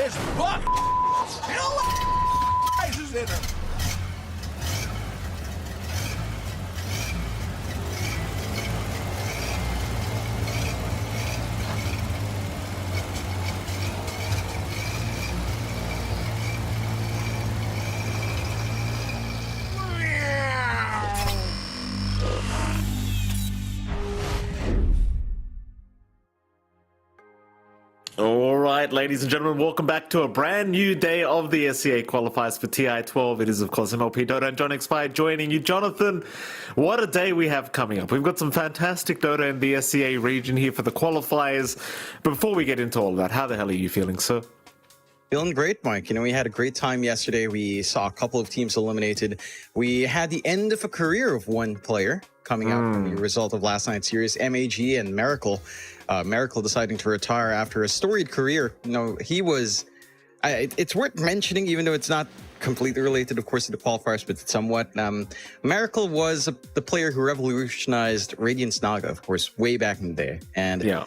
this book. Still rises in her. All right, ladies and gentlemen, welcome back to a brand new day of the SCA qualifiers for TI12. It is, of course, MLP Dota and John Xpire joining you. Jonathan, what a day we have coming up. We've got some fantastic Dota in the SCA region here for the qualifiers. But before we get into all of that, how the hell are you feeling, sir? Feeling great, Mike. You know, we had a great time yesterday. We saw a couple of teams eliminated. We had the end of a career of one player coming out from the result of last night's series, MAG and Miracle. Miracle deciding to retire after a storied career. You know, he was... it's worth mentioning, even though it's not completely related, of course, to the qualifiers, but somewhat. Miracle was the player who revolutionized Radiance Naga, of course, way back in the day. And yeah,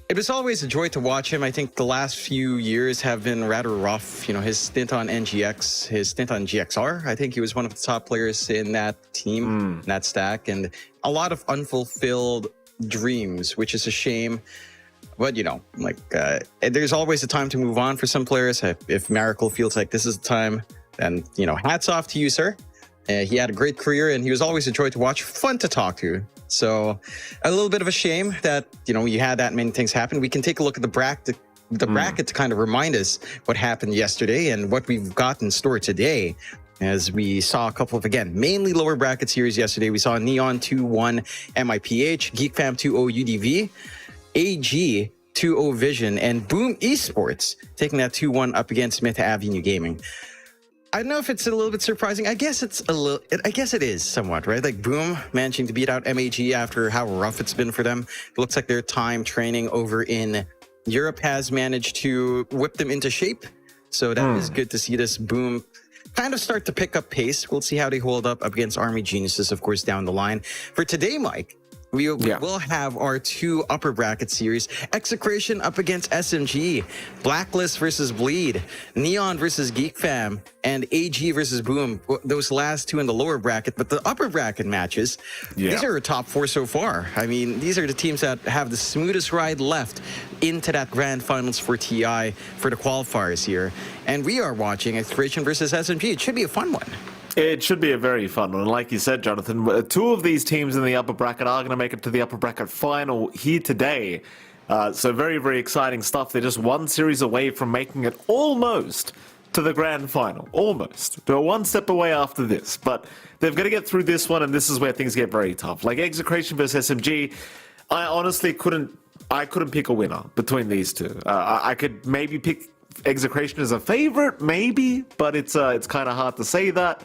it was always a joy to watch him. I think the last few years have been rather rough. You know, his stint on NGX, his stint on GXR, I think he was one of the top players in that team, in that stack, and a lot of unfulfilled dreams, which is a shame. But, you know, like, there's always a time to move on for some players. If Miracle feels like this is the time, then, you know, hats off to you, sir. He had a great career, and he was always a joy to watch, fun to talk to. So a little bit of a shame that, you know, you had that many things happen. We can take a look at the bracket to kind of remind us what happened yesterday and what we've got in store today. As we saw a couple of, again, mainly lower bracket series yesterday. We saw Neon 2-1 MIPH, Geek Fam 2-0 UDV, AG 2-0 Vision, and Boom Esports taking that 2-1 up against Smith Avenue Gaming. I don't know if it's a little bit surprising. I guess it's a little. I guess it is somewhat, right? Like Boom managing to beat out MAG after how rough it's been for them. It looks like their time training over in Europe has managed to whip them into shape. So that is good to see this Boom kind of start to pick up pace. We'll see how they hold up against Army Geniuses, of course, down the line. For today, Mike, we will have our two upper bracket series. Execration up against SMG, Blacklist versus Bleed, Neon versus Geek Fam, and AG versus Boom. Those last two in the lower bracket, but the upper bracket matches, these are our top four so far. I mean, these are the teams that have the smoothest ride left into that grand finals for TI for the qualifiers here. And we are watching Execration versus SMG. It should be a fun one. It should be a very fun one. Like you said, Jonathan, two of these teams in the upper bracket are going to make it to the upper bracket final here today. So very, very exciting stuff. They're just one series away from making it almost to the grand final. Almost. They're one step away after this. But they've got to get through this one, and this is where things get very tough. Like Execration versus SMG, I honestly couldn't pick a winner between these two. I could maybe pick Execration as a favorite, maybe, but it's kind of hard to say that.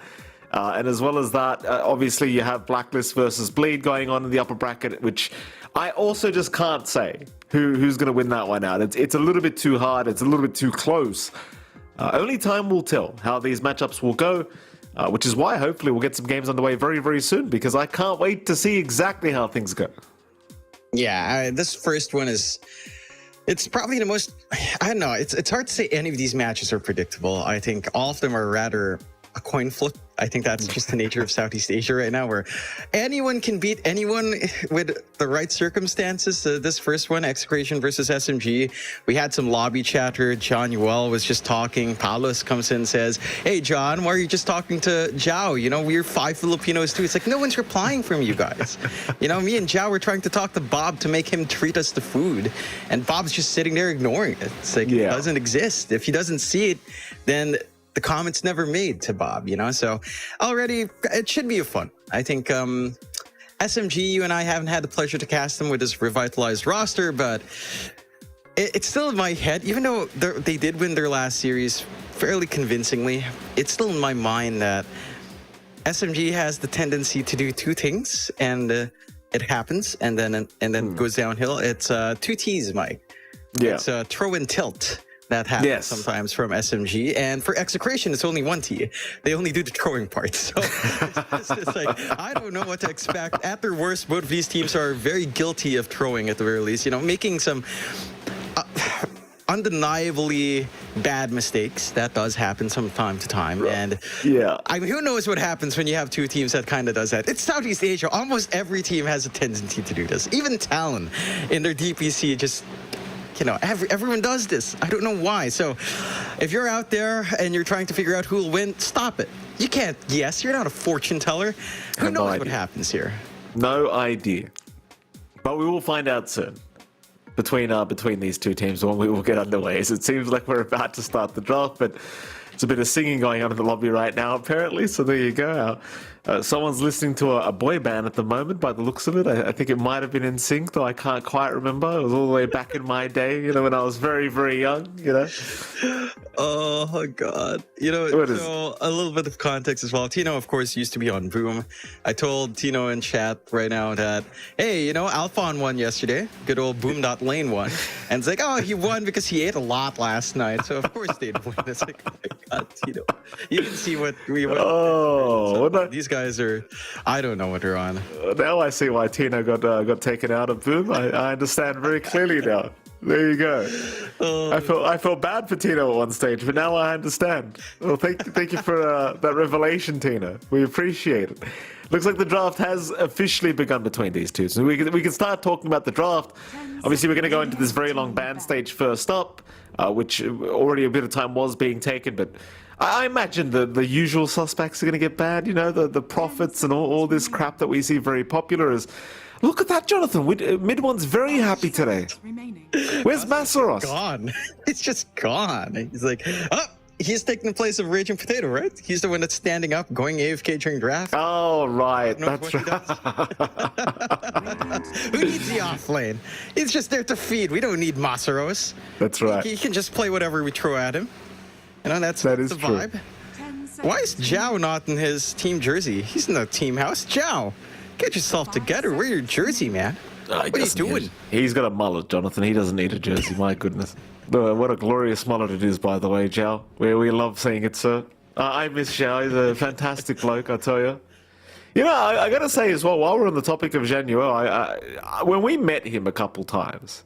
And as well as that, obviously you have Blacklist versus Bleed going on in the upper bracket, which I also just can't say who's going to win that one out. It's a little bit too hard. It's a little bit too close. Only time will tell how these matchups will go, which is why hopefully we'll get some games underway very, very soon, because I can't wait to see exactly how things go. Yeah, this first one is... It's probably the most... I don't know. It's hard to say any of these matches are predictable. I think all of them are rather a coin flip. I think that's just the nature of Southeast Asia right now, where anyone can beat anyone with the right circumstances. This first one, Execration versus SMG, we had some lobby chatter. John Yuel was just talking. Paulus comes in and says, "Hey, John, why are you just talking to Zhao? You know, we're 5 Filipinos too." It's like, no one's replying from you guys. You know, me and Zhao were trying to talk to Bob to make him treat us to food, and Bob's just sitting there ignoring it. It's like, it doesn't exist. If he doesn't see it, then the comment's never made to Bob, you know? So already, it should be a fun. I think SMG, you and I haven't had the pleasure to cast them with this revitalized roster, but it's still in my head, even though they did win their last series fairly convincingly, it's still in my mind that SMG has the tendency to do two things, and it happens, and then it goes downhill. It's two T's, Mike. Yeah. It's throw and tilt. That happens sometimes from SMG, and for Execration, it's only one T. They only do the throwing part, so it's like, I don't know what to expect. At their worst, both of these teams are very guilty of throwing at the very least. You know, making some undeniably bad mistakes. That does happen from time to time. And Yeah. I mean, who knows what happens when you have two teams that kind of does that. It's Southeast Asia. Almost every team has a tendency to do this. Even Talon in their DPC just... everyone does this. I don't know why. So if you're out there and you're trying to figure out who will win, stop it. You can't guess. You're not a fortune teller. Who knows what happens here? No idea. But we will find out soon. Between these two teams when we will get underway. So it seems like we're about to start the draft, but there's a bit of singing going on in the lobby right now, apparently. So there you go. Someone's listening to a boy band at the moment, by the looks of it. I think it might have been NSYNC, though I can't quite remember. It was all the way back in my day, when I was very, very young, Oh, God. So a little bit of context as well. Tino, of course, used to be on Boom. I told Tino in chat right now that, hey, Alphon won yesterday. Good old Boom.Lane won. And it's like, oh, he won because he ate a lot last night. So, of course, they'd win. It's like, oh, my God, Tino. You can see what we went. These guys are, I don't know what they're on. Now I see why Tino got taken out of Boom. I understand very clearly now. There you go. I felt bad for Tino at one stage, but now I understand. Well, thank you for that revelation, Tino. We appreciate it. Looks like the draft has officially begun between these two. So we can start talking about the draft. Obviously, we're going to go into this very long ban stage first up, which already a bit of time was being taken, but I imagine the usual suspects are going to get banned. The prophets and all this crap that we see very popular is... Look at that, Jonathan. Mid one's very happy today. Where's Masaros? Gone. It's just gone. He's like, he's taking the place of Raging Potato, right? He's the one that's standing up, going AFK during draft. Oh, right. That's right. Who needs the off lane? He's just there to feed. We don't need Masaros. That's right. He can just play whatever we throw at him. That's the vibe. Why is Zhao not in his team jersey? He's in the team house. Zhao, get yourself together. Wear your jersey, man. What are you doing? He's got a mullet, Jonathan. He doesn't need a jersey. My goodness. What a glorious mullet it is, by the way, Zhao. We love seeing it, sir. I miss Zhao. He's a fantastic bloke, I tell you. I got to say as well, while we're on the topic of Januel, when we met him a couple times,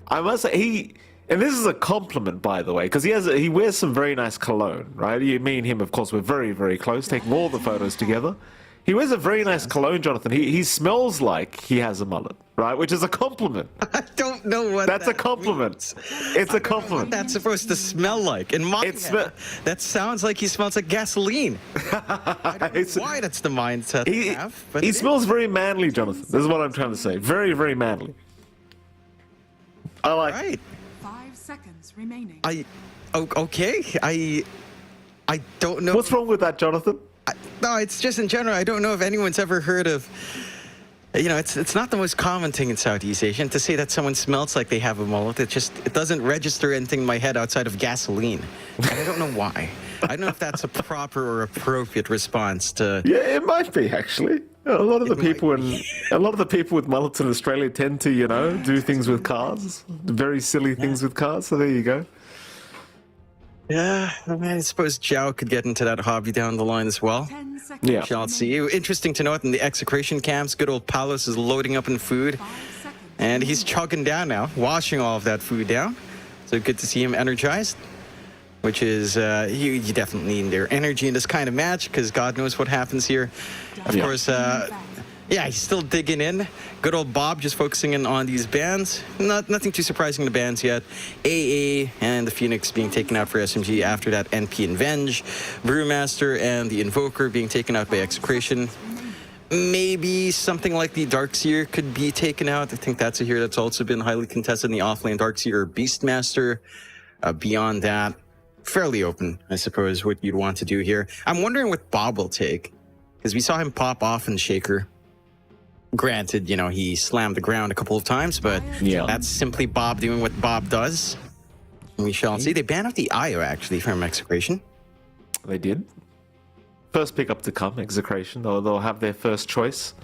I must say and this is a compliment, by the way, because he wears some very nice cologne, right? Me and him, of course, we're very, very close, taking all the photos together. He wears a very nice cologne, Jonathan. He smells like he has a mullet, right? Which is a compliment. I don't know what that's a compliment. Means. It's a compliment. What that's supposed to smell like. In my head, that sounds like he smells like gasoline. I don't know why that's the mindset I have. But he smells very manly, Jonathan. This is what I'm trying to say. Very, very manly. I like it. 5 seconds remaining. Okay. I don't know. What's wrong with that, Jonathan? No, it's just in general. I don't know if anyone's ever heard of. It's not the most common thing in Southeast Asia. And to say that someone smells like they have a mullet, it doesn't register anything in my head outside of gasoline. And I don't know why. I don't know if that's a proper or appropriate response to. Yeah, it might be actually. A lot of the people with mullets in Australia tend to, do things with cars, very silly things with cars. So there you go. Yeah, I suppose Zhao could get into that hobby down the line as well. Yeah. Shall see. Interesting to note in the Execration camps, good old Palos is loading up in food. And he's chugging down now, washing all of that food down. So good to see him energized. Which is, you definitely need their energy in this kind of match, because God knows what happens here. Of course, he's still digging in. Good old Bob just focusing in on these bans. Nothing too surprising in the bans yet. AA and the Phoenix being taken out for SMG after that. NP and Venge. Brewmaster and the Invoker being taken out by Execration. Maybe something like the Darkseer could be taken out. I think that's a hero that's also been highly contested in the offlane. Darkseer or Beastmaster. Beyond that, fairly open, I suppose, what you'd want to do here. I'm wondering what Bob will take, because we saw him pop off in Shaker. Granted, he slammed the ground a couple of times, but that's simply Bob doing what Bob does. We shall see. They banned out the IO, actually, from Execration. They did. First pickup to come, Execration. They'll have their first choice.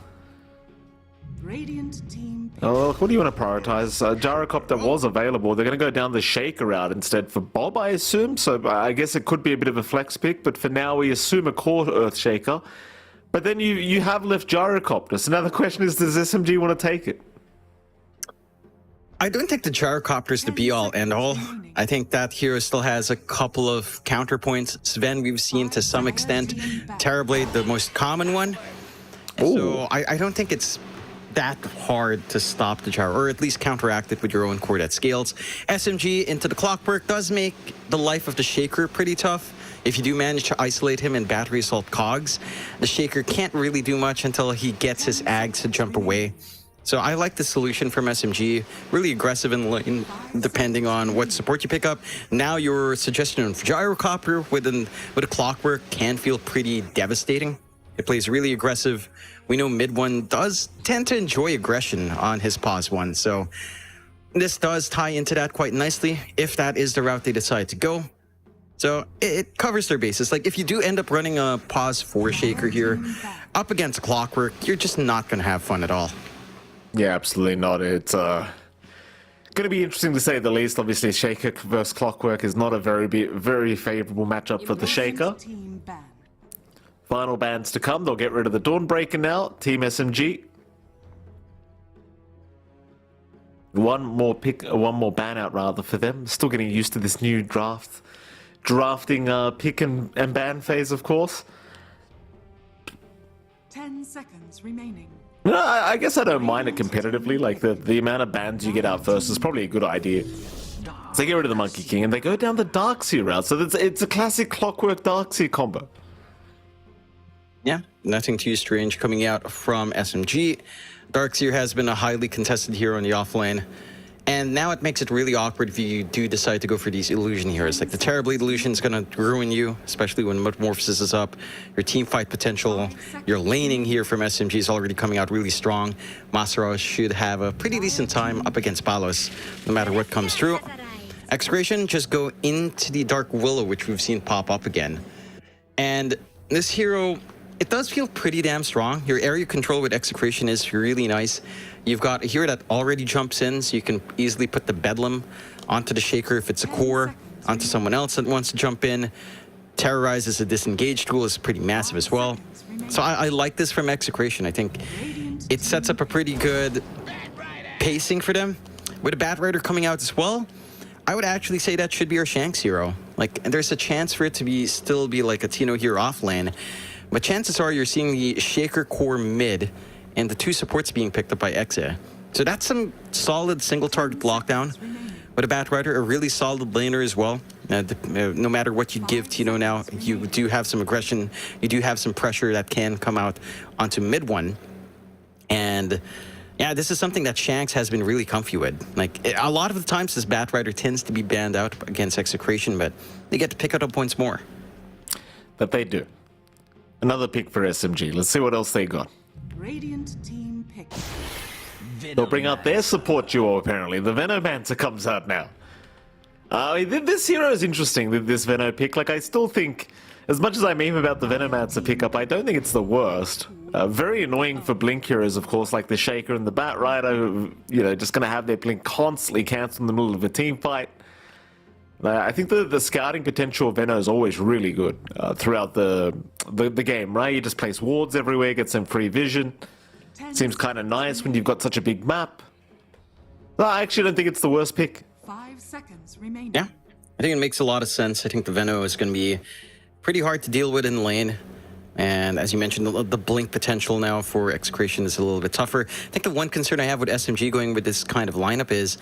Radiant team. Oh, what do you want to prioritize? Gyrocopter was available. They're going to go down the Shaker route instead for Bob, I assume. So I guess it could be a bit of a flex pick, but for now we assume a core Earth Shaker. But then you have left Gyrocopter. So now the question is, does SMG want to take it? I don't think the gyrocopter is the be-all, end-all. I think that hero still has a couple of counterpoints. Sven, we've seen to some extent. Terrorblade, the most common one. So I don't think it's that hard to stop the gyro, or at least counteract it with your own core that scales. SMG into the clockwork does make the life of the Shaker pretty tough. If you do manage to isolate him in battery assault cogs, the Shaker can't really do much until he gets his Ags to jump away. So I like the solution from SMG, really aggressive in lane, depending on what support you pick up. Now your suggestion of gyrocopter with a clockwork can feel pretty devastating. It plays really aggressive. We know mid one does tend to enjoy aggression on his pause one, so this does tie into that quite nicely if that is the route they decide to go. So it covers their bases. Like if you do end up running a pause 4 Shaker here, up against a clockwork, you're just not going to have fun at all. Yeah, absolutely not. It's going to be interesting to say the least. Obviously, Shaker versus Clockwork is not a very favorable matchup for the Shaker. Final bans to come. They'll get rid of the Dawnbreaker now. Team SMG. One more ban out rather for them. Still getting used to this new drafting pick and ban phase, of course. 10 seconds remaining. No, I guess I don't mind it competitively. Like the amount of bans you get out first is probably a good idea. So they get rid of the Monkey King and they go down the Darkseer route. So it's a classic Clockwork Darkseer combo. Yeah, nothing too strange coming out from SMG. Darkseer has been a highly contested hero in the offlane. And now it makes it really awkward if you do decide to go for these illusion heroes. Like the Terrorblade illusion is going to ruin you, especially when Metamorphosis is up. Your team fight potential, your laning here from SMG is already coming out really strong. Masaro should have a pretty decent time up against Palos, no matter what comes through. Execration, just go into the Dark Willow, which we've seen pop up again. And this hero, it does feel pretty damn strong. Your area control with Execration is really nice. You've got a hero that already jumps in, so you can easily put the Bedlam onto the Shaker if it's a core, onto someone else that wants to jump in. Terrorize as a disengaged tool is pretty massive as well. So I like this from Execration. I think it sets up a pretty good pacing for them. With a Batrider coming out as well, I would actually say that should be our Shanks hero. Like, there's a chance for it to still be like a Tino hero off lane. But chances are you're seeing the Shaker core mid and the 2 supports being picked up by Exe. So that's some solid single target lockdown. With a Batrider, a really solid laner as well. No matter what you give Tino now, you do have some aggression. You do have some pressure that can come out onto mid one. And yeah, this is something that Shanks has been really comfy with. Like, a lot of the times this Batrider tends to be banned out against Execration, but they get to pick up points more. But they do. Another pick for SMG. Let's see what else they got. Radiant team pick. They'll bring out their support duo, apparently. The Venomancer comes out now. This hero is interesting, this Veno pick. Like, I still think, as much as I meme about the Venomancer pickup, I don't think it's the worst. Very annoying for Blink heroes, of course, like the Shaker and the Batrider, who, you know, just going to have their Blink constantly cancel in the middle of a team fight. I think the scouting potential of Veno is always really good throughout the game, right? You just place wards everywhere, get some free vision. Seems kind of nice when you've got such a big map. No, I actually don't think it's the worst pick. 5 seconds remaining. Yeah, I think it makes a lot of sense. I think the Veno is going to be pretty hard to deal with in lane. And as you mentioned, the blink potential now for Execration is a little bit tougher. I think the one concern I have with SMG going with this kind of lineup is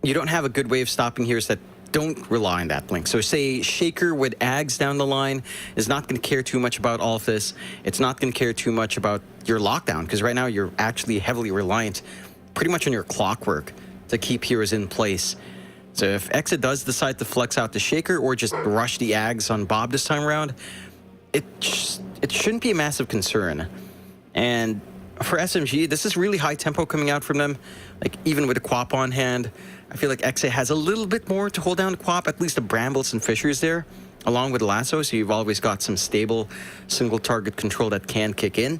you don't have a good way of stopping heroes that don't rely on that blink. So say Shaker with Ags down the line is not going to care too much about all of this. It's not going to care too much about your lockdown, because right now you're actually heavily reliant pretty much on your clockwork to keep heroes in place. So if Exa does decide to flex out the Shaker or just rush the Ags on Bob this time around, it shouldn't be a massive concern. And for SMG, this is really high tempo coming out from them. Like, even with a Quap on hand, I feel like Exa has a little bit more to hold down the Quap, at least the Brambles and Fissures there, along with Lasso, so you've always got some stable single target control that can kick in.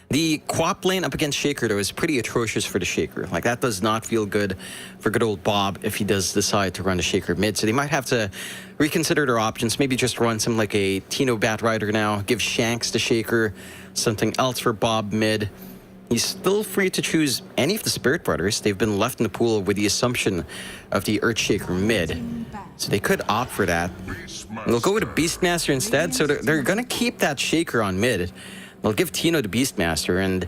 The Quap lane up against Shaker, though, is pretty atrocious for the Shaker. Like, that does not feel good for good old Bob if he does decide to run the Shaker mid. So they might have to reconsider their options. Maybe just run some like a Tino Batrider now, give Shanks the Shaker, something else for Bob mid. he's still free to choose any of the Spirit Brothers. They've been left in the pool with the assumption of the Earthshaker mid. So they could opt for that. They'll go with a Beastmaster instead, so they're going to keep that Shaker on mid. They'll give Tino the Beastmaster, and,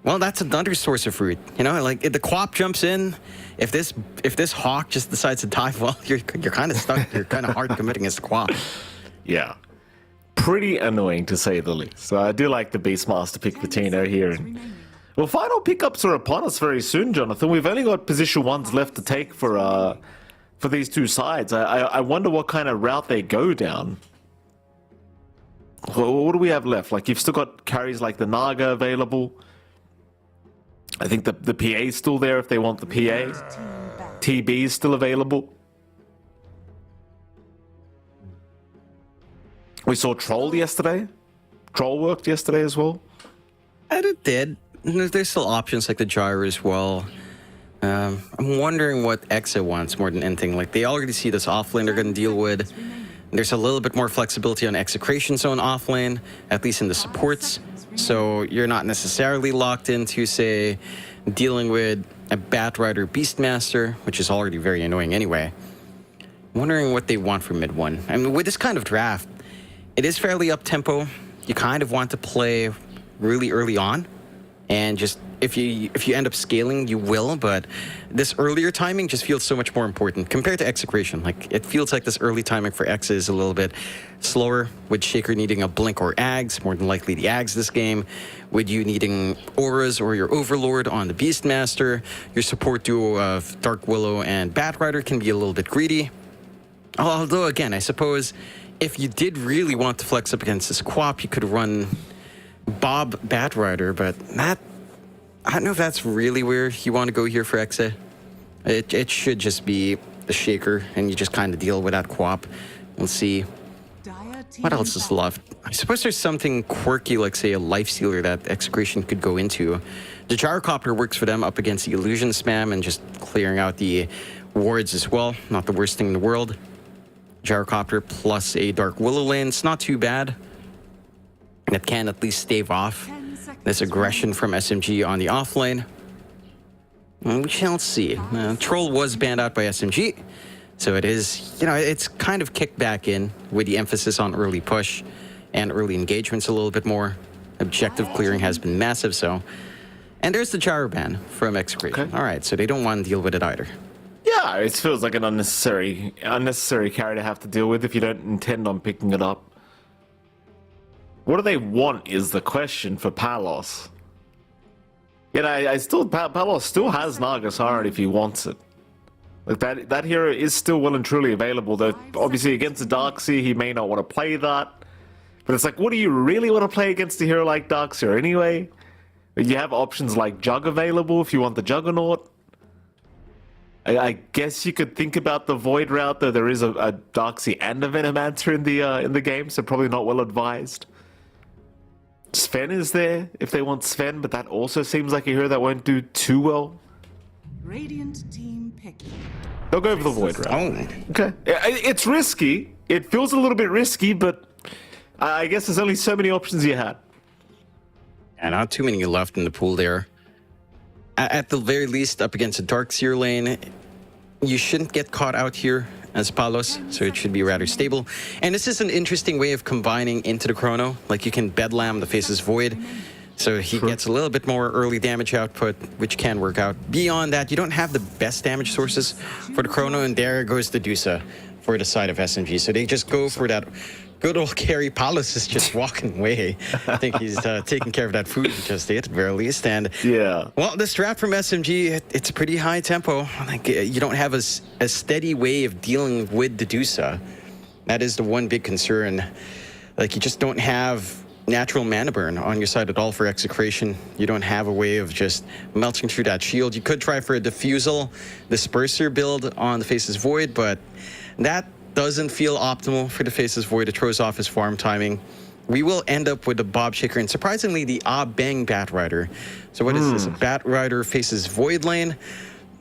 well, that's another source of fruit. You know, like, if the Quap jumps in, if this Hawk just decides to dive, well, you're kind of stuck. You're kind of hard committing as Quap. Yeah. Pretty annoying, to say the least. So I do like the Beastmaster pick for Tino here. And, well, final pickups are upon us very soon, Jonathan. We've only got position 1s left to take for these two sides. I wonder what kind of route they go down. What do we have left? Like, you've still got carries like the Naga available. I think the PA is still there if they want the PA. TB is still available. We saw Troll yesterday. Troll worked yesterday as well. And it did. There's still options like the Gyre as well. I'm wondering what Exa wants more than anything. Like, they already see this offlane they're going to deal with. There's a little bit more flexibility on Execration zone offlane, at least in the supports. So you're not necessarily locked into, say, dealing with a Batrider Beastmaster, which is already very annoying anyway. I'm wondering what they want for mid one. I mean, with this kind of draft, it is fairly up-tempo. You kind of want to play really early on. And just, if you end up scaling, you will, but this earlier timing just feels so much more important compared to Execration. Like, it feels like this early timing for X is a little bit slower, with Shaker needing a Blink or Ags, more than likely the Ags this game, with you needing Auras or your Overlord on the Beastmaster. Your support duo of Dark Willow and Batrider can be a little bit greedy. Although, again, I suppose if you did really want to flex up against this Quap, you could run Bob Batrider, but that, I don't know if that's really where you want to go here for Exa. It should just be the Shaker, and you just kind of deal with that Quap. We'll see. What else is left? I suppose there's something quirky, like, say, a Lifestealer that Execration could go into. The Gyrocopter works for them up against the Illusion Spam and just clearing out the wards as well. Not the worst thing in the world. Gyrocopter plus a Dark Willow lane. It's not too bad. That can at least stave off this aggression from SMG on the offlane. We shall see. Troll was banned out by SMG, so it is, you know, it's kind of kicked back in with the emphasis on early push and early engagements a little bit more. Objective clearing has been massive, so. And there's the Gyro ban from Execration. Okay. All right, so they don't want to deal with it either. Yeah, it feels like an unnecessary carry to have to deal with if you don't intend on picking it up. What do they want is the question for Palos. You know, Palos still has Nagasara if he wants it. Like, that hero is still well and truly available, though obviously against the Darkseer he may not want to play that. But it's like, what do you really want to play against a hero like Darkseer anyway? You have options like Jug available if you want the Juggernaut. I guess you could think about the Void route, though there is a Darkseer and a Venomancer in the game, so probably not well advised. Sven is there if they want Sven, but that also seems like a hero that won't do too well. Radiant team pick. They'll go for the Void route. Oh. Okay. It's risky. It feels a little bit risky, but I guess there's only so many options you had. And not too many left in the pool there. At the very least, up against a Darkseer lane, you shouldn't get caught out here as Palos, so it should be rather stable. And this is an interesting way of combining into the Chrono. Like, you can Bedlam the Face's Void, so he gets a little bit more early damage output, which can work out. Beyond that, you don't have the best damage sources for the Chrono, and there goes the Dusa for the side of SMG. So they just go for that good old carry. Palos is just walking away. I think he's taking care of that food he just ate, at the very least. And yeah, well, this draft from SMG, it's a pretty high tempo. Like, you don't have a steady way of dealing with the Dusa. That is the one big concern. Like, you just don't have natural mana burn on your side at all for Execration. You don't have a way of just melting through that shield. You could try for a Diffusal Disperser build on the Face's Void, but that doesn't feel optimal for the Face's Void. It throws off his farm timing. We will end up with the Bob Shaker and surprisingly the Bang Batrider. So what is this? A Batrider Face's Void lane?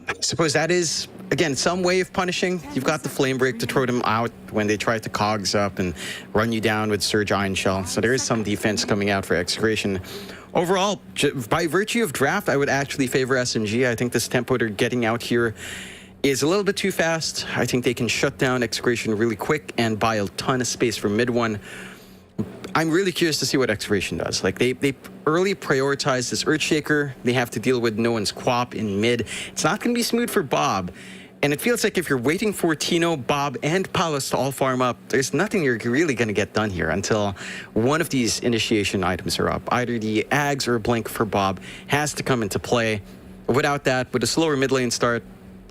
I suppose that is, again, some way of punishing. You've got the Flame Break to throw them out when they try to cogs up and run you down with Surge Iron Shell. So there is some defense coming out for Execration. Overall, by virtue of draft, I would actually favor SMG. I think this tempo they're getting out here is a little bit too fast. I think they can shut down Execration really quick and buy a ton of space for mid one. I'm really curious to see what Execration does. Like, they early prioritize this Earthshaker. They have to deal with no one's quap in mid. It's not going to be smooth for Bob. And it feels like if you're waiting for Tino, Bob, and Palos to all farm up, there's nothing you're really going to get done here until one of these initiation items are up. Either the Ags or Blink for Bob has to come into play. Without that, with a slower mid lane start,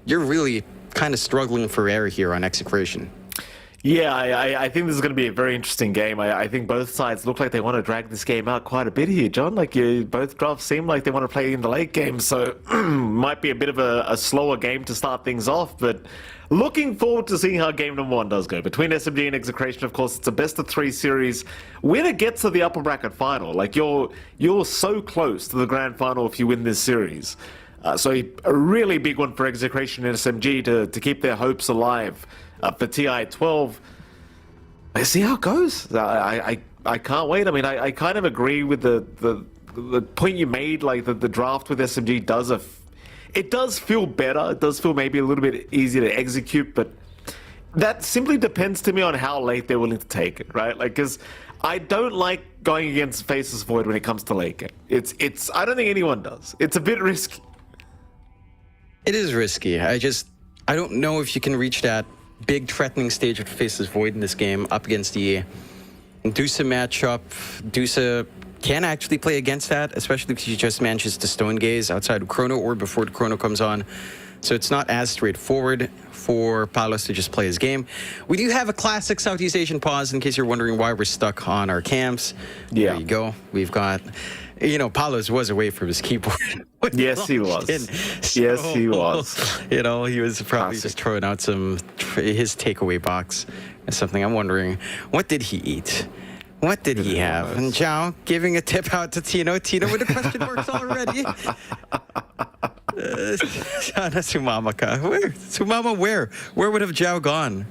you're really kind of struggling for air here on Execration. Yeah, I think this is going to be a very interesting game. I think both sides look like they want to drag this game out quite a bit here, John. Like, both drafts seem like they want to play in the late game, so might be a bit of a slower game to start things off, but looking forward to seeing how game number one does go. Between SMG and Execration, of course, it's a best-of-3 series. Winner gets to the upper bracket final. Like, you're so close to the grand final if you win this series. So a really big one for Execration and SMG to keep their hopes alive. For TI-12, let's see how it goes. I can't wait. I mean, I kind of agree with the point you made. Like, the draft with SMG it does feel better. It does feel maybe a little bit easier to execute, but that simply depends to me on how late they're willing to take it, right? Like, because I don't like going against Faceless Void when it comes to late game. It's I don't think anyone does. It's a bit risky. It is risky. I don't know if you can reach that big threatening stage of Faceless Void in this game up against the Dusa matchup. Dusa can actually play against that, especially because he just manages to Stone Gaze outside of Chrono or before the Chrono comes on. So it's not as straightforward for Palos to just play his game. We do have a classic Southeast Asian pause in case you're wondering why we're stuck on our camps. Yeah. There you go. We've got... You know, Palos was away from his keyboard. Yes, he was. Yes, he was. You know, he was probably just throwing out his takeaway box or something. I'm wondering, what did he eat? What did he have? And Zhao giving a tip out to Tino. Tino with the question marks already. Sumamaka. Where? Sumama, where? Where would have Zhao gone?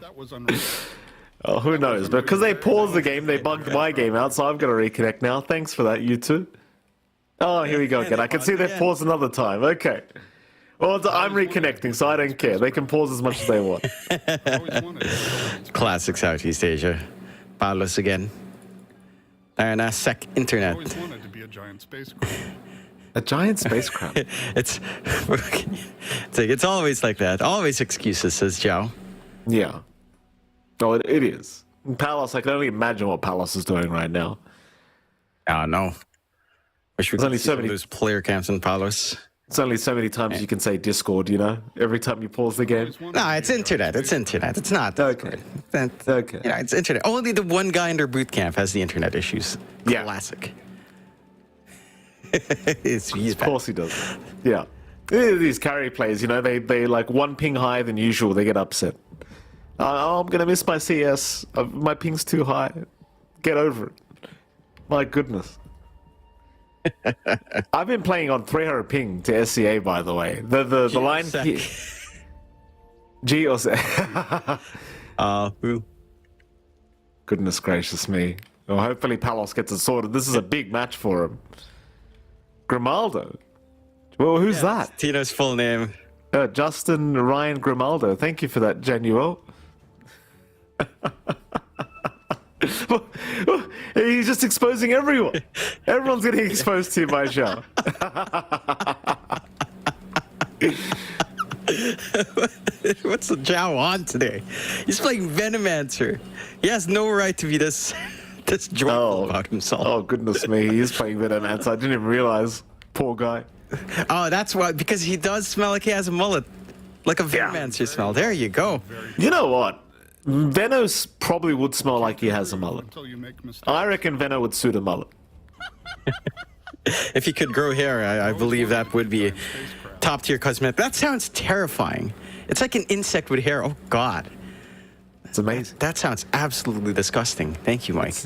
That was unreal. Oh, who knows? But because they paused the game, they bugged my game out, so I've got to reconnect now. Thanks for that, you two. Oh, here we go again. I can see they've paused another time. Okay. Well, I'm reconnecting, so I don't care. They can pause as much as they want. Classic Southeast Asia. Palos again. And sec internet. I always wanted to be a giant spacecraft. A giant spacecraft? It's always like that. Always excuses, says Zhao. Yeah. No, it is. Palos, I can only imagine what Palos is doing right now. Oh, no. Wish we There's could only see so some of many- those player camps in Palos. It's only so many times you can say Discord, you know? Every time you pause the game. No, it's internet. It's internet. It's not. Okay. Okay. You know, it's internet. Only the one guy in their boot camp has the internet issues. Yeah. Classic. He's Of bad. course he does. Yeah. These carry players, you know, they like one ping higher than usual. They get upset. Oh, I'm going to miss my CS. My ping's too high. Get over it. My goodness. I've been playing on 300 ping to SCA, by the way. The line... G or sec. Who? Goodness gracious me. Well, hopefully Palos gets it sorted. This is a big match for him. Grimaldo. Well, who's that? Tino's full name. Justin Ryan Grimaldo. Thank you for that, Januel. He's just exposing everyone. Everyone's getting exposed to you by Zhao. What's the Zhao on today? He's playing Venomancer. He has no right to be this joyful about himself. Oh, goodness me. He is playing Venomancer. I didn't even realize. Poor guy. Oh, that's why. Because he does smell like he has a mullet. Like a Venomancer smell. There you go. You know what? Venos probably would smell like he has a mullet. Until you make mistakes. I reckon Veno would suit a mullet. If he could grow hair, I believe that would be top tier cosmetic. That sounds terrifying. It's like an insect with hair. Oh, God. It's amazing. That sounds absolutely disgusting. Thank you, Mike.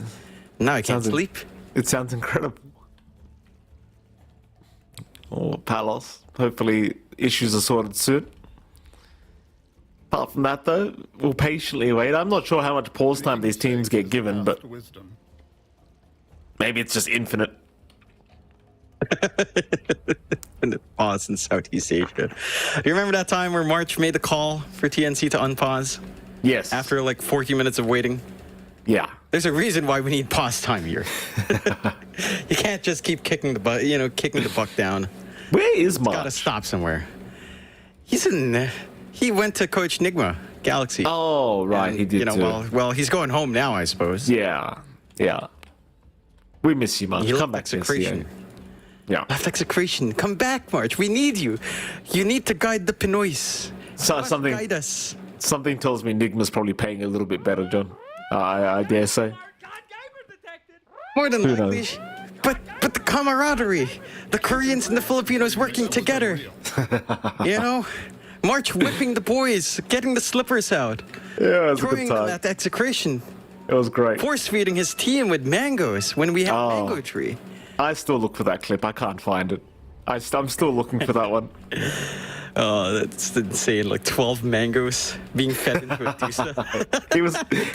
Now I can't sleep. It sounds incredible. Oh, Palos. Hopefully issues are sorted soon. Apart from that, though, we'll patiently wait. I'm not sure how much pause time these teams get given, but Wisdom. Maybe it's just infinite. And the pause in Southeast Asia. You remember that time where March made the call for TNC to unpause Yes. after like 40 minutes of waiting? Yeah. There's a reason why we need pause time here. You can't just keep kicking the buck down. Where is Got to March? stop somewhere. He went to coach Nigma Galaxy. Oh, right. And, He did too. well, he's going home now, I suppose. Yeah. Yeah. We miss you, March. He Come left back to Execration. Yeah. Left Execration. Come back, March. We need you. You need to guide the Pinoys. So, You must something guide us. something tells me Nigma's probably paying a little bit better, John. I dare say. More than Who likely. knows? But the camaraderie, the Koreans and the Filipinos working together. You know, March whipping the boys, getting the slippers out, Yeah, it was a throwing good them time. at Execration, It was great. force feeding his team with mangoes when we had Oh. mango tree. I still look for that clip. I can't find it. I'm still looking for that one. Oh, that's insane! Like 12 mangoes being fed into a tusa.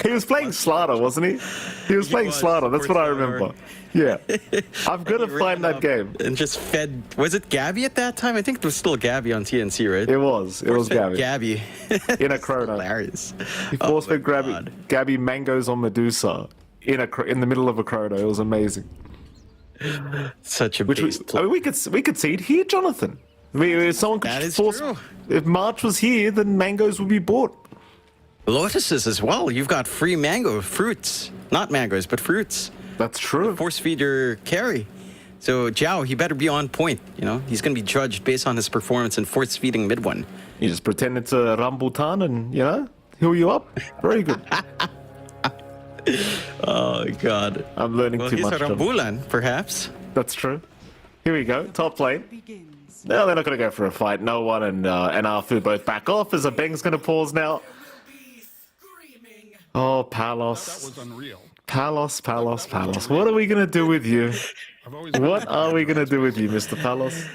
He was playing Slaughter, wasn't he? He was playing was, Slaughter. That's what I Slaughter. remember. Yeah. I'm gonna He find ran that up game. and just fed. Was it Gabby at that time? I think it was still Gabby on TNC, right? It was Force-fed Gabby. Gabby. In a chrono. Hilarious. He Oh force my fed God. Gabby mangoes on Medusa in the middle of a chrono. It was amazing. Such a Which base I mean, we could see it here, Jonathan. I mean, if someone could That is force. true. If March was here, then mangoes would be bought. Lotuses as well. You've got free mango fruits, not mangoes, but fruits. That's true. Force feed your carry. So Zhao, he better be on point. You know, he's going to be judged based on his performance in force feeding mid one. You just pretend it's a rambutan and heal you up. Very good. Oh God. I'm learning Well, too he's much. a Jonathan. Rambulan, perhaps. That's true. Here we go. Top lane. No, they're not going to go for a fight. No one and Arfu both back off as a Beng's going to pause now. Oh, That Palos. was unreal. Palos. What are we going to do with you? What are we going to do with you, Mr. Palos?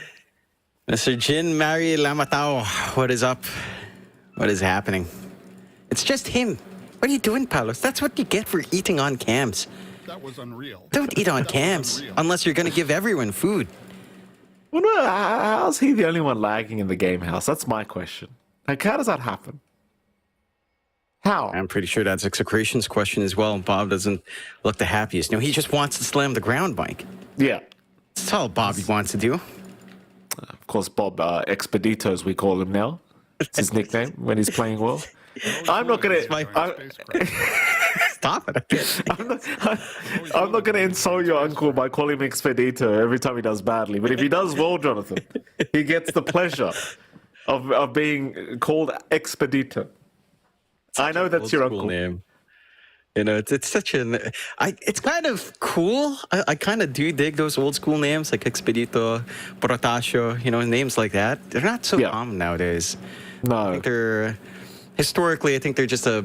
Mr. Jin Mary Lamatao, what is up? What is happening? It's just him. What are you doing, Palos? That's what you get for eating on cams. That was unreal. Don't eat on That was cams unreal. unless you're going to give everyone food. Well, no, how's he the only one lagging in the game house? That's my question. Like, how does that happen? How? I'm pretty sure that's Execration's question as well. Bob doesn't look the happiest. No, he just wants to slam the ground, Mike. Yeah. That's all Bobby wants to do. Of course, Bob Expedito, as we call him now. It's his nickname when he's playing well. I'm not going my- to... Stop it. I'm not going to insult your uncle by calling him Expedito every time he does badly. But if he does well, Jonathan, he gets the pleasure of being called Expedito. I know that's your Old school uncle. name. You know, it's such an. It's kind of cool. I kind of do dig those old school names like Expedito, Protasio. You know, names like that. They're not so Yeah. common nowadays. I No. think they're historically. I think they're just a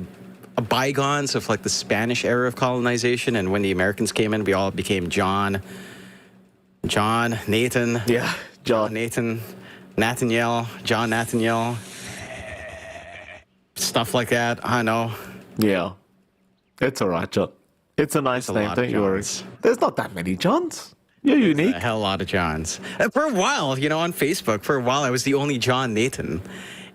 bygones of like the Spanish era of colonization, and when the Americans came in, we all became John, Nathan, Yeah, John. Nathan, Nathaniel, John Nathaniel, stuff like that. I know. Yeah. It's all right, John. It's a nice a name, lot of don't you worry. Johns. There's not that many Johns. You're unique. A hell lot of Johns. For a while, you know, on Facebook, for a while, I was the only John Nathan.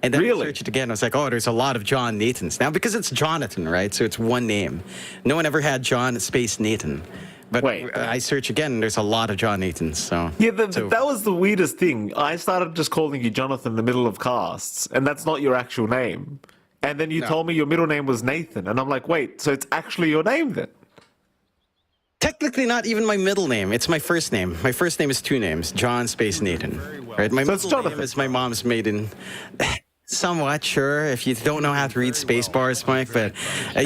And then Really? I searched it again. I was like, oh, there's a lot of John Nathans now because it's Jonathan, right? So it's one name. No one ever had John space Nathan. But Wait. I search again, and there's a lot of John Nathans. So Yeah, so- that was the weirdest thing. I started just calling you Jonathan in the middle of casts, and that's not your actual name. And then you told me your middle name was Nathan, and I'm like, wait, so it's actually your name then? technically not even my middle name. It's my first name. My first name is two names, John space Nathan. Right? My So it's middle Jonathan. name is my mom's maiden. Somewhat sure if you don't know how to read space bars, Mike, but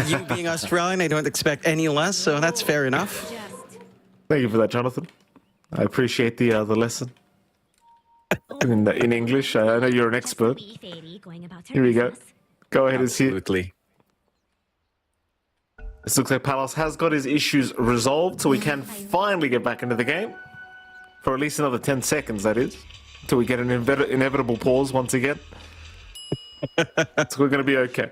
you being Australian, I don't expect any less, so that's fair enough. Thank you for that, Jonathan. I appreciate the lesson. In English, I know you're an expert. Here we go. Go ahead and see it. Absolutely. This looks like Palos has got his issues resolved, so we can finally get back into the game. For at least another 10 seconds, that is. Until we get an inevitable pause once again. So we're going to be okay.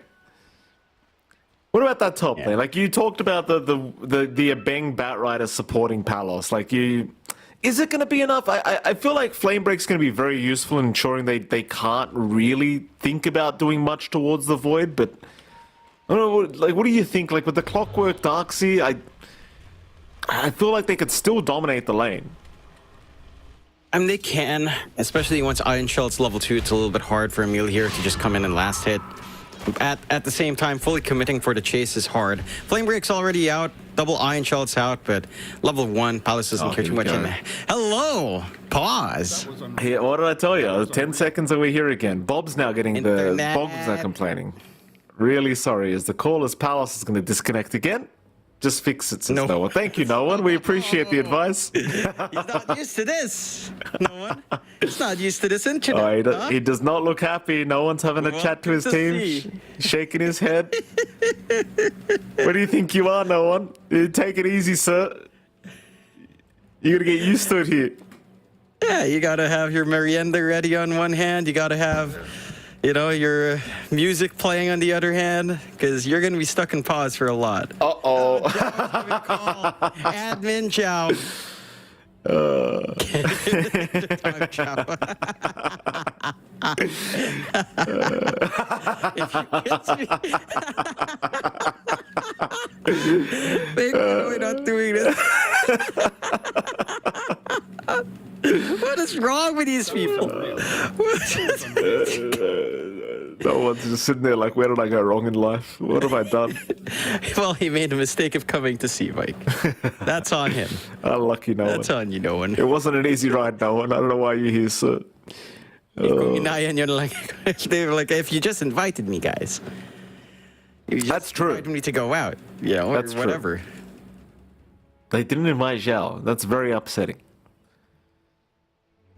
What about that top lane? Like you talked about the Abeng Batrider supporting Palos. Like is it going to be enough? I feel like Flamebreak's going to be very useful in ensuring they can't really think about doing much towards the Void. But I don't know. Like, what do you think? Like with the Clockwork Darkseid, I feel like they could still dominate the lane. I mean, they can, especially once Iron Shell's level 2. It's a little bit hard for Emil here to just come in and last hit. At the same time, fully committing for the chase is hard. Flamebreak's already out, double Iron Shell's out, but level 1, Palace doesn't care too much in there. Hello! Pause! Yeah, what did I tell you? 10 seconds and we're here again. Bob's now getting Internet. Bob's now complaining. Really sorry, as the caller's Palace is going to disconnect again. Just fix it, says No. Noah. Thank you, Noah. We appreciate the advice. He's not used to this. No one. He's not used to this internet. Oh, he does not look happy. No one's having a chat to his team. Shaking his head. Where do you think you are, no one? Take it easy, sir. You're going to get used to it here. Yeah, you gotta have your merienda ready on one hand. You gotta have, your music playing on the other hand, because you're gonna be stuck in pause for a lot. Uh-oh. Admin Chow. Time Chow. Maybe we're not doing this. What is wrong with these people? No one's just sitting there like, where did I go wrong in life? What have I done? Well, he made the mistake of coming to see Mike. That's on him. Unlucky no one. That's on you, no one. It wasn't an easy ride, no one. I don't know why you're here, sir. And you're like, they were like, if you just invited me, guys. You just That's true. invited me to go out, or That's true. whatever. They didn't invite Zhao. That's very upsetting.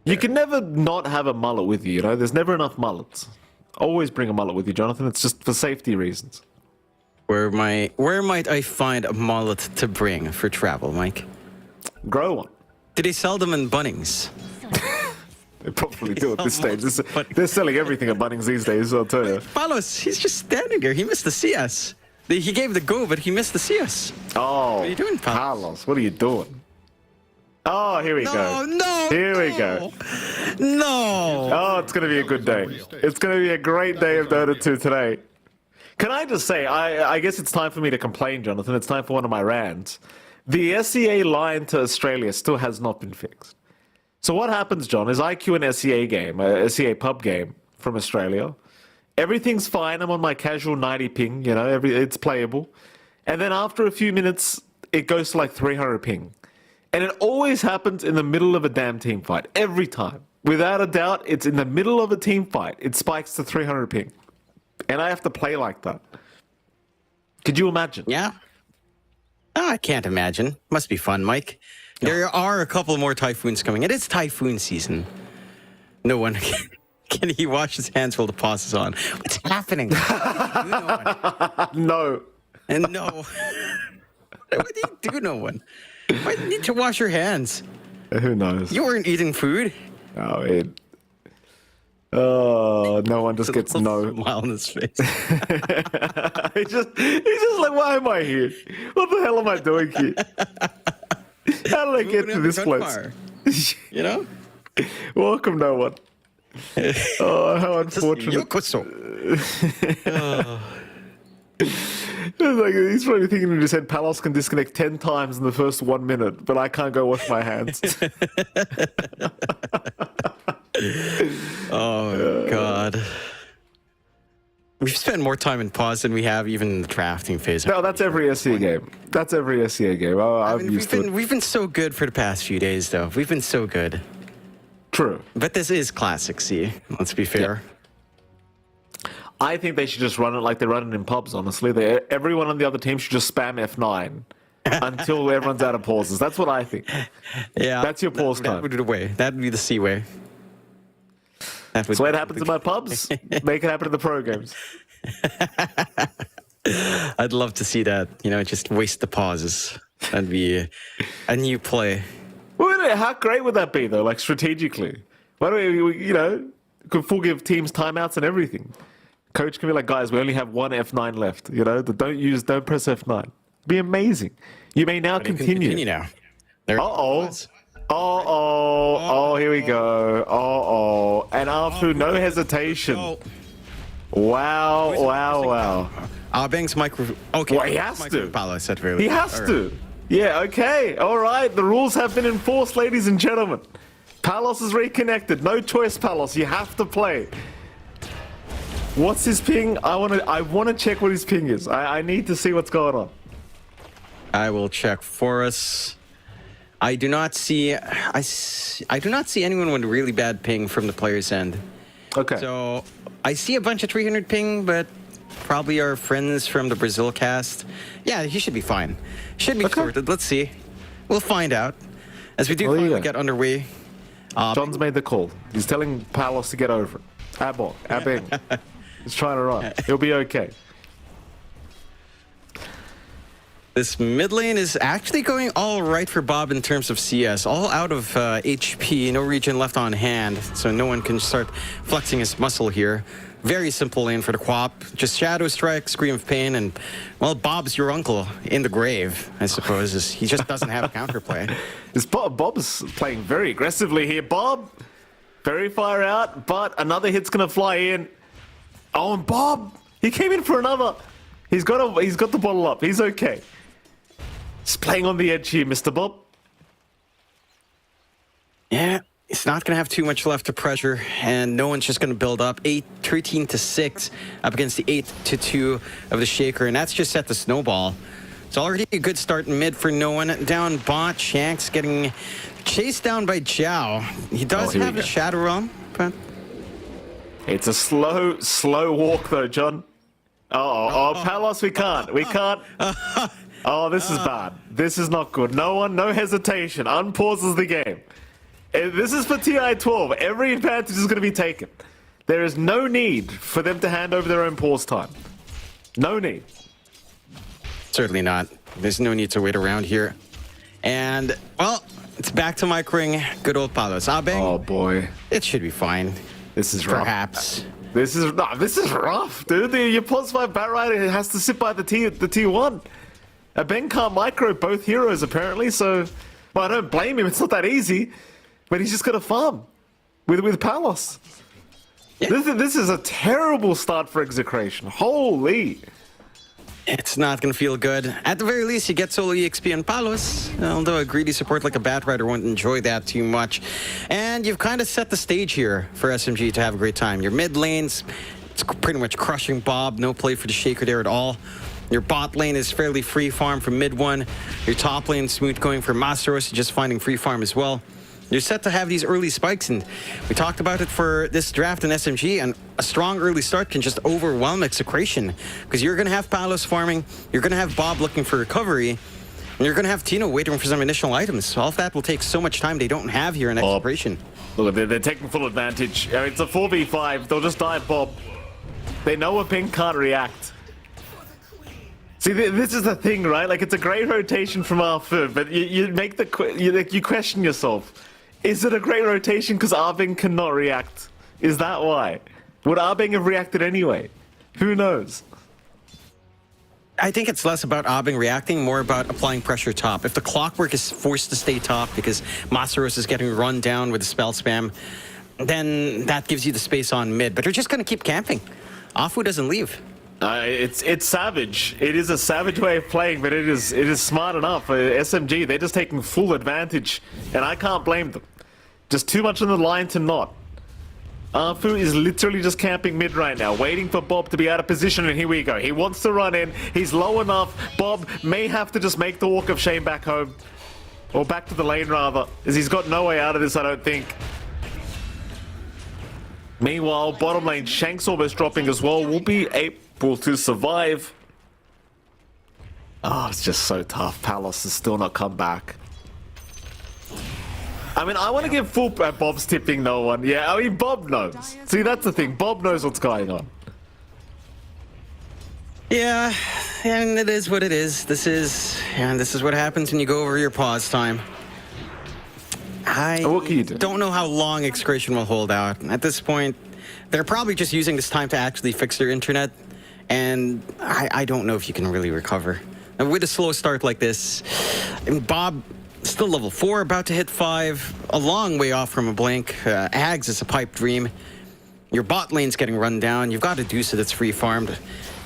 You can never not have a mullet with you, There's never enough mullets. Always bring a mullet with you, Jonathan. It's just for safety reasons. Where might I find a mullet to bring for travel, Mike? Grow one. Do they sell them in Bunnings? They probably do at this stage. They're selling everything at Bunnings these days, I'll tell you. Palos, he's just standing there. He missed the CS. He gave the go, but he missed the CS. Oh, What are you doing, Palos? Carlos, what are you doing? Oh, here we go. No, Here we go. No. Oh, it's going to be a good day. It's going to be a great day of Dota 2 today. Can I just say, I guess it's time for me to complain, Jonathan. It's time for one of my rants. The SEA line to Australia still has not been fixed. So what happens, John, is I queue an SEA game, a SEA pub game from Australia. Everything's fine. I'm on my casual 90 ping, it's playable. And then after a few minutes, it goes to like 300 ping. And it always happens in the middle of a damn team fight. Every time. Without a doubt, it's in the middle of a team fight. It spikes to 300 ping. And I have to play like that. Could you imagine? Yeah. Oh, I can't imagine. Must be fun, Mike. There are a couple more typhoons coming. It is typhoon season. No one can he wash his hands while the pause is on. What's happening? No. And no. What do you do, no one? Why do you need to wash your hands? Who knows? You weren't eating food. No one just gets no. Smile on his face. he's just like, why am I here? What the hell am I doing here? How did I get to this place? Welcome, no one. Oh, how unfortunate. Like, he's probably thinking in his head, Palos can disconnect 10 times in the first 1 minute, but I can't go wash my hands. Oh, God. We've spent more time in pause than we have even in the drafting phase. No, that's every SEA game. That's every SEA game. I'm used to it. We've been so good for the past few days, though. We've been so good. True. But this is classic C, let's be fair. Yeah. I think they should just run it like they run it in pubs, honestly. Everyone on the other team should just spam F9 until everyone's out of pauses. That's what I think. Yeah. That's your pause time. That would be the way. That would be the C way. That's why it happens in my pubs. Make it happen in the pro games. I'd love to see that, just waste the pauses. That'd be a new play. Well, how great would that be, though, like strategically? Why don't we, could full give teams timeouts and everything? Coach can be like, guys, we only have one F9 left. You know, don't press F9. Be amazing. You may now continue. Now. There Uh-oh. Oh, here we go. And Arfu, no hesitation. Oh. Wow. Bang's micro. Okay. Well, he has to. Palos at very He has to. Yeah, okay. All right. The rules have been enforced, ladies and gentlemen. Palos is reconnected. No choice, Palos. You have to play. What's his ping? I want to check what his ping is. I need to see what's going on. I will check for us. I do not see anyone with really bad ping from the player's end. Okay. So I see a bunch of 300 ping, but probably our friends from the Brazil cast. Yeah, he should be fine. Should be sorted. Let's see. We'll find out as we do finally get underway. John's made the call. He's telling Palos to get over it. Abeng. He's trying to run. He'll be okay. This mid lane is actually going all right for Bob in terms of CS. All out of HP, no regen left on hand, so no one can start flexing his muscle here. Very simple lane for the Quap. Just Shadow Strike, Scream of Pain, and, well, Bob's your uncle in the grave, I suppose. He just doesn't have counterplay. Bob's playing very aggressively here. Bob, very far out, but another hit's going to fly in. Oh, and Bob, he came in for another. He's got the bottle up. He's okay. He's playing on the edge here, Mr. Bob. Yeah, it's not going to have too much left to pressure, and no one's just going to build up. 13-6 up against the 8-2 of the Shaker, and that's just set the snowball. It's already a good start in mid for no one. Down bot, Shanks getting chased down by Zhao. He does have a Shadow Realm, but... It's a slow walk, though, John. Palos, we can't. Oh, this is bad. This is not good. No hesitation. Unpauses the game. This is for TI-12. Every advantage is going to be taken. There is no need for them to hand over their own pause time. No need. Certainly not. There's no need to wait around here. And, well, it's back to microing good old Palos. Abeng. Oh, boy. It should be fine. This is rough. Perhaps. This is rough, dude. Your plus 5 Bat Rider has to sit by the T1. Ben can't micro both heroes, apparently, so... Well, I don't blame him. It's not that easy. But he's just got to farm with Palos. Yeah. This is a terrible start for Execration. Holy... It's not going to feel good. At the very least, you get solo EXP on Palos, although a greedy support like a Bat Rider won't enjoy that too much. And you've kind of set the stage here for SMG to have a great time. Your mid lanes, it's pretty much crushing Bob. No play for the Shaker there at all. Your bot lane is fairly free farm from mid one. Your top lane smooth going for Masteros, just finding free farm as well. You're set to have these early spikes, and we talked about it for this draft in SMG, and a strong early start can just overwhelm Execration, because you're going to have Palos farming, you're going to have Bob looking for recovery, and you're going to have Tino waiting for some initial items. All of that will take so much time they don't have here in Execration. Look, they're taking full advantage. It's a 4v5. They'll just dive Bob. They know a ping can't react. See, this is the thing, right? Like, it's a great rotation from Arfu, but you make you question yourself. Is it a great rotation because Arbing cannot react? Is that why? Would Arbing have reacted anyway? Who knows? I think it's less about Arbing reacting, more about applying pressure top. If the Clockwork is forced to stay top because Masteros is getting run down with the spell spam, then that gives you the space on mid. But they're just going to keep camping. Afu doesn't leave. It's savage. It is a savage way of playing, but it is smart enough. SMG, they're just taking full advantage, and I can't blame them. Just too much on the line to not. Arfu is literally just camping mid right now, waiting for Bob to be out of position, and here we go. He wants to run in. He's low enough. Bob may have to just make the walk of shame back home. Or back to the lane, rather, as he's got no way out of this, I don't think. Meanwhile, bottom lane, Shanks almost dropping as well. Will be able to survive. Oh, it's just so tough. Palos has still not come back. I mean, I want to give full Bob's tipping no one. Yeah, I mean, Bob knows. See, that's the thing. Bob knows what's going on. Yeah, and it is what it is. This is what happens when you go over your pause time. What can you do? Don't know how long Execration will hold out. At this point, they're probably just using this time to actually fix their internet, and I don't know if you can really recover. And with a slow start like this, and Bob still level 4, about to hit 5, a long way off from a blink. Ags is a pipe dream. Your bot lane's getting run down. You've got a Deuce that's free farmed.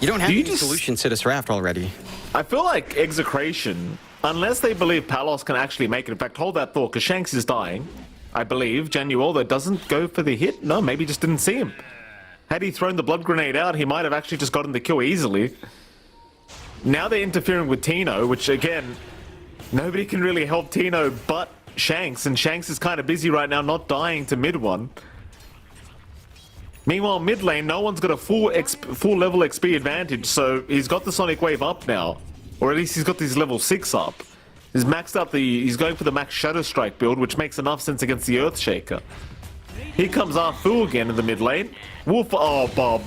You don't have any solutions to this raft already. I feel like Execration, unless they believe Palos can actually make it. In fact, hold that thought, because Shanks is dying. I believe Genualdo doesn't go for the hit. No, maybe just didn't see him. Had he thrown the blood grenade out, he might have actually just gotten the kill easily. Now they're interfering with Tino, which again, nobody can really help Tino but Shanks, and Shanks is kind of busy right now, not dying to mid one. Meanwhile, mid lane, no one's got a full level XP advantage, so he's got the Sonic Wave up now, or at least he's got his level 6 up. He's maxed out he's going for the max Shadow Strike build, which makes enough sense against the Earthshaker. Here comes Arfu again in the mid lane. Wolf, oh Bob.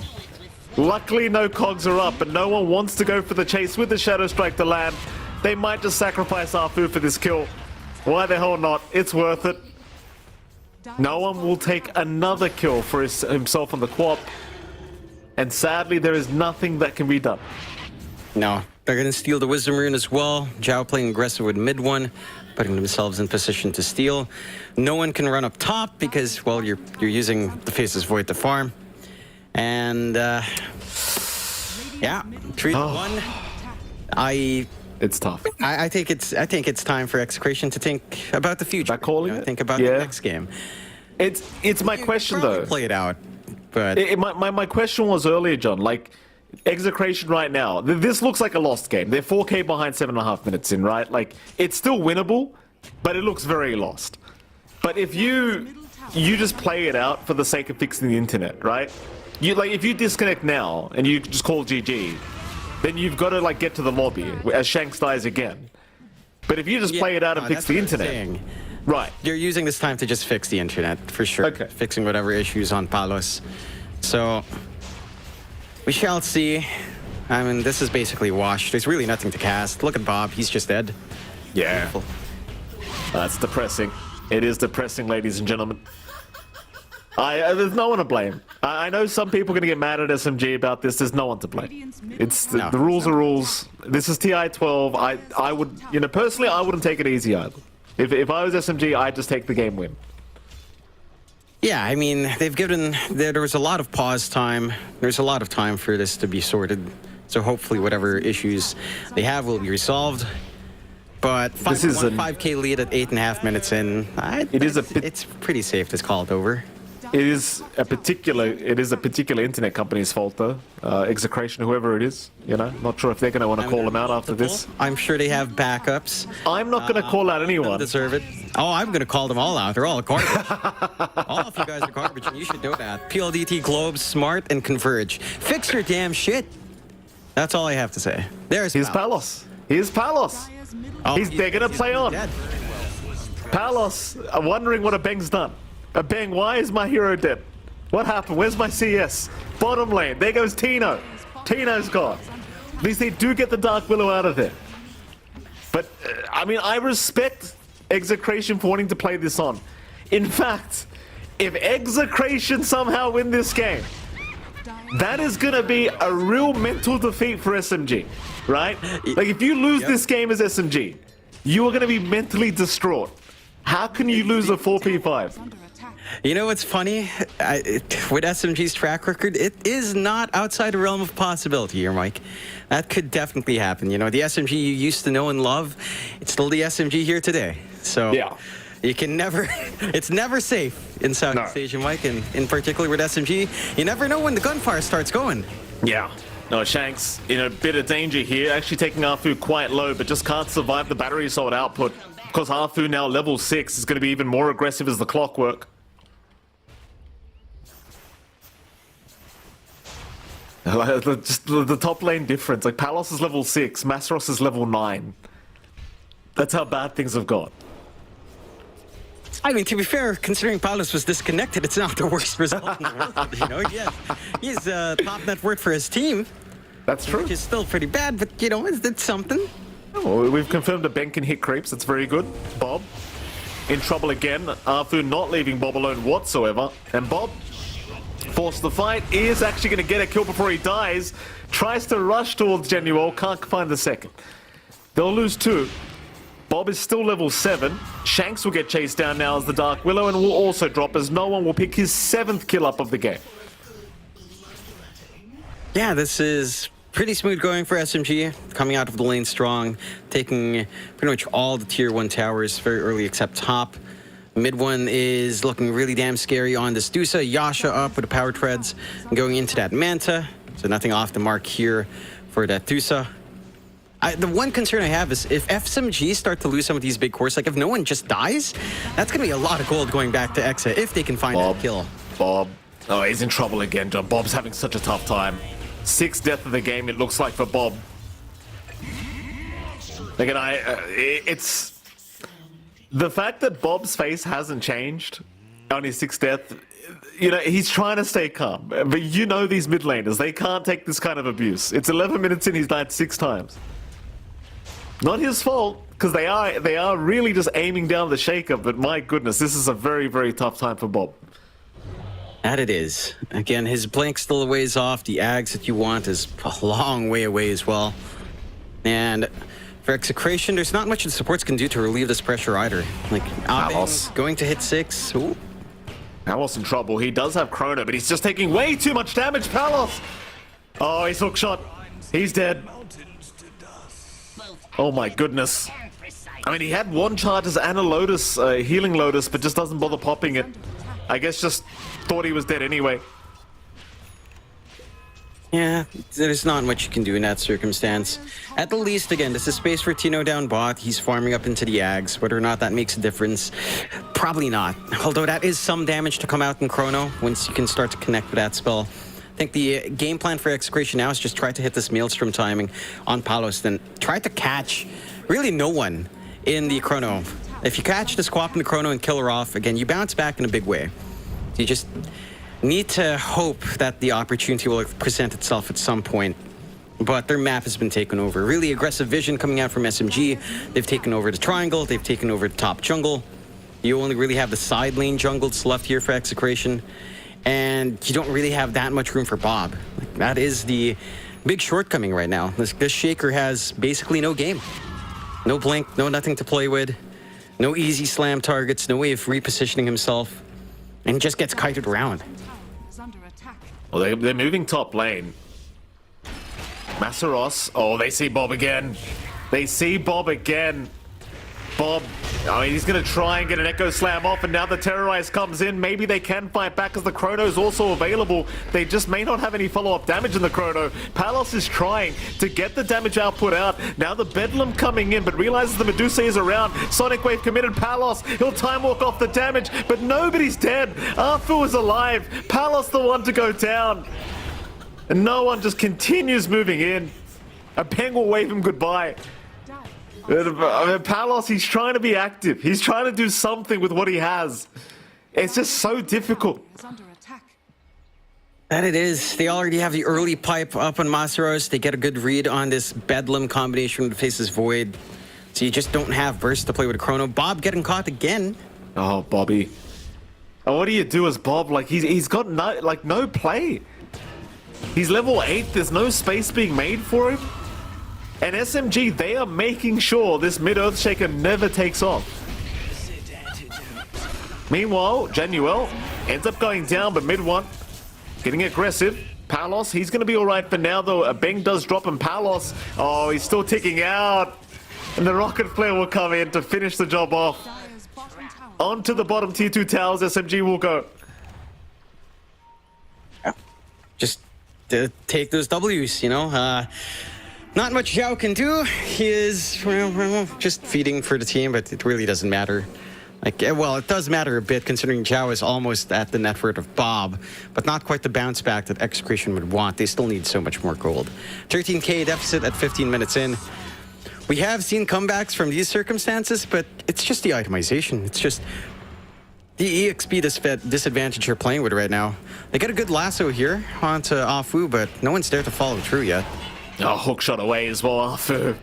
Luckily no cogs are up, and no one wants to go for the chase with the Shadow Strike to land. They might just sacrifice Arfu for this kill. Why the hell not? It's worth it. No one will take another kill for himself on the Quap. And sadly, there is nothing that can be done. No, they're going to steal the Wisdom Rune as well. Zhao playing aggressive with mid one, putting themselves in position to steal. No one can run up top because, well, you're using the Faceless Void to farm. And, yeah, 3-1. It's tough. I think it's time for Execration to think about the future. Think about the next game. It's my question though. Play it out, but my question was earlier, John. Like Execration right now, this looks like a lost game. They're 4K behind 7.5 minutes in, right? Like it's still winnable, but it looks very lost. But if you just play it out for the sake of fixing the internet, right? If you disconnect now and you just call GG. Then you've got to like get to the lobby as Shanks dies again. But if you just play it out and fix the internet, right? You're using this time to just fix the internet for sure. Okay. Fixing whatever issues on Palos. So we shall see. I mean, this is basically washed. There's really nothing to cast. Look at Bob. He's just dead. Yeah. That's depressing. It is depressing, ladies and gentlemen. There's no one to blame. I know some people are going to get mad at SMG about this. There's no one to blame. It's the rules are rules. This is TI-12. I would, personally, I wouldn't take it easy either. If I was SMG, I'd just take the game win. Yeah, I mean, there was a lot of pause time. There's a lot of time for this to be sorted. So hopefully whatever issues they have will be resolved. But this is a 5K lead at 8.5 minutes in. It's pretty safe to call it over. It is a particular internet company's fault, though. Execration, whoever it is, not sure if they're going to want to call them out after this. I'm sure they have backups. I'm not going to call out anyone. Deserve it. Oh, I'm going to call them all out. They're all garbage. All of you guys are garbage, and you should know that. PLDT, Globe, Smart, and Converge. Fix your damn shit. That's all I have to say. Here's Palos. Here's Palos. Oh, they're going to play on. Dead. Palos, I'm wondering what a Beng's done. A Beng, why is my hero dead? What happened? Where's my CS? Bottom lane. There goes Tino. Tino's gone. At least they do get the Dark Willow out of there. But, I mean, I respect Execration for wanting to play this on. In fact, if Execration somehow win this game, that is going to be a real mental defeat for SMG, right? Like, if you lose this game as SMG, you are going to be mentally distraught. How can you lose a 4v5? You know what's funny? With SMG's track record, it is not outside the realm of possibility here, Mike. That could definitely happen. The SMG you used to know and love, it's still the SMG here today. So yeah. You can never, it's never safe in Southeast Asia, Mike, and in particular with SMG, you never know when the gunfire starts going. Yeah. No, Shanks in a bit of danger here, actually taking Arfu quite low, but just can't survive the battery assault output. Because Arfu now level 6 is going to be even more aggressive as the clockwork. Just the top lane difference. Like Palos is level 6, Masros is level 9. That's how bad things have got. I mean, to be fair, considering Palos was disconnected, it's not the worst result in the world. He's top net worth for his team. That's true. Which is still pretty bad, but it's something. Oh, we've confirmed that Ben can hit creeps. That's very good. Bob in trouble again. Arfu not leaving Bob alone whatsoever. And Bob Force the fight, is actually going to get a kill before he dies. Tries to rush towards Genuel, can't find the second. They'll lose 2. Bob is still level 7. Shanks will get chased down now as the Dark Willow and will also drop as no one will pick his 7th kill up of the game. Yeah, this is pretty smooth going for SMG. Coming out of the lane strong, taking pretty much all the tier 1 towers very early except top. Mid one is looking really damn scary on this Dusa. Yasha up with the power treads and going into that Manta. So nothing off the mark here for that Dusa. The one concern I have is if SMG start to lose some of these big cores, like if no one just dies, that's going to be a lot of gold going back to Exa if they can find that kill. Bob. Oh, he's in trouble again, John. Bob's having such a tough time. 6th death of the game, it looks like, for Bob. Again, it's... The fact that Bob's face hasn't changed on his 6th death, you know, he's trying to stay calm. But you know these mid laners, they can't take this kind of abuse. It's 11 minutes in, he's died 6 times. Not his fault, because they are really just aiming down the shaker, but my goodness, this is a very, very tough time for Bob. That it is. Again, his blink still a ways off. The Ags that you want is a long way away as well. And for Execration, there's not much the supports can do to relieve this pressure either. Like, Abing's going to hit 6. Ooh. Palos in trouble. He does have Chrono, but he's just taking way too much damage. Palos! Oh, he's hook shot. He's dead. Oh my goodness. I mean, he had 1 charges and a Lotus, healing Lotus, but just doesn't bother popping it. I guess just thought he was dead anyway. Yeah, there's not much you can do in that circumstance. At the least, again, this is space for Tino down bot. He's farming up into the Ags. Whether or not that makes a difference, probably not. Although that is some damage to come out in Chrono once you can start to connect with that spell. I think the game plan for Execration now is just try to hit this Maelstrom timing on Palos, then try to catch really no one in the Chrono. If you catch the Squawk in the Chrono and kill her off, again, you bounce back in a big way. You just need to hope that the opportunity will present itself at some point. But their map has been taken over. Really aggressive vision coming out from SMG. They've taken over the triangle. They've taken over the top jungle. You only really have the side lane jungles left here for Execration. And you don't really have that much room for Bob. Like, that is the big shortcoming right now. This Shaker has basically no game. No blink, no nothing to play with. No easy slam targets, no way of repositioning himself. And just gets kited around. Well, they're moving top lane. Masseros. Oh, they see Bob again. They see Bob again. Bob, I mean, he's going to try and get an Echo Slam off, and now the Terrorize comes in. Maybe they can fight back as the Chrono is also available. They just may not have any follow-up damage in the Chrono. Palos is trying to get the damage output out. Now the Bedlam coming in, but realizes the Medusa is around. Sonic Wave committed. Palos, he'll time walk off the damage, but nobody's dead. Arthur is alive. Palos the one to go down. And no one just continues moving in. A Peng will wave him goodbye. Palos, he's trying to be active. He's trying to do something with what he has. It's just so difficult. That it is. They already have the early pipe up on Maseros. They get a good read on this Bedlam combination with Faces Void. So you just don't have burst to play with a Chrono. Bob getting caught again. Oh, Bobby. And what do you do as Bob? Like, he's got no play. He's level 8. There's no space being made for him. And SMG, they are making sure this mid-Earthshaker never takes off. Meanwhile, Genuel ends up going down, but mid one getting aggressive. Palos, he's going to be all right for now, though. A Beng does drop, and Palos, oh, he's still ticking out. And the Rocket Flare will come in to finish the job off. Onto the bottom tier 2 towers, SMG will go. Just to take those W's, you know. Not much Zhao can do. He is just feeding for the team, but it really doesn't matter. Like, well, it does matter a bit considering Zhao is almost at the net worth of Bob, but not quite the bounce back that Execration would want. They still need so much more gold. 13k deficit at 15 minutes in. We have seen comebacks from these circumstances, but it's just the itemization. It's just the EXP disadvantage you're playing with right now. They get a good lasso here onto Afu, but no one's there to follow through yet. Oh, hook shot away as well, Arthur.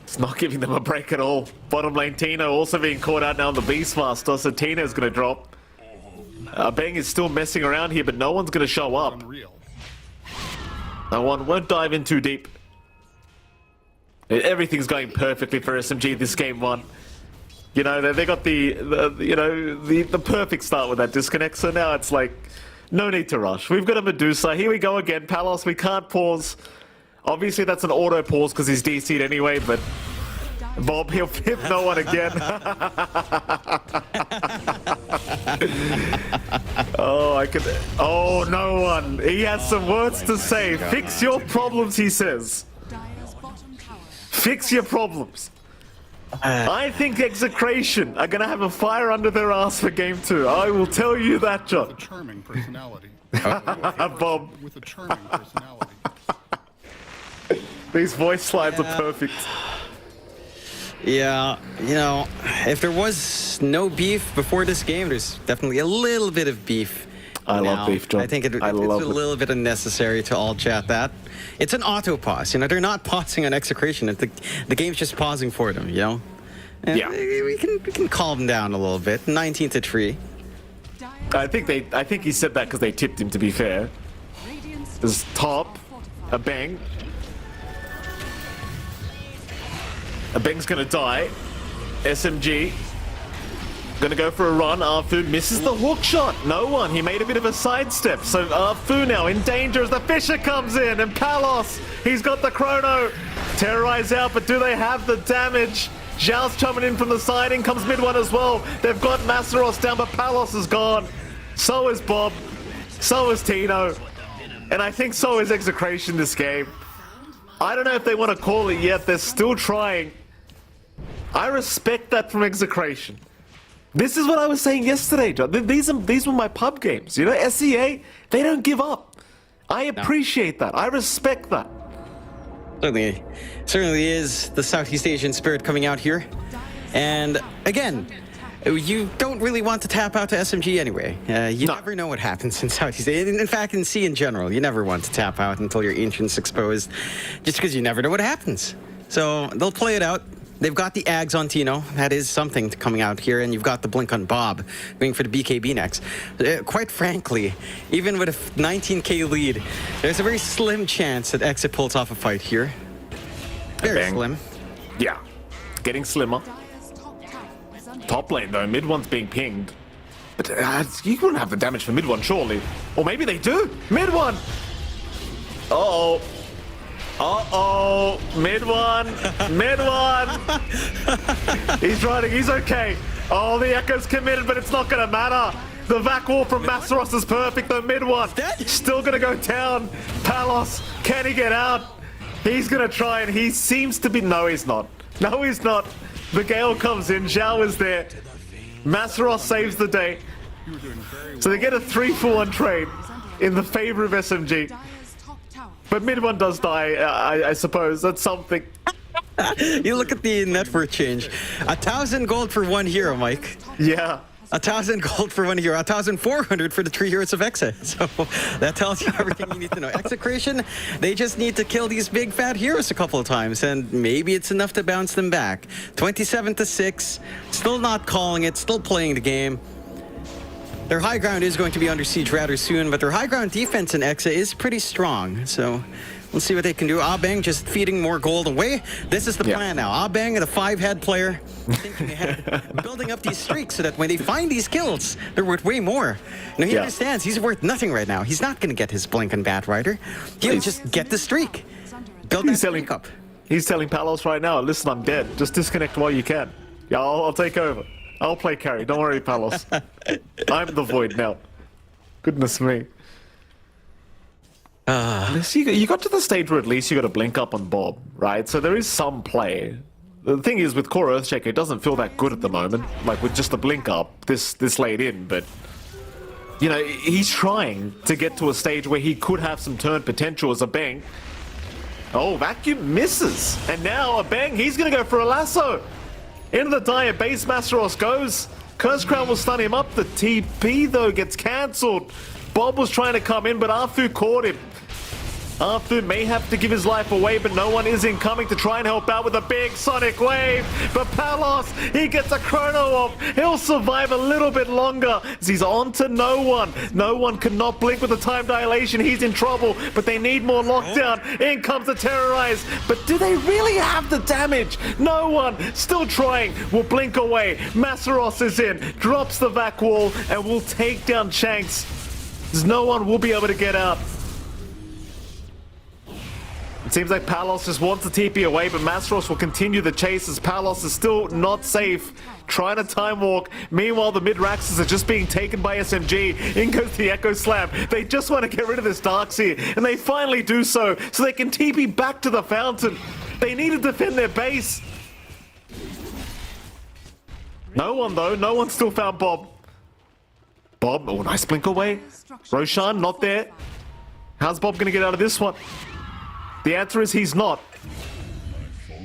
It's not giving them a break at all. Bottom lane, Tino also being caught out now on the Beastmaster, so Tino's going to drop. Bang is still messing around here, but no one's going to show up. Unreal. No one won't dive in too deep. Everything's going perfectly for SMG this game one. You know, they got the perfect start with that disconnect, so now it's like, no need to rush. We've got a Medusa. Here we go again. Palos, we can't pause. Obviously, that's an auto pause because he's DC'd anyway, but Bob, he'll hit no one again. Oh, no one. He has some words to say. Fix your problems, he says. Fix your problems. I think Execration are going to have a fire under their ass for game 2. I will tell you that, John. A charming personality. Bob. With a charming personality. These voice slides are perfect. Yeah, you know, if there was no beef before this game, there's definitely a little bit of beef. I love beef, John. I think it's a little bit unnecessary to all chat that. It's an auto pause. You know, they're not pausing on Execration. The game's just pausing for them. You know. And yeah. We can calm them down a little bit. 19-3. I think he said that because they tipped him. To be fair, there's top, a bang. A bang's gonna die. SMG. Gonna go for a run. Arfu misses the hook shot. No one. He made a bit of a sidestep. So Arfu now in danger as the Fisher comes in. And Palos, he's got the chrono. Terrorize out, but do they have the damage? Zhao's coming in from the side. In comes mid one as well. They've got Masaros down, but Palos is gone. So is Bob. So is Tino. And I think so is Execration this game. I don't know if they want to call it yet. They're still trying. I respect that from Execration. This is what I was saying yesterday, John. These were my pub games. You know, SEA, they don't give up. I appreciate that. I respect that. Certainly is the Southeast Asian spirit coming out here. And again, you don't really want to tap out to SMG anyway. You never know what happens in Southeast Asia. In fact, in C in general, you never want to tap out until your ancient's exposed, just because you never know what happens. So they'll play it out. They've got the Ags on Tino. That is something coming out here. And you've got the blink on Bob going for the BKB next. Quite frankly, even with a 19k lead, there's a very slim chance that Exit pulls off a fight here. Very slim. Yeah. Getting slimmer. Top lane, though. Mid one's being pinged. But you wouldn't have the damage for mid one, surely. Or maybe they do. Mid one. Uh-oh. Uh-oh, mid one, mid one. He's running, he's okay. Oh, the Echo's committed, but it's not gonna matter. The vac wall from Masaros is perfect, the mid one. Still gonna go down. Palos, can he get out? He's gonna try and he seems to be, no he's not. No he's not. The Gale comes in, Zhao is there. Masaros saves the day. So they get a 3-for-1 trade in the favor of SMG. But mid one does die, I suppose. That's something. You look at the net worth change. 1,000 gold for one hero, Mike. Yeah. 1,000 gold for one hero. 1,400 for the 3 heroes of Exa. So that tells you everything you need to know. Execration, they just need to kill these big fat heroes a couple of times, and maybe it's enough to bounce them back. 27-6. Still not calling it. Still playing the game. Their high ground is going to be under siege rather soon, but their high ground defense in Exa is pretty strong. So we'll see what they can do. Abang just feeding more gold away. This is the plan now. Abang, the 5-head player, thinking ahead, building up these streaks so that when they find these kills, they're worth way more. Now he understands he's worth nothing right now. He's not going to get his Blink and Bat Rider. He'll just get the streak. Build that streak up. He's telling Palos right now, listen, I'm dead. Just disconnect while you can. Yeah, I'll take over. I'll play carry. Don't worry, Palos. I'm the void now. Goodness me. You got to the stage where at least you got to blink up on Bob, right? So there is some play. The thing is, with Core Earthshaker, it doesn't feel that good at the moment. Like, with just the blink up, this laid in, but... You know, he's trying to get to a stage where he could have some turn potential as a bang. Oh, Vacuum misses. And now a bang, he's going to go for a lasso. Into the dire base, Masaros goes. Curse Crown will stun him up. The TP, though, gets cancelled. Bob was trying to come in, but Arfu caught him. Arthur may have to give his life away, but no one is incoming to try and help out with a big sonic wave. But Palos, he gets a chrono off. He'll survive a little bit longer as he's on to no one. No one cannot blink with the time dilation. He's in trouble, but they need more lockdown. In comes the Terrorize. But do they really have the damage? No one. Still trying. Will blink away. Masseros is in. Drops the vac wall and will take down Shanks. There's no one will be able to get out. It seems like Palos just wants the TP away, but Masseros will continue the chase as Palos is still not safe. Trying to time walk. Meanwhile, the mid-Raxes are just being taken by SMG. In goes the Echo Slam. They just want to get rid of this Darkseer, and they finally do so they can TP back to the fountain. They need to defend their base. No one, though. No one still found Bob. Bob, oh, nice blink away. Roshan, not there. How's Bob going to get out of this one? The answer is he's not.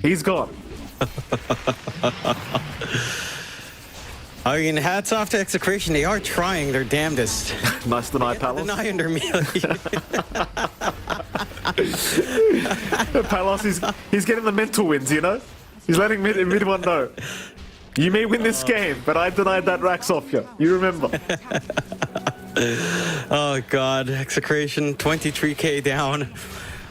He's gone. I mean, hats off to Execration. They are trying their damnedest. Nice deny, Palos. Deny under me. Palos, he's getting the mental wins, you know? He's letting mid one know. You may win this game, but I denied that Rax off you. You remember. Oh, God. Execration, 23k down.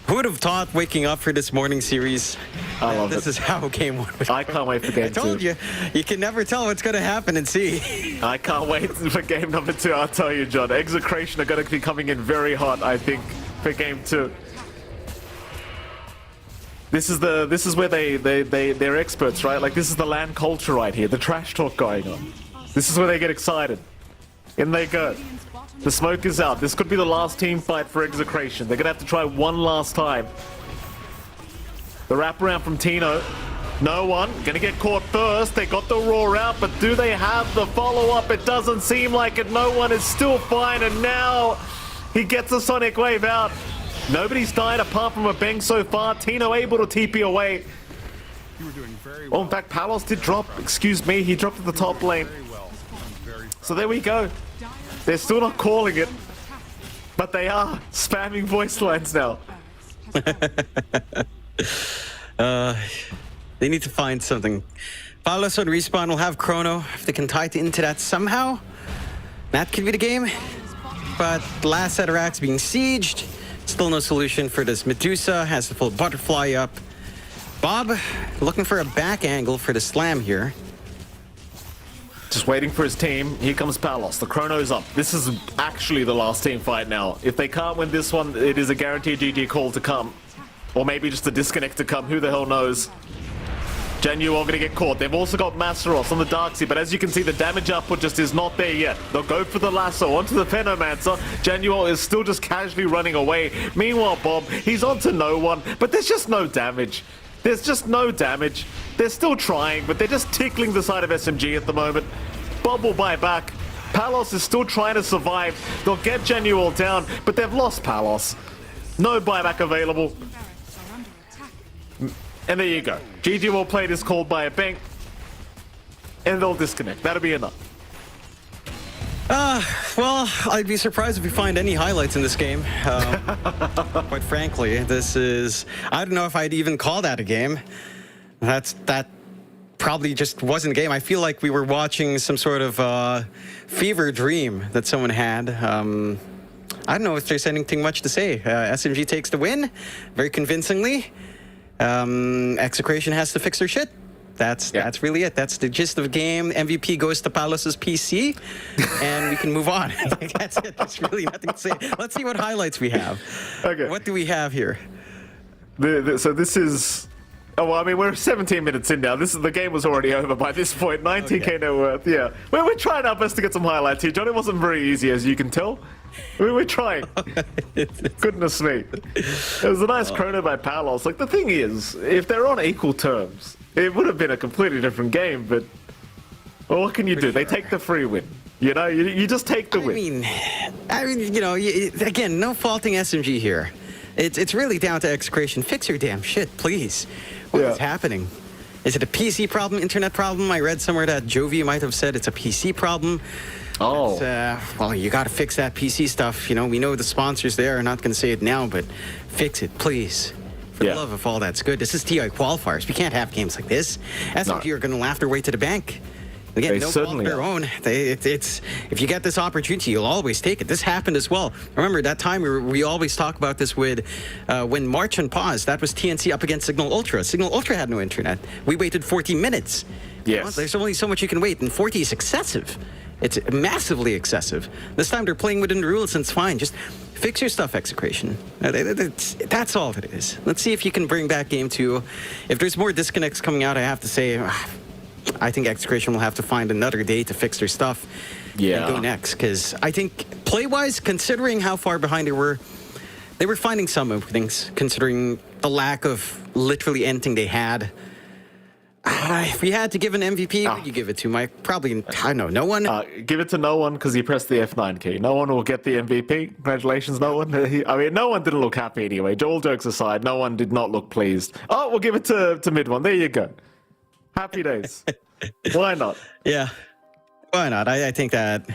Who would have thought waking up for this morning series? I love this it. is how game one would I can't wait for game 2. I told you, you can never tell what's going to happen and see. I can't wait for game number 2, I'll tell you, John. Execration are going to be coming in very hot, I think, for game 2. This is where they're experts, right? Like, this is the LAN culture right here, the trash talk going on. This is where they get excited. In they go. The smoke is out. This could be the last team fight for Execration. They're going to have to try one last time. The wraparound from Tino. No one. Going to get caught first. They got the roar out, but do they have the follow-up? It doesn't seem like it. No one is still fine, and now he gets a sonic wave out. Nobody's died apart from a bang so far. Tino able to TP away. You were doing very well. Oh, in fact, Palos did drop. Excuse me. He dropped at the top lane. Very well. So there we go. They're still not calling it, but they are spamming voice lines now. They need to find something. Palos on respawn will have Chrono. If they can tie it into that somehow, that could be the game. But the last set of racks being sieged. Still no solution for this. Medusa has the full butterfly up. Bob looking for a back angle for the slam here. Just waiting for his team. Here comes Palos. The chrono's up. This is actually the last team fight now. If they can't win this one, it is a guaranteed GG call to come. Or maybe just a disconnect to come. Who the hell knows? Genuine going to get caught. They've also got Masseros on the Darkseer, but as you can see, the damage output just is not there yet. They'll go for the lasso onto the Phenomancer. Genuine is still just casually running away. Meanwhile, Bob, he's onto no one, but there's just no damage. There's just no damage. They're still trying, but they're just tickling the side of SMG at the moment. Bob will buy back. Palos is still trying to survive. They'll get Genuine down, but they've lost Palos. No buyback available. And there you go. GG will play this called by a bank. And they'll disconnect. That'll be enough. Well, I'd be surprised if we find any highlights in this game. Quite frankly, this is... I don't know if I'd even call that a game. That probably just wasn't a game. I feel like we were watching some sort of fever dream that someone had. I don't know if there's anything much to say. SMG takes the win very convincingly. Execration has to fix their shit. That's really it. That's the gist of the game. MVP goes to Palos's PC, and we can move on. That's it. There's really nothing to say. Let's see what highlights we have. Okay. What do we have here? So this is... Oh, well, I mean, we're 17 minutes in now. The game was already over by this point. 19k net worth, yeah. We're trying our best to get some highlights here, John. It wasn't very easy, as you can tell. We're trying. Goodness me. It was a nice chrono by Palos. Like, the thing is, if they're on equal terms, it would have been a completely different game, but... Well, what can you do? They take the free win. You know, you just take the win. I mean, you know, again, no faulting SMG here. It's really down to Execration. Fix your damn shit, please. What is happening? Is it a PC problem, internet problem? I read somewhere that Jovi might have said it's a PC problem. Oh. Well, you got to fix that PC stuff. You know, we know the sponsors there are not going to say it now, but fix it, please. For the love of all that's good. This is TI qualifiers. We can't have games like this. SMG are going to laugh their way to the bank. Again, no fault of their own. It's if you get this opportunity, you'll always take it. This happened as well. Remember that time we always talk about this with when March unpaused. That was TNC up against Signal Ultra. Signal Ultra had no internet. We waited 40 minutes. Yes. There's only so much you can wait, and 40 is excessive. It's massively excessive. This time they're playing within the rules, and it's fine. Just fix your stuff, Execration. That's all it is. Let's see if you can bring back Game 2. If there's more disconnects coming out, I have to say, I think Execration will have to find another day to fix their stuff and go next. Because I think, play-wise, considering how far behind they were finding some openings, considering the lack of literally anything they had. If we had to give an MVP, who would you give it to, Mike? Probably, I don't know, no one? Give it to no one because he pressed the F9 key. No one will get the MVP. Congratulations, no one. I mean, no one didn't look happy anyway. All jokes aside, no one did not look pleased. Oh, we'll give it to mid one. There you go. Happy days. Why not? Yeah. Why not? I think that...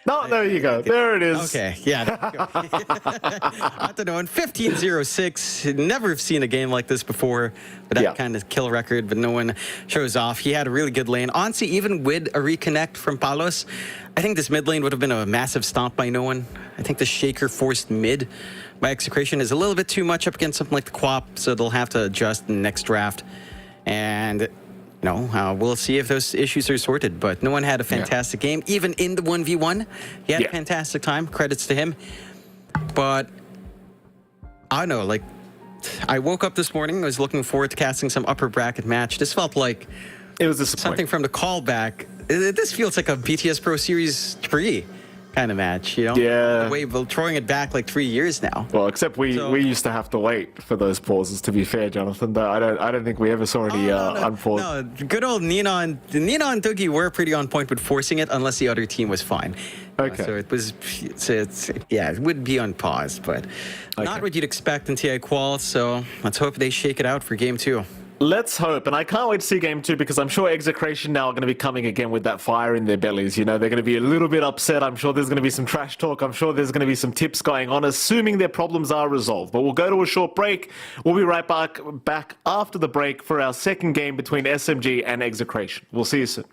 No, there you go. There it is. Okay, yeah. I don't know. In 15-0-6, never have seen a game like this before, but that kind of kill record, but no one shows off. He had a really good lane. Honestly, even with a reconnect from Palos, I think this mid lane would have been a massive stomp by no one. I think the Shaker forced mid by Execration is a little bit too much up against something like the Quap, so they'll have to adjust in the next draft. And... no, we'll see if those issues are sorted, but no one had a fantastic game. Even in the 1v1, he had a fantastic time. Credits to him. But, I don't know, like, I woke up this morning, I was looking forward to casting some upper bracket match. This felt like it was something from the callback. This feels like a BTS Pro Series 3 kind of match, you know? Yeah. The way we're throwing it back like 3 years now. Well, except we used to have to wait for those pauses. To be fair, Jonathan, I don't think we ever saw any unpause. No, good old Nina and Dougie were pretty on point with forcing it, unless the other team was fine. Okay. So it was, it would be on pause, but not what you'd expect in TI Qual. So let's hope they shake it out for Game 2. Let's hope, and I can't wait to see Game 2 because I'm sure Execration now are going to be coming again with that fire in their bellies. You know, they're going to be a little bit upset. I'm sure there's going to be some trash talk. I'm sure there's going to be some tips going on, assuming their problems are resolved. But we'll go to a short break. We'll be right back after the break for our second game between SMG and Execration. We'll see you soon.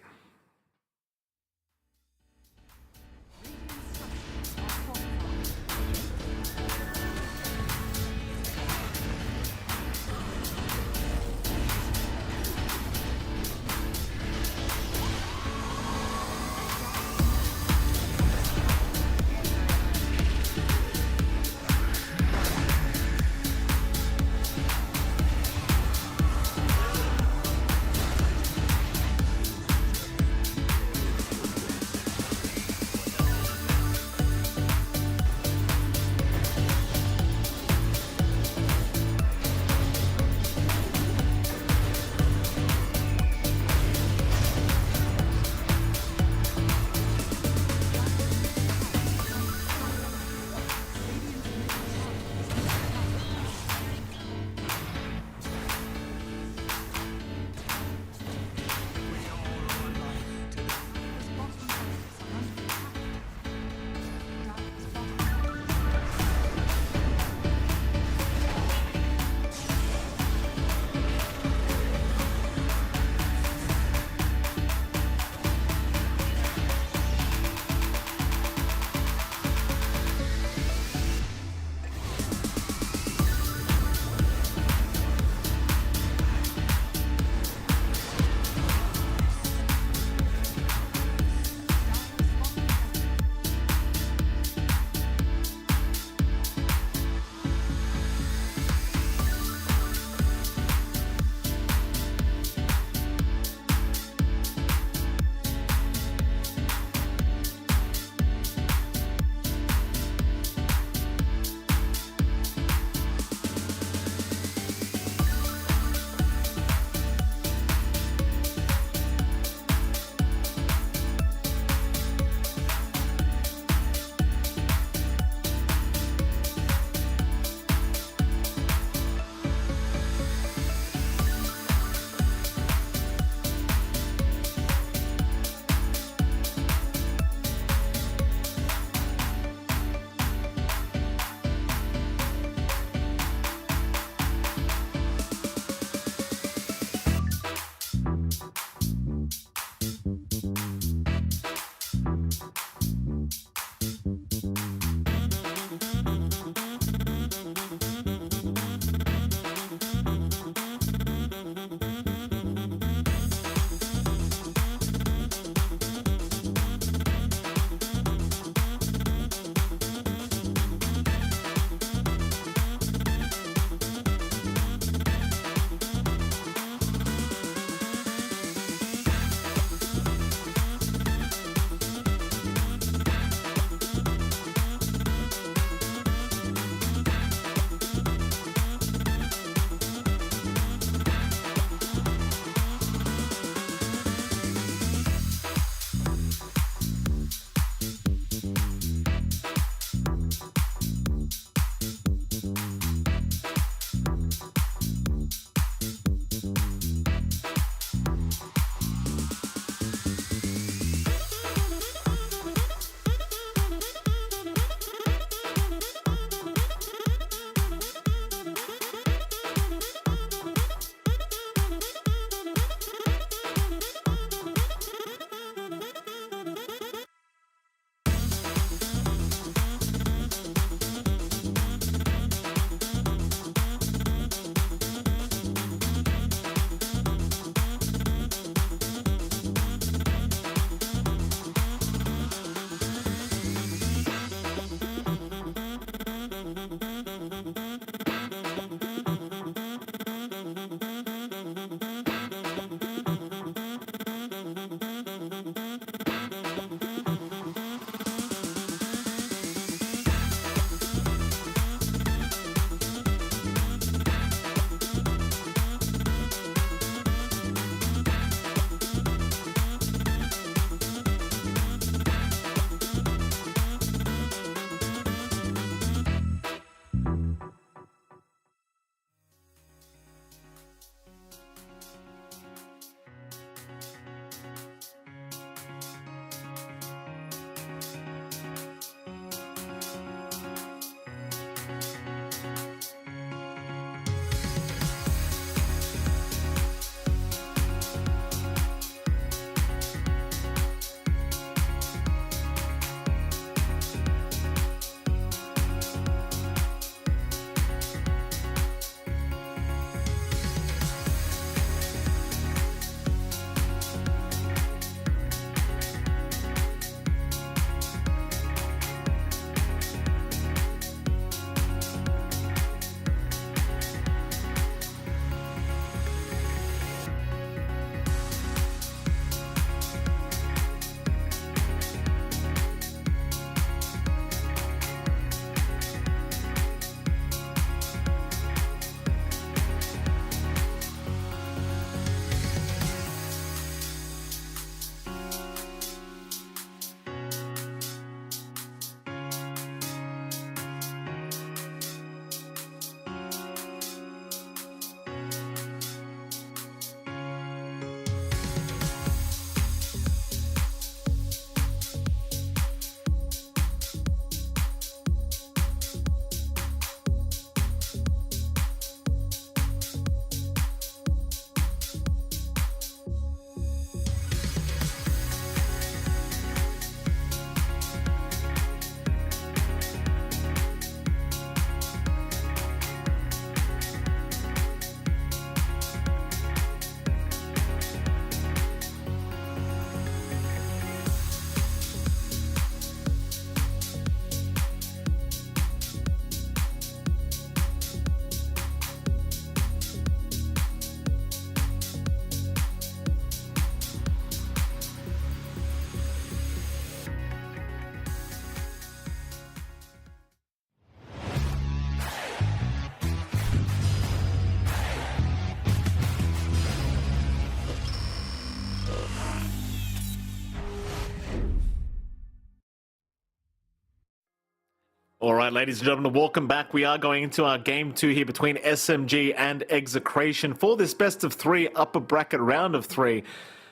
All right, ladies and gentlemen, welcome back. We are going into our game 2 here between SMG and Execration for this best of 3 upper bracket round of 3.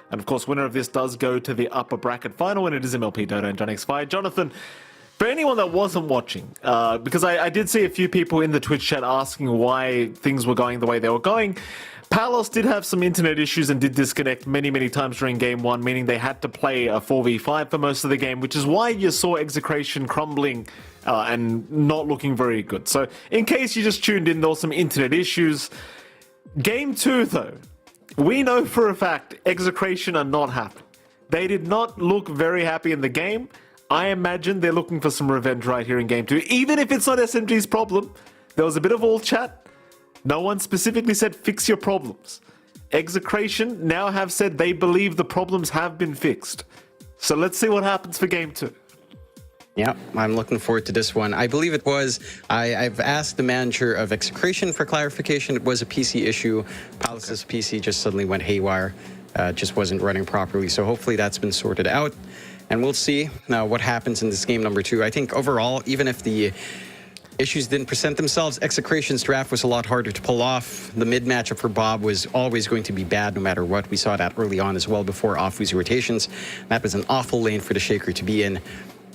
And of course, winner of this does go to the upper bracket final, and it is MLP Dodo and John X5. Jonathan, for anyone that wasn't watching, because I did see a few people in the Twitch chat asking why things were going the way they were going. Palos did have some internet issues and did disconnect many times during game 1, meaning they had to play a 4v5 for most of the game, which is why you saw Execration crumbling and not looking very good. So in case you just tuned in, there were some internet issues. Game 2, though, we know for a fact Execration are not happy. They did not look very happy in the game. I imagine they're looking for some revenge right here in game 2, even if it's not SMG's problem. There was a bit of all chat. No one specifically said fix your problems. Execration now have said they believe the problems have been fixed. So let's see what happens for game 2. Yeah, I'm looking forward to this one. I believe it was, I've asked the manager of Execration for clarification. It was a PC issue. Palos' PC just suddenly went haywire. Just wasn't running properly. So hopefully that's been sorted out. And we'll see what happens in this game number 2. I think overall, even if the issues didn't present themselves, Execration's draft was a lot harder to pull off. The mid matchup for Bob was always going to be bad no matter what. We saw that early on as well before off-Woozy rotations. That was an awful lane for the Shaker to be in.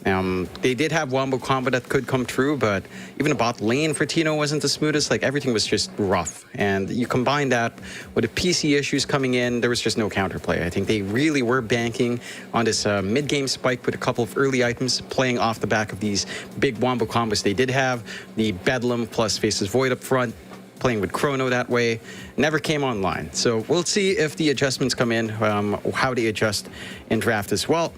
They did have wombo combo that could come true, but even the bot lane for Tino wasn't the smoothest. Like, everything was just rough. And you combine that with the PC issues coming in, there was just no counterplay. I think they really were banking on this mid-game spike with a couple of early items, playing off the back of these big wombo combos they did have. The Bedlam plus Faces Void up front, playing with Chrono that way, never came online. So we'll see if the adjustments come in, how they adjust in draft as well,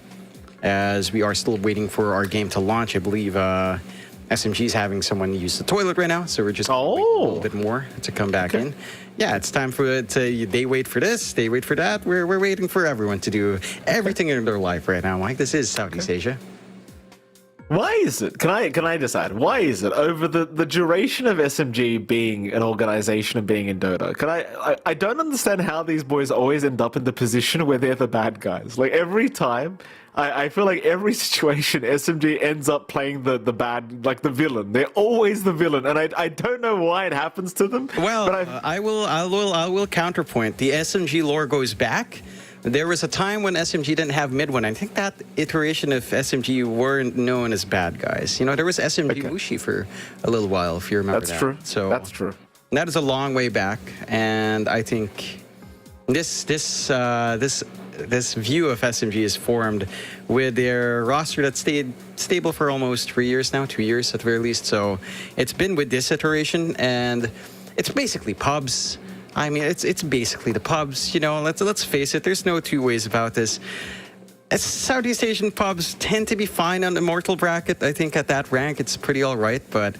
as we are still waiting for our game to launch. I believe SMG's having someone use the toilet right now, so we're just gonna wait a little bit more to come back in. Yeah, it's time for it to, they wait for this, they wait for that. We're waiting for everyone to do everything in their life right now, Mike. This is Southeast Asia. Why is it? Can I decide? Why is it over the duration of SMG being an organization and being in Dota? I don't understand how these boys always end up in the position where they're the bad guys. Like, every time, I feel like every situation SMG ends up playing the bad, like the villain. They're always the villain, and I don't know why it happens to them. Well, but I will counterpoint. The SMG lore goes back. There was a time when SMG didn't have mid one. I think that iteration of SMG weren't known as bad guys. You know, there was SMG Mushi for a little while, if you remember that. That's true. So that's true. That is a long way back, and I think this view of SMG is formed with their roster that stayed stable for almost 3 years now, 2 years at the very least. So it's been with this iteration, and it's basically pubs. I mean, it's basically the pubs, you know, let's face it, there's no two ways about this. Southeast Asian pubs tend to be fine on the Immortal bracket. I think at that rank, it's pretty all right, but,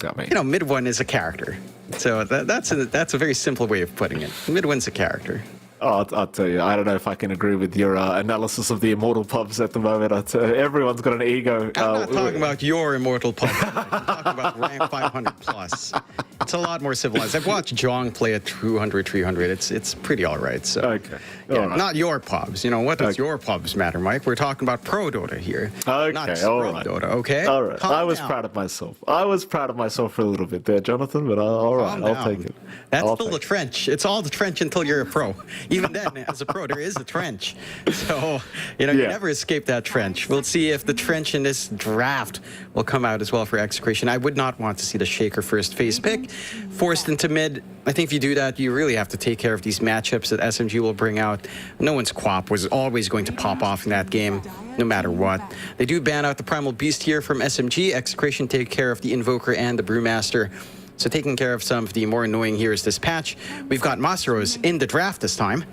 you know, mid one is a character. So that's a very simple way of putting it. Mid one's a character. Oh, I'll tell you, I don't know if I can agree with your analysis of the Immortal pubs at the moment. I'll tell you, everyone's got an ego. I'm not talking about your Immortal pub. I'm talking about rank 500 plus. It's a lot more civilized. I've watched Jong play at 200, 300. It's pretty all right. So, okay. Yeah, not your pubs. You know, what does your pubs matter, Mike? We're talking about pro Dota here. Okay, not scrub Dota, okay? All right. Calm I was down. proud of myself. I was proud of myself for a little bit there, Jonathan, but all right, I'll take it. That's still the trench. It's all the trench until you're a pro. Even then, as a pro, there is a trench. So, you know, you never escape that trench. We'll see if the trench in this draft will come out as well for Execration. I would not want to see the Shaker first phase pick forced into mid. I think if you do that, you really have to take care of these matchups that SMG will bring out. No one's quap was always going to pop off in that game, no matter what. They do ban out the Primal Beast here from SMG. Execration take care of the Invoker and the Brewmaster. So taking care of some of the more annoying heroes this patch. We've got Masaros in the draft this time.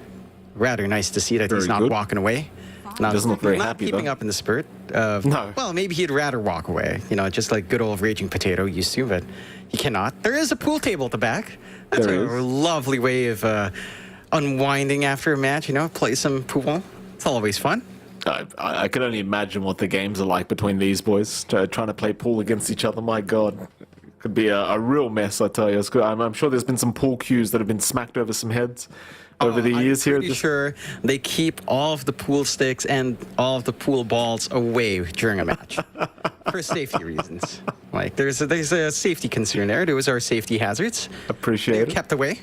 Rather nice to see that he's not walking away. Doesn't look very happy, keeping though. up in the spirit of, well, maybe he'd rather walk away, you know, just like good old Raging Potato used to, but he cannot. There is a pool table at the back. That's a lovely way of unwinding after a match, you know, play some pool. It's always fun. I can only imagine what the games are like between these boys, trying to play pool against each other. My God. Could be a real mess, I tell you. I'm sure there's been some pool cues that have been smacked over some heads over the years here. I'm pretty sure they keep all of the pool sticks and all of the pool balls away during a match. for safety reasons. Like there's a safety concern there. There was our safety hazards. Appreciate They're it. kept away.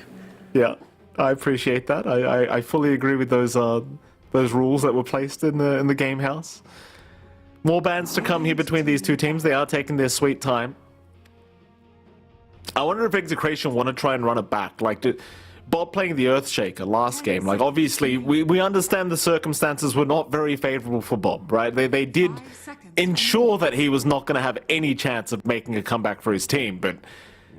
Yeah, I appreciate that. I fully agree with those rules that were placed in the game house. More bans to come here between these two teams. They are taking their sweet time. I wonder if Execration want to try and run it back. Like, Bob playing the Earthshaker last game, like, obviously, we understand the circumstances were not very favorable for Bob, right? They did ensure that he was not going to have any chance of making a comeback for his team, but,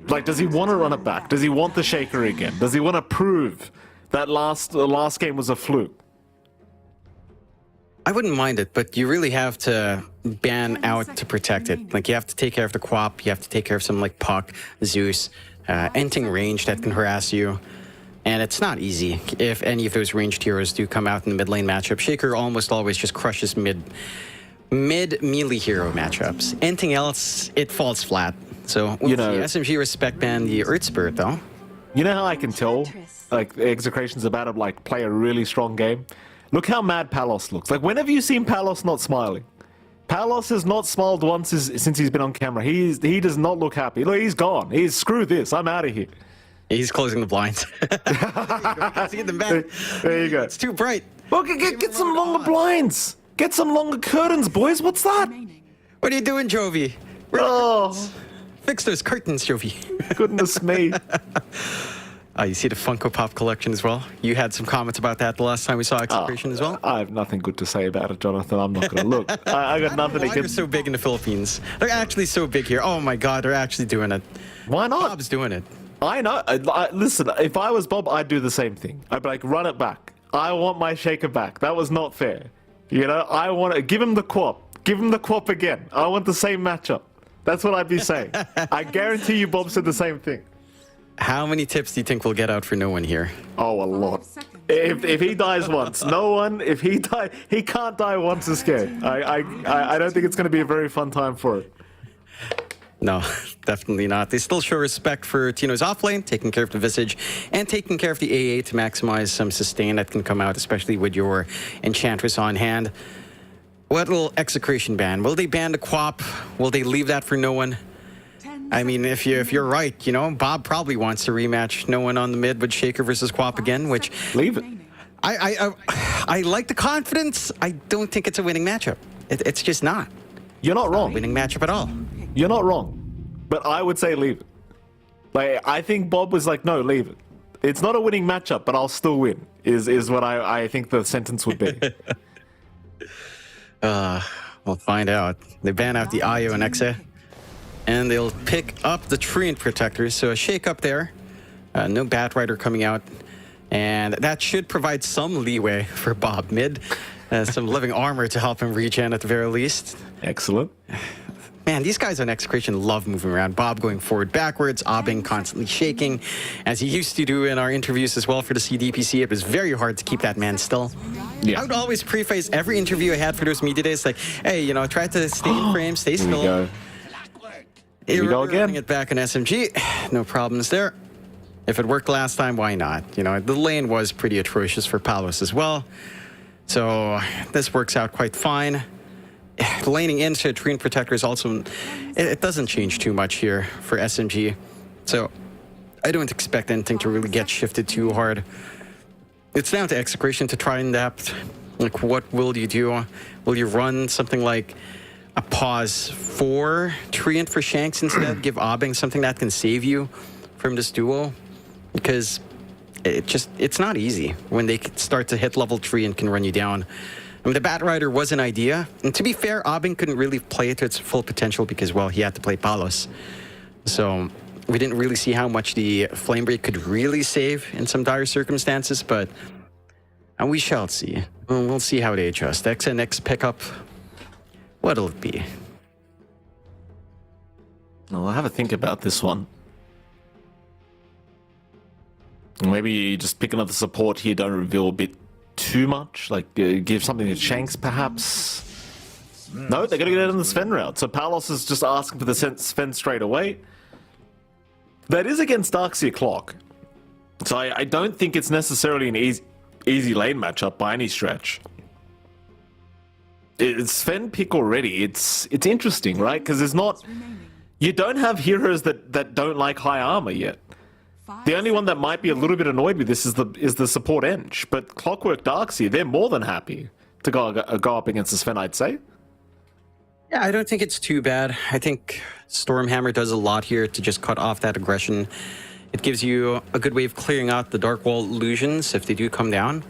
like, does he want to run it back? Does he want the Shaker again? Does he want to prove that the last game was a fluke? I wouldn't mind it, but you really have to ban out to protect it. Like, you have to take care of the Quap, you have to take care of something like Puck, Zeus, anything ranged that can harass you. And it's not easy if any of those ranged heroes do come out in the mid lane matchup. Shaker almost always just crushes mid melee hero matchups. Anything else, it falls flat. So, we'll see. SMG respect ban the Earth Spirit, though. You know how I can tell, like, Execration's about to, like, play a really strong game? Look how mad Palos looks. Like, when have you seen Palos not smiling? Palos has not smiled once since he's been on camera. He does not look happy. Look, he's gone. He's screw this. I'm out of here. He's closing the blinds. See them back. There you go. It's too bright. Well, get some longer blinds. Get some longer curtains, boys. What's that? What are you doing, Jovi? Oh, Fix those curtains, Jovi. goodness me. You see the Funko Pop collection as well? You had some comments about that the last time we saw Execration as well? I have nothing good to say about it, Jonathan. I'm not going to look. I got nothing Why they're so big in the Philippines? They're actually so big here. Oh my God, they're actually doing it. Why not? Bob's doing it. I know. Listen, if I was Bob, I'd do the same thing. I'd be like, run it back. I want my Shaker back. That was not fair. You know, I want to give him the Quap. Give him the Quap again. I want the same matchup. That's what I'd be saying. I guarantee you Bob said the same thing. How many tips do you think we'll get out for no one here? Oh, a lot. If he dies once, no one. If he can't die once is scared. I don't think it's going to be a very fun time for it. No, definitely not. They still show respect for Tino's offlane, taking care of the Visage, and taking care of the AA to maximize some sustain that can come out, especially with your Enchantress on hand. What will Execration ban? Will they ban the Quap? Will they leave that for no one? I mean, if you're right, you know, Bob probably wants to rematch no one on the mid with Shaker versus Quap again, which... Leave it. I like the confidence. I don't think it's a winning matchup. It's just not. You're not wrong. Winning matchup at all. You're not wrong. But I would say leave it. Like, I think Bob was like, no, leave it. It's not a winning matchup, but I'll still win, is what I think the sentence would be. We'll find out. They ban out the Ayo and Exe, and they'll pick up the Treant Protectors. So a shake up there. No Batrider coming out. And that should provide some leeway for Bob mid. Some living armor to help him regen at the very least. Excellent. Man, these guys on Execration love moving around. Bob going forward, backwards, Aubing constantly shaking, as he used to do in our interviews as well for the CDPC. It was very hard to keep that man still. Yeah. I would always preface every interview I had for those media days like, hey, you know, try to stay in frame, stay Here we still. go. Here we go again. Running it back on SMG. No problems there. If it worked last time, why not? You know, the lane was pretty atrocious for Palos as well. So this works out quite fine. Laning into Treant Protector is also... It doesn't change too much here for SMG. So I don't expect anything to really get shifted too hard. It's down to Execration to try and adapt. Like, what will you do? Will you run something like a pause for Treant for Shanks instead? Give Aubing something that can save you from this duo? Because it's not easy when they start to hit level 3 and can run you down. I mean, the Batrider was an idea. And to be fair, Aubing couldn't really play it to its full potential because, well, he had to play Palos. So we didn't really see how much the Flame Break could really save in some dire circumstances, but we shall see. We'll see how they adjust. XNX pickup, what'll it be? I'll have a think about this one. Maybe you just pick another support here, don't reveal a bit too much, like give something to Shanks perhaps. No, they're going to get on the Sven route. So Palos is just asking for the Sven straight away. That is against Darkseer Clock. So I don't think it's necessarily an easy lane matchup by any stretch. It's Sven pick already. It's interesting, right? Because there's not... You don't have heroes that don't like high armor yet. The only one that might be a little bit annoyed with this is the support Eng. But Clockwork Darkseer, they're more than happy to go up against the Sven, I'd say. Yeah, I don't think it's too bad. I think Stormhammer does a lot here to just cut off that aggression. It gives you a good way of clearing out the Dark Wall illusions if they do come down.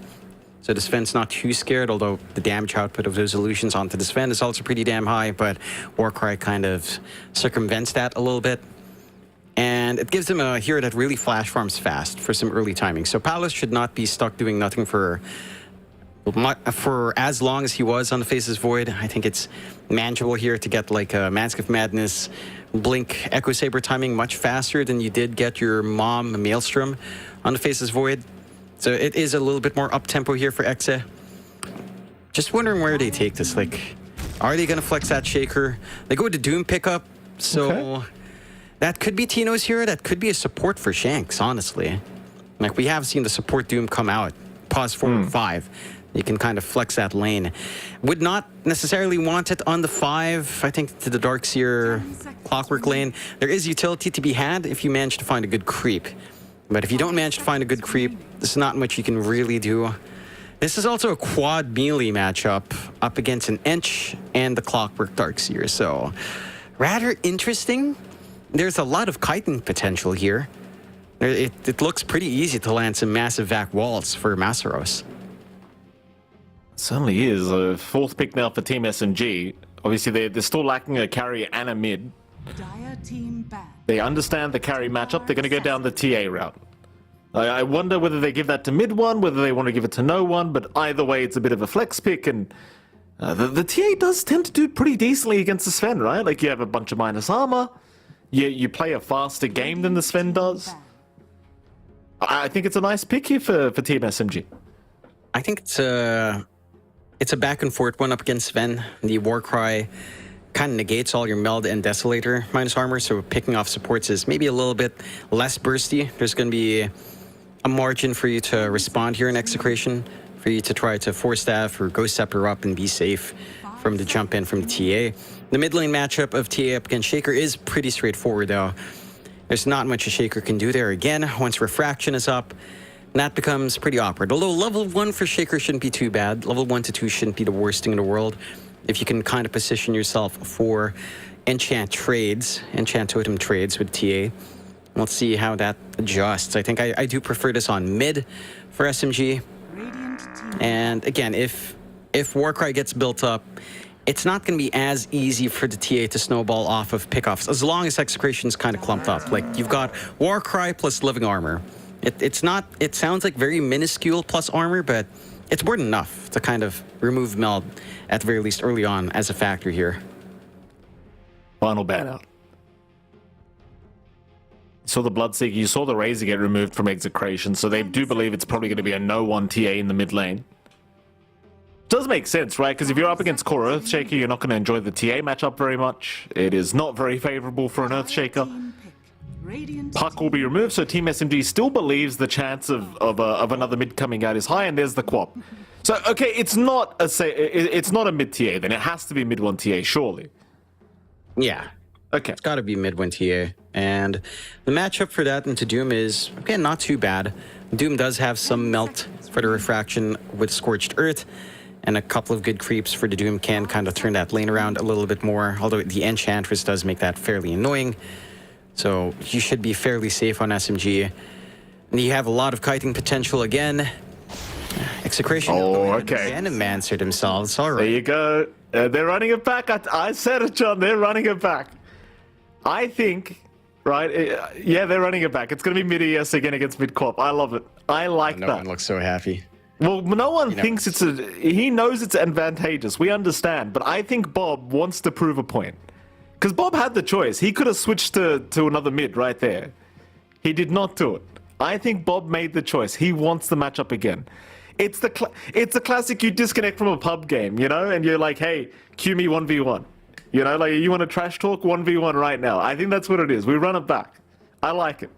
So the Sven's not too scared, although the damage output of those illusions onto the Sven is also pretty damn high, but Warcry kind of circumvents that a little bit. And it gives him a hero that really flash farms fast for some early timing. So Palos should not be stuck doing nothing for as long as he was on the Faceless Void. I think it's manageable here to get like a Mask of Madness, Blink, Echo Saber timing much faster than you did get your Mom Maelstrom on the Faceless Void. So it is a little bit more up-tempo here for Exe. Just wondering where they take this. Like, are they going to flex that Shaker? They go to Doom pickup, so that could be Tino's hero. That could be a support for Shanks, honestly. Like, we have seen the support Doom come out. Pause 4 and 5. You can kind of flex that lane. Would not necessarily want it on the 5, I think, to the Darkseer Clockwork lane. There is utility to be had if you manage to find a good creep. But if you don't manage to find a good creep, there's not much you can really do. This is also a quad melee matchup up against an Ench and the Clockwork Darkseer, so rather interesting. There's a lot of kiting potential here. It looks pretty easy to land some massive vac walls for Masaros. Certainly is. A fourth pick now for Team SMG. Obviously, they're still lacking a carry and a mid. They understand the carry matchup. They're going to go down the TA route. I wonder whether they give that to mid one, whether they want to give it to no one, but either way, it's a bit of a flex pick, and the TA does tend to do pretty decently against the Sven, right? Like, you have a bunch of minus armor, you play a faster game than the Sven does. I think it's a nice pick here for Team SMG. I think it's a back and forth one up against Sven. The Warcry kind of negates all your Meld and Desolator minus armor, so picking off supports is maybe a little bit less bursty. There's going to be a margin for you to respond here in Execration, for you to try to Force Staff or Ghost Scepter up and be safe from the jump in from the TA. The mid lane matchup of TA up against Shaker is pretty straightforward, though. There's not much a Shaker can do there again once Refraction is up. That becomes pretty awkward. Although level 1 for Shaker shouldn't be too bad. Level 1 to 2 shouldn't be the worst thing in the world if you can kind of position yourself for enchant totem trades with TA. Let's see how that adjusts. I think I do prefer this on mid for SMG. And again, if Warcry gets built up, it's not going to be as easy for the TA to snowball off of pickoffs as long as Execration's kind of clumped up. Like, you've got Warcry plus Living Armor. It sounds like very minuscule plus armor, but it's more than enough to kind of remove Meld, at the very least early on, as a factor here. Final ban out. You saw the Bloodseeker, you saw the Razor get removed from Execration, so they do believe it's probably going to be a no-one TA in the mid lane. Does make sense, right? Because if you're up against core Earthshaker, you're not going to enjoy the TA matchup very much. It is not very favorable for an Earthshaker. Puck will be removed, so Team SMG still believes the chance of another mid coming out is high, and there's the Quap. So, okay, it's not a mid TA, then it has to be mid 1 TA, surely. Yeah. Okay. It's got to be mid 1 TA. And the matchup for that into Doom is, again, not too bad. Doom does have some melt for the Refraction with Scorched Earth, and a couple of good creeps for the Doom can kind of turn that lane around a little bit more, although the Enchantress does make that fairly annoying. So you should be fairly safe on SMG. And you have a lot of kiting potential again. Execration. Oh, okay. And answered themselves. All right. There you go. They're running it back. I said it, John. They're running it back. I think, right? Yeah, they're running it back. It's going to be mid-ES again against mid-Quap. I love it. I like that. No one looks so happy. Well, no one thinks he knows it's advantageous. We understand. But I think Bob wants to prove a point. Because Bob had the choice. He could have switched to another mid right there. He did not do it. I think Bob made the choice. He wants the matchup again. It's a classic you disconnect from a pub game, you know? And you're like, hey, cue me 1v1. You know, like, you want to trash talk 1v1 right now. I think that's what it is. We run it back. I like it.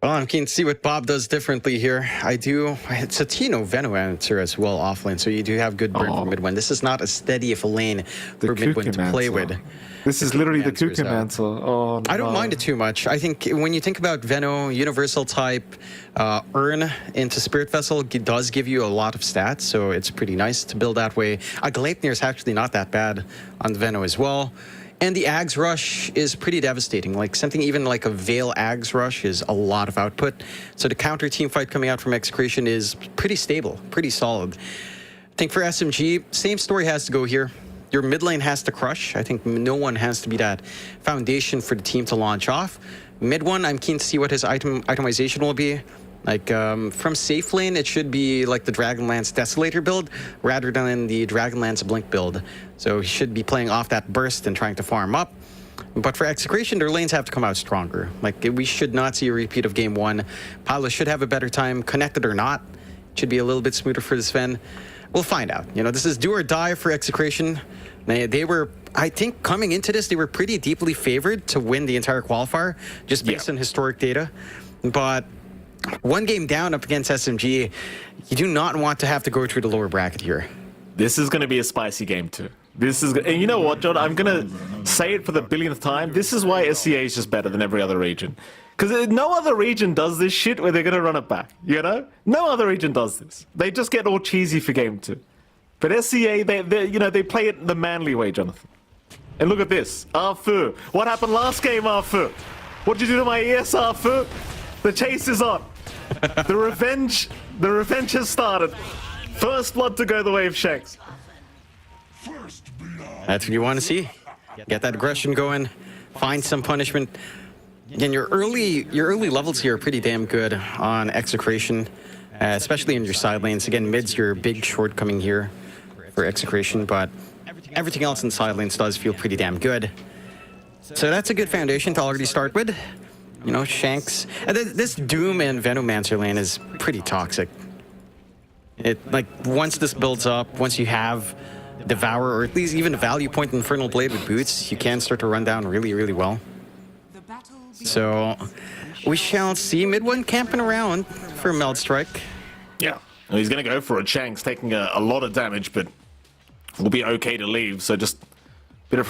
Well, I'm keen to see what Bob does differently here. It's a Tino Veno answer as well offlane, so you do have good burn for mid-win. This is not as steady of a lane for mid-win to play with. This is literally the Kukumancer. Oh, no. I don't mind it too much. I think when you think about Veno, universal type, earn into Spirit Vessel does give you a lot of stats, so it's pretty nice to build that way. Gleipnir is actually not that bad on Veno as well. And the Ags Rush is pretty devastating. Like something even like a Veil Ags Rush is a lot of output. So the counter team fight coming out from Execration is pretty stable, pretty solid. I think for SMG, same story has to go here. Your mid lane has to crush. I think no one has to be that foundation for the team to launch off. Mid one, I'm keen to see what his itemization will be. Like from safe lane, it should be like the Dragonlance Desolator build rather than the Dragonlance Blink build. So he should be playing off that burst and trying to farm up. But for Execration, their lanes have to come out stronger. Like we should not see a repeat of game one. Paolo should have a better time, connected or not. It should be a little bit smoother for Sven. We'll find out. You know, this is do or die for Execration. They were, I think, coming into this, they were pretty deeply favored to win the entire qualifier, just based on historic data. But one game down up against SMG, you do not want to have to go through the lower bracket here. This is going to be a spicy game too. And you know what, John? I'm going to say it for the billionth time. This is why SCA is just better than every other region. Because no other region does this shit where they're going to run it back, you know? No other region does this. They just get all cheesy for game two. But SCA, they play it the manly way, Jonathan. And look at this. Arfu. What happened last game, Arfu? What'd you do to my ears, Arfu? The chase is on. The revenge has started. First blood to go the way of Shanks. That's what you want to see. Get that aggression going. Find some punishment. Again, your early levels here are pretty damn good on Execration, especially in your side lanes. Again, mid's your big shortcoming here for Execration, but everything else in side lanes does feel pretty damn good. So that's a good foundation to already start with. You know, Shanks. This Doom and Venomancer lane is pretty toxic. Like, once this builds up, once you have Devour, or at least even a value point Infernal Blade with boots, you can start to run down really, really well. So, we shall see mid-one camping around for Meld Strike. Yeah. Well, he's going to go for it. Shanks taking a lot of damage, but will be okay to leave. So just a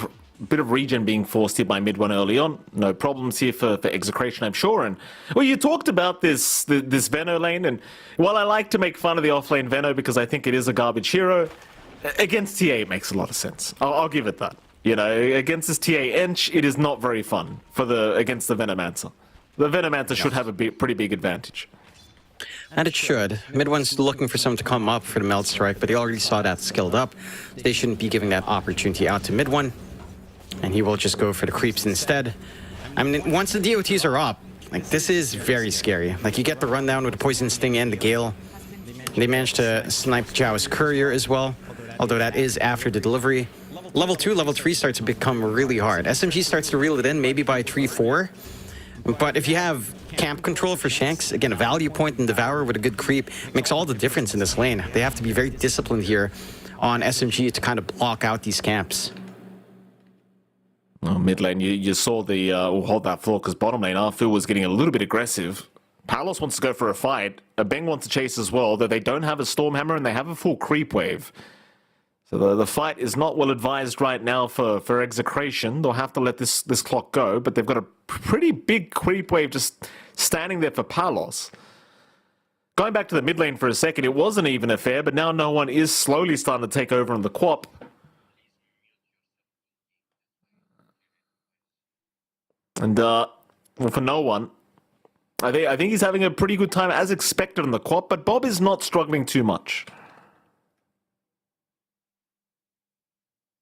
bit of regen being forced here by mid-one early on. No problems here for Execration, I'm sure. And well, you talked about this Veno lane, and while I like to make fun of the off-lane Veno because I think it is a garbage hero, against TA it makes a lot of sense. I'll give it that. You know, against this TA Ench, it is not very fun against the Venomancer. The Venomancer should have a pretty big advantage. And it should. Mid-one's looking for someone to come up for the Meld Strike, but they already saw that skilled up. They shouldn't be giving that opportunity out to mid-one. And he will just go for the creeps instead. I mean, once the DOTs are up, like, this is very scary. Like, you get the rundown with the Poison Sting and the Gale. They managed to snipe Jao's Courier as well, although that is after the delivery. Level 2, Level 3 starts to become really hard. SMG starts to reel it in, maybe by 3-4. But if you have camp control for Shanks, again, a value point and Devour with a good creep makes all the difference in this lane. They have to be very disciplined here on SMG to kind of block out these camps. Oh, mid lane, you saw the we'll hold that floor because bottom lane, Arfu was getting a little bit aggressive. Palos wants to go for a fight. Beng wants to chase as well, though they don't have a Stormhammer and they have a full creep wave. So the fight is not well advised right now for Execration. They'll have to let this clock go, but they've got a pretty big creep wave just standing there for Palos. Going back to the mid lane for a second, it wasn't even a fair, but now no one is slowly starting to take over on the Quap. And well, for no one, I think he's having a pretty good time as expected on the Quap, but Bob is not struggling too much.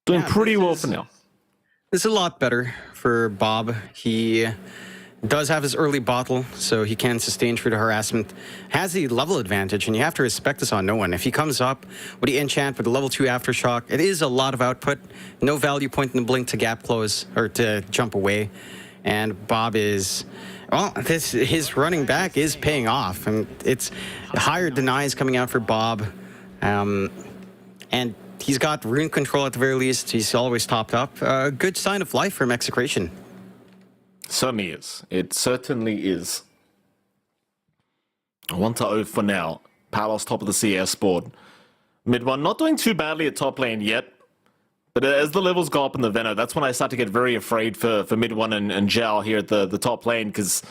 Doing pretty well for now. This is a lot better for Bob. He does have his early bottle, so he can sustain through the harassment. Has the level advantage, and you have to respect this on no one. If he comes up with the enchant with the level 2 aftershock, it is a lot of output. No value point in the blink to gap close or to jump away. And Bob is, well, his running back is paying off, and it's higher denies coming out for Bob. And he's got rune control at the very least. He's always topped up. A good sign of life from Execration. Certainly is. It certainly is. 1-0 for now. Palos top of the CS board. Mid one not doing too badly at top lane yet. But as the levels go up in the Veno, that's when I start to get very afraid for mid one and Zhao here at the top lane, because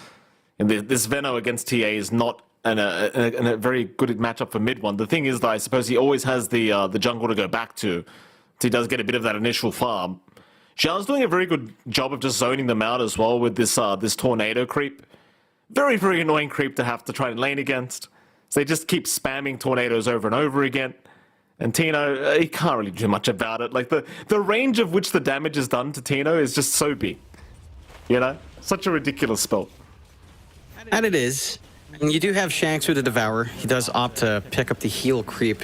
this Veno against TA is not a very good matchup for mid one. The thing is that I suppose he always has the jungle to go back to, so he does get a bit of that initial farm. Zhao's doing a very good job of just zoning them out as well with this tornado creep. Very, very annoying creep to have to try and lane against. So they just keep spamming tornadoes over and over again. And Tino, he can't really do much about it. Like, the range of which the damage is done to Tino is just so big. You know? Such a ridiculous spell. And it is. And you do have Shanks with the Devour. He does opt to pick up the heal creep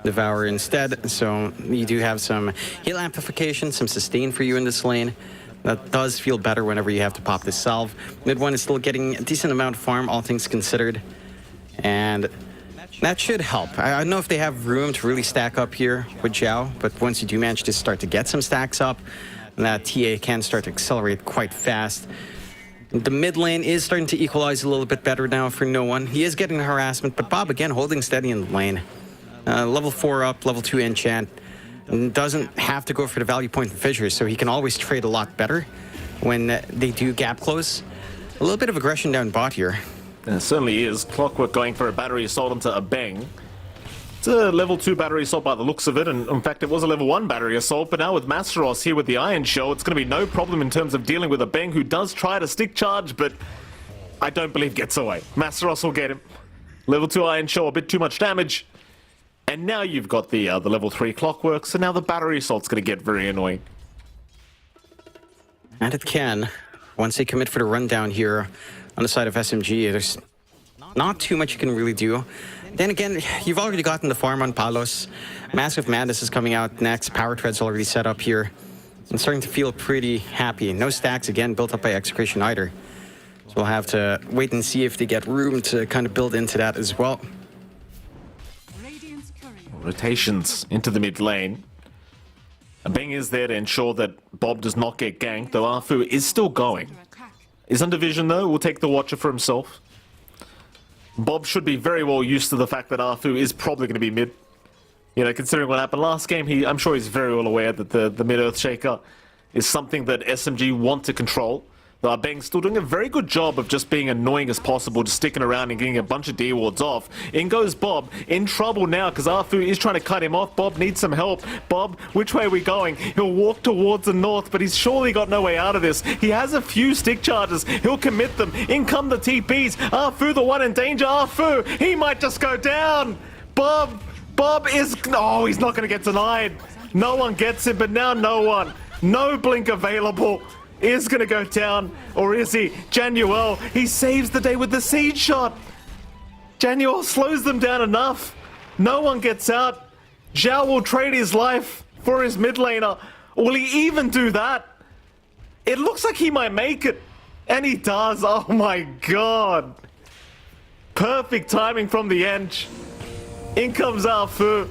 Devour instead. So you do have some heal amplification, some sustain for you in this lane. That does feel better whenever you have to pop this salve. Mid one is still getting a decent amount of farm, all things considered. And that should help. I don't know if they have room to really stack up here with Zhao, but once you do manage to start to get some stacks up, that TA can start to accelerate quite fast. The mid lane is starting to equalize a little bit better now for no one. He is getting harassment, but Bob again holding steady in the lane. Level 4 up, level 2 enchant. And doesn't have to go for the value point in fissures, so he can always trade a lot better when they do gap close. A little bit of aggression down bot here. It certainly is. Clockwork going for a battery assault onto a Bang. It's a level 2 battery assault by the looks of it, and in fact it was a level 1 battery assault, but now with Masteros here with the Iron Shell, it's going to be no problem in terms of dealing with a Bang who does try to stick charge, but I don't believe gets away. Masteros will get him. Level 2 Iron Shell, a bit too much damage. And now you've got the level 3 Clockwork, so now the battery assault's going to get very annoying. And it can. Once they commit for the rundown here on the side of SMG, there's not too much you can really do. Then again, you've already gotten the farm on Palos. Massive Madness is coming out next. Power Tread's already set up here. I'm starting to feel pretty happy. No stacks again built up by Execration either. So we'll have to wait and see if they get room to kind of build into that as well. Rotations into the mid lane. A Bang is there to ensure that Bob does not get ganked, though Arfu is still going. Is under vision though, will take the Watcher for himself. Bob should be very well used to the fact that Arfu is probably going to be mid. You know, considering what happened last game, I'm sure he's very well aware that the mid Earthshaker is something that SMG want to control. Though Bang's still doing a very good job of just being annoying as possible, just sticking around and getting a bunch of D wards off. In goes Bob, in trouble now because Arfu is trying to cut him off. Bob needs some help. Bob, which way are we going? He'll walk towards the north, but he's surely got no way out of this. He has a few stick charges. He'll commit them. In come the TPs. Arfu, the one in danger. Arfu, he might just go down. Bob is... Oh, he's not going to get denied. No one gets him, but now no one. No blink available. Is going to go down, or is he? Januel, he saves the day with the siege shot. Januel slows them down enough. No one gets out. Zhao will trade his life for his mid laner. Will he even do that? It looks like he might make it. And he does. Oh my god. Perfect timing from the Ench. In comes Arfu.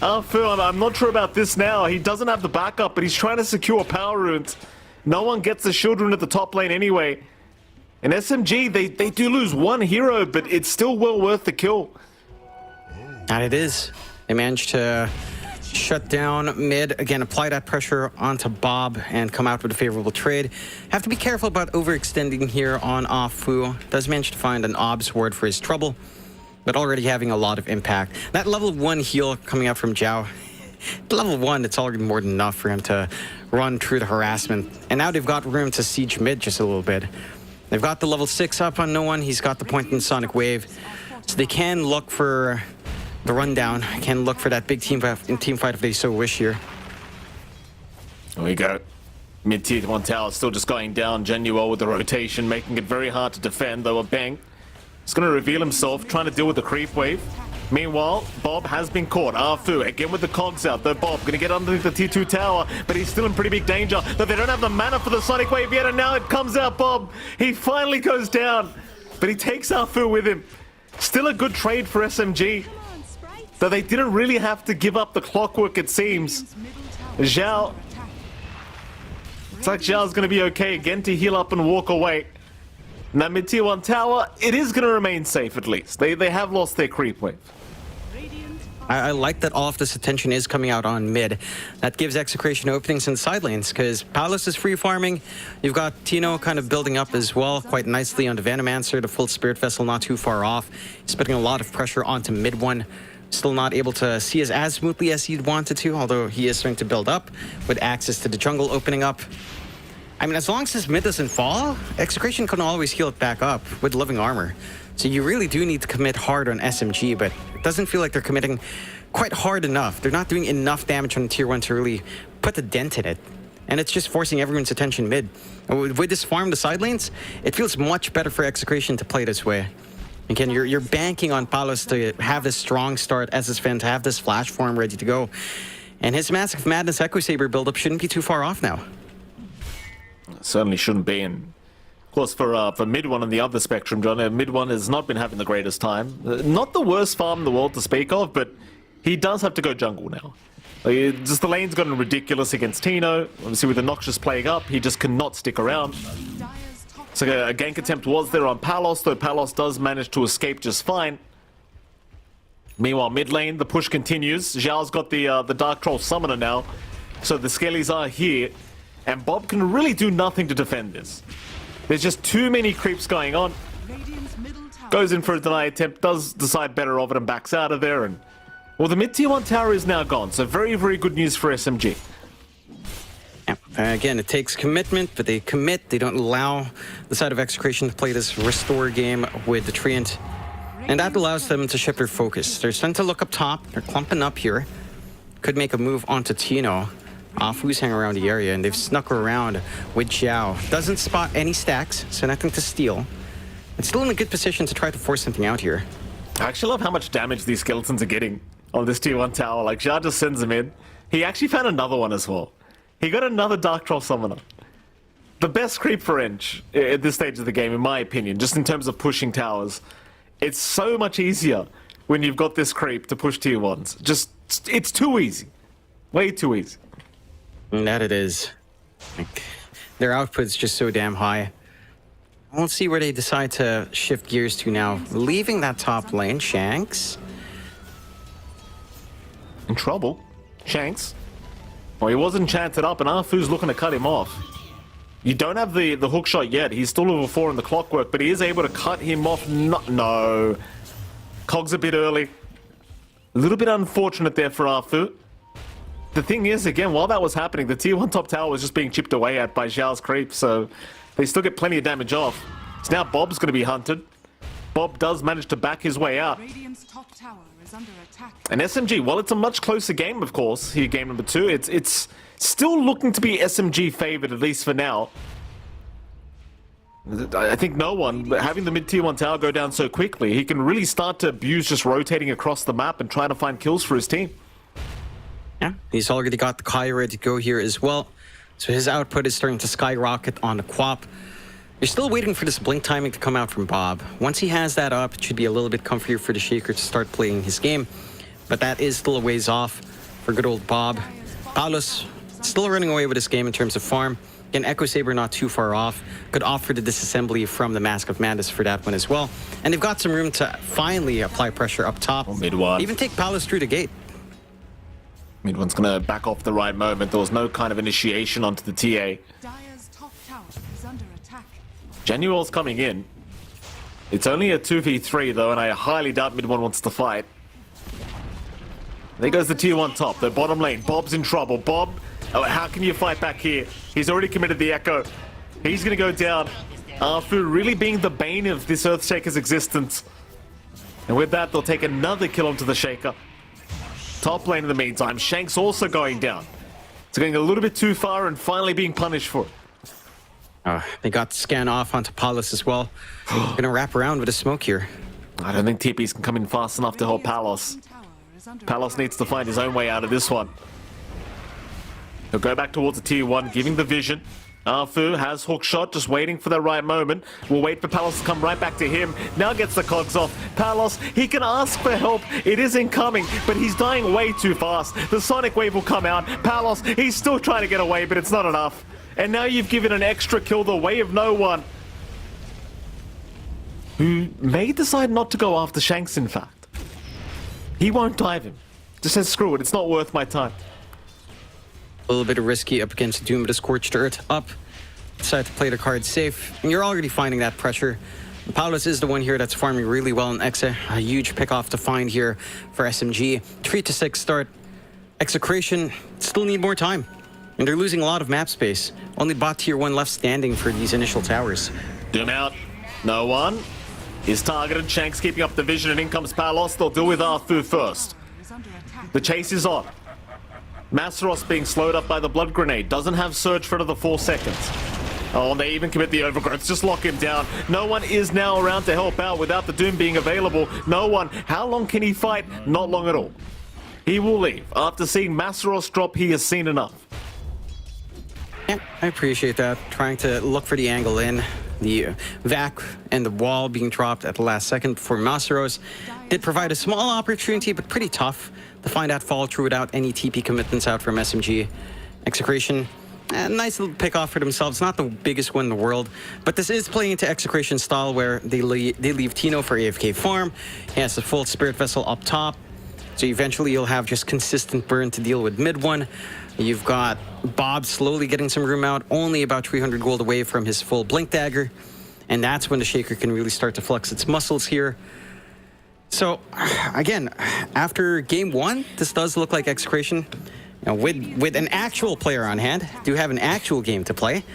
Arfu, I'm not sure about this now. He doesn't have the backup, but he's trying to secure power runes. No one gets the shield rune at the top lane anyway. And SMG, they do lose one hero, but it's still well worth the kill. And it is. They managed to shut down mid. Again, apply that pressure onto Bob and come out with a favorable trade. Have to be careful about overextending here on Afu. Does manage to find an Ob's ward for his trouble, but already having a lot of impact. That level 1 heal coming out from Zhao. Level 1, it's already more than enough for him to run through the harassment. And now they've got room to siege mid just a little bit. They've got the level 6 up on no one. He's got the point in Sonic Wave. So they can look for the rundown. Can look for that big team fight if they so wish here. There we go. Mid-tier 1 tower still just going down. Genuel with the rotation, making it very hard to defend, though a Bang is going to reveal himself, trying to deal with the creep wave. Meanwhile, Bob has been caught. Arfu, again with the cogs out. Though Bob going to get underneath the T2 tower, but he's still in pretty big danger. Though they don't have the mana for the Sonic Wave yet, and now it comes out Bob. He finally goes down, but he takes Arfu with him. Still a good trade for SMG. Though they didn't really have to give up the Clockwork, it seems. Zhao. It's like Zhao's going to be okay again to heal up and walk away. And that mid-tier 1 tower, it is going to remain safe at least. They have lost their creep wave. I like that all of this attention is coming out on mid. That gives Execration openings in the side lanes, because Palace is free farming. You've got Tino kind of building up as well, quite nicely on the Venomancer. The full Spirit Vessel not too far off. He's putting a lot of pressure onto mid one. Still not able to see as smoothly as he'd wanted to, although he is starting to build up with access to the jungle opening up. I mean, as long as his mid doesn't fall, Execration can always heal it back up with living armor. So you really do need to commit hard on SMG, but it doesn't feel like they're committing quite hard enough. They're not doing enough damage on tier 1 to really put a dent in it. And it's just forcing everyone's attention mid. With this farm, the side lanes, it feels much better for Execration to play this way. Again, you're banking on Palos to have this strong start as his fan, to have this flash farm ready to go. And his Massive Madness Echo Saber buildup shouldn't be too far off now. Certainly shouldn't be. And of course, for mid one on the other spectrum, John, mid one has not been having the greatest time. Not the worst farm in the world to speak of, but he does have to go jungle now. Just the lane's gotten ridiculous against Tino. Obviously, with the Noxious playing up, he just cannot stick around. So a gank attempt was there on Palos, though Palos does manage to escape just fine. Meanwhile, mid lane, the push continues. Zhao's got the Dark Troll Summoner now, so the Skellies are here, and Bob can really do nothing to defend this. There's just too many creeps going on. Goes in for a deny attempt, does decide better of it and backs out of there, and well, the mid-tier 1 tower is now gone, so very, very good news for SMG. Yeah. Again, it takes commitment, but they commit. They don't allow the side of Execration to play this restore game with the Treant. And that allows them to shift their focus. They're starting to look up top. They're clumping up here. Could make a move onto Tino. Who's hanging around the area, and they've snuck around with Zhao. Doesn't spot any stacks, so nothing to steal. It's still in a good position to try to force something out here. I actually love how much damage these skeletons are getting on this tier 1 tower. Like, Zhao just sends them in. He actually found another one as well. He got another Dark Troll Summoner. The best creep for Ench at this stage of the game, in my opinion, just in terms of pushing towers. It's so much easier when you've got this creep to push tier 1s. Just, it's too easy. Way too easy. And that it is. Like, their output's just so damn high. We'll see where they decide to shift gears to now. Leaving that top lane, Shanks. In trouble. Shanks. Well, he was enchanted up, and Arfu's looking to cut him off. You don't have the hook shot yet. He's still level 4 in the clockwork, but he is able to cut him off. No. Cog's a bit early. A little bit unfortunate there for Arfu. The thing is, again, while that was happening, the tier 1 top tower was just being chipped away at by Zhao's creep, so they still get plenty of damage off. So now Bob's going to be hunted. Bob does manage to back his way out. Top tower is under attack. And SMG, while it's a much closer game, of course, here game number 2, it's still looking to be SMG favored, at least for now. I think no one, having the mid-tier 1 tower go down so quickly, he can really start to abuse just rotating across the map and trying to find kills for his team. Yeah, he's already got the Kai ready to go here as well. So his output is starting to skyrocket on the Quap. You're still waiting for this blink timing to come out from Bob. Once he has that up, it should be a little bit comfier for the Shaker to start playing his game. But that is still a ways off for good old Bob. Paulus still running away with this game in terms of farm. Again, Echo Saber not too far off. Could offer the disassembly from the Mask of Madness for that one as well. And they've got some room to finally apply pressure up top. Mid one. Even take Paulus through the gate. Mid one's going to back off the right moment. There was no kind of initiation onto the TA. Dire's top tower is under attack. Genuel's coming in. It's only a 2v3 though, and I highly doubt mid one wants to fight. There goes the tier 1 top, the bottom lane. Bob's in trouble. Bob, how can you fight back here? He's already committed the Echo. He's going to go down. Arfu really being the bane of this Earthshaker's existence. And with that, they'll take another kill onto the Shaker. Top lane in the meantime. Shanks also going down. It's going a little bit too far and finally being punished for it. They got the scan off onto Paulus as well. Gonna wrap around with a smoke here. I don't think TPs can come in fast enough to help Palos. Palos needs to find his own way out of this one. He'll go back towards the tier 1, giving the vision. Arfu has hook shot, just waiting for the right moment. We'll wait for Palos to come right back to him. Now gets the cogs off. Palos, he can ask for help. It is incoming, but he's dying way too fast. The Sonic Wave will come out. Palos, he's still trying to get away, but it's not enough. And now you've given an extra kill the way of no one. who may decide not to go after Shanks, in fact. He won't dive him. Just says, screw it, it's not worth my time. A little bit risky up against Doom, but a Scorched Earth up. Decide to play the card safe, and you're already finding that pressure. Paulus is the one here that's farming really well in Exe. A huge pick-off to find here for SMG. 3-6 start. Execration still need more time, and they're losing a lot of map space. Only bot tier 1 left standing for these initial towers. Doom out. No one. Is targeted. Shanks keeping up the vision, and in comes Palos. They'll deal with Arthur first. The chase is on. Masseros being slowed up by the blood grenade. Doesn't have surge for another 4 seconds. Oh, and they even commit the overgrowth. Just lock him down. No one is now around to help out without the Doom being available. No one. How long can he fight? Not long at all. He will leave. After seeing Masseros drop, he has seen enough. Yeah, I appreciate that. Trying to look for the angle in. The vac and the wall being dropped at the last second before Masseros did provide a small opportunity, but pretty tough to find that fall through without any TP commitments out from SMG. Execration, a nice little pick off for themselves. Not the biggest one in the world, but this is playing into Execration style where they leave Tino for AFK farm. He has the full Spirit Vessel up top. So eventually you'll have just consistent burn to deal with mid one. You've got Bob slowly getting some room out, only about 300 gold away from his full Blink Dagger. And that's when the Shaker can really start to flex its muscles here. So, again, after game 1, this does look like Execration, with an actual player on hand, do have an actual game to play.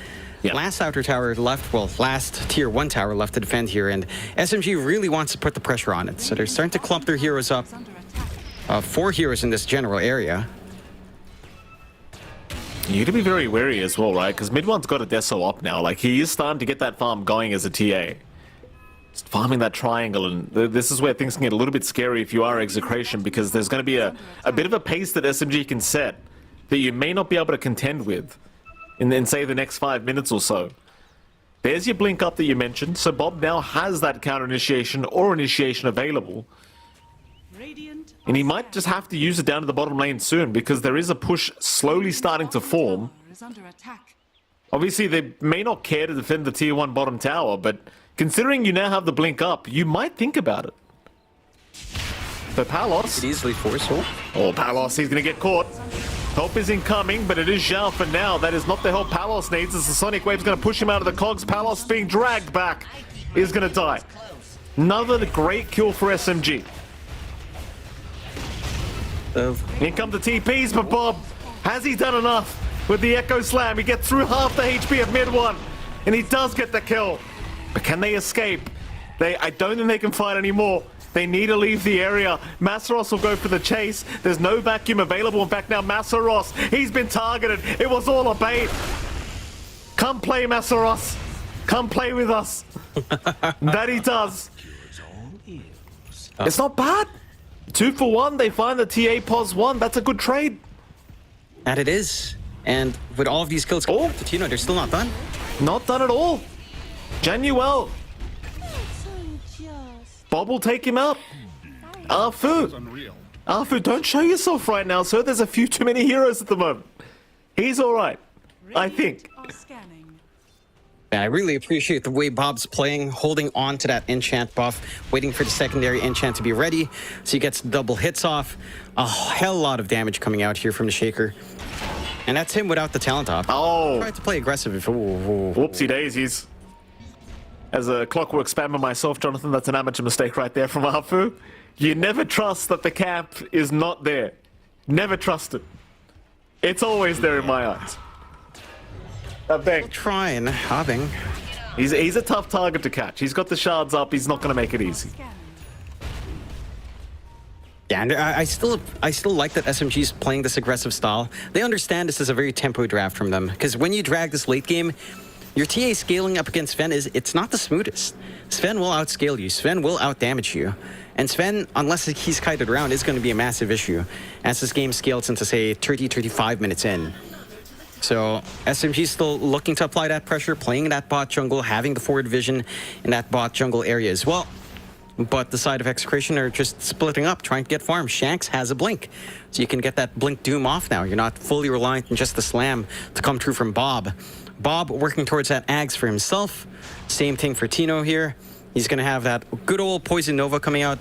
Yeah. Last outer tower left, well, last tier 1 tower left to defend here, and SMG really wants to put the pressure on it. So they're starting to clump their heroes up. 4 heroes in this general area. You need to be very wary as well, right? Because mid one's got a Deso up now. Like, he is starting to get that farm going as a TA. Just farming that triangle, and this is where things can get a little bit scary if you are Execration, because there's going to be a bit of a pace that SMG can set that you may not be able to contend with in say, the next 5 minutes or so. There's your blink up that you mentioned, so Bob now has that counter initiation or initiation available. And he might just have to use it down to the bottom lane soon, because there is a push slowly starting to form. Obviously, they may not care to defend the tier 1 bottom tower, but considering you now have the blink up, you might think about it. So Palos... Could easily force hold. Oh, Palos, he's going to get caught. Help is incoming, but it is Zhao for now. That is not the help Palos needs, as the Sonic Wave's going to push him out of the cogs. Palos being dragged back is going to die. Another great kill for SMG. In come the TPs, but Bob, has he done enough with the Echo Slam? He gets through half the HP of mid one, and he does get the kill. But can they escape? I don't think they can fight anymore. They need to leave the area. Masseros will go for the chase. There's no vacuum available. In fact, now Masseros, he's been targeted. It was all a bait. Come play, Masseros. Come play with us. That he does. It's not bad. 2 for 1, they find the TA pos 1. That's a good trade. That it is. And with all of these kills, Tino, they're still not done. Not done at all. Januel. Bob will take him out. Arfu. Arfu, don't show yourself right now, sir. There's a few too many heroes at the moment. He's all right, I think. I really appreciate the way Bob's playing, holding on to that enchant buff, waiting for the secondary enchant to be ready, so he gets double hits off. A hell lot of damage coming out here from the Shaker. And that's him without the talent op. Oh. Tried to play aggressive. Whoopsie daisies. As a clockwork spammer myself, Jonathan, that's an amateur mistake right there from Arfu. You never trust that the camp is not there. Never trust it. It's always there in my eyes. Trying, hopping. He's a tough target to catch. He's got the shards up. He's not going to make it easy. Yeah, and I still like that SMG's playing this aggressive style. They understand this is a very tempo draft from them, because when you drag this late game, your TA scaling up against Sven it's not the smoothest. Sven will outscale you. Sven will outdamage you. And Sven, unless he's kited around, is going to be a massive issue as this game scales into, say, 30-35 minutes in. So SMG's still looking to apply that pressure, playing in that bot jungle, having the forward vision in that bot jungle area as well. But the side of Execration are just splitting up, trying to get farm. Shanks has a blink, so you can get that blink doom off now. You're not fully reliant on just the slam to come through from Bob. Bob working towards that Ags for himself. Same thing for Tino here. He's going to have that good old Poison Nova coming out.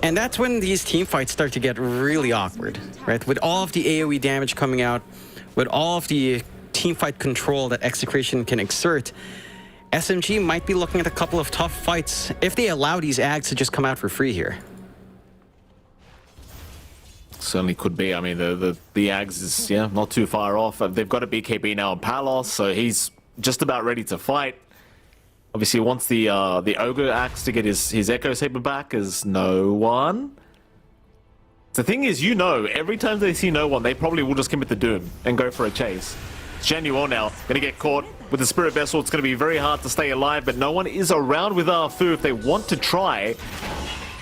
And that's when these team fights start to get really awkward, right? With all of the AoE damage coming out, with all of the team fight control that Execration can exert, SMG might be looking at a couple of tough fights if they allow these ags to just come out for free here. Certainly could be. I mean, the Ags is, yeah, not too far off. They've got a BKB now on Palos, so he's just about ready to fight. Obviously, he wants the Ogre Axe to get his Echo Saber back as no one. The thing is, you know, every time they see no one, they probably will just commit the Doom and go for a chase. Genuine now, going to get caught with the Spirit Vessel. It's going to be very hard to stay alive, but no one is around with Fu if they want to try.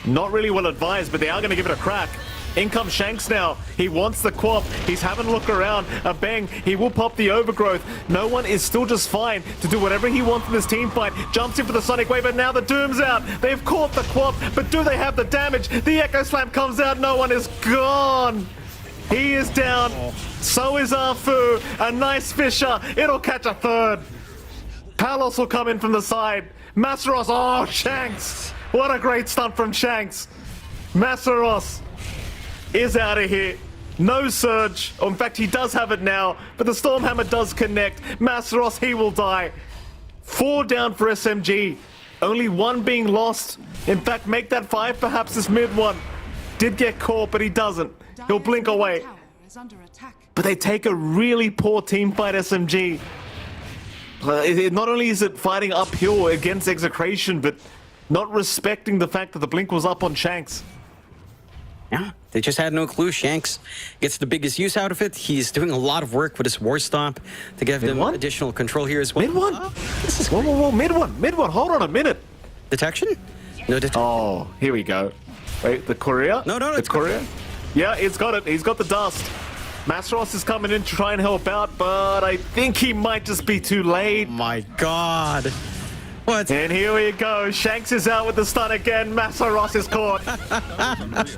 Not really well advised, but they are going to give it a crack. In comes Shanks now. He wants the Quap. He's having a look around. A bang. He will pop the Overgrowth. No one is still just fine to do whatever he wants in this team fight. Jumps in for the Sonic Wave, but now the Doom's out. They've caught the Quap, but do they have the damage? The Echo Slam comes out. No one is gone. He is down. So is Fu. A nice Fisher. It'll catch a third. Palos will come in from the side. Masseros. Oh, Shanks. What a great stunt from Shanks. Masseros is out of here. No Surge. Oh, in fact, he does have it now, but the Stormhammer does connect. Masseros, he will die. 4 down for SMG. Only 1 being lost. In fact, make that 5 perhaps this mid one. Did get caught, but he doesn't. He'll blink away. But they take a really poor team fight, SMG. Not only is it fighting uphill against Execration, but not respecting the fact that the blink was up on Shanks. Yeah, they just had no clue. Shanks gets the biggest use out of it. He's doing a lot of work with his War Stomp to give them additional control here as well. Mid one? This is whoa, mid one. Hold on a minute. Detection? No detection. Oh, here we go. Wait, the courier? No, it's courier. Yeah, it's got it. He's got the dust. Masseros is coming in to try and help out, but I think he might just be too late. Oh my God. What? And here we go. Shanks is out with the stun again. Masseros is caught.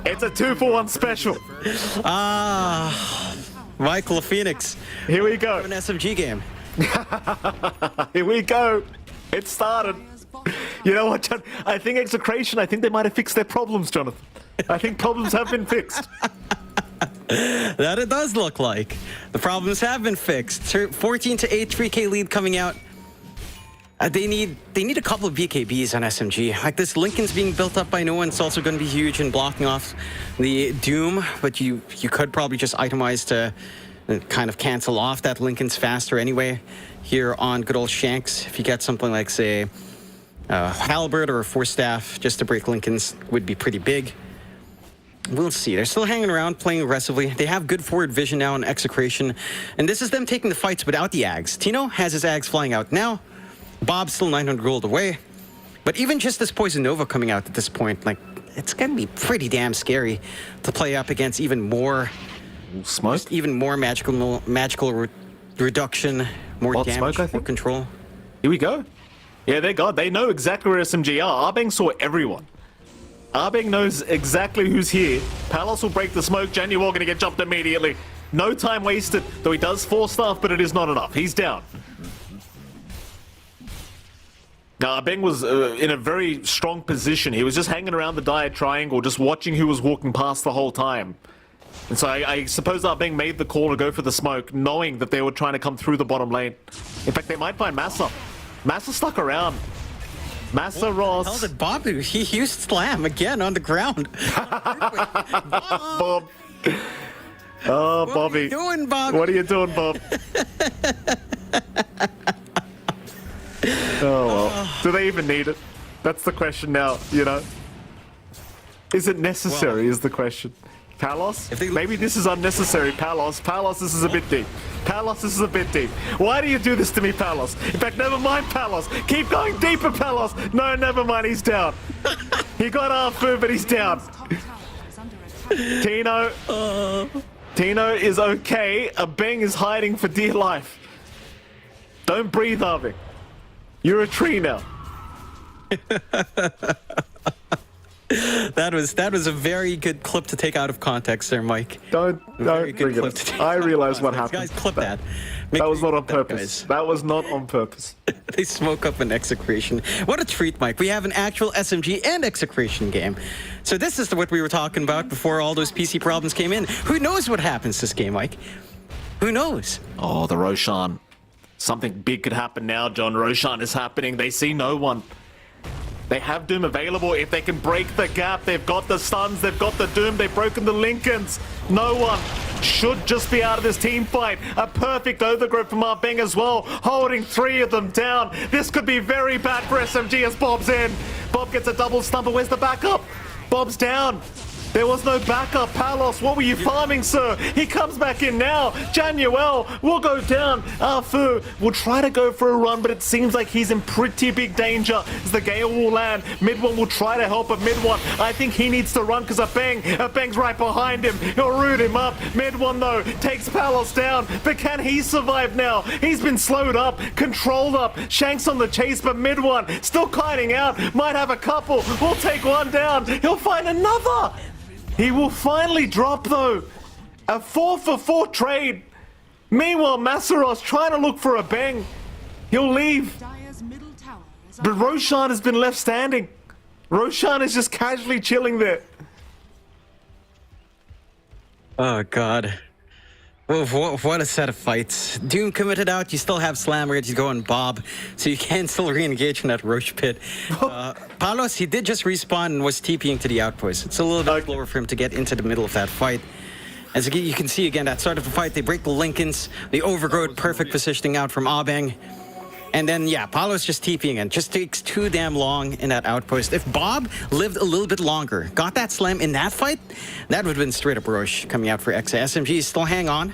It's a 2-for-1 special. Michael Phoenix. Here we go. An SMG game. Here we go. It started. You know what, John? I think Execration, I think they might have fixed their problems, Jonathan. I think problems have been fixed. That it does look like. The problems have been fixed. 14 to 8, 3K lead coming out. They need a couple of BKBs on SMG. Like this Lincoln's being built up by no one. It's also going to be huge in blocking off the Doom, but you could probably just itemize to kind of cancel off that Lincoln's faster anyway. Here on good old Shanks, if you get something like, say, Halberd or a Force Staff just to break Lincoln's would be pretty big. We'll see. They're still hanging around, playing aggressively. They have good forward vision now in Execration, and this is them taking the fights without the Ags. Tino has his Ags flying out now. Bob's still 900 gold away. But even just this Poison Nova coming out at this point, like, it's going to be pretty damn scary to play up against even more smoke, even more magical reduction, more damage, smoke, more control. Here we go. Yeah, they're God. They know exactly where SMG are. Arbeng saw everyone. Arbeng knows exactly who's here. Palos will break the smoke. Januar going to get jumped immediately. No time wasted, though he does force stuff, but it is not enough. He's down. Now, Arbeng was in a very strong position. He was just hanging around the dire triangle, just watching who was walking past the whole time. And so I suppose Arbeng made the call to go for the smoke, knowing that they were trying to come through the bottom lane. In fact, they might find Massa. Massa stuck around. Massa Ross. How's it, Babu? He used Slam again on the ground. Bob. Oh, Bobby. What are you doing, Bob? What are you doing, Bob? Oh, well. Do they even need it? That's the question now, you know? Is it necessary, is the question. Palos? Maybe this is unnecessary, Palos. Palos, this is a bit deep. Palos, this is a bit deep. Why do you do this to me, Palos? In fact, never mind, Palos. Keep going deeper, Palos. No, never mind, he's down. He got Arfu, but he's down. Tino. Tino is okay. Abeng is hiding for dear life. Don't breathe, Arving. You're a tree now. That was a very good clip to take out of context there, Mike. Don't bring it up. I realize what happened. Guys, clip that. That was not on purpose. That was not on purpose. They smoke up an Execration. What a treat, Mike. We have an actual SMG and Execration game. So this is what we were talking about before all those PC problems came in. Who knows what happens this game, Mike? Who knows? Oh, the Roshan. Something big could happen now, John. Roshan is happening. They see no one. They have Doom available. If they can break the gap, they've got the stuns, they've got the Doom, they've broken the Lincolns. No one should just be out of this team fight. A perfect overgrowth from Arbeng as well, holding 3 of them down. This could be very bad for SMG as Bob's in. Bob gets a double stun, but where's the backup? Bob's down. There was no backup. Palos, what were you farming, sir? He comes back in now. Januel will go down. Arfu will try to go for a run, but it seems like he's in pretty big danger as the Gale will land. Mid-1 will try to help, but Mid-1, I think he needs to run because Abeng's right behind him. He'll root him up. Mid-1, though, takes Palos down. But can he survive now? He's been slowed up, controlled up. Shanks on the chase, but Mid-1 still kiting out. Might have a couple. We'll take one down. He'll find another. He will finally drop, though. A 4-for-4 trade. Meanwhile, Masaros trying to look for a bang. He'll leave. But Roshan has been left standing. Roshan is just casually chilling there. Oh, God. What a set of fights. Doom committed out. You still have Slam ready to go on Bob, so you can still re-engage in that Roche pit. Palos, he did just respawn and was TPing to the outpost. It's a little bit slower for him to get into the middle of that fight. As you can see again, at start of the fight, they break the Lincolns, the overgrowth, perfect positioning out from Abeng. And then, yeah, Palos just TPing in. Just takes too damn long in that outpost. If Bob lived a little bit longer, got that slam in that fight, that would have been straight up Roche coming out for Exa. SMG still hang on.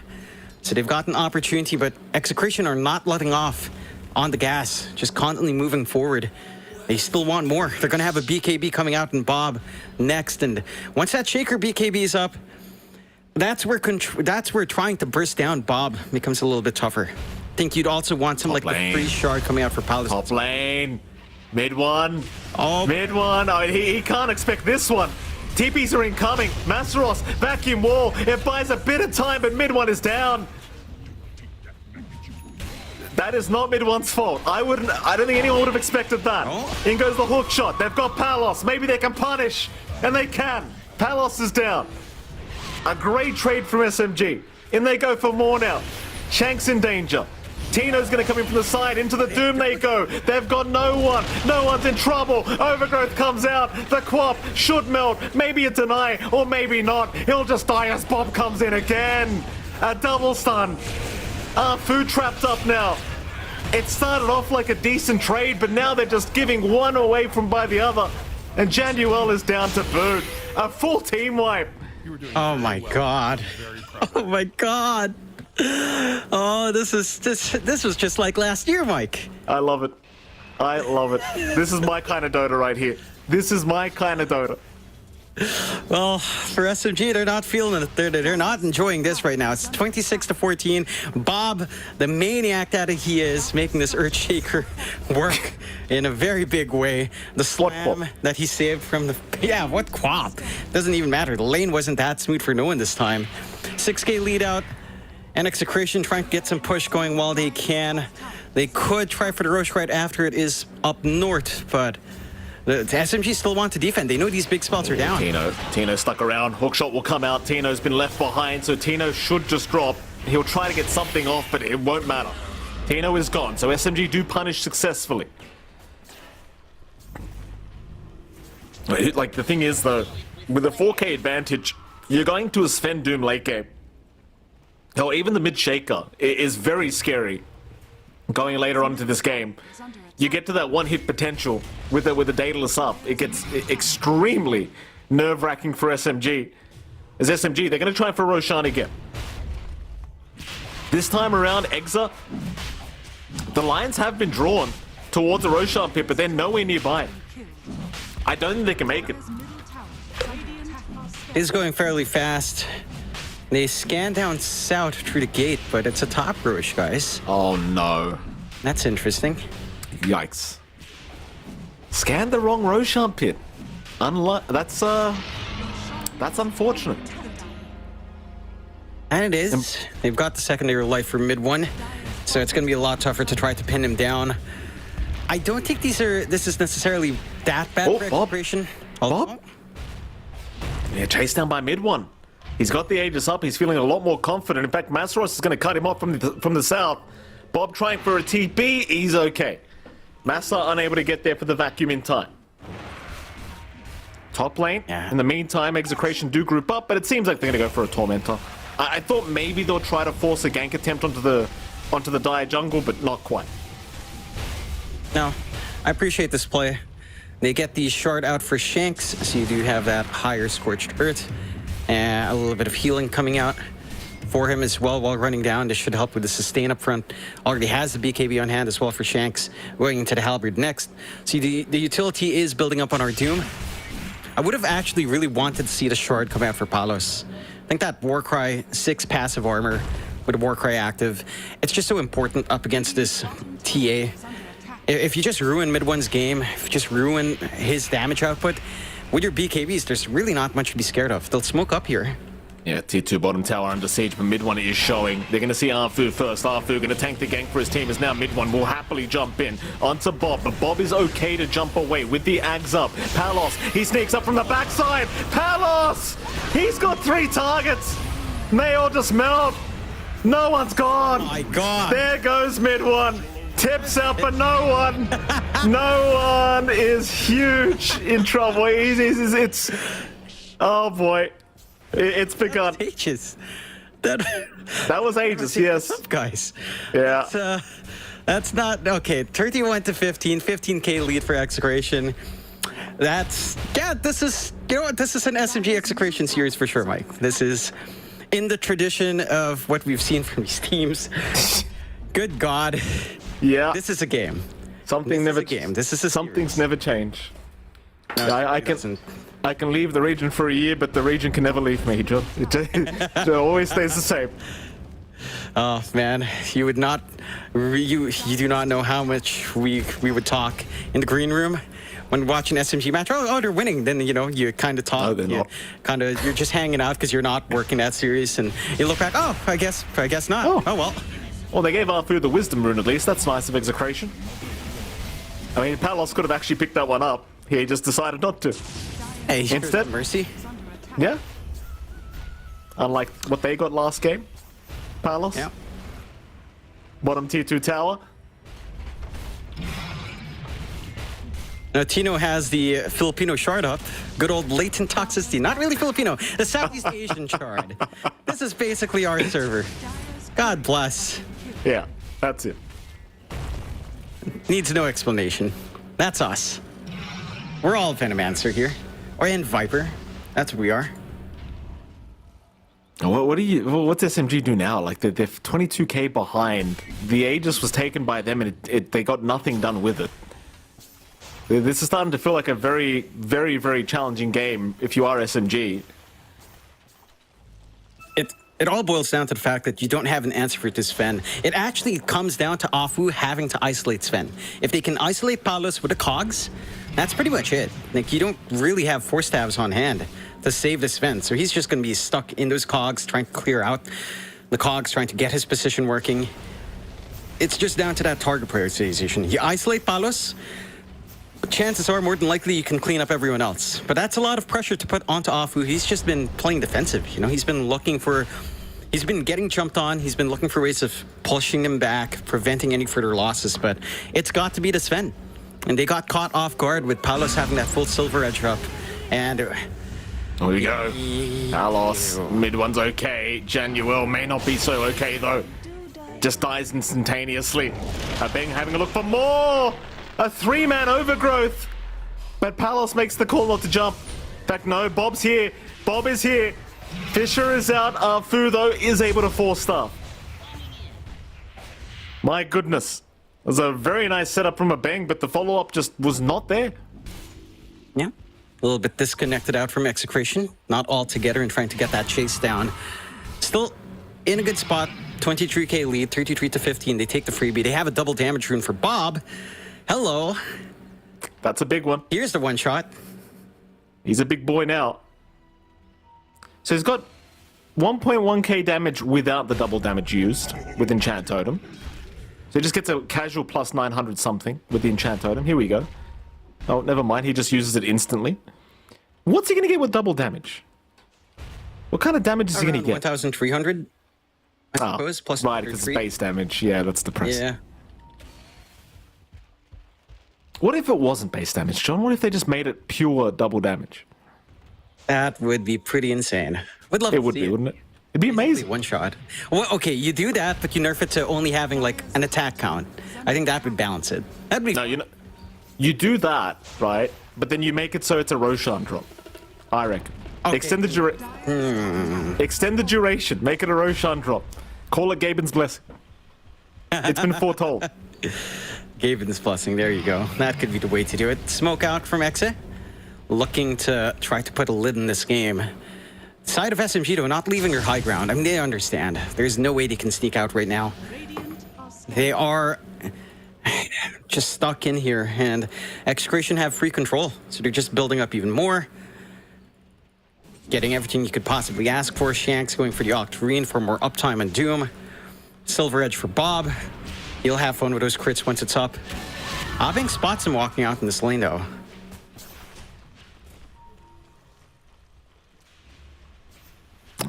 So they've got an opportunity, but Execration are not letting off on the gas, just constantly moving forward. They still want more. They're going to have a BKB coming out in Bob next. And once that Shaker BKB is up, that's where trying to burst down Bob becomes a little bit tougher. I think you'd also want some like the free shard coming out for Palos. Top lane. Mid-1. Oh. Mid-1. Oh, he can't expect this one. TPs are incoming. Masaros, vacuum wall. It buys a bit of time, but Mid-1 is down. That is not Mid-1's fault. I don't think anyone would have expected that. Oh. In goes the hook shot. They've got Palos. Maybe they can punish. And they can. Palos is down. A great trade from SMG. In they go for more now. Shank's in danger. Tino's going to come in from the side. Into the Doom they go. They've got no one. No one's in trouble. Overgrowth comes out. The Quap should melt. Maybe a deny or maybe not. He'll just die as Bob comes in again. A double stun. Food trapped up now. It started off like a decent trade, but now they're just giving one away from by the other. And Januel is down to boot. A full team wipe. Oh my God. Oh my God. Oh, this was just like last year, Mike. I love it. I love it. This is my kind of Dota right here. This is my kind of Dota. Well, for SMG, they're not feeling it. They're not enjoying this right now. It's 26-14. Bob, the maniac that he is, making this Earthshaker work in a very big way. The slam that he saved from the... Yeah, what quap? Doesn't even matter. The lane wasn't that smooth for no one this time. 6K lead out. And Execration trying to get some push going while they can. They could try for the Roche right after it is up north, but the SMG still want to defend. They know these big spots are down. Tino stuck around. Hookshot will come out. Tino's been left behind, so Tino should just drop. He'll try to get something off, but it won't matter. Tino is gone, so SMG do punish successfully. Like, the thing is, though, with the 4K advantage, you're going to a Sven Doom late game. Hell, even the mid-shaker is very scary going later on into this game. You get to that one-hit potential with the Daedalus up. It gets extremely nerve-wracking for SMG. As SMG, they're going to try for Roshan again. This time around, Exa, the lines have been drawn towards the Roshan pit, but they're nowhere nearby. I don't think they can make it. It's going fairly fast. They scan down south through the gate, but it's a top Roche, guys. Oh no. That's interesting. Yikes. Scanned the wrong Roshan pit. That's unfortunate. And it is. They've got the secondary life for Mid-1, so it's going to be a lot tougher to try to pin him down. I don't think this is necessarily that bad for Bob. Execration. Bob? Yeah, chased down by mid one. He's got the Aegis up. He's feeling a lot more confident. In fact, Masaros is going to cut him off from the south. Bob trying for a TP. He's okay. Massa unable to get there for the vacuum in time. Top lane. Yeah. In the meantime, Execration do group up, but it seems like they're going to go for a Tormentor. I thought maybe they'll try to force a gank attempt onto the Dire jungle, but not quite. No, I appreciate this play. They get the shard out for Shanks, so you do have that higher Scorched Earth. And a little bit of healing coming out for him as well while running down. This should help with the sustain up front. Already has the BKB on hand as well for Shanks. Going into the Halberd next. See, the utility is building up on our Doom. I would have actually really wanted to see the shard come out for Palos. I think that Warcry 6 passive armor with a Warcry active, it's just so important up against this TA. If you just ruin mid one's game, if you just ruin his damage output, with your BKBs, there's really not much to be scared of. They'll smoke up here. Yeah, tier 2 bottom tower under siege, but mid one is showing. They're going to see Arfu first. Arfu going to tank the gank for his team as now mid one will happily jump in onto Bob, but Bob is okay to jump away with the Ags up. Palos, he sneaks up from the backside. Palos! He's got 3 targets. And they all just melt. No one's gone. Oh my God. There goes mid one. Tips out, but no one. No one is huge in trouble. It's oh boy. It's begun. Ages. That was ages, yes. up, guys. Yeah. That's not okay. 31 to 15, 15k lead for Execration. This is this is an SMG Execration series for sure, Mike. This is in the tradition of what we've seen from these teams. Good God. Yeah. This is a game. Something's never changed. No, I can leave the region for a year, but the region can never leave me, John. It always stays the same. Oh man, you would not, you do not know how much we would talk in the green room when watching SMG match. Oh, they're winning. Then you kind of talk. No, they're not. You're just hanging out because you're not working that series, and you look back. Oh, I guess not. Oh. Oh well. Well, they gave Arfu the wisdom rune at least. That's nice of Execration. I mean, Palos could have actually picked that one up. He just decided not to. Hey, Instead, mercy. Yeah. Unlike what they got last game, Palos. Yeah. Bottom tier 2 tower. Now, Tino has the Filipino shard up. Good old latent toxicity. Not really Filipino. The Southeast Asian shard. This is basically our server. God bless. Yeah, that's it. Needs no explanation. That's us. We're all Venomancer here. Or in Viper. That's what we are. What's SMG do now? Like they're 22k behind. The Aegis was taken by them, and they got nothing done with it. This is starting to feel like a very, very, very challenging game if you are SMG. It all boils down to the fact that you don't have an answer for this Sven. It actually comes down to Afu having to isolate Sven. If they can isolate Palos with the cogs, that's pretty much it. Like, you don't really have force stabs on hand to save this Sven. So he's just going to be stuck in those cogs, trying to clear out the cogs, trying to get his position working. It's just down to that target prioritization. You isolate Palos, but chances are more than likely you can clean up everyone else. But that's a lot of pressure to put onto Afu. He's just been playing defensive. He's been he's been getting jumped on. He's been looking for ways of pushing them back, preventing any further losses. But it's got to be the Sven. And they got caught off guard with Palos having that full silver edge up. And there we go. Palos, mid one's okay. Januel may not be so okay though. Just dies instantaneously. Beng having a look for more. A 3-man overgrowth. But Palos makes the call not to jump. In fact, no, Bob's here. Bob is here. Fisher is out. Arfu, though, is able to force stuff. My goodness. It was a very nice setup from a Beng, but the follow-up just was not there. yeah, a little bit disconnected out from Execration. Not all together and trying to get that chase down. Still in a good spot. 23k lead, 33 to 15. They take the freebie. They have a double damage rune for Bob. Hello. That's a big one. Here's the one shot. He's a big boy now. So he's got 1.1k damage without the double damage used with Enchant Totem. So he just gets a casual plus 900 something with the enchant totem. Here we go. Oh, never mind. He just uses it instantly. What's he going to get with double damage? What kind of damage is he going to get? 1,300, I suppose, plus right, because it's base damage. Yeah, that's depressing. Yeah. What if it wasn't base damage, John? What if they just made it pure double damage? That would be pretty insane. Would love It to would see be, wouldn't it? It'd be amazing. One shot. Well, okay, you do that, but you nerf it to only having like an attack count. I think that would balance it. That'd be. No, you do that, right? But then you make it so it's a Roshan drop. I reckon. Okay. Extend the duration. Make it a Roshan drop. Call it Gaben's Blessing. It's been foretold. Gaben's Blessing, there you go. That could be the way to do it. Smoke out from Exe. Looking to try to put a lid in this game. Side of SMG, though, not leaving their high ground. I mean, they understand. There's no way they can sneak out right now. They are just stuck in here, and Execration have free control. So they're just building up even more. Getting everything you could possibly ask for. Shanks going for the Octarine for more uptime and Doom. Silver Edge for Bob. He'll have fun with those crits once it's up. Abing spots him walking out in this lane, though.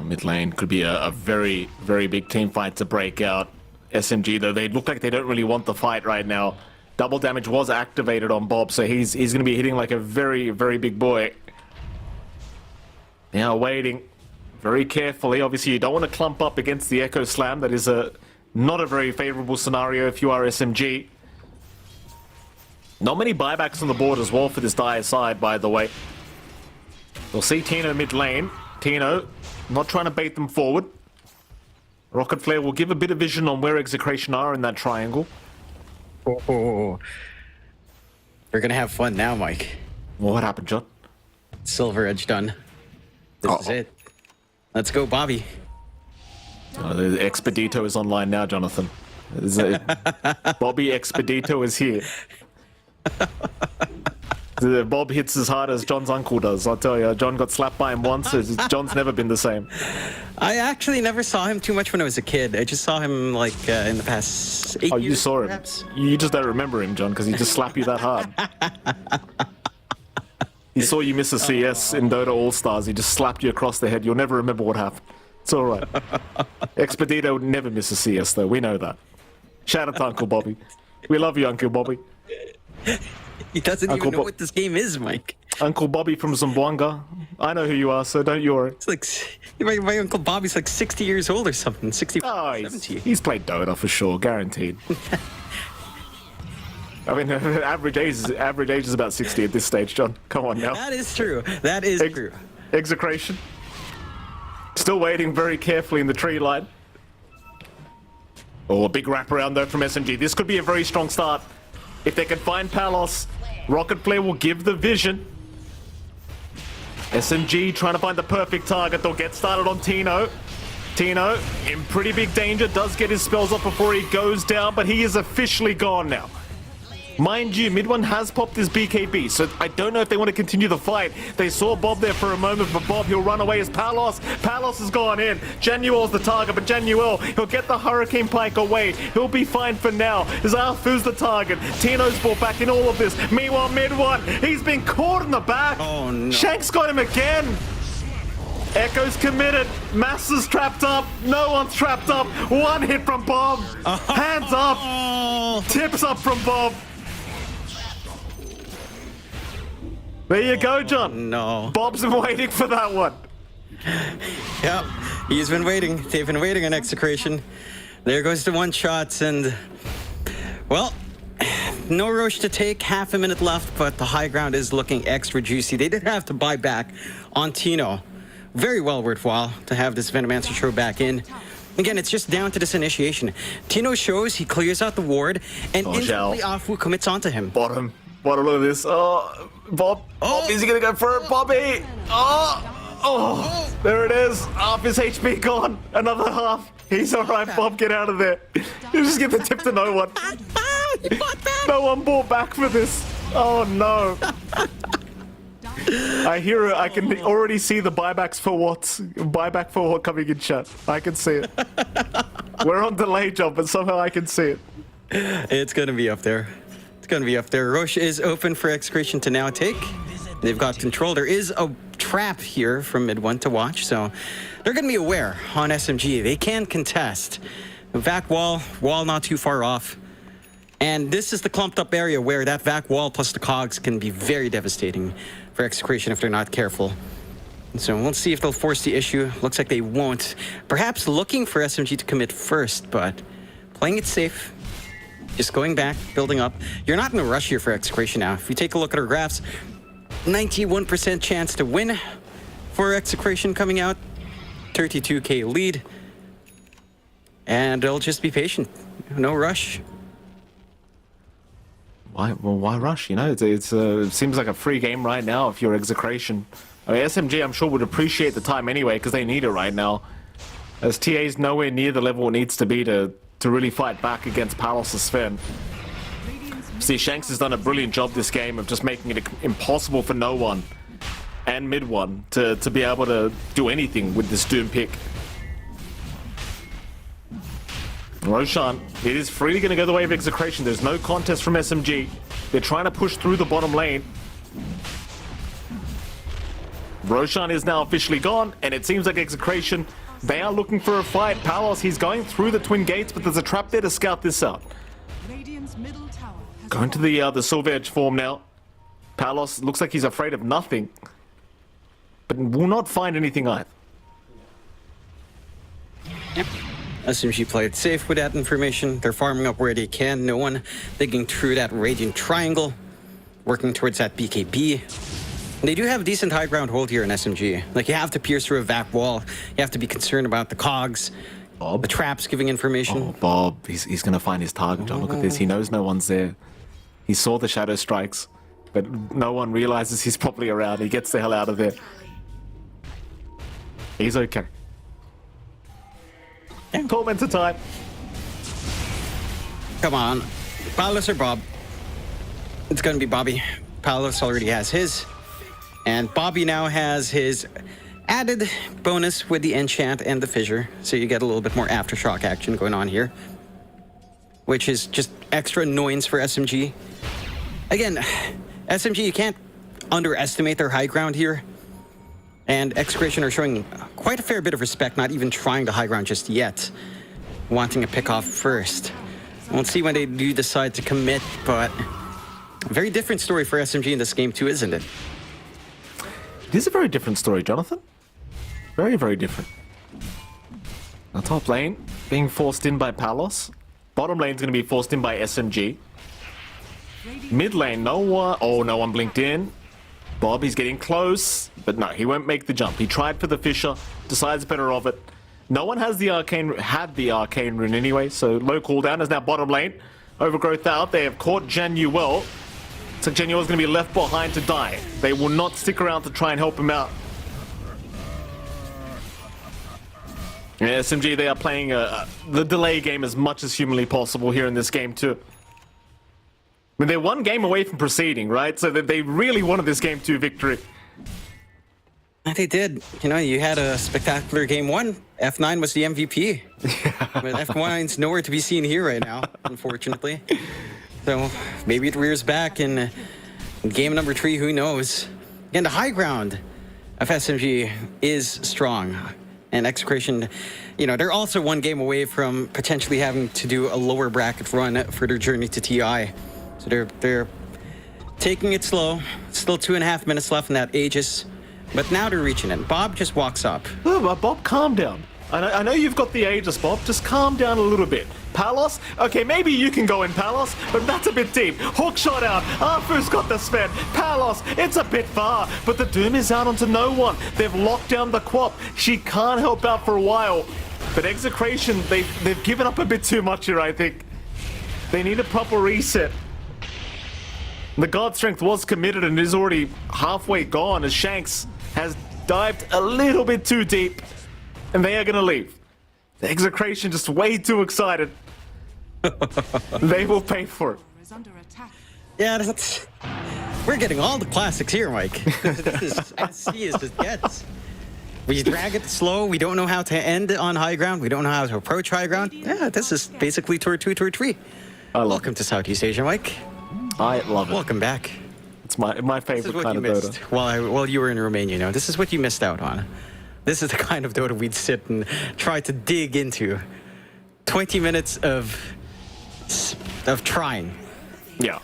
Mid lane could be a very, very big team fight to break out. SMG, though, they look like they don't really want the fight right now. Double damage was activated on Bob, so he's going to be hitting like a very, very big boy. Now waiting very carefully. Obviously, you don't want to clump up against the Echo Slam. That is not a very favorable scenario if you are SMG. Not many buybacks on the board as well for this dire side, by the way. We'll see Tino mid lane. Tino not trying to bait them forward. Rocket Flare will give a bit of vision on where Execration are in that triangle. Oh. We're going to have fun now, Mike. Well, what happened, John? Silver Edge done. This is it. Let's go, Bobby. The Expedito is online now, Jonathan. Bobby Expedito is here. Bob hits as hard as John's uncle does. I'll tell you, John got slapped by him once. John's never been the same. I actually never saw him too much when I was a kid. I just saw him like in the past 8 years. Oh, you saw him. Perhaps. You just don't remember him, John, because he just slapped you that hard. He saw you miss a CS in Dota All-Stars. He just slapped you across the head. You'll never remember what happened. It's all right. Expedito would never miss a CS, though. We know that. Shout out to Uncle Bobby. We love you, Uncle Bobby. He doesn't even know what this game is, Mike. Uncle Bobby from Zamboanga. I know who you are, so don't you worry. It's like my Uncle Bobby's like 60 years old or something. 65, Oh, 70. he's played Dota for sure, guaranteed. I mean, average age is about 60 at this stage, John. Come on now. That is true. That is true. Execration. Still waiting very carefully in the tree line. Oh, a big wraparound though from SMG. This could be a very strong start. If they can find Palos, Rocket Flare will give the vision. SMG trying to find the perfect target. They'll get started on Tino. Tino in pretty big danger. Does get his spells off before he goes down, but he is officially gone now. Mind you, mid one has popped his BKB, so I don't know if they want to continue the fight. They saw Bob there for a moment, but Bob, he'll run away as Palos. Palos has gone in. Januel's the target, but Januel, he'll get the Hurricane Pike away. He'll be fine for now. Zafu's the target. Tino's brought back in all of this. Meanwhile, mid one, he's been caught in the back. Oh, no. Shanks got him again. Echo's committed. Massa's trapped up. No one's trapped up. One hit from Bob. Hands up. Tips up from Bob. There you go, John. No. Bob's been waiting for that one. Yep. He's been waiting. They've been waiting on Execration. There goes the one shots, and well, no Roche to take. Half a minute left, but the high ground is looking extra juicy. They did have to buy back on Tino. Very well worthwhile to have this Venomancer show back in. Again, it's just down to this initiation. Tino shows, he clears out the ward, and instantly Afu commits onto him. Bottom. Look at this. Oh, Bob. Oh, is he going to go for it? Bobby. Oh, there it is. Half his HP gone. Another half. He's all right, Bob. Get out of there. You just get the tip to no one. No one bought back for this. Oh, no. I hear it. I can already see the buybacks for what? Buyback for what coming in chat. I can see it. We're on delay, John, but somehow I can see it. It's going to be up there. It's going to be up there. Roche is open for Execration to now take. They've got control. There is a trap here from mid one to watch, so they're going to be aware on SMG. They can contest. Vac wall not too far off. And this is the clumped up area where that vac wall plus the cogs can be very devastating for Execration if they're not careful. So we'll see if they'll force the issue. Looks like they won't. Perhaps looking for SMG to commit first, but playing it safe. Just going back, building up. You're not in a rush here for Execration now. If you take a look at our graphs, 91% chance to win for Execration coming out. 32K lead. And they'll just be patient. No rush. Why rush? You know, it seems like a free game right now if you're Execration. I mean, SMG, I'm sure, would appreciate the time anyway because they need it right now. As TA's nowhere near the level it needs to be to really fight back against Palos' Sven. See, Shanks has done a brilliant job this game of just making it impossible for no one and mid one to be able to do anything with this Doom pick. Roshan, it is freely going to go the way of Execration. There's no contest from SMG. They're trying to push through the bottom lane. Roshan is now officially gone, and it seems like Execration, they are looking for a fight. Palos, he's going through the twin gates, but there's a trap there to scout this out. Going to the Silver Edge form now. Palos looks like he's afraid of nothing, but will not find anything either. Yep. SMG played safe with that information. They're farming up where they can. No one digging through that Radiant Triangle, working towards that BKB. They do have a decent high ground hold here in SMG. Like, you have to pierce through a vac wall. You have to be concerned about the cogs, the traps giving information. Oh, Bob, he's going to find his target, John. Look at this. He knows no one's there. He saw the shadow strikes, but no one realizes he's probably around. He gets the hell out of there. He's okay. Yeah. Tormentor time. Come on. Palos or Bob? It's going to be Bobby. Palos already has his. And Bobby now has his added bonus with the enchant and the fissure. So you get a little bit more aftershock action going on here, which is just extra annoyance for SMG. Again, SMG, you can't underestimate their high ground here. And Execration are showing quite a fair bit of respect, not even trying to high ground just yet. Wanting a pick off first. We'll see when they do decide to commit, but a very different story for SMG in this game too, isn't it? It is a very different story, Jonathan. Very, very different. Now, top lane being forced in by Palos. Bottom lane's going to be forced in by SMG. Mid lane, no one. Oh, no one blinked in. Bob, he's getting close, but no, he won't make the jump. He tried for the Fissure, decides better of it. No one has the arcane rune anyway, so low cooldown is now bottom lane. Overgrowth out. They have caught Januel. So Januel's going to be left behind to die. They will not stick around to try and help him out. Yeah, SMG, they are playing the delay game as much as humanly possible here in this game too. I mean, they're one game away from proceeding, right? So they really wanted this game 2 victory. And they did. You know, you had a spectacular game 1. F9 was the MVP. But F9's nowhere to be seen here right now, unfortunately. So maybe it rears back in game number 3, who knows? Again, the high ground of SMG is strong. And Execration, you know, they're also one game away from potentially having to do a lower bracket run for their journey to TI. So they're taking it slow. Still 2.5 minutes left in that Aegis. But now they're reaching it. Bob just walks up. Oh, Bob, calm down. I know you've got the Aegis, Bob. Just calm down a little bit. Palos? Okay, maybe you can go in, Palos, but that's a bit deep. Hook shot out. Arfu's got the Sven. Palos, it's a bit far, but the Doom is out onto no one. They've locked down the Quap. She can't help out for a while. But Execration, they've given up a bit too much here, I think. They need a proper reset. The God Strength was committed and is already halfway gone as Shanks has dived a little bit too deep. And they are going to leave. The Execration just way too excited. They will pay for it. Yeah, we're getting all the classics here, Mike. This is as SC as it gets. We drag it slow. We don't know how to end on high ground. We don't know how to approach high ground. Yeah, this is basically Tour 2, Tour 3. I love Welcome to Southeast Asia, Mike. I love it. Welcome back. It's my This is favorite what kind you of missed Dota. while you were in Romania. This is what you missed out on. This is the kind of Dota we'd sit and try to dig into. 20 minutes of trying. Yeah.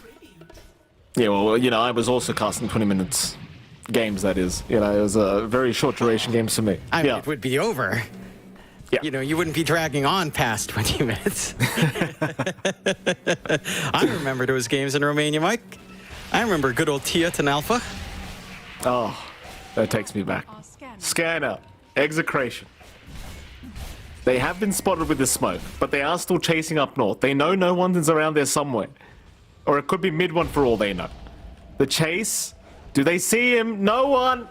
Yeah, well, I was also casting 20 minutes games, that is. It was a very short duration games for me. I mean, it would be over. Yeah. You wouldn't be dragging on past 20 minutes. I remember those games in Romania, Mike. I remember good old Tiat and Alpha. Oh, that takes me back. Scanner, Execration. They have been spotted with the smoke, but they are still chasing up north. They know no one's around there somewhere. Or it could be mid one for all they know. The chase, do they see him? No one!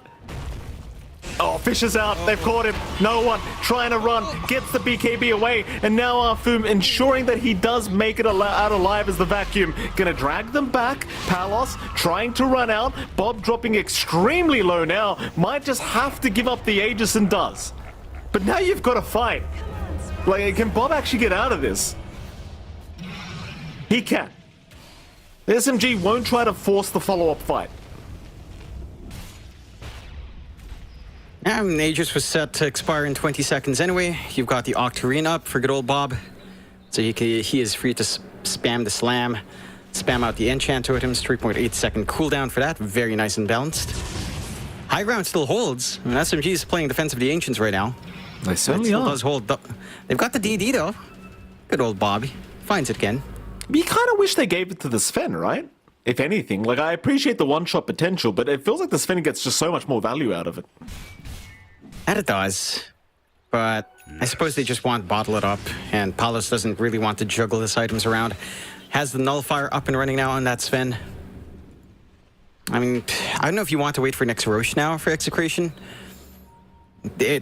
Oh, Fish is out. They've caught him. No one trying to run. Gets the BKB away. And now Arfum ensuring that he does make it out alive as the vacuum. Gonna drag them back. Palos trying to run out. Bob dropping extremely low now. Might just have to give up the Aegis and does. But now you've got to fight. Like, can Bob actually get out of this? He can. The SMG won't try to force the follow-up fight. Aegis was set to expire in 20 seconds anyway. You've got the Octarine up for good old Bob. So he is free to spam the slam, spam out the enchant totems, 3.8 second cooldown for that. Very nice and balanced. High ground still holds. I mean, SMG is playing defense of the Ancients right now. They certainly still are. does hold. They've got the DD though. Good old Bobby. Finds it again. You kind of wish they gave it to the Sven, right? If anything. Like, I appreciate the one-shot potential, but it feels like the Sven gets just so much more value out of it. That it does. But I suppose they just want to bottle it up, and Palos doesn't really want to juggle his items around. Has the Nullifier up and running now on that Sven. I mean, I don't know if you want to wait for next Roche now for Execration.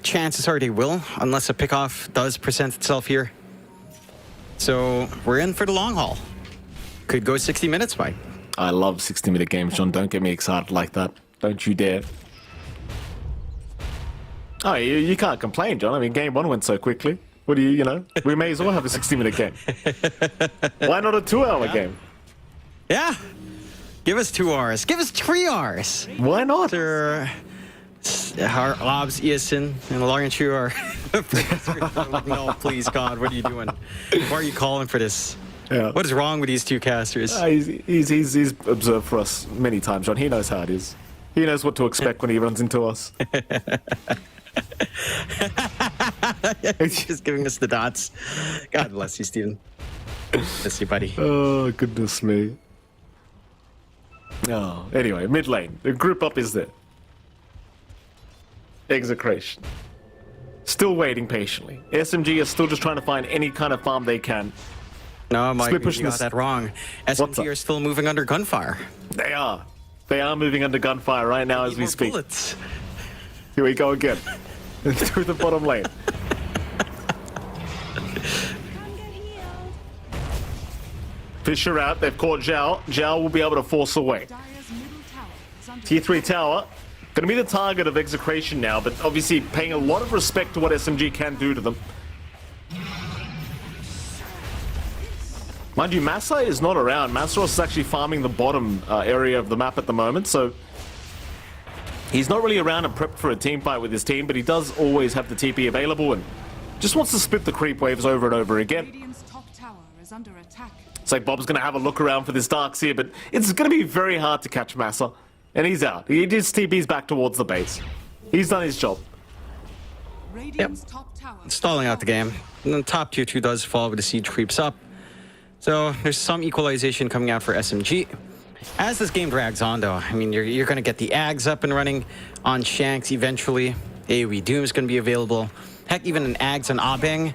Chances are they will, unless a pickoff does present itself here. So we're in for the long haul. Could go 60 minutes, Mike. I love 60-minute games, John. Don't get me excited like that. Don't you dare. Oh, you can't complain, John. I mean, game one went so quickly. What do you, we may as well have a 60-minute game. Why not a 2-hour game? Yeah. Give us 2 hours. Give us 3 hours. Why not? Our Obs, Iason, and Lauren Chu are... No, please, God, what are you doing? Why are you calling for this? Yeah. What is wrong with these two casters? He's observed for us many times, John. He knows how it is. He knows what to expect when he runs into us. He's just giving us the dots. God bless you, Steven. Bless you, buddy. Oh, goodness me. Oh, anyway, mid lane. The group up is there. Execration. Still waiting patiently. SMG is still just trying to find any kind of farm they can. No, Mike, you pushing got this- that wrong. SMG are still moving under gunfire. They are. They are moving under gunfire right now as we More speak. bullets. Here we go again. Through the bottom lane. Fisher out. They've caught Zhao. Zhao will be able to force away. Tier 3 tower. Going to be the target of Execration now, but obviously paying a lot of respect to what SMG can do to them. Mind you, Massa is not around. Massaros is actually farming the bottom area of the map at the moment, so he's not really around and prepped for a team fight with his team, but he does always have the TP available and just wants to split the creep waves over and over again. Radiant's top tower is under attack. It's like Bob's going to have a look around for this Dark Seer, but it's going to be very hard to catch Massa. And he's out. He just TP's back towards the base. He's done his job. Radiant's top tower. Stalling out the game. And then top tier 2 does fall with the siege creeps up. So there's some equalization coming out for SMG. As this game drags on, though, I mean, you're going to get the Ags up and running on Shanks eventually. AoE Doom is going to be available. Heck, even an Ags on Abeng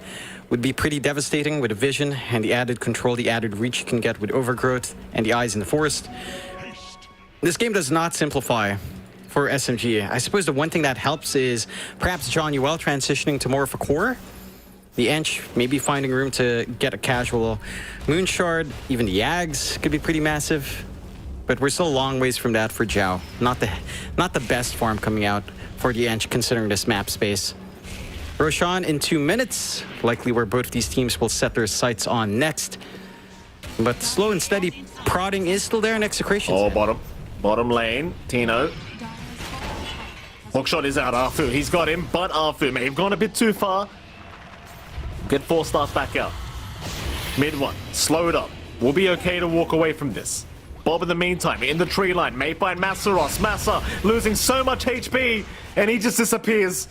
would be pretty devastating with a vision and the added control, the added reach you can get with Overgrowth and the Eyes in the Forest. This game does not simplify for SMG. I suppose the one thing that helps is perhaps John Uel transitioning to more of a core. The Ench maybe finding room to get a casual Moonshard. Even the Yags could be pretty massive. But we're still a long ways from that for Zhao. Not the best farm coming out for the Ench considering this map space. Roshan in 2 minutes. Likely where both of these teams will set their sights on next. But slow and steady prodding is still there in Execration. Oh, bottom lane, Tino. Hookshot is out, Arfu. He's got him, but Arfu may have gone a bit too far. Get 4-star back out. Mid one, slow it up. We'll be okay to walk away from this. Bob in the meantime, in the tree line, may find Massaros. Massa losing so much HP, and he just disappears.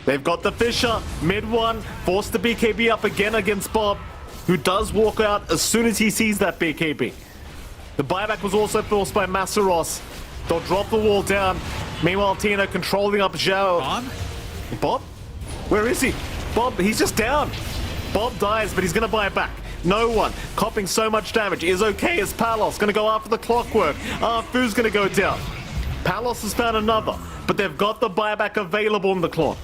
They've got the Fisher, mid one, forced the BKB up again against Bob, who does walk out as soon as he sees that BKB. The buyback was also forced by Massaros. They'll drop the wall down. Meanwhile, Tina controlling up Zhao. Bob? Where is he? Bob, he's just down. Bob dies, but he's going to buy it back. No one copping so much damage is okay as Palos going to go after the clockwork. Fu's going to go down. Palos has found another, but they've got the buyback available in the clock.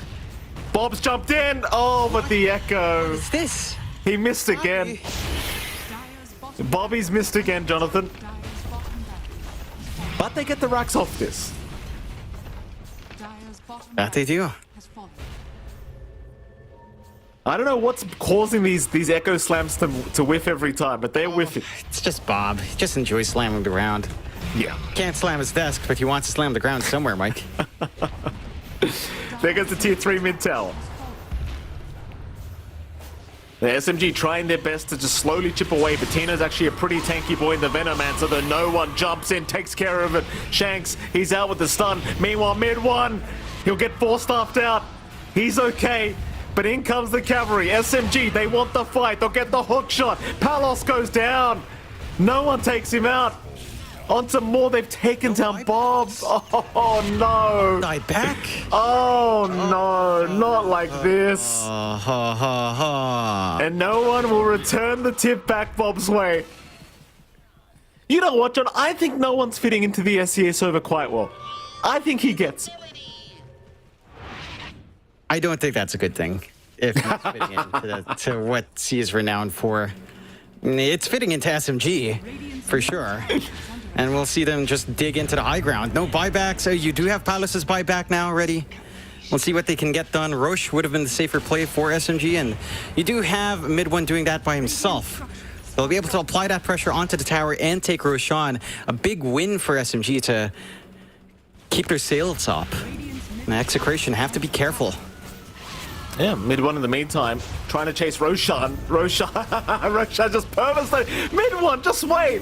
Bob's jumped in. Oh, but the echo. What's this? He missed again. Bobby's missed again, Jonathan. But they get the racks off this. That they do. I don't know what's causing these echo slams to whiff every time, but they're whiffing. It's just Bob. He just enjoys slamming the ground. Yeah. Can't slam his desk, but he wants to slam the ground somewhere, Mike. There goes the tier 3 mid tower. The SMG trying their best to just slowly chip away, but Tino's actually a pretty tanky boy in the Venomancer, though no one jumps in, takes care of it. Shanks, he's out with the stun. Meanwhile, mid one, he'll get 4-staffed out. He's okay, but in comes the cavalry. SMG, they want the fight. They'll get the hook shot. Palos goes down. No one takes him out. On to more, they've taken down Bob. Oh no. Die back. Oh no, not like this. And no one will return the tip back Bob's way. You know what, John? I think no one's fitting into the SEA server quite well. I think he gets it. I don't think that's a good thing. If he's fitting into to what he is renowned for. It's fitting into SMG, for sure. And we'll see them just dig into the high ground. No buybacks. So you do have Palos' buyback now already. We'll see what they can get done. Roche would have been the safer play for SMG, and you do have mid one doing that by himself. They'll be able to apply that pressure onto the tower and take Roche on. A big win for SMG to keep their sails up. And Execration have to be careful. Yeah, mid one in the meantime, trying to chase Roshan. Roshan just purposely. Mid one, just wait.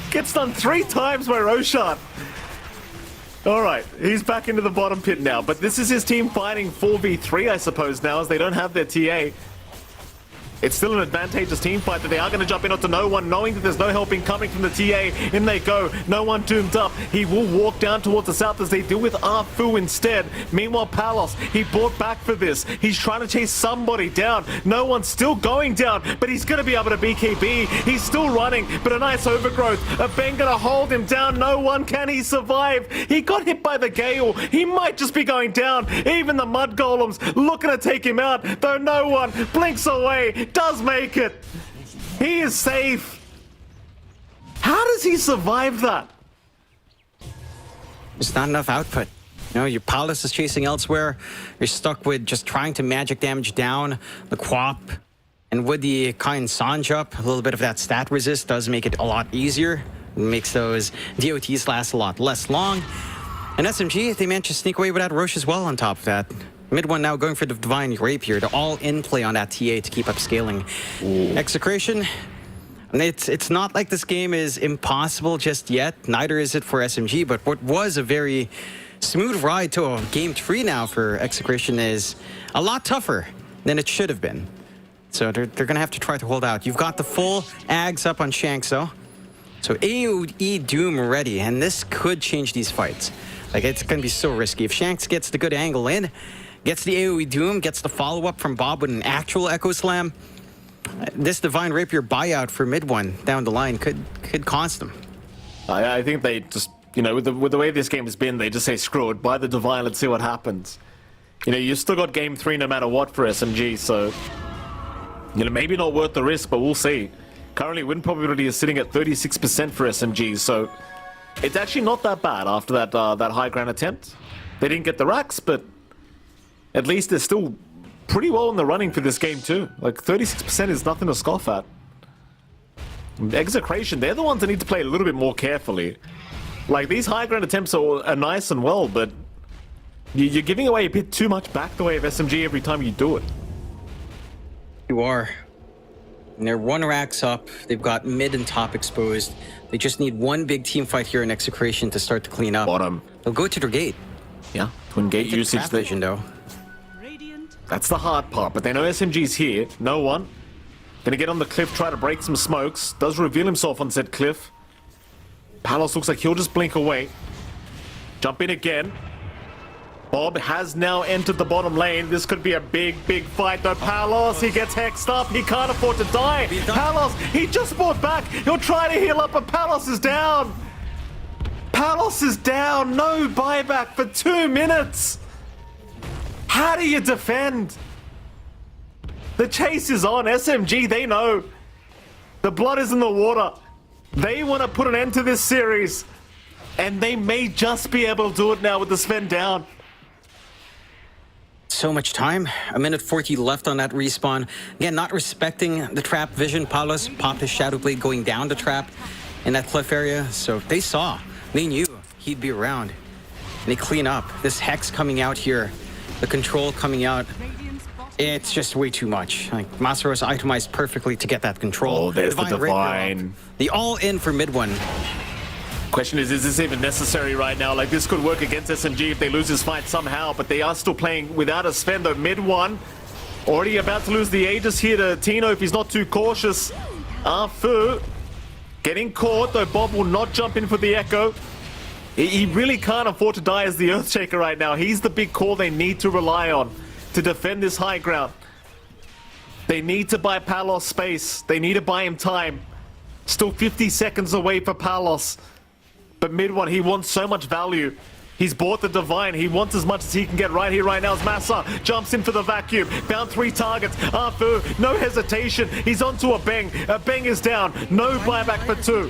Gets done 3 times by Roshan. All right, he's back into the bottom pit now, but this is his team fighting 4v3, I suppose, now, as they don't have their TA. It's still an advantageous team fight, but they are going to jump in onto no one, knowing that there's no helping coming from the TA. In they go. No one doomed up. He will walk down towards the south as they deal with Arfu instead. Meanwhile, Palos, he bought back for this. He's trying to chase somebody down. No one's still going down, but he's going to be able to BKB. He's still running, but a nice overgrowth. A Ben going to hold him down. No one can he survive. He got hit by the gale. He might just be going down. Even the mud golems looking to take him out, though no one blinks away. Does make it. He is safe. How does he survive that? There's not enough output. You know, your Palos is chasing elsewhere. You're stuck with just trying to magic damage down the Quap. And with the kind Sanj up, a little bit of that stat resist does make it a lot easier. It makes those DOTs last a lot less long. And SMG, they managed to sneak away with that Roche as well on top of that. Mid one now going for the Divine Rapier to all in play on that TA to keep up scaling. Ooh. Execration, it's not like this game is impossible just yet. Neither is it for SMG, but what was a very smooth ride to a game 3 now for Execration is a lot tougher than it should have been. So they're going to have to try to hold out. You've got the full Ags up on Shanks though. So AoE Doom ready, and this could change these fights. Like, it's going to be so risky. If Shanks gets the good angle in, gets the AoE Doom, gets the follow-up from Bob with an actual Echo Slam, this Divine Rapier buyout for mid one down the line could cost them. I think they just, you know, with the way this game has been, they just say, screw it, buy the Divine, let's see what happens. You know, you still got game 3 no matter what for SMG, so, you know, maybe not worth the risk, but we'll see. Currently, win probability is sitting at 36% for SMG, so it's actually not that bad after that high ground attempt. They didn't get the racks, but at least they're still pretty well in the running for this game too. Like 36% is nothing to scoff at. Execration, they're the ones that need to play a little bit more carefully. Like, these high ground attempts are nice and well, but you're giving away a bit too much back the way of SMG every time you do it. You are. And they're 1 racks up. They've got mid and top exposed. They just need one big team fight here in Execration to start to clean up. Bottom. They'll go to their gate. Yeah, twin gate usage. Vision, though. That's the hard part, but they know SMG's here. No one. Gonna get on the cliff, try to break some smokes. Does reveal himself on said cliff. Palos looks like he'll just blink away. Jump in again. Bob has now entered the bottom lane. This could be a big fight though. Palos, he gets hexed up. He can't afford to die. Palos, he just fought back. He'll try to heal up, but Palos is down. Palos is down. No buyback for 2 minutes. How do you defend? The chase is on. SMG, they know. The blood is in the water. They want to put an end to this series. And they may just be able to do it now with the Sven down. So much time. 1:40 left on that respawn. Again, not respecting the trap vision. Palos popped his Shadow Blade going down the trap in that cliff area. So they saw. They knew he'd be around. And they clean up. This Hex coming out here. The control coming out. It's just way too much. Like, Masaros itemized perfectly to get that control. Oh, there's the Divine. The all-in for mid one. Question is this even necessary right now? Like, this could work against SMG if they lose this fight somehow, but they are still playing without a Sven though. Mid one. Already about to lose the Aegis here to Tino if he's not too cautious. Afu getting caught though. Bob will not jump in for the Echo. He really can't afford to die as the Earthshaker right now. He's the big call they need to rely on to defend this high ground. They need to buy Palos space. They need to buy him time. Still 50 seconds away for Palos. But mid one, he wants so much value. He's bought the Divine. He wants as much as he can get right here, right now. As Massa jumps in for the vacuum. Found 3 targets. Afu, no hesitation. He's onto a Beng. A Beng is down. No buyback for 2.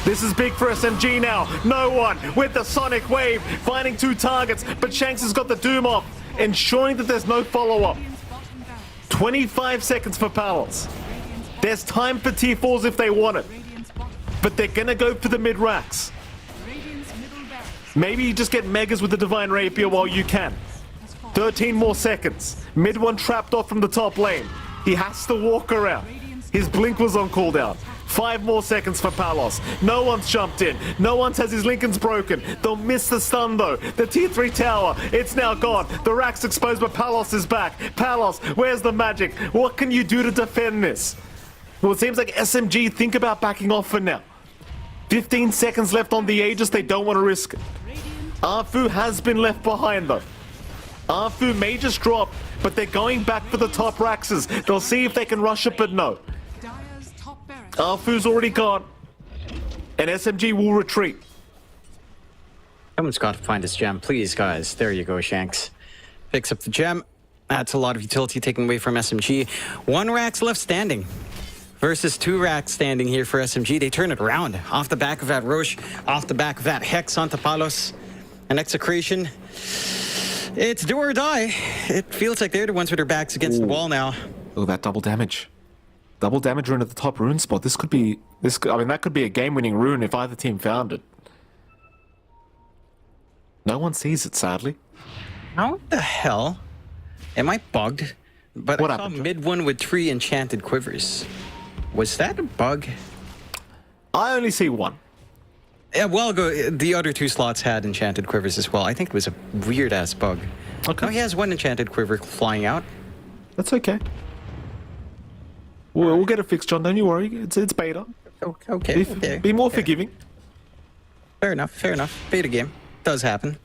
This is big for SMG now. No one with the Sonic Wave. Finding 2 targets. But Shanks has got the Doom off. Ensuring that there's no follow-up. 25 seconds for Palos. There's time for T4s if they want it. But they're going to go for the mid-racks. Maybe you just get Megas with the Divine Rapier while you can. 13 more seconds. Mid one trapped off from the top lane. He has to walk around. His blink was on cooldown. 5 more seconds for Palos. No one's jumped in. No one says his Lincoln's broken. They'll miss the stun though. The T3 tower, it's now gone. The rack's exposed, but Palos is back. Palos, where's the magic? What can you do to defend this? Well, it seems like SMG think about backing off for now. 15 seconds left on the Aegis. They don't want to risk it. Afu has been left behind though. Afu may just drop, but they're going back for the top Raxes. They'll see if they can rush it, but no. Afu's already gone. And SMG will retreat. Someone's got to find this gem. Please, guys. There you go, Shanks. Picks up the gem. That's a lot of utility taken away from SMG. 1 rack's left standing. Versus 2 racks standing here for SMG. They turn it around. Off the back of that Roche. Off the back of that Hex onto Palos. And Execration. It's do or die. It feels like they're the ones with their backs against the wall now. Oh, that double damage. Double damage rune at the top rune spot. This could be... I mean, that could be a game-winning rune if either team found it. No one sees it, sadly. How the hell? Am I bugged? But What I saw happened? mid one with 3 enchanted quivers. Was that a bug? I only see 1. Yeah, well, the other 2 slots had enchanted quivers as well. I think it was a weird-ass bug. Okay. Oh, he has 1 enchanted quiver flying out. That's okay. We'll get it fixed, John. Don't you worry. It's beta. Okay. Be more forgiving. Fair enough. Beta game. Does happen.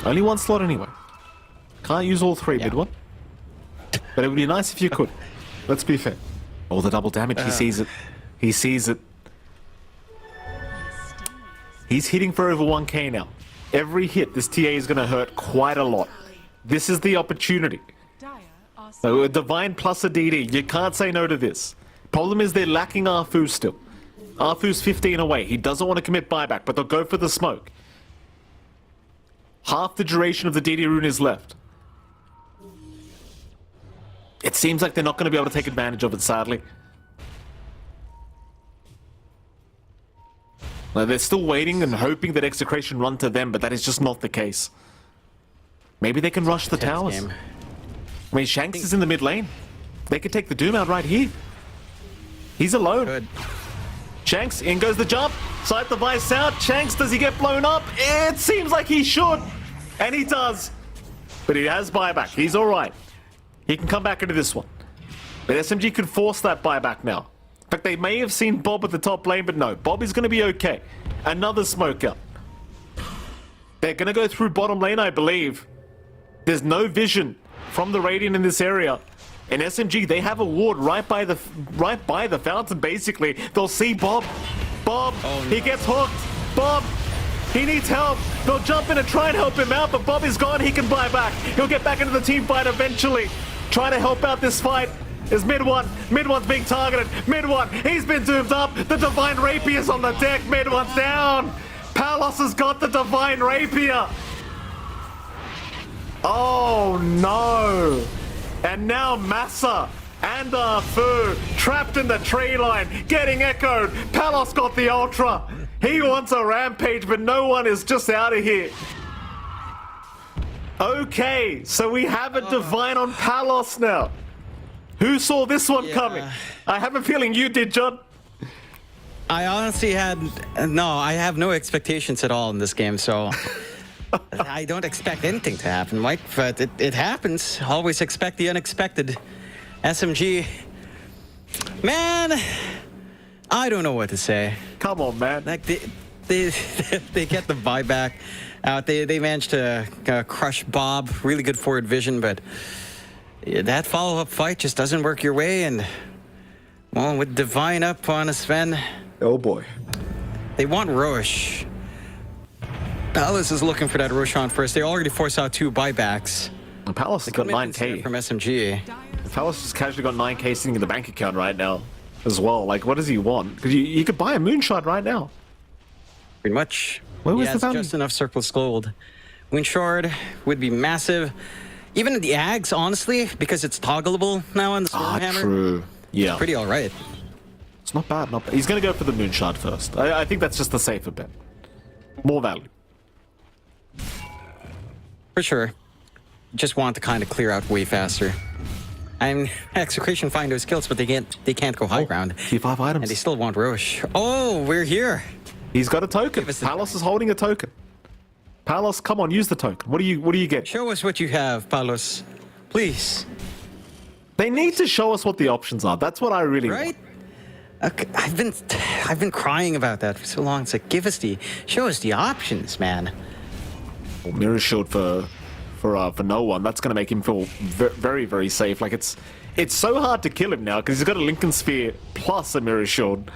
Only 1 slot anyway. Can't use all 3 Yeah. mid one. But it would be nice if you could. Let's be fair. Oh, the double damage. He sees it. He sees it. He's hitting for over 1k now. Every hit, this TA is going to hurt quite a lot. This is the opportunity. So a Divine plus a DD. You can't say no to this. Problem is they're lacking Afu still. Afu's 15 away. He doesn't want to commit buyback, but they'll go for the smoke. Half the duration of the DD rune is left. It seems like they're not going to be able to take advantage of it, sadly. Like, they're still waiting and hoping that Execration run to them, but that is just not the case. Maybe they can rush the towers. Game. I mean, Shanks is in the mid lane. They could take the Doom out right here. He's alone. Good. Shanks, in goes the jump. Sight the Vice out. Shanks, does he get blown up? It seems like he should. And he does. But he has buyback. He's all right. He can come back into this one. But SMG could force that buyback now. In fact, they may have seen Bob at the top lane, but no. Bob is going to be okay. Another smoke out. They're going to go through bottom lane, I believe. There's no vision from the Radiant in this area. And SMG, they have a ward right by the fountain, basically. They'll see Bob. Bob, he gets hooked. Bob, he needs help. They'll jump in and try and help him out, but Bob is gone. He can buy back. He'll get back into the team fight eventually. Try to help out this fight. Is Mid-One. Mid-One's being targeted. Mid-One, he's been doomed up. The Divine Rapier's on the deck. Mid-One's down. Palos has got the Divine Rapier. Oh no! And now Massa and Fu trapped in the tree line, getting echoed. Palos got the Ultra. He wants a rampage, but no one is just out of here. Okay, so we have a Divine on Palos now. Who saw this one coming? I have a feeling you did, John. I honestly I have no expectations at all in this game, so I don't expect anything to happen, Mike, but it happens. Always expect the unexpected. SMG, man, I don't know what to say. Come on, man. Like they get the buyback out. They managed to crush Bob. Really good forward vision, but that follow-up fight just doesn't work your way. And well, with Divine up on a Sven, oh boy, they want Roche. Palace is looking for that Roshan first. They already forced out 2 buybacks. Palace has got 9k from SMG. Palace just casually got 9k sitting in the bank account right now as well. Like, what does he want? Because you could buy a Moonshot right now. Pretty much. Where was he the has value? just enough surplus gold. Moonshard would be massive. Even the Ags, honestly, because it's toggleable now on the Stormhammer. True. Yeah. Pretty all right. It's not bad, not bad. He's going to go for the Moonshard first. I think that's just the safer bet. More value. For sure. Just want to kind of clear out way faster. Execration find those kills, but they can't go high ground. T5 items. And they still want Roche. Oh, we're here. He's got a token. Palos is holding a token. Palos, come on, use the token. What do you get? Show us what you have, Palos. Please. They need to show us what the options are. That's what I really Right? want. Okay, I've been crying about that for so long. It's like, show us the options, man. Well, Mirror Shield for no one. That's going to make him feel very, very safe. Like, it's so hard to kill him now because he's got a Lincoln Sphere plus a Mirror Shield.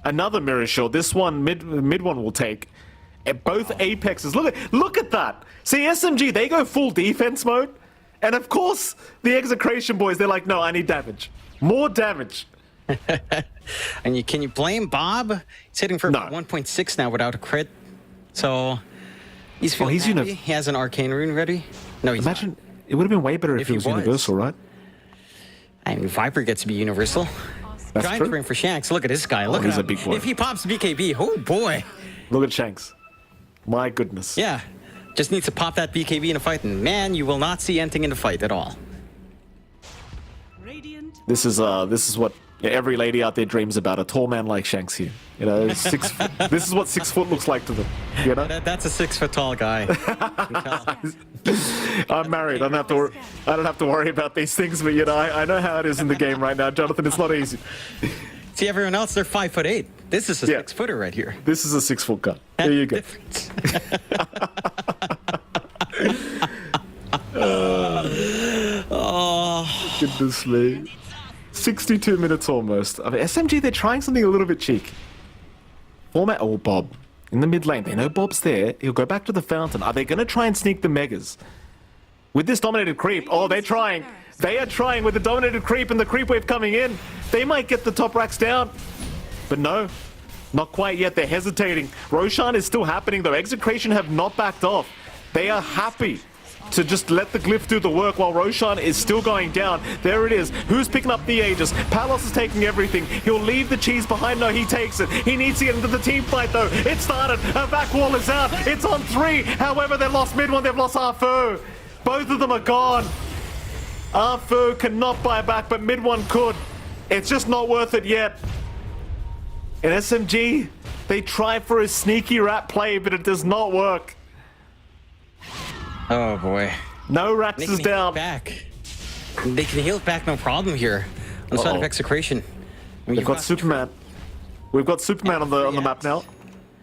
Another Mirror Shield. This one, mid one will take. Both Apexes. Look at that. See, SMG, they go full defense mode. And of course, the Execration boys, they're like, no, I need damage. More damage. And can you blame Bob? He's hitting for 1.6 now without a crit. So he's feeling happy. He has an arcane rune ready. No, he's Imagine, not. It would have been way better if he was universal, right? I mean, Viper gets to be universal. That's Giant true. ring for Shanks. Look at this guy. Look at he's him. a big boy. If he pops BKB, oh boy. Look at Shanks. My goodness. Yeah. Just needs to pop that BKB in a fight, and man, you will not see anything in the fight at all. This is what every lady out there dreams about, a tall man like Shanks here. You know, this is what 6 foot looks like to them. You know? That's a 6 foot tall guy. I'm married. I don't have to worry about these things, but you know, I know how it is in the game right now, Jonathan. It's not easy. See, everyone else, they're 5'8". This is a 6 footer right here. This is a 6 foot guy. There you go. Oh, goodness me. 62 minutes almost. I mean, SMG, they're trying something a little bit cheeky. Format. Oh, Bob. In the mid lane. They know Bob's there. He'll go back to the fountain. Are they going to try and sneak the megas? With this dominated creep. Oh, they're trying. They are trying with the dominated creep and the creep wave coming in. They might get the top racks down. But no. Not quite yet. They're hesitating. Roshan is still happening, though. Execration have not backed off. They are happy to just let the glyph do the work while Roshan is still going down. There it is. Who's picking up the Aegis? Palos is taking everything. He'll leave the cheese behind. No, he takes it. He needs to get into the team fight, though. It started. A back wall is out. It's on 3. However, they've lost mid one. They've lost Arfu. Both of them are gone. Arfu cannot buy back, but mid one could. It's just not worth it yet. In SMG, they try for a sneaky rat play, but it does not work. Oh boy. No Rax They is can heal down. it back. They can heal it back, no problem here. On the side of Execration. I mean, We've got Superman. We've got Superman on the map now.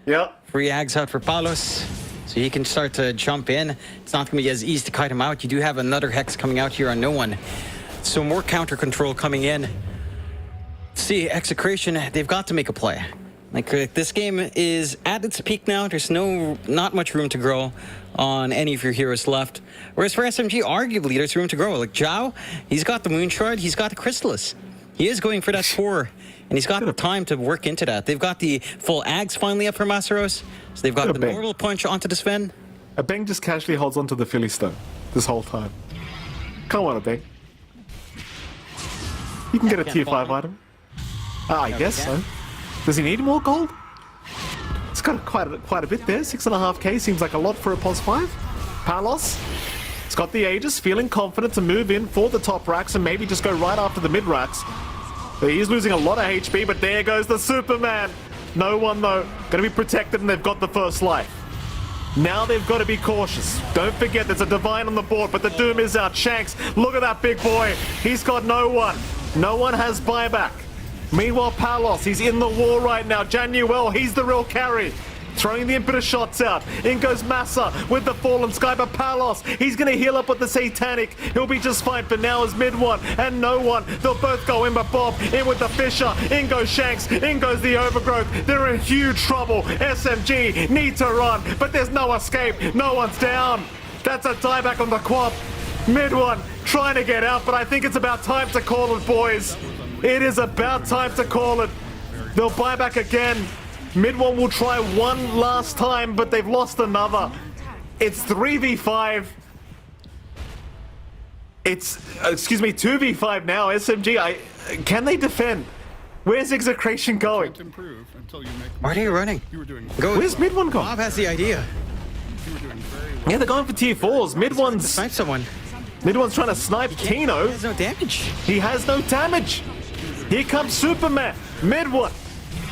Yep. Free Ags out for Palos, so he can start to jump in. It's not going to be as easy to kite him out. You do have another Hex coming out here on no one. So more counter control coming in. See, Execration, they've got to make a play. Like, this game is at its peak now. There's not much room to grow on any of your heroes left. Whereas for SMG, arguably, there's room to grow. Like, Zhao, he's got the Moon Shard, he's got the Chrysalis. He is going for that core, and he's got the time to work into that. They've got the full Ags finally up for Masaros, so they've got the normal punch onto the Sven. Abeng just casually holds onto the Philly Stone this whole time. Come on, Abeng. You can get a tier 5 item. I guess so. Does he need more gold? It's got quite a bit there. 6.5k seems like a lot for a POS 5. Palos, it's got the Aegis, feeling confident to move in for the top racks and maybe just go right after the mid racks. He's losing a lot of HP, but there goes the Superman. No one though, gonna be protected, and they've got the first life. Now they've got to be cautious. Don't forget there's a Divine on the board, but the Doom is out. Shanks, look at that big boy. He's got no one. No one has buyback. Meanwhile, Palos, he's in the war right now. Januel, he's the real carry. Throwing the impetus shots out. In goes Massa with the Fallen Sky, but Palos, he's going to heal up with the Satanic. He'll be just fine for now as mid one and no one. They'll both go in, but Bob in with the Fisher. In goes Shanks. In goes the Overgrowth. They're in huge trouble. SMG need to run, but there's no escape. No one's down. That's a dieback on the quad. Mid one trying to get out, but I think it's about time to call it, boys. It is about time to call it. They'll buy back again. Mid one will try one last time, but they've lost another. It's 3v5. It's, 2v5 now. SMG, can they defend? Where's Execration going? Why are you running? Where's mid one going? Bob has the idea. Yeah, they're going for tier 4s. Mid one's... Snipe someone. Mid one's trying to snipe Tino. He has no damage. He has no damage. Here comes Superman. Mid one.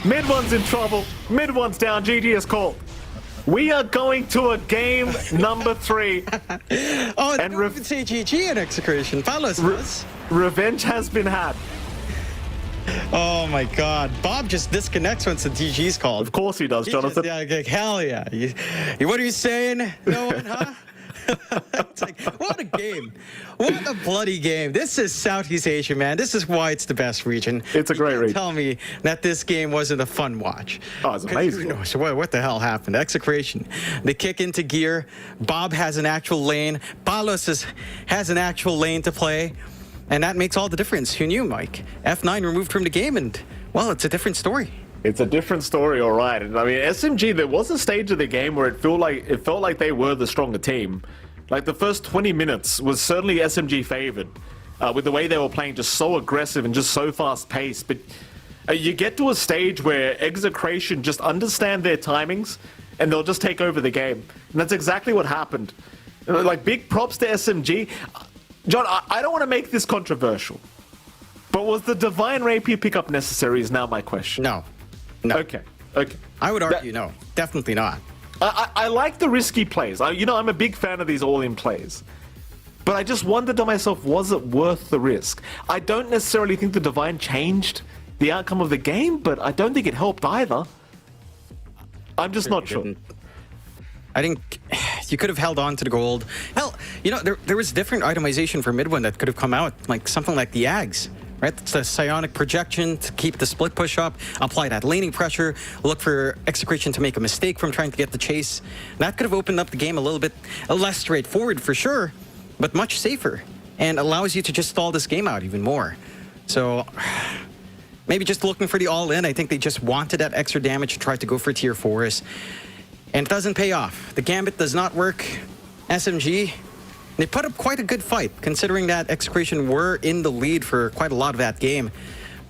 Mid one's in trouble. Mid one's down. GG is called. We are going to a game number 3. Oh, and don't even say GG in Execration. Palos was. Revenge has been had. Oh my God. Bob just disconnects once the DG's called. Of course he does, Jonathan. Like, hell yeah. What are you saying? No one, huh? It's like, what a game. What a bloody game. This is Southeast Asia, man. This is why it's the best region. It's a great region. Tell me that this game wasn't a fun watch. Oh, it's amazing. So what the hell happened? Execration. They kick into gear. Bob has an actual lane. Palos has an actual lane to play. And that makes all the difference. Who knew, Mike? F9 removed from the game, and, well, it's a different story. It's a different story, all right. And I mean, SMG, there was a stage of the game where it felt like they were the stronger team. Like, the first 20 minutes was certainly SMG favored, with the way they were playing, just so aggressive and just so fast-paced. But you get to a stage where Execration just understand their timings, and they'll just take over the game. And that's exactly what happened. Like, big props to SMG. John, I don't want to make this controversial, but was the Divine Rapier pickup necessary is now my question. No. Okay. I would argue no. Definitely not. I like the risky plays. I'm a big fan of these all-in plays. But I just wondered to myself, was it worth the risk? I don't necessarily think the Divine changed the outcome of the game, but I don't think it helped either. I'm just not sure. I think you could have held on to the gold. Hell, there was different itemization for mid one that could have come out, like something like the Ags, right? It's the psionic projection to keep the split push up, apply that laning pressure, look for Execration to make a mistake from trying to get the chase. That could have opened up the game a little bit less straightforward for sure, but much safer, and allows you to just stall this game out even more. So maybe just looking for the all-in. I think they just wanted that extra damage to try to go for tier 4s. And it doesn't pay off. The Gambit does not work. SMG, They put up quite a good fight, considering that Execration were in the lead for quite a lot of that game,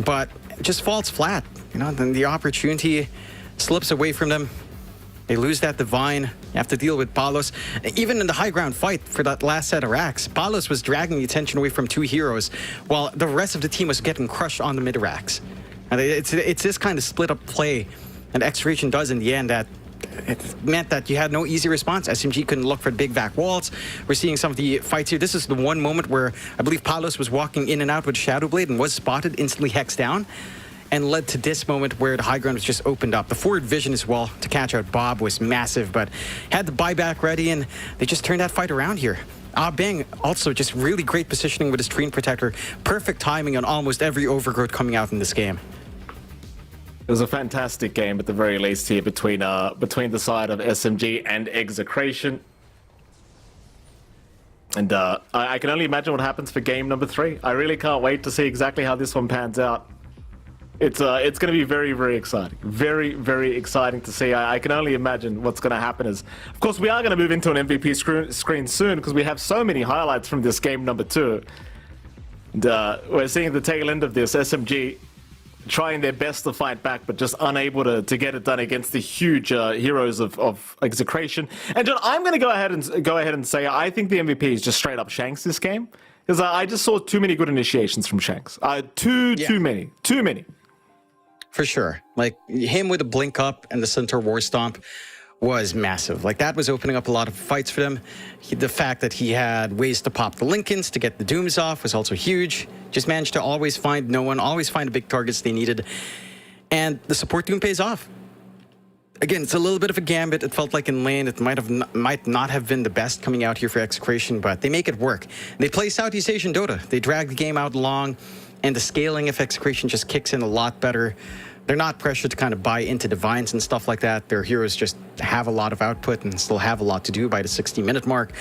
but it just falls flat. You know, then the opportunity slips away from them. They lose that Divine. You have to deal with Palos. Even in the high ground fight for that last set of racks, Palos was dragging the attention away from two heroes, while the rest of the team was getting crushed on the mid racks. And it's this kind of split up play that Execration does in the end that it meant that you had no easy response. SMG couldn't look for the big back walls. We're seeing some of the fights here. This is the one moment where I believe Palos was walking in and out with Shadowblade and was spotted, instantly hexed down, and led to this moment where the high ground was just opened up. The forward vision as well to catch out Bob was massive, but had the buyback ready, and they just turned that fight around here. Bang also just really great positioning with his Screen Protector. Perfect timing on almost every overgrowth coming out in this game. It was a fantastic game at the very least here between the side of SMG and Execration. And I can only imagine what happens for game number 3. I really can't wait to see exactly how this one pans out. It's going to be very, very exciting. Very, very exciting to see. I can only imagine what's going to happen. Of course, we are going to move into an MVP screen soon because we have so many highlights from this game number 2. And we're seeing the tail end of this. SMG trying their best to fight back, but just unable to get it done against the huge heroes of Execration. And John, I'm going to go ahead and say I think the MVP is just straight up Shanks this game, because I just saw too many good initiations from Shanks. Too many. For sure. Like, him with a blink up and the Centaur War Stomp was massive. Like, that was opening up a lot of fights for them. The fact that he had ways to pop the Lincolns to get the Dooms off was also huge. Just managed to always find no one, always find the big targets they needed. And the support Doom pays off. Again, it's a little bit of a gambit. It felt like in lane, it might not have been the best coming out here for Execration, but they make it work. They play Southeast Asian Dota. They drag the game out long, and the scaling of Execration just kicks in a lot better. They're not pressured to kind of buy into Divines and stuff like that. Their heroes just have a lot of output and still have a lot to do by the 60-minute mark.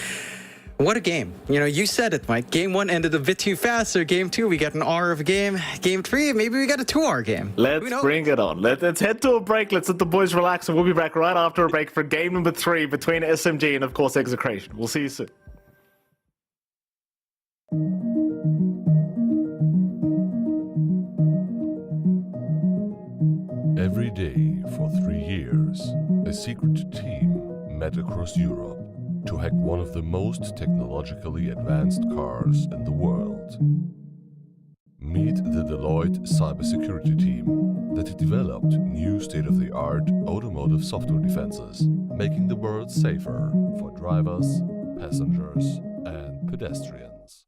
What a game. You know, you said it, Mike. Game 1 ended a bit too fast, so Game 2, we got an hour of a game. Game 3, maybe we got a 2-hour game. Let's bring it on. Let's head to a break. Let's let the boys relax, and we'll be back right after a break for game number 3 between SMG and, of course, Execration. We'll see you soon. Every day for 3 years, a secret team met across Europe to hack one of the most technologically advanced cars in the world. Meet the Deloitte cybersecurity team that developed new state-of-the-art automotive software defenses, making the world safer for drivers, passengers, and pedestrians.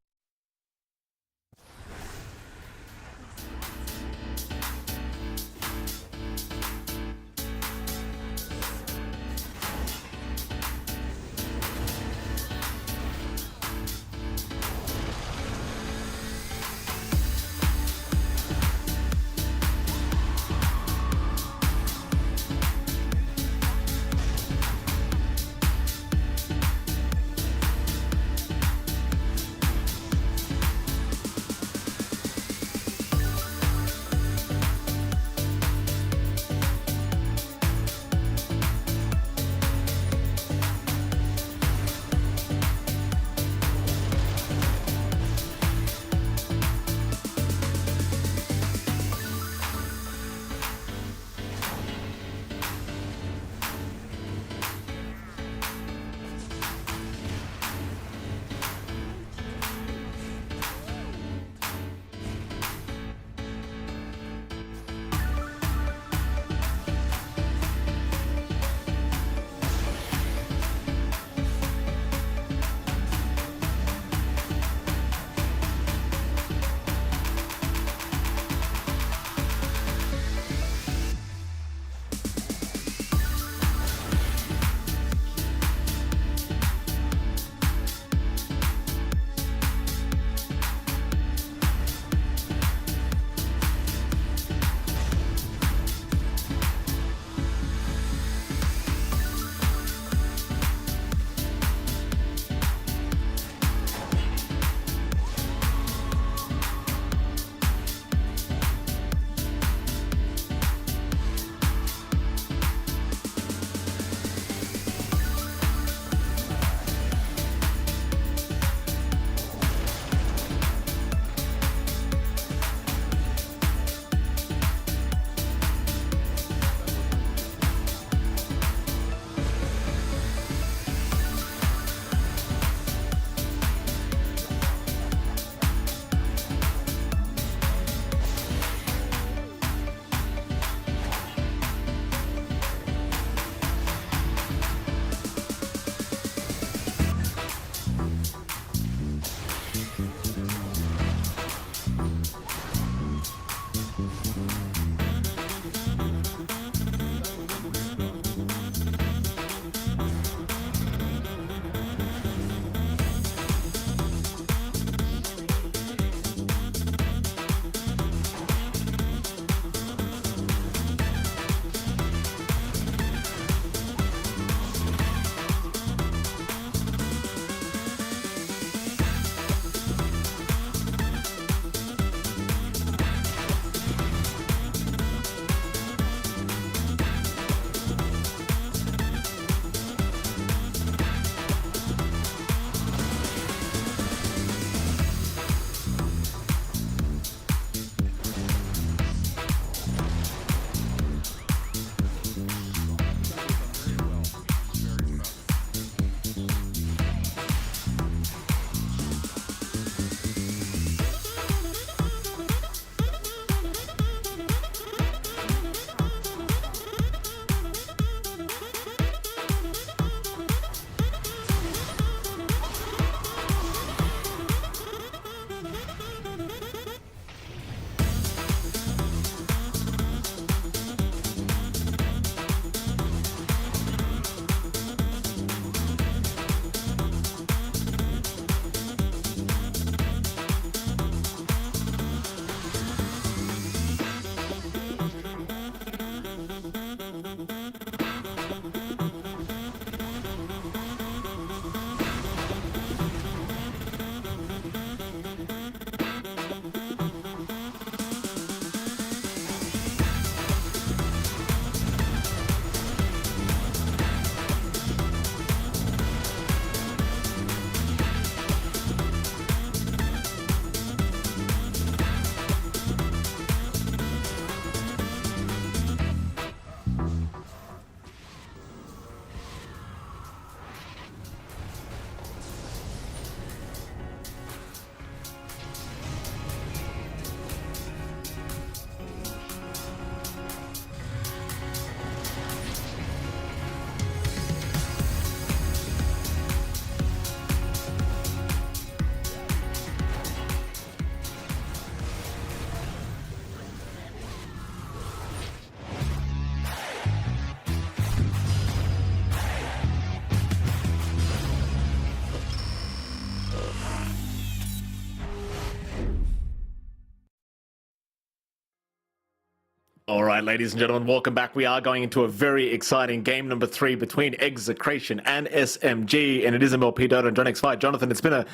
All right, ladies and gentlemen, welcome back. We are going into a very exciting game number 3 between Execration and SMG, and it is MLP Dota and John X5. Jonathan, it's been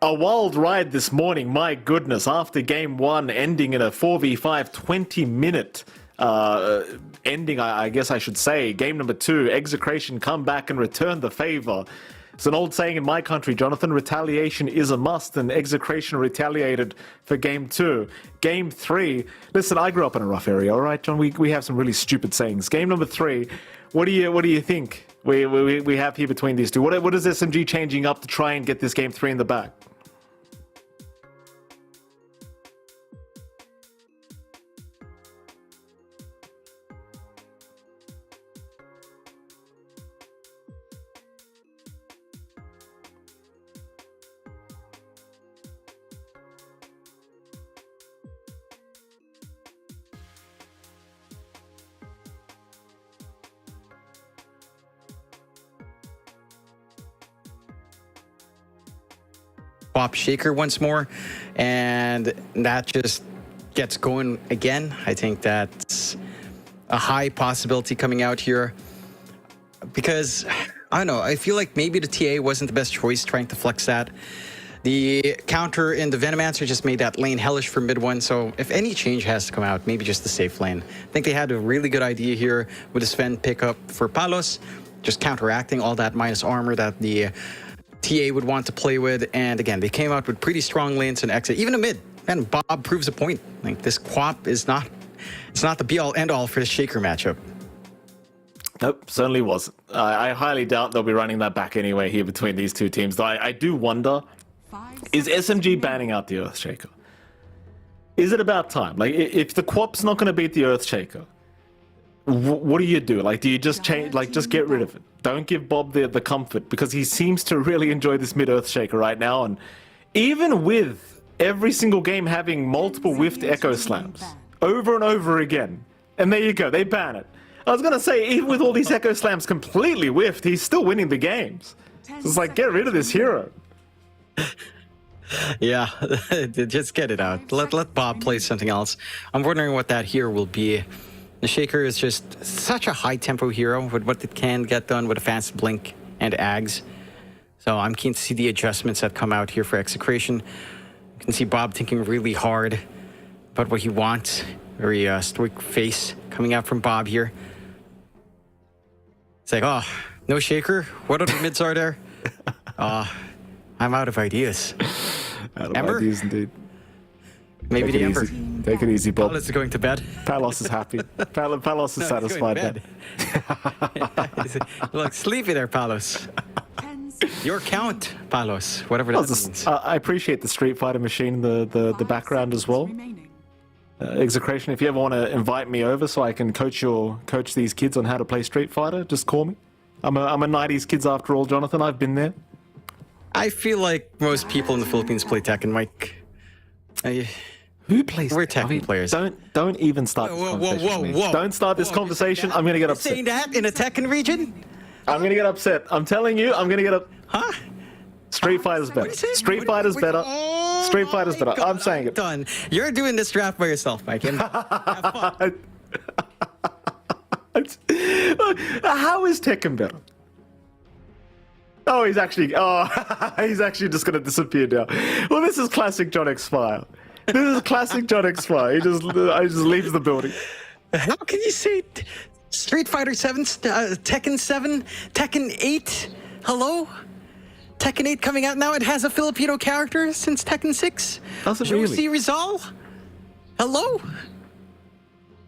a wild ride this morning. My goodness, after game 1 ending in a 4v5 20-minute ending, I guess I should say, game number 2, Execration come back and return the favor. It's an old saying in my country, Jonathan, retaliation is a must, and Execration retaliated for game 2. Game 3, listen, I grew up in a rough area, all right, John? We have some really stupid sayings. Game number 3, what do you think we have here between these two? What is SMG changing up to try and get this game 3 in the bag? Pop Shaker once more, and that just gets going again. I think that's a high possibility coming out here because, I don't know, I feel like maybe the TA wasn't the best choice trying to flex that. The counter in the Venomancer just made that lane hellish for mid one, so if any change has to come out, maybe just the safe lane. I think they had a really good idea here with the Sven pickup for Palos, just counteracting all that minus armor that the TA would want to play with, and again, they came out with pretty strong lanes and exit, even a mid. And Bob proves a point. Like, this Quap is not, it's not the be-all end-all for the Shaker matchup. Nope, certainly wasn't. I highly doubt they'll be running that back anyway here between these two teams. Though I do wonder, is SMG banning out the Earthshaker? Is it about time? Like, if the Quap's not going to beat the Earthshaker, what do you do? Like, do you just change? Like, just get rid of it. Don't give Bob the comfort, because he seems to really enjoy this mid Earthshaker right now. And even with every single game having multiple whiffed Echo Slams over and over again, and there you go, they ban it. I was gonna say, even with all these Echo Slams completely whiffed, he's still winning the games. So it's like, get rid of this hero. Yeah, just get it out. Let Bob play something else. I'm wondering what that here will be. The Shaker is just such a high-tempo hero with what it can get done with a fast blink and Ags. So I'm keen to see the adjustments that come out here for Execration. You can see Bob thinking really hard about what he wants. Very stoic face coming out from Bob here. It's like, oh, no Shaker? What other mids are there? I'm out of ideas. Out of Ember? ideas, indeed. Maybe Take the it Ember. easy. Take it easy, Bob. Palos is going to bed. Palos is happy. Palos is satisfied now. Look, sleepy there, Palos. Your count, Palos. Whatever that means. I appreciate the Street Fighter machine, the background as well. Execration, if you ever want to invite me over so I can coach these kids on how to play Street Fighter, just call me. I'm a 90s kids after all, Jonathan. I've been there. I feel like most people in the Philippines play Tekken, Mike. Who plays? We're Tekken players. Don't even start this conversation. with me. Don't start this conversation. I'm gonna get upset. Saying that in a Tekken region? I'm gonna get upset. I'm telling you, I'm gonna get up. Huh? Street Fighter's better. Street Fighter's better. Street Fighter's better. I'm saying it. Done. You're doing this draft by yourself, Mike. Have fun. How is Tekken better? Oh, he's actually just gonna disappear now. Well, this is classic John X Fire. This is classic John X Fire. He just leaves the building. How can you say Street Fighter 7, Tekken 7, Tekken 8? Hello? Tekken 8 coming out now. It has a Filipino character since Tekken 6. Does it Josie really? Rizal? Hello?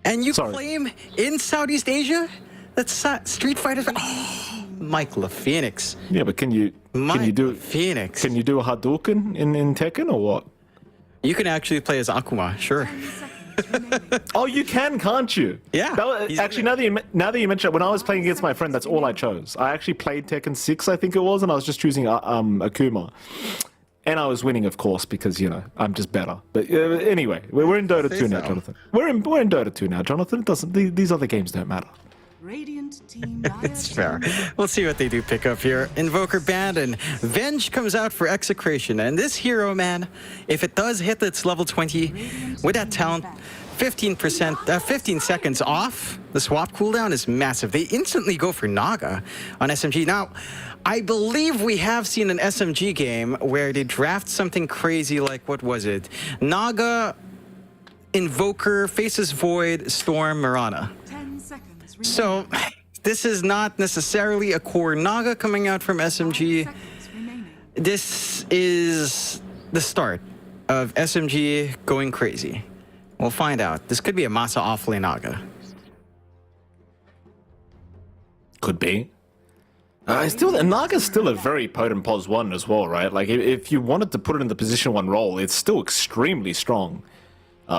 And you claim in Southeast Asia that Street Fighter... Oh, Mike LaPhoenix. Yeah, but can you do Phoenix? Can you do a Hadouken in Tekken or what? You can actually play as Akuma, sure. Oh, you can't you? Yeah. Actually, now that you mention it, when I was playing against my friend, that's all I chose. I actually played Tekken 6, I think it was, and I was just choosing Akuma. And I was winning, of course, because, you know, I'm just better. But anyway, we're in Dota 2 now, Jonathan. We're in Dota 2 now, Jonathan. It doesn't. These other games don't matter. Radiant team. It's fair. We'll see what they do pick up here. Invoker banned and Venge comes out for Execration. And this hero, man, if it does hit its level 20 with that talent, 15%, 15 seconds off the swap cooldown is massive. They instantly go for Naga on SMG. Now, I believe we have seen an SMG game where they draft something crazy like, what was it? Naga, Invoker, Faces Void, Storm, Mirana. 10 seconds remaining. So, this is not necessarily a core Naga coming out from SMG. 5 seconds remaining. This is the start of SMG going crazy. We'll find out. This could be a Masa offlane Naga. Could be. Naga's still a very potent pos 1 as well, right? Like, if you wanted to put it in the position 1 role, it's still extremely strong.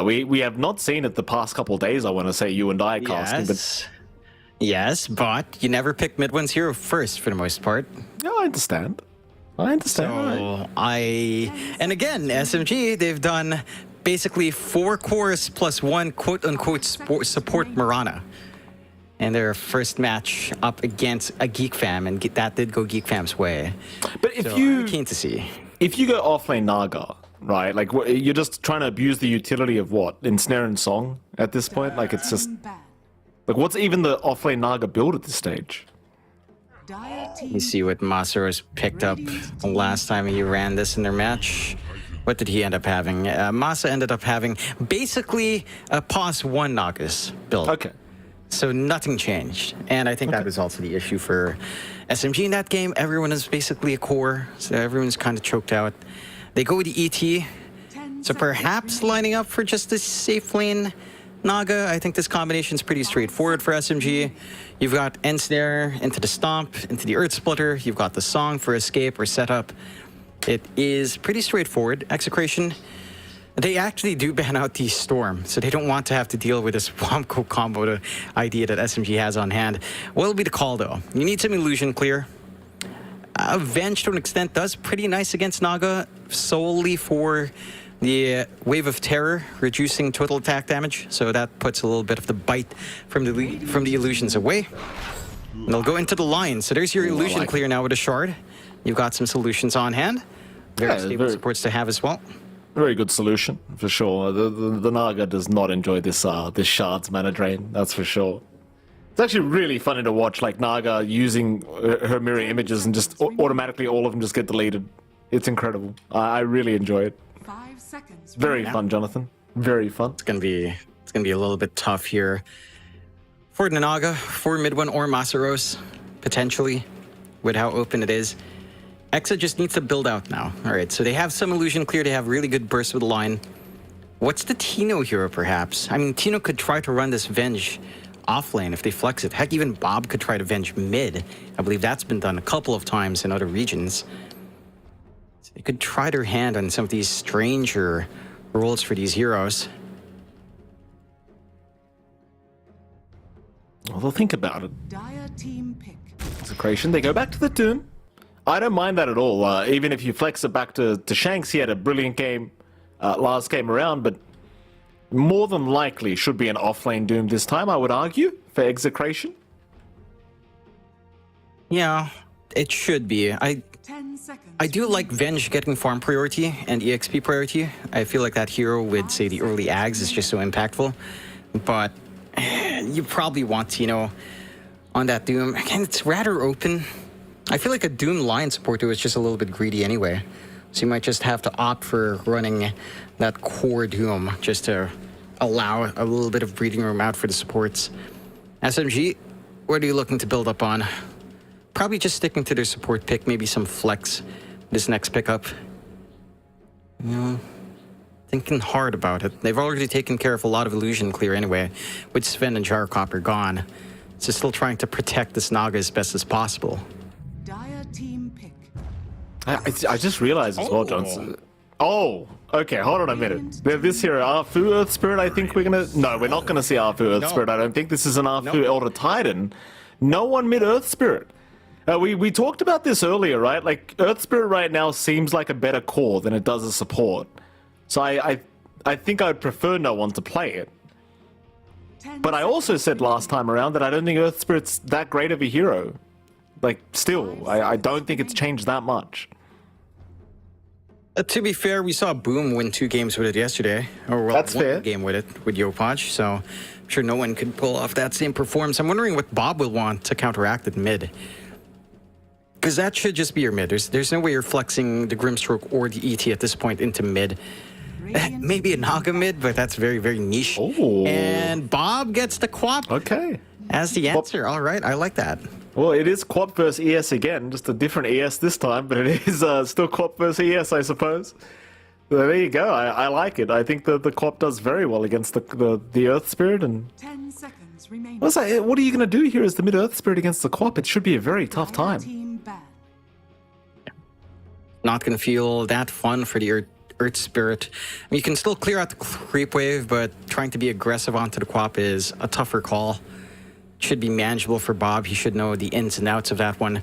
We have not seen it the past couple of days, I want to say, you and I casting, but... Yes, but you never pick mid 1's hero first for the most part. Yeah, I understand. So and again, SMG, they've done basically 4 cores plus 1 quote-unquote support Mirana. And their first match up against a Geek Fam, and that did go Geek Fam's way. But if so you... I'm keen to see. If you go offlane Naga, right, like, you're just trying to abuse the utility of what? Ensnare and Song at this point? Like, it's just... Like, what's even the offlane Naga build at this stage? You see what Masaro's picked up last time he ran this in their match. What did he end up having? Masa ended up having basically a pos 1 Nagas build. Okay. So nothing changed. And I think that was also the issue for SMG in that game. Everyone is basically a core, so everyone's kind of choked out. They go with the ET, so perhaps lining up for just a safe lane Naga. I think this combination is pretty straightforward for SMG. You've got Ensnare into the Stomp, into the Earth Splitter. You've got the Song for escape or setup. It is pretty straightforward. Execration, they actually do ban out the Storm, so they don't want to have to deal with this Womco combo idea that SMG has on hand. What will be the call, though? You need some illusion clear. Venge, to an extent, does pretty nice against Naga, solely for the Wave of Terror, reducing total attack damage, so that puts a little bit of the bite from the illusions away. And they'll go into the line, so there's your illusion clear now with a Shard. You've got some solutions on hand. Very stable supports to have as well. Very good solution, for sure. The Naga does not enjoy this Shards mana drain, that's for sure. It's actually really funny to watch, like, Naga using her mirror images and just automatically all of them just get deleted. It's incredible. I really enjoy it. 5 seconds. Very fun, Jonathan. Very fun. It's gonna be a little bit tough here for the Naga, for mid 1 or Masaros, potentially, with how open it is. Exa just needs to build out now. All right, so they have some illusion clear. They have really good burst with the line. What's the Tino hero, perhaps? I mean, Tino could try to run this Venge offlane if they flex it. Heck, even Bob could try to Venge mid. I believe that's been done a couple of times in other regions. So they could try their hand on some of these stranger roles for these heroes. Well, they'll think about it. Dire team pick. Execration, they go back to the Doom. I don't mind that at all. Even if you flex it back to Shanks, he had a brilliant game last game around, but more than likely should be an offlane Doom this time, I would argue, for Execration. Yeah, it should be. 10 seconds. I do like Venge getting farm priority and EXP priority. I feel like that hero with, say, the early Ags is just so impactful. But you probably want Tino on that Doom. Again, it's rather open. I feel like a Doom line supporter is just a little bit greedy anyway. So you might just have to opt for running that core Doom just to allow a little bit of breathing room out for the supports. SMG, what are you looking to build up on? Probably just sticking to their support pick, maybe some flex this next pickup. You know, thinking hard about it. They've already taken care of a lot of illusion clear anyway, with Sven and Jarcopper gone. So still trying to protect this Naga as best as possible. Dire team pick. I just realized as well, Johnson. Oh, okay, hold on a minute. This here, Arfu Earth Spirit, I think we're gonna... No, we're not gonna see Arfu Earth Spirit. I don't think this is an Arfu Elder Titan. No one mid-Earth Spirit. We talked about this earlier, right? Like, Earth Spirit right now seems like a better core than it does as support. So I think I'd prefer no one to play it. But I also said last time around that I don't think Earth Spirit's that great of a hero. Like, still, I don't think it's changed that much. To be fair, we saw Boom win 2 games with it yesterday. Or well, That's one fair. game with it, with Yopaj. So I'm sure no one could pull off that same performance. I'm wondering what Bob will want to counteract at mid. Because that should just be your mid. There's no way you're flexing the Grimstroke or the ET at this point into mid. Maybe a Naga mid, but that's very, very niche. Ooh. And Bob gets the Quap Okay. as the answer. All right, I like that. Well, it is Quap versus ES again, just a different ES this time, but it is still Quap versus ES, I suppose. So there you go. I like it. I think the Quap does very well against the Earth Spirit. And 10 seconds remaining. what are you going to do here as the Mid-Earth Spirit against the Quap? It should be a very tough time. Team ban. Not going to feel that fun for the Earth Spirit. I mean, you can still clear out the creep wave, but trying to be aggressive onto the Quap is a tougher call. Should be manageable for Bob. He should know the ins and outs of that one.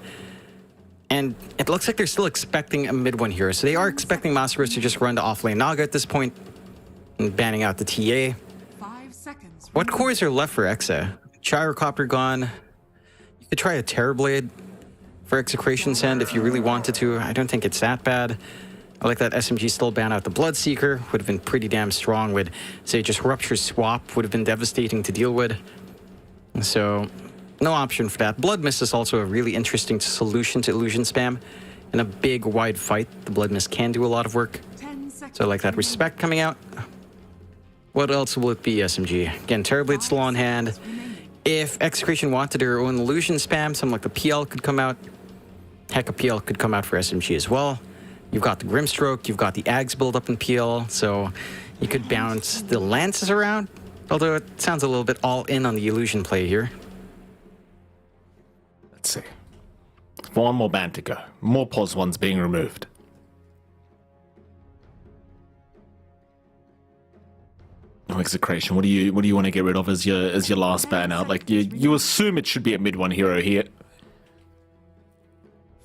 And it looks like they're still expecting a mid one here. So they are expecting Masaros to just run the offlane Naga at this point and banning out the TA. 5 seconds. What cores are left for Exa? Gyrocopter gone. You could try a Terrorblade for Execration Send if you really wanted to. I don't think it's that bad. I like that SMG still ban out the Bloodseeker. Would have been pretty damn strong with, say, just Rupture Swap. Would have been devastating to deal with. So, no option for that. Blood Mist is also a really interesting solution to illusion spam. In a big, wide fight, the Blood Mist can do a lot of work. 10 seconds. So I like that respect coming out. What else will it be, SMG? Again, Terrorblade still on hand. If Execration wanted their own illusion spam, something like the PL could come out. Heck, a PL could come out for SMG as well. You've got the Grimstroke, you've got the Ags build up in PL, so you could bounce the Lances around. Although it sounds a little bit all in on the illusion play here. Let's see. One more ban to go. More pause ones being removed. No Execration. What do you want to get rid of as your last ban out? Like you assume it should be a mid one hero here.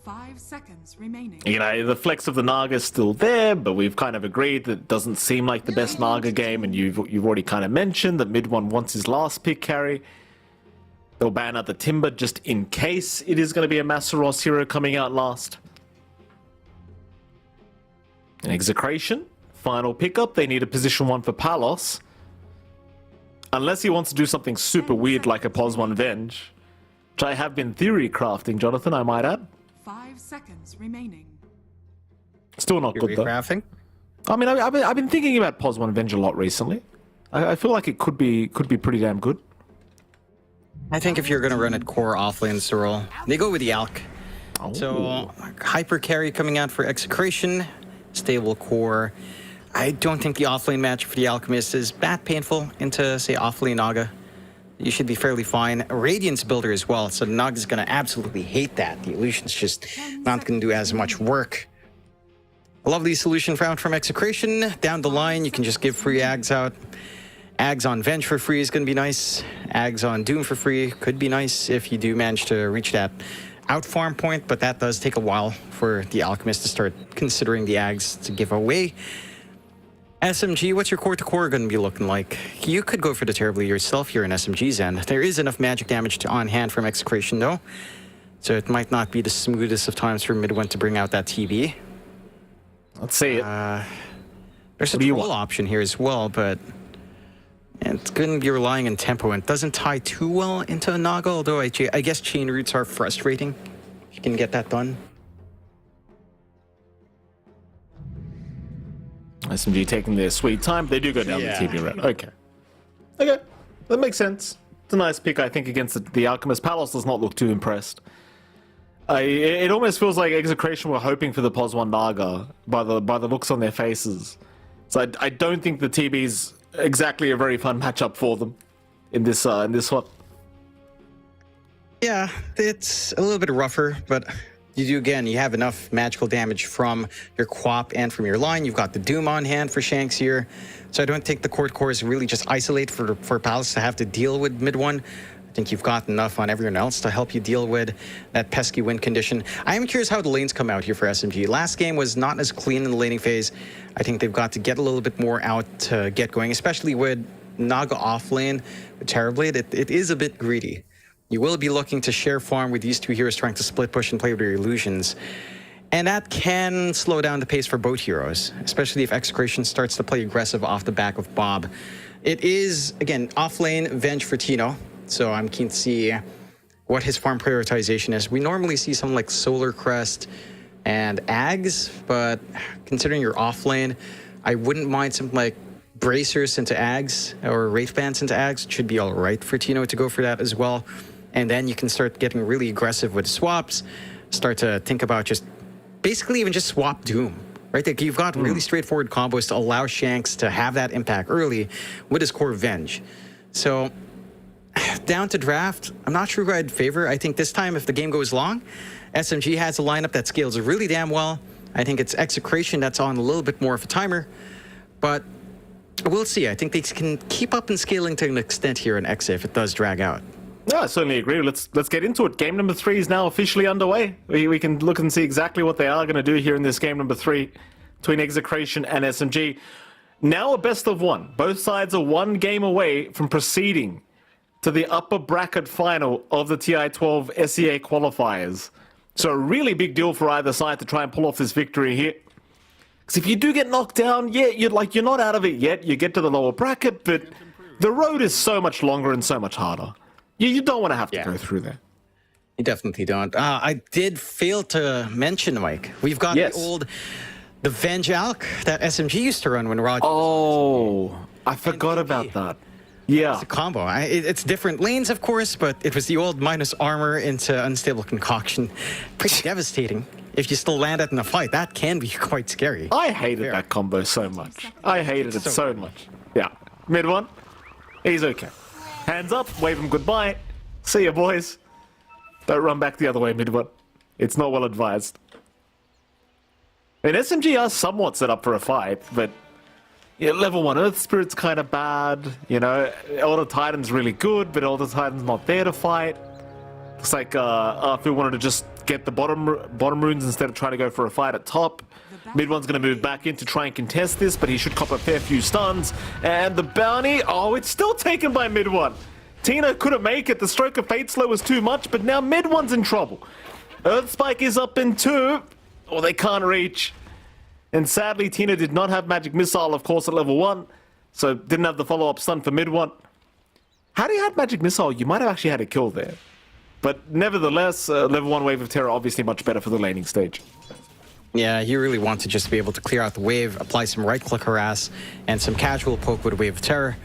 5 seconds remaining. You know, the flex of the Naga is still there, but we've kind of agreed that it doesn't seem like the best Naga game, and you've already kind of mentioned that mid one wants his last pick carry. They'll ban out the Timber just in case it is going to be a Masaros hero coming out last. An Execration, final pickup. They need a position 1 for Palos. Unless he wants to do something super weird like a Pos 1 Venge, which I have been theory crafting, Jonathan, I might add. 5 seconds remaining. Still not good though. Crafting? I mean, I've been thinking about Pos 1 Venge a lot recently. I feel like it could be pretty damn good. I think if you're going to run it core offlane Sorrel, they go with the Alk. Oh. So, hyper carry coming out for Execration, stable core. I don't think the offlane match for the Alchemist is that painful into, say, offlane Naga. You should be fairly fine. A Radiance builder as well, so Naga's going to absolutely hate that. The illusion's just not going to do as much work. A lovely solution found from Execration. Down the line, you can just give free Ags out. Ags on Venge for free is going to be nice. Ags on Doom for free could be nice if you do manage to reach that out farm point, but that does take a while for the Alchemist to start considering the Ags to give away. SMG, what's your core-to-core going to be looking like? You could go for the Terribly yourself here in SMG's end. There is enough magic damage on hand from Execration, though, so it might not be the smoothest of times for Midwin to bring out that TB. Let's see it. There's a troll option here as well, but it's going to be relying on tempo and doesn't tie too well into a Naga, although I guess chain roots are frustrating if you can get that done. SMG taking their sweet time. They do go down the TB route. Okay. Okay. That makes sense. It's a nice pick, I think, against the Alchemist. Palos does not look too impressed. It almost feels like Execration were hoping for the Pos 1 Naga by the looks on their faces. So I don't think the TB's exactly a very fun matchup for them in this one. Yeah, it's a little bit rougher, but you have enough magical damage from your Quap and from your line. You've got the Doom on hand for Shanks here. So I don't think the court cores really just isolate for Palace to have to deal with mid one. I think you've got enough on everyone else to help you deal with that pesky win condition. I am curious how the lanes come out here for SMG. Last game was not as clean in the laning phase. I think they've got to get a little bit more out to get going, especially with Naga off lane with Terrorblade. It is a bit greedy. You will be looking to share farm with these two heroes trying to split push and play with your illusions. And that can slow down the pace for both heroes, especially if Execration starts to play aggressive off the back of Bob. It is, again, off-lane Venge for Tino, so I'm keen to see what his farm prioritization is. We normally see something like Solar Crest and Ags, but considering you're off-lane, I wouldn't mind something like Bracers into Ags or Wraith Bands into Ags. It should be all right for Tino to go for that as well. And then you can start getting really aggressive with swaps, start to think about just basically even just swap Doom, right? Like you've got really straightforward combos to allow Shanks to have that impact early with his core Venge. So down to draft, I'm not sure who I'd favor. I think this time if the game goes long, SMG has a lineup that scales really damn well. I think it's Execration that's on a little bit more of a timer, but we'll see. I think they can keep up in scaling to an extent here in Exa if it does drag out. Yeah, I certainly agree. Let's get into it. Game number 3 is now officially underway. We can look and see exactly what they are going to do here in this game number 3 between Execration and SMG. Now a best of one. Both sides are one game away from proceeding to the upper bracket final of the TI-12 SEA qualifiers. So a really big deal for either side to try and pull off this victory here. Because if you do get knocked down, yeah, you're not out of it yet. You get to the lower bracket, but the road is so much longer and so much harder. You don't want to have to go through there. You definitely don't. I did fail to mention, Mike. We've got the Venge Alk that SMG used to run when Roger. Oh, I forgot about that. Yeah. It's a combo. It's different lanes, of course, but it was the old minus armor into unstable concoction. Pretty devastating. If you still land it in a fight, that can be quite scary. I hated that combo so much. I hated it so much. Yeah. Mid one. He's okay. Hands up, wave him goodbye. See ya, boys. Don't run back the other way, mid one. It's not well advised. And SMG are somewhat set up for a fight, but yeah, level 1 Earth Spirit's kind of bad. You know, Elder Titan's really good, but Elder Titan's not there to fight. Looks like Arthur wanted to just get the bottom runes instead of trying to go for a fight at top. Mid one's going to move back in to try and contest this, but he should cop a fair few stuns. And the bounty, oh, it's still taken by mid one. Tino couldn't make it. The stroke of fate slow was too much, but now mid one's in trouble. Earth Spike is up in 2. Oh, they can't reach. And sadly, Tino did not have Magic Missile, of course, at level 1. So didn't have the follow-up stun for mid one. Had he had Magic Missile, you might have actually had a kill there. But nevertheless, level 1 Wave of Terror obviously much better for the laning stage. Yeah, you really want to just be able to clear out the wave, apply some right-click harass, and some casual poke with a Wave of Terror.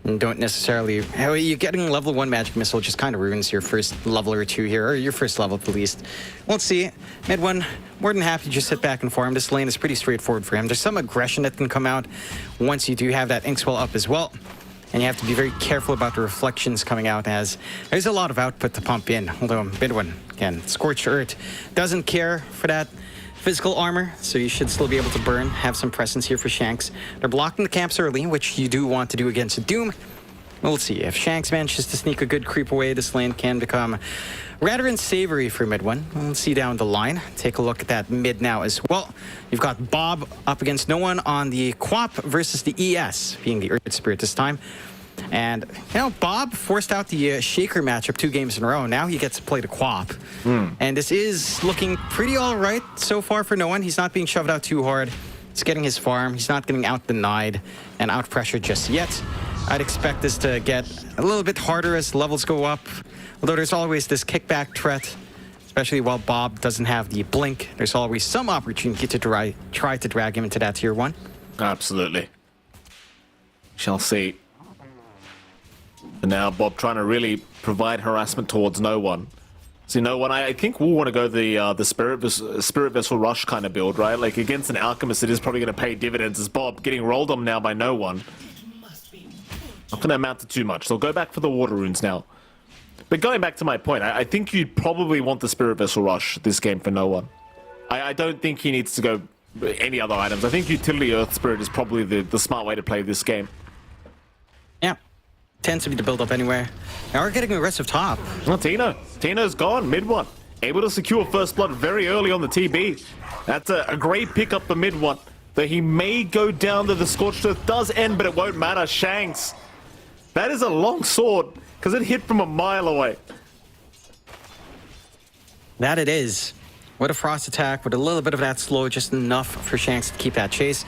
And don't necessarily... You're getting level 1 Magic Missile just kind of ruins your first level or 2 here, or your first level at the least. Let's see. Mid one, more than happy to just sit back and farm. This lane is pretty straightforward for him. There's some aggression that can come out once you do have that Inkswell up as well. And you have to be very careful about the reflections coming out, as there's a lot of output to pump in. Although mid one, again, Scorched Earth doesn't care for that physical armor, so you should still be able to burn, have some presence here for Shanks. They're blocking the camps early, which you do want to do against Doom. We'll see. If Shanks manages to sneak a good creep away, this lane can become rather unsavory for mid one. We'll see down the line. Take a look at that mid now as well. You've got Bob up against no one on the Quap versus the ES, being the Earth Spirit this time. And, you know, Bob forced out the Shaker matchup 2 games in a row. Now he gets to play the Quap. And this is looking pretty all right so far for no one. He's not being shoved out too hard. He's getting his farm. He's not getting out-denied and out-pressured just yet. I'd expect this to get a little bit harder as levels go up. Although there's always this kickback threat, especially while Bob doesn't have the blink. There's always some opportunity to try to drag him into that tier 1. Absolutely. Shall see. And now Bob trying to really provide harassment towards no one. See, no one, I think we'll want to go the Spirit Vessel Rush kind of build, right? Like, against an Alchemist, it is probably going to pay dividends as Bob getting rolled on now by no one. Not going to amount to too much. So I'll go back for the Water Runes now. But going back to my point, I think you'd probably want the Spirit Vessel Rush this game for no one. I don't think he needs to go any other items. I think Utility Earth Spirit is probably the smart way to play this game. Yeah. Tends to be the build-up anyway. Now we're getting aggressive top. Well, Tino's gone, mid one. Able to secure first blood very early on the TB. That's a great pickup for mid one. Though he may go down to the Scorched Earth. Does end, but it won't matter. Shanks. That is a long sword, because it hit from a mile away. That it is. With a frost attack, with a little bit of that slow, just enough for Shanks to keep that chase.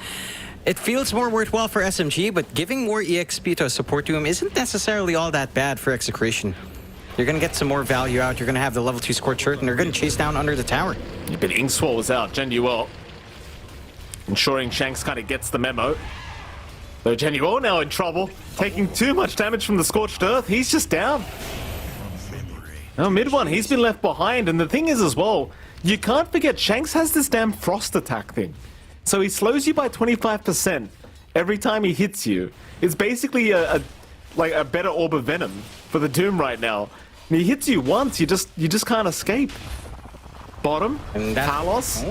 It feels more worthwhile for SMG, but giving more EXP to a support to him isn't necessarily all that bad for Execration. You're going to get some more value out. You're going to have the level 2 scorched shirt, and they're going to chase down under the tower. But Ingswell was out. Genuel ensuring Shanks kind of gets the memo. Though Genuel now in trouble, taking too much damage from the Scorched Earth. He's just down. Now mid one, he's been left behind. And the thing is as well, you can't forget Shanks has this damn frost attack thing. So he slows you by 25% every time he hits you. It's basically like a better orb of venom for the Doom right now. And he hits you once, you just can't escape. Bottom, and Palos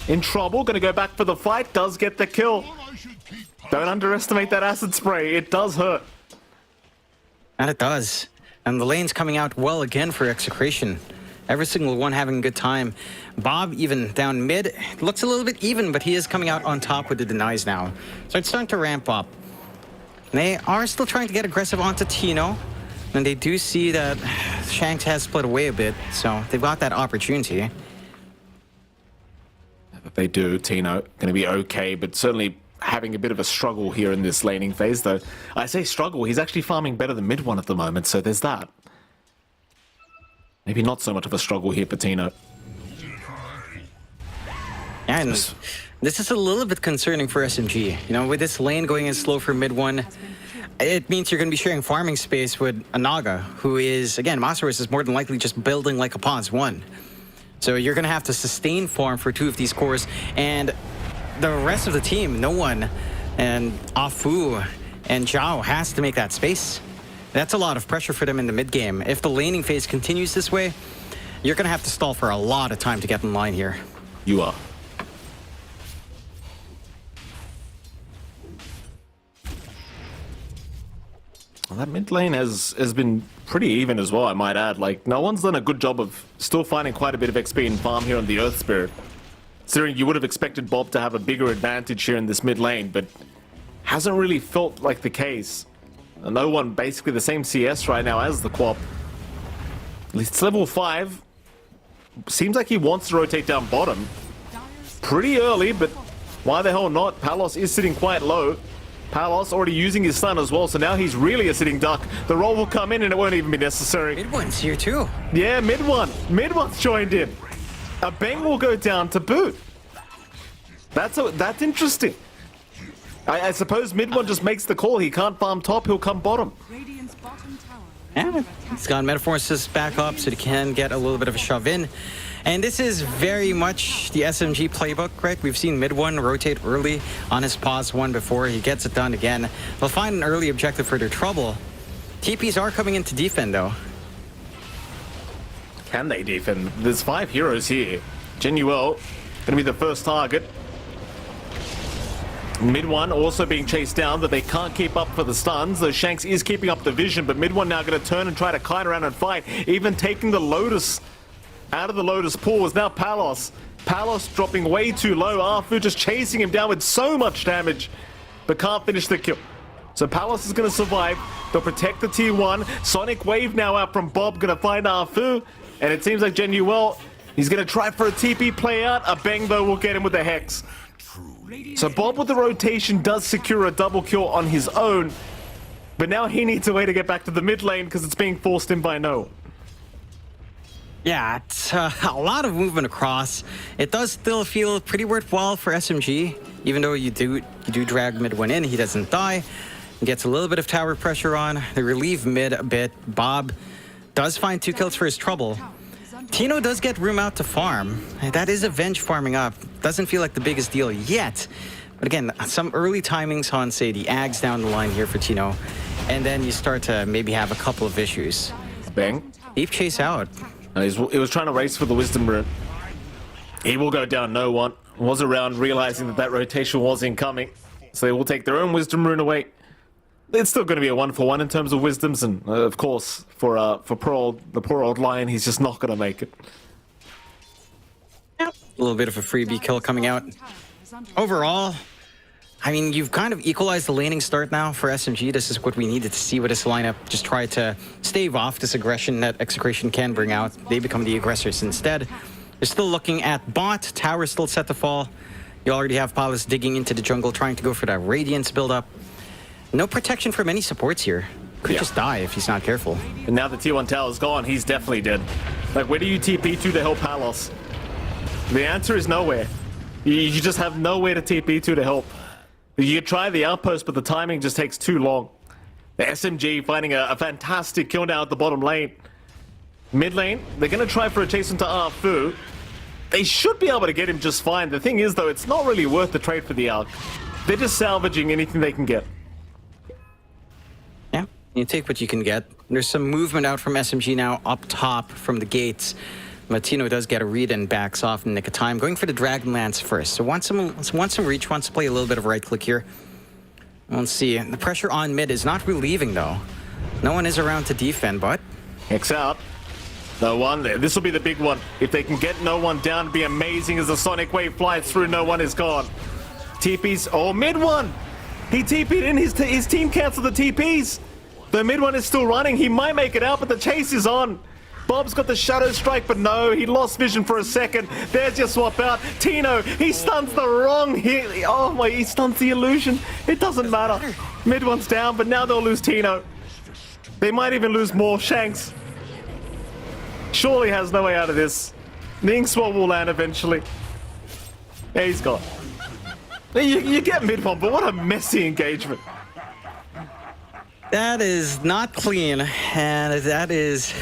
in trouble, gonna go back for the fight, does get the kill. Don't underestimate that acid spray, it does hurt. And it does. And the lane's coming out well again for Execration. Every single one having a good time. Bob even down mid. Looks a little bit even, but he is coming out on top with the denies now. So it's starting to ramp up. They are still trying to get aggressive onto Tino. And they do see that Shanks has split away a bit. So they've got that opportunity. They do. Tino going to be okay, but certainly having a bit of a struggle here in this laning phase, though. I say struggle, he's actually farming better than mid one at the moment, so there's that. Maybe not so much of a struggle here for Tino. Yeah, and this is a little bit concerning for SMG. You know, with this lane going in slow for mid one, it means you're going to be sharing farming space with a Naga, who is, again, Masaros is more than likely just building like a Pons 1. So you're going to have to sustain farm for 2 of these cores, and the rest of the team, no one, and Afu and Zhao has to make that space. That's a lot of pressure for them in the mid game. If the laning phase continues this way, you're going to have to stall for a lot of time to get in line here. You are. Well, that mid lane has been pretty even as well, I might add. Like, no one's done a good job of still finding quite a bit of XP in farm here on the Earth Spirit. Considering you would have expected Bob to have a bigger advantage here in this mid lane, but hasn't really felt like the case. No one basically the same CS right now as the Quap. At least it's level 5. Seems like he wants to rotate down bottom. Pretty early, but why the hell not? Palos is sitting quite low. Palos already using his stun as well, so now he's really a sitting duck. The roll will come in and it won't even be necessary. Mid one's here too. Yeah, mid one's joined in. A bang will go down to boot. That's interesting. I suppose mid one just makes the call. He can't farm top, he'll come bottom. Yeah, he's got Metamorphosis back up so he can get a little bit of a shove in. And this is very much the SMG playbook, right? We've seen mid one rotate early on his pause 1 before. He gets it done again. They'll find an early objective for their trouble. TPs are coming in to defend though. Can they defend? There's 5 heroes here. Genuel gonna be the first target. Mid one also being chased down, but they can't keep up for the stuns. Though Shanks is keeping up the vision, but mid one now gonna turn and try to kite around and fight. Even taking the Lotus out of the Lotus pool is now Palos. Palos dropping way too low. Arfu just chasing him down with so much damage, but can't finish the kill. So Palos is gonna survive. They'll protect the T1. Sonic Wave now out from Bob, gonna find Arfu. And it seems like Genuel, he's gonna try for a TP play out. A bang though will get him with the Hex. So Bob with the rotation does secure a double kill on his own. But now he needs a way to get back to the mid lane because it's being forced in by No. Yeah, it's a lot of movement across. It does still feel pretty worthwhile for SMG, even though you do drag mid one in. He doesn't die. He gets a little bit of tower pressure on. They relieve mid a bit. Bob does find 2 kills for his trouble. Tino does get room out to farm. That is Avenge farming up. Doesn't feel like the biggest deal yet. But again, some early timings on, say, the Ags down the line here for Tino. And then you start to maybe have a couple of issues. Bang. Deep chase out. He was trying to race for the Wisdom Rune. He will go down no one. Was around realizing that rotation was incoming. So they will take their own Wisdom Rune away. It's still going to be a 1-for-1 in terms of wisdoms, and of course, for the poor old Lion, he's just not going to make it. Yep. A little bit of a freebie kill coming out. Overall, I mean, you've kind of equalized the laning start now for SMG. This is what we needed to see with this lineup. Just try to stave off this aggression that Execration can bring out. They become the aggressors instead. They're still looking at bot. Tower still set to fall. You already have Palos digging into the jungle, trying to go for that Radiance build-up. No protection from any supports here. Could just die if he's not careful. And now the T1 tower's gone, he's definitely dead. Like, where do you TP to help Palos? The answer is nowhere. You just have nowhere to TP to help. You try the outpost, but the timing just takes too long. The SMG finding a fantastic kill down at the bottom lane. Mid lane, they're going to try for a chase into Arfu. They should be able to get him just fine. The thing is, though, it's not really worth the trade for the Arc. They're just salvaging anything they can get. Yeah, you take what you can get. There's some movement out from SMG now up top from the gates. Matino does get a read and backs off in the nick of time. Going for the Dragonlance first. So wants some reach, wants to play a little bit of right click here. Let's see. The pressure on mid is not relieving, though. No one is around to defend, but... X out. No one there. This will be the big one. If they can get no one down, it'd be amazing as the Sonic Wave flies through. No one is gone. TP's... Oh, mid one! He TP'd in. His team cancelled the TPs. The mid one is still running. He might make it out, but the chase is on. Bob's got the Shadow Strike, but no, he lost vision for a second. There's your swap out. Tino, he stuns the wrong hit. Oh my, he stuns the illusion. It doesn't matter. Mid one's down, but now they'll lose Tino. They might even lose more. Shanks surely has no way out of this. The ink swap will land eventually. Yeah, he's gone. You get mid one, but what a messy engagement. That is not clean, and that is...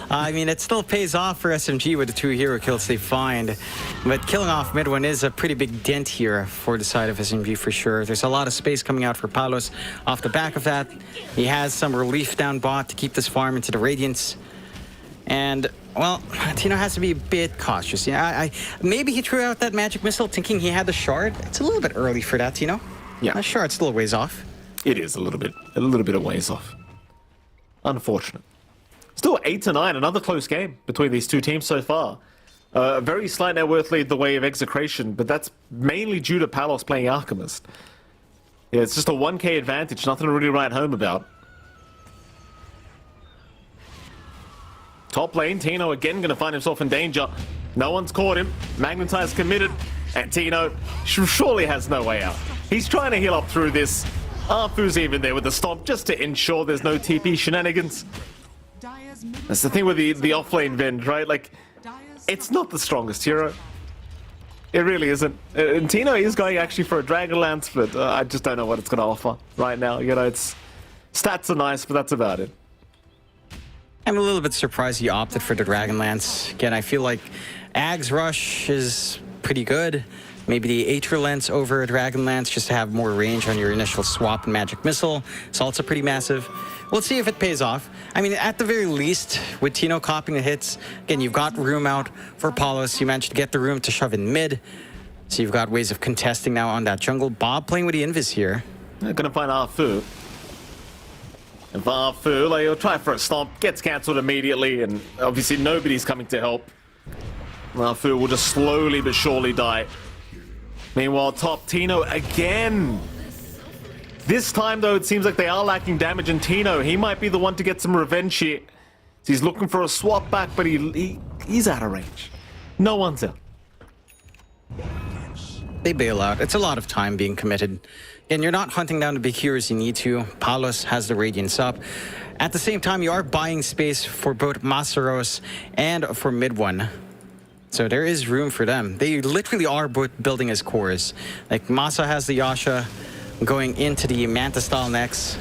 I mean, it still pays off for SMG with the 2 hero kills they find, but killing off mid one is a pretty big dent here for the side of SMG for sure. There's a lot of space coming out for Palos off the back of that. He has some relief down bot to keep this farm into the Radiance. And, well, Tino has to be a bit cautious. Yeah, maybe he threw out that magic missile thinking he had the shard. It's a little bit early for that, Tino. Yeah. That shard's still a ways off. It is a little bit of ways off. Unfortunate. Still 8-9, another close game between these two teams so far. A very slight net worth lead the way of Execration, but that's mainly due to Palos playing Alchemist. Yeah, it's just a 1k advantage, nothing to really write home about. Top lane, Tino again going to find himself in danger. No one's caught him. Magnetize committed, and Tino surely has no way out. He's trying to heal up through this. Arfu's even there with the stomp just to ensure there's no TP shenanigans. That's the thing with the offlane Vend, right? Like, it's not the strongest hero. It really isn't. And Tino is going actually for a Dragonlance, but I just don't know what it's going to offer right now. You know, it's stats are nice, but that's about it. I'm a little bit surprised he opted for the Dragonlance. Again, I feel like Ag's Rush is pretty good. Maybe the Aether Lens over a Dragonlance just to have more range on your initial swap and Magic Missile. It's also pretty massive. We'll see if it pays off. I mean, at the very least, with Tino copying the hits, again, you've got room out for Palos. You managed to get the room to shove in mid. So you've got ways of contesting now on that jungle. Bob playing with the Invis here. They're going to find Arfu. And Arfu, like, he'll try for a stomp, gets cancelled immediately, and obviously nobody's coming to help. Arfu will just slowly but surely die. Meanwhile, top Tino again. This time, though, it seems like they are lacking damage, and Tino, he might be the one to get some revenge here. He's looking for a swap back, but he's out of range. No one's out. They bail out. It's a lot of time being committed. And you're not hunting down the big heroes you need to. Palos has the Radiance up. At the same time, you are buying space for both Masaros and for mid one. So there is room for them. They literally are both building as cores. Like, Masa has the Yasha going into the Manta style next.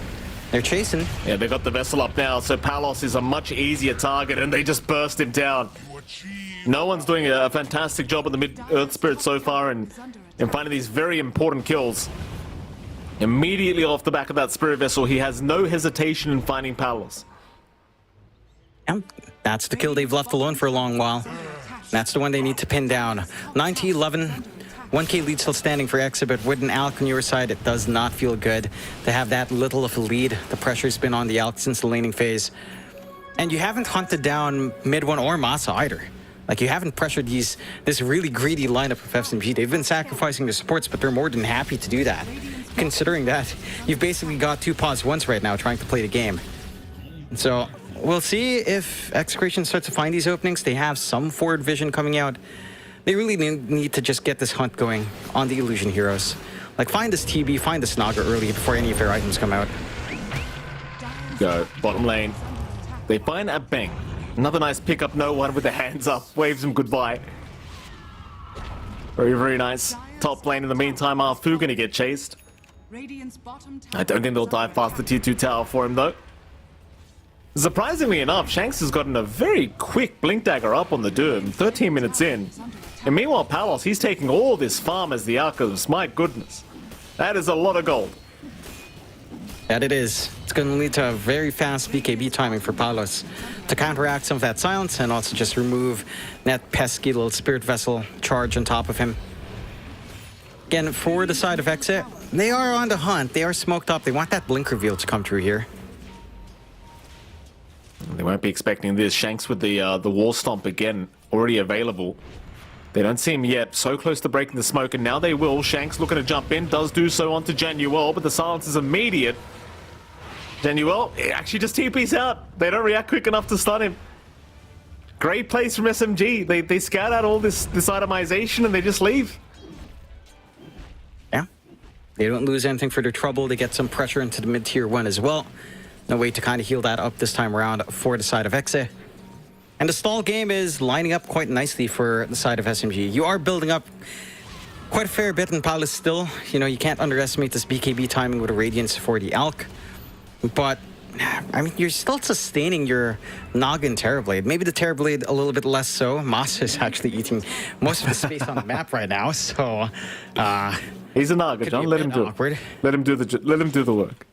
They're chasing. Yeah, they got the vessel up now, so Palos is a much easier target, and they just burst him down. No one's doing a fantastic job on the mid-Earth Spirit so far in finding these very important kills. Immediately off the back of that Spirit Vessel, he has no hesitation in finding Palos. And that's the kill they've left alone for a long while. That's the one they need to pin down. 9-11, 1k lead still standing for Exhibit. With an Alk on your side, it does not feel good to have that little of a lead. The pressure's been on the Alk since the laning phase. And you haven't hunted down mid one or Masa either. Like, you haven't pressured this really greedy lineup of FSMG. They've been sacrificing their supports, but they're more than happy to do that. Considering that, you've basically got 2 pause once right now trying to play the game. So, we'll see if Execration starts to find these openings. They have some forward vision coming out. They really need to just get this hunt going on the Illusion Heroes. Like, find this TB, find this Naga early before any of their items come out. Go, bottom lane. They find a Bang. Another nice pickup, no one with the hands up. Waves him goodbye. Very, very nice. Top lane in the meantime, Arfu gonna get chased. I don't think they'll dive past the tier 2 tower for him though. Surprisingly enough, Shanks has gotten a very quick Blink Dagger up on the Doom, 13 minutes in. And meanwhile, Palos, he's taking all this farm as the Archers. My goodness. That is a lot of gold. That it is. It's going to lead to a very fast BKB timing for Palos to counteract some of that silence and also just remove that pesky little Spirit Vessel charge on top of him. Again, for the side of Exit, they are on the hunt. They are smoked up. They want that Blink reveal to come true here. They won't be expecting this. Shanks with the Wall Stomp again, already available. They don't see him yet, so close to breaking the smoke, and now they will. Shanks looking to jump in, does do so onto Januel, but the silence is immediate. Januel actually just TP's out. They don't react quick enough to stun him. Great plays from SMG. They scout out all this itemization and they just leave. Yeah. They don't lose anything for their trouble. They get some pressure into the mid-tier 1 as well. No way to kind of heal that up this time around for the side of Exe. And the stall game is lining up quite nicely for the side of SMG. You are building up quite a fair bit in Palace still. You know, you can't underestimate this BKB timing with a Radiance for the Alk. But, I mean, you're still sustaining your Noggin Terrorblade. Maybe the Terrorblade a little bit less so. Moss is actually eating most of the space on the map right now, so... He's a Naga, John. Let him do awkward. it. Let him do the work.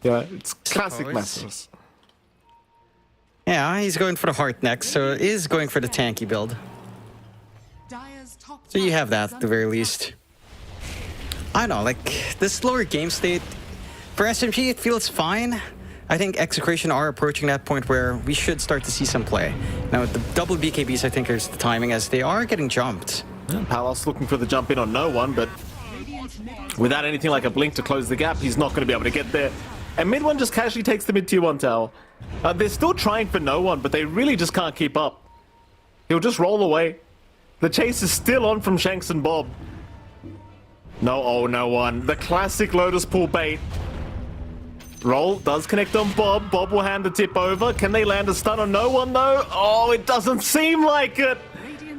Yeah, it's classic Masters. Yeah, he's going for the heart next, so is going for the tanky build. So you have that at the very least. I don't know, like, this slower game state, for SMG, it feels fine. I think Execration are approaching that point where we should start to see some play. Now, the double BKBs, I think, is the timing, as they are getting jumped. Yeah, Palos looking for the jump in on no one, but without anything like a blink to close the gap, he's not going to be able to get there. And mid one just casually takes the mid-tier 1 tower. They're still trying for no one, but they really just can't keep up. He'll just roll away. The chase is still on from Shanks and Bob. No, oh, no one. The classic Lotus Pool bait. Roll does connect on Bob. Bob will hand the tip over. Can they land a stun on no one, though? Oh, it doesn't seem like it.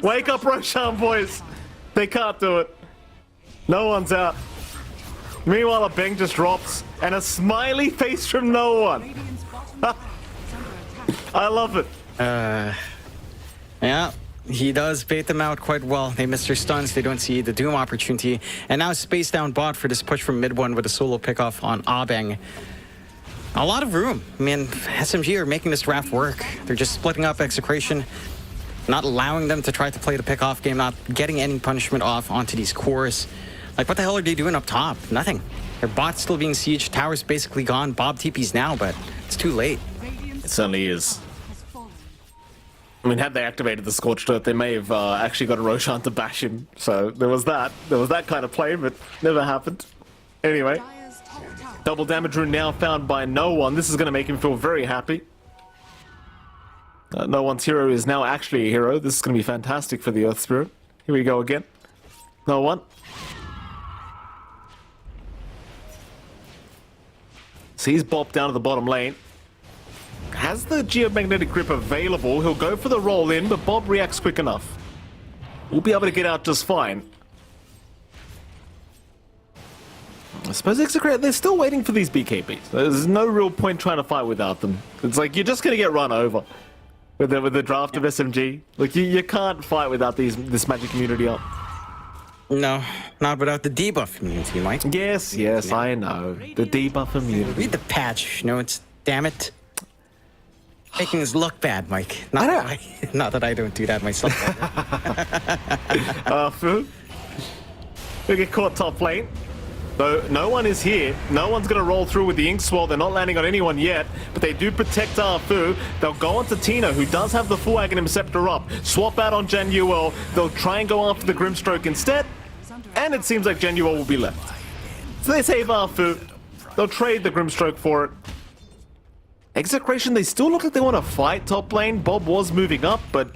Wake up, Roshan, boys. They can't do it. No one's out. Meanwhile, a bang just drops. And a smiley face from no one. I love it. Yeah, he does bait them out quite well. They miss their stuns. They don't see the Doom opportunity. And now space down bot for this push from mid one with a solo pickoff on Abeng. A lot of room. I mean, SMG are making this draft work. They're just splitting up Execration, not allowing them to try to play the pickoff game, not getting any punishment off onto these cores. Like, what the hell are they doing up top? Nothing. Their bot's still being sieged. Tower's basically gone. Bob TP's now, but it's too late. It certainly is. I mean, had they activated the Scorched Earth, they may have actually got a Roshan to bash him. So there was that. There was that kind of play, but never happened. Anyway, double damage rune now found by no one. This is going to make him feel very happy. No one's hero is now actually a hero. This is going to be fantastic for the Earth Spirit. Here we go again. No one. So he's bopped down to the bottom lane. Has the geomagnetic grip available. He'll go for the roll in, but Bob reacts quick enough. We'll be able to get out just fine. I suppose Execration, they're still waiting for these BKBs. There's no real point trying to fight without them. It's like you're just going to get run over with the draft of SMG. Like you can't fight without this magic community up. No, not without the debuff immunity, Mike. Yes, I know. The debuff immunity. Read the patch notes, damn it. Making us look bad, Mike. Not that I don't do that myself. Fu. He'll get caught top lane. Though no one is here. No one's going to roll through with the Ink Swirl. They're not landing on anyone yet, but they do protect Arfu. They'll go on to Tina, who does have the full Aghanim Scepter up. Swap out on Januel. They'll try and go after the Grimstroke instead. And it seems like Januel will be left. So they save Arfu. They'll trade the Grimstroke for it. Execration, they still look like they want to fight top lane. Bob was moving up, but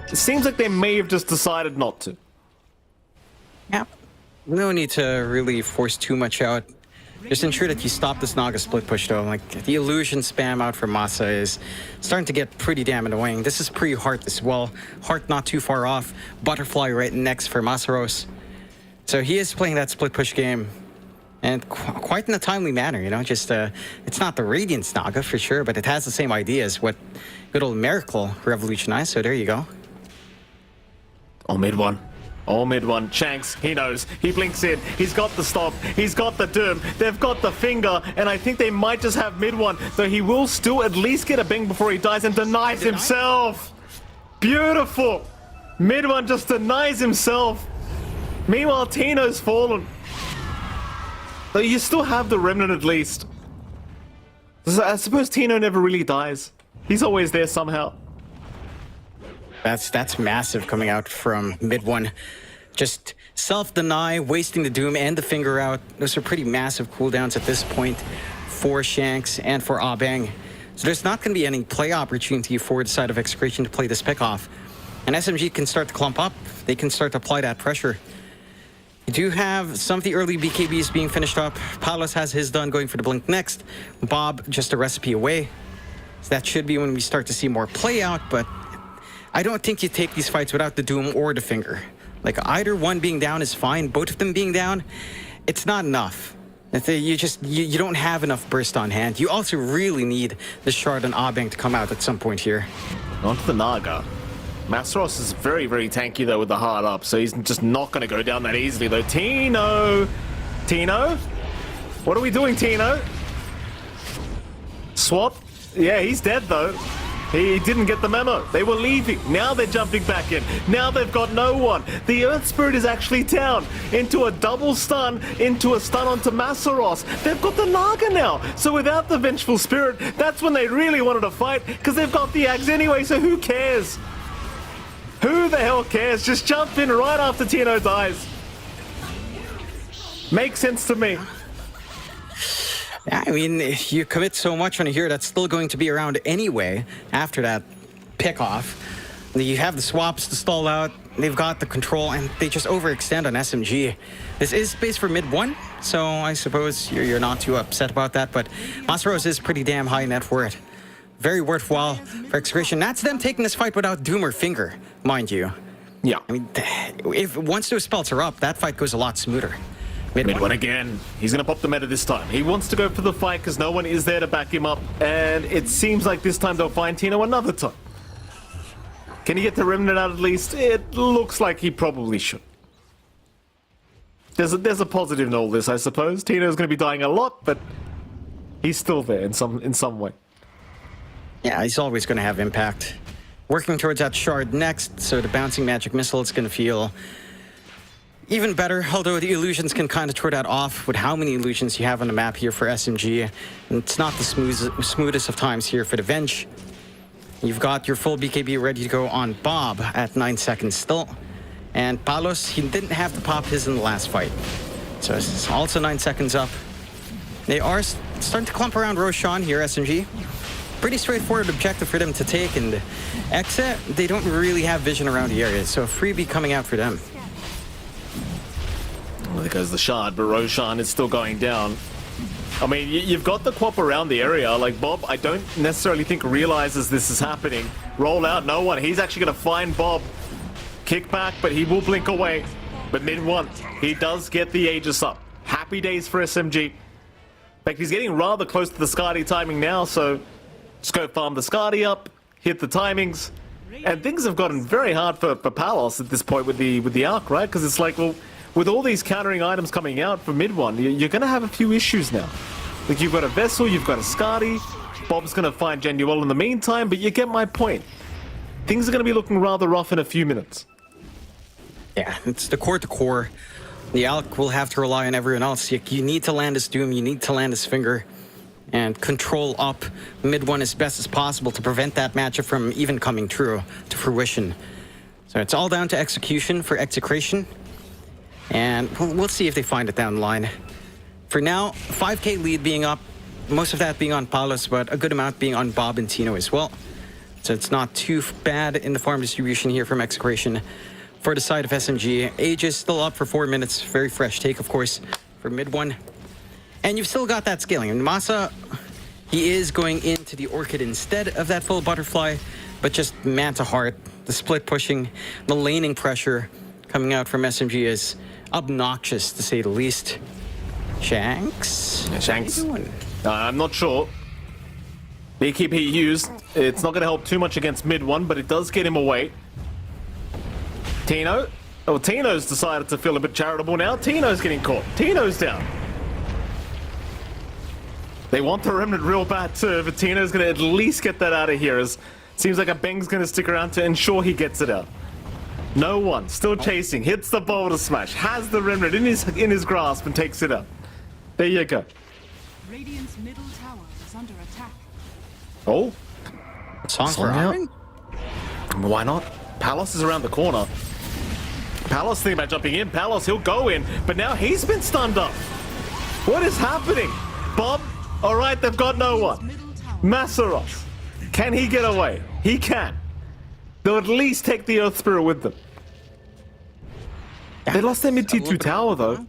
it seems like they may have just decided not to. Yeah. No need to really force too much out. Just ensure that you stop this Naga split push though. Like the illusion spam out from Masa is starting to get pretty damn annoying. This is pre-Heart as well. Heart not too far off. Butterfly right next for Masaros. So he is playing that split push game. And quite in a timely manner, you know, just, it's not the Radiance Naga for sure, but it has the same idea as what good old Miracle revolutionized, so there you go. All mid one. All mid one. Shanks, he knows. He blinks in. He's got the stop. He's got the doom. They've got the finger, and I think they might just have mid one, though he will still at least get a bing before he dies and denies himself. Beautiful. Mid one just denies himself. Meanwhile, Tino's fallen. Though you still have the remnant at least. I suppose Tino never really dies. He's always there somehow. That's massive coming out from mid one. Just self-deny, wasting the doom and the finger out. Those are pretty massive cooldowns at this point for Shanks and for Abang. So there's not going to be any play opportunity for the side of Execration to play this pick-off. And SMG can start to clump up. They can start to apply that pressure. You do have some of the early BKBs being finished up. Palos has his done, going for the blink next. Bob just a recipe away. So that should be when we start to see more play out, but I don't think you take these fights without the Doom or the Finger. Like either one being down is fine, both of them being down, it's not enough. You don't have enough burst on hand. You also really need the Shard and Abang to come out at some point here. Onto the Naga. Masaros is very, very tanky though with the hard up, so he's just not going to go down that easily though. Tino! Tino? What are we doing, Tino? Swap? Yeah, he's dead though. He didn't get the memo. They were leaving. Now they're jumping back in. Now they've got no one. The Earth Spirit is actually down. Into a double stun. Into a stun onto Masaros. They've got the Naga now. So without the Vengeful Spirit, that's when they really wanted to fight, because they've got the Axe anyway, so who cares? Who the hell cares? Just jump in right after Tino dies. Makes sense to me. Yeah, I mean, you commit so much on a hero that's still going to be around anyway after that pick-off. You have the swaps to stall out, they've got the control, and they just overextend on SMG. This is space for mid one, so I suppose you're not too upset about that, but Masaros is pretty damn high net worth. Very worthwhile for Execration. That's them taking this fight without Doom or Finger, mind you. Yeah. I mean, once those spells are up, that fight goes a lot smoother. Mid one again. He's going to pop the meta this time. He wants to go for the fight because no one is there to back him up. And it seems like this time they'll find Tino another time. Can he get the remnant out at least? It looks like he probably should. There's a positive in all this, I suppose. Tino's going to be dying a lot, but he's still there in some way. Yeah, he's always going to have impact. Working towards that shard next, so the bouncing magic missile is going to feel even better, although the illusions can kind of throw that off with how many illusions you have on the map here for SMG. And it's not the smoothest of times here for the Venge. You've got your full BKB ready to go on Bob at 9 seconds still. And Palos, he didn't have to pop his in the last fight. So it's also 9 seconds up. They are starting to clump around Roshan here, SMG. Pretty straightforward objective for them to take, and Exa, they don't really have vision around the area, so a freebie coming out for them. Well, there goes the shard, but Roshan is still going down. I mean, you've got the Quap around the area. Like, Bob, I don't necessarily think realizes this is happening. Roll out, no one. He's actually going to find Bob. Kick back, but he will blink away. But mid one, he does get the Aegis up. Happy days for SMG. In fact, he's getting rather close to the Skadi timing now, so just go farm the Skadi up, hit the timings. And things have gotten very hard for Palos at this point with the Arc, right? Because it's like, well, with all these countering items coming out for mid one, you're going to have a few issues now. Like, you've got a Vessel, you've got a Skadi. Bob's going to find Genuel in the meantime, but you get my point. Things are going to be looking rather rough in a few minutes. Yeah, it's the core to core. The Alec will have to rely on everyone else. You need to land his Doom, you need to land his Finger, and control up mid one as best as possible to prevent that matchup from even coming true to fruition. So it's all down to execution for Execration. And we'll see if they find it down the line. For now, 5k lead being up, most of that being on Palos, but a good amount being on Bob and Tino as well. So it's not too bad in the farm distribution here from Execration. For the side of SMG, Age is still up for 4 minutes. Very fresh take, of course, for mid one. And you've still got that scaling. And Masa, he is going into the Orchid instead of that full butterfly, but just man to heart. The split pushing, the laning pressure coming out from SMG is obnoxious, to say the least. Shanks? Shanks. How you doing? I'm not sure. Beekeep he used. It's not going to help too much against mid one, but it does get him away. Tino. Oh, Tino's decided to feel a bit charitable now. Tino's getting caught. Tino's down. They want the Remnant real bad too, but Tino's going to at least get that out of here. As seems like a Beng's going to stick around to ensure he gets it out. No one. Still chasing. Hits the boulder smash. Has the Remnant in his grasp and takes it out. There you go. Radiant's middle tower is under attack. Oh. Song for out. Armin? Why not? Palos is around the corner. Palos thinking about jumping in. Palos, he'll go in, but now he's been stunned up. What is happening? Bob? All right, they've got no one. Masaros. Can he get away? He can. They'll at least take the Earth Spirit with them. They lost their mid T2 tower, though.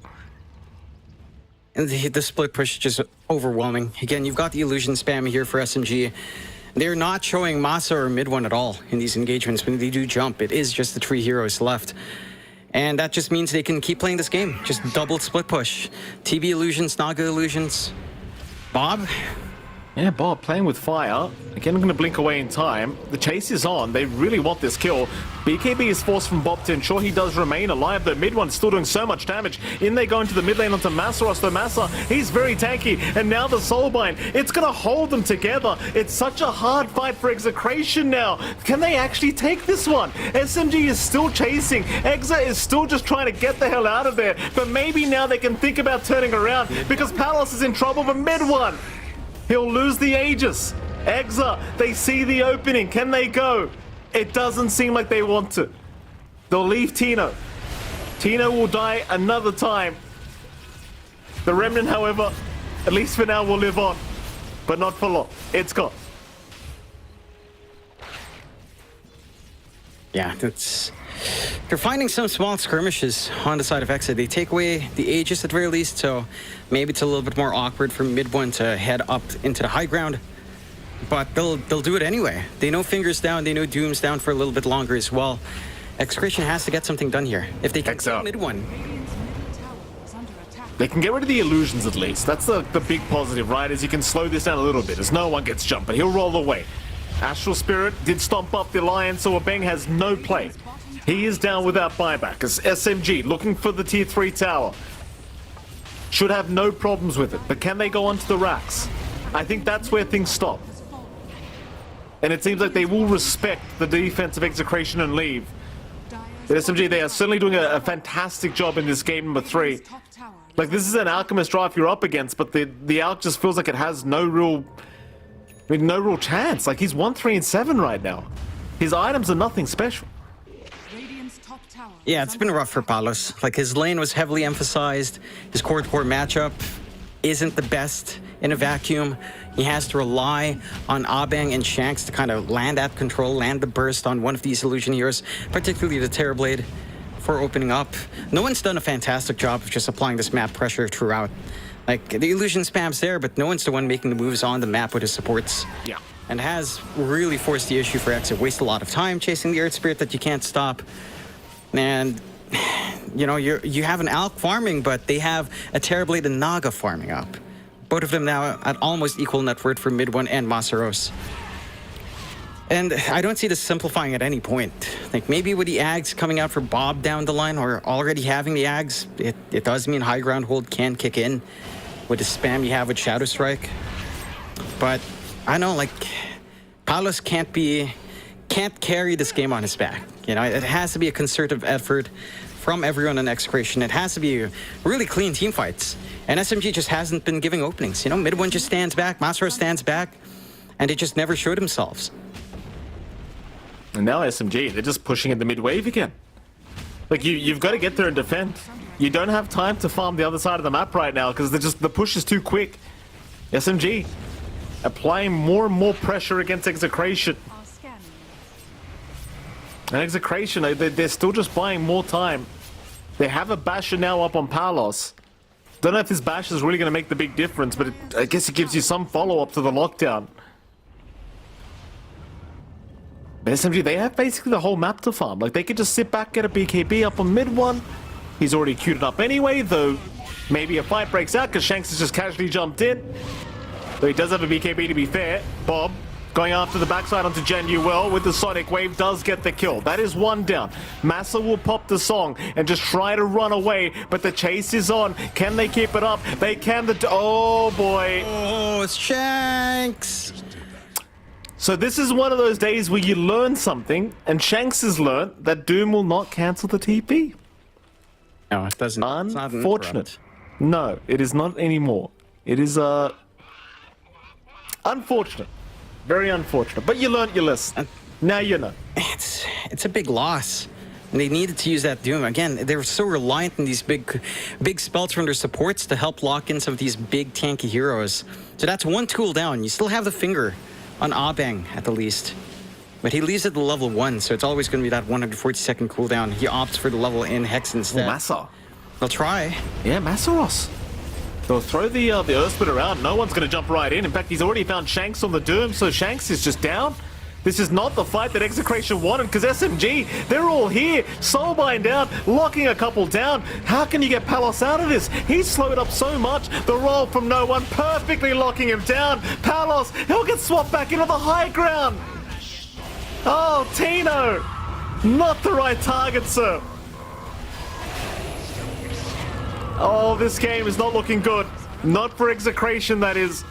And the split push is just overwhelming. Again, you've got the illusion spam here for SMG. They're not showing Masa or mid one at all in these engagements. When they do jump, it is just the 3 heroes left. And that just means they can keep playing this game. Just double split push. TB illusions, Naga illusions. Bob? Yeah, Bob playing with fire. Again, going to blink away in time. The chase is on. They really want this kill. BKB is forced from Bob to ensure he does remain alive. The mid one's still doing so much damage. In they go into the mid lane onto Masaros. So Masa, he's very tanky. And now the Soulbind. It's going to hold them together. It's such a hard fight for Execration now. Can they actually take this one? SMG is still chasing. Exa is still just trying to get the hell out of there. But maybe now they can think about turning around because Palos is in trouble for mid one. He'll lose the Aegis. Exa, they see the opening. Can they go? It doesn't seem like they want to. They'll leave Tino. Tino will die another time. The Remnant, however, at least for now, will live on. But not for long. It's gone. Yeah, that's... They're finding some small skirmishes on the side of Exa. They take away the Aegis at very least, so maybe it's a little bit more awkward for mid one to head up into the high ground. But they'll do it anyway. They know Fingers down, they know Doom's down for a little bit longer as well. Execration has to get something done here. If they can kill mid one. They can get rid of the illusions at least. That's the big positive, right? Is you can slow this down a little bit as no one gets jumped, but he'll roll away. Astral Spirit did stomp up the Alliance, so Abeng has no play. He is down without buyback as SMG looking for the tier 3 tower. Should have no problems with it, but can they go onto the racks? I think that's where things stop. And it seems like they will respect the defense of Execration and leave. But SMG, they are certainly doing a fantastic job in this game number 3. Like, this is an Alchemist drive you're up against, but the Alch just feels like it has no real chance. Like, he's 1-3-7 right now. His items are nothing special. Yeah, it's been rough for Palos. Like, his lane was heavily emphasized. His core-to-core matchup isn't the best in a vacuum. He has to rely on Abeng and Shanks to kind of land that control, land the burst on one of these illusion heroes, particularly the Terrorblade, for opening up. No one's done a fantastic job of just applying this map pressure throughout. Like, the illusion spam's there, but no one's the one making the moves on the map with his supports. Yeah. And has really forced the issue for Exit. Waste a lot of time chasing the Earth Spirit that you can't stop. And, you know, you have an Alk farming, but they have a Terrorblade and Naga farming up. Both of them now at almost equal net worth for mid one and Masaros. And I don't see this simplifying at any point. Like, maybe with the Ags coming out for Bob down the line, or already having the Ags, it does mean high ground hold can kick in with the spam you have with Shadow Strike. But I know, like, Palos can't carry this game on his back. You know, it has to be a concerted effort from everyone in Execration. It has to be really clean team fights. And SMG just hasn't been giving openings. You know, mid one just stands back, Masaros stands back, and they just never showed themselves. And now SMG, they're just pushing in the mid wave again. Like, you've got to get there and defend. You don't have time to farm the other side of the map right now because the push is too quick. SMG applying more and more pressure against Execration. And Execration, they're still just buying more time. They have a basher now up on Palos. Don't know if this bash is really going to make the big difference, but I guess it gives you some follow-up to the lockdown. But SMG, they have basically the whole map to farm. Like, they could just sit back, get a BKB up on mid one. He's already queued it up anyway, though maybe a fight breaks out because Shanks has just casually jumped in. Though he does have a BKB, to be fair. Bob going after the backside onto Gen Yu well with the Sonic Wave does get the kill. That is one down. Massa will pop the song and just try to run away, but the chase is on. Can they keep it up? They can. Oh boy. Oh, it's Shanks. So this is one of those days where you learn something, and Shanks has learned that Doom will not cancel the TP. No, it doesn't. Unfortunate. No, it is not anymore. It is unfortunate. Very unfortunate. But you learned your lesson. Now you know. It's a big loss. And they needed to use that Doom. Again, they were so reliant on these big spells from their supports to help lock in some of these big tanky heroes. So that's one tool down. You still have the finger on Abeng at the least. But he leaves at the level 1, so it's always going to be that 140-second cooldown. He opts for the level in Hex instead. Oh, Massa. They'll try. Yeah, Massaros. They'll throw the Earthsplit around. No one's going to jump right in. In fact, he's already found Shanks on the Doom, so Shanks is just down. This is not the fight that Execration wanted, because SMG, they're all here. Soulbind down, locking a couple down. How can you get Palos out of this? He's slowed up so much. The roll from no one, perfectly locking him down. Palos, he'll get swapped back into the high ground. Oh, Tino. Not the right target, sir. Oh, this game is not looking good. Not for Execration, that is.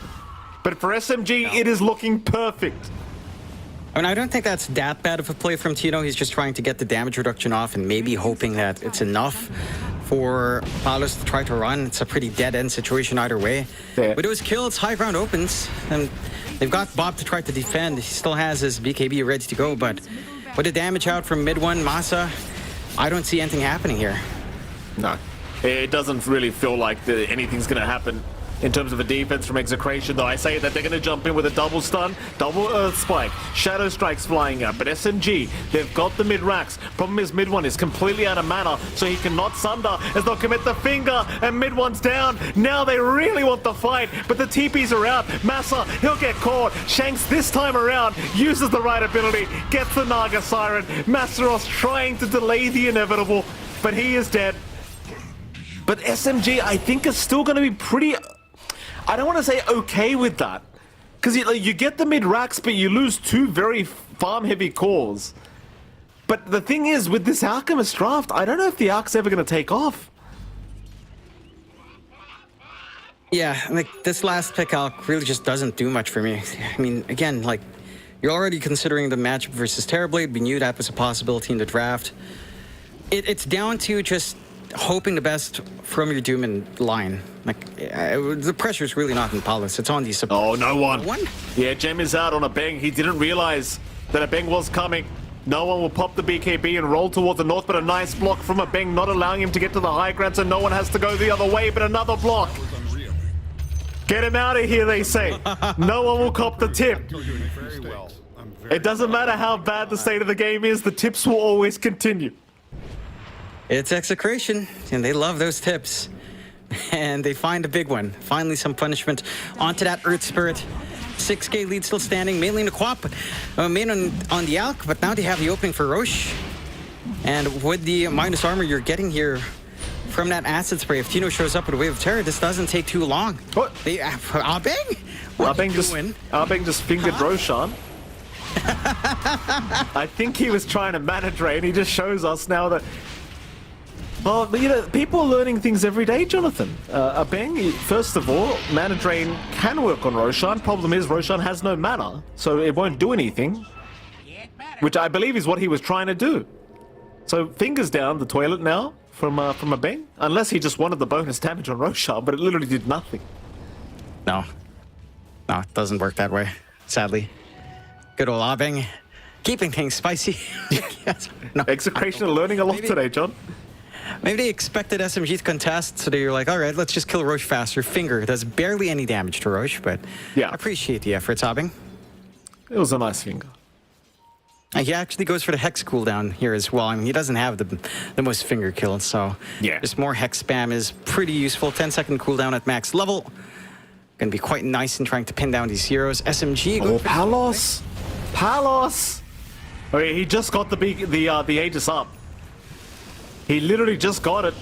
But for SMG, it is looking perfect. I mean, I don't think that's that bad of a play from Tino. He's just trying to get the damage reduction off and maybe hoping that it's enough for Palos to try to run. It's a pretty dead-end situation either way. Yeah. But it was kills, high ground opens, and they've got Bob to try to defend. He still has his BKB ready to go, but with the damage out from mid one, Massa, I don't see anything happening here. No. It doesn't really feel like anything's going to happen in terms of the defense from Execration, though. I say that they're going to jump in with a double stun, double Earth Spike, Shadow Strikes flying up. But SMG, they've got the mid-racks. Problem is mid one is completely out of mana, so he cannot sunder as they'll commit the finger, and mid one's down. Now they really want the fight, but the TPs are out. Massa, he'll get caught. Shanks this time around uses the right ability, gets the Naga Siren. Massaros trying to delay the inevitable, but he is dead. But SMG, I think, is still going to be pretty... I don't want to say okay with that. Because you get the mid-racks, but you lose two very farm-heavy cores. But the thing is, with this Alchemist draft, I don't know if the Arc's ever going to take off. Yeah, like, this last pick Alc really just doesn't do much for me. I mean, again, like, you're already considering the matchup versus Terrorblade. We knew that was a possibility in the draft. It's down to just hoping the best from your Doom and line. Like, the pressure's really not in Palos. It's on the support. Oh, no one. Yeah, Gem is out on a bang. He didn't realize that a bang was coming. No one will pop the BKB and roll towards the north, but a nice block from a bang, not allowing him to get to the high ground, so no one has to go the other way, but another block. Get him out of here, they say. No one will cop the tip. It doesn't matter how bad the state of the game is, the tips will always continue. It's Execration, and they love those tips. And they find a big one. Finally, some punishment onto that Earth Spirit. 6k lead still standing, mainly in the Quap, main on the Alc, but now they have the opening for Roche. And with the minus armor you're getting here from that acid spray, if Tino shows up with a Wave of Terror, this doesn't take too long. What? Abeng? What are you doing? Abeng just fingered Roshan. I think he was trying to mana drain. He just shows us now that... Well, you know, people are learning things every day, Jonathan. Abeng, first of all, mana drain can work on Roshan. Problem is, Roshan has no mana, so it won't do anything. Which I believe is what he was trying to do. So, fingers down the toilet now from Abeng. Unless he just wanted the bonus damage on Roshan, but it literally did nothing. No, it doesn't work that way, sadly. Good old Abeng, keeping things spicy. Yes. No, Execration are learning a lot today, John. Maybe they expected SMG to contest, so they were like, all right, let's just kill Roche faster. Finger does barely any damage to Roche, but Yeah. I appreciate the effort, Sabing. It was a nice finger. And he actually goes for the Hex cooldown here as well. I mean, he doesn't have the most finger kills, so Yeah. just more Hex spam is pretty useful. 10-second cooldown at max level. Gonna be quite nice in trying to pin down these heroes. SMG. Oh, Palos! Palos! Okay, he just got the Aegis up. He literally just got it.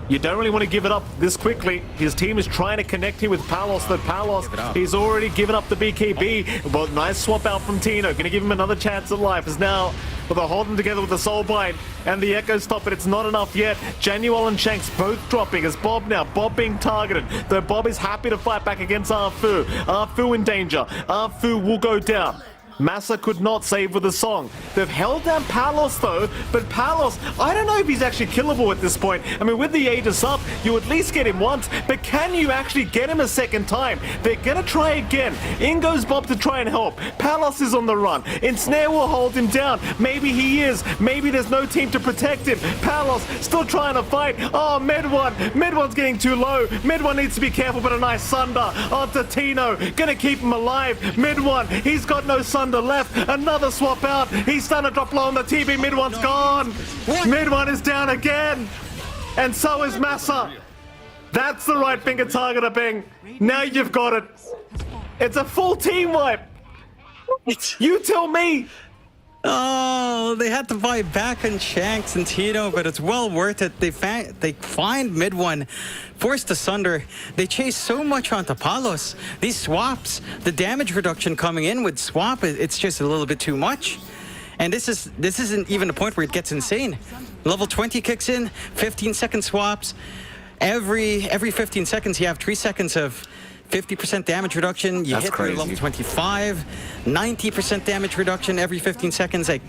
You don't really want to give it up this quickly. His team is trying to connect here with Palos. But Palos, he's already given up the BKB. But nice swap out from Tino. Gonna give him another chance at life. As now, but they're holding together with the Soul Bind and the Echo Stop, but it's not enough yet. Genuel and Shanks both dropping as Bob now. Bob being targeted. Though Bob is happy to fight back against Arfu. Arfu in danger. Arfu will go down. Massa could not save with a song. They've held down Palos though, but Palos, I don't know if he's actually killable at this point. I mean, with the Aegis up, you at least get him once, but can you actually get him a second time? They're gonna try again. In goes Bob to try and help. Palos is on the run. Ensnare will hold him down. Maybe he is. Maybe there's no team to protect him. Palos still trying to fight. Oh, Medwan's getting too low. Medwan needs to be careful, but a nice Sunder onto Tino. Gonna keep him alive. Medwan, he's got no Sunder left. Another swap out. He's starting to drop low on the TV. Medwan's gone. Medwan is down again. And so is Massa. That's the right finger targeter, Bing. Now you've got it. It's a full team wipe. You tell me. Oh, they had to buy back on Shanks and Tino, but it's well worth it. They find Mid-1, forced asunder. They chase so much onto Palos. These swaps, the damage reduction coming in with swap, it's just a little bit too much. And this isn't even the point where it gets insane. Level 20 kicks in, 15-second swaps. Every 15 seconds, you have 3 seconds of 50% damage reduction. You That's hit crazy. your level 25, 90% damage reduction every 15 seconds. Like,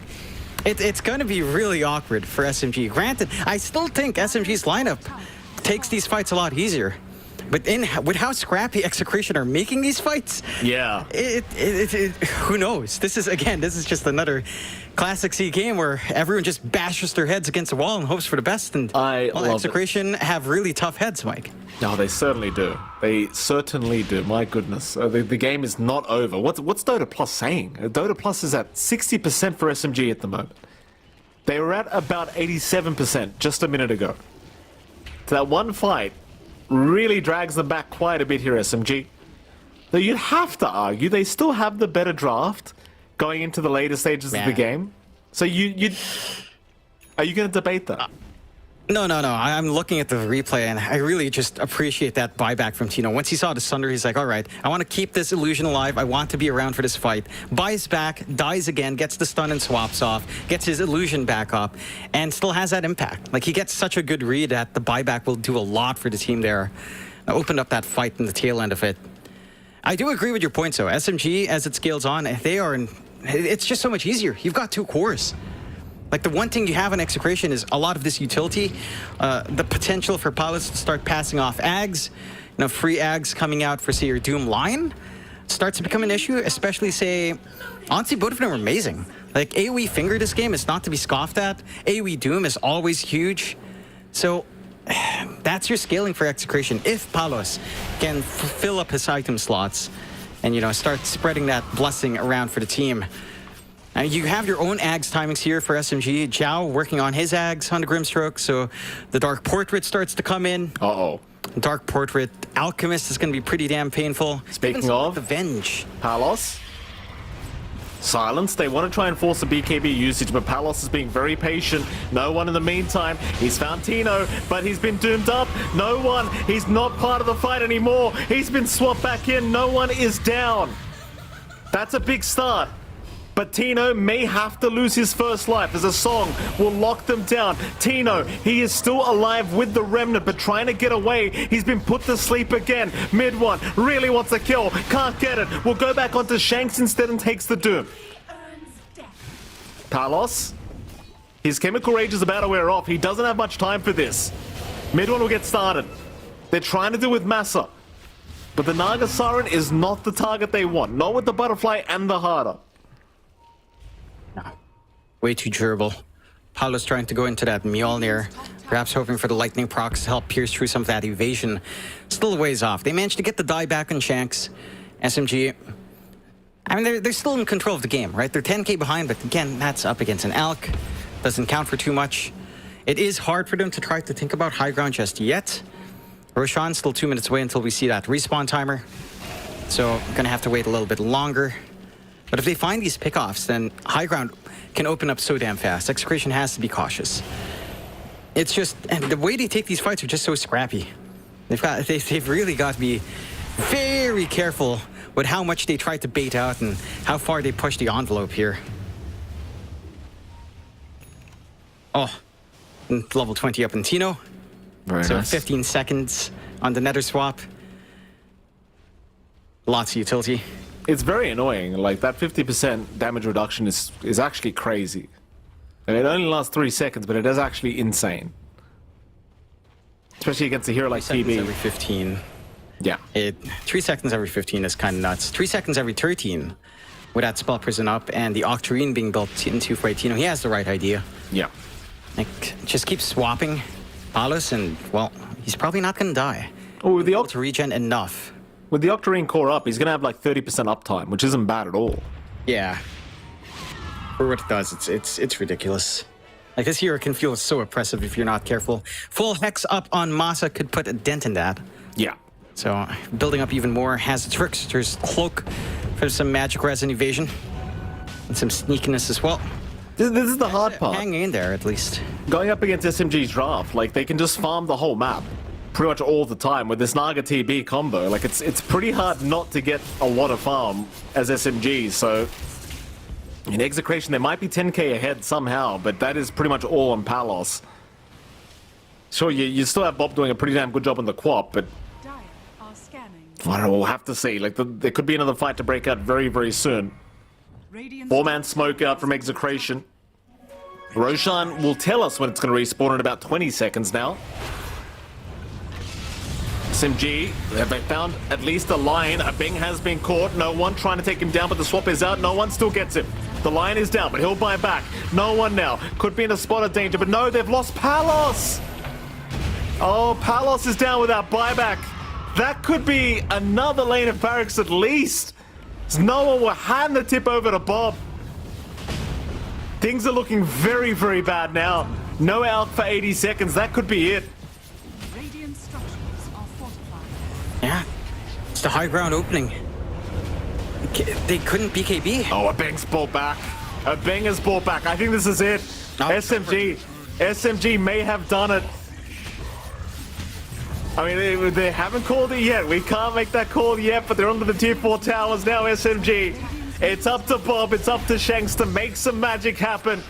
it's going to be really awkward for SMG. Granted, I still think SMG's lineup takes these fights a lot easier. But with how scrappy Execration are making these fights, Yeah. who knows? This is just another classic C game where everyone just bashes their heads against the wall and hopes for the best. And I love it. Execration have really tough heads, Mike. No, they certainly do. They certainly do. My goodness. The game is not over. What's Dota Plus saying? Dota Plus is at 60% for SMG at the moment. They were at about 87% just a minute ago. So that one fight really drags them back quite a bit here, SMG. Though you'd have to argue they still have the better draft going into the later stages of the game. So are you going to debate that? No. I'm looking at the replay, and I really just appreciate that buyback from Tino. Once he saw the Sunder, he's like, all right, I want to keep this illusion alive. I want to be around for this fight. Buys back, dies again, gets the stun and swaps off, gets his illusion back up, and still has that impact. Like, he gets such a good read that the buyback will do a lot for the team there. Opened up that fight in the tail end of it. I do agree with your points, though. SMG, as it scales on, it's just so much easier. You've got 2 cores. Like, the one thing you have in Execration is a lot of this utility, the potential for pilots to start passing off ags, free ags coming out for, say, your Doom line starts to become an issue, especially, say, honestly, both of them are amazing. Like, AoE Finger this game is not to be scoffed at. AoE Doom is always huge. So, that's your scaling for Execration. If Palos can fill up his item slots and, start spreading that blessing around for the team. You have your own Ags timings here for SMG. Zhao working on his Ags on the Grimstroke, so the Dark Portrait starts to come in. Uh-oh. Dark Portrait. Alchemist is going to be pretty damn painful. Speaking of, the Venge. Palos. Silence. They want to try and force a BKB usage, but Palos is being very patient. No one in the meantime. He's found Tino, but he's been doomed up. No one. He's not part of the fight anymore. He's been swapped back in. No one is down. That's a big start. But Tino may have to lose his first life as a song will lock them down. Tino, he is still alive with the remnant, but trying to get away. He's been put to sleep again. Mid-1 really wants a kill. Can't get it. Will go back onto Shanks instead and takes the Doom. Palos, his chemical rage is about to wear off. He doesn't have much time for this. Mid-1 will get started. They're trying to do with Massa. But the Naga Siren is not the target they want. Not with the Butterfly and the Harder. Way too durable. Paolo's trying to go into that Mjolnir. Perhaps hoping for the lightning procs to help pierce through some of that evasion. Still a ways off. They managed to get the die back on Shanks. SMG, I mean, they're still in control of the game, right? They're 10k behind, but again, that's up against an Alk. Doesn't count for too much. It is hard for them to try to think about high ground just yet. Roshan still 2 minutes away until we see that respawn timer. So gonna have to wait a little bit longer. But if they find these pickoffs, then high ground can open up so damn fast. Execration has to be cautious. It's just, and the way they take these fights are just so scrappy. They've really got to be very careful with how much they try to bait out and how far they push the envelope here. Oh, level 20 up in Tino. Very so nice. 15 seconds on the nether swap. Lots of utility. It's very annoying. Like, that 50% damage reduction is actually crazy. And it only lasts 3 seconds, but it is actually insane. Especially against a hero like 3 seconds TB. every 15. Yeah. 3 seconds every 15 is kind of nuts. 3 seconds every 13 with that spell prison up and the Octarine being built into for Tino. He has the right idea. Yeah. Like, just keep swapping Palos and, well, he's probably not going to die. Oh, with the Able to regen enough. With the Octarine core up, he's going to have like 30% uptime, which isn't bad at all. Yeah. For what it does, it's ridiculous. Like, this hero can feel so oppressive if you're not careful. Full Hex up on Masa could put a dent in that. Yeah. So, building up even more, has the Trickster's Cloak for some magic resin evasion. And some sneakiness as well. This is the hard part. Hanging in there, at least. Going up against SMG's draft, like, they can just farm the whole map pretty much all the time with this Naga TB combo. Like, it's pretty hard not to get a lot of farm as SMG, so in Execration they might be 10k ahead somehow, but that is pretty much all on Palos. Sure, you still have Bob doing a pretty damn good job on the Quap, but Dire are scanning. I don't know, we'll have to see. Like, there could be another fight to break out very, very soon. Radiant 4-man smoke out from Execration. Roshan will tell us when it's going to respawn in about 20 seconds now. SMG, have they found at least a line? A Bing has been caught. No one trying to take him down, but the swap is out. No one still gets him. The line is down, but he'll buy back. No one now. Could be in a spot of danger, but no, they've lost Palos. Oh, Palos is down without buyback. That could be another lane of barracks at least. No one will hand the tip over to Bob. Things are looking very, very bad now. No out for 80 seconds. That could be it. Radiant structures are fortified. Yeah. It's the high ground opening. They couldn't BKB. Oh, a Bang's brought back. A Bang is brought back. I think this is it. No, SMG may have done it. I mean, they haven't called it yet. We can't make that call yet, but they're under the tier 4 towers now, SMG. It's up to Bob, it's up to Shanks to make some magic happen.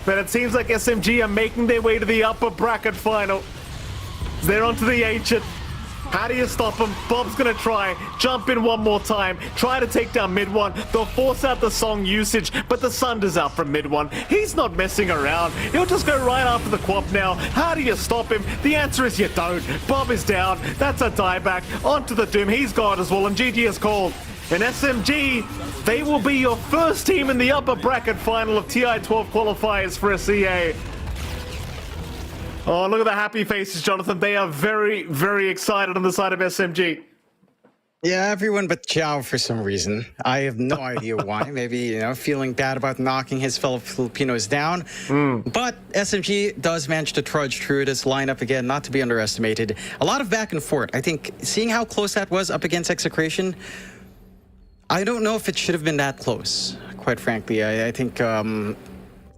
But it seems like SMG are making their way to the upper bracket final. They're onto the ancient. How do you stop them? Bob's gonna try. Jump in one more time. Try to take down mid one. They'll force out the song usage, but the Sunder's out from mid one. He's not messing around. He'll just go right after the Quap now. How do you stop him? The answer is you don't. Bob is down. That's a dieback. Onto the Doom. He's gone as well, and GG is called. And SMG, they will be your first team in the upper bracket final of TI-12 qualifiers for SEA. Oh, look at the happy faces, Jonathan. They are very, very excited on the side of SMG. Yeah, everyone but Chow for some reason. I have no idea why. Maybe, feeling bad about knocking his fellow Filipinos down. But SMG does manage to trudge through this lineup again, not to be underestimated. A lot of back and forth. I think seeing how close that was up against Execration, I don't know if it should have been that close, quite frankly. I think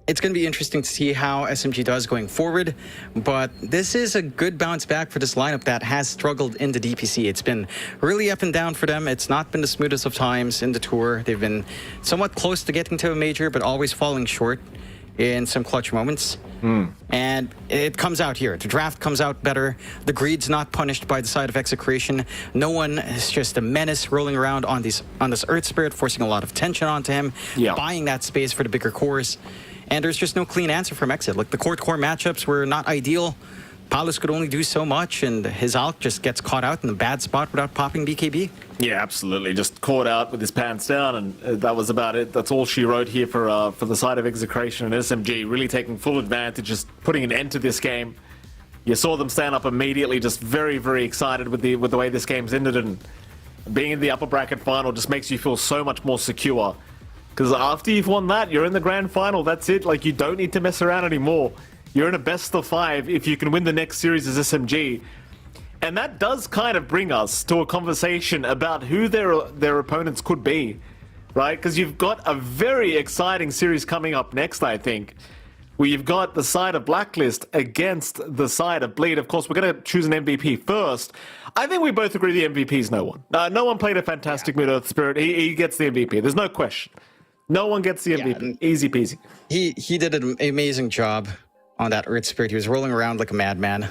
it's going to be interesting to see how SMG does going forward, but this is a good bounce back for this lineup that has struggled in the DPC. It's been really up and down for them. It's not been the smoothest of times in the tour. They've been somewhat close to getting to a major, but always falling short in some clutch moments. And it comes out here. The draft comes out better. The greed's not punished by the side of Execration. No one is just a menace rolling around on this Earth Spirit, forcing a lot of tension onto him, buying that space for the bigger cores. And there's just no clean answer from Exit. Like, the core matchups were not ideal. Palos could only do so much, and his Alk just gets caught out in the bad spot without popping BKB. Yeah, absolutely. Just caught out with his pants down, and that was about it. That's all she wrote here for the side of Execration and SMG. Really taking full advantage, just putting an end to this game. You saw them stand up immediately, just very, very excited with the way this game's ended, and being in the upper bracket final just makes you feel so much more secure. Because after you've won that, you're in the grand final. That's it. Like, you don't need to mess around anymore. You're in a best of 5 if you can win the next series as SMG. And that does kind of bring us to a conversation about who their opponents could be, right? Because you've got a very exciting series coming up next, I think, where you've got the side of Blacklist against the side of Bleed. Of course, we're going to choose an MVP first. I think we both agree the MVP is no one. No one played a fantastic Mid-Earth Spirit. He gets the MVP. There's no question. No one gets the MVP. Easy peasy. He did an amazing job on that Earth Spirit. He was rolling around like a madman.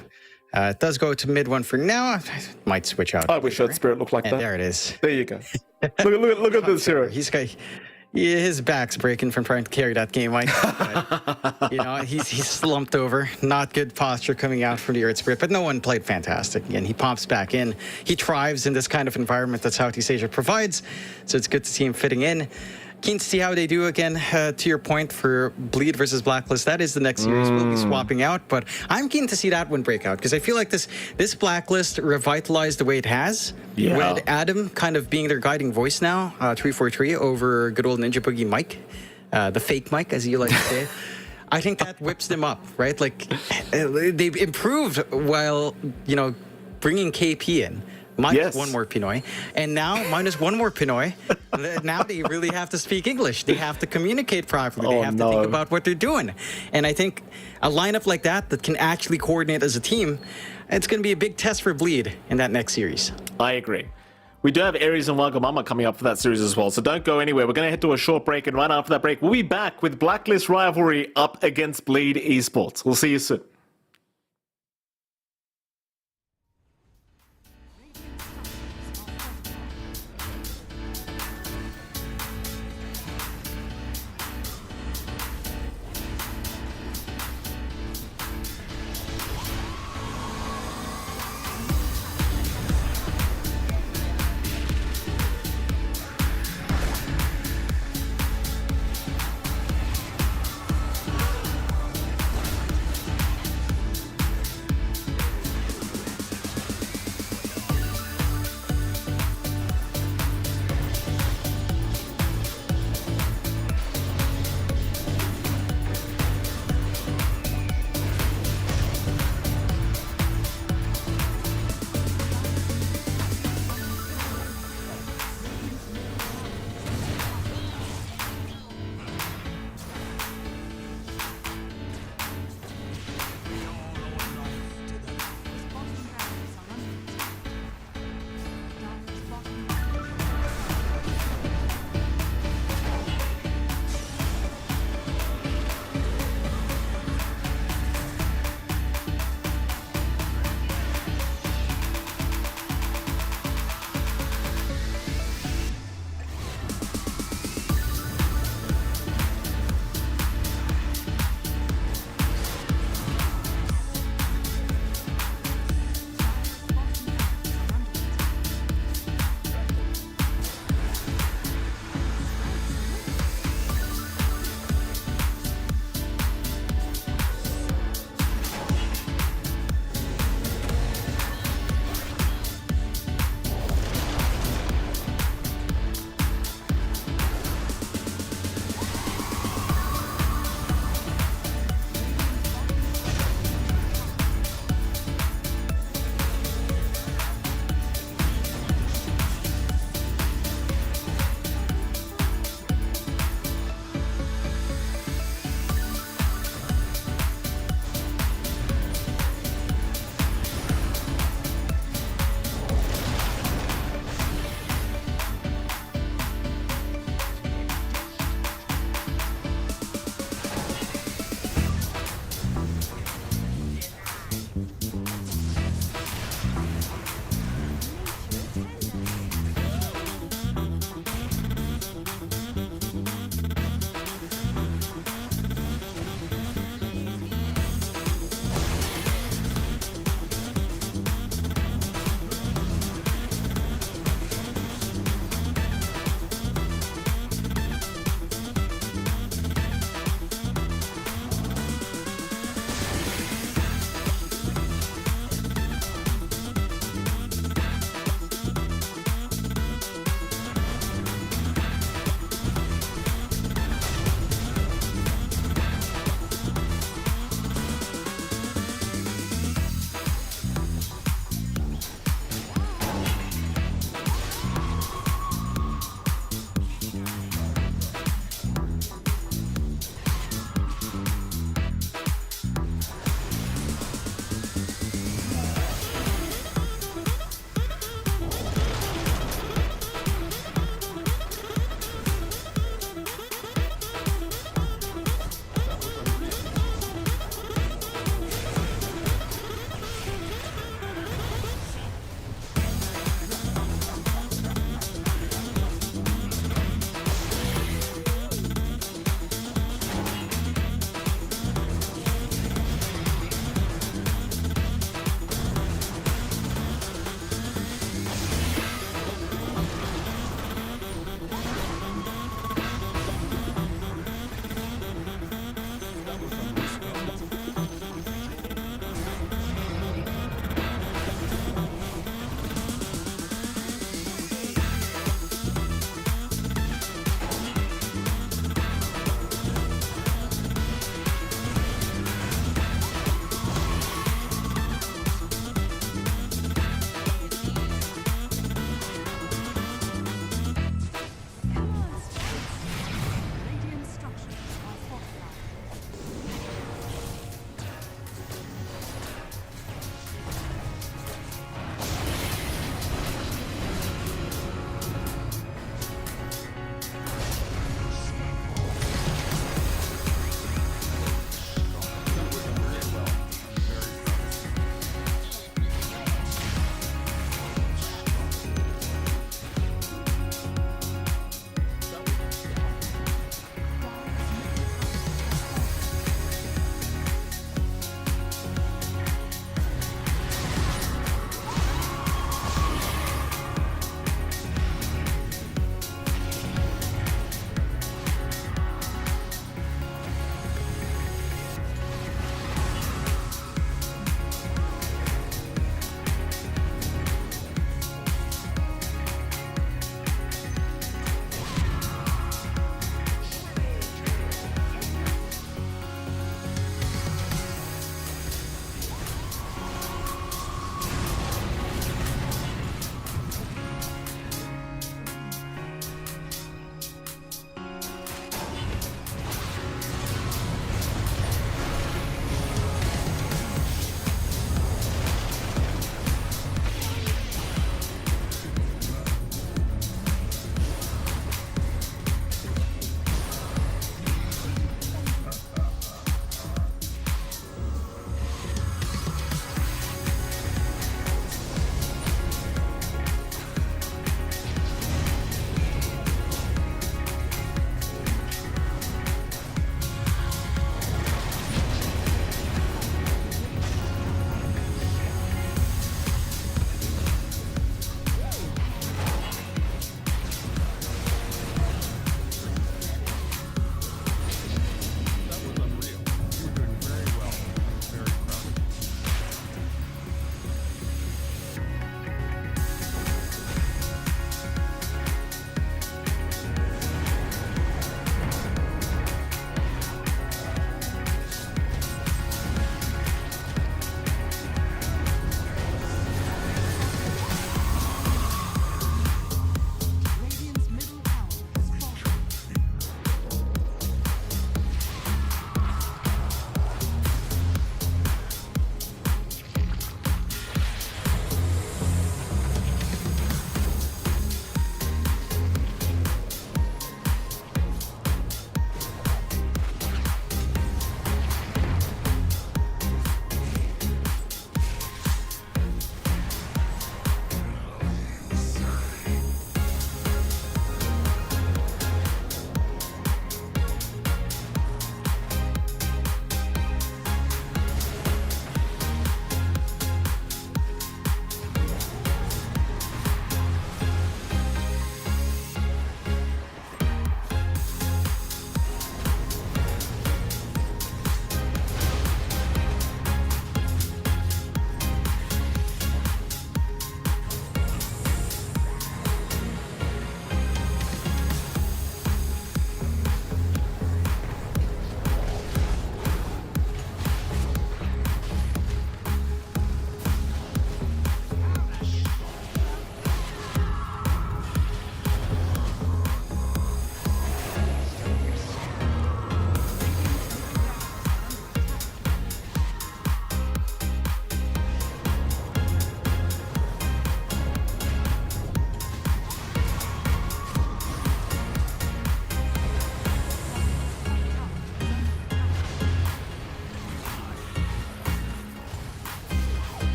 It does go to mid 1 for now. I might switch out. I wish Earth Spirit looked like And that. there it is. There you go. Look at this hero. His back's breaking from trying to carry that game, Mike. But, you know, he's slumped over. Not good posture coming out from the Earth Spirit, but no one played fantastic. Again, he pops back in. He thrives in this kind of environment that Southeast Asia provides, so it's good to see him fitting in. Keen to see how they do again, to your point, for Bleed versus Blacklist. That is the next series we'll be swapping out, but I'm keen to see that one break out, because I feel like this Blacklist revitalized the way it has, with Adam kind of being their guiding voice now, 343 over good old Ninja Boogie Mike, the fake Mike, as you like to say. I think that whips them up, right? Like, they've improved while, you know, bringing KP in. Minus one more Pinoy. And now, minus one more Pinoy. Now they really have to speak English. They have to communicate properly. They have to think about what they're doing. And I think a lineup like that can actually coordinate as a team, it's going to be a big test for Bleed in that next series. I agree. We do have Aries and Wagamama coming up for that series as well, so don't go anywhere. We're going to head to a short break, and right after that break, we'll be back with Blacklist Rivalry up against Bleed Esports. We'll see you soon.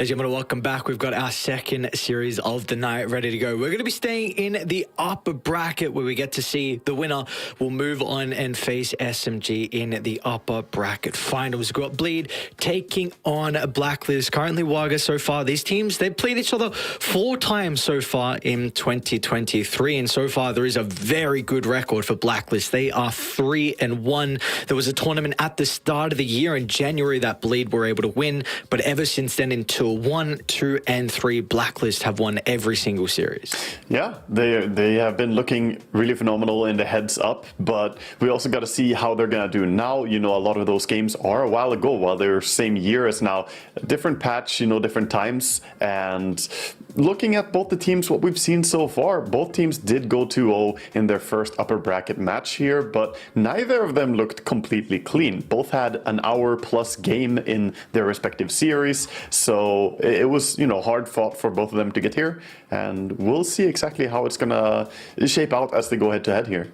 Ladies and gentlemen, welcome back. We've got our second series of the night ready to go. We're going to be staying in the upper bracket where we get to see the winner will move on and face SMG in the upper bracket finals. We've got Bleed taking on Blacklist. Currently, Waga so far, these teams, they've played each other 4 times so far in 2023. And so far, there is a very good record for Blacklist. They are 3-1. There was a tournament at the start of the year in January that Bleed were able to win. But ever since then, in 1, 2, and 3, Blacklist have won every single series. Yeah, they have been looking really phenomenal in the heads up, but we also got to see how they're going to do now. You know, a lot of those games are a while ago, while they're same year as now. A different patch, you know, different times. And looking at both the teams, what we've seen so far, both teams did go 2-0 in their first upper bracket match here, but neither of them looked completely clean. Both had an hour-plus game in their respective series, so it was, you know, hard fought for both of them to get here, and we'll see exactly how it's gonna shape out as they go head to head here.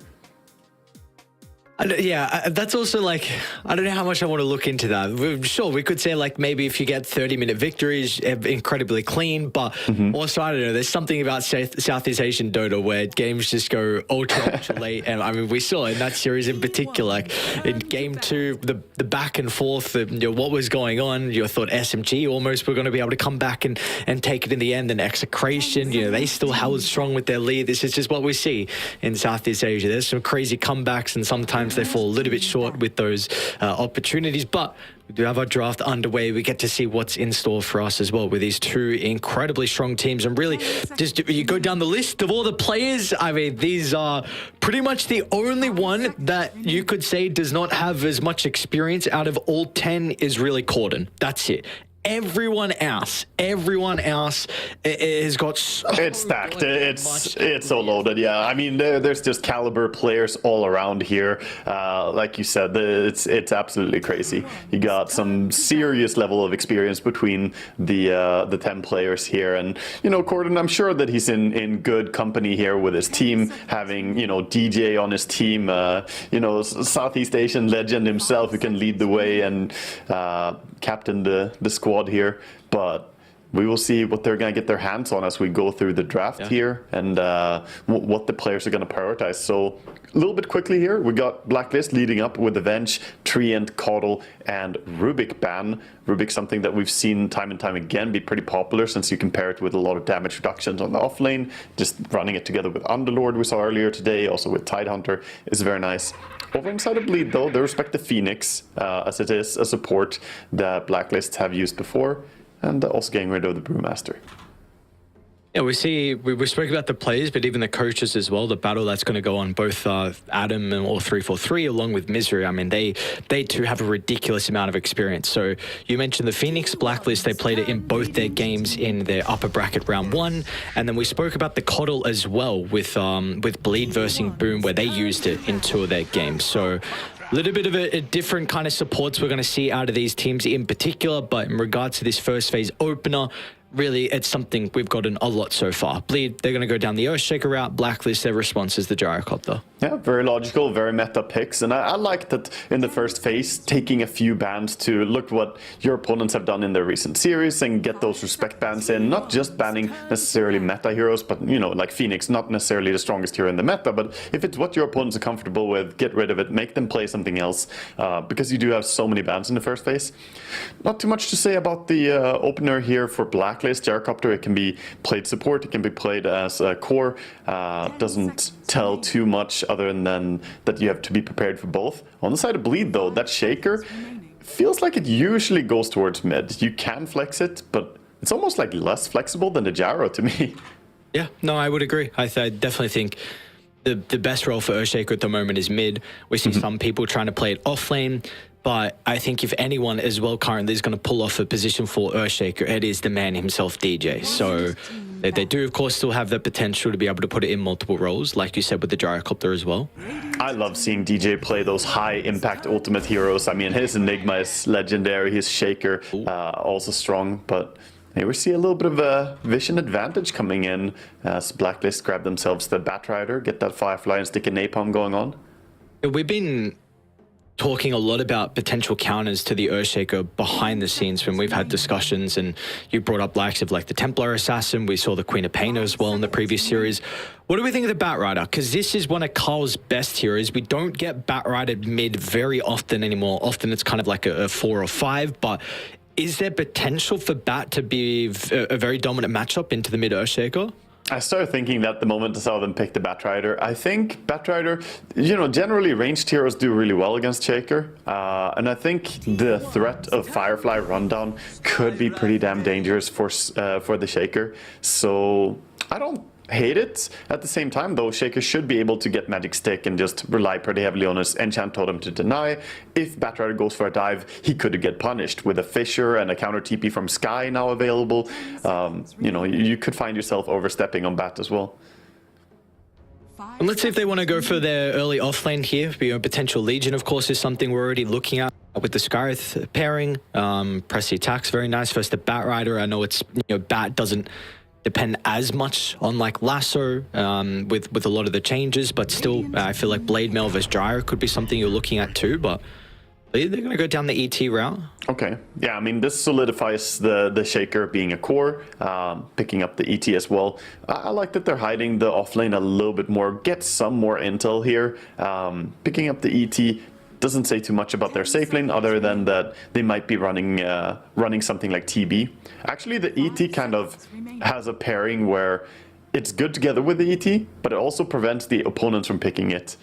Yeah, that's also like, I don't know how much I want to look into that. Sure, we could say like maybe if you get 30-minute victories, incredibly clean, but also, I don't know, there's something about Southeast Asian Dota where games just go ultra late. And I mean, we saw in that series in particular, like in game 2, the back and forth, you know, what was going on. You thought SMG almost were going to be able to come back and take it in the end. And Execration, you know, they still held strong with their lead. This is just what we see in Southeast Asia. There's some crazy comebacks, and sometimes they fall a little bit short with those opportunities, but we do have our draft underway. We get to see what's in store for us as well with these 2 incredibly strong teams. And really, just you go down the list of all the players, I mean, these are pretty much the only one that you could say does not have as much experience out of all 10 is really Corden. That's it. Everyone else has got so it's stacked. It's so loaded. Yeah, I mean, there's just caliber players all around here. Like you said, it's absolutely crazy. You got some serious level of experience between the 10 players here, and you know, Corden, I'm sure that he's in good company here with his team, having, you know, DJ on his team, you know, Southeast Asian legend himself who can lead the way and captain the squad here. But we will see what they're going to get their hands on as we go through the draft here, and what the players are going to prioritize. So a little bit quickly here, we got Blacklist leading up with Avenge, Treant, Coddle, and Rubik ban. Rubik, something that we've seen time and time again be pretty popular, since you compare it with a lot of damage reductions on the off lane. Just running it together with Underlord we saw earlier today, also with Tidehunter, is very nice. Over inside of Bleed, though, they respect the Phoenix, as it is a support that Blacklist have used before, and also getting rid of the Brewmaster. Yeah, we spoke about the players, but even the coaches as well. The battle that's going to go on both Adam and all 343, along with Misery. I mean, they too have a ridiculous amount of experience. So you mentioned the Phoenix Blacklist. They played it in both their games in their upper bracket round 1, and then we spoke about the Coddle as well with Bleed versus Boom, where they used it in 2 of their games. So a little bit of a different kind of supports we're going to see out of these teams in particular, but in regards to this first phase opener, really, it's something we've gotten a lot so far. Bleed, they're going to go down the Earthshaker route. Blacklist, their response is the Gyrocopter. Yeah, very logical, very meta picks. And I like that in the first phase, taking a few bans to look what your opponents have done in their recent series and get those respect bans in. Not just banning necessarily meta heroes, but, you know, like Phoenix, not necessarily the strongest hero in the meta, but if it's what your opponents are comfortable with, get rid of it, make them play something else, because you do have so many bans in the first phase. Not too much to say about the opener here for Blacklist. Gyrocopter, it can be played support, it can be played as a core, doesn't tell too much other than that you have to be prepared for both. On the side of Bleed, though, that Shaker feels like it usually goes towards mid. You can flex it, but it's almost like less flexible than the Gyro to me. Yeah, no, I would agree. I definitely think the best role for Earthshaker at the moment is mid. We see some people trying to play it off lane, but I think if anyone as well currently is going to pull off a position for Earthshaker, it is the man himself, DJ. So they do, of course, still have the potential to be able to put it in multiple roles, like you said with the Gyrocopter as well. I love seeing DJ play those high-impact ultimate heroes. I mean, his Enigma is legendary, his Shaker also strong, but hey, we see a little bit of a vision advantage coming in as Blacklist grab themselves the Batrider, get that Firefly and stick a Napalm going on. We've been talking a lot about potential counters to the Earthshaker behind the scenes when we've had discussions, and you brought up likes of like the Templar Assassin. We saw the Queen of Pain as well in the previous series. What do we think of the Batrider? Because this is one of Carl's best heroes. We don't get Batrider mid very often anymore. Often it's kind of like a 4 or 5, but is there potential for Bat to be a very dominant matchup into the mid Earthshaker? I started thinking that the moment I saw them pick the Batrider. I think Batrider, generally ranged heroes do really well against Shaker. And I think the threat of Firefly Rundown could be pretty damn dangerous for the Shaker. So I don't hate it. At the same time, though, Shaker should be able to get Magic Stick and just rely pretty heavily on his Enchant Totem to deny. If Batrider goes for a dive, he could get punished with a Fissure and a counter TP from Sky now available. You could find yourself overstepping on Bat as well. And let's see if they want to go for their early offlane here. Potential Legion, of course, is something we're already looking at with the Scarith pairing. Press the attacks, very nice. Versus the Batrider, I know it's Bat doesn't depend as much on like Lasso with a lot of the changes, but still I feel like Blade Mail versus Gyro could be something you're looking at too, but they're going to go down the ET route. Okay. Yeah, I mean, this solidifies the Shaker being a core, picking up the ET as well. I like that they're hiding the offlane a little bit more, get some more intel here. Picking up the ET doesn't say too much about their safe lane other than that they might be running something like TB. Actually, the ET kind of has a pairing where it's good together with the ET, but it also prevents the opponents from picking it.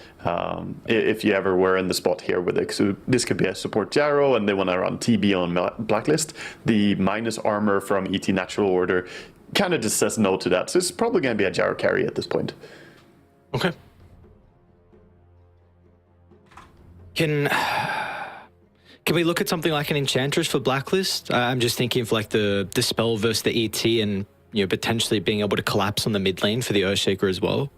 If you ever were in the spot here with it. So this could be a support Gyro and they want to run TB on Blacklist. The minus armor from ET Natural Order kind of just says no to that. So it's probably going to be a Gyro carry at this point. Okay. Can we look at something like an Enchantress for Blacklist? I'm just thinking of like the spell versus the ET and potentially being able to collapse on the mid lane for the Earthshaker as well.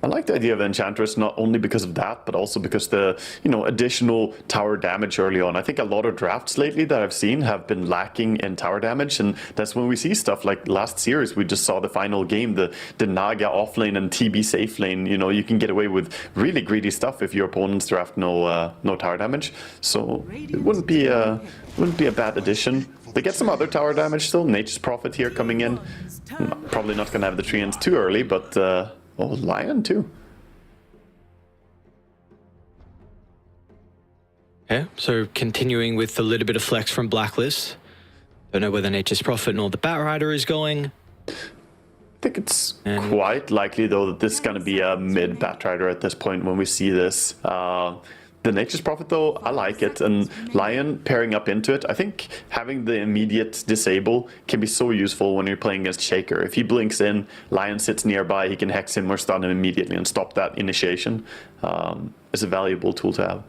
I like the idea of Enchantress, not only because of that, but also because the additional tower damage early on. I think a lot of drafts lately that I've seen have been lacking in tower damage, and that's when we see stuff like last series. We just saw the final game, the Naga offlane and TB safe lane. You can get away with really greedy stuff if your opponents draft no tower damage. So it wouldn't be a bad addition. They get some other tower damage still. Nature's Prophet here coming in. Probably not going to have the Treants too early, but. Lion too. Yeah, so continuing with a little bit of flex from Blacklist. Don't know where the Nature's Prophet nor the Batrider is going. I think it's quite likely though that this is going to be a mid Batrider at this point when we see this. The Nature's Prophet though, I like it, and Lion pairing up into it, I think having the immediate disable can be so useful when you're playing against Shaker. If he blinks in, Lion sits nearby, he can hex him or stun him immediately and stop that initiation. It's a valuable tool to have.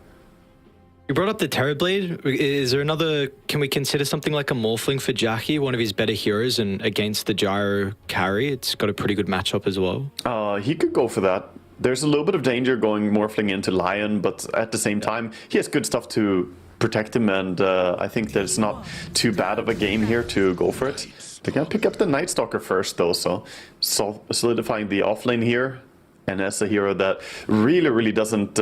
You brought up the Terrorblade. Is there another, can we consider something like a Morphling for Jackie, one of his better heroes, and against the Gyro carry? It's got a pretty good matchup as well. He could go for that. There's a little bit of danger going Morphling into Lion, but at the same time, he has good stuff to protect him, and I think that it's not too bad of a game here to go for it. They're going to pick up the Night Stalker first, though, so solidifying the offlane here. And as a hero that really doesn't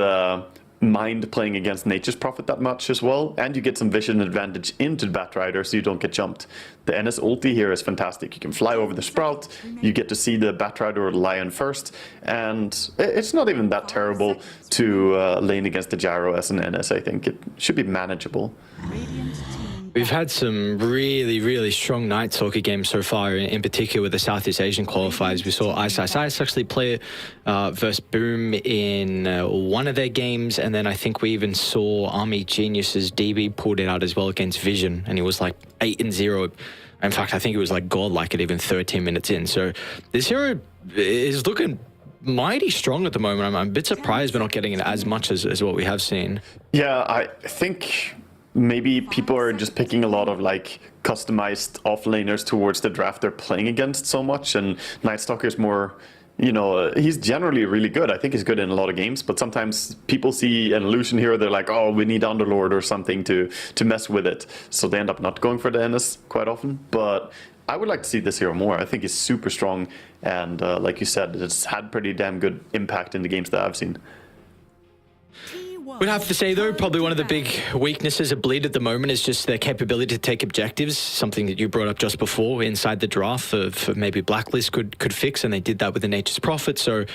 mind playing against Nature's Prophet that much as well, and you get some vision advantage into Batrider so you don't get jumped. The NS ulti here is fantastic. You can fly over the Sprout, you get to see the Batrider or the Lion first, and it's not even that terrible to lane against the Gyro as an NS. I think it should be manageable. We've had some really strong Night Stalker games so far, in particular with the Southeast Asian qualifiers. We saw Ice actually play versus Boom in one of their games, and then I think we even saw Army Genius's DB pulled it out as well against Vision, and he was like 8-0. In fact, I think it was like godlike at even 13 minutes in. So this hero is looking mighty strong at the moment. I'm a bit surprised we're not getting it as much as what we have seen. Yeah, I think maybe people are just picking a lot of like customized offlaners towards the draft they're playing against so much, and Night Stalker is more, he's generally really good. I think he's good in a lot of games, but sometimes people see an illusion here, they're like, oh, we need Underlord or something to mess with it, so they end up not going for the NS quite often. But I would like to see this hero more. I think he's super strong, and like you said, it's had pretty damn good impact in the games that I've seen. We'd have to say, though, probably one of the big weaknesses of Bleed at the moment is just their capability to take objectives, something that you brought up just before inside the draft of maybe Blacklist could fix, and they did that with the Nature's Prophet. So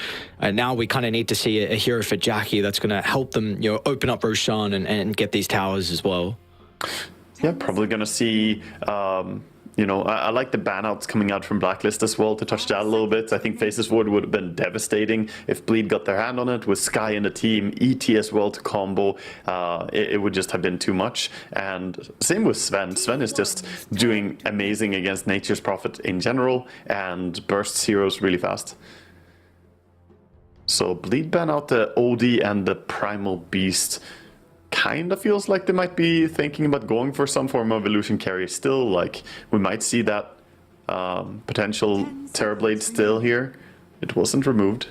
now we kind of need to see a hero for Jackie that's going to help them, open up Roshan and get these towers as well. Yeah, probably going to see... I like the ban-outs coming out from Blacklist as well, to touch that a little bit. I think Faces would have been devastating if Bleed got their hand on it, with Sky in the team, ET as well to combo. It would just have been too much. And same with Sven. Sven is just doing amazing against Nature's Prophet in general, and bursts heroes really fast. So Bleed ban out the OD and the Primal Beast. Kind of feels like they might be thinking about going for some form of illusion carry still. Like, we might see that potential Terrorblade still here. It wasn't removed.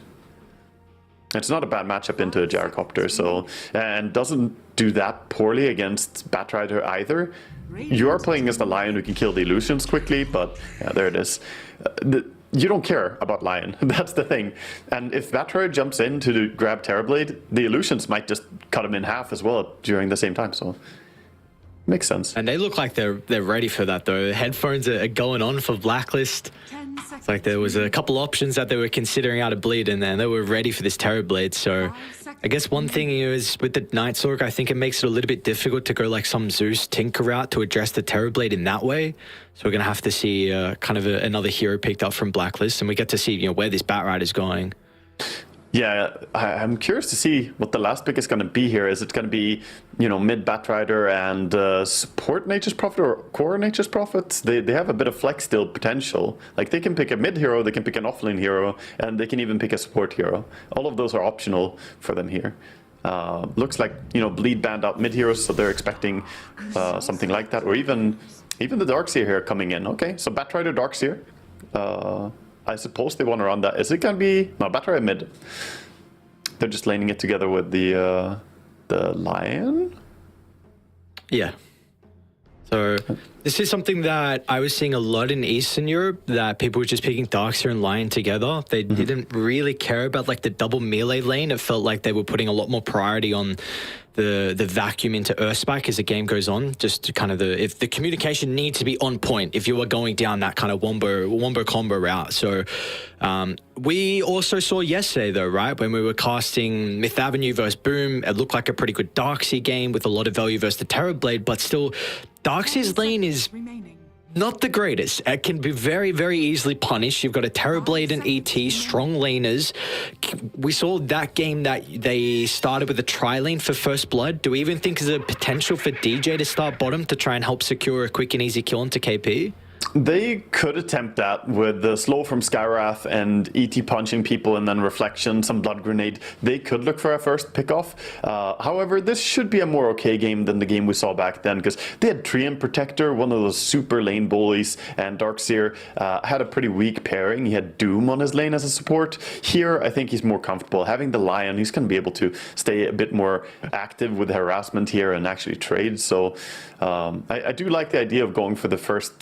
It's not a bad matchup into a Gyrocopter, so, and doesn't do that poorly against Batrider either. You are playing as the Lion who can kill the illusions quickly, but yeah, there it is. You don't care about Lion, that's the thing. And if Batrider jumps in to grab Terrorblade, the illusions might just cut him in half as well during the same time, so makes sense. And they look like they're ready for that, though. Headphones are going on for Blacklist. It's like there was a couple options that they were considering out of Bleed, and then they were ready for this Terrorblade. So I guess one thing is with the Night Stalker, I think it makes it a little bit difficult to go like some Zeus Tinker route to address the Terrorblade in that way. So we're going to have to see kind of another hero picked up from Blacklist, and we get to see where this Batrider is going. Yeah, I'm curious to see what the last pick is going to be here. Is it going to be, mid Batrider and support Nature's Prophet or core Nature's Prophet? They have a bit of flex still potential. Like, they can pick a mid hero, they can pick an offlane hero, and they can even pick a support hero. All of those are optional for them here. Looks like, Bleed banned out mid heroes, so they're expecting something like that, or even the Darkseer here coming in. Okay, so Batrider, Darkseer. I suppose they want to run that. Is it going to be... No, Batrider mid. They're just laning it together with the Lion? Yeah. So this is something that I was seeing a lot in Eastern Europe, that people were just picking Darkseer and Lion together. They didn't really care about like the double melee lane. It felt like they were putting a lot more priority on the vacuum into Earthspike as the game goes on. Just to kind of if the communication needs to be on point if you are going down that kind of wombo combo route. So we also saw yesterday though, right, when we were casting Myth Avenue versus Boom, it looked like a pretty good Darkseer game with a lot of value versus the Terrorblade, but still Darkseer's lane is not the greatest. It can be very, very easily punished. You've got a Terrorblade and ET, strong laners. We saw that game that they started with a tri-lane for First Blood. Do we even think there's a potential for DJ to start bottom to try and help secure a quick and easy kill into KP? They could attempt that with the slow from Skywrath and ET punching people and then Reflection, some Blood Grenade. They could look for a first pickoff. However, this should be a more okay game than the game we saw back then, because they had Treant Protector, one of those super lane bullies, and Darkseer had a pretty weak pairing. He had Doom on his lane as a support. Here, I think he's more comfortable. Having the Lion, he's going to be able to stay a bit more active with harassment here and actually trade. So I do like the idea of going for the first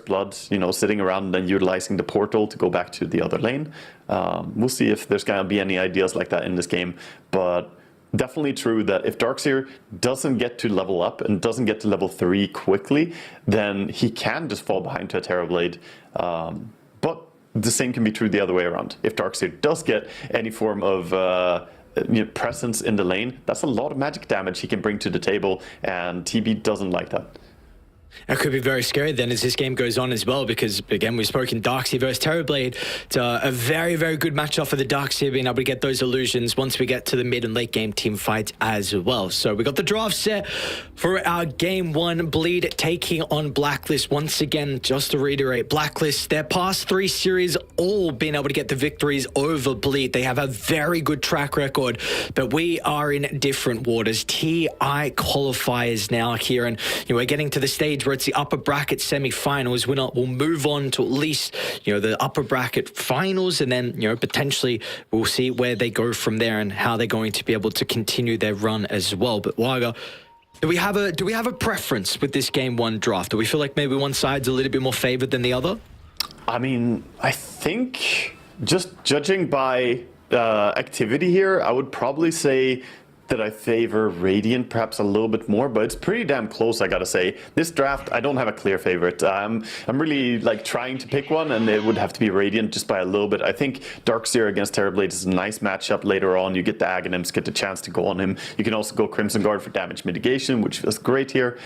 blood, sitting around and then utilizing the portal to go back to the other lane. We'll see if there's going to be any ideas like that in this game, but definitely true that if Darkseer doesn't get to level up and doesn't get to level 3 quickly, then he can just fall behind to a Terrorblade. But the same can be true the other way around. If Darkseer does get any form of presence in the lane, that's a lot of magic damage he can bring to the table, and TB doesn't like that. It could be very scary then as this game goes on as well, because again, we've spoken Darkseer versus Terrorblade. It's a very, very good matchup for the Darkseer being able to get those illusions once we get to the mid and late game team fights as well. So we got the draft set for our game 1, Bleed taking on Blacklist. Once again, just to reiterate, Blacklist, their past 3 series all been able to get the victories over Bleed. They have a very good track record, but we are in different waters. TI qualifiers now here, and we're getting to the stage where it's the upper bracket semi-finals. We'll move on to at least the upper bracket finals, and then potentially we'll see where they go from there and how they're going to be able to continue their run as well. But Waga, do we have a preference with this game 1 draft? Do we feel like maybe one side's a little bit more favored than the other? I mean, I think just judging by activity here, I would probably say that I favor Radiant perhaps a little bit more, but it's pretty damn close, I gotta say. This draft, I don't have a clear favorite. I'm really like trying to pick one, and it would have to be Radiant just by a little bit. I think Darkseer against Terrorblade is a nice matchup later on. You get the Aghanims, get the chance to go on him. You can also go Crimson Guard for damage mitigation, which feels great here.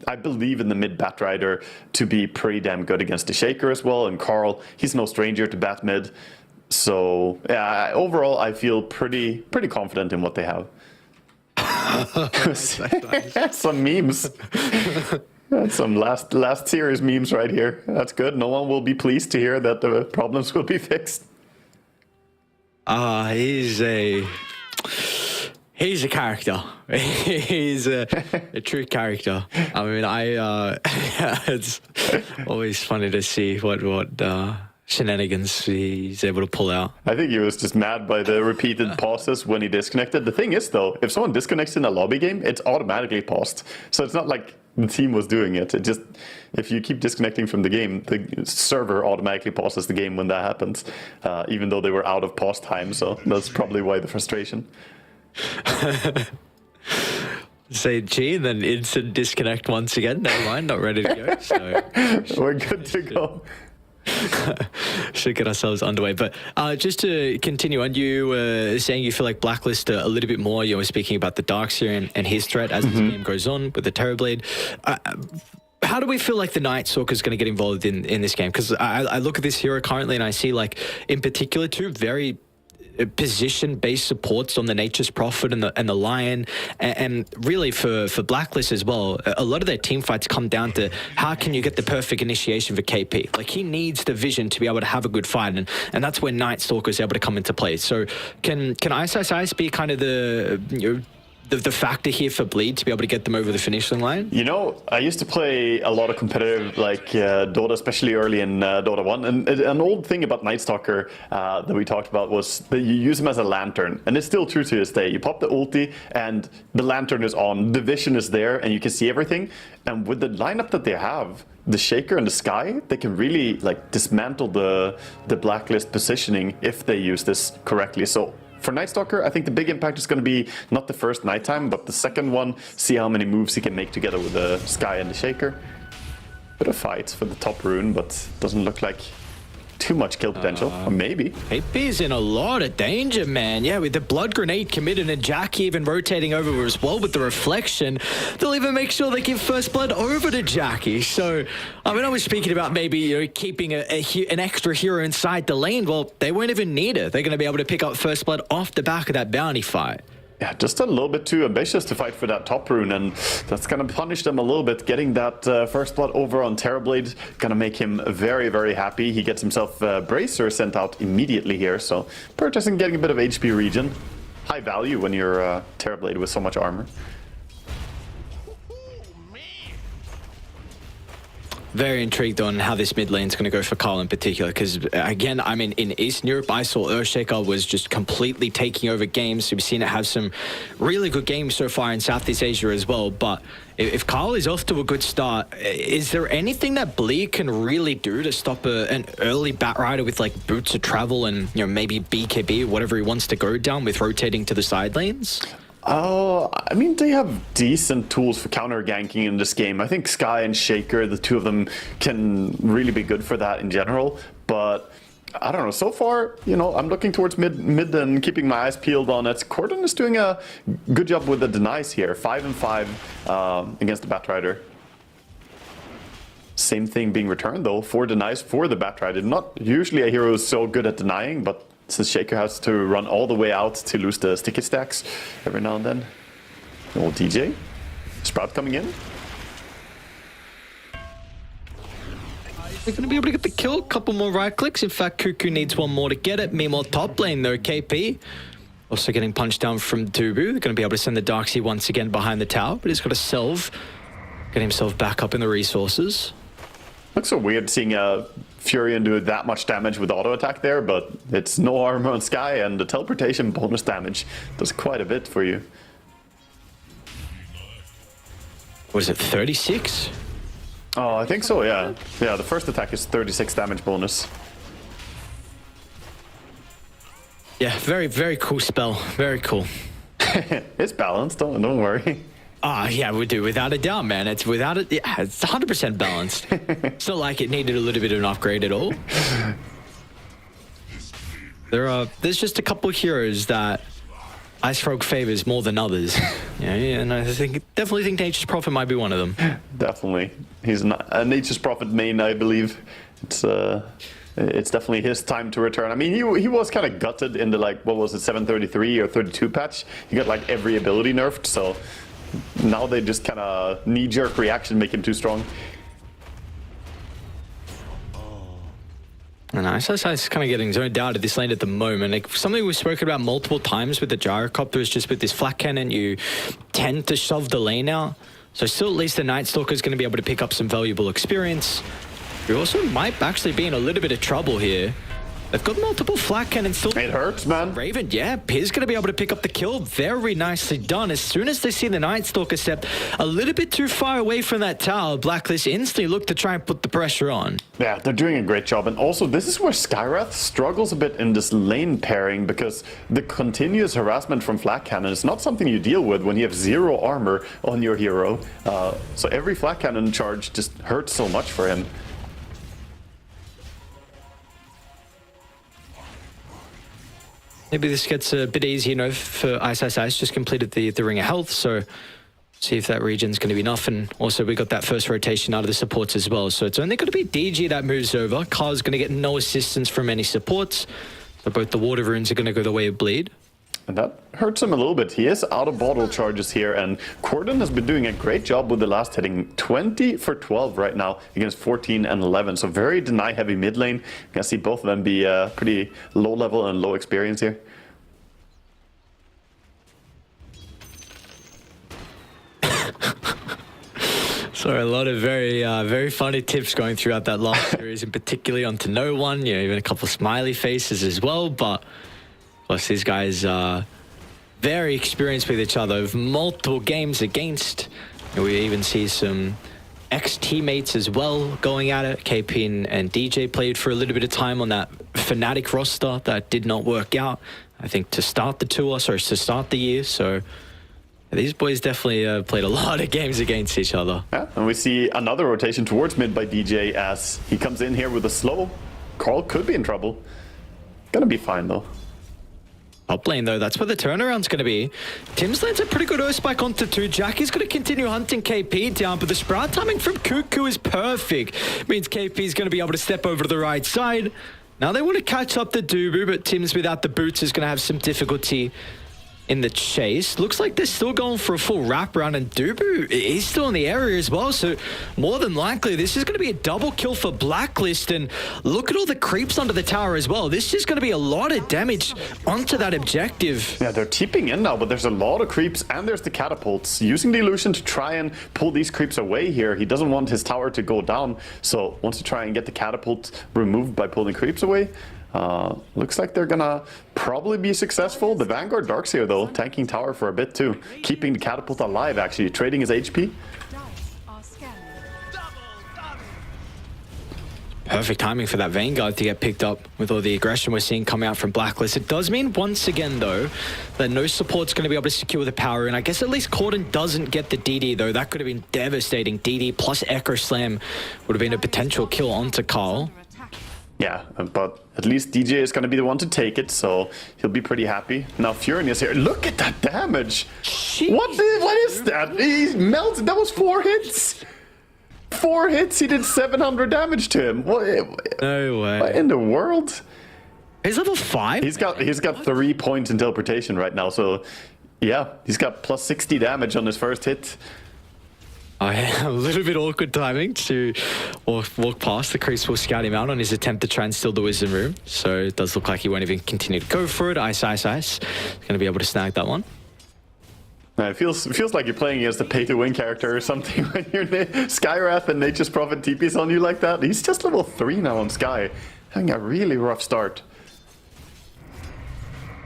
I believe in the mid Batrider to be pretty damn good against the Shaker as well, and Carl, he's no stranger to bat mid. So yeah, overall, I feel pretty confident in what they have. Some memes. That's some last series memes right here. That's good. No one will be pleased to hear that the problems will be fixed. He's a character. He's a true character. I mean, it's always funny to see what shenanigans he's able to pull out. I think he was just mad by the repeated pauses when he disconnected. The thing is, though, if someone disconnects in a lobby game, it's automatically paused. So it's not like the team was doing it. It just, if you keep disconnecting from the game, the server automatically pauses the game when that happens, even though they were out of pause time. So that's probably why the frustration. Say G, and then instant disconnect once again. Never mind, not ready to go. So we're good to go. Should get ourselves underway. But just to continue on, you were saying you feel like Blacklist a little bit more. You were speaking about the Darkseer and his threat as this game goes on with the Terrorblade. How do we feel like the Night Stalker is going to get involved in this game? Because I look at this hero currently and I see, like, in particular, two very position-based supports on the Nature's Prophet and the Lion, and really for Blacklist as well, a lot of their team fights come down to how can you get the perfect initiation for KP. Like, he needs the vision to be able to have a good fight, and that's where Night Stalker is able to come into play. So can Ice be kind of the factor here for Bleed to be able to get them over the finishing line? You know, I used to play a lot of competitive, like Dota, especially early in Dota 1. And an old thing about Night Stalker that we talked about was that you use him as a lantern. And it's still true to this day. You pop the ulti and the lantern is on, the vision is there, and you can see everything. And with the lineup that they have, the Shaker and the Sky, they can really like dismantle the Blacklist positioning if they use this correctly. So for Night Stalker, I think the big impact is going to be not the first nighttime, but the second one. See how many moves he can make together with the Sky and the Shaker. Bit of fights for the top rune, but doesn't look like too much kill potential. Or maybe. KP's in a lot of danger, man. Yeah, with the Blood Grenade committed and Jackie even rotating over as well with the reflection, they'll even make sure they give First Blood over to Jackie. So, I mean, I was speaking about maybe keeping an extra hero inside the lane. Well, they won't even need it. They're going to be able to pick up First Blood off the back of that bounty fight. Yeah, just a little bit too ambitious to fight for that top rune, and that's going to punish them a little bit. Getting that First Blood over on Terrorblade going to make him very, very happy. He gets himself Bracer sent out immediately here, so purchasing, getting a bit of HP regen. High value when you're Terrorblade with so much armor. Very intrigued on how this mid lane is going to go for Carl in particular, because again, I mean, in Eastern Europe, I saw Earthshaker was just completely taking over games. We've seen it have some really good games so far in Southeast Asia as well. But if Carl is off to a good start, is there anything that Bleed can really do to stop an early Batrider with like Boots of Travel and maybe BKB, whatever he wants to go down with rotating to the side lanes? I mean, they have decent tools for counter ganking in this game. I think Sky and Shaker, the two of them, can really be good for that in general. But I don't know. So far, I'm looking towards mid and keeping my eyes peeled on it. Corden is doing a good job with the denies here. 5 and 5 against the Batrider. Same thing being returned though. 4 denies for the Batrider. Not usually a hero who's so good at denying, but since Shaker has to run all the way out to lose the sticky stacks every now and then. Old DJ. Sprout coming in. They're going to be able to get the kill. A couple more right clicks. In fact, Cuckoo needs one more to get it. Meanwhile, top lane though, KP also getting punched down from Dubu. They're going to be able to send the Darkseer once again behind the tower, but he's got to get himself back up in the resources. Looks so weird seeing Furion do that much damage with auto attack there, but it's no armor on Sky, and the teleportation bonus damage does quite a bit for you. What is it, 36? Oh, I think so, yeah. Yeah, the first attack is 36 damage bonus. Yeah, very, very cool spell. Very cool. It's balanced, don't worry. Yeah, we do, without a doubt, man. It's without it. Yeah, it's 100% balanced. It's not like it needed a little bit of an upgrade at all. There's just a couple heroes that Ice Frog favors more than others. Yeah, and I definitely think Nature's Prophet might be one of them. Definitely. He's not a Nature's Prophet main, I believe. It's definitely his time to return. I mean, he was kind of gutted in the, like, what was it, 733 or 32 patch. He got like every ability nerfed, so now they just kind of knee-jerk reaction make him too strong. And SSI is kind of getting zoned out at this lane at the moment. Like, something we've spoken about multiple times with the gyrocopter is just with this flak cannon, you tend to shove the lane out. So still at least the Night Stalker is going to be able to pick up some valuable experience. You also might actually be in a little bit of trouble here. They've got multiple flak cannons still. It hurts, man. Raven, yeah, Piz going to be able to pick up the kill. Very nicely done. As soon as they see the Night Stalker step a little bit too far away from that tower, Blacklist instantly look to try and put the pressure on. Yeah, they're doing a great job. And also, this is where Skywrath struggles a bit in this lane pairing, because the continuous harassment from flak cannon is not something you deal with when you have 0 armor on your hero. So every flak cannon charge just hurts so much for him. Maybe this gets a bit easier, you know, for Ice. Just completed the Ring of Health, so see if that region's going to be enough. And also we got that first rotation out of the supports as well. So it's only going to be DG that moves over. Carl's going to get no assistance from any supports. So both the water runes are going to go the way of Bleed. And that hurts him a little bit. He is out of bottle charges here, and Corden has been doing a great job with the last hitting. 20 for 12 right now against 14 and 11. So very deny heavy mid lane. You can see both of them be pretty low level and low experience here. So a lot of very funny tips going throughout that last series, and particularly onto no one. You know, even a couple of smiley faces as well. But plus, these guys are very experienced with each other. Of multiple games against. And we even see some ex-teammates as well going at it. KP and DJ played for a little bit of time on that Fnatic roster that did not work out. I think to start the tour, sorry, to start the year. So these boys definitely played a lot of games against each other. Yeah, and we see another rotation towards mid by DJ as he comes in here with a slow. Carl could be in trouble. Gonna be fine though. Top lane though, that's where the turnaround's going to be. Tim's lands a pretty good Earth Spike onto 2. Jackie's going to continue hunting KP down, but the sprout timing from Cuckoo is perfect. Means KP's going to be able to step over to the right side. Now they want to catch up to Dubu, but Tim's without the boots is going to have some difficulty in the chase. Looks like they're still going for a full wraparound, and Dubu is still in the area as well, so more than likely this is going to be a double kill for Blacklist. And look at all the creeps under the tower as well. This is going to be a lot of damage onto that objective. Yeah, they're tipping in now, but there's a lot of creeps, and there's the catapults. Using the illusion to try and pull these creeps away here. He doesn't want his tower to go down, so wants to try and get the catapult removed by pulling creeps away. Looks like they're gonna probably be successful. The Vanguard Darkseer though, tanking tower for a bit too. Keeping the catapult alive actually, trading his HP. Perfect timing for that Vanguard to get picked up with all the aggression we're seeing coming out from Blacklist. It does mean once again though, that no support's going to be able to secure the power, and I guess at least Corden doesn't get the DD though. That could have been devastating. DD plus Echo Slam would have been a potential kill onto Carl. Yeah, but at least DJ is going to be the one to take it, so he'll be pretty happy. Now Furion is here. Look at that damage! Jeez. What is that? He melted. That was 4 hits! 4 hits, he did 700 damage to him. What? No way. What in the world? He's level 5? He's got 3 points in teleportation right now, so yeah, he's got plus 60 damage on his first hit. A little bit awkward timing to walk past. The creeps will scout him out on his attempt to try and steal the Wisdom Room. So it does look like he won't even continue to go for it. Ice. He's going to be able to snag that one. It feels like you're playing against a pay-to-win character or something when you're Skywrath and Nature's Prophet TPs on you like that. He's just level 3 now on Sky. Having a really rough start.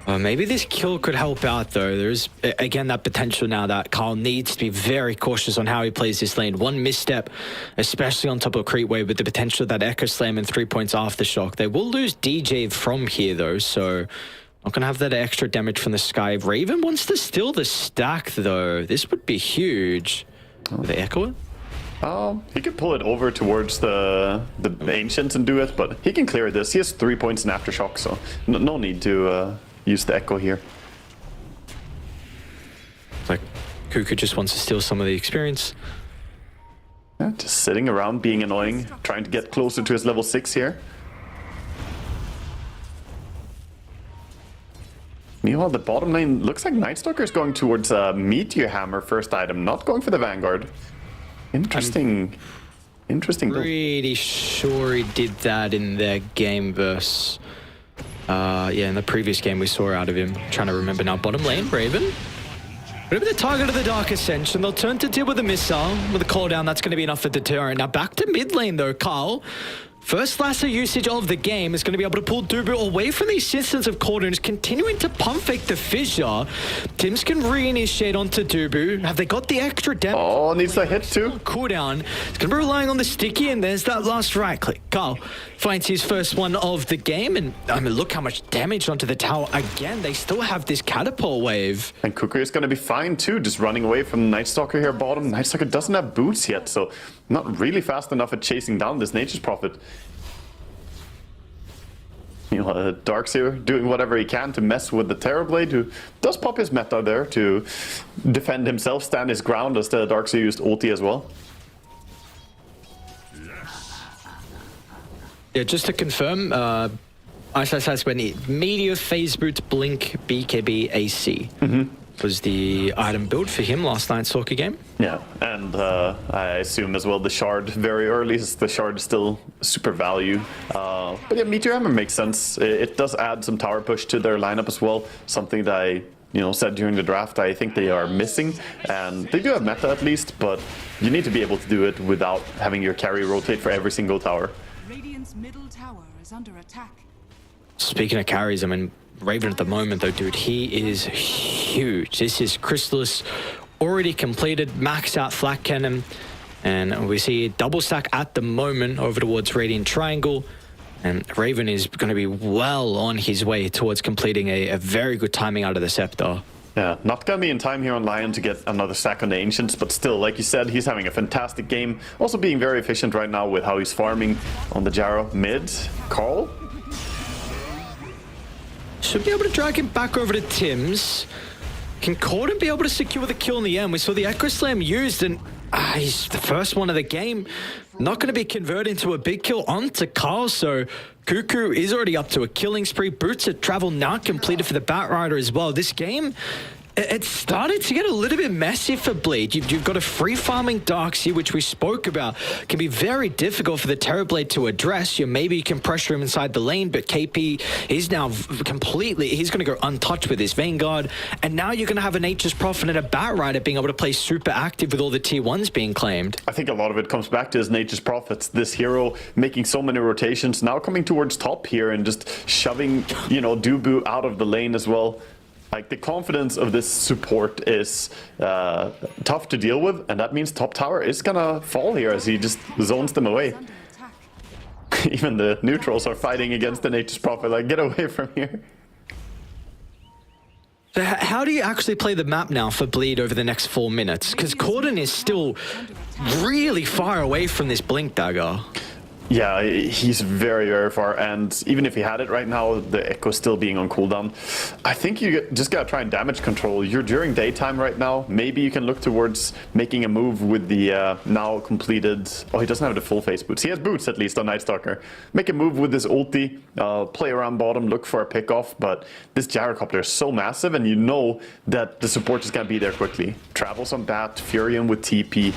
Maybe this kill could help out though. There's again that potential now that Carl needs to be very cautious on how he plays this lane. One misstep, especially on top of Creep Wave, with the potential that Echo Slam and 3 points aftershock. They will lose DJ from here though, so Not going to have that extra damage from the sky. Raven wants to steal the stack, though. This would be huge. With the Echo? He could pull it over towards the Ancients and do it, but he can clear this. He has 3 points in Aftershock, so no need to use the Echo here. Like, Cuckoo just wants to steal some of the experience. Yeah, just sitting around being annoying, trying to get closer to his level 6 here. Meanwhile, the bottom lane looks like Nightstalker is going towards Meteor Hammer first item, not going for the Vanguard. Interesting. Interesting build. Pretty sure he did that in their game versus... yeah, in the previous game we saw out of him. Trying to remember now. Bottom lane, Raven. Whatever the target of the Dark Ascension, they'll turn to deal with a missile. With a cooldown, that's going to be enough for deterrent. Now back to mid lane though, Carl. First lasso usage of the game is going to be able to pull Dubu away from the assistance of cooldowns, continuing to pump fake the fissure. Tims can reinitiate onto Dubu. Have they got the extra damage? Oh, needs a hit too. Cooldown. It's going to be relying on the sticky, and there's that last right click. Carl finds his first one of the game, and I mean, look how much damage onto the tower. Again, they still have this catapult wave. And Cuckoo is going to be fine too, just running away from Nightstalker here bottom. Nightstalker doesn't have boots yet, so not really fast enough at chasing down this Nature's Prophet. You know, Darkseer doing whatever he can to mess with the Terrorblade, who does pop his meta there to defend himself, stand his ground, as the Darkseer used ulti as well. Yeah, just to confirm, Ice has been Meteor, Phase Boot, Blink, BKB, AC. Was the item build for him last night's soccer game. Yeah, and I assume as well the Shard very early, as the Shard is still super value. But yeah, Meteor Hammer makes sense. It does add some tower push to their lineup as well, something that I said during the draft I think they are missing. And they do have meta at least, but you need to be able to do it without having your carry rotate for every single tower. Radiant's middle tower is under attack. Speaking of carries, I mean, Raven at the moment though, dude, he is huge. This is Chrysalis already completed, max out Flak Cannon, and we see double stack at the moment over towards Radiant Triangle, and Raven is going to be well on his way towards completing a very good timing out of the Scepter. Yeah, not gonna be in time here on Lion to get another sack on the Ancients, but still, like you said, he's having a fantastic game. Also being very efficient right now with how he's farming on the Jarrow mid. Carl? Should be able to drag him back over to Tims. Can Corden be able to secure the kill in the end? We saw the Echo Slam used, and he's the first one of the game. Not going to be converted into a big kill onto Carl, so Cuckoo is already up to a killing spree. Boots of Travel now completed for the Batrider as well. This game, it started to get a little bit messy for Bleed. You've got a free farming Darkseer, which we spoke about. Can be very difficult for the Terrorblade to address. Maybe you can pressure him inside the lane, but KP is now completely, he's going to go untouched with his Vanguard. And now you're going to have a Nature's Prophet and a Batrider being able to play super active with all the T1s being claimed. I think a lot of it comes back to his Nature's Prophets. This hero making so many rotations, now coming towards top here and just shoving, Dubu out of the lane as well. Like, the confidence of this support is tough to deal with, and that means top tower is gonna fall here as he just zones them away. Even the neutrals are fighting against the Nature's Prophet, like, get away from here. So how do you actually play the map now for Bleed over the next 4 minutes? Because Corden is still really far away from this Blink Dagger. Yeah, he's very, very far, and even if he had it right now, the Echo still being on cooldown. I think you just gotta try and damage control. You're during daytime right now. Maybe you can look towards making a move with the now completed... Oh, he doesn't have the full face boots. He has boots, at least, on Nightstalker. Make a move with this ulti, play around bottom, look for a pick-off, but this Gyrocopter is so massive, and you know that the support is gonna be there quickly. Travels on Bat, Furion with TP.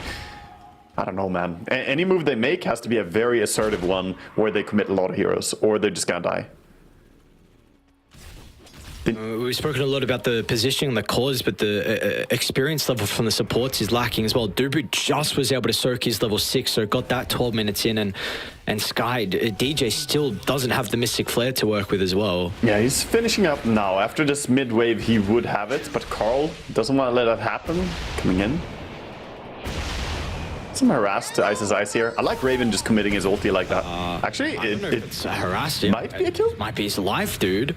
I don't know, man. Any move they make has to be a very assertive one where they commit a lot of heroes, or they're just gonna die. We've spoken a lot about the positioning and the cause, but the experience level from the supports is lacking as well. Dubu just was able to soak his level 6, so got that 12 minutes in, and Sky, DJ still doesn't have the Mystic Flare to work with as well. Yeah, he's finishing up now. After this mid-wave, he would have it, but Carl doesn't want to let that happen. Coming in. Some harass to Ice's Ice here. I like Raven just committing his ulti like that. Actually, it's harassed him. Might be a kill. Might be his life, dude.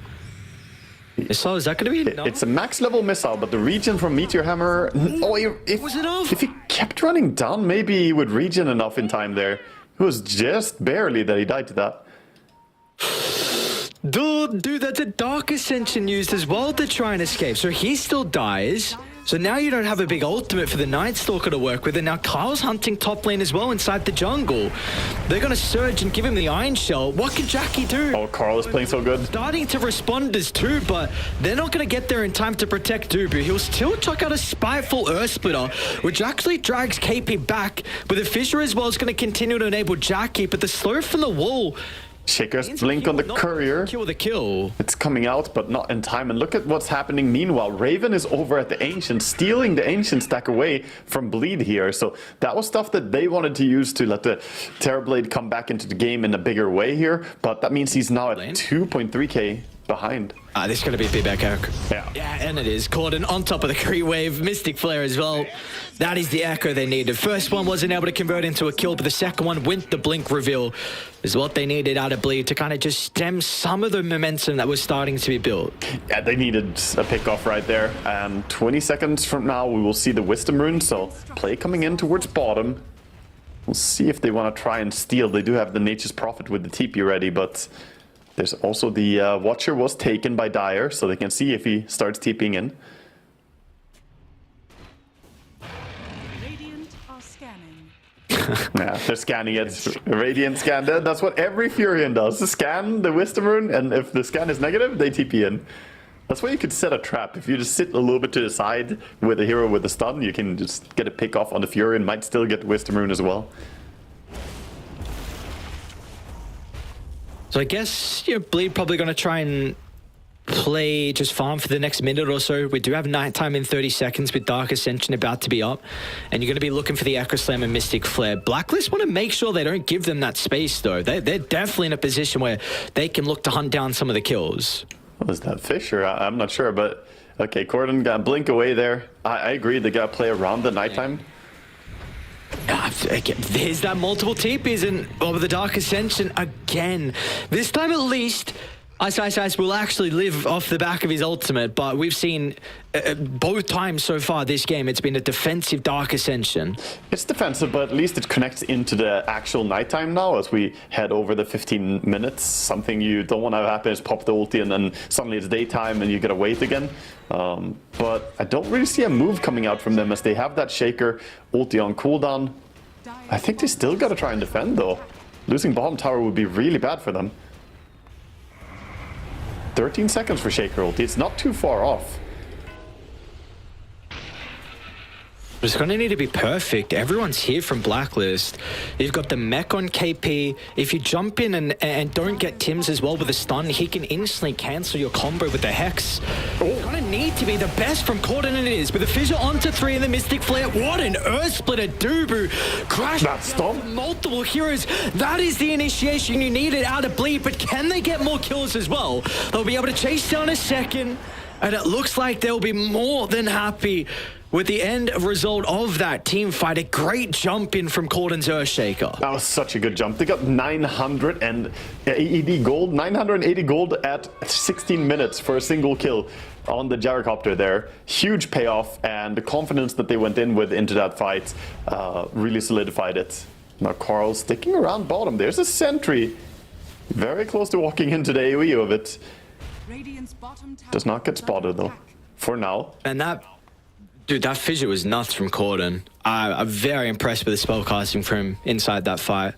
So is that going to be enough? It's a max level missile, but the regen from Meteor Hammer. Oh, Was it off? if he kept running down, maybe he would regen enough in time there. It was just barely that he died to that. Dude, that's a Dark Ascension used as well to try and escape. So he still dies. So now you don't have a big ultimate for the Night Stalker to work with. And now Kyle's hunting top lane as well inside the jungle. They're going to surge and give him the Iron Shell. What can Jackie do? Oh, Carl is playing so good. Starting to responders too, but they're not going to get there in time to protect Dubu. He'll still chuck out a Spiteful Earth Splitter, which actually drags KP back. But the Fissure as well is going to continue to enable Jackie, but the slow from the wall... Shaker's blink on the courier. Kill the kill. It's coming out, but not in time. And look at what's happening meanwhile. Raven is over at the Ancient, stealing the Ancient stack away from Bleed here. So that was stuff that they wanted to use to let the Terrorblade come back into the game in a bigger way here. But that means he's now at 2.3k behind. This is going to be a big back echo. Yeah, and it is. Corden on top of the Kree Wave. Mystic Flare as well. That is the echo they needed. First one wasn't able to convert into a kill, but the second one with the blink reveal is what they needed out of Bleed to kind of just stem some of the momentum that was starting to be built. Yeah, they needed a pickoff right there. 20 seconds from now, we will see the Wisdom Rune. So play coming in towards bottom. We'll see if they want to try and steal. They do have the Nature's Prophet with the TP ready, but... There's also the Watcher was taken by Dire, so they can see if he starts TPing in. Radiant are scanning. Yeah, they're scanning it. Radiant scan. That's what every Furion does. Scan the Wisdom Rune, and if the scan is negative, they TP in. That's why you could set a trap. If you just sit a little bit to the side with a hero with a stun, you can just get a pick off on the Furion. Might still get the Wisdom Rune as well. So I guess Bleed probably going to try and play just farm for the next minute or so. We do have nighttime in 30 seconds with Dark Ascension about to be up. And you're going to be looking for the Echo Slam and Mystic Flare. Blacklist want to make sure they don't give them that space, though. They're definitely in a position where they can look to hunt down some of the kills. Was that Fisher? I'm not sure, but... Okay, Corden got blink away there. I agree, they got to play around the nighttime. There's that multiple TPs and over the Dark Ascension again. This time at least, Ice will actually live off the back of his ultimate, but we've seen both times so far this game, it's been a defensive Dark Ascension. It's defensive, but at least it connects into the actual nighttime now as we head over the 15 minutes. Something you don't want to happen is pop the ulti and then suddenly it's daytime and you gotta wait again. But I don't really see a move coming out from them as they have that Shaker ulti on cooldown. I think they still gotta try and defend though. Losing bottom tower would be really bad for them. 13 seconds for Shaker ulti. It's not too far off. It's going to need to be perfect. Everyone's here from Blacklist. You've got the mech on KP. If you jump in and don't get Tim's as well with a stun, he can instantly cancel your combo with the Hex. It's going to need to be the best from Corden, and it is. With the Fissure onto 3 and the Mystic Flare. What an Earth Splitter. Dubu crashed multiple heroes. That is the initiation you needed out of Bleed, but can they get more kills as well? They'll be able to chase down a second, and it looks like they'll be more than happy with the end result of that team fight. A great jump in from Corden's Earthshaker. That was such a good jump. They got 980 gold at 16 minutes for a single kill on the gyrocopter there. Huge payoff, and the confidence that they went in with into that fight really solidified it. Now Carl sticking around bottom. There's a sentry. Very close to walking into the AoE of it. Does not get spotted though, for now. And that... Dude, that Fissure was nuts from Corden. I'm very impressed with the spellcasting from him inside that fight.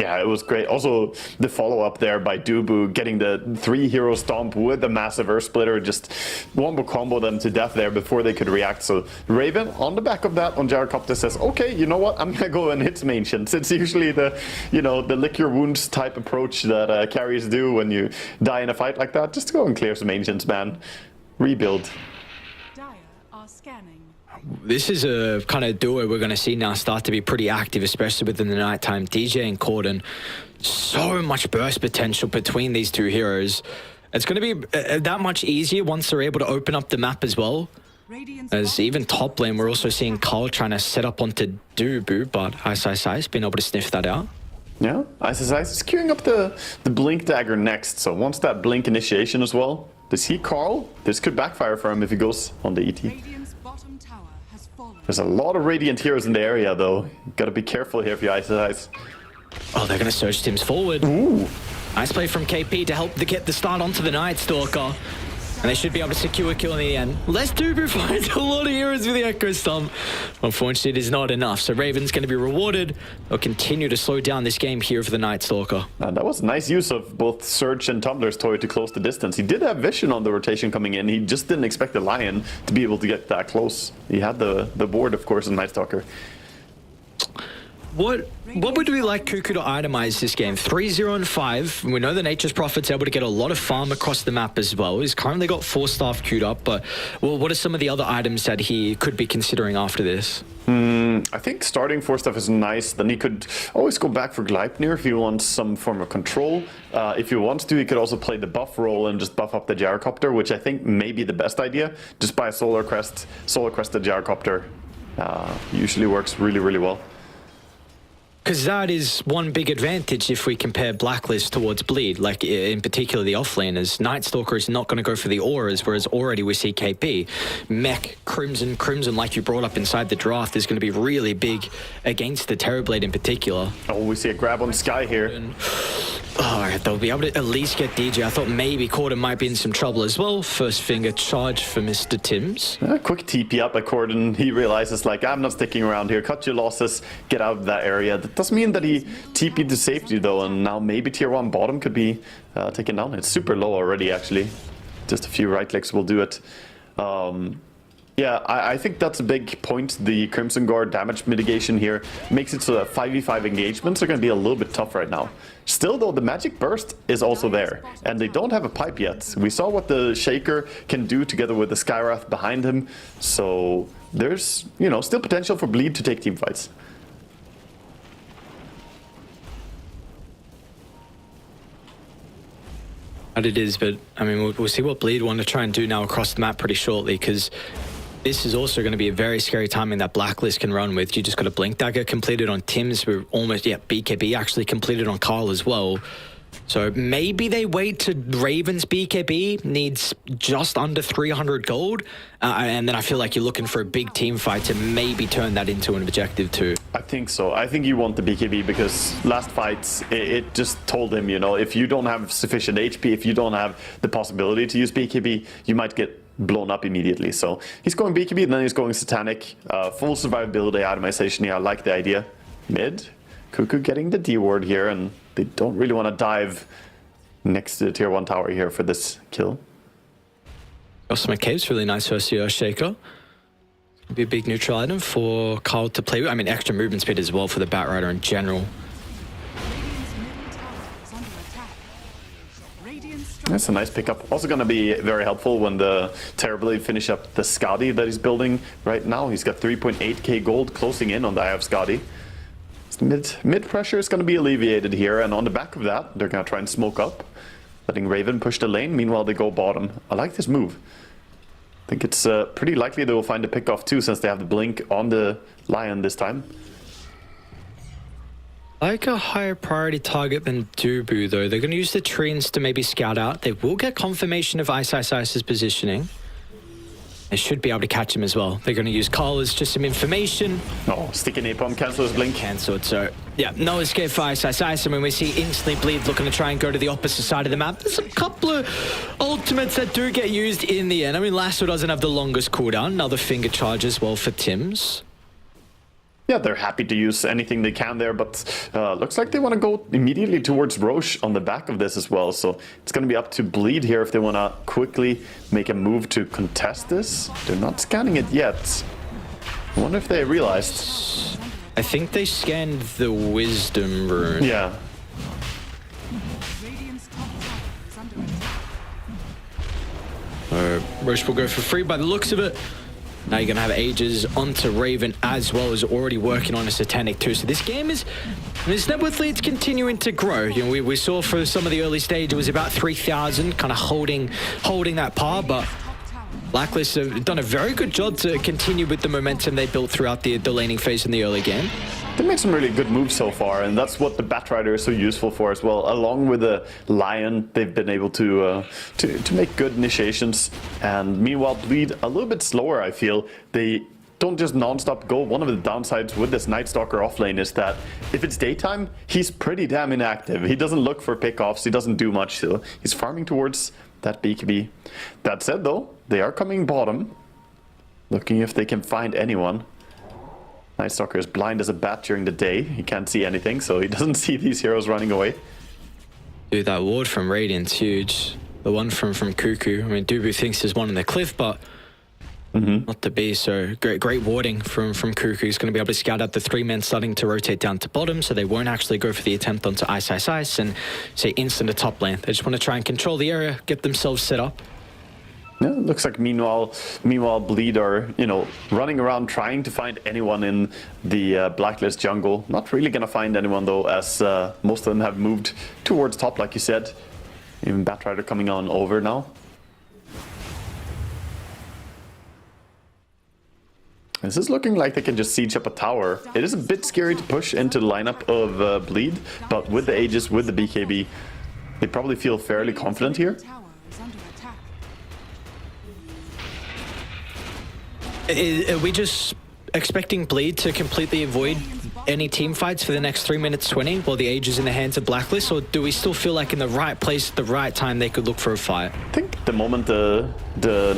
Yeah, it was great. Also, the follow-up there by Dubu, getting the 3-hero stomp with the massive Earth Splitter, just wombo combo them to death there before they could react. So Raven, on the back of that, on Gyrocopter says, okay, you know what, I'm gonna go and hit some Ancients. It's usually the, the lick your wounds type approach that carriers do when you die in a fight like that. Just go and clear some Ancients, man. Rebuild. This is a kind of duo we're going to see now start to be pretty active, especially within the nighttime. DJ and Corden, so much burst potential between these two heroes. It's going to be that much easier once they're able to open up the map as well. As even top lane, we're also seeing Carl trying to set up onto Dubu, but Ice been able to sniff that out. Yeah, Ice is queuing up the Blink Dagger next, so once that Blink initiation as well, Does he Carl? This could backfire for him if he goes on the ET. Radiant's bottom tower has fallen. There's a lot of Radiant heroes in the area, though. Gotta be careful here if you ice. Oh, they're going to surge teams forward. Ooh. Nice play from KP to help to get the start onto the Night Stalker. And they should be able to secure a kill in the end. Let's do finds a lot of heroes with the Echo Stomp. Unfortunately, it is not enough. So Raven's going to be rewarded. They'll continue to slow down this game here for the Night Stalker. And that was nice use of both Surge and Tumblr's toy to close the distance. He did have vision on the rotation coming in. He just didn't expect the Lion to be able to get that close. He had the board, of course, in Night Stalker. What would we like Cuckoo to itemize this game? 3-0 and 5. We know the Nature's Prophet's able to get a lot of farm across the map as well. He's currently got 4 staff queued up, but well, what are some of the other items that he could be considering after this? I think starting 4 stuff is nice. Then he could always go back for Gleipnir if he wants some form of control. If he wants to, he could also play the buff role and just buff up the Gyrocopter, which I think may be the best idea. Just buy a Solar Crest the Gyrocopter. Usually works really, really well. Because that is one big advantage if we compare Blacklist towards Bleed, like in particular the offlaners. Night Stalker is not going to go for the auras, whereas already we see KP. Mech, Crimson, like you brought up inside the draft, is going to be really big against the Terrorblade in particular. Oh, we see a grab on Sky here. Oh, they'll be able to at least get DJ. I thought maybe Corden might be in some trouble as well. First finger charge for Mr. Timms. Quick TP up at Corden. He realizes, like, I'm not sticking around here. Cut your losses. Get out of that area. That does mean that he TP'd to safety, though, and now maybe tier 1 bottom could be taken down. It's super low already, actually. Just a few right clicks will do it. Yeah, I think that's a big point. The Crimson Guard damage mitigation here makes it so that 5v5 engagements are going to be a little bit tough right now. Still, though, the Magic Burst is also there, and they don't have a pipe yet. We saw what the Shaker can do together with the Skywrath behind him, so there's, you know, still potential for Bleed to take team fights. It is, but I mean, we'll see what Bleed want to try and do now across the map pretty shortly, because this is also going to be a very scary timing that Blacklist can run with. You just got a Blink Dagger completed on Tim's. We're almost, yeah, BKB actually completed on Carl as well. So maybe they wait to Raven's BKB needs just under 300 gold. And then I feel like you're looking for a big team fight to maybe turn that into an objective too. I think so. I think you want the BKB because last fights, it just told him, you know, if you don't have sufficient HP, if you don't have the possibility to use BKB, you might get blown up immediately. So he's going BKB and then he's going Satanic. Full survivability itemization here. I like the idea. Mid. Cuckoo getting the D ward here, and they don't really want to dive next to the tier 1 tower here for this kill. Cosmic Cave's really nice versus your Shaker. Be a big neutral item for Carl to play with. I mean, extra movement speed as well for the Batrider in general. That's a nice pickup. Also going to be very helpful when the Terrorblade finish up the Skadi that he's building right now. He's got 3.8k gold closing in on the Eye of Skadi. Mid pressure is going to be alleviated here, and on the back of that, they're going to try and smoke up, letting Raven push the lane. Meanwhile, they go bottom. I like this move. I think it's pretty likely they will find a pick off too, since they have the blink on the Lion this time. Like a higher priority target than Dubu, though. They're going to use the trees to maybe scout out. They will get confirmation of Ice's positioning. They should be able to catch him as well. They're going to use Carl as just some information. Oh, sticky napalm, cancel his blink. Cancelled, so yeah, no escape for Ice. I mean, we see instantly Bleed looking to try and go to the opposite side of the map. There's a couple of ultimates that do get used in the end. I mean, Lasso doesn't have the longest cooldown. Another finger charge as well for Tim's. Yeah, they're happy to use anything they can there, but looks like they want to go immediately towards Roche on the back of this as well. So it's going to be up to Bleed here if they want to quickly make a move to contest this. They're not scanning it yet. I wonder if they realized. I think they scanned the Wisdom rune. Yeah. Roche will go for free by the looks of it. Now you're going to have Ages onto Raven as well as already working on a Satanic too. So this game is, this Nebworth lead's continuing to grow. You know, we saw for some of the early stage it was about 3,000, kind of holding that par, but Blacklist have done a very good job to continue with the momentum they built throughout the laning phase in the early game. They made some really good moves so far, and that's what the Batrider is so useful for as well. Along with the Lion, they've been able to make good initiations. And meanwhile, Bleed a little bit slower, I feel. They don't just non-stop go. One of the downsides with this Night Stalker offlane is that if it's daytime, he's pretty damn inactive. He doesn't look for pickoffs, he doesn't do much, so he's farming towards that BKB. That said though, they are coming bottom, looking if they can find anyone. Night Stalker is blind as a bat during the day. He can't see anything, so he doesn't see these heroes running away. Dude, that ward from Radiant's huge. The one from Cuckoo. I mean, Dubu thinks there's one on the cliff, but not to be. So great warding from Cuckoo. He's going to be able to scout out the 3 men starting to rotate down to bottom, so they won't actually go for the attempt onto Ice, and say instant to top lane. They just want to try and control the area, get themselves set up. Yeah, it looks like meanwhile Bleed are, you know, running around trying to find anyone in the Blacklist jungle. Not really gonna find anyone though, as most of them have moved towards top, like you said. Even Batrider coming on over now. This is looking like they can just siege up a tower. It is a bit scary to push into the lineup of Bleed, but with the Aegis, with the BKB, they probably feel fairly confident here. Tower is under attack. Are we just expecting Bleed to completely avoid any team fights for the next 3 minutes 20 while the Age is in the hands of Blacklist, or do we still feel like in the right place at the right time they could look for a fight? I think the moment the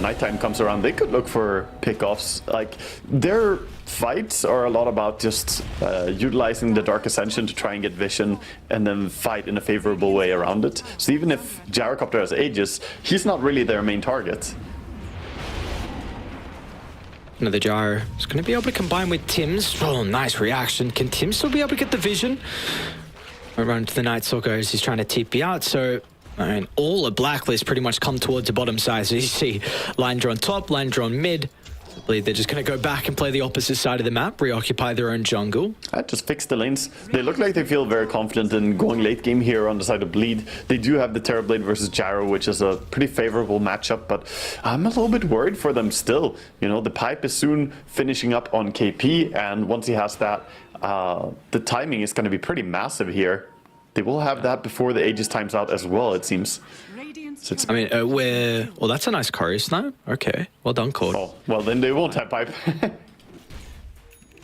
nighttime comes around, they could look for pickoffs. Like, their fights are a lot about just utilizing the Dark Ascension to try and get vision and then fight in a favorable way around it. So even if Gyrocopter has Aegis, he's not really their main target. Another Gyro is going to be able to combine with Tim's. Oh, nice reaction. Can Tim still be able to get the vision? Around to the Night Stalker as he's trying to TP out. So, I mean, all of Blacklist pretty much come towards the bottom side. So you see line drawn top, line drawn mid. I believe they're just going to go back and play the opposite side of the map, reoccupy their own jungle. I just fixed the lanes. They look like they feel very confident in going late game here on the side of Bleed. They do have the Terrorblade versus Gyro, which is a pretty favorable matchup, but I'm a little bit worried for them still. You know, the pipe is soon finishing up on KP, and once he has that, the timing is going to be pretty massive here. They will have that before the Aegis times out as well, it seems. So I mean, well, that's a nice chorus now. Okay, well done, Cord. Oh, well, then they won't have pipe.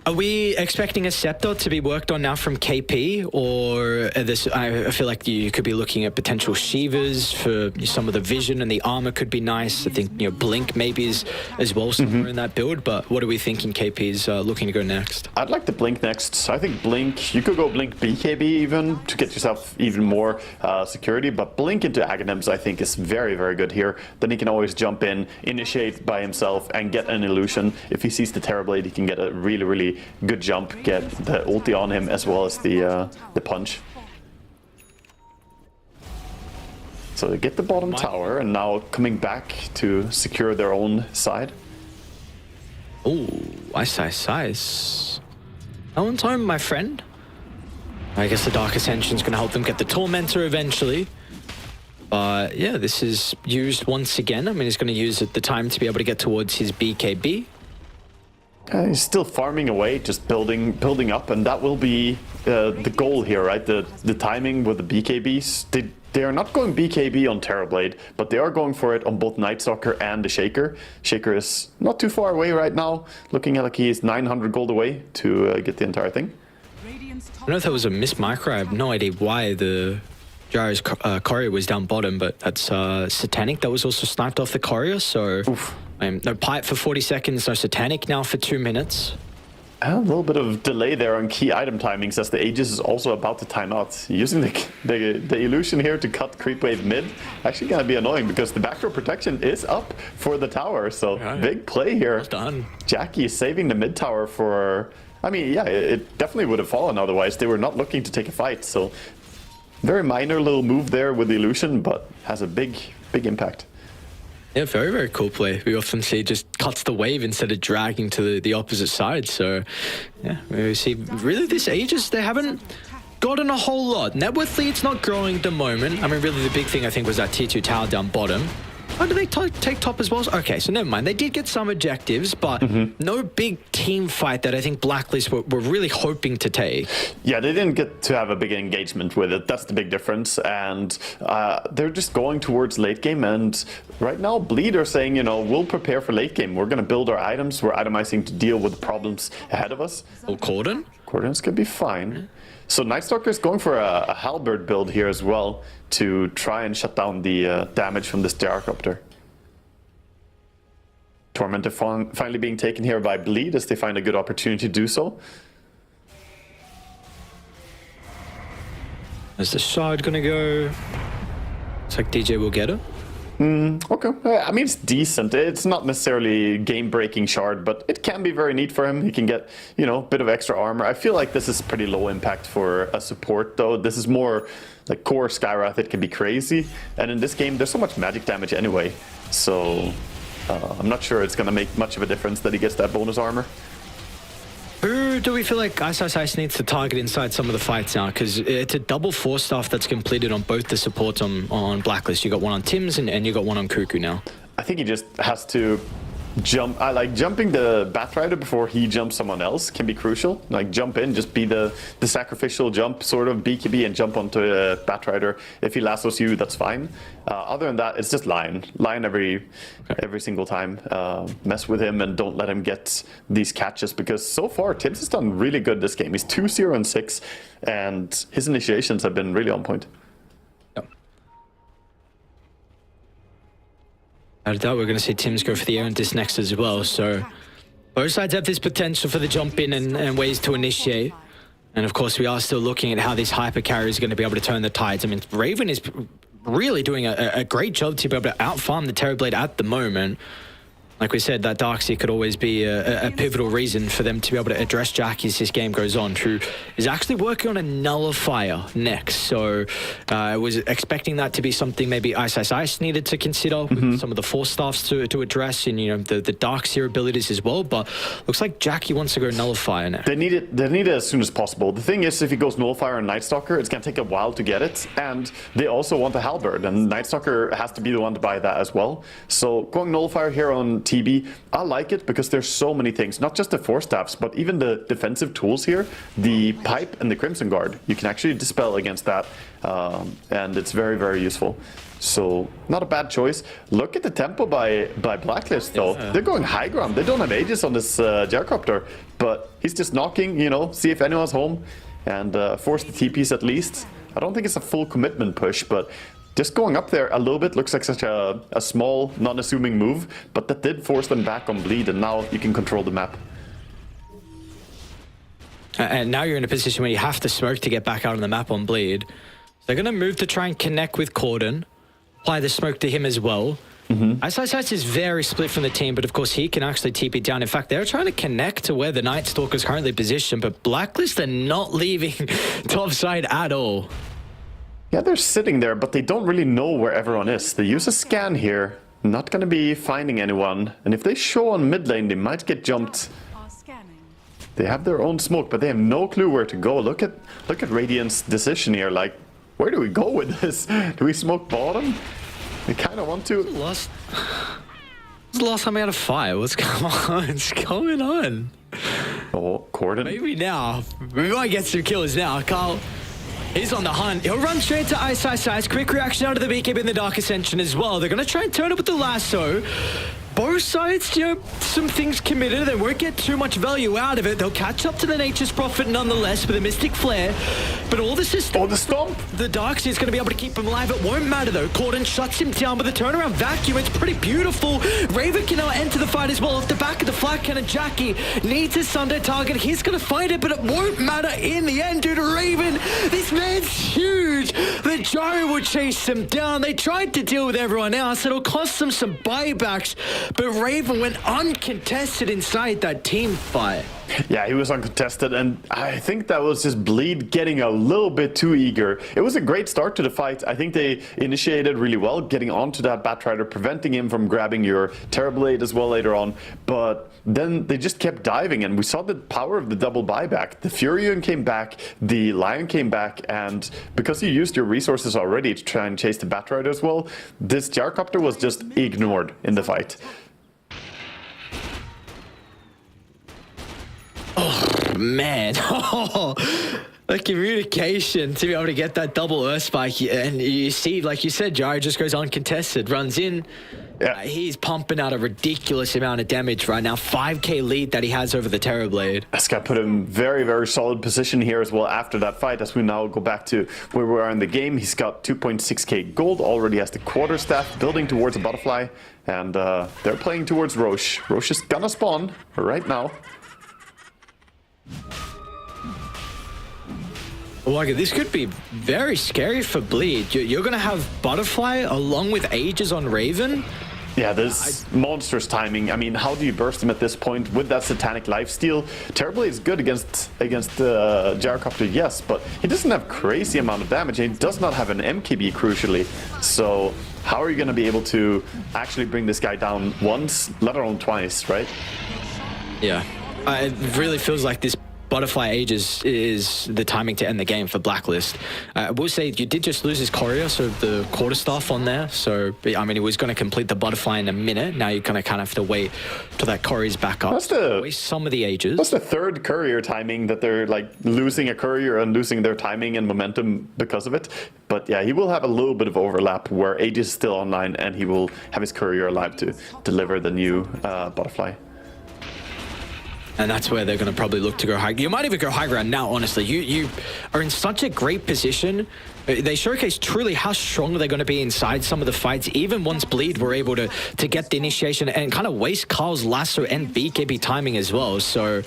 Are we expecting a Scepter to be worked on now from KP, or this? I feel like you could be looking at potential Shivas for some of the vision, and the armor could be nice. I think, you know, Blink maybe is as well somewhere in that build. But what are we thinking KP is looking to go next? I'd like the Blink next. I think Blink, you could go Blink BKB even to get yourself even more security. But Blink into Aghanims, I think, is very, very good here. Then he can always jump in, initiate by himself, and get an illusion. If he sees the Terrorblade, he can get a really, really good jump, get the ulti on him as well as the punch. So they get the bottom tower and now coming back to secure their own side. Oh, Ice. No one's home, my friend. I guess the Dark Ascension's going to help them get the Tormentor eventually. But yeah, this is used once again. I mean, he's going to use the time to be able to get towards his BKB. He's still farming away, just building up, and that will be the goal here, right? The timing with the BKBs. They are not going BKB on Terrorblade, but they are going for it on both Night Stalker and the Shaker. Shaker is not too far away right now, looking at like he is 900 gold away to get the entire thing. I don't know if that was a miss micro. I have no idea why the Gyro's courier was down bottom, but that's Satanic that was also sniped off the courier, so no pipe for 40 seconds, no Satanic now for 2 minutes. A little bit of delay there on key item timings as the Aegis is also about to time out. Using the illusion here to cut creep wave mid, actually gonna be annoying because the back row protection is up for the tower, so big play here. Well done. Jackie is saving the mid tower for, I mean, yeah, it definitely would have fallen otherwise. They were not looking to take a fight, so very minor little move there with the illusion, but has a big impact. Yeah, very, very cool play. We often see just cuts the wave instead of dragging to the opposite side. So, yeah, we see really this Aegis, they haven't gotten a whole lot. Net worth lead's not growing at the moment. I mean, really the big thing I think was that T2 tower down bottom. Oh, did they take top as well? Okay, so never mind. They did get some objectives, but no big team fight that I think Blacklist were really hoping to take. Yeah, they didn't get to have a big engagement with it. That's the big difference. And they're just going towards late game. And right now, Bleed are saying, you know, we'll prepare for late game. We're going to build our items. We're itemizing to deal with the problems ahead of us. Oh, Corden? Corden's going to be fine. So Night Stalker is going for a halberd build here as well to try and shut down the damage from this gyrocopter. Torment finally being taken here by Bleed as they find a good opportunity to do so. Is the shard gonna go? Looks like DJ will get it. Okay, I mean, it's decent. It's not necessarily game-breaking shard, but it can be very neat for him. He can get, you know, a bit of extra armor. I feel like this is pretty low impact for a support, though. This is more like core Skywrath. It can be crazy. And in this game, there's so much magic damage anyway. So I'm not sure it's going to make much of a difference that he gets that bonus armor. Who do we feel like Ice needs to target inside some of the fights now? Because it's a double 4-staff that's completed on both the supports on Blacklist. You got one on Tim's and you got one on Cuckoo now. I think he just has to jump. I like jumping the Batrider before he jumps someone else can be crucial. Like jump in, just be the sacrificial jump, sort of BKB, and jump onto a Batrider. If he lassos you, that's fine. Other than that, it's just line every single time. Mess with him and don't let him get these catches, because so far Tibbs has done really good this game. He's 2-0-6, and his initiations have been really on point. I doubt we're going to see Tim's go for the air and dis next as well. So both sides have this potential for the jump in and ways to initiate. And of course, we are still looking at how this hyper carry is going to be able to turn the tides. I mean, Raven is really doing a great job to be able to outfarm the Terrorblade at the moment. Like we said, that Darkseer could always be a pivotal reason for them to be able to address Jackie as this game goes on, who is actually working on a Nullifier next. So I was expecting that to be something maybe Ice needed to consider with some of the 4-staffs to address, and, you know, the Darkseer abilities as well. But looks like Jackie wants to go Nullifier now. They need it as soon as possible. The thing is, if he goes Nullifier and Night Stalker, it's going to take a while to get it. And they also want the Halberd, and Night Stalker has to be the one to buy that as well. So going Nullifier here on TB, I like it because there's so many things, not just the 4-staffs, but even the defensive tools here, the Pipe and the Crimson Guard. You can actually dispel against that, and it's very, very useful. So not a bad choice. Look at the tempo by Blacklist, though. Yeah. They're going high ground. They don't have Aegis on this gyrocopter, but he's just knocking, you know, see if anyone's home, and force the TPs at least. I don't think it's a full commitment push, but just going up there a little bit looks like such a small, non-assuming move, but that did force them back on Bleed, and now you can control the map. And now you're in a position where you have to smoke to get back out on the map on Bleed. So they're going to move to try and connect with Corden, apply the smoke to him as well. Ice is very split from the team, but of course he can actually TP down. In fact, they're trying to connect to where the Night Stalker is currently positioned, but Blacklist are not leaving top side at all. Yeah, they're sitting there, but they don't really know where everyone is. They use a scan here, not going to be finding anyone. And if they show on mid lane, they might get jumped. They have their own smoke, but they have no clue where to go. Look at Radiant's decision here. Like, where do we go with this? Do we smoke bottom? We kind of want to. This is the last time we had a fire. What's going on? Oh, Corden. Maybe now. We might get some kills now. Carl, he's on the hunt. He'll run straight to Ice. Quick reaction out of the BKB in the Dark Ascension as well. They're going to try and turn it with the lasso. Both sides, you know, some things committed. They won't get too much value out of it. They'll catch up to the Nature's Prophet nonetheless with a Mystic Flare. But all the systems... Oh, the Stomp! The Darkseer is going to be able to keep him alive. It won't matter, though. Corden shuts him down with a turnaround vacuum. It's pretty beautiful. Raven can now enter the fight as well. Off the back of the flat cannon, Jackie needs his Sunday target. He's going to find it, but it won't matter in the end due to Raven. This man's huge. The Gyro will chase him down. They tried to deal with everyone else. It'll cost them some buybacks. But Raven went uncontested inside that team fight. Yeah, he was uncontested, and I think that was just Bleed getting a little bit too eager. It was a great start to the fight. I think they initiated really well, getting onto that Batrider, preventing him from grabbing your Terrorblade as well later on. But then they just kept diving, and we saw the power of the double buyback. The Furion came back, the Lion came back, and because you used your resources already to try and chase the Batrider as well, this Gyrocopter was just ignored in the fight. Man, the communication to be able to get that double Earth Spike, and you see, like you said, Gyro just goes uncontested, runs in. Yeah. He's pumping out a ridiculous amount of damage right now. 5k lead that he has over the Terrorblade. This guy put him very, very solid position here as well after that fight. As we now go back to where we are in the game, he's got 2.6k gold, already has the quarterstaff, building towards a butterfly, and they're playing towards Roche. Roche is gonna spawn right now. Like, this could be very scary for Bleed. You're going to have Butterfly along with Aegis on Raven. Yeah, this monstrous timing. I mean, how do you burst him at this point with that Satanic Lifesteal? Terrorblade is good against Gyrocopter, yes, but he doesn't have crazy amount of damage, and he does not have an MKB, crucially. So how are you going to be able to actually bring this guy down once, let alone twice, right? Yeah. It really feels like this Butterfly Aegis is the timing to end the game for Blacklist. I will say you did just lose his courier, so the quarterstaff on there. So, I mean, he was going to complete the Butterfly in a minute. Now you're going to kind of have to wait till that courier's back up. Waste some of the Aegis. That's the third courier timing that they're like losing a courier and losing their timing and momentum because of it. But yeah, he will have a little bit of overlap where Aegis is still online and he will have his courier alive to deliver the new Butterfly. And that's where they're going to probably look to go high. You might even go high ground now, honestly. You are in such a great position. They showcase truly how strong they're going to be inside some of the fights. Even once Bleed were able to get the initiation and kind of waste Carl's lasso and BKB timing as well. So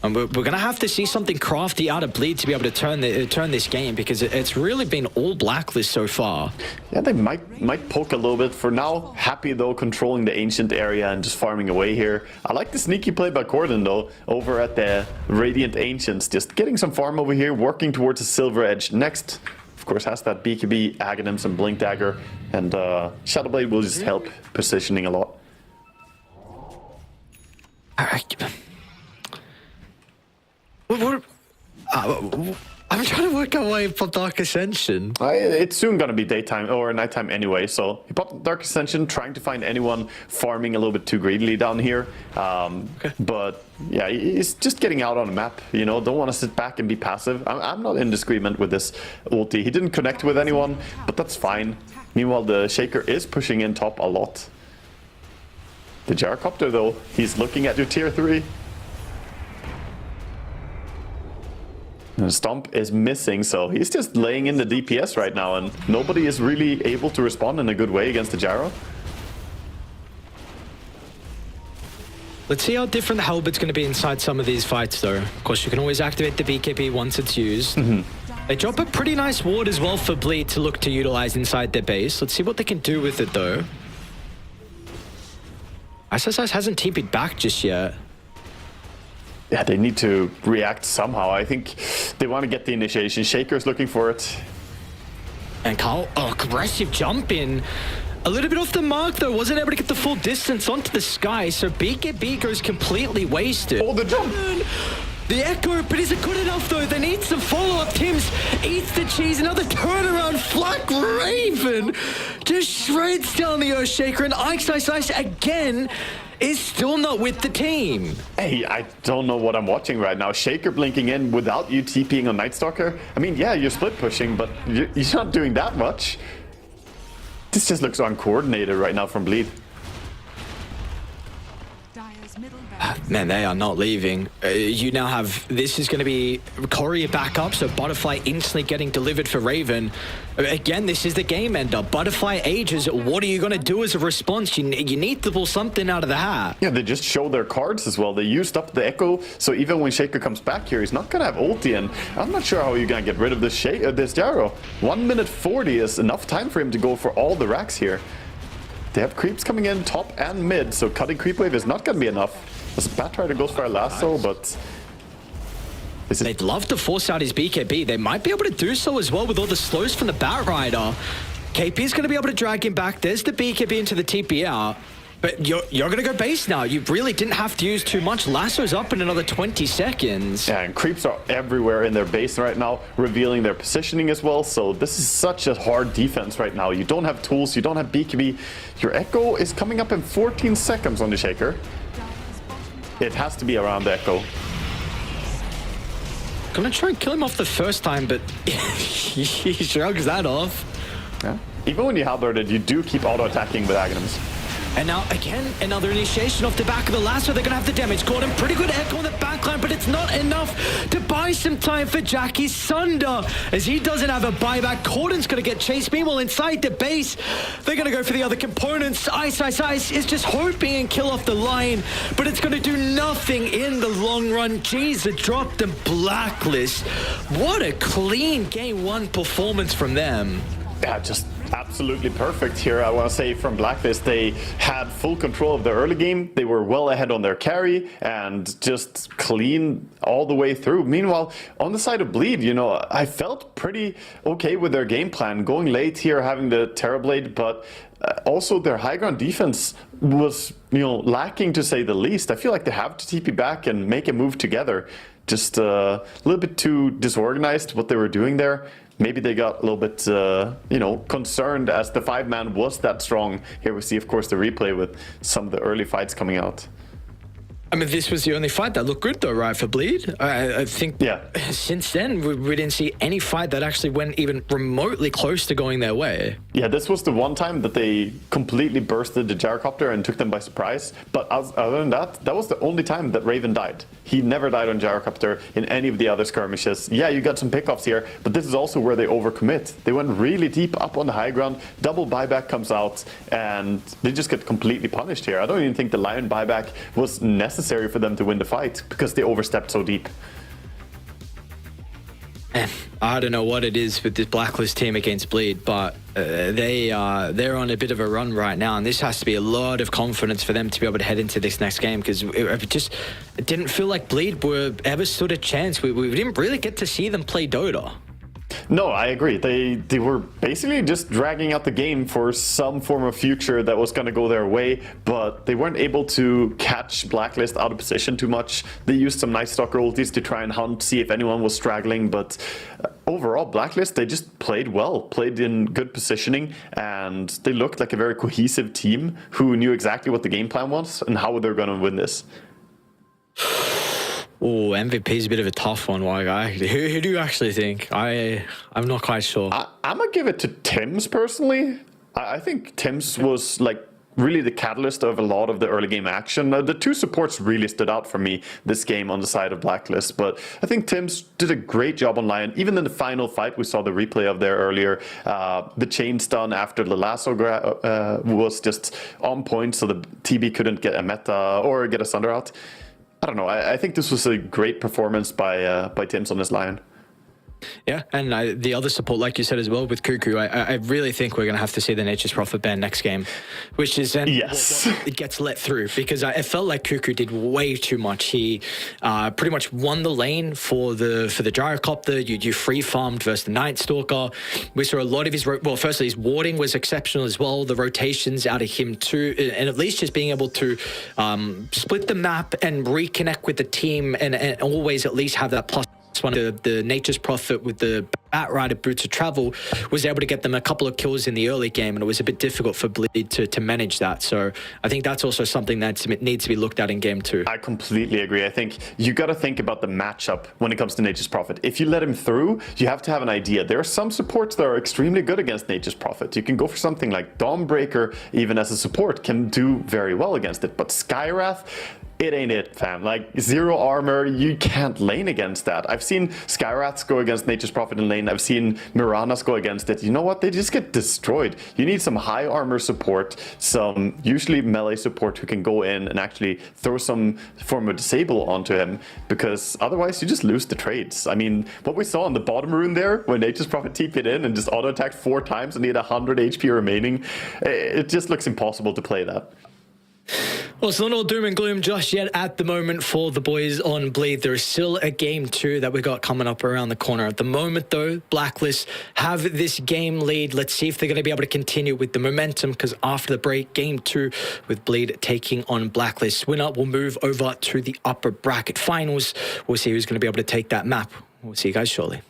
we're going to have to see something crafty out of Bleed to be able to turn this game, because it's really been all Blacklist so far. Yeah, they might poke a little bit for now. Happy though, controlling the ancient area and just farming away here. I like the sneaky play by Corden though, over at the Radiant Ancients, just getting some farm over here, working towards a Silver Edge. Next, of course, has that BKB, Aghanims, and Blink Dagger, and Shadowblade will just help positioning a lot. All right. I'm trying to work our way from Dark Ascension. It's soon going to be daytime or nighttime anyway, so he popped Dark Ascension, trying to find anyone farming a little bit too greedily down here. Okay. But yeah, he's just getting out on the map, you know, don't want to sit back and be passive. I'm not in disagreement with this ulti. He didn't connect with anyone, but that's fine. Meanwhile, the Shaker is pushing in top a lot. The Gyrocopter though, he's looking at your tier 3. The Stomp is missing, so he's just laying in the DPS right now, and nobody is really able to respond in a good way against the Gyro. Let's see how different the Halbert's going to be inside some of these fights, though. Of course, you can always activate the BKB once it's used. They drop a pretty nice ward as well for Bleed to look to utilize inside their base. Let's see what they can do with it, though. SSS hasn't TP'd back just yet. Yeah, they need to react somehow. I think they want to get the initiation. Shaker's looking for it. And Carl, aggressive jump in. A little bit off the mark, though. Wasn't able to get the full distance onto the sky, so BKB goes completely wasted. Oh, the jump! The echo, but is it good enough, though? They need some follow-up. Tim's eats the cheese. Another turnaround. Flak Raven just shreds down the Earthshaker, and Ice again is still not with the team. Hey, I don't know what I'm watching right now. Shaker blinking in without you TPing on Nightstalker. I mean, yeah, you're split pushing, but you're not doing that much. This just looks uncoordinated right now from Bleed. Man, they are not leaving. You now have, this is going to be Courier back up, so Butterfly instantly getting delivered for Raven. Again, this is the game ender. Butterfly Aegis, what are you going to do as a response? You need to pull something out of the hat. Yeah, they just show their cards as well. They used up the Echo, so even when Shaker comes back here, he's not going to have ulti, and I'm not sure how you're going to get rid of this Gyro. 1 minute 40 is enough time for him to go for all the racks here. They have creeps coming in top and mid, so cutting creep wave is not going to be enough. As Batrider goes for a lasso, but They'd love to force out his BKB. They might be able to do so as well with all the slows from the Batrider. KP's going to be able to drag him back. There's the BKB into the TP out. But you're going to go base now. You really didn't have to use too much. Lasso's up in another 20 seconds. Yeah, and creeps are everywhere in their base right now, revealing their positioning as well. So this is such a hard defense right now. You don't have tools, you don't have BKB. Your Echo is coming up in 14 seconds on the Shaker. It has to be around the Echo. Gonna try and kill him off the first time, but he shrugs that off. Yeah. Even when you halberd it, you do keep auto-attacking with Aghanims. And now, again, another initiation off the back of the Lasso. They're going to have the damage. Gordon, pretty good echo on the backline, but it's not enough to buy some time for Jackie Sunder, as he doesn't have a buyback. Gordon's going to get chased. Meanwhile, inside the base, they're going to go for the other components. Ice is just hoping and kill off the line, but it's going to do nothing in the long run. Jeez, it dropped the Blacklist. What a clean game one performance from them. Yeah, just absolutely perfect here. I want to say from Blacklist, they had full control of the early game. They were well ahead on their carry and just clean all the way through. Meanwhile, on the side of Bleed, you know, I felt pretty okay with their game plan. Going late here, having the Terrorblade, but also their high ground defense was, you know, lacking to say the least. I feel like they have to TP back and make a move together. Just a little bit too disorganized what they were doing there. Maybe they got a little bit, you know, concerned as the 5-man was that strong. Here we see, of course, the replay with some of the early fights coming out. I mean, this was the only fight that looked good, though, right, for Bleed? I think since then, we didn't see any fight that actually went even remotely close to going their way. Yeah, this was the one time that they completely bursted the gyrocopter and took them by surprise. But other than that, that was the only time that Raven died. He never died on gyrocopter in any of the other skirmishes. Yeah, you got some pickoffs here, but this is also where they overcommit. They went really deep up on the high ground, double buyback comes out, and they just get completely punished here. I don't even think the Lion buyback was necessary for them to win the fight because they overstepped so deep. I don't know what it is with this Blacklist team against Bleed, but they're on a bit of a run right now, and this has to be a lot of confidence for them to be able to head into this next game, because it didn't feel like Bleed were ever stood a chance. We didn't really get to see them play Dota. No, I agree. They were basically just dragging out the game for some form of future that was going to go their way, but they weren't able to catch Blacklist out of position too much. They used some nice stalker ultis to try and hunt, see if anyone was straggling, but overall, Blacklist, they just played well, played in good positioning, and they looked like a very cohesive team who knew exactly what the game plan was and how they're going to win this. Oh, MVP is a bit of a tough one, Why Guy. Who do you actually think? I'm not quite sure. I'm going to give it to Tim's personally. I think Tim's was like really the catalyst of a lot of the early game action. The two supports really stood out for me this game on the side of Blacklist, but I think Tim's did a great job on Lion. Even in the final fight, we saw the replay of there earlier. The chain stun after the lasso was just on point, so the TB couldn't get a meta or get a Sunder out. I don't know. I think this was a great performance by Tims on this Lion. Yeah, and the other support, like you said as well, with Cuckoo, I really think we're going to have to see the Nature's Prophet ban next game, which is then yes. It gets let through, because I felt like Cuckoo did way too much. He pretty much won the lane for the gyrocopter. You free farmed versus the Night Stalker. We saw a lot of his firstly his warding was exceptional as well. The rotations out of him too, and at least just being able to split the map and reconnect with the team, and always at least have that plus one. The Nature's Prophet with the Batrider Boots of Travel was able to get them a couple of kills in the early game, and it was a bit difficult for Bleed to manage that. So I think that's also something that needs to be looked at in game 2. I completely agree. I think you got to think about the matchup when it comes to Nature's Prophet. If you let him through, you have to have an idea. There are some supports that are extremely good against Nature's Prophet. You can go for something like Dawnbreaker, even as a support, can do very well against it. But Skywrath, it ain't it, fam. Like, 0 armor, you can't lane against that. I've seen Skywraths go against Nature's Prophet in lane. I've seen Miranas go against it. You know what? They just get destroyed. You need some high armor support, some usually melee support who can go in and actually throw some form of disable onto him, because otherwise you just lose the trades. I mean, what we saw on the bottom rune there, when Nature's Prophet TP'd in and just auto-attacked 4 times and he had 100 HP remaining, it just looks impossible to play that. Well, it's not all doom and gloom just yet at the moment for the boys on Bleed. There is still a game 2 that we got coming up around the corner. At the moment, though, Blacklist have this game lead. Let's see if they're going to be able to continue with the momentum, because after the break, game 2 with Bleed taking on Blacklist. Winner will move over to the upper bracket finals. We'll see who's going to be able to take that map. We'll see you guys shortly.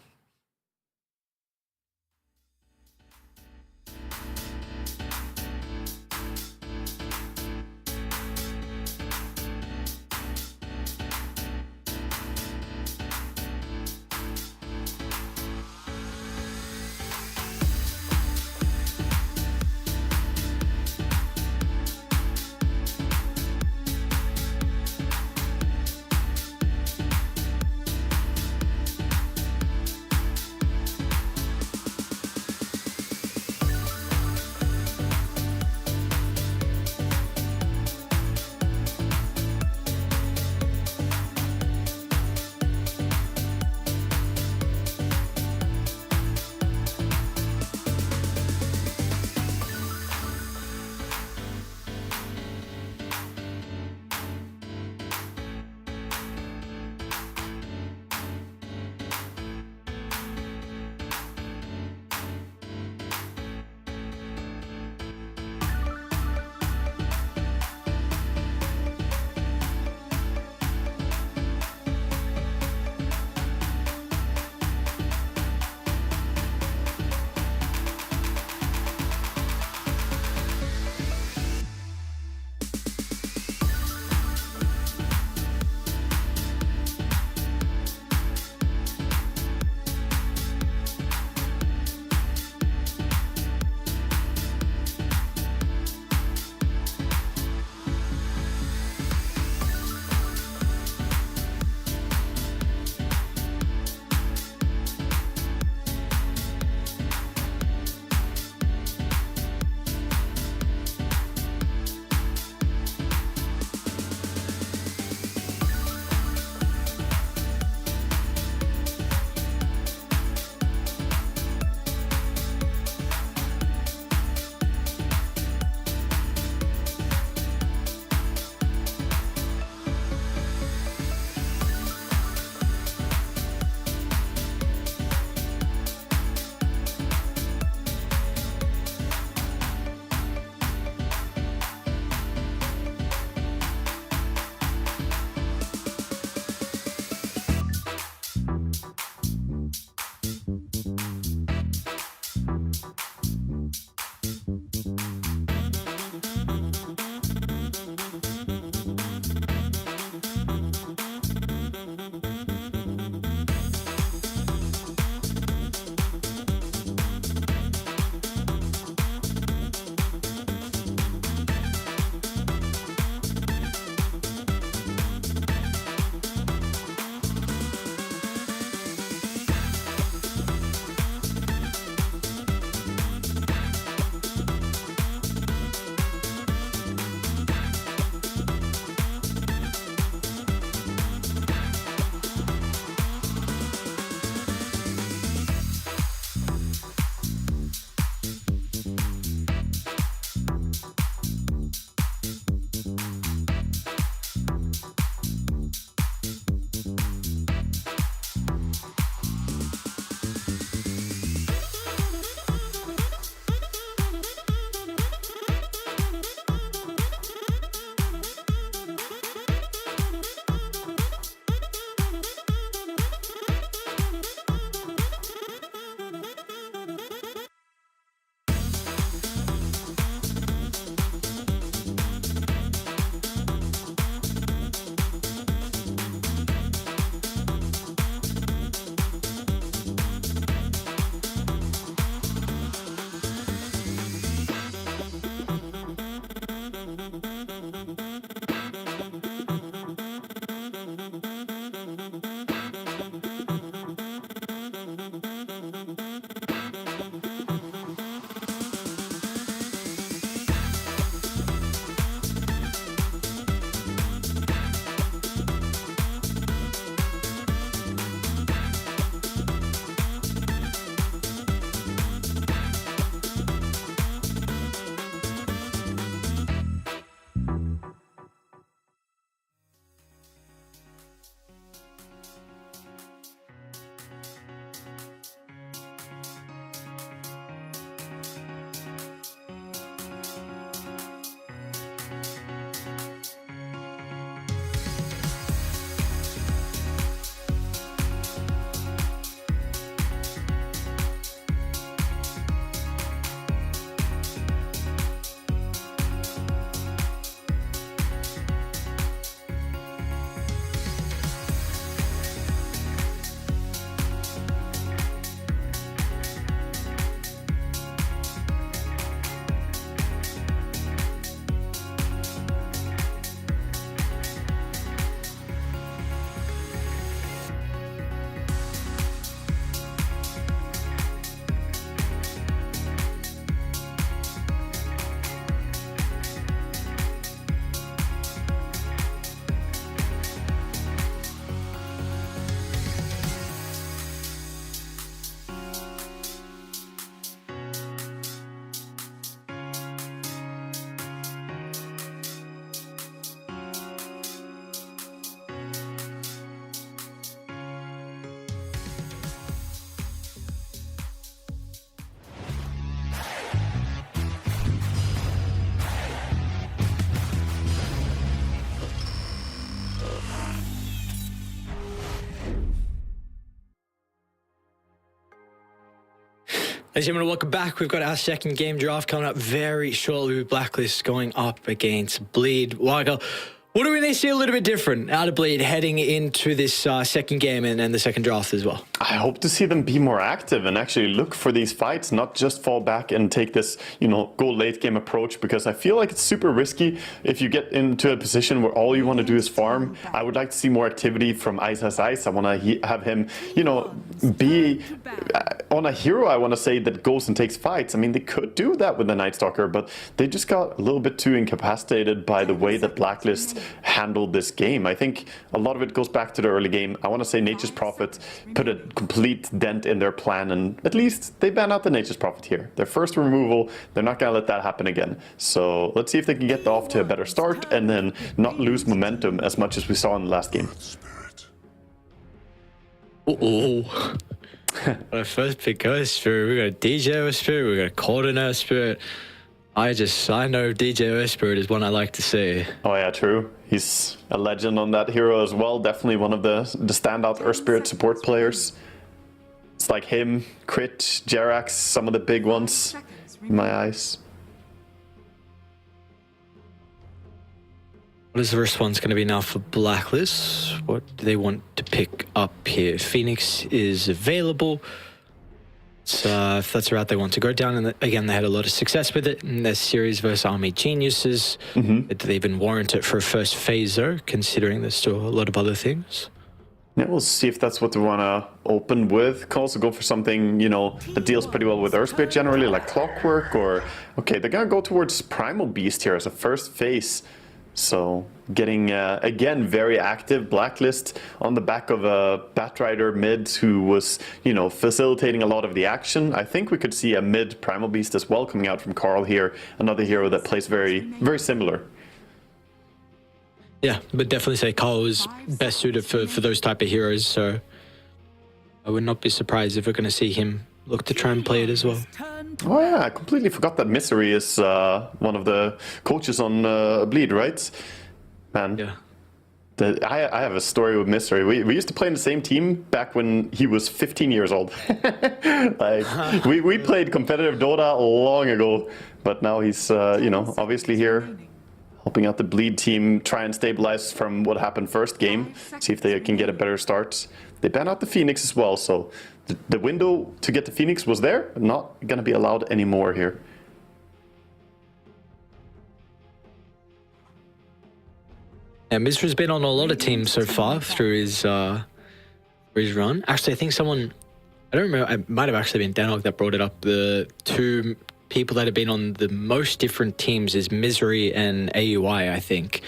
As you want to welcome back, we've got our second game draft coming up very shortly with Blacklist going up against Bleed. Waga, what do we need to see a little bit different out of Bleed heading into this second game and the second draft as well? I hope to see them be more active and actually look for these fights, not just fall back and take this, go late game approach, because I feel like it's super risky if you get into a position where all you want to do is farm. I would like to see more activity from Ice as Ice. I want to have him, be on a hero, I want to say, that goes and takes fights. I mean, they could do that with the Night Stalker, but they just got a little bit too incapacitated by the way that Blacklist handled this game. I think a lot of it goes back to the early game. I want to say Nature's Prophet put a complete dent in their plan, and at least they ban out the Nature's Prophet here. Their first removal, they're not going to let that happen again. So let's see if they can get off to a better start and then not lose momentum as much as we saw in the last game. Oh. Our first pick Ghost Spirit, we got a DJ Spirit, we got a Coordinator Spirit. I know DJ Spirit is one I like to see. Oh yeah, true. He's a legend on that hero as well. Definitely one of the standout Earth Spirit support players. It's like him, Crit, Jerax, some of the big ones in my eyes. What is the response going to be now for Blacklist? What do they want to pick up here? Phoenix is available. So if that's the route they want to go down, and again, they had a lot of success with it in their series versus Army Geniuses. Do they even warrant it for a first phase though, considering there's still a lot of other things? Yeah, we'll see if that's what they want to open with. Can also go for something, that deals pretty well with Earthspirit generally, like Clockwork, or... Okay, they're going to go towards Primal Beast here as a first phase. So getting, again, very active Blacklist on the back of a Batrider mid who was, facilitating a lot of the action. I think we could see a mid Primal Beast as well coming out from Carl here. Another hero that plays very, very similar. Yeah, but definitely say Carl is best suited for those type of heroes. So I would not be surprised if we're going to see him look to try and play it as well. Oh yeah, I completely forgot that Misery is one of the coaches on Bleed, right? Man, yeah. I have a story with Misery. We used to play in the same team back when he was 15 years old. we played competitive Dota long ago, but now he's obviously here helping out the Bleed team try and stabilize from what happened first game, see if they can get a better start. They ban out the Phoenix as well, so the window to get the Phoenix was there, not going to be allowed anymore here. Yeah, Mizra's been on a lot of teams so far through his run. Actually, I think someone, I don't remember, it might have actually been Danog that brought it up. The two people that have been on the most different teams is Misery and AUI, I think,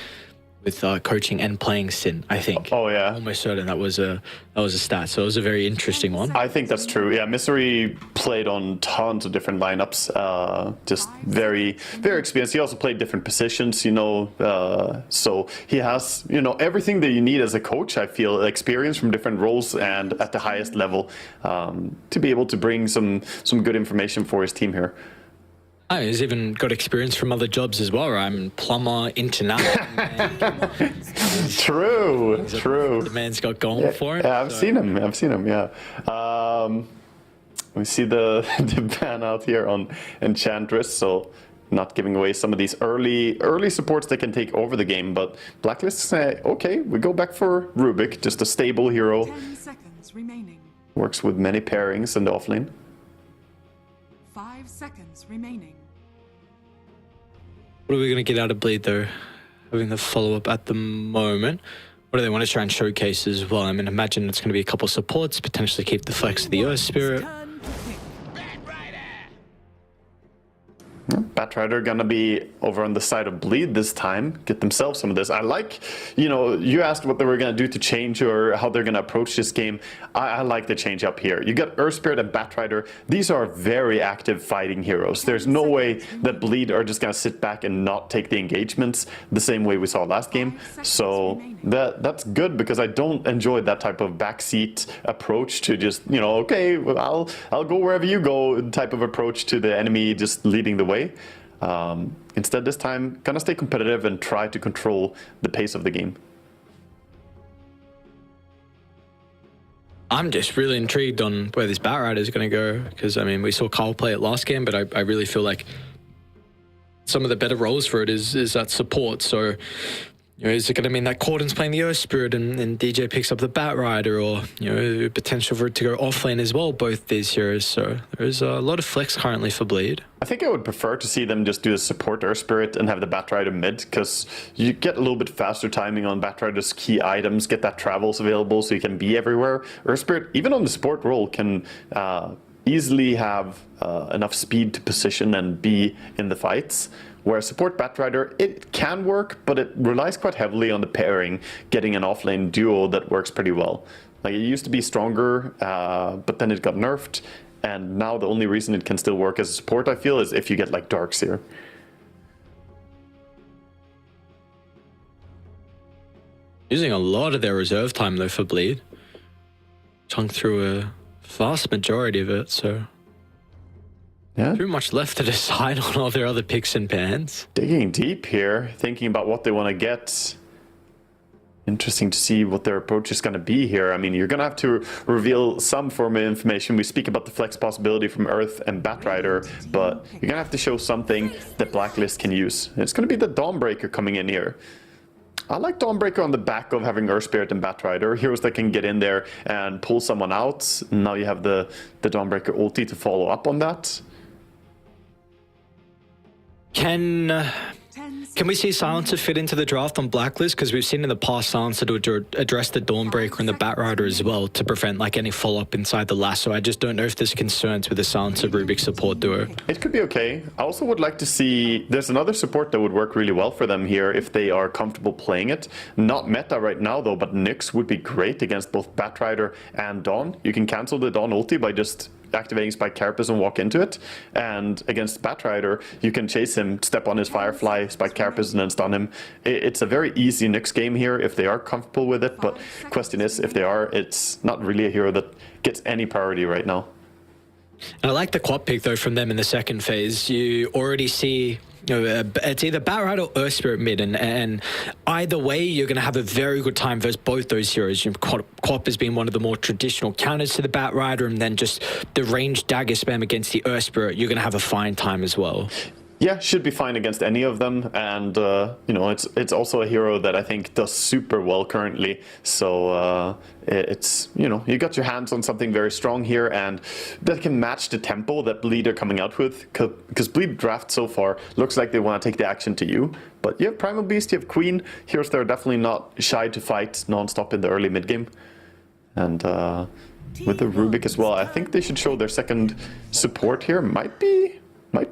with coaching and playing Sin, I think. Oh yeah, I'm almost certain that was a stat. So it was a very interesting one. I think that's true. Yeah, Misery played on tons of different lineups. Just very, very experienced. He also played different positions, so he has, everything that you need as a coach. I feel experience from different roles and at the highest level to be able to bring some good information for his team here. Oh, he's even got experience from other jobs as well, right? I mean, plumber, international. True. The man's got going for him. Yeah, I've seen him, yeah. We see the ban out here on Enchantress, so not giving away some of these early supports that can take over the game, but Blacklist say, okay, we go back for Rubik, just a stable hero. 10 seconds remaining. Works with many pairings in the offlane. 5 seconds remaining. What are we going to get out of Bleed, though? Having the follow-up at the moment. What do they want to try and showcase as well? I mean, imagine it's going to be a couple supports, potentially keep the flex of the Earth Spirit. Batrider gonna be over on the side of Bleed this time, get themselves some of this. I like, you asked what they were gonna do to change or how they're gonna approach this game. I like the change up here. You got Earth Spirit and Batrider. These are very active fighting heroes. There's no way that Bleed are just gonna sit back and not take the engagements the same way we saw last game. So that's good, because I don't enjoy that type of backseat approach to just, okay, well, I'll go wherever you go type of approach to the enemy just leading the way. Instead, this time, gonna stay competitive and try to control the pace of the game. I'm just really intrigued on where this Batrider is going to go, because I mean, we saw Carl play it last game, but I really feel like some of the better roles for it is that support. So, you know, is it going to mean that Corden's playing the Earth Spirit and DJ picks up the Batrider, or, you know, potential for it to go offlane as well, both these heroes? So there's a lot of flex currently for Bleed. I think I would prefer to see them just do a support Earth Spirit and have the Batrider mid, because you get a little bit faster timing on Batrider's key items, get that travels available so you can be everywhere. Earth Spirit, even on the support role, can easily have enough speed to position and be in the fights. Where support Batrider, it can work, but it relies quite heavily on the pairing, getting an offlane duo that works pretty well. Like, it used to be stronger, but then it got nerfed, and now the only reason it can still work as a support, I feel, is if you get like Darks here. Using a lot of their reserve time though for Bleed. Chunk through a vast majority of it, so Yeah. too much left to decide on all their other picks and pans. Digging deep here, thinking about what they want to get. Interesting to see what their approach is going to be here. I mean, you're going to have to reveal some form of information. We speak about the flex possibility from Earth and Batrider, but you're going to have to show something that Blacklist can use. It's going to be the Dawnbreaker coming in here. I like Dawnbreaker on the back of having Earth Spirit and Batrider, heroes that can get in there and pull someone out. Now you have the Dawnbreaker ulti to follow up on that. Can we see Silencer fit into the draft on Blacklist? Because we've seen in the past Silencer to address the Dawnbreaker and the Batrider as well to prevent like any follow-up inside the lasso. I just don't know if there's concerns with the Silencer Rubik support duo. It could be okay. I also would like to see, there's another support that would work really well for them here if they are comfortable playing it. Not meta right now though, but Nyx would be great against both Batrider and Dawn. You can cancel the Dawn ulti by just activating Spike Carapace and walk into it, and against Batrider you can chase him, step on his Firefly, Spike Carapace, and then stun him. It's a very easy Nyx game here if they are comfortable with it, but question is, if they are, it's not really a hero that gets any priority right now. And I like the quad pick though from them in the second phase. You already see, you know, it's either Batrider or Earth Spirit mid, and either way, you're going to have a very good time versus both those heroes. Quap has been one of the more traditional counters to the Batrider, and then just the ranged dagger spam against the Earth Spirit, you're going to have a fine time as well. Yeah, should be fine against any of them, and you know, it's also a hero that I think does super well currently. So it's, you know, you got your hands on something very strong here, and that can match the tempo that Bleed are coming out with. Because Bleed draft so far looks like they want to take the action to you, but you have Primal Beast, you have Queen, heroes that are definitely not shy to fight non-stop in the early mid game, and with the Rubik as well. I think they should show their second support here. Might be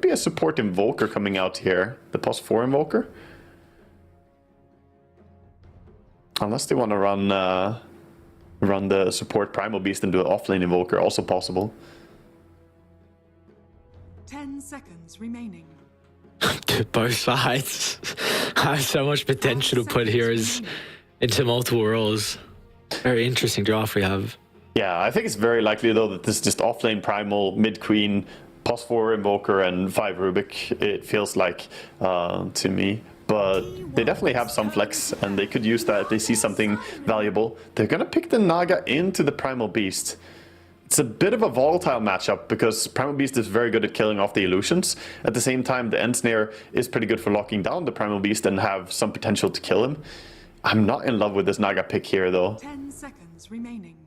a support Invoker coming out here. The +4 Invoker. Unless they want to run the support Primal Beast and do an offlane Invoker, also possible. 10 seconds remaining. Both sides have so much potential to put heroes into multiple roles. Very interesting draft we have. Yeah, I think it's very likely though that this is just offlane Primal, mid Queen, +4 Invoker and 5 Rubik, it feels like to me. But they definitely have some flex, and they could use that if they see something valuable. They're going to pick the Naga into the Primal Beast. It's a bit of a volatile matchup, because Primal Beast is very good at killing off the illusions. At the same time, the Ensnare is pretty good for locking down the Primal Beast and have some potential to kill him. I'm not in love with this Naga pick here, though. 10 seconds remaining.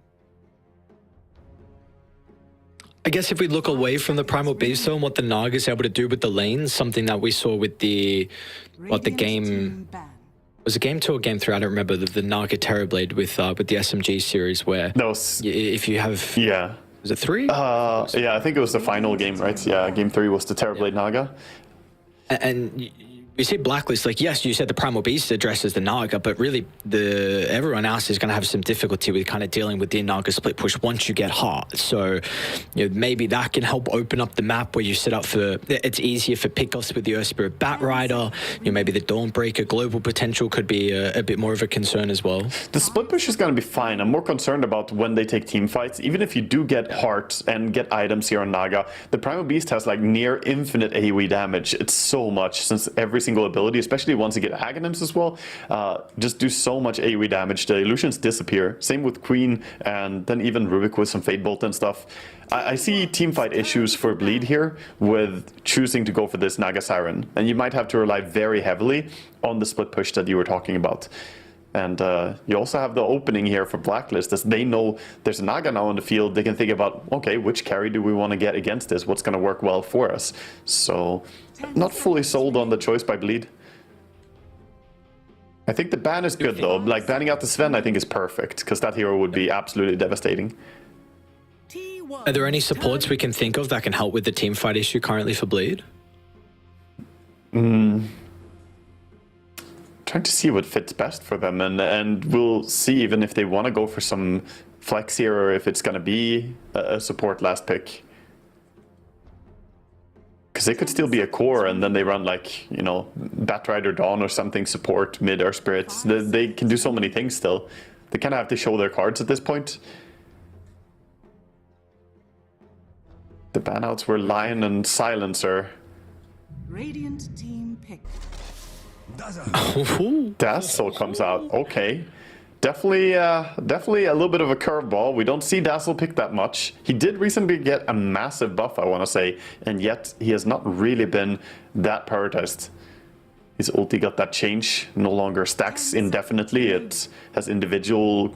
I guess if we look away from the Primal Beast though, and what the Naga is able to do with the lanes, something that we saw with the game, was it game 2 or game 3? I don't remember, the Naga Terrorblade with the SMG series, where if you have, yeah, was it 3? Yeah, I think it was the final game, right? Yeah, game 3 was the Terrorblade Naga. And you see Blacklist, like, yes, you said the Primal Beast addresses the Naga, but really everyone else is going to have some difficulty with kind of dealing with the Naga split push once you get hot. So, you know, maybe that can help open up the map where you set up for, it's easier for pickoffs with the Earth Spirit Batrider. You know, maybe the Dawnbreaker global potential could be a bit more of a concern as well. The split push is going to be fine. I'm more concerned about when they take team fights. Even if you do get hearts and get items here on Naga, the Primal Beast has like near infinite AoE damage. It's so much, since every single ability, especially once you get Aghanims as well, just do so much AoE damage. The illusions disappear. Same with Queen, and then even Rubik with some Fate Bolt and stuff. I see teamfight issues for Bleed here with choosing to go for this Naga Siren, and you might have to rely very heavily on the split push that you were talking about. And you also have the opening here for Blacklist, as they know there's a Naga now on the field. They can think about, okay, which carry do we want to get against this? What's going to work well for us? So, not fully sold on the choice by Bleed. I think the ban is good, though. Like, banning out the Sven, I think, is perfect, because that hero would be absolutely devastating. Are there any supports we can think of that can help with the teamfight issue currently for Bleed? Trying to see what fits best for them, and we'll see even if they want to go for some flex here or if it's going to be a support last pick. Because it could still be a core, and then they run like, you know, Batrider Dawn or something, support mid or spirits. They can do so many things still. They kind of have to show their cards at this point. The banouts were Lion and Silencer. Radiant team pick. Dazzle comes out. Okay. Definitely a little bit of a curveball. We don't see Dazzle pick that much. He did recently get a massive buff, I want to say, and yet he has not really been that prioritized. His ulti got that change, no longer stacks indefinitely. It has individual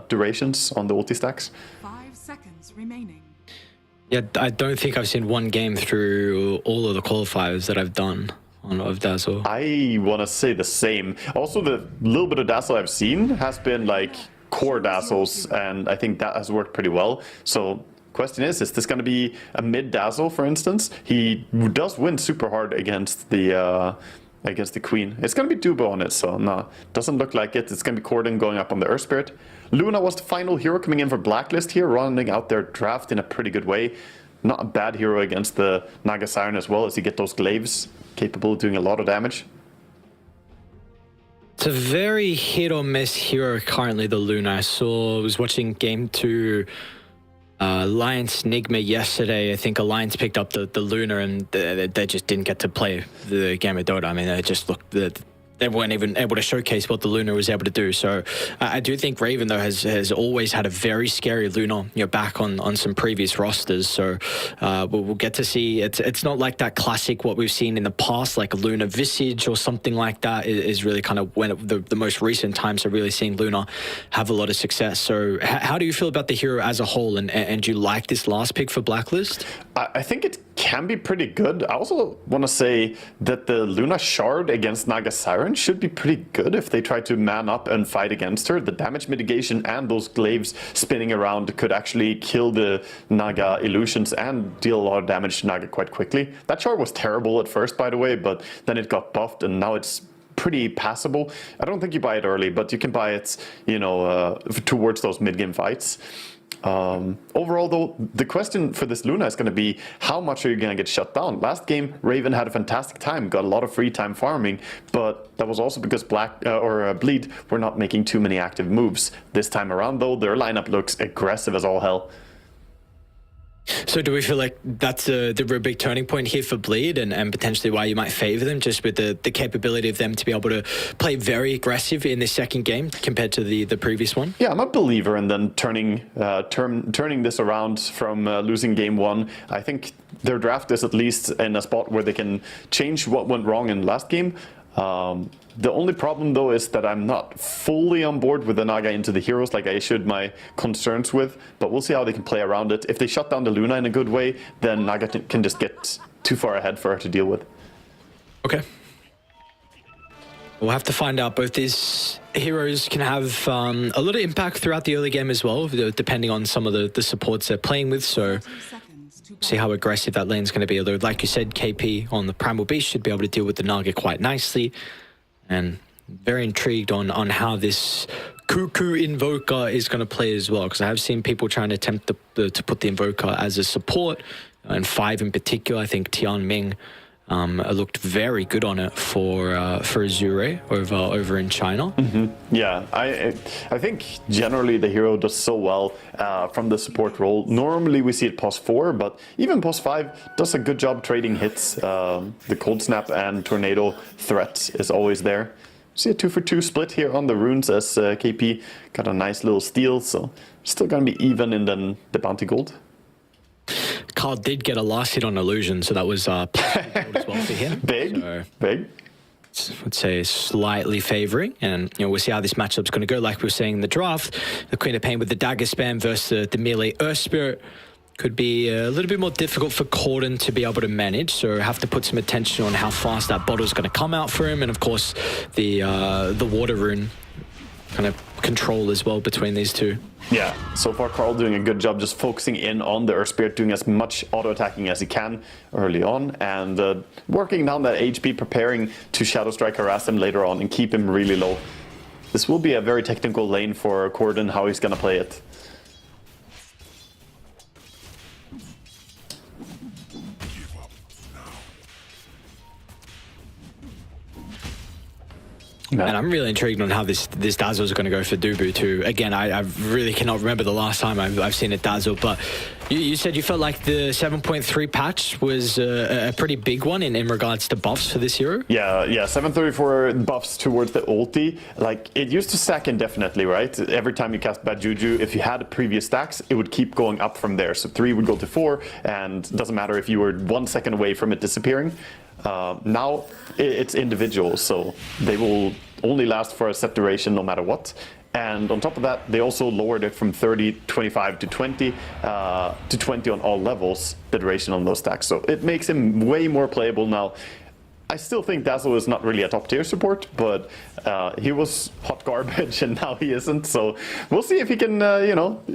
durations on the ulti stacks. 5 seconds remaining. Yeah, I don't think I've seen one game through all of the qualifiers that I've done of Dazzle. I want to say the same. Also, the little bit of Dazzle I've seen has been like core Dazzles, and I think that has worked pretty well. So, question is this going to be a mid Dazzle, for instance? He does win super hard against the Queen. It's going to be Dubo on it, so no, doesn't look like it. It's going to be Corden going up on the Earth Spirit. Luna was the final hero coming in for Blacklist here, rounding out their draft in a pretty good way. Not a bad hero against the Naga Siren as well, as you get those glaives capable of doing a lot of damage. It's a very hit or miss hero currently, the Luna. I was watching game 2 Alliance Nigma yesterday. I think Alliance picked up the Luna, and they just didn't get to play the game of Dota. I mean, they just looked... They weren't even able to showcase what the Luna was able to do. So I do think Raven, though, has always had a very scary Luna, you know, back on some previous rosters. So we'll get to see. It's not like that classic what we've seen in the past, like a Luna Visage or something like that is really kind of when the most recent times are really seeing Luna have a lot of success. So how do you feel about the hero as a whole? And do you like this last pick for Blacklist? I think it can be pretty good. I also want to say that the Luna Shard against Naga Siren should be pretty good if they try to man up and fight against her. The damage mitigation and those glaives spinning around could actually kill the Naga illusions and deal a lot of damage to Naga quite quickly. That shard was terrible at first, by the way, but then it got buffed and now it's pretty passable. I don't think you buy it early, but you can buy it, you know, towards those mid-game fights. Overall, though, the question for this Luna is going to be, how much are you going to get shut down? Last game, Raven had a fantastic time, got a lot of free time farming, but that was also because Bleed were not making too many active moves. This time around, though, their lineup looks aggressive as all hell. So do we feel like that's the real big turning point here for Bleed and potentially why you might favor them, just with the capability of them to be able to play very aggressive in this second game compared to the previous one? Yeah, I'm a believer in them turning this around from losing game 1. I think their draft is at least in a spot where they can change what went wrong in last game. The only problem, though, is that I'm not fully on board with the Naga into the heroes like I issued my concerns with, but we'll see how they can play around it. If they shut down the Luna in a good way, then Naga can just get too far ahead for her to deal with. Okay. We'll have to find out. Both these heroes can have a lot of impact throughout the early game as well, depending on some of the supports they're playing with, so see how aggressive that lane's going to be. Although, like you said, KP on the Primal Beast should be able to deal with the Naga quite nicely. And very intrigued on how this Cuckoo Invoker is going to play as well, because I have seen people trying to attempt to put the Invoker as a support, and 5 in particular. I think Tian Ming It looked very good on it for Azure over in China. Yeah, I think generally the hero does so well from the support role. Normally we see it pos 4, but even pos 5 does a good job trading hits. The Cold Snap and Tornado threat is always there. See a 2-for-2 split here on the runes as KP got a nice little steal, so still gonna be even in the bounty gold. Carl did get a last hit on Illusion, so that was as well for him. Big. I would say slightly favouring, and we'll see how this matchup's going to go. Like we were saying in the draft, the Queen of Pain with the dagger spam versus the melee Earth Spirit could be a little bit more difficult for Corden to be able to manage, so have to put some attention on how fast that bottle is going to come out for him, and of course the water rune kind of control as well between these two. Yeah, so far Carl doing a good job just focusing in on the Earth Spirit, doing as much auto-attacking as he can early on, and working down that HP, preparing to Shadow Strike harass him later on and keep him really low. This will be a very technical lane for Corden, how he's gonna play it. And I'm really intrigued on how this dazzle is going to go for Dubu too. Again, I really cannot remember the last time I've seen it dazzle, but you said you felt like the 7.3 patch was a pretty big one in regards to buffs for this hero? Yeah, 734 buffs towards the ulti. Like, it used to stack indefinitely, right? Every time you cast Bad Juju, if you had previous stacks, it would keep going up from there. So 3 would go to 4, and it doesn't matter if you were 1 second away from it disappearing. Now it's individual, so they will only last for a set duration no matter what. And on top of that, they also lowered it from 30, 25 to 20 on all levels, the duration on those stacks. So it makes him way more playable now. I still think Dazzle is not really a top tier support, but he was hot garbage and now he isn't. So we'll see if he can,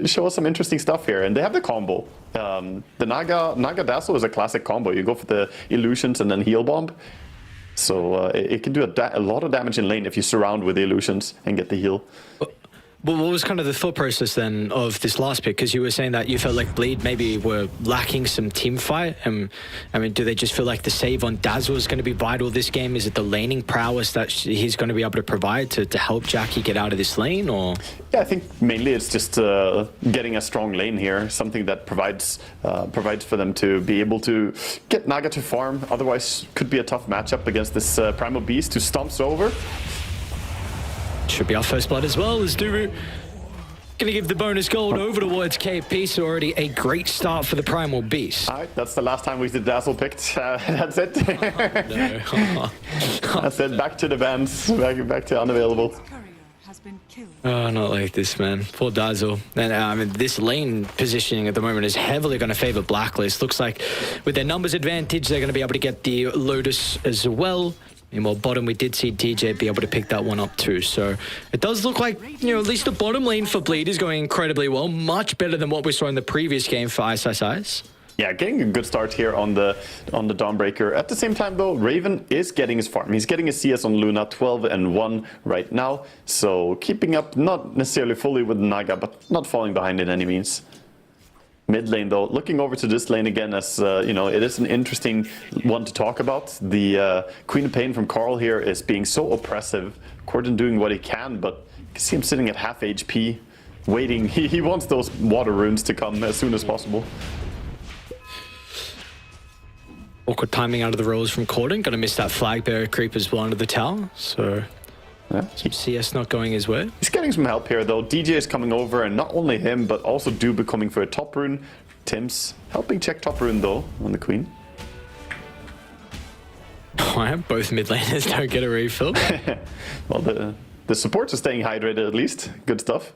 show us some interesting stuff here. And they have the combo. The Naga Dazzle is a classic combo. You go for the illusions and then heal bomb. So it can do a lot of damage in lane if you surround with the illusions and get the heal. Well, what was kind of the thought process then of this last pick? Because you were saying that you felt like Bleed maybe were lacking some team fight. I mean, do they just feel like the save on Dazzle is going to be vital this game? Is it the laning prowess that he's going to be able to provide to help Jackie get out of this lane? Or yeah, I think mainly it's just getting a strong lane here, something that provides for them to be able to get Naga to farm. Otherwise, could be a tough matchup against this Primal Beast who stomps over. Should be our first blood as well as Duru. Gonna give the bonus gold over towards KP, so already a great start for the Primal Beast. All right, that's the last time we did Dazzle picked. That's it. That's it, back to the bans, back to unavailable. Courier has been killed. Oh, not like this, man. Poor Dazzle. And I mean, this lane positioning at the moment is heavily going to favor Blacklist. Looks like with their numbers advantage, they're going to be able to get the Lotus as well. Meanwhile, bottom, we did see DJ be able to pick that one up too. So it does look like, at least the bottom lane for Bleed is going incredibly well. Much better than what we saw in the previous game for Ice. Yeah, getting a good start here on the Dawnbreaker. At the same time, though, Raven is getting his farm. He's getting his CS on Luna, 12 and 1 right now. So keeping up, not necessarily fully with Naga, but not falling behind in any means. Mid lane, though, looking over to this lane again, as it is an interesting one to talk about. The Queen of Pain from Carl here is being so oppressive. Corden doing what he can, but you can see him sitting at half HP, waiting. He wants those water runes to come as soon as possible. Awkward timing out of the rolls from Corden. Gonna miss that flag bearer creep as well under the tower. So yeah. CS not going his way. He's getting some help here, though. DJ is coming over, and not only him, but also Dubu coming for a top rune. Tim's helping check top rune, though, on the Queen. Both mid laners don't get a refill. Well, the supports are staying hydrated, at least. Good stuff.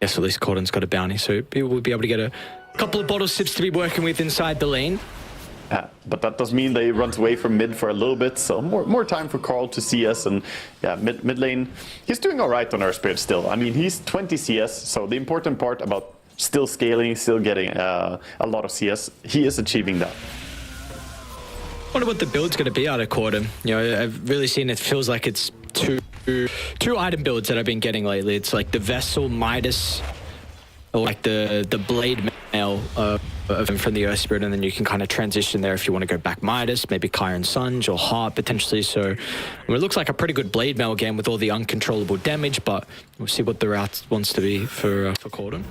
Yes, at least Corden's got a bounty, so we'll be able to get a couple of bottle sips to be working with inside the lane. But that does mean that he runs away from mid for a little bit, so more time for Carl to CS, and yeah, mid lane, he's doing all right on Earth Spirit still. I mean, he's 20 CS, so the important part about still scaling, still getting a lot of CS, he is achieving that. I wonder what the build's going to be out of Corden. I've really seen it feels like it's two item builds that I've been getting lately. It's like the Vessel Midas, or like the Blade Mail. from the Earth Spirit, and then you can kind of transition there if you want to go back Midas, maybe Kyron Sunge or Heart potentially. So it looks like a pretty good blade mail game with all the uncontrollable damage, but we'll see what the route wants to be for Corden.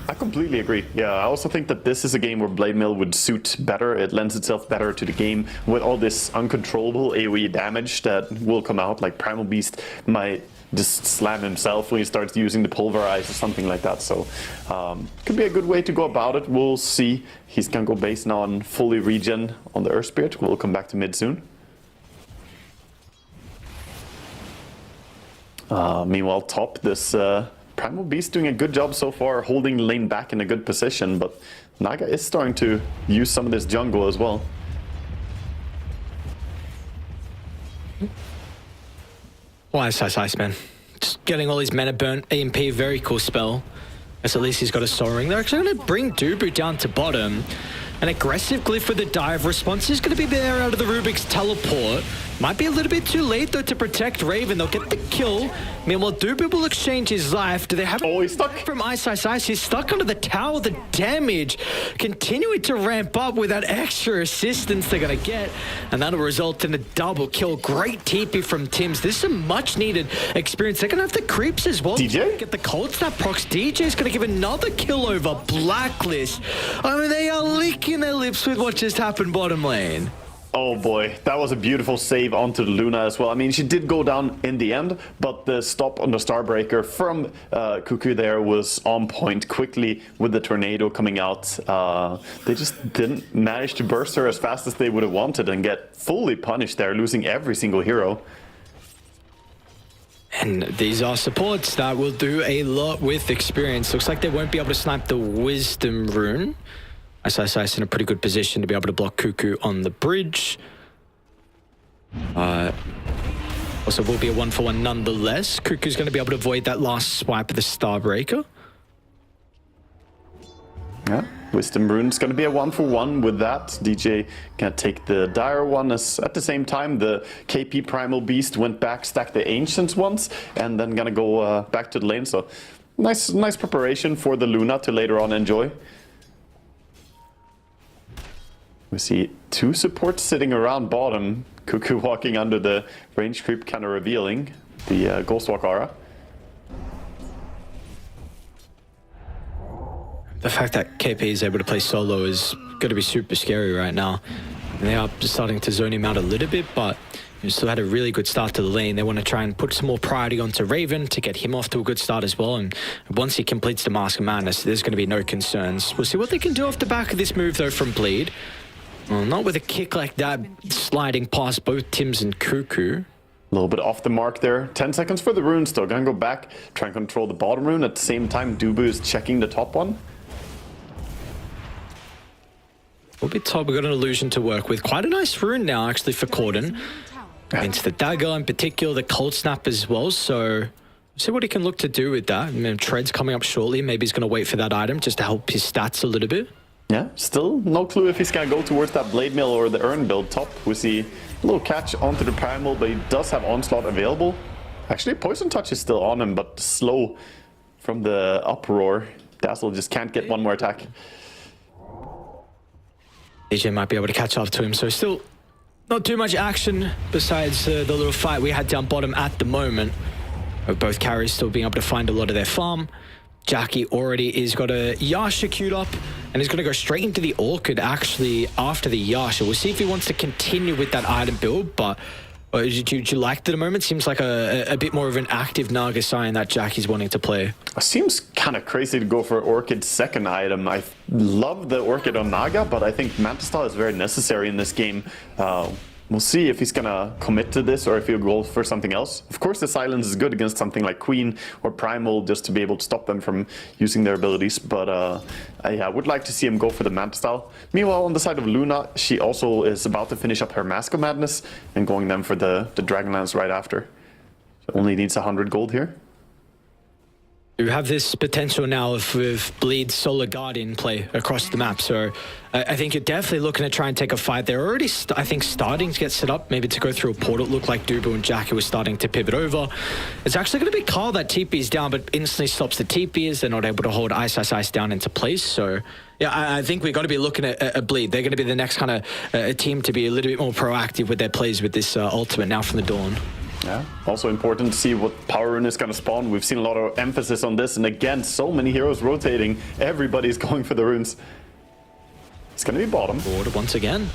I completely agree. Yeah, I also think that this is a game where Blade Mail would suit better. It lends itself better to the game with all this uncontrollable AoE damage that will come out. Like Primal Beast might just slam himself when he starts using the Pulverize or something like that. So could be a good way to go about it. We'll see. He's gonna go based on fully regen on the Earth Spirit. We'll come back to mid soon. Meanwhile, top, this Primal Beast doing a good job so far, holding lane back in a good position, but Naga is starting to use some of this jungle as well. Why Ice Man? Just getting all his mana burnt. EMP, very cool spell. Guess at least he's got a Soul Ring. They're actually going to bring Dubu down to bottom. An aggressive Glyph with the dive response is going to be there out of the Rubik's teleport. Might be a little bit too late though to protect Raven. They'll get the kill. Meanwhile, Dubu will exchange his life. Do they have? Oh, he's stuck from Ice. He's stuck under the tower. The damage continuing to ramp up with that extra assistance they're going to get, and that'll result in a double kill. Great TP from Tims. This is a much needed experience. They're going to have the creeps as well. DJ? Get the cold snap procs. DJ's going to give another kill over Blacklist. I mean, they are licking their lips with what just happened bottom lane. Oh boy, that was a beautiful save onto the Luna as well. I mean, she did go down in the end, but the stop on the Starbreaker from Cuckoo there was on point quickly with the tornado coming out. They just didn't manage to burst her as fast as they would have wanted and get fully punished there, losing every single hero. And these are supports that will do a lot with experience. Looks like they won't be able to snipe the Wisdom Rune. Ice in a pretty good position to be able to block Cuckoo on the bridge. Also will be a 1-for-1 nonetheless. Cuckoo's going to be able to avoid that last swipe of the Starbreaker. Yeah, Wisdom Rune's going to be a 1-for-1 with that. DJ going to take the Dire one as at the same time. The KP Primal Beast went back, stacked the Ancients once, and then going to go back to the lane. So nice preparation for the Luna to later on enjoy. We see two supports sitting around bottom. Cuckoo walking under the range creep, kind of revealing the Ghostwalk aura. The fact that KP is able to play solo is going to be super scary right now. And they are starting to zone him out a little bit, but he still had a really good start to the lane. They want to try and put some more priority onto Raven to get him off to a good start as well. And once he completes the Mask of Madness, there's going to be no concerns. We'll see what they can do off the back of this move, though, from Bleed. Well, not with a kick like that, sliding past both Tims and Cuckoo. A little bit off the mark there. 10 seconds for the rune still. Gonna go back, try and control the bottom rune. At the same time, Dubu is checking the top one. We'll be told we've got an illusion to work with. Quite a nice rune now, actually, for Corden. Into the dagger, in particular, the cold snap as well. So we'll see what he can look to do with that. I mean, Tread's coming up shortly. Maybe he's going to wait for that item just to help his stats a little bit. Yeah, still no clue if he's gonna go towards that Blade Mill or the Urn build top. We see a little catch onto the Primal, but he does have Onslaught available. Actually, Poison Touch is still on him, but slow from the uproar. Dazzle just can't get one more attack. DJ might be able to catch up to him, so still not too much action besides the little fight we had down bottom at the moment. Both carries still being able to find a lot of their farm. Jackie already is got a Yasha queued up and is going to go straight into the Orchid actually after the Yasha. We'll see if he wants to continue with that item build, but do you like it at the moment? Seems like a bit more of an active Naga sign that Jackie's wanting to play. It seems kind of crazy to go for Orchid's second item. I love the Orchid on Naga, but I think Mantis Style is very necessary in this game. We'll see if he's gonna commit to this or if he'll go for something else. Of course, the silence is good against something like Queen or Primal just to be able to stop them from using their abilities. But I would like to see him go for the Mantis Style. Meanwhile, on the side of Luna, she also is about to finish up her Mask of Madness and going them for the Dragonlance right after. She only needs 100 gold here. You have this potential now of Bleed Solar Guardian play across the map. So I think you're definitely looking to try and take a fight. They're already, I think, starting to get set up, maybe to go through a portal. It looked like Dubu and Jackie were starting to pivot over. It's actually going to be Carl that TP's down, but instantly stops the TP as they're not able to hold Ice down into place. So yeah, I think we've got to be looking at a Bleed. They're going to be the next kind of team to be a little bit more proactive with their plays with this ultimate now from the Dawn. Yeah, also important to see what power rune is going to spawn. We've seen a lot of emphasis on this, and again, so many heroes rotating. Everybody's going for the runes. It's going to be bottom. Forward once again.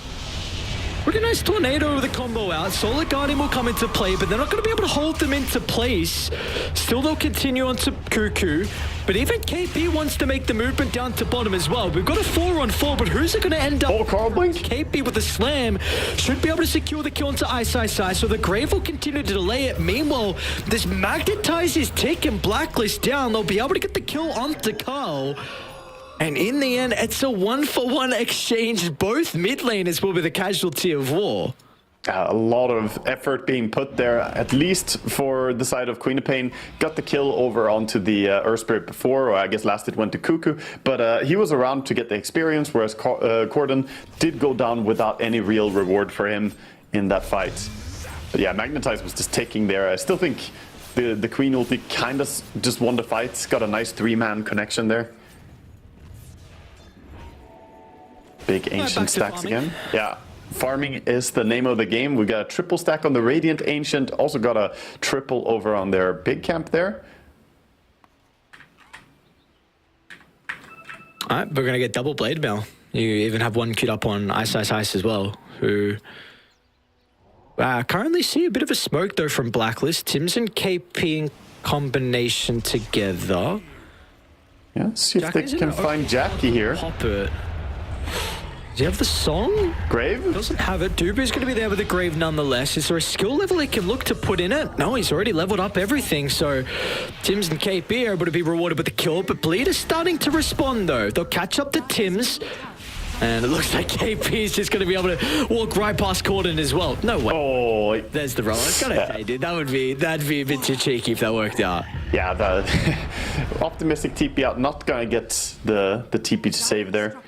Pretty nice tornado with the combo out. Solar Guardian will come into play, but they're not going to be able to hold them into place. Still, they'll continue on to Cuckoo. But even KP wants to make the movement down to bottom as well. We've got a 4-on-4, but who's it going to end up? Oh, Carl Blink. KP with the slam should be able to secure the kill onto Ice. So the Grave will continue to delay it. Meanwhile, this magnetizes Tick and Blacklist down. They'll be able to get the kill onto Carl. And in the end, it's a 1-for-1 exchange. Both mid laners will be the casualty of war. A lot of effort being put there, at least for the side of Queen of Pain. Got the kill over onto the Earth Spirit before, or I guess last it went to Cuckoo. But he was around to get the experience, whereas Corden did go down without any real reward for him in that fight. But yeah, Magnetize was just taking there. I still think the Queen ulti kind of just won the fight. Got a nice 3-man connection there. Big Ancient stacks again. Yeah, farming is the name of the game. We got a triple stack on the Radiant Ancient. Also got a triple over on their big camp there. All right, we're going to get double Blade Mail. You even have one queued up on Ice as well, who currently see a bit of a smoke, though, from Blacklist. Tims and KP in combination together. Yeah, see if they can find Jackie here. Pop it. Does he have the song? Grave? Doesn't have it. Dubu's going to be there with the Grave nonetheless. Is there a skill level he can look to put in it? No, he's already leveled up everything. So Tims and KP are able to be rewarded with the kill. But Bleed is starting to respond, though. They'll catch up to Tims. And it looks like KP is just going to be able to walk right past Corden as well. No way. Oh, there's the roll. I was going to say, dude, that'd be a bit too cheeky if that worked out. Yeah, the optimistic TP out. Not going to get the TP to save there.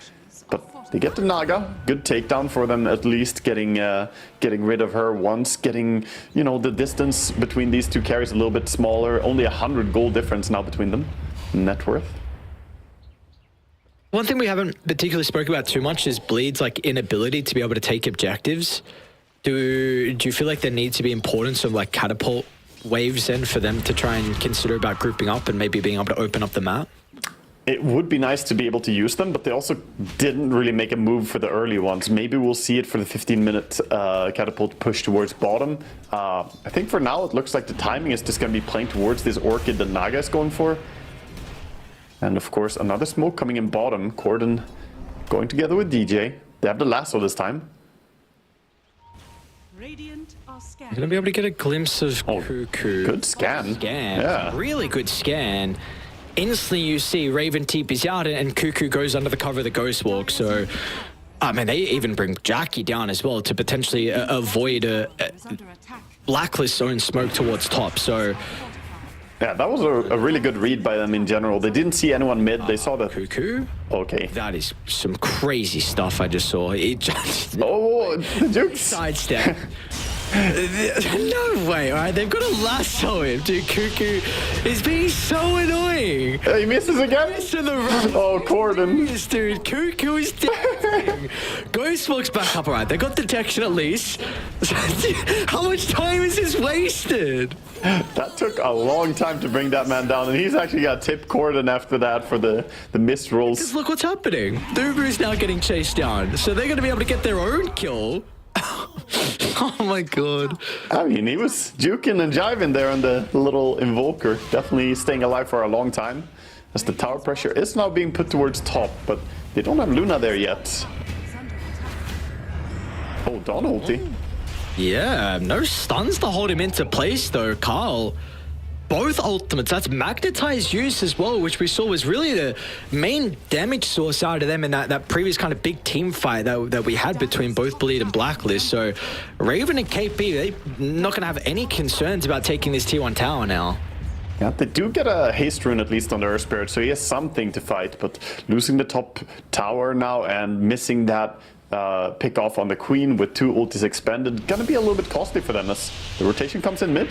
But they get the Naga. Good takedown for them, at least getting rid of her once. Getting, you know, the distance between these two carries a little bit smaller. Only 100 gold difference now between them. Net worth. One thing we haven't particularly spoken about too much is Bleed's like inability to be able to take objectives. Do you feel like there needs to be importance of like catapult waves then for them to try and consider about grouping up and maybe being able to open up the map? It would be nice to be able to use them, but they also didn't really make a move for the early ones. Maybe we'll see it for the 15-minute catapult push towards bottom. I think for now it looks like the timing is just going to be playing towards this Orchid that Naga is going for. And of course, another smoke coming in bottom. Corden going together with DJ. They have the lasso this time. Radiant are You're going to be able to get a glimpse of Cuckoo. Good scan. Yeah. Really good scan. Instantly you see Raven TP's out and Cuckoo goes under the cover of the Ghost Walk. So, I mean, they even bring Jackie down as well to potentially avoid a Blacklist's own smoke towards top. So, yeah, that was a really good read by them in general. They didn't see anyone mid. They saw the Cuckoo. Okay. That is some crazy stuff I just saw. It just the jukes. Sidestep. No way, alright? They've got to lasso him, dude. Cuckoo is being so annoying. He misses again. Missing the run. Oh, Corden. Yes, dude. Cuckoo is dead. Ghost walks back up, alright. They got detection at least. How much time is this wasted? That took a long time to bring that man down, and he's actually got tip Corden after that for the missed rolls. Because look what's happening. Dubu is now getting chased down, so they're going to be able to get their own kill. Oh my god. I mean, he was juking and jiving there on the little invoker. Definitely staying alive for a long time. As the tower pressure is now being put towards top, but they don't have Luna there yet. Oh, Dawn ulti. Yeah, no stuns to hold him into place though, Carl. Both ultimates, that's magnetized use as well, which we saw was really the main damage source out of them in that previous kind of big team fight that we had between both Bleed and Blacklist. So Raven and KP, they're not going to have any concerns about taking this T1 tower now. Yeah, they do get a haste rune at least on the Earth Spirit, so he has something to fight, but losing the top tower now and missing that pick off on the Queen with 2 ultis expended, gonna be a little bit costly for them as the rotation comes in mid.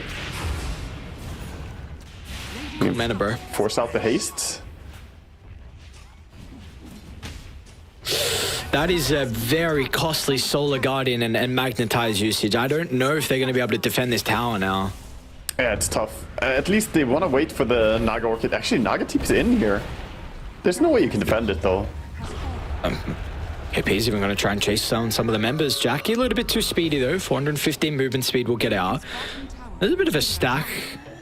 Good mana, bro. Force out the haste. That is a very costly Solar Guardian and Magnetize usage. I don't know if they're going to be able to defend this tower now. Yeah, it's tough. At least they want to wait for the Naga Orchid. Actually, Naga Teep's in here. There's no way you can defend it, though. KP's even going to try and chase down some of the members. Jackie, a little bit too speedy, though. 415 movement speed will get out. There's a bit of a stack.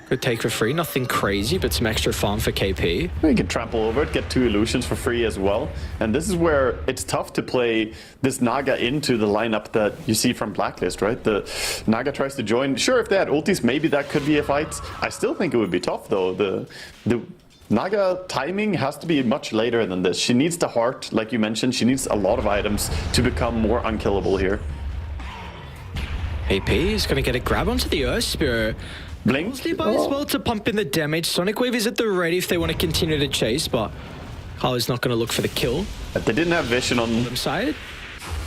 Could take for free. Nothing crazy, but some extra farm for KP. You can trample over it, get 2 illusions for free as well. And this is where it's tough to play this Naga into the lineup that you see from Blacklist, right? The Naga tries to join. Sure, if they had ultis, maybe that could be a fight. I still think it would be tough, though. The Naga timing has to be much later than this. She needs the heart, like you mentioned. She needs a lot of items to become more unkillable here. KP is going to get a grab onto the Earth Spirit. Blink. As well to pump in the damage. Sonic Wave is at the ready if they want to continue to chase, but Carl is not going to look for the kill. They didn't have vision on them side.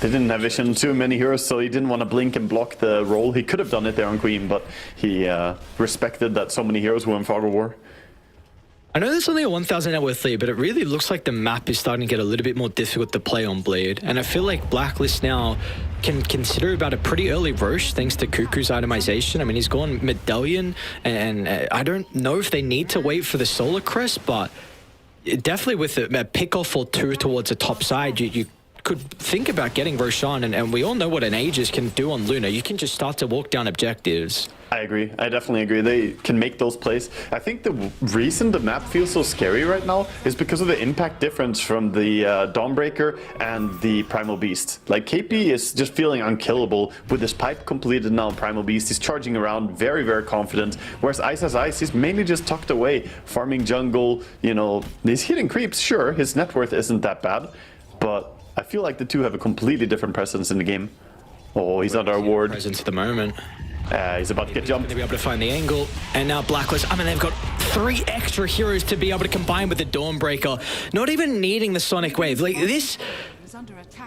They didn't have vision on too many heroes, so he didn't want to blink and block the roll. He could have done it there on Queen, but he respected that so many heroes were in Fog of War. I know there's only a 1,000 net worth lead, but it really looks like the map is starting to get a little bit more difficult to play on Bleed. And I feel like Blacklist now can consider about a pretty early Roche thanks to Cuckoo's itemization. I mean, he's gone Medallion, and I don't know if they need to wait for the Solar Crest, but definitely with a pick-off or 2 towards the top side, you could think about getting Roshan, and we all know what an Aegis can do on Luna. You can just start to walk down objectives. I agree. I definitely agree. They can make those plays. I think the reason the map feels so scary right now is because of the impact difference from the Dawnbreaker and the Primal Beast. Like, KP is just feeling unkillable with his pipe completed now. Primal Beast, he's charging around very, very confident. Whereas Ice as Ice, he's mainly just tucked away, farming jungle. You know, he's hitting creeps, sure. His net worth isn't that bad, but I feel like the two have a completely different presence in the game. Oh, he's under our ward. Presence at the moment. He's about to get jumped. To be able to find the angle, and now Blacklist. I mean, they've got 3 extra heroes to be able to combine with the Dawnbreaker, not even needing the Sonic Wave. Like this,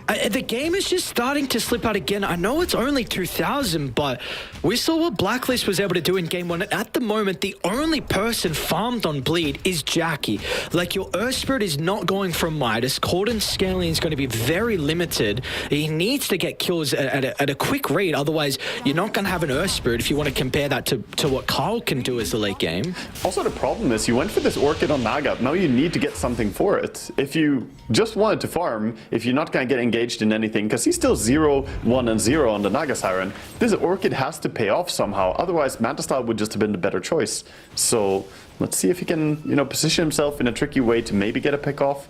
the game is just starting to slip out again. I know it's only 2,000, but we saw what Blacklist was able to do in game 1. At the moment, the only person farmed on Bleed is Jackie. Like, your Earth Spirit is not going from Midas. Corden scaling is going to be very limited. He needs to get kills at a quick rate, otherwise you're not going to have an Earth Spirit if you want to compare that to what Carl can do as the late game. Also, the problem is you went for this Orchid on Naga. Now you need to get something for it. If you just wanted to farm, if you're not going to get engaged in anything, because he's still 0, 1, and 0 on the Naga Siren, this Orchid has to pay off somehow. Otherwise, Mantistar would just have been the better choice. So let's see if he can, you know, position himself in a tricky way to maybe get a pick off.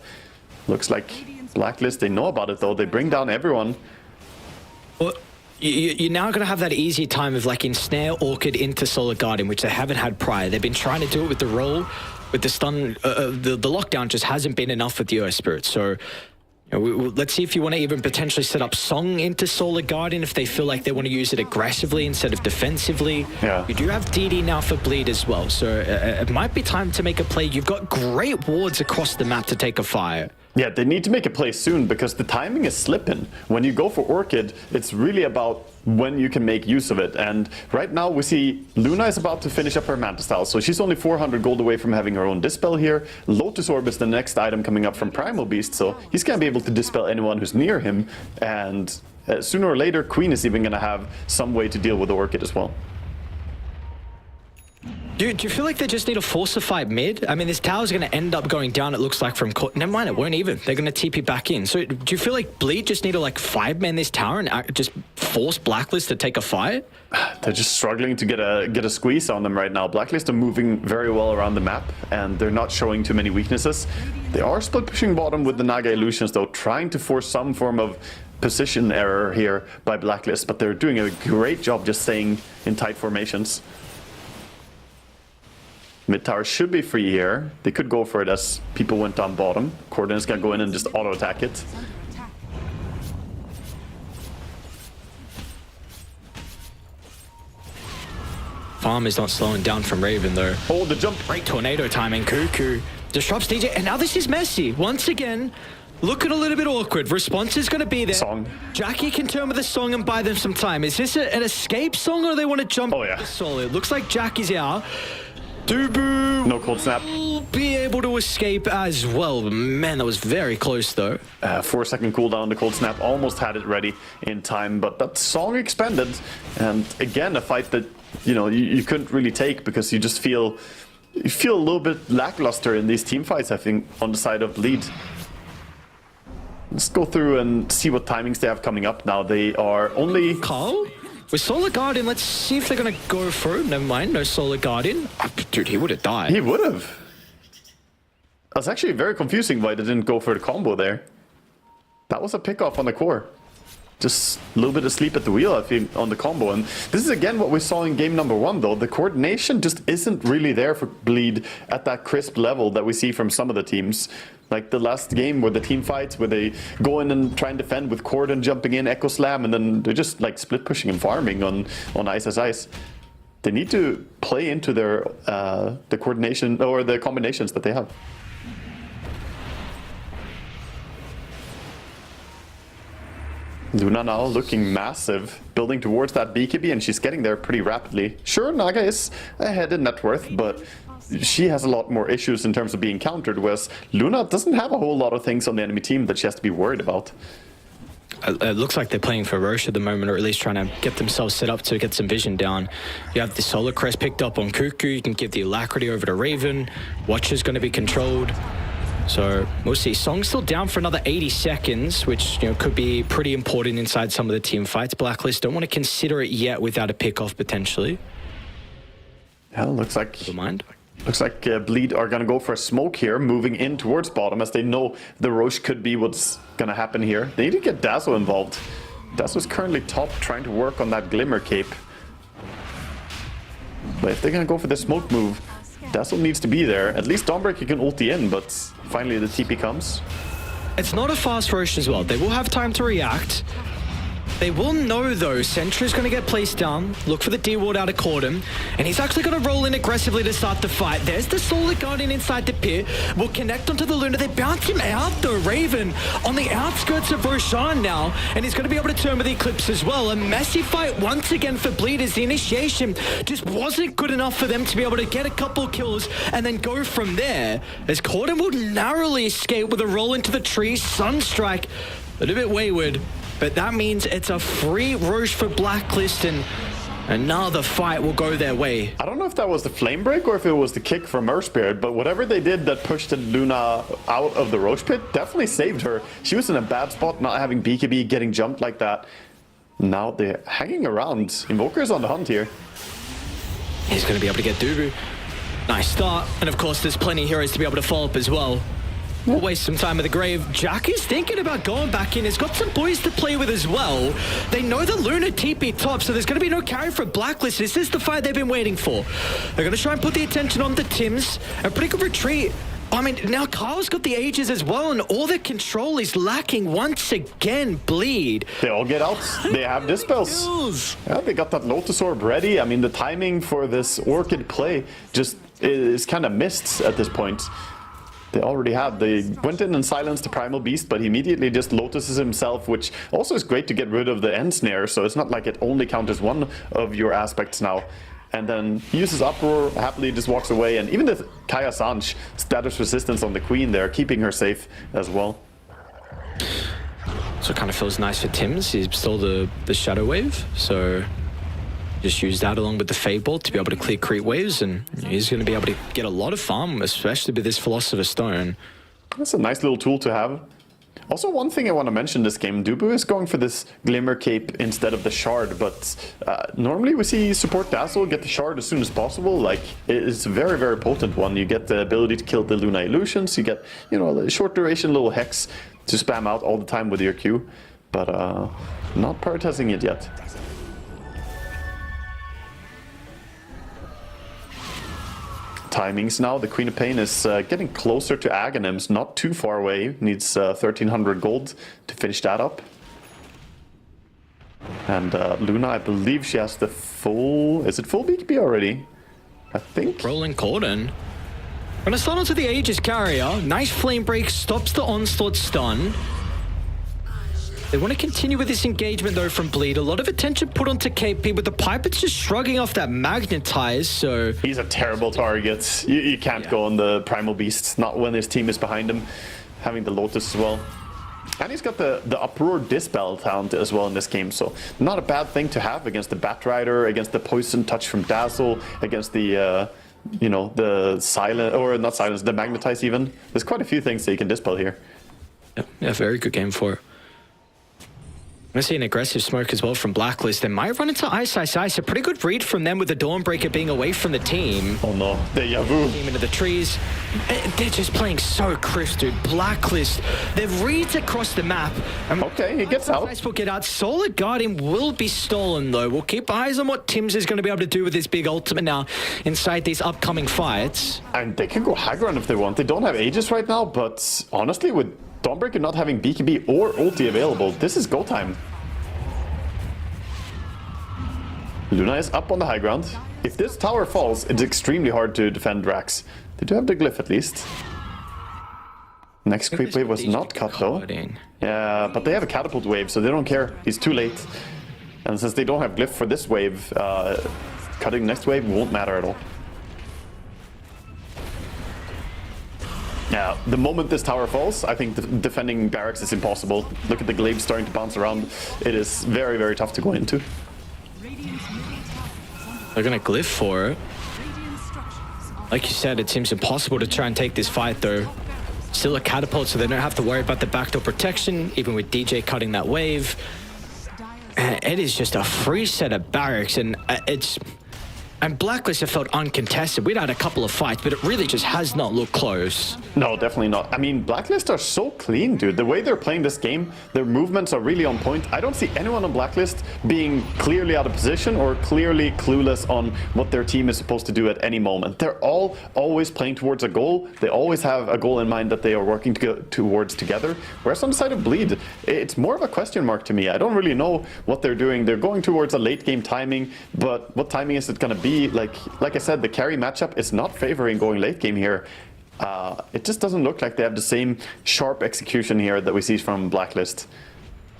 Looks like Blacklist, they know about it though. They bring down everyone. Well, you're now going to have that easy time of like ensnare Orchid into Solar Guardian, which they haven't had prior. They've been trying to do it with the roll, with the stun. The lockdown just hasn't been enough with the Earth Spirit. So you know, let's see if you want to even potentially set up Song into Solar Guardian if they feel like they want to use it aggressively instead of defensively. Yeah. You do have DD now for Bleed as well, so it might be time to make a play. You've got great wards across the map to take a fire. Yeah, they need to make a play soon because the timing is slipping. When you go for Orchid, it's really about when you can make use of it. And right now we see Luna is about to finish up her Mantistar, so she's only 400 gold away from having her own Dispel here. Lotus Orb is the next item coming up from Primal Beast, so he's going to be able to dispel anyone who's near him. And sooner or later, Queen is even going to have some way to deal with the Orchid as well. Do you feel like they just need to force a fight mid? I mean, this tower's going to end up going down, it looks like, from... Never mind, it won't even. They're going to TP back in. So do you feel like Bleed just need to, like, 5-man this tower and just force Blacklist to take a fight? They're just struggling to get a squeeze on them right now. Blacklist are moving very well around the map, and they're not showing too many weaknesses. They are split pushing bottom with the Naga Illusions, though, trying to force some form of position error here by Blacklist, but they're doing a great job just staying in tight formations. Mid tower should be free here. They could go for it as people went down bottom. Corden is gonna go in and just auto attack it. farm is not slowing down from Raven, though. Oh, the jump. Great tornado timing. Cuckoo disrupts DJ. And now this is messy. Once again, looking a little bit awkward. Response is going to be there. Song. Jackie can turn with the song and buy them some time. Is this an escape song or do they want to jump? Oh, yeah. Solid. Looks like Jackie's out. Dubu No cold snap. will be able to escape as well. Man, that was very close, though. 4-second cooldown. The cold snap almost had it ready in time, but that song expanded. And again, a fight that, you know, you couldn't really take because you just feel a little bit lackluster in these team fights, I think, on the side of Bleed. Let's go through and see what timings they have coming up now. They are only... Carl? With Solar Guardian, let's see if they're going to go through. Never mind, no Solar Guardian. Oh, dude, he would have died. He would have. That's actually very confusing why they didn't go for the combo there. That was a pick off on the core. Just a little bit of sleep at the wheel, I think, on the combo. And this is again what we saw in game number 1, though. The coordination just isn't really there for Bleed at that crisp level that we see from some of the teams. Like the last game where the team fights, where they go in and try and defend with Corden jumping in, Echo Slam, and then they're just like split pushing and farming on Ice as Ice. They need to play into their the coordination or the combinations that they have. Luna now looking massive, building towards that BKB, and she's getting there pretty rapidly. Sure, Naga is ahead in net worth, but she has a lot more issues in terms of being countered, whereas Luna doesn't have a whole lot of things on the enemy team that she has to be worried about. It looks like they're playing for Roche at the moment, or at least trying to get themselves set up to get some vision down. You have the Solar Crest picked up on Cuckoo. You can give the Alacrity over to Raven. Watcher's going to be controlled. So we'll see. Song's still down for another 80 seconds, which, you know, could be pretty important inside some of the team fights. Blacklist don't want to consider it yet without a pick-off potentially. Yeah, looks like... Don't mind. Looks like Bleed are going to go for a smoke here, moving in towards bottom, as they know the Roche could be what's going to happen here. They need to get Dazzle involved. Dazzle's currently top, trying to work on that Glimmer Cape. But if they're going to go for the smoke move, Dazzle needs to be there. At least Dawnbreaker can ulti in, but finally the TP comes. It's not a fast Roche as well. They will have time to react. They will know, though, Sentry's going to get placed down, look for the D-ward out of Corden, and he's actually going to roll in aggressively to start the fight. There's the Solar Guardian inside the pit. Will connect onto the Luna. They bounce him out, though. Raven on the outskirts of Roshan now, and he's going to be able to turn with the Eclipse as well. A messy fight once again for Bleed as the initiation just wasn't good enough for them to be able to get a couple kills and then go from there, as Corden will narrowly escape with a roll into the tree. Sunstrike, a little bit wayward. But that means it's a free Roche for Blacklist, and another fight will go their way. I don't know if that was the flame break or if it was the kick from Earth Spirit, but whatever they did that pushed Luna out of the Roche pit definitely saved her. She was in a bad spot, not having BKB, getting jumped like that. Now they're hanging around. Invoker's on the hunt here. He's going to be able to get Dubu. Nice start. And of course, there's plenty of heroes to be able to follow up as well. We'll waste some time at the grave. Jack is thinking about going back in. He's got some boys to play with as well. They know the Luna TP top, so there's going to be no carry for Blacklist. This is the fight they've been waiting for. They're going to try and put the attention on the Tims. A pretty good retreat. I mean, now Carl's got the Aegis as well, and all their control is lacking once again. Bleed. They all get out. They have dispels. Yeah, they got that Lotus Orb ready. I mean, the timing for this Orchid play just is kind of missed at this point. They already had. They went in and silenced the Primal Beast, but he immediately just Lotuses himself, which also is great to get rid of the End Snare, so it's not like it only counters one of your aspects now. And then he uses Uproar, happily just walks away, and even the Kaya Sanj status resistance on the Queen there, keeping her safe as well. So it kind of feels nice for Tims. He's still the Shadow Wave, so just use that along with the Fade Bolt to be able to clear creep waves, and he's going to be able to get a lot of farm, especially with this Philosopher's Stone. That's a nice little tool to have. Also, one thing I want to mention this game, Dubu is going for this Glimmer Cape instead of the Shard, but normally we see support Dazzle get the Shard as soon as possible. Like, it's a very, very potent one. You get the ability to kill the Luna Illusions, you get, you know, a short duration little Hex to spam out all the time with your Q, but not prioritizing it yet. Timings now. The Queen of Pain is getting closer to Aghanims, not too far away. Needs 1300 gold to finish that up. And Luna, I believe she has the full... Is it full BKB already? I think. Rolling Cordon. Gonna start onto the Aegis carrier. Nice flame break, stops the onslaught stun. They want to continue with this engagement though from Bleed. A lot of attention put onto KP, but the Piper's just shrugging off that Magnetize, so... He's a terrible target. You can't go on the Primal Beast, not when his team is behind him. Having the Lotus as well. And he's got the Uproar Dispel talent as well in this game, so not a bad thing to have against the Batrider, against the Poison Touch from Dazzle, against the, you know, the Silent, or not Silence, the Magnetize even. There's quite a few things that you can Dispel here. Yeah, very good game for it. I'm going to see an aggressive smoke as well from Blacklist. They might run into Ice. A pretty good read from them with the Dawnbreaker being away from the team. Oh no, the Yavu. Team into the trees. They're just playing so crisp, dude. Blacklist. They've reads across the map. Okay, he gets out. Will get out. Solid Guardian will be stolen though. We'll keep eyes on what Tim's is going to be able to do with his big ultimate now inside these upcoming fights. And they can go high ground if they want. They don't have Aegis right now, but honestly, with Dawnbreaker not having BKB or ulti available, this is go time. Luna is up on the high ground. If this tower falls, it's extremely hard to defend Rax. They do have the glyph at least. Next creep wave was not cut though. Yeah, but they have a catapult wave, so they don't care. He's too late. And since they don't have glyph for this wave, cutting next wave won't matter at all. Yeah, the moment this tower falls, I think defending barracks is impossible. Look at the glaive starting to bounce around. It is very, very tough to go into. They're going to glyph for it. Like you said, it seems impossible to try and take this fight though. Still a catapult, so they don't have to worry about the backdoor protection, even with DJ cutting that wave. It is just a free set of barracks, and it's... And Blacklist have felt uncontested. We'd had a couple of fights, but it really just has not looked close. No, definitely not. I mean, Blacklist are so clean, dude. The way they're playing this game, their movements are really on point. I don't see anyone on Blacklist being clearly out of position or clearly clueless on what their team is supposed to do at any moment. They're all always playing towards a goal. They always have a goal in mind that they are working towards together. Whereas on the side of Bleed, it's more of a question mark to me. I don't really know what they're doing. They're going towards a late game timing, but what timing is it going to be? Like I said, the carry matchup is not favoring going late game here. It just doesn't look like they have the same sharp execution here that we see from Blacklist.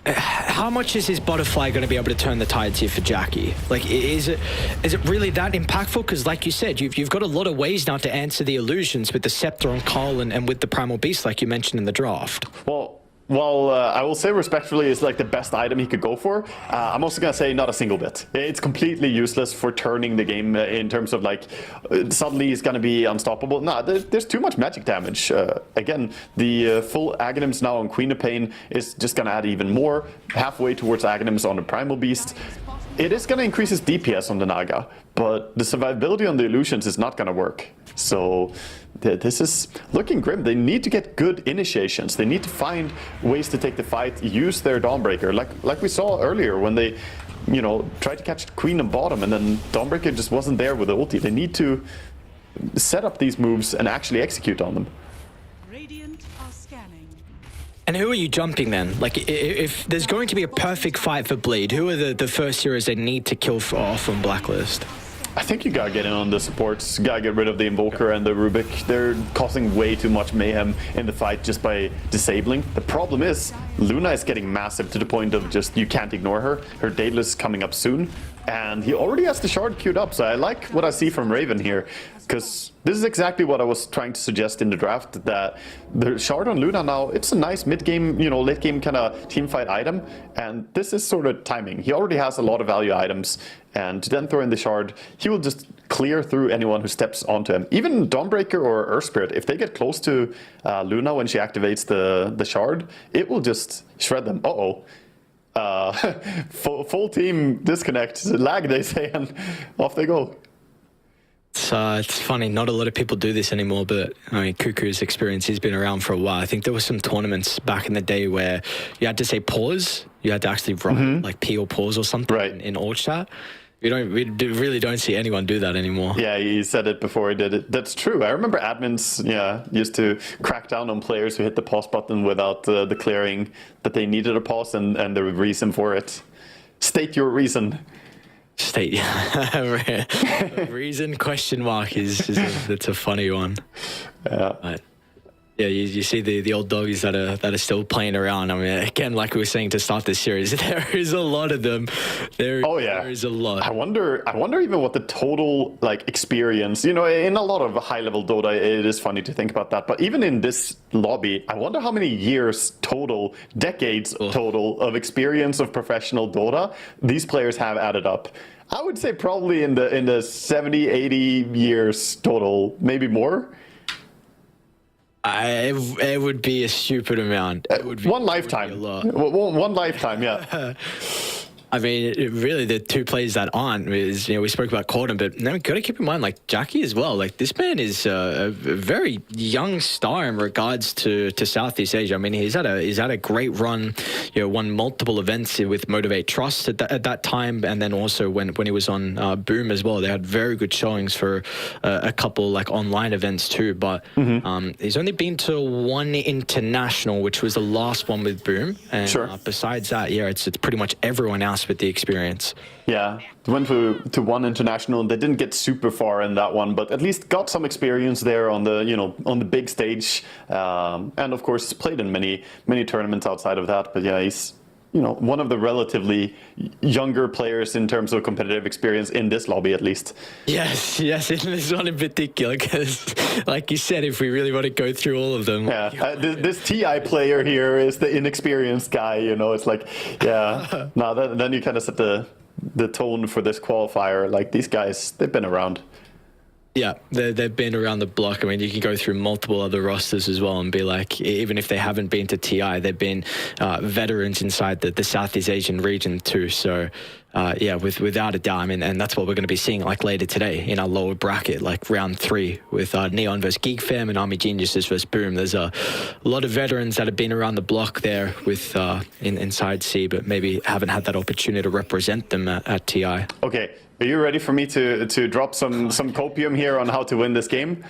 How much is his butterfly going to be able to turn the tides here for Jackie? Like, is it really that impactful? Because like you said, you've got a lot of ways now to answer the illusions with the Scepter on Carl and with the Primal Beast, like you mentioned in the draft. Well, I will say respectfully it's like the best item he could go for. I'm also going to say not a single bit. It's completely useless for turning the game in terms of like suddenly he's going to be unstoppable. No, there's too much magic damage. Again, the full Aghanims now on Queen of Pain is just going to add even more. Halfway towards Aghanims on the Primal Beast. It is going to increase his DPS on the Naga, but the survivability on the Illusions is not going to work. So this is looking grim. They need to get good initiations. They need to find ways to take the fight, use their Dawnbreaker, like we saw earlier when they, you know, tried to catch Queen on bottom and then Dawnbreaker just wasn't there with the ulti. They need to set up these moves and actually execute on them. Radiant are scanning. And who are you jumping then? Like, if there's going to be a perfect fight for Bleed, who are the first heroes they need to kill off from Blacklist? I think you gotta get in on the supports. Gotta get rid of the Invoker and the Rubik. They're causing way too much mayhem in the fight just by disabling. The problem is, Luna is getting massive to the point of just, you can't ignore her. Her Daedalus is coming up soon. And he already has the shard queued up, so I like what I see from Raven here. Because this is exactly what I was trying to suggest in the draft, that the shard on Luna now, it's a nice mid-game, you know, late-game kind of team-fight item. And this is sort of timing. He already has a lot of value items. And to then throw in the shard, he will just clear through anyone who steps onto him. Even Dawnbreaker or Earth Spirit, if they get close to Luna when she activates the shard, it will just shred them. Full team disconnect, lag they say, and off they go. It's funny, not a lot of people do this anymore, but I mean, Cuckoo's experience has been around for a while. I think there were some tournaments back in the day where you had to say pause, you had to actually write like P or pause or something in all chat. We really don't see anyone do that anymore. Yeah, he said it before he did it. That's true. I remember admins, used to crack down on players who hit the pause button without declaring that they needed a pause and the reason for it. State your reason. State reason question mark is that's a funny one. Yeah. But, yeah, you see the old doggies that are still playing around. I mean, again, like we were saying to start this series, there is a lot of them. There is a lot. I wonder even what the total like experience. You know, in a lot of high-level Dota, it is funny to think about that. But even in this lobby, I wonder how many years total, decades total of experience of professional Dota these players have added up. I would say probably in the 70, 80 years total, maybe more. It would be a stupid amount. It would be, one lifetime. It would be a lot. One lifetime, yeah. I mean, really, the two players that aren't is, we spoke about Corden, but now we got to keep in mind, like, Jackie as well. Like, this man is a very young star in regards to Southeast Asia. I mean, he's had a great run, won multiple events with Motivate Trust at that time, and then also when he was on Boom as well, they had very good showings for a couple, like, online events too, but he's only been to one international, which was the last one with Boom, and besides that, it's pretty much everyone else with the experience. Yeah, went to one international. They didn't get super far in that one, but at least got some experience there on the on the big stage, and of course played in many tournaments outside of that. But yeah, he's one of the relatively younger players in terms of competitive experience in this lobby, at least. Yes, in this one in particular, because like you said, if we really want to go through all of them. Yeah, this TI player here is the inexperienced guy, it's like, yeah. No, then you kind of set the tone for this qualifier. Like, these guys, they've been around. Yeah, they've been around the block. I mean, you can go through multiple other rosters as well and be like, even if they haven't been to TI, they've been veterans inside the Southeast Asian region too. So, without a doubt, I mean, and that's what we're going to be seeing like later today in our lower bracket, like round 3 with Neon versus Geek Fam and Army Geniuses versus Boom. There's a lot of veterans that have been around the block there with inside C, but maybe haven't had that opportunity to represent them at TI. Okay. Are you ready for me to drop some copium here on how to win this game?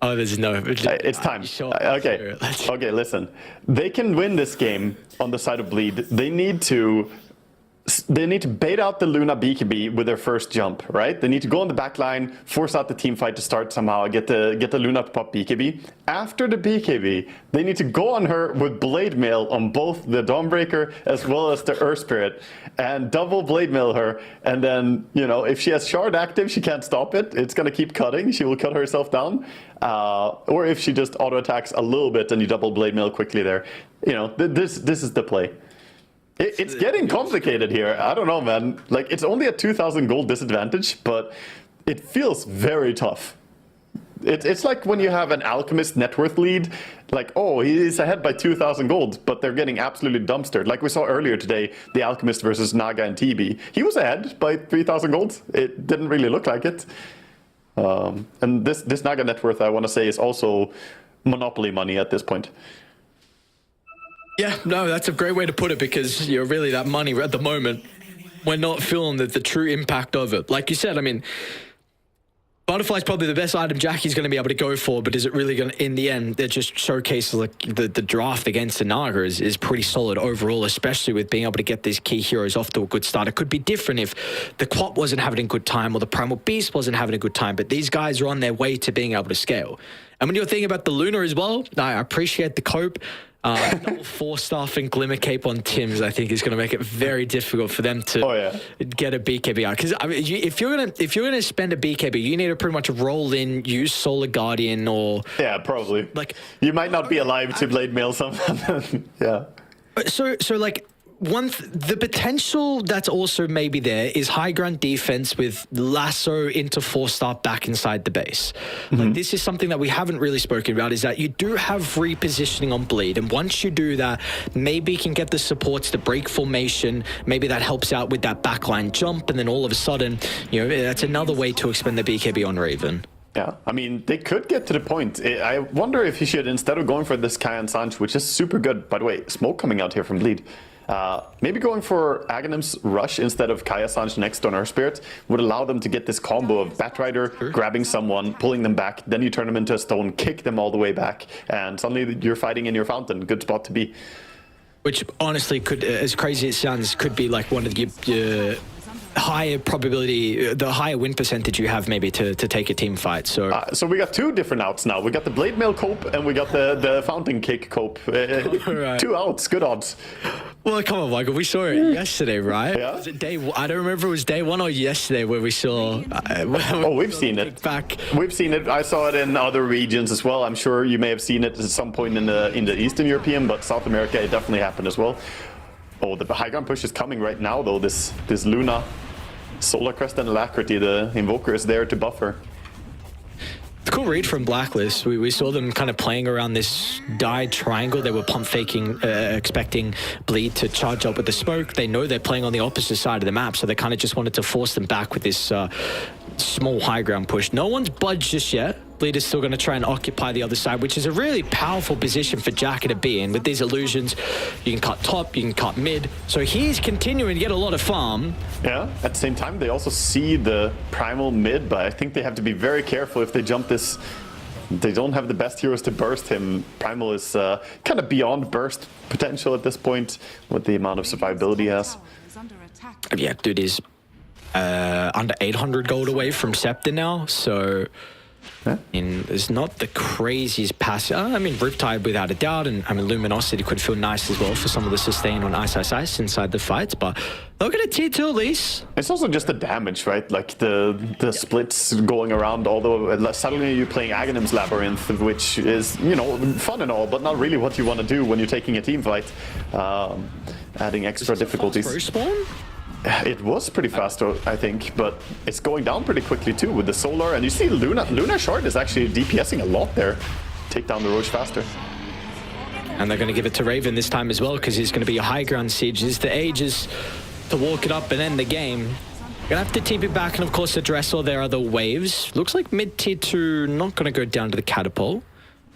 Oh, there's no... It's time. Sure. Okay, listen. They can win this game on the side of Bleed. They need to bait out the Luna BKB with their first jump, right? They need to go on the back line, force out the team fight to start somehow, get the Luna to pop BKB. After the BKB, they need to go on her with Blade Mail on both the Dawnbreaker as well as the Earth Spirit and double Blade Mail her. And then, if she has Shard active, she can't stop it. It's going to keep cutting. She will cut herself down. Or if she just auto attacks a little bit and you double Blade Mail quickly there. This is the play. It's getting complicated here. I don't know, man. Like, it's only a 2,000 gold disadvantage, but it feels very tough. It's like when you have an Alchemist net worth lead, like, oh, he's ahead by 2,000 gold, but they're getting absolutely dumpstered. Like we saw earlier today, the Alchemist versus Naga and TB. He was ahead by 3,000 gold. It didn't really look like it. And this Naga net worth, I want to say, is also monopoly money at this point. Yeah, no, that's a great way to put it, because really that money at the moment, we're not feeling the true impact of it. Like you said, I mean, Butterfly's probably the best item Jackie's going to be able to go for, but is it really going to, in the end, it just showcases like the draft against the Naga is pretty solid overall, especially with being able to get these key heroes off to a good start. It could be different if the Quap wasn't having a good time or the Primal Beast wasn't having a good time, but these guys are on their way to being able to scale. And when you're thinking about the Luna as well, I appreciate the cope. Double 4-star and Glimmer Cape on Tim's, I think, is going to make it very difficult for them to get a BKB out. Because I mean, if you're gonna spend a BKB, you need to pretty much roll in, use Solar Guardian, or probably. Like, you might not be alive to Blade Mail someone. Yeah. So like. The potential that's also maybe there is high ground defense with lasso into 4-star back inside the base. Like, this is something that we haven't really spoken about, is that you do have repositioning on Bleed, and once you do that, maybe you can get the supports to break formation. Maybe that helps out with that backline jump, and then all of a sudden, that's another way to expend the BKB on Raven. Yeah, I mean, they could get to the point. I wonder if he should, instead of going for this Kai and Sanj, which is super good, by the way, smoke coming out here from Bleed, maybe going for Aghanim's Rush instead of Kaya Sanj next on Earth Spirit would allow them to get this combo of Batrider, grabbing someone, pulling them back, then you turn them into a stone, kick them all the way back, and suddenly you're fighting in your fountain. Good spot to be. which honestly could, as crazy as it sounds, could be like one of your higher probability, the higher win percentage you have maybe to take a team fight. So we got two different outs now. We got the blade mail cope and we got the fountain kick cope. Right. 2 outs, good odds. Well, come on, Michael. We saw it yesterday, right? Yeah. Was it I don't remember if it was day 1 or yesterday where we saw. We've seen it. Back. We've seen it. I saw it in other regions as well. I'm sure you may have seen it at some point in the Eastern European, but South America, it definitely happened as well. Oh, the high ground push is coming right now, though. This Luna, Solar Crest and Alacrity, the Invoker is there to buffer. The cool read from Blacklist. We saw them kind of playing around this dyed triangle. They were pump faking, expecting Bleed to charge up with the smoke. They know they're playing on the opposite side of the map, so they kind of just wanted to force them back with this small high ground push. No one's budged just yet. Bleed is still going to try and occupy the other side, which is a really powerful position for Jacka to be in. With these illusions, you can cut top, you can cut mid. So he's continuing to get a lot of farm. Yeah, at the same time, they also see the primal mid, but I think they have to be very careful if they jump this. They don't have the best heroes to burst him. Primal is kind of beyond burst potential at this point with the amount of survivability he has. Yeah, dude is under 800 gold away from Scepter now, so... Yeah. It's not the craziest pass. I mean, Riptide without a doubt, and I mean, Luminosity could feel nice as well for some of the sustain on Ice inside the fights, but they'll get a tier 2 at least. It's also just the damage, right? Like the splits going around, although suddenly you're playing Aghanim's Labyrinth, which is, you know, fun and all, but not really what you want to do when you're taking a team fight. Adding extra difficulties. Respawn? It was pretty fast, I think, but it's going down pretty quickly too with the Solar. And you see Luna Short is actually DPSing a lot there. Take down the Roche faster. And they're going to give it to Raven this time as well, because he's going to be a high ground siege. It's the ages to walk it up and end the game. Gonna have to TP it back and of course address all their other waves. Looks like mid tier 2 not going to go down to the catapult.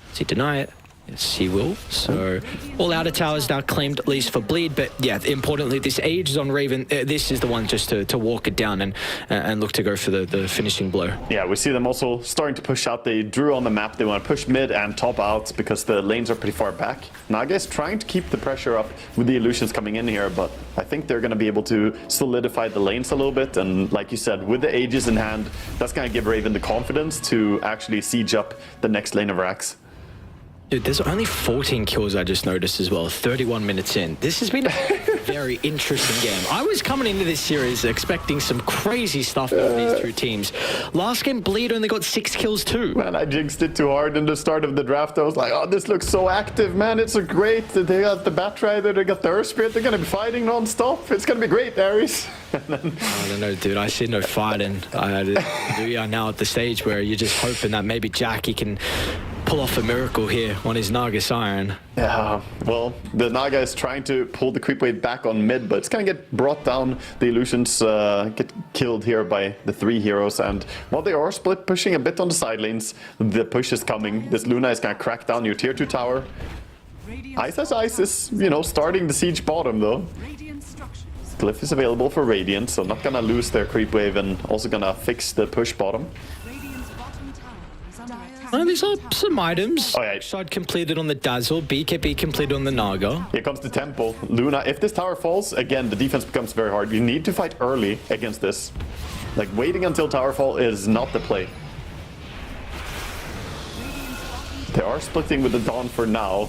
Does he deny it? Yes, he will. So all outer towers now claimed at least for Bleed, but yeah, importantly, this age is on Raven. This is the one just to walk it down and look to go for the finishing blow. Yeah, we see them also starting to push out. They drew on the map. They want to push mid and top out because the lanes are pretty far back. Naga is trying to keep the pressure up with the illusions coming in here, but I think they're going to be able to solidify the lanes a little bit. And like you said, with the ages in hand, that's going to give Raven the confidence to actually siege up the next lane of racks. Dude, there's only 14 kills I just noticed as well, 31 minutes in. This has been a very interesting game. I was coming into this series expecting some crazy stuff from these two teams. Last game, Bleed only got 6 kills too. Man, I jinxed it too hard in the start of the draft. I was like, oh, this looks so active, man. It's so great. They got the Batrider, they got the Earth Spirit. They're going to be fighting non-stop. It's going to be great, Ares. I don't know, dude. I see no fighting. We are now at the stage where you're just hoping that maybe Jackie can pull off a miracle here on his Naga Siren. Yeah, well, the Naga is trying to pull the creep wave back on mid, but it's going to get brought down. The illusions get killed here by the 3 heroes, and while they are split pushing a bit on the side lanes, the push is coming. This Luna is going to crack down your tier 2 tower. Ice is, you know, starting the siege bottom, though. Glyph is available for Radiant, so not going to lose their creep wave and also going to fix the push bottom. These are some items. Oh, yeah. Shard completed on the Dazzle, BKB completed on the Naga. Here comes the tempo. Luna, if this tower falls, again, the defense becomes very hard. You need to fight early against this. Like, waiting until tower fall is not the play. They are splitting with the Dawn for now.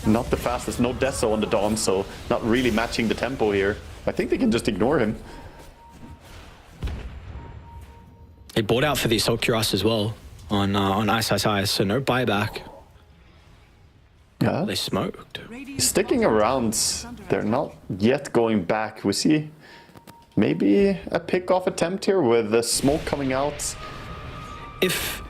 Not the fastest. No Deso on the Dawn, so not really matching the tempo here. I think they can just ignore him. He bought out for the Assault Cuirass as well on Ice, so no buyback. Yeah. They smoked. Sticking around, they're not yet going back. We see maybe a pick-off attempt here with the smoke coming out. If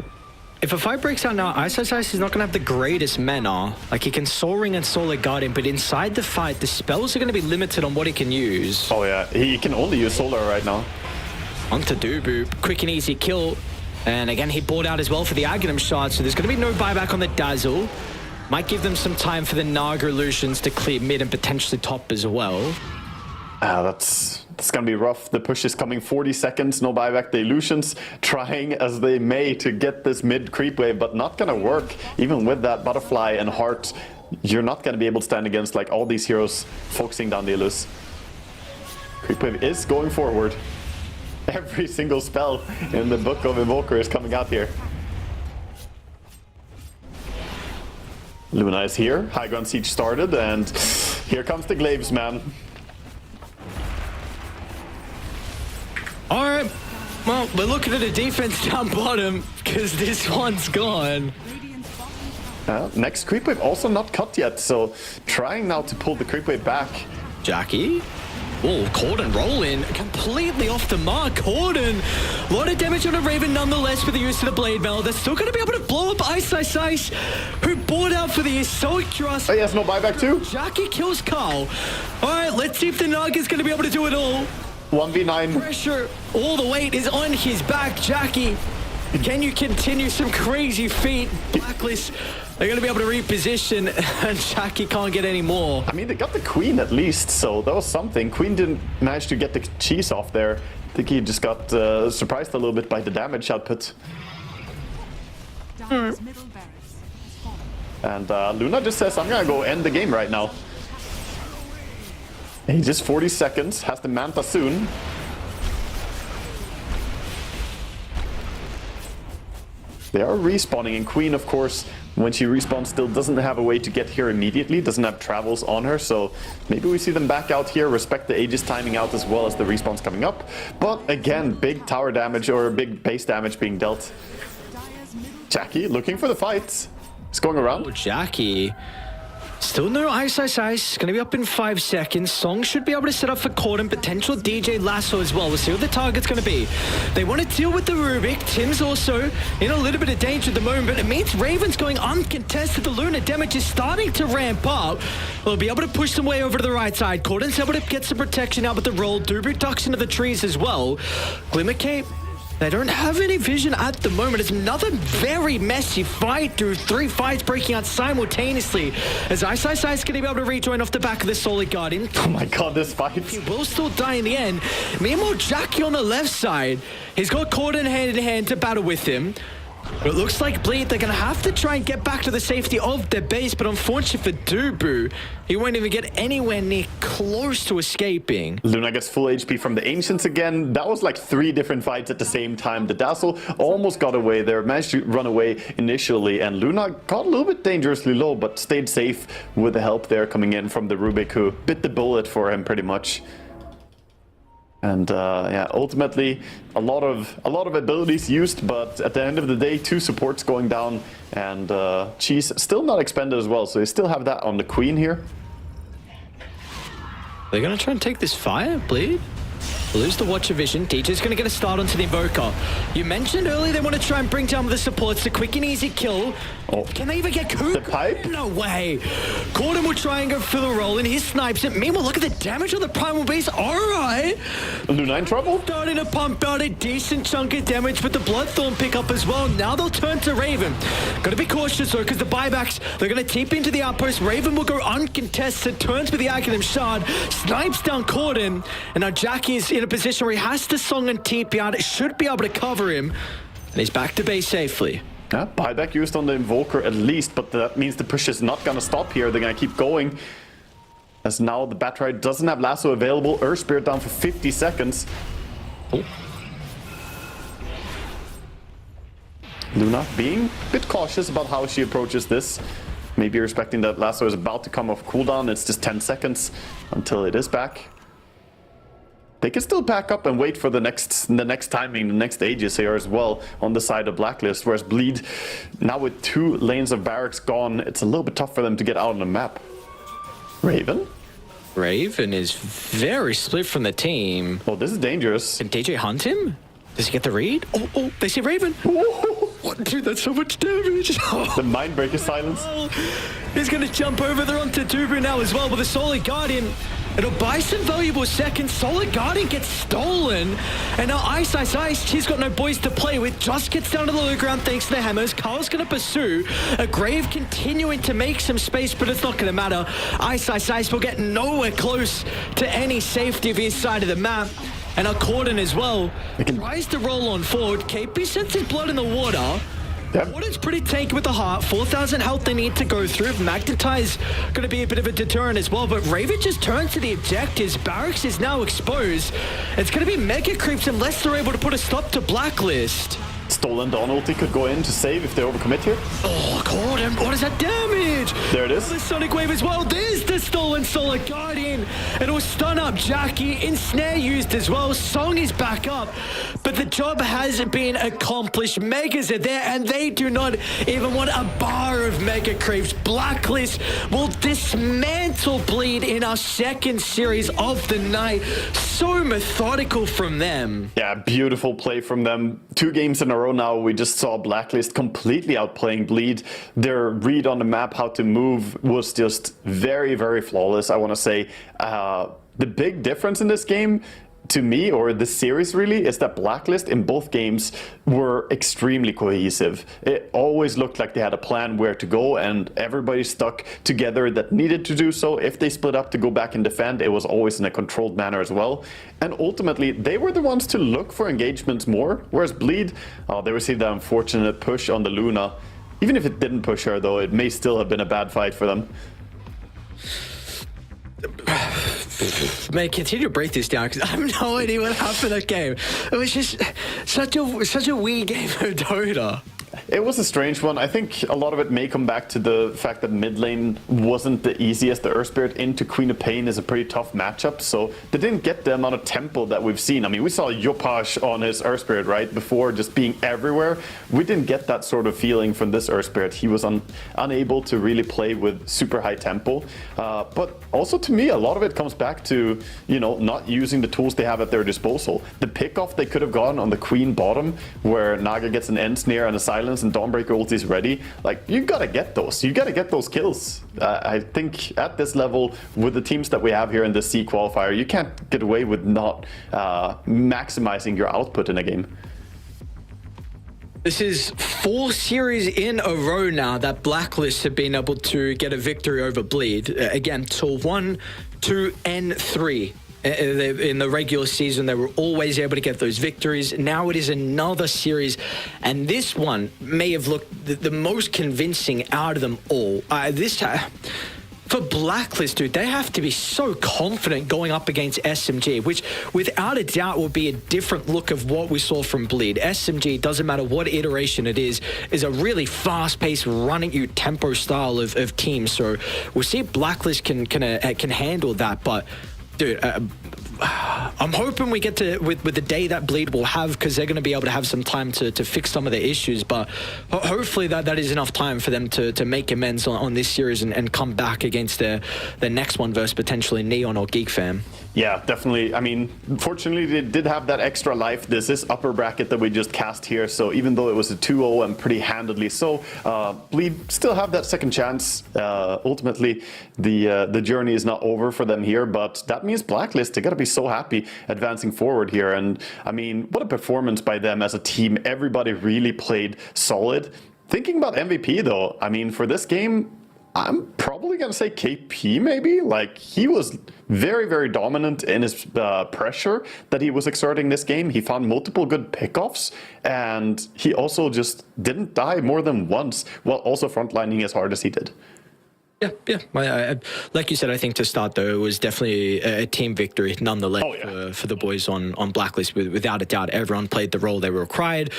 a fight breaks out now, Ice is not going to have the greatest mana. Like, he can Soul Ring and Solar Guardian, but inside the fight, the spells are going to be limited on what he can use. Oh yeah, he can only use Solar right now. Onto Dubu, quick and easy kill. And again, he bought out as well for the Aghanim shard, so there's going to be no buyback on the Dazzle. Might give them some time for the Naga illusions to clear mid and potentially top as well. That's It's gonna be rough. The push is coming 40 seconds, no buyback. The illusions trying as they may to get this mid creep wave, but not gonna work. Even with that butterfly and heart, you're not gonna be able to stand against like all these heroes focusing down the illus. Creep wave is going forward. Every single spell in the book of Invoker is coming out here. Luna is here. High ground siege started, and here comes the glaives, man. All right. Well, we're looking at a defense down bottom because this one's gone. Next creep wave also not cut yet, so trying now to pull the creep wave back. Jackie. Oh, Corden rolling completely off the mark. Corden, a lot of damage on a Raven nonetheless with the use of the Blade Mail. They're still going to be able to blow up Ice, who bought out for the Stoic Trust. Oh, he has no buyback too. Jackie kills Carl. All right, let's see if the Nug is going to be able to do it all. 1v9. Pressure, all the weight is on his back. Jackie, can you continue some crazy feat? Blacklist, they're going to be able to reposition, and Jackie can't get any more. I mean, they got the queen at least, so that was something. Queen didn't manage to get the cheese off there. I think he just got surprised a little bit by the damage output. And Luna just says, I'm gonna go end the game right now. He just 40 seconds, has the Manta soon. They are respawning, and Queen, of course, when she respawns, still doesn't have a way to get here immediately, doesn't have travels on her, so maybe we see them back out here, respect the Aegis timing out as well as the respawns coming up. But again, big tower damage or big base damage being dealt. Jackie looking for the fight. It's going around. Oh, Jackie. Still no Ice. Gonna be up in 5 seconds. Song should be able to set up for Corden. Potential DJ Lasso as well. We'll see what the target's gonna be. They want to deal with the Rubik. Tim's also in a little bit of danger at the moment, but it means Raven's going uncontested. The Luna damage is starting to ramp up. They'll be able to push some way over to the right side. Corden's able to get some protection out with the roll. Dubu ducks into the trees as well. Glimmer Cape. They don't have any vision at the moment. It's another very messy fight through 3 fights breaking out simultaneously as Ice is going to be able to rejoin off the back of the Solid Guardian. Oh my god, this fight. He will still die in the end. Meanwhile, Jackie on the left side, he's got Corden hand in hand to battle with him. But it looks like Bleed, they're going to have to try and get back to the safety of their base, but unfortunately for Dubu, he won't even get anywhere near close to escaping. Luna gets full HP from the Ancients again. That was like 3 different fights at the same time. The Dazzle almost got away there, managed to run away initially, and Luna got a little bit dangerously low, but stayed safe with the help there coming in from the Rubik, who bit the bullet for him pretty much. And yeah, ultimately a lot of abilities used, but at the end of the day, 2 supports going down, and Cheese still not expended as well, so they still have that on the Queen here. They're gonna try and take this fire, Bleed. Lose the Watcher Vision. DJ's gonna get a start onto the Invoker. You mentioned earlier they want to try and bring down the supports. A quick and easy kill. Oh. Can they even get Coop? The pipe? No way. Corden will try and go for the roll, and he snipes it. Meanwhile, look at the damage on the Primal Base. All right. Luna in trouble. Starting to pump out a decent chunk of damage with the Bloodthorn pickup as well. Now they'll turn to Raven. Gotta be cautious though, because the buybacks, they're gonna teep into the outpost. Raven will go uncontested, turns with the Aghanim Shard, snipes down Corden, and now Jackie is in a position where he has to song and TP out. It should be able to cover him, and he's back to base safely. Yeah, buyback used on the Invoker at least, but that means the push is not gonna stop here. They're gonna keep going. As now the Batride doesn't have Lasso available. Earth Spirit down for 50 seconds. Oh. Luna being a bit cautious about how she approaches this. Maybe respecting that Lasso is about to come off cooldown. It's just 10 seconds until it is back. They can still pack up and wait for the next timing, the next Aegis here as well on the side of Blacklist. Whereas Bleed, now with 2 lanes of barracks gone, it's a little bit tough for them to get out on the map. Raven? Raven is very split from the team. Oh, this is dangerous. Can DJ hunt him? Does he get the read? Oh, they see Raven. What, dude, that's so much damage. The Mindbreaker silence. He's going to jump over there onto Dubu now as well with a Solid Guardian. It'll buy some valuable seconds. Solid Guardian gets stolen. And now Ice, he's got no boys to play with. Just gets down to the low ground thanks to the hammers. Carl's going to pursue. A Grave continuing to make some space, but it's not going to matter. Ice will get nowhere close to any safety of his side of the map. And Accordant as well tries to roll on forward. KP sends his blood in the water. Yep. Warden's pretty tanky with the heart. 4,000 health they need to go through. Magnetie's going to be a bit of a deterrent as well, but Raven just turns to the objectives. Barracks is now exposed. It's going to be mega creeps unless they're able to put a stop to Blacklist. Stolen Dawn ulti could go in to save if they overcommit here. Oh, Accordant, what is that damage? There it is. The Sonic Wave as well. There's the stolen Solid Guardian. It'll stun up Jackie. Ensnare used as well. Song is back up. But the job has been accomplished. Megas are there, and they do not even want a bar of Mega Creeps. Blacklist will dismantle Bleed in our second series of the night. So methodical from them. Yeah, beautiful play from them. 2 games in a row now, we just saw Blacklist completely outplaying Bleed. Their read on the map, how to move, was just very, very flawless, I want to say. The big difference in this game, to me, or this series really, is that Blacklist in both games were extremely cohesive. It always looked like they had a plan where to go, and everybody stuck together that needed to do so. If they split up to go back and defend, it was always in a controlled manner as well. And ultimately, they were the ones to look for engagements more, whereas Bleed, they received that unfortunate push on the Luna. Even if it didn't push her, though, it may still have been a bad fight for them. Man, continue to break this down because I have no idea what happened that game. It was just such a weird game of Dota. It was a strange one. I think a lot of it may come back to the fact that mid lane wasn't the easiest. The Earth Spirit into Queen of Pain is a pretty tough matchup, so they didn't get the amount of tempo that we've seen. I mean, we saw Yopash on his Earth Spirit, right, before just being everywhere. We didn't get that sort of feeling from this Earth Spirit. He was unable to really play with super high tempo. But also to me, a lot of it comes back to, you know, not using the tools they have at their disposal. The pickoff they could have gone on the Queen bottom, where Naga gets an end snare and a silence and Dawnbreaker ulti is ready. Like, you gotta get those. You gotta get those kills. I think at this level, with the teams that we have here in the C qualifier, you can't get away with not maximizing your output in a game. This is 4 series in a row now that Blacklist have been able to get a victory over Bleed. Again, so 1, 2, and 3. In the regular season, they were always able to get those victories. Now it is another series, and this one may have looked the most convincing out of them all. For Blacklist, dude, they have to be so confident going up against SMG, which without a doubt will be a different look of what we saw from Bleed. SMG, doesn't matter what iteration it is a really fast-paced, running-you tempo style of team. So we'll see if Blacklist can handle that, but dude, I'm hoping we get to with the day that Bleed will have, because they're going to be able to have some time to fix some of the issues. But hopefully that is enough time for them to make amends on this series and come back against the next one versus potentially Neon or Geek Fam. Yeah, definitely. I mean, fortunately, they did have that extra life. This is upper bracket that we just cast here, so even though it was a 2-0 and pretty handedly so, Bleed still have that second chance. Ultimately, the journey is not over for them here, but that means Blacklist, they gotta be so happy advancing forward here. And I mean, what a performance by them as a team. Everybody really played solid. Thinking about MVP though, I mean, for this game, I'm probably going to say KP maybe. Like, he was very, very dominant in his pressure that he was exerting this game. He found multiple good pickoffs, and he also just didn't die more than once while also frontlining as hard as he did. Yeah. Like you said, I think to start though, it was definitely a team victory nonetheless for the boys on Blacklist. Without a doubt, everyone played the role they were required.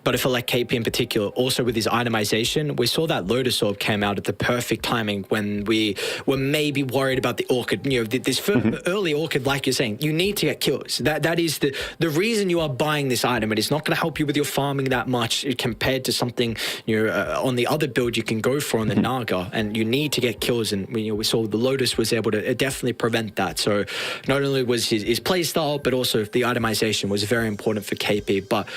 But I feel like KP in particular, also with his itemization, we saw that Lotus Orb came out at the perfect timing when we were maybe worried about the Orchid. You know, this early Orchid, like you're saying, you need to get kills. That is the reason you are buying this item. It is not going to help you with your farming that much compared to something, you know, on the other build you can go for on the Naga, and you need to get get kills, and we saw the Lotus was able to definitely prevent that. So not only was his play style, but also the itemization was very important for KP. But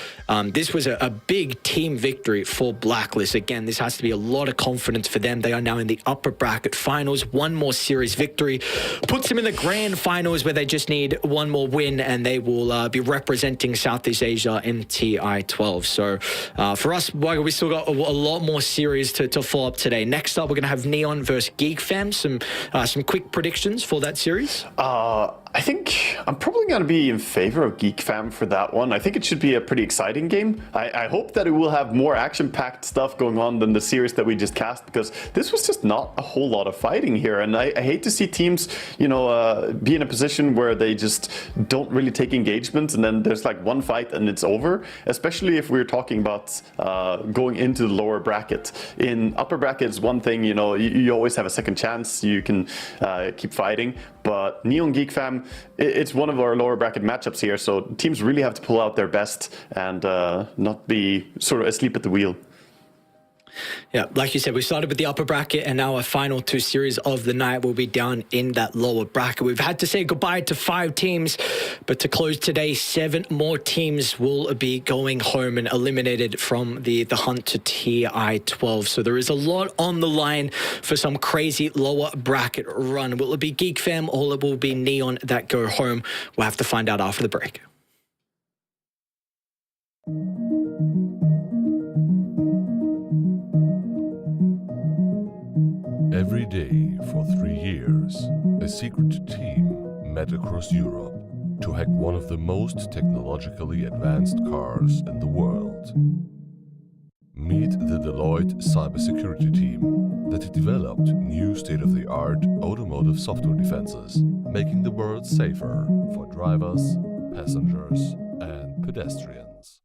this was a big team victory for Blacklist. Again, this has to be a lot of confidence for them. They are now in the upper bracket finals. One more series victory puts them in the grand finals, where they just need one more win, and they will be representing Southeast Asia in TI-12. So for us, we still got a lot more series to follow up today. Next up, we're going to have Neon versus Geek Fam. Some quick predictions for that series. I think I'm probably going to be in favor of Geek Fam for that one. I think it should be a pretty exciting game. I hope that it will have more action-packed stuff going on than the series that we just cast, because this was just not a whole lot of fighting here. And I hate to see teams, be in a position where they just don't really take engagement, and then there's like one fight and it's over, especially if we're talking about going into the lower bracket. In upper bracket, it's one thing, you always have a second chance. You can keep fighting. But Neon Geek Fam, it's one of our lower bracket matchups here, so teams really have to pull out their best and not be sort of asleep at the wheel. Yeah, like you said, we started with the upper bracket, and now our final two series of the night will be down in that lower bracket. We've had to say goodbye to 5 teams, but to close today, 7 more teams will be going home and eliminated from the hunt to TI-12. So there is a lot on the line for some crazy lower bracket run. Will it be Geek Fam or it will be Neon that go home? We'll have to find out after the break. Every day for 3 years, a secret team met across Europe to hack one of the most technologically advanced cars in the world. Meet the Deloitte cybersecurity team that developed new state-of-the-art automotive software defenses, making the world safer for drivers, passengers, and pedestrians.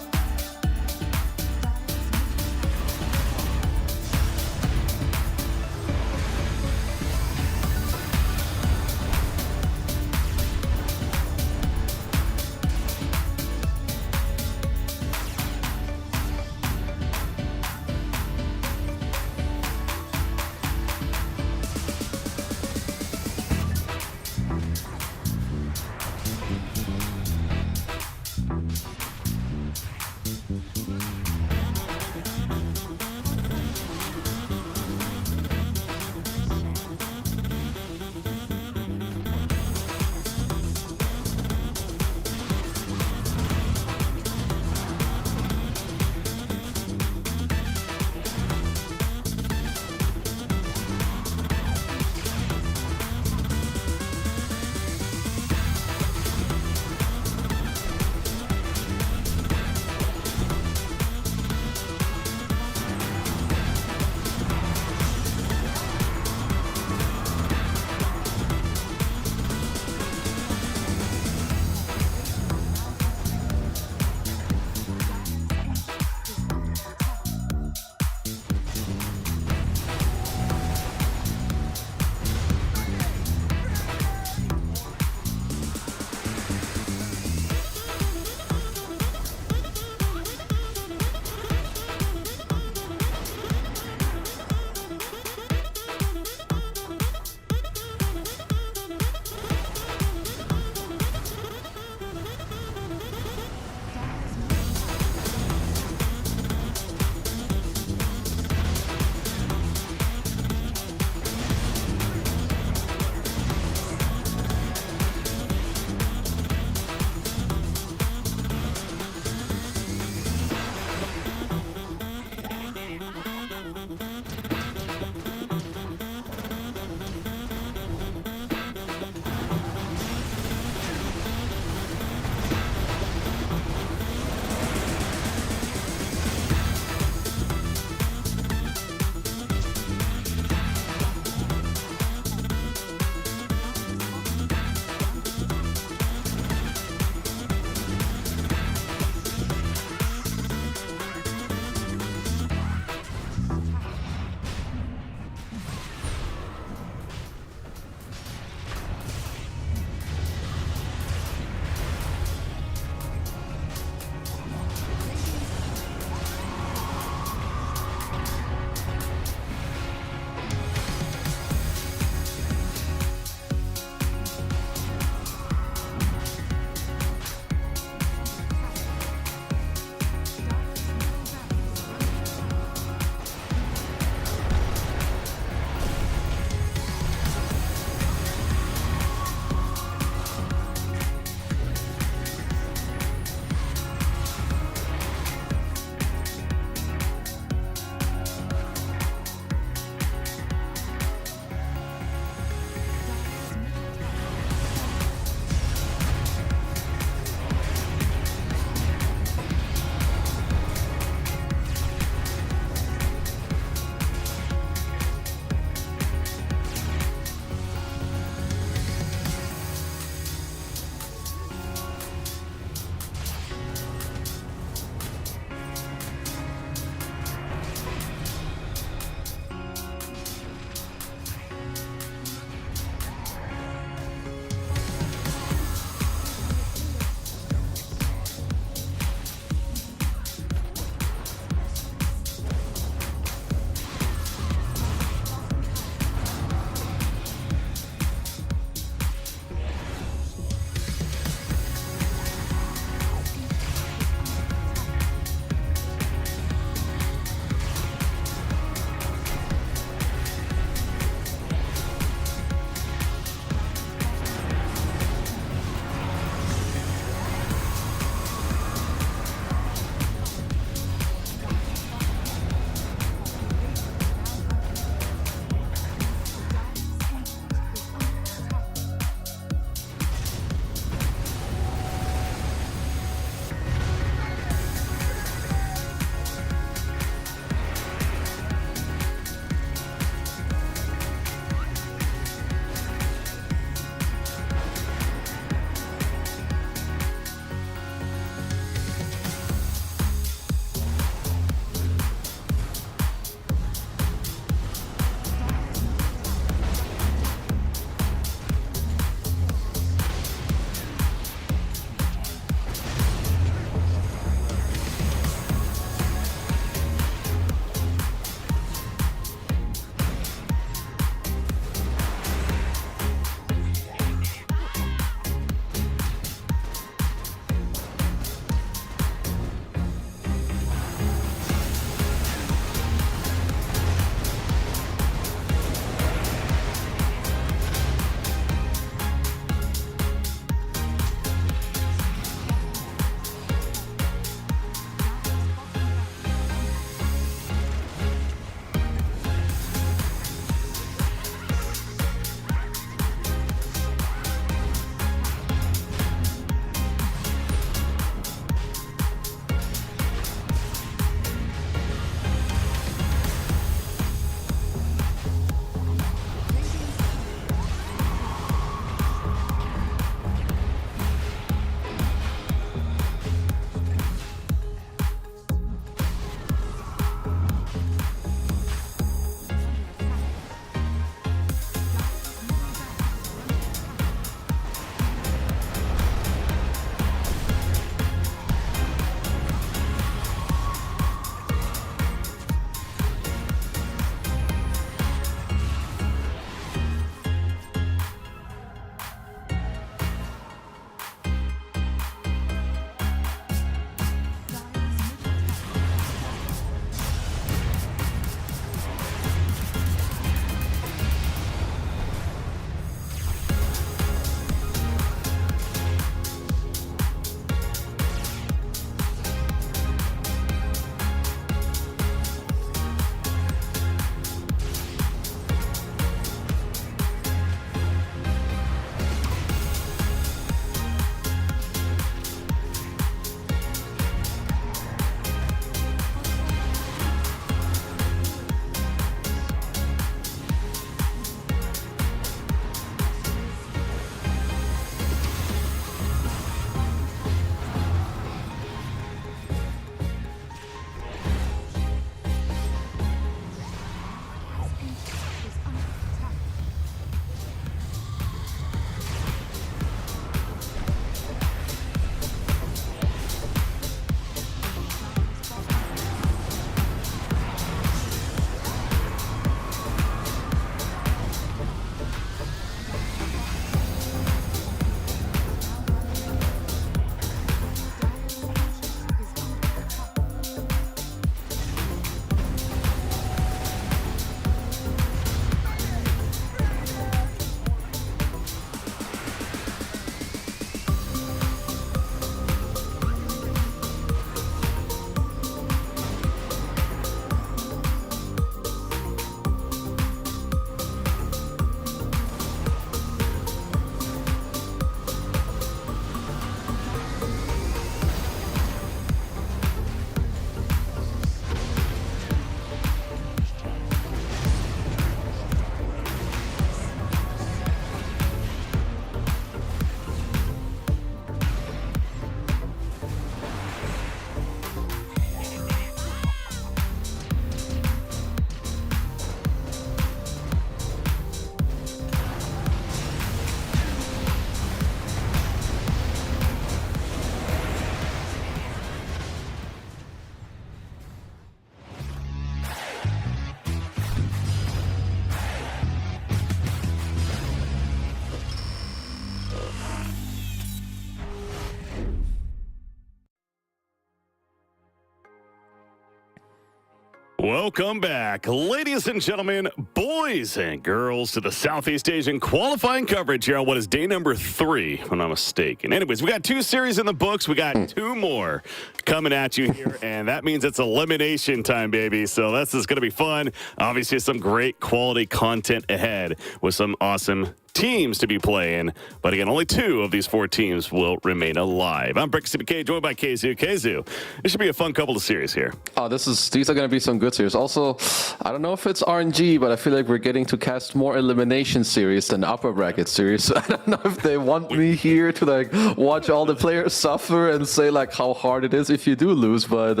Welcome back, ladies and gentlemen, boys and girls, to the Southeast Asian qualifying coverage here on what is day number 3, if I'm not mistaken. Anyways, we got 2 series in the books. We got 2 more coming at you here, and that means it's elimination time, baby. So this is going to be fun. Obviously, some great quality content ahead with some awesome teams to be playing. But again, only 2 of these 4 teams will remain alive. I'm Brick CBK, joined by KZU. KZU, it should be a fun couple of series here. Oh, these are going to be some good series. Also, I don't know if it's RNG, but I feel like we're getting to cast more elimination series than upper bracket series. So I don't know if they want me here to like watch all the players suffer and say like how hard it is if you do lose. But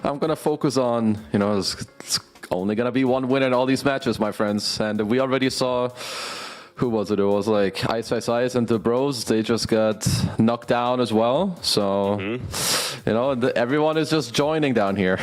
I'm going to focus on, it's only going to be one win in all these matches, my friends. And we already saw... Who was it? It was like Ice and the Bros. They just got knocked down as well. So, everyone is just joining down here.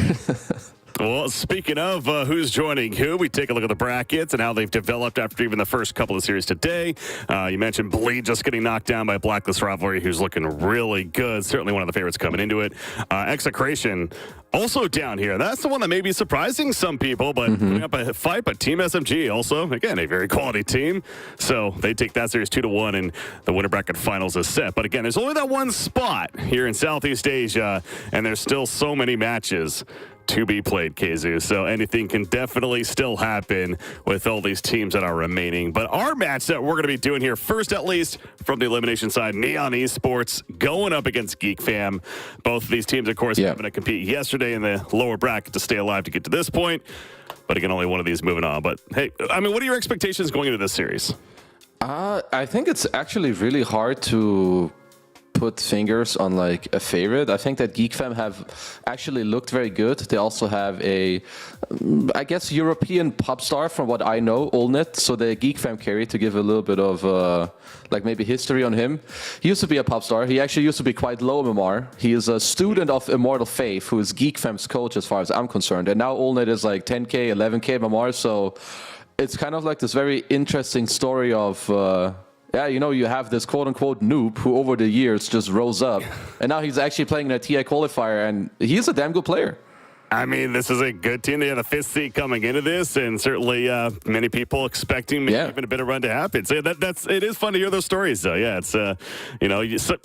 Well, speaking of who's joining who, we take a look at the brackets and how they've developed after even the first couple of series today. You mentioned Bleed just getting knocked down by Blacklist Rivalry, who's looking really good. Certainly one of the favorites coming into it. Execration also down here. That's the one that may be surprising some people, but putting up a fight. But Team SMG also, again, a very quality team. So they take that series 2-1, and the winner bracket finals is set. But again, there's only that one spot here in Southeast Asia, and there's still so many matches to be played, KZU. So anything can definitely still happen with all these teams that are remaining. But our match that we're going to be doing here first, at least from the elimination side, Neon Esports going up against Geek Fam. Both of these teams, of course, having to compete yesterday in the lower bracket to stay alive to get to this point. But again, only one of these moving on. But hey, I mean, what are your expectations going into this series? I think it's actually really hard to put fingers on like a favorite. I think that Geek Fam have actually looked very good. They also have a, I guess, European pop star from what I know, Olnet. So the Geek Fam carry, to give a little bit of like maybe history on him. He used to be a pop star. He actually used to be quite low MMR. He is a student of Immortal Faith, who is Geek Fam's coach as far as I'm concerned. And now Olnet is like 10k, 11k MMR. So it's kind of like this very interesting story of you have this quote-unquote noob who over the years just rose up, and now he's actually playing in a TI qualifier, and he's a damn good player. I mean, this is a good team. They had a 5th seed coming into this, and certainly many people expecting maybe even a bit of run to happen. So it is fun to hear those stories, though. Yeah, it's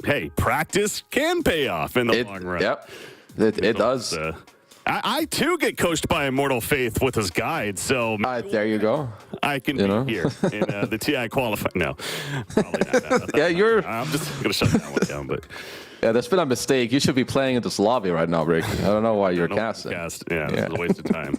hey, practice can pay off in the long run. Yep, it does. I too get coached by Immortal Faith with his guide, so there you go. I can be here in the TI qualifying. No, probably not. I'm just gonna shut that one down. But there's been a mistake. You should be playing in this lobby right now, Rick. I don't know why you're casting. This is a waste of time.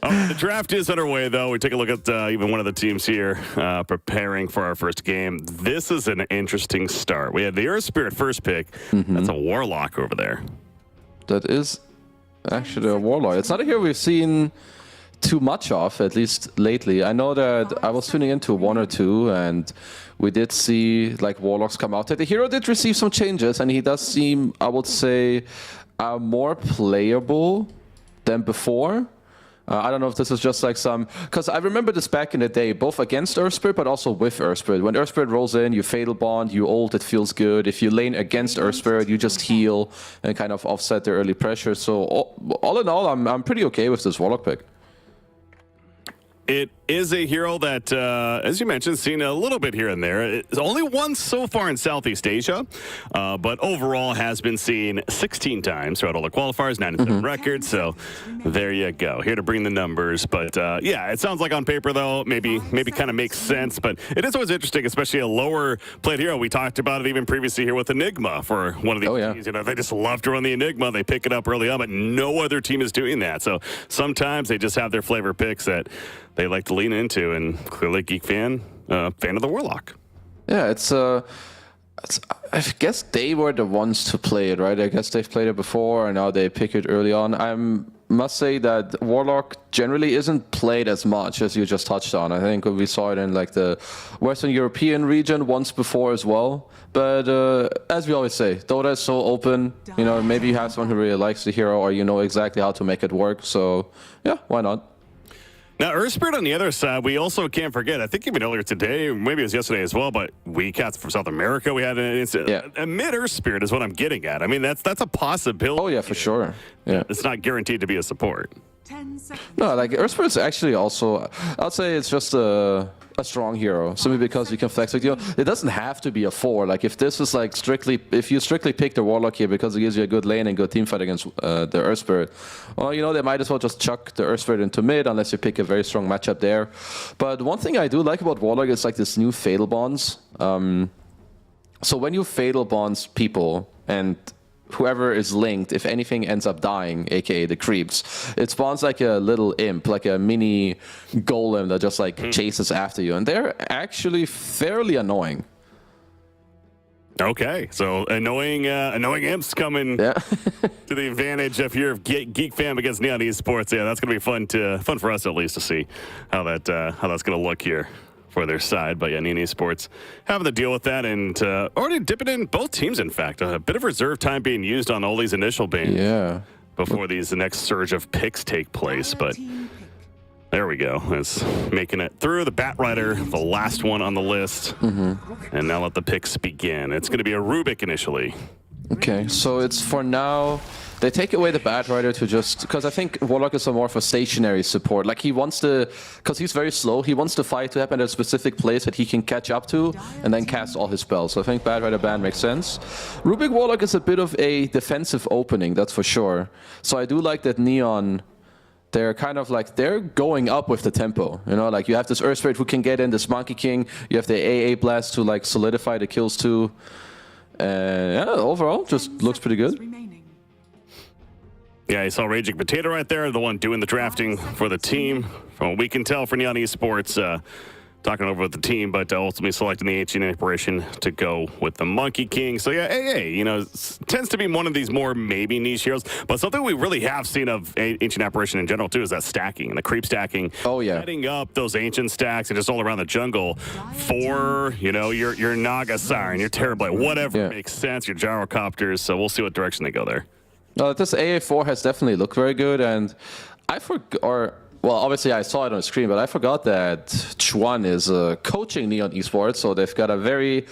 The draft is underway, though. We take a look at even one of the teams here preparing for our first game. This is an interesting start. We had the Earth Spirit first pick. That's a Warlock over there. That is actually a Warlock. It's not a hero we've seen too much of, at least lately. I know that I was tuning into 1 or 2, and we did see like Warlocks come out. The hero did receive some changes, and he does seem, I would say, more playable than before. I don't know if this is just like some... Because I remember this back in the day, both against Earth Spirit, but also with Earth Spirit. When Earth Spirit rolls in, you Fatal Bond, you ult, it feels good. If you lane against Earth Spirit, you just heal and kind of offset the early pressure. So all in all, I'm pretty okay with this Warlock pick. It is a hero that, as you mentioned, seen a little bit here and there. It's only once so far in Southeast Asia, but overall has been seen 16 times throughout all the qualifiers, 97 records. So there you go. Here to bring the numbers. But yeah, it sounds like on paper, though, maybe kind of makes sense. But it is always interesting, especially a lower played hero. We talked about it even previously here with Enigma for one of these teams. You know, they just love to run the Enigma. They pick it up early on, but no other team is doing that. So sometimes they just have their flavor picks that they like to lean into, and clearly Geek Fan, fan of the Warlock. Yeah, I guess they were the ones to play it, right? I guess they've played it before, and now they pick it early on. I must say that Warlock generally isn't played as much as you just touched on. I think we saw it in like the Western European region once before as well. But as we always say, Dota is so open. You know, maybe you have someone who really likes the hero, or you know exactly how to make it work. So yeah, why not? Now, Earth Spirit on the other side, we also can't forget, I think even earlier today, maybe it was yesterday as well, but we cats from South America, we had an incident. Yeah. A mid-Earth Spirit is what I'm getting at. I mean, that's a possibility. Oh, yeah, for sure. Yeah. It's not guaranteed to be a support. 10 seconds. No, like Earthbird's actually also, I'd say it's just a strong hero, simply because you can flex it. You know, it doesn't have to be a 4. Like if this is like strictly, if you strictly pick the Warlock here because it gives you a good lane and good team fight against the Earthbird, well, you know, they might as well just chuck the Earthbird into mid unless you pick a very strong matchup there. But one thing I do like about Warlock is like this new Fatal Bonds. So when you Fatal Bonds people and whoever is linked, if anything ends up dying, aka the creeps, it spawns like a little imp, like a mini golem that just like chases after you, and they're actually fairly annoying. Okay, so annoying imps coming to the advantage if you're Geek Fam against Neon Esports. Yeah, that's gonna be fun for us at least to see how that's gonna look here for their side. But yeah, Neon Esports having to deal with that, and already dipping in both teams, in fact. A bit of reserve time being used on all these initial bans before the next surge of picks take place. But there we go. It's making it through the Batrider, the last one on the list. And now let the picks begin. It's going to be a Rubik initially. Okay, so it's for now. They take away the Batrider to just, because I think Warlock is a more of a stationary support. Like he wants to, because he's very slow, he wants the fight to happen at a specific place that he can catch up to and then cast all his spells. So I think Batrider ban makes sense. Rubik Warlock is a bit of a defensive opening, that's for sure. So I do like that Neon, they're kind of like, they're going up with the tempo. You know, like you have this Earth Spirit who can get in, this Monkey King, you have the AA Blast to like solidify the kills too. Yeah, overall, just looks pretty good. Yeah, you saw Raging Potato right there, the one doing the drafting for the team. From what we can tell for Neon Esports, talking over with the team, but ultimately selecting the Ancient Apparition to go with the Monkey King. So yeah, AA, you know, tends to be one of these more maybe niche heroes, but something we really have seen of Ancient Apparition in general too is that stacking and the creep stacking. Oh yeah. Setting up those Ancient stacks and just all around the jungle for, you know, your Naga Siren, your Terrorblade, whatever makes sense, your Gyrocopters. So we'll see what direction they go there. No, this AA4 has definitely looked very good, and well, obviously I saw it on the screen, but I forgot that Chuan is coaching Neon Esports, so they've got a very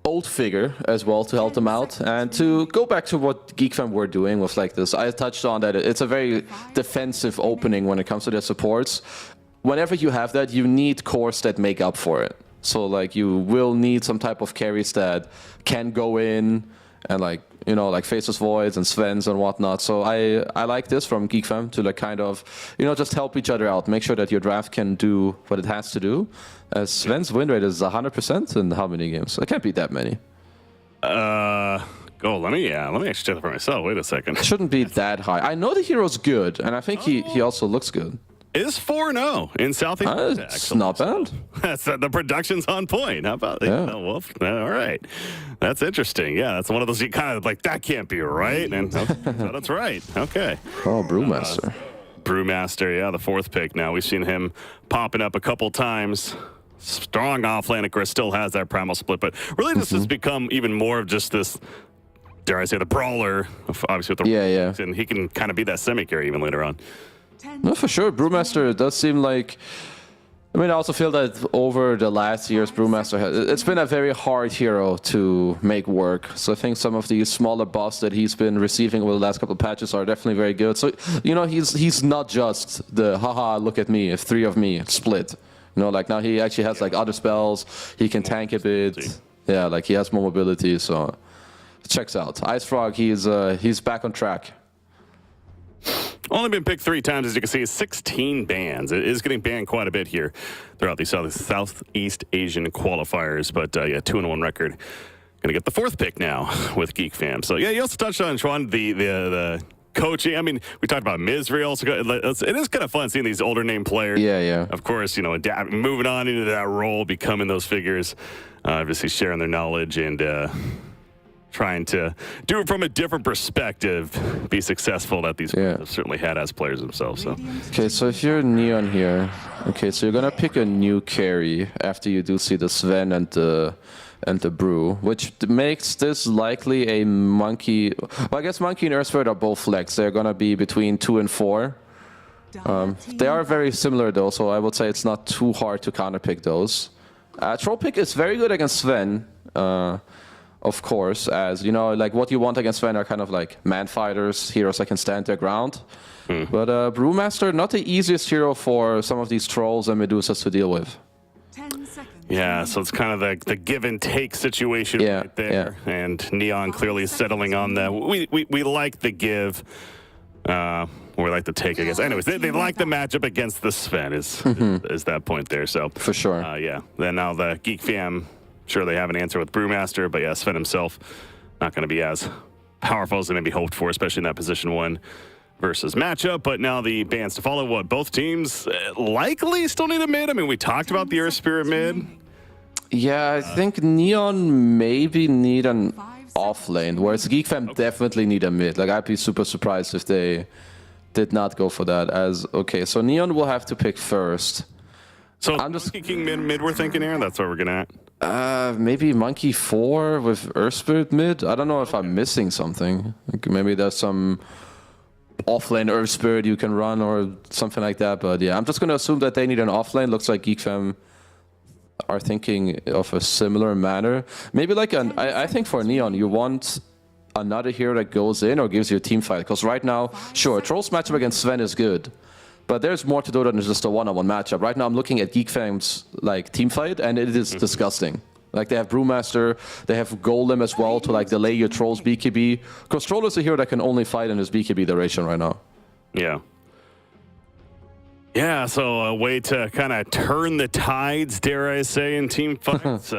old figure as well to help them out. And to go back to what Geek Fam were doing with like this, I touched on that it's a very defensive opening when it comes to their supports. Whenever you have that, you need cores that make up for it. So like you will need some type of carries that can go in and like, you know, like Faceless Voids and Sven's and whatnot. So I like this from Geek Fam to like kind of, you know, just help each other out. Make sure that your draft can do what it has to do. Sven's win rate is 100% in how many games? It can't be that many. Let me actually check that for myself. Wait a second. It shouldn't be that high. I know the hero's good, and I think he also looks good. Is 4-0 in Southeast. It's not bad. That's the production's on point. How about that? Yeah. All right. That's interesting. Yeah, that's one of those you kind of like, that can't be right. And that's right. Okay. Oh, Brewmaster. Brewmaster, yeah, the 4th pick now. We've seen him popping up a couple times. Strong offlane. Of course, still has that primal split, but really this has become even more of just this, dare I say, the brawler, obviously with the and he can kind of be that semi-carry even later on. No, for sure. Brewmaster does seem like... I mean, I also feel that over the last years, Brewmaster it's been a very hard hero to make work. So I think some of these smaller buffs that he's been receiving over the last couple of patches are definitely very good. So, you know, he's not just the, haha, look at me, if 3 of me split. You know, like now he actually has like other spells. He can tank a bit. Yeah, like he has more mobility, so it checks out. Ice Frog, he's back on track. Only been picked 3 times, as you can see, 16 bans. It is getting banned quite a bit here throughout these Southeast Asian qualifiers, but yeah, 2-1 record. Gonna get the 4th pick now with Geek Fam. So yeah, you also touched on, Sean, the coaching. I mean, we talked about Misery also. It is kind of fun seeing these older name players. Yeah. Of course, you know, moving on into that role, becoming those figures, obviously sharing their knowledge and trying to do it from a different perspective, be successful that these players have certainly had as players themselves. So. Okay, so if you're Neon here, okay, so you're gonna pick a new carry after you do see the Sven and the Brew, which makes this likely a Monkey. Well, I guess Monkey and Earthbird are both flex. They're gonna be between 2 and 4. They are very similar though, so I would say it's not too hard to counterpick those. Trollpick is very good against Sven. of course, as you know, like what you want against Sven are kind of like man fighters, heroes that can stand their ground. But Brewmaster, not the easiest hero for some of these trolls and Medusas to deal with. 10 seconds. Yeah, so it's kind of the give and take situation right there. And Neon clearly settling on the we like the give. Or we like to take, I guess. Anyways, they like the matchup against the Sven is that point there. So for sure. Yeah. Then now the Geek Fam, sure they have an answer with Brewmaster, but yeah, Sven himself not going to be as powerful as they maybe hoped for, especially in that position 1 versus matchup. But now the bans to follow. What, both teams likely still need a mid? I mean, we talked about the Earth Spirit mid. Yeah, I think Neon maybe need an off lane, whereas Geek Fam definitely need a mid. Like, I'd be super surprised if they did not go for that. Okay, so Neon will have to pick first. So I'm just Monkey King mid we're thinking here. That's what we're gonna at. Maybe Monkey 4 with Earth Spirit mid. I don't know if I'm missing something. Like maybe there's some offlane Earth Spirit you can run or something like that. But yeah, I'm just gonna assume that they need an offlane. Looks like Geek Fam are thinking of a similar manner. Maybe like I think for Neon, you want another hero that goes in or gives you a team fight. Because right now, sure, Troll's matchup against Sven is good, but there's more to do than just a one-on-one matchup. Right now, I'm looking at Geek Fam's like team fight, and it is disgusting. Like they have Brewmaster, they have Golem as well to like delay your Troll's BKB. Because Troll is a hero that can only fight in his BKB duration right now. Yeah. Yeah, so a way to kind of turn the tides, dare I say, in team fights.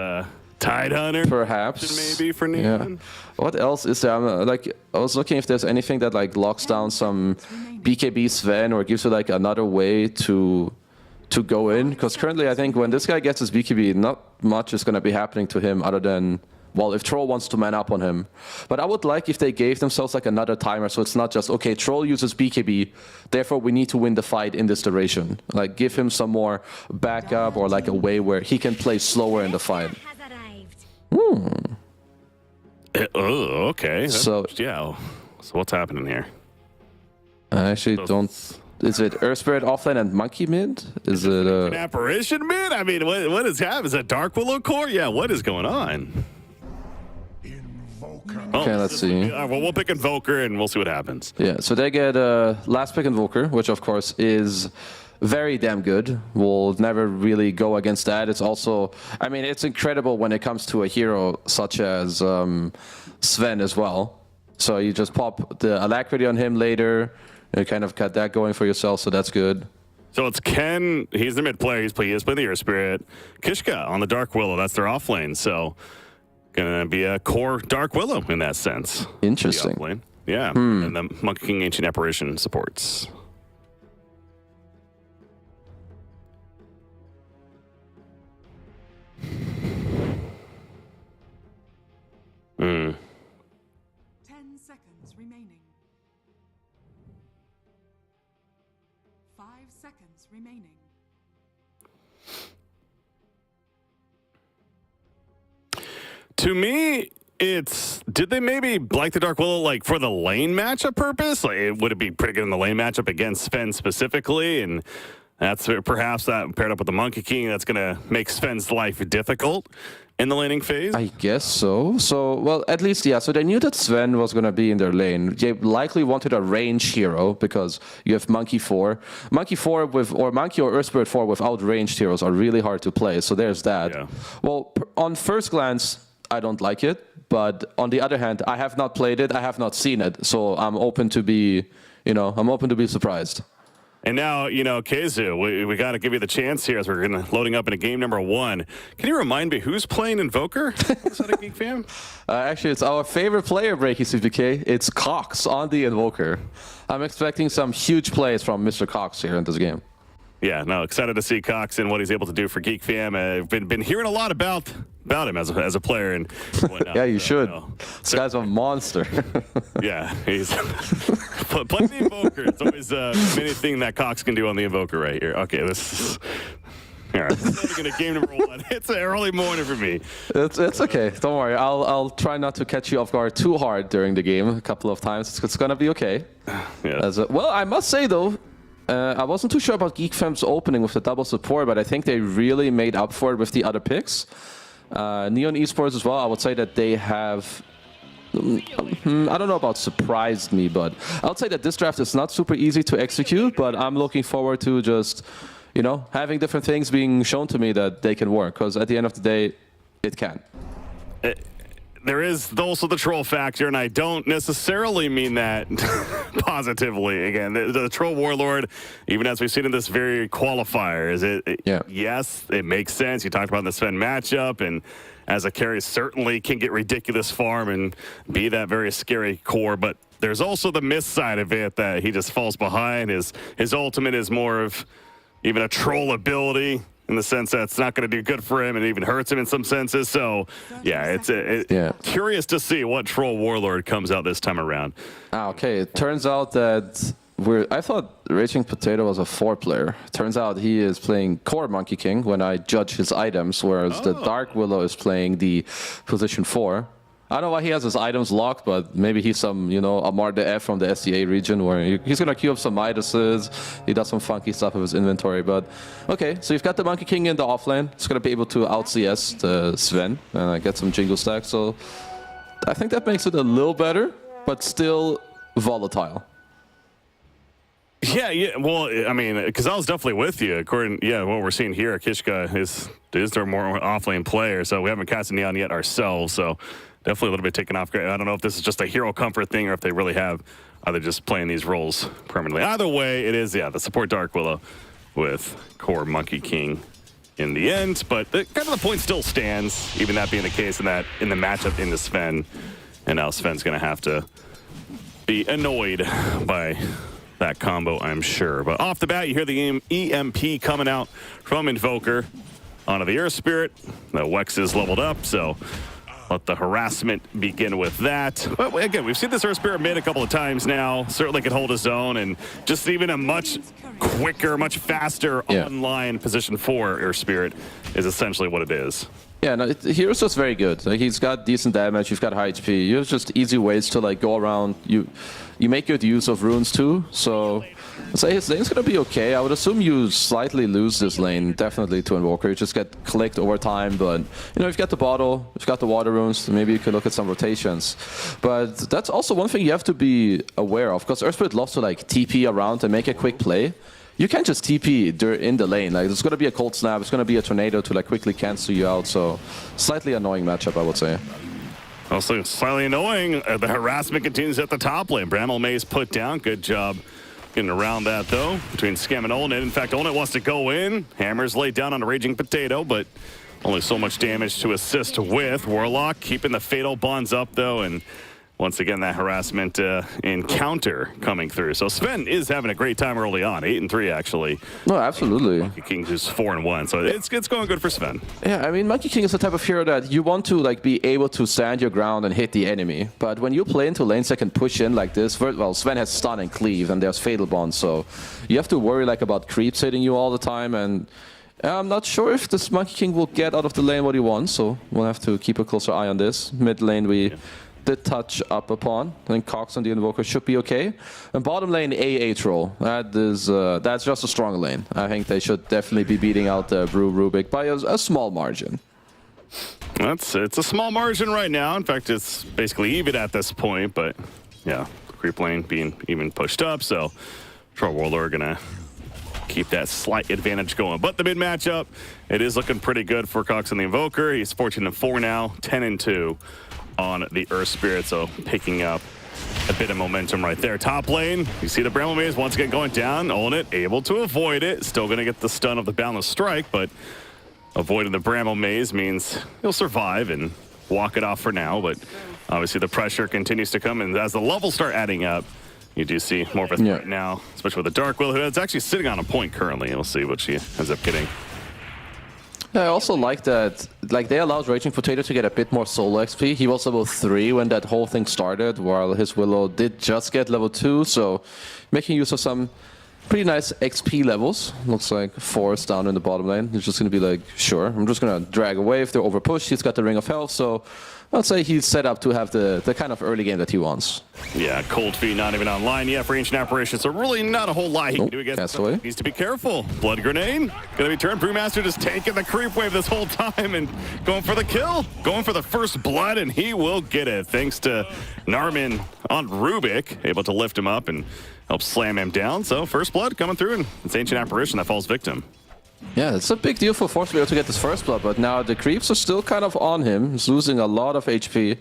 Tide Hunter, perhaps, maybe for Neon. Yeah. What else is there? Like I was looking if there's anything that like locks down some BKB Sven or gives you like another way to go in. Because currently, I think when this guy gets his BKB, not much is going to be happening to him other than, well, if Troll wants to man up on him. But I would like if they gave themselves like another timer, so it's not just, okay, Troll uses BKB, therefore we need to win the fight in this duration. Like give him some more backup or like a way where he can play slower in the fight. Oh, okay. So yeah. So what's happening here? I actually don't. Is it Earth Spirit offlane and Monkey mid? Is it an apparition mid? I mean, what is happening? Is that Dark Willow core? Yeah. What is going on? Okay, let's see. Well, we'll pick Invoker and we'll see what happens. Yeah. So they get last pick Invoker, which of course is very damn good. We'll never really go against that. It's also, I mean, it's incredible when it comes to a hero such as Sven as well. So you just pop the Alacrity on him later, and kind of got that going for yourself, so that's good. So it's Ken, he's the mid player, he's playing the Earth Spirit. Kishka on the Dark Willow, that's their off lane, so gonna be a core Dark Willow in that sense. Interesting. Yeah, and the Monkey King Ancient Apparition supports. 10 seconds remaining. 5 seconds remaining. To me, it's, did they maybe like the Dark Willow like for the lane matchup purpose? Like, would it be pretty good in the lane matchup against Sven specifically? And that's perhaps that paired up with the Monkey King, that's going to make Sven's life difficult in the laning phase? I guess so. So, well, at least, yeah. So they knew that Sven was going to be in their lane. They likely wanted a range hero because you have Monkey 4. Monkey 4 with, or Monkey or Earth Spirit 4 without ranged heroes are really hard to play. So there's that. Yeah. Well, on first glance, I don't like it. But on the other hand, I have not played it. I have not seen it. So I'm open to be, I'm open to be surprised. And now, Keizu, we got to give you the chance here as we're loading up into game number 1. Can you remind me who's playing Invoker? Is that a Geek Fam? Actually, it's our favorite player, Breaky CPK. It's Cox on the Invoker. I'm expecting some huge plays from Mr. Cox here in this game. Yeah, no, excited to see Cox and what he's able to do for Geek Fam. I've been hearing a lot about him as a player and whatnot. Yeah, you should. This guy's a monster. Yeah, he's playing the Invoker. It's always many thing that Cox can do on the Invoker right here. Okay, this is all right. Loading into game number 1. It's an early morning for me. It's okay. Don't worry. I'll try not to catch you off guard too hard during the game a couple of times. It's gonna be okay. Yeah. Well, I must say though, I wasn't too sure about Geek Fam's opening with the double support, but I think they really made up for it with the other picks. Neon Esports as well, I would say that they have... I don't know about surprised me, but I would say that this draft is not super easy to execute, but I'm looking forward to just, you know, having different things being shown to me that they can work, because at the end of the day, it can. There is also the troll factor, and I don't necessarily mean that positively. Again, the troll warlord, even as we've seen in this very qualifiers, yes, it makes sense. You talked about the Sven matchup, and as a carry, certainly can get ridiculous farm and be that very scary core. But there's also the miss side of it that he just falls behind. His ultimate is more of even a troll ability, in the sense that it's not going to do good for him and even hurts him in some senses. So, yeah, it's curious to see what Troll Warlord comes out this time around. Okay, it turns out that I thought Raging Potato was a 4-player. Turns out he is playing Core Monkey King when I judge his items, whereas the Dark Willow is playing the position 4. I don't know why he has his items locked, but maybe he's some, you know, Amar the F from the SDA region where he's going to queue up some Midases. He does some funky stuff with his inventory. But, okay, so you've got the Monkey King in the offlane. He's going to be able to out-CS the Sven and get some jingle stacks. So I think that makes it a little better, but still volatile. Yeah, well, I mean, because I was definitely with you. According, what we're seeing here, Kishka is their more offlane player, so we haven't cast a Neon yet ourselves, so definitely a little bit taken off. I don't know if this is just a hero comfort thing or if they really are they just playing these roles permanently. Either way, it is, the support Dark Willow with Core Monkey King in the end, but kind of the point still stands, even that being the case in the matchup into Sven, and now Sven's going to have to be annoyed by that combo, I'm sure. But off the bat, you hear the EMP coming out from Invoker onto the Earth Spirit. The Wex is leveled up, so let the harassment begin with that. But again, we've seen this Earth Spirit mid a couple of times now. Certainly can hold his own, and just even a much quicker, much faster online position for Earth Spirit is essentially what it is. Yeah, no, Hero's just very good. Like, he's got decent damage, you've got high HP. You have just easy ways to like go around. You make good use of runes too, so I'd say his lane's gonna be okay. I would assume you slightly lose this lane, definitely to Invoker. You just get clicked over time, but you know, you've got the bottle, you've got the water runes, maybe you could look at some rotations. But that's also one thing you have to be aware of, because Earthspirit loves to like TP around and make a quick play. You can't just TP in the lane. Like, there's gonna be a cold snap, it's gonna be a tornado to like quickly cancel you out, so slightly annoying matchup, I would say. Also slightly annoying, the harassment continues at the top lane. Bramble Maze put down, good job getting around that though, between Scam and Olnit. In fact, Olnit wants to go in. Hammer's laid down on a Raging Potato, but only so much damage to assist with. Warlock keeping the Fatal Bonds up though, and once again, that harassment encounter coming through. So Sven is having a great time early on, 8-3 actually. No, absolutely. Monkey King is 4-1, so it's going good for Sven. Yeah, I mean, Monkey King is the type of hero that you want to like be able to stand your ground and hit the enemy. But when you play into lanes that can push in like this, well, Sven has stun and cleave, and there's Fatal Bond, so you have to worry like about creeps hitting you all the time. And I'm not sure if this Monkey King will get out of the lane what he wants, so we'll have to keep a closer eye on this. Mid lane we did touch up upon. I think Cox and the Invoker should be okay. And bottom lane, AA Troll. That's just a strong lane. I think they should definitely be beating out Brew Rubik by a small margin. It's a small margin right now. In fact, it's basically even at this point, but yeah, creep lane being even pushed up, so Troll Warlord gonna keep that slight advantage going. But the mid matchup, it is looking pretty good for Cox and the Invoker. He's 14-4 now, 10-2. On the Earth Spirit, so picking up a bit of momentum right there. Top lane, you see the Bramble Maze once again going down. Olnit able to avoid it. Still going to get the stun of the Boundless Strike, but avoiding the Bramble Maze means he'll survive and walk it off for now. But obviously the pressure continues to come, and as the levels start adding up, you do see more of a threat now, especially with the Dark Will, who is actually sitting on a point currently. We'll see what she ends up getting. I also like that, like, they allowed Raging Potato to get a bit more solo XP. He was level 3 when that whole thing started, while his Willow did just get level 2, so making use of some pretty nice XP levels. Looks like Force down in the bottom lane. He's just going to be like, sure, I'm just going to drag away if they're overpushed. He's got the Ring of Health, so I'd say he's set up to have the kind of early game that he wants. Yeah, Cold Feet not even online yet for Ancient Apparition, so really not a whole lot he can do against Castaway. Needs to be careful. Blood Grenade, gonna be turned. Brewmaster just taking the creep wave this whole time and going for the kill. Going for the first blood, and he will get it. Thanks to Narman on Rubik, able to lift him up and help slam him down. So first blood coming through, and it's Ancient Apparition that falls victim. Yeah, it's a big deal for Force to be able to get this first blood, but now the creeps are still kind of on him. He's losing a lot of HP.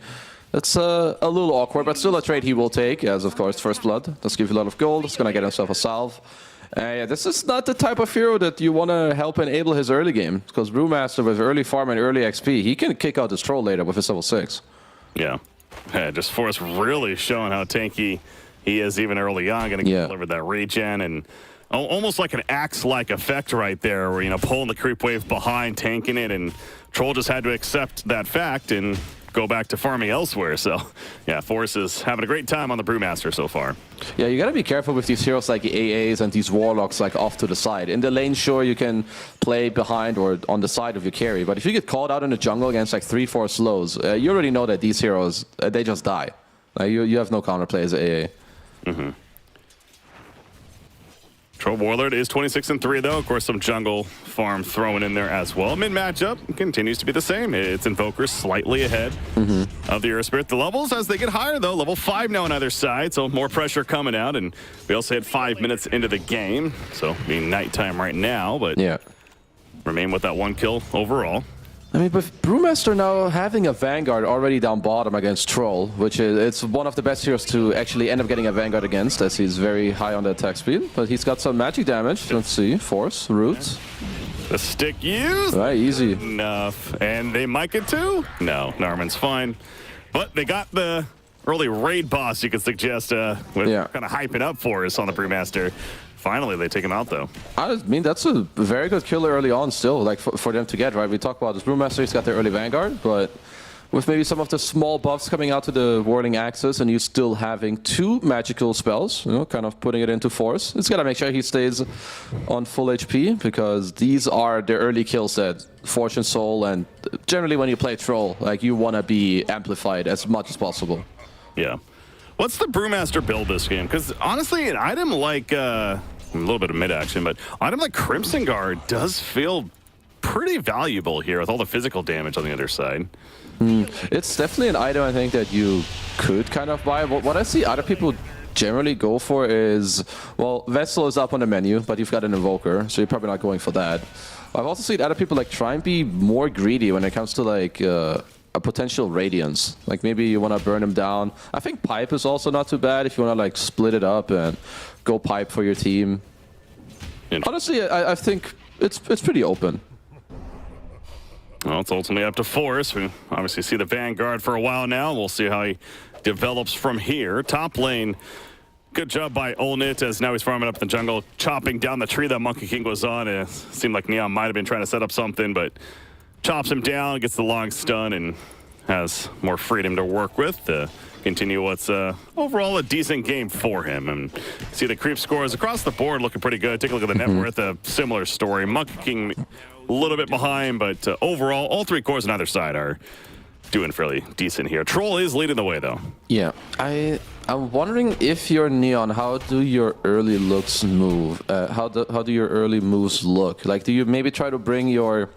That's a little awkward, but still a trade he will take, as of course first blood. Does give you a lot of gold. It's going to get himself a salve. Yeah, this is not the type of hero that you want to help enable his early game, because Brewmaster with early farm and early XP, he can kick out his troll later with his level 6. Yeah, just Force really showing how tanky he is even early on. Going to deliver that regen and almost like an axe-like effect right there, where, you know, pulling the creep wave behind, tanking it, and Troll just had to accept that fact and go back to farming elsewhere. So, yeah, Force is having a great time on the Brewmaster so far. Yeah, you gotta be careful with these heroes like the AAs and these Warlocks like off to the side. In the lane, sure, you can play behind or on the side of your carry, but if you get called out in the jungle against like 3-4 slows, you already know that these heroes, they just die. Like, you have no counterplay as AA. Mm-hmm. Troll Warlord is 26-3 though. Of course, some jungle farm thrown in there as well. Mid matchup continues to be the same. It's Invoker slightly ahead of the Earth Spirit. The levels as they get higher though, level 5 now on either side, so more pressure coming out. And we also hit 5 minutes into the game, so being nighttime right now, but yeah, remain with that 1 kill overall. I mean, with Brewmaster now having a Vanguard already down bottom against Troll, which is it's one of the best heroes to actually end up getting a Vanguard against, as he's very high on the attack speed. But he's got some magic damage. Let's see, Force, Roots. The stick used. Right, easy. Enough. And they might get 2? No, Narman's fine. But they got the early raid boss, you could suggest, with kind of hyping up for us on the Brewmaster. Finally, they take him out, though. I mean, that's a very good killer early on still, like for them to get, right? We talk about this Brewmaster, he's got their early Vanguard, but with maybe some of the small buffs coming out to the Whirling Axis and you still having 2 magical spells, you know, kind of putting it into Force, it's got to make sure he stays on full HP, because these are the early kills that Fortune Soul, and generally when you play Troll, like, you want to be amplified as much as possible. Yeah. What's the Brewmaster build this game? Because honestly, an item like a little bit of mid action, but item like Crimson Guard does feel pretty valuable here with all the physical damage on the other side. It's definitely an item I think that you could kind of buy. What I see other people generally go for is, well, Vessel is up on the menu, but you've got an Invoker, so you're probably not going for that. I've also seen other people like try and be more greedy when it comes to like a potential Radiance. Like maybe you want to burn him down. I think Pipe is also not too bad if you want to like split it up and go Pipe for your team. Honestly, I think it's pretty open. Well, it's ultimately up to Force. We obviously see the Vanguard for a while now. We'll see how he develops from here. Top lane, good job by Olnit, as now he's farming up the jungle, chopping down the tree that Monkey King was on. It seemed like Neon might have been trying to set up something, but chops him down, gets the long stun, and has more freedom to work with to continue what's overall a decent game for him. And see the creep scores across the board looking pretty good. Take a look at the net worth, a similar story. Monkey King a little bit behind, but overall, all 3 cores on either side are doing fairly decent here. Troll is leading the way, though. Yeah, I'm wondering if you're Neon, how do your early looks move? How do your early moves look? Like, do you maybe try to bring your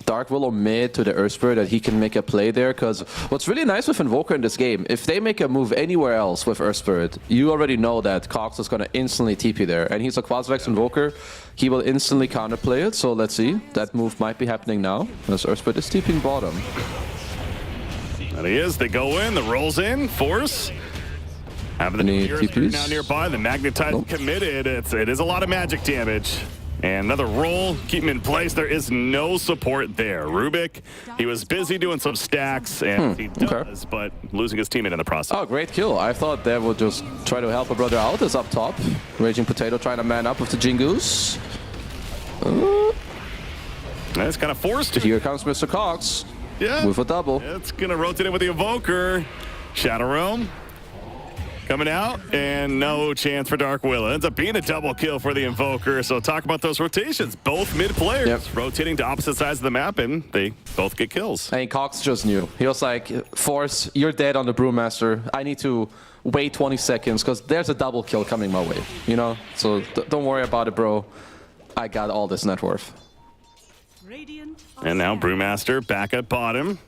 Dark Willow mid to the Earth Spirit that he can make a play there? Because what's really nice with Invoker in this game, if they make a move anywhere else with Earth Spirit, you already know that Cox is going to instantly TP there. And he's a Quasivex Invoker. He will instantly counterplay it. So let's see. That move might be happening now, as Earth Spirit is TPing bottom. And he is. They go in. The rolls in. Force. Having the TPs now nearby. The Magnetize committed. It is a lot of magic damage. And another roll, keep him in place. There is no support there. Rubik, he was busy doing some stacks, and he does, but losing his teammate in the process. Oh, great kill. I thought they would just try to help a brother out. Is up top. Raging Potato trying to man up with the Jingoose. That's kind of forced. Here comes Mr. Cox. Yeah. With a double. It's going to rotate in with the Evoker. Shadow Realm. coming out, and no chance for Dark Willa. Ends up being a double kill for the Invoker. So talk about those rotations. Both mid players rotating to opposite sides of the map, and they both get kills. And Cox just knew. He was like, Force, you're dead on the Brewmaster. I need to wait 20 seconds because there's a double kill coming my way, you know? So don't worry about it, bro. I got all this net worth. And now Brewmaster back at bottom.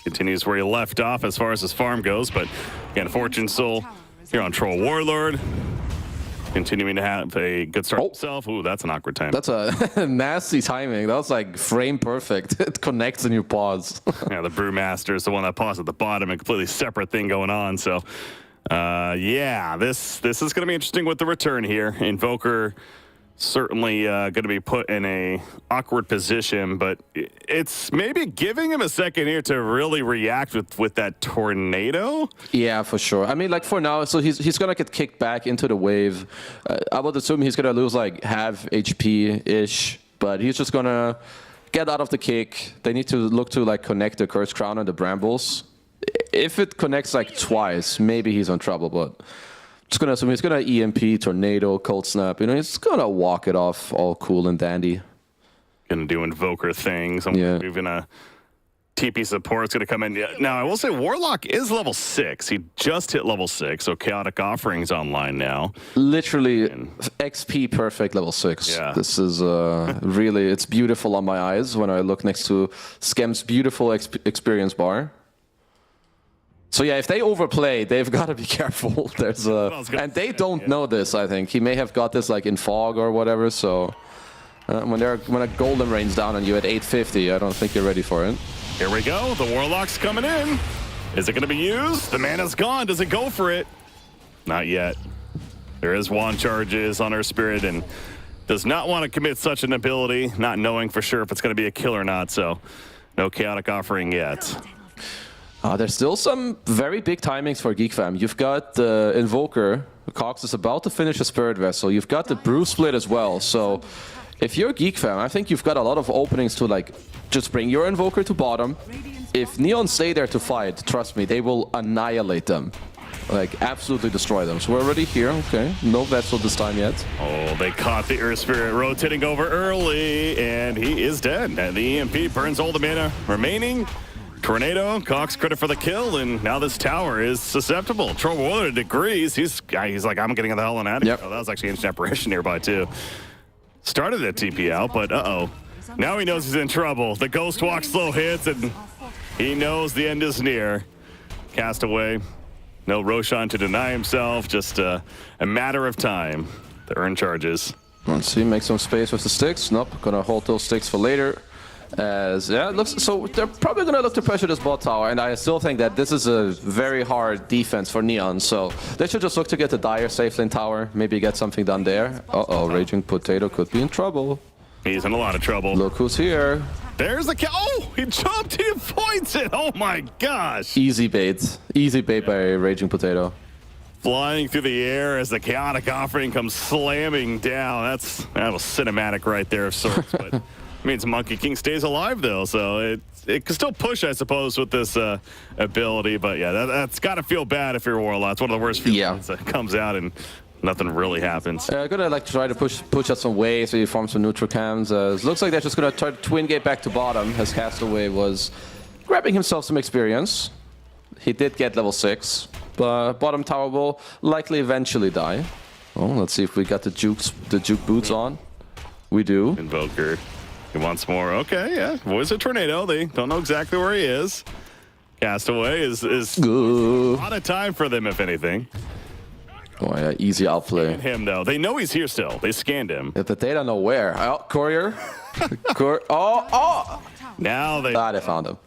Continues where he left off as far as his farm goes, but again, Fortune Soul here on Troll Warlord. Continuing to have a good start himself. Ooh, that's an awkward time. That's a nasty timing. That was like frame perfect. It connects and you pause. Yeah, the Brewmaster is the one that paused at the bottom, a completely separate thing going on. So, yeah, this is going to be interesting with the return here. Invoker certainly going to be put in a awkward position, but it's maybe giving him a second here to really react with that tornado. Yeah, for sure. I mean, like for now, so he's gonna get kicked back into the wave. I would assume he's gonna lose like half HP-ish, but he's just gonna get out of the kick. They need to look to like connect the Cursed Crown and the Brambles. If it connects like twice, maybe he's in trouble, but just gonna assume he's gonna EMP, Tornado, Cold Snap. You know, he's gonna walk it off all cool and dandy. Gonna do Invoker things. Even a TP support's gonna come in. Now, I will say Warlock is level 6. He just hit level 6, so Chaotic Offering's online now. Literally XP perfect level 6. Yeah. This is really, it's beautiful on my eyes when I look next to Skem's beautiful experience bar. So yeah, if they overplay, they've got to be careful. There's and they don't know this. I think he may have got this like in fog or whatever. So when a golem rains down on you at 850, I don't think you're ready for it. Here we go. The Warlock's coming in. Is it going to be used? The mana's gone. Does it go for it? Not yet. There is wand charges on her spirit and does not want to commit such an ability, not knowing for sure if it's going to be a kill or not. So no Chaotic Offering yet. There's still some very big timings for Geek Fam. You've got the Invoker. Cox is about to finish a Spirit Vessel. You've got the Brew Split as well. So if you're Geek Fam, I think you've got a lot of openings to like just bring your Invoker to bottom. If Neon stay there to fight, trust me, they will annihilate them. Like, absolutely destroy them. So we're already here. Okay, no Vessel this time yet. Oh, they caught the Earth Spirit rotating over early, and he is dead. And the EMP burns all the mana remaining. Tornado, Cox credit for the kill, and now this tower is susceptible. Troll Warlord agrees. He's like, I'm getting the hell on out of here. Oh, that was actually Ancient Apparition nearby, too. Started at TP out, but uh-oh. Now he knows he's in trouble. The Ghost Walk slow hits, and he knows the end is near. Castaway. No Roshan to deny himself. Just a matter of time to earn charges. Let's see, make some space with the sticks. Nope, gonna hold those sticks for later. As yeah, it looks so they're probably gonna look to pressure this bot tower, and I still think that this is a very hard defense for Neon. So they should just look to get the Dire safe lane tower, maybe get something done there. Raging Potato could be in trouble. He's in a lot of trouble. Look who's here. There's the kill. Oh, he jumped. He avoids it. Oh my gosh. Easy bait by Raging Potato. Flying through the air as the Chaotic Offering comes slamming down. That was cinematic right there of sorts, but. Means Monkey King stays alive though, so it can still push, I suppose, with this ability. But yeah, that's got to feel bad if you're a Warlock. It's one of the worst feelings that comes out and nothing really happens. Gonna like try to push out some waves, maybe form some neutral cams. It looks like they're just gonna try to twin gate back to bottom as Castaway was grabbing himself some experience. He did get level 6, but bottom tower will likely eventually die. Oh, let's see if we got the juke boots on. We do. Invoker. He wants more. Okay, yeah. Boys a Tornado. They don't know exactly where he is. Castaway is a lot of time for them, if anything. Oh, yeah, easy outplay. Him, though. They know he's here still. They scanned him. If they don't know where. Oh, Courier. Now they... they found him.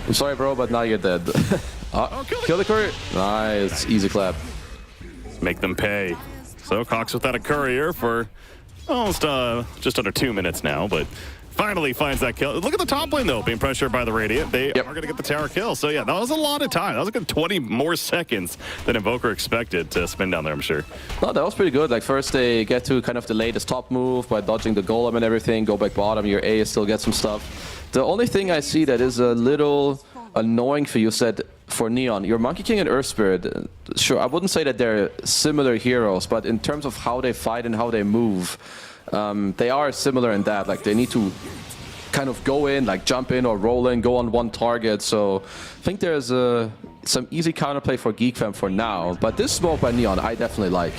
I'm sorry, bro, but now you're dead. Kill the Courier. Nice. Easy clap. Make them pay. So Cox without a Courier for... almost just under 2 minutes now, but finally finds that kill. Look at the top lane, though, being pressured by the Radiant. They are going to get the tower kill. So, yeah, that was a lot of time. That was a good 20 more seconds than Invoker expected to spin down there, I'm sure. No, that was pretty good. Like, first they get to kind of delay this top move by dodging the golem and everything, go back bottom, your A still get some stuff. The only thing I see that is a little annoying for you said for Neon. Your Monkey King and Earth Spirit, sure, I wouldn't say that they're similar heroes, but in terms of how they fight and how they move, they are similar in that. Like, they need to kind of go in, like jump in or roll in, go on one target. So I think there's some easy counterplay for Geek Fam for now. But this smoke by Neon, I definitely like.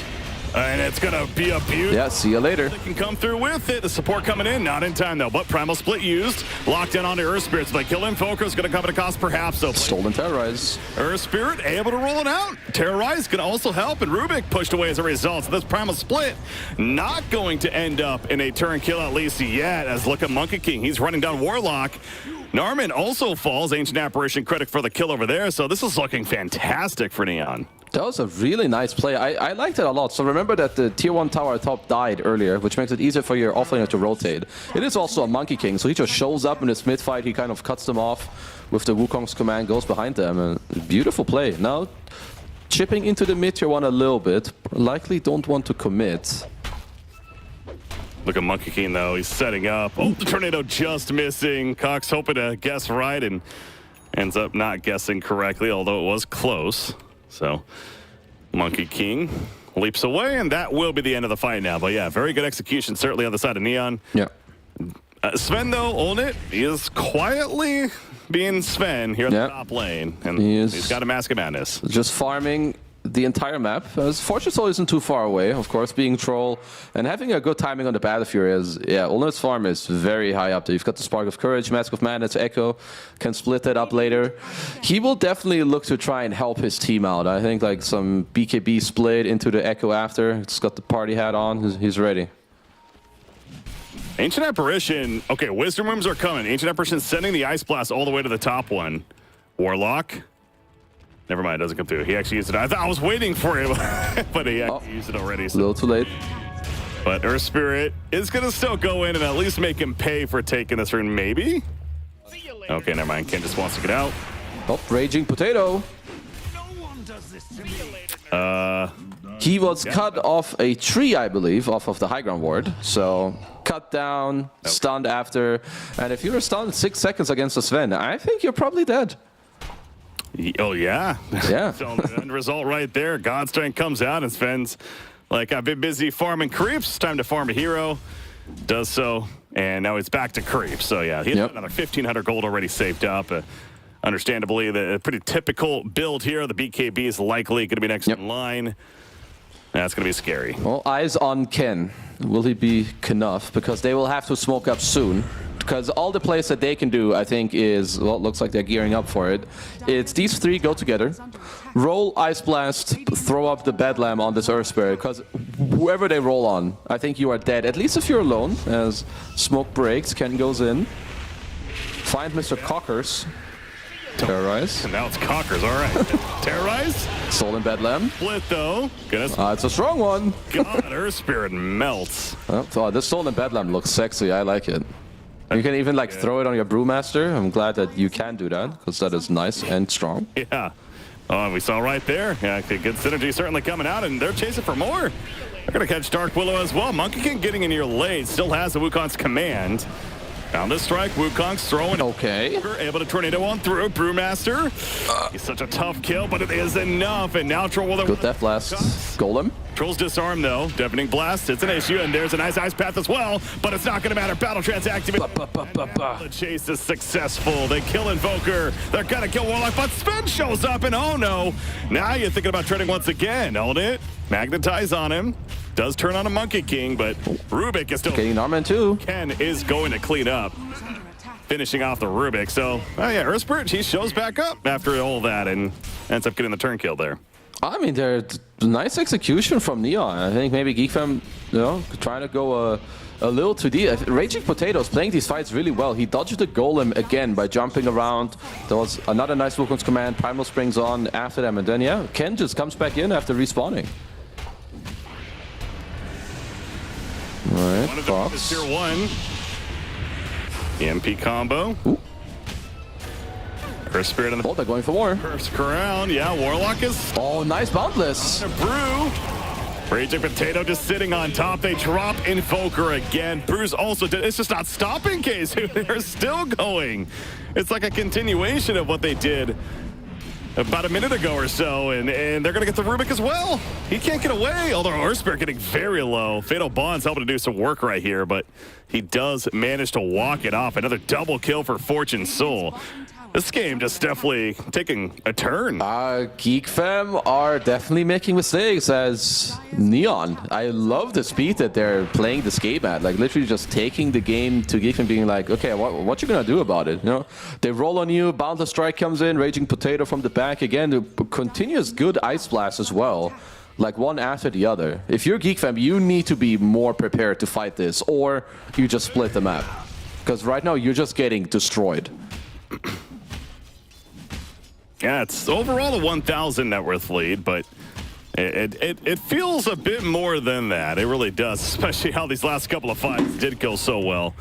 And it's going to be a beauty. Yeah, see you later. They can come through with it. The support coming in, not in time though. But Primal Split used. Locked in onto Earth Spirit. So they kill Invoker. It's going to come at a cost perhaps. So Stolen Terrorize. Earth Spirit able to roll it out. Terrorize can also help. And Rubik pushed away as a result. So this Primal Split not going to end up in a turn kill at least yet. As look at Monkey King. He's running down Warlock. Narman also falls. Ancient Apparition critic for the kill over there. So this is looking fantastic for Neon. That was a really nice play. I liked it a lot. So remember that the tier 1 tower top died earlier, which makes it easier for your offlaner to rotate. It is also a Monkey King, so he just shows up in this mid fight. He kind of cuts them off with the Wukong's command, goes behind them. And beautiful play. Now chipping into the mid tier 1 a little bit. Likely don't want to commit. Look at Monkey King though. He's setting up. Oh, the tornado just missing. Cox hoping to guess right and ends up not guessing correctly, although it was close. So Monkey King leaps away, and that will be the end of the fight now. But yeah, very good execution, certainly on the side of Neon. Yeah. Sven, though, own it. He is quietly being Sven here in the top lane. And he's got a Mask of Madness. Just farming the entire map. As Fortune Soul isn't too far away, of course, being Troll and having a good timing on the battlefield is, yeah, Ulnit's farm is very high up there. You've got the Spark of Courage, Mask of Madness, Echo, can split that up later. He will definitely look to try and help his team out. I think like some BKB split into the Echo after. It's got the party hat on, he's ready. Ancient Apparition, okay, Wisdom Rooms are coming. Ancient Apparition sending the Ice Blast all the way to the top one. Warlock. Never mind, it doesn't come through. He actually used it. I was waiting for it, but he actually used it already. So. A little too late. But Earth Spirit is going to still go in and at least make him pay for taking this rune, maybe? Okay, never mind. Ken just wants to get out. Oh, Raging Potato. He was cut off a tree, I believe, off of the high ground ward. So cut down, stunned after. And if you're stunned 6 seconds against a Sven, I think you're probably dead. Oh, yeah. Yeah. So the end result right there. Godstrength comes out and Sven's like, I've been busy farming creeps. Time to farm a hero. Does so. And now it's back to creeps. So, yeah, he has another 1,500 gold already saved up. Understandably, the pretty typical build here. The BKB is likely going to be next in line. That's going to be scary. Well, eyes on Ken. Will he be enough? Because they will have to smoke up soon. Because all the plays that they can do, I think, is, well, it looks like they're gearing up for it. It's these three go together, roll Ice Blast, throw up the Bedlam on this Earth Spirit, because whoever they roll on, I think you are dead. At least if you're alone, as smoke breaks, Ken goes in. Find Mr. Cockers. Terrorize. And now it's Cockers, all right. Terrorize. Stolen Bedlam. Split, though. It's a strong one. God, Earth Spirit melts. Oh, this Stolen Bedlam looks sexy. I like it. You can even like throw it on your Brewmaster. I'm glad that you can do that, because that is nice and strong. Yeah. Oh, we saw right there. Yeah, good synergy certainly coming out, and they're chasing for more. They're going to catch Dark Willow as well. Monkey King getting in here late. Still has the Wukong's command. Found this strike. Wukong's throwing. Okay. Able to tornado on through. Brewmaster. He's such a tough kill, but it is enough. And now Troll will. Good Death Blast. Golem. Troll's disarm though. Deafening Blast. It's an issue, and there's a nice ice path as well. But it's not going to matter. Battle Trance activated. The chase is successful. They kill Invoker. They're going to kill Warlock, but Sven shows up, and oh no. Now you're thinking about trading once again. Hold it. Magnetize on him. Does turn on a Monkey King, but Rubik is still getting Norman too. Ken is going to clean up, finishing off the Rubik. So, oh yeah, Earth Spirit, he shows back up after all that and ends up getting the turn kill there. I mean, there's nice execution from Neon. I think maybe Geek Fam, trying to go a little too deep. Raging Potato is playing these fights really well. He dodged the Golem again by jumping around. There was another nice Wukong's command. Primal springs on after them, and then yeah, Ken just comes back in after respawning. Alright, one of them is tier 1. EMP combo. Ooh. Earth Spirit on the. Oh, they're going for more. First crown. Yeah, Warlock is. Oh, nice Boundless. Brew. Raging Potato just sitting on top. They drop Invoker again. Brew's also did. It's just not stopping, Case. They're still going. It's like a continuation of what they did about a minute ago or so, and they're going to get the Rubik as well. He can't get away, although Earthspirit getting very low. Fatal Bond's helping to do some work right here, but he does manage to walk it off. Another double kill for Fortune Soul. This game just definitely taking a turn. Geek Fam are definitely making mistakes as Neon. I love the speed that they're playing this game at. Like literally just taking the game to Geek Fam being like, okay, what you gonna do about it? You know, they roll on you, Boundless Strike comes in, Raging Potato from the back again. The continuous good Ice Blast as well. Like one after the other. If you're Geek Fam, you need to be more prepared to fight this, or you just split the map. Because right now you're just getting destroyed. Yeah, it's overall a 1,000 net worth lead, but it feels a bit more than that. It really does, especially how these last couple of fights did go so well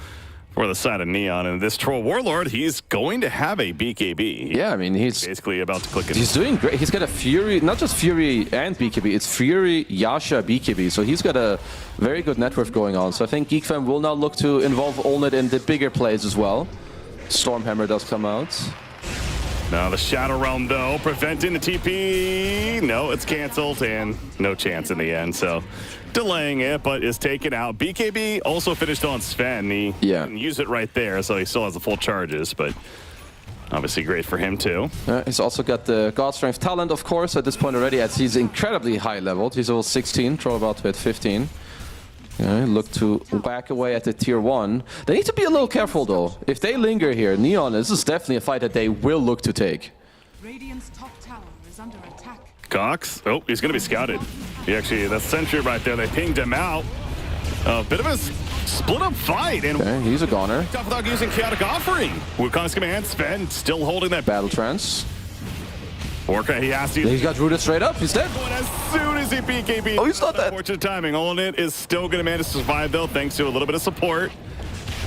for the side of Neon. And this Troll Warlord, he's going to have a BKB. Yeah, I mean, he's basically about to click it. He's doing great. He's got a Fury, not just Fury and BKB, it's Fury, Yasha, BKB. So he's got a very good net worth going on. So I think Geek Fam will now look to involve Olnet in the bigger plays as well. Stormhammer does come out. Now the Shadow Realm, though, preventing the TP. No, it's canceled, and no chance in the end. So delaying it, but is taken out. BKB also finished on Sven. He didn't use it right there, so he still has the full charges, but obviously great for him, too. He's also got the God Strength talent, of course, at this point already, as he's incredibly high leveled. He's level 16, Troll about to hit 15. Look to whack away at the tier 1. They need to be a little careful though. If they linger here, Neon, this is definitely a fight that they will look to take. Radiant's top tower is under attack. Cox, oh, he's going to be scouted. He actually, that sentry right there, they pinged him out. A bit of a split-up fight. And he's a goner. Without using Chaotic Offering. Wukong's command, Sven still holding that Battle Trance. Orca, he has to. He's got rooted straight up. He's dead. As soon as he BKB. Oh, he's not dead. Unfortunate timing. Olnet is still going to manage to survive, though, thanks to a little bit of support.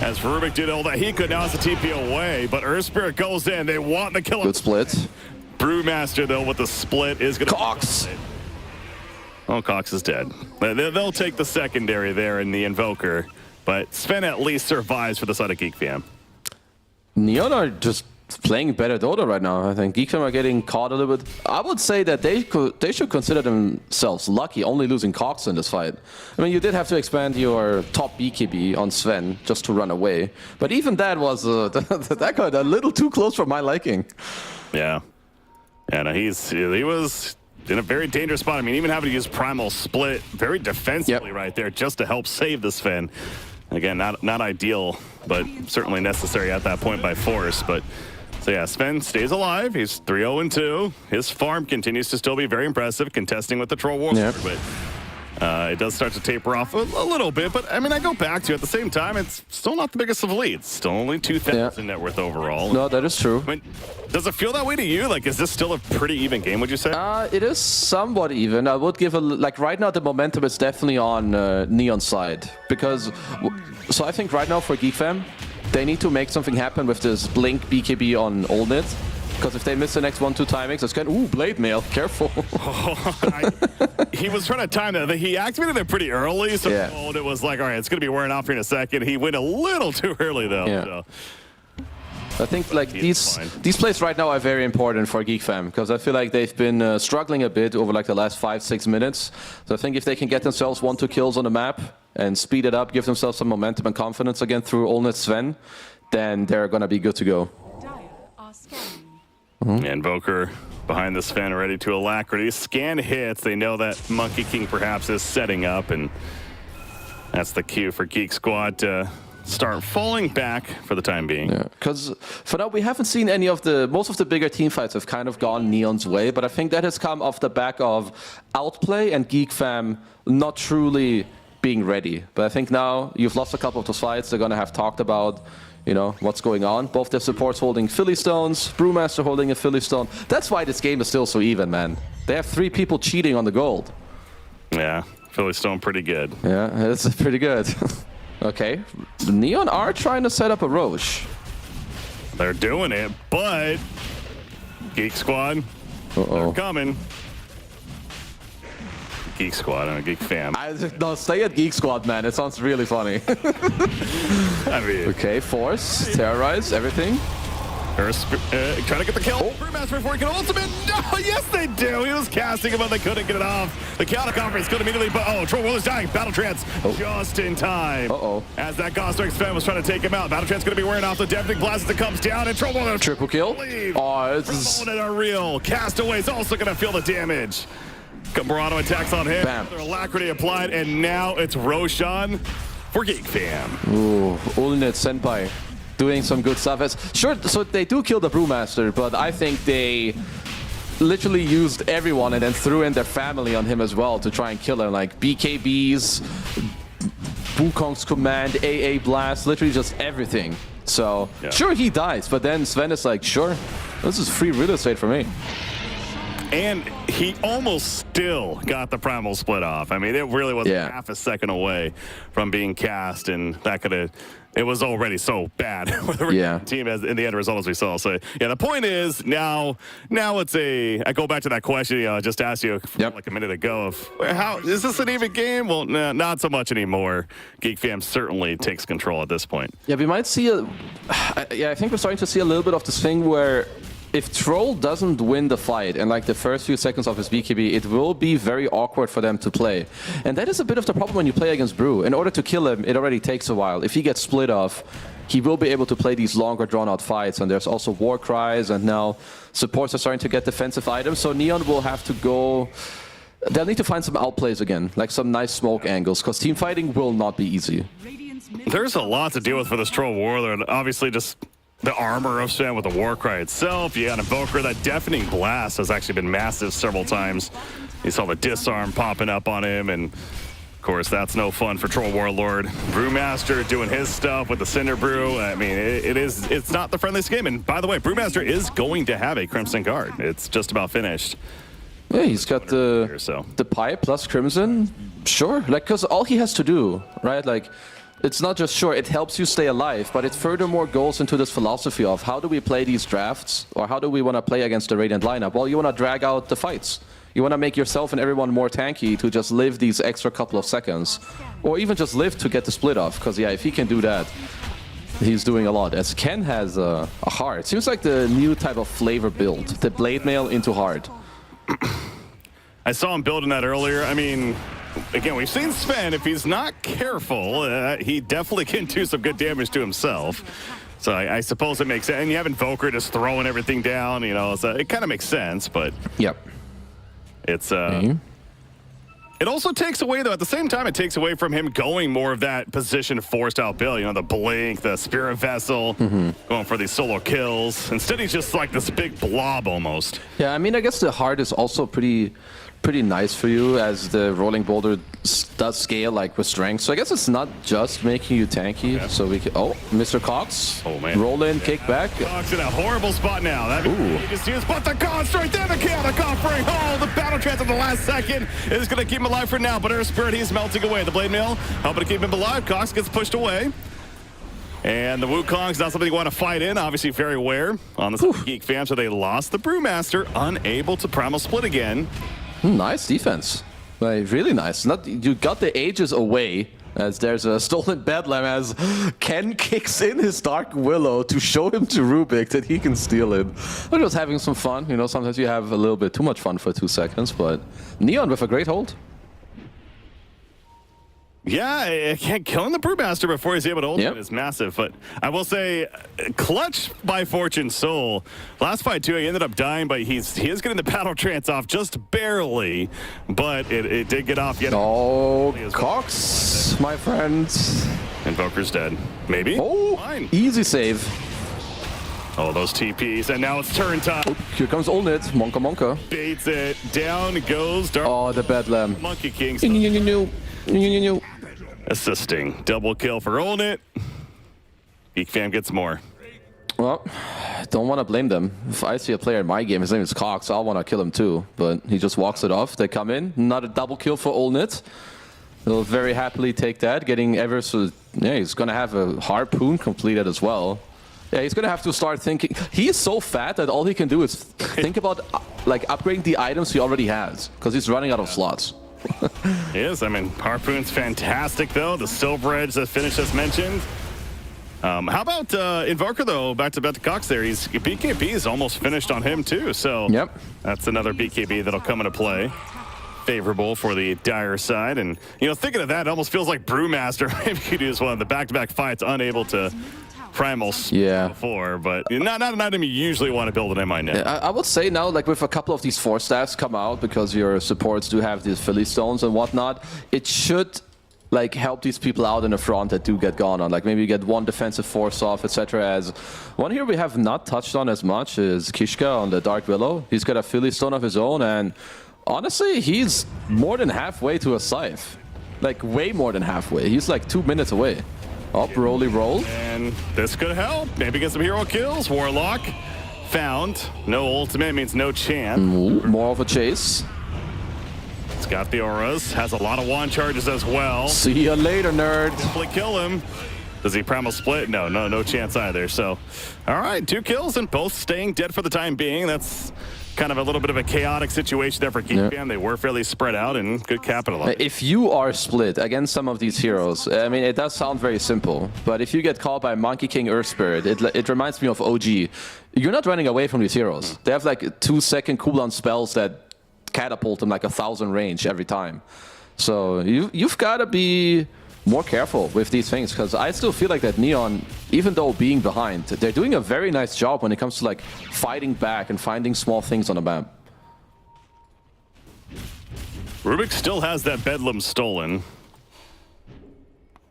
As Rubik did all that he could, now has the TP away. But Earthspirit goes in. They want the kill. Good split. Brewmaster, though, with the split is going to. Cox! Oh, Cox is dead. They'll take the secondary there in the Invoker. But Sven at least survives for the side of Geek Fam. Neon are just playing better Dota right now. I think Geek Fam are getting caught a little bit. I would say that they should consider themselves lucky only losing Cox in this fight. I mean, you did have to expand your top BKB on Sven just to run away. But even that was that got a little too close for my liking. Yeah. And he was in a very dangerous spot. I mean, even having to use Primal Split very defensively right there just to help save the Sven. Again, not ideal, but certainly necessary at that point by force. But so yeah, Sven stays alive. He's 3-0-2. His farm continues to still be very impressive, contesting with the Troll Warlord. But it does start to taper off a little bit. But I mean, I go back to at the same time, it's still not the biggest of leads. Still only 2,000 net worth overall. No, that is true. I mean, does it feel that way to you? Like, is this still a pretty even game, would you say? It is somewhat even. I would give like right now the momentum is definitely on Neon's side. Because, so I think right now for Geek Fam, they need to make something happen with this Blink BKB on Olnet. Because if they miss the next 1-2 timings, it's kind of, ooh, Blade Mail, careful. He was trying to time that. He activated it pretty early, so it was like, all right, it's going to be wearing off here in a second. He went a little too early, though. Yeah. So. I think like these plays right now are very important for Geek Fam because I feel like they've been struggling a bit over like the last 5-6 minutes. So I think if they can get themselves 1-2 kills on the map and speed it up, give themselves some momentum and confidence again through Olnet Sven, then they're gonna be good to go. Invoker behind the Sven, ready to alacrity. Scan hits. They know that Monkey King perhaps is setting up, and that's the cue for Geek Squad to start falling back for the time being. Yeah, because for now we haven't seen any of most of the bigger team fights have kind of gone Neon's way, but I think that has come off the back of outplay and Geek Fam not truly being ready. But I think now you've lost a couple of those fights, they're gonna have talked about, you know, what's going on. Both their supports holding Philly Stones, Brewmaster holding a Philly Stone. That's why this game is still so even, man. They have 3 people cheating on the gold. Yeah, Philly Stone pretty good. Yeah, it's pretty good. Okay, Neon are trying to set up a Roche. They're doing it, but Geek Squad, they're coming. Geek Squad and Geek Fam. No, stay at Geek Squad, man. It sounds really funny. I mean, okay, Force, Terrorize, everything. Trying to get the kill. Brewmaster before he can ultimate. No, yes they do. He was casting him, but they couldn't get it off. The counter conference could immediately, but Troll Warlord's dying. Battle Trance just in time. As that Gauss Strike Sven was trying to take him out. Battle Trance going to be wearing off the Deafening Blast as it comes down, and Troll Warlord triple kill. Oh, this is a real. Castaway's also going to feel the damage. Cambrano attacks on him. Their alacrity applied, and now it's Roshan for Geek Fam. Ooh, Ulnet Senpai doing some good stuff. Sure, so they do kill the Brewmaster, but I think they literally used everyone and then threw in their family on him as well to try and kill him. Like BKBs, Wukong's command, AA Blast, literally just everything. So, sure, he dies, but then Sven is like, sure, this is free real estate for me. And he almost still got the primal split off. I mean, it really was half a second away from being cast, and that could have. It was already so bad with the team as in the end result as we saw. So yeah, the point is now it's a. I go back to that question I just asked you like a minute ago of how is this an even game? Well, not so much anymore. Geek Fam certainly takes control at this point. Yeah, we might see I think we're starting to see a little bit of this thing where, if Troll doesn't win the fight in like the first few seconds of his BKB, it will be very awkward for them to play. And that is a bit of the problem when you play against Brew. In order to kill him, it already takes a while. If he gets split off, he will be able to play these longer drawn-out fights. And there's also war cries, and now supports are starting to get defensive items. So Neon will have to go. They'll need to find some outplays again, like some nice smoke angles, because team fighting will not be easy. There's a lot to deal with for this Troll Warlord. Obviously, just the armor of Sven with the Warcry itself. You got Invoker. That Deafening Blast has actually been massive several times. You saw the Disarm popping up on him, and of course, that's no fun for Troll Warlord. Brewmaster doing his stuff with the Cinder Brew. I mean, it's not the friendliest game. And by the way, Brewmaster is going to have a Crimson Guard. It's just about finished. Yeah, he's got the pipe plus Crimson. Sure, like, because all he has to do, right, like, it's not just sure, it helps you stay alive, but it furthermore goes into this philosophy of how do we play these drafts, or how do we want to play against the Radiant lineup? Well, you want to drag out the fights. You want to make yourself and everyone more tanky to just live these extra couple of seconds. Or even just live to get the split off, because yeah, if he can do that, he's doing a lot. As Ken has a hard. Seems like the new type of flavor build, the Blade Mail into hard. I saw him building that earlier. I mean, again, we've seen Sven, if he's not careful, he definitely can do some good damage to himself. So I suppose it makes sense. And you have Invoker just throwing everything down, you know, so it kind of makes sense, but it's it also takes away, though, at the same time, it takes away from him going more of that position forced out build, you know, the Blink, the Spirit Vessel, going for these solo kills. Instead, he's just like this big blob almost. Yeah, I mean, I guess the hard is also pretty nice for you, as the rolling boulder does scale like with strength. So I guess it's not just making you tanky. So we can, Mr. Cox, roll in, kick back. Cox in a horrible spot now. That biggest use, but the Cox right there, the chaotic offering. Oh, the battle trance at the last second is going to keep him alive for now. But Earth Spirit, he's melting away. The Blade Mail helping to keep him alive. Cox gets pushed away. And the Wukong's not something you want to fight in. Obviously very aware on the Geek Fam. So they lost the Brewmaster, unable to primal split again. Nice defense. Like, really nice. You got the Aegis away, as there's a stolen Bedlam, as Ken kicks in his Dark Willow to show him to Rubik that he can steal it. We're just having some fun. You know, sometimes you have a little bit too much fun for 2 seconds, but Neon with a great hold. Yeah, killing the Brewmaster before he's able to ultimate is massive. But I will say, clutch by Fortune Soul. Last fight, too, he ended up dying, but he is getting the battle trance off just barely. But it did get off yet. Oh, Cox, my friend. Invoker's dead. Maybe? Oh, fine. Easy save. Oh, those TPs, and now it's turn time. Oh, here comes Olnit, Monka. Baits it, down goes Dark. Oh, the Bedlam. Monkey King. Assisting. Double kill for Olnit. Geek Fam gets more. Well, don't want to blame them. If I see a player in my game, his name is Cox, I'll want to kill him too. But he just walks it off. They come in. Not a double kill for Olnit. They'll very happily take that. Getting ever so... Yeah, he's going to have a harpoon completed as well. Yeah, he's going to have to start thinking. He is so fat that all he can do is think about like upgrading the items he already has, because he's running out of slots. He is. I mean, Harpoon's fantastic, though. The Silver Edge that finish as mentioned. How about Invoker, though? Back to Cox there. BKB is almost finished on him, too. So that's another BKB that'll come into play. Favorable for the Dire side. And, thinking of that, it almost feels like Brewmaster maybe could use one of the back-to-back fights, unable to primal before. But not him you usually want to build an MI now. Yeah, I would say now, like with a couple of these 4-staffs come out, because your supports do have these Philly Stones and whatnot, it should like help these people out in the front that do get gone on. Like maybe you get one defensive force off, etc. As one here we have not touched on as much is Kishka on the Dark Willow. He's got a Philly Stone of his own, and honestly, he's more than halfway to a Scythe. Like way more than halfway. He's like 2 minutes away. Up, roly roll. And this could help. Maybe get some hero kills. Warlock found. No ultimate means no chance. More of a chase. It's got the auras. Has a lot of wand charges as well. See you later, nerd. Simply kill him. Does he primal split? No chance either. So, all right, 2 kills and both staying dead for the time being. That's kind of a little bit of a chaotic situation there for Geek Fam. They were fairly spread out and good capital. If you are split against some of these heroes, I mean, it does sound very simple, but if you get caught by Monkey King Earth Spirit, it reminds me of OG. You're not running away from these heroes. They have like 2-second cooldown spells that catapult them like 1,000 range every time. So you've got to be more careful with these things, because I still feel like that Neon, even though being behind, they're doing a very nice job when it comes to like fighting back and finding small things on the map. Rubik still has that Bedlam stolen.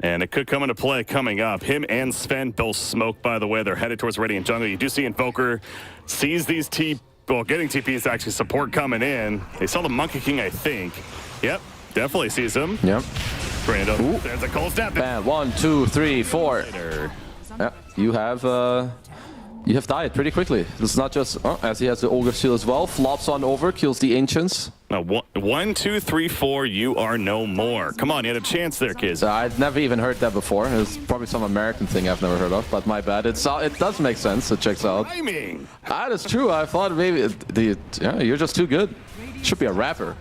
And it could come into play coming up. Him and Sven both smoked, by the way. They're headed towards Radiant Jungle. You do see Invoker sees these getting TPs actually support coming in. They saw the Monkey King, I think. Yep, definitely sees him. Yep. Brando, there's a cold snap. And 1, 2, 3, 4. Yeah, you have died pretty quickly. It's not just as he has the Ogre Seal as well. Flops on over, kills the Ancients. No, 1, 2, 3, 4. You are no more. Come on, you had a chance there, kids. I'd never even heard that before. It's probably some American thing I've never heard of, but my bad. It does make sense. It checks out. Timing. That is true. I thought maybe you're just too good. Should be a rapper.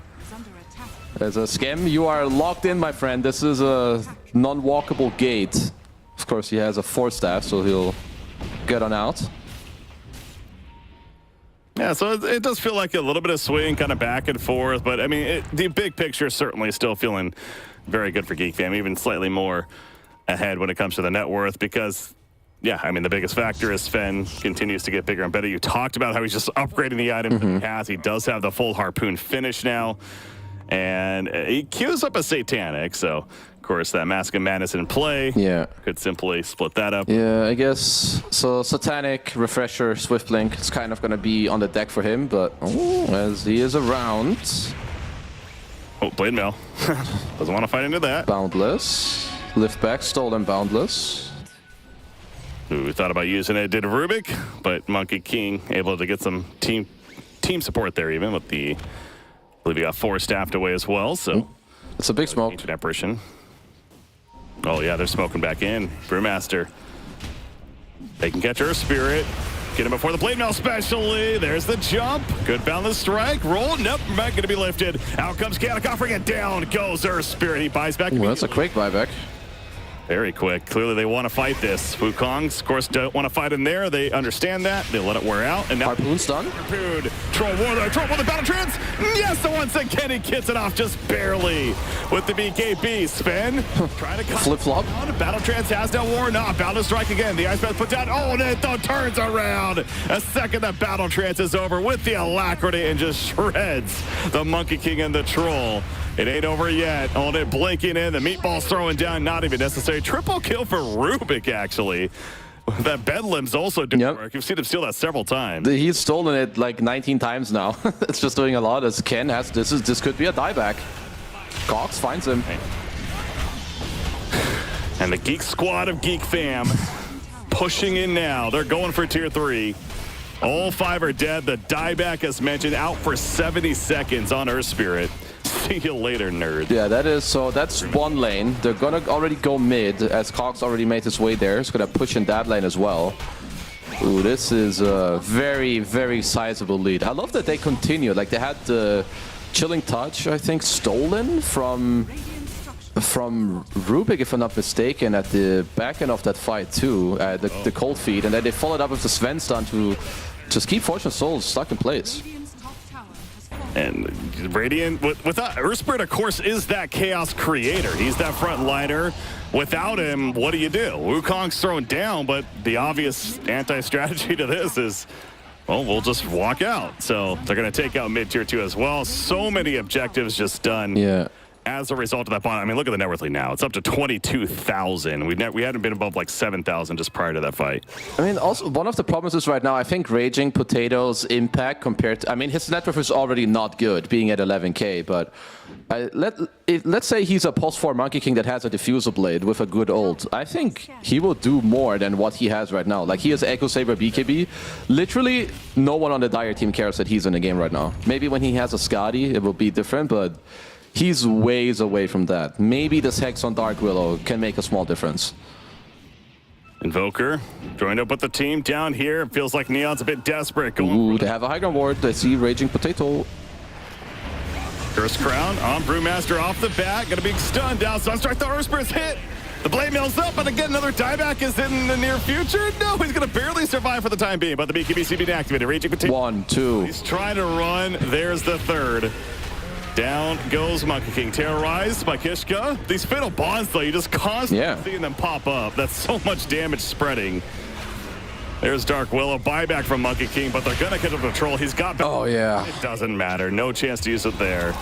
There's a scam. You are locked in, my friend. This is a non-walkable gate. Of course, he has a 4-staff, so he'll get on out. Yeah, so it does feel like a little bit of swing, kind of back and forth. But, I mean, the big picture is certainly still feeling very good for Geek Fam, even slightly more ahead when it comes to the net worth. Because, yeah, I mean, the biggest factor is Sven continues to get bigger and better. You talked about how he's just upgrading the items that he has. He does have the full Harpoon finish now. And he queues up a Satanic, so of course that Mask of Madness in play. Yeah. Could simply split that up. Yeah, I guess. So Satanic, Refresher, Swift Blink, it's kind of going to be on the deck for him, but as he is around. Oh, Blade Mail. Doesn't want to fight into that. Boundless. Lift back, stolen Boundless. Who thought about using it, did Rubik, but Monkey King able to get some team support there even with the... I believe he got 4 staffed away as well, so... It's a big smoke. Ancient Apparition. Oh, yeah, they're smoking back in. Brewmaster. They can catch Earth Spirit. Get him before the Blade Mail especially. There's the jump. Good boundless strike. Roll. Nope, back going to be lifted. Out comes Kanak offering it down. Goes Earth Spirit. He buys back. Well, that's a quick buyback. Very quick. Clearly they want to fight this. Wukongs, of course, don't want to fight in there. They understand that. They let it wear out. And now Harpoon's done. Harpoon. Troll Warlord. Troll with the Battle Trance. Yes, the once again he gets it off just barely with the BKB. Sven trying to flip flop. Battle Trance has no war. Not Battle Strike again. The Ice Path put down. Oh, and it turns around. A second that Battle Trance is over with the alacrity and just shreds the Monkey King and the Troll. It ain't over yet. On it, blinking in. The meatball's throwing down. Not even necessary. Triple kill for Rubik, actually. That Bedlam's also doing work. You've seen him steal that several times. He's stolen it like 19 times now. It's just doing a lot. As Ken has, this could be a dieback. Cox finds him. And the Geek Squad of Geek Fam pushing in now. They're going for tier 3. All 5 are dead. The dieback, as mentioned, out for 70 seconds on Earth Spirit. See you later, nerd. Yeah, that's one lane. They're gonna already go mid, as Cox already made his way there. He's gonna push in that lane as well. Ooh, this is a very, very sizable lead. I love that they continue. Like, they had the Chilling Touch, I think, stolen from from Rubik, if I'm not mistaken, at the back end of that fight too, the cold feed, and then they followed up with the Sven stun to just keep Fortune Soul stuck in place. Radiant's top tower has fallen. And Radiant, without Urspirit, of course, is that chaos creator. He's that front liner. Without him, what do you do? Wukong's thrown down, but the obvious anti-strategy to this is, well, we'll just walk out. So they're going to take out mid-tier 2 as well. So many objectives just done. Yeah. As a result of that bond. I mean, look at the net worth lead now. It's up to 22,000. We hadn't been above like 7,000 just prior to that fight. I mean, also, one of the problems is right now, I think Raging Potato's impact compared to... I mean, his net worth is already not good, being at 11k, but let's say he's a post-4 Monkey King that has a Diffusal Blade with a good ult. I think he will do more than what he has right now. Like, he has Echo Saber BKB. Literally, no one on the Dire team cares that he's in the game right now. Maybe when he has a Skadi, it will be different, but... he's ways away from that. Maybe this Hex on Dark Willow can make a small difference. Invoker joined up with the team down here. It feels like Neon's a bit desperate. Ooh, they have a high ground ward. They see Raging Potato. Curse Crown on Brewmaster off the bat. Gonna be stunned down. Sunstrike, the Earthspirit's hit. The Blade Mill's up, and again, another dieback is in the near future. No, he's gonna barely survive for the time being, but the BKB being activated. Raging Potato. 1, 2. He's trying to run. There's the third. Down goes Monkey King, terrorized by Kishka. These fatal bonds, though, you just constantly seeing them pop up. That's so much damage spreading. There's Dark Willow, buyback from Monkey King, but they're gonna catch up to Troll. He's got. Oh yeah. It doesn't matter. No chance to use it there.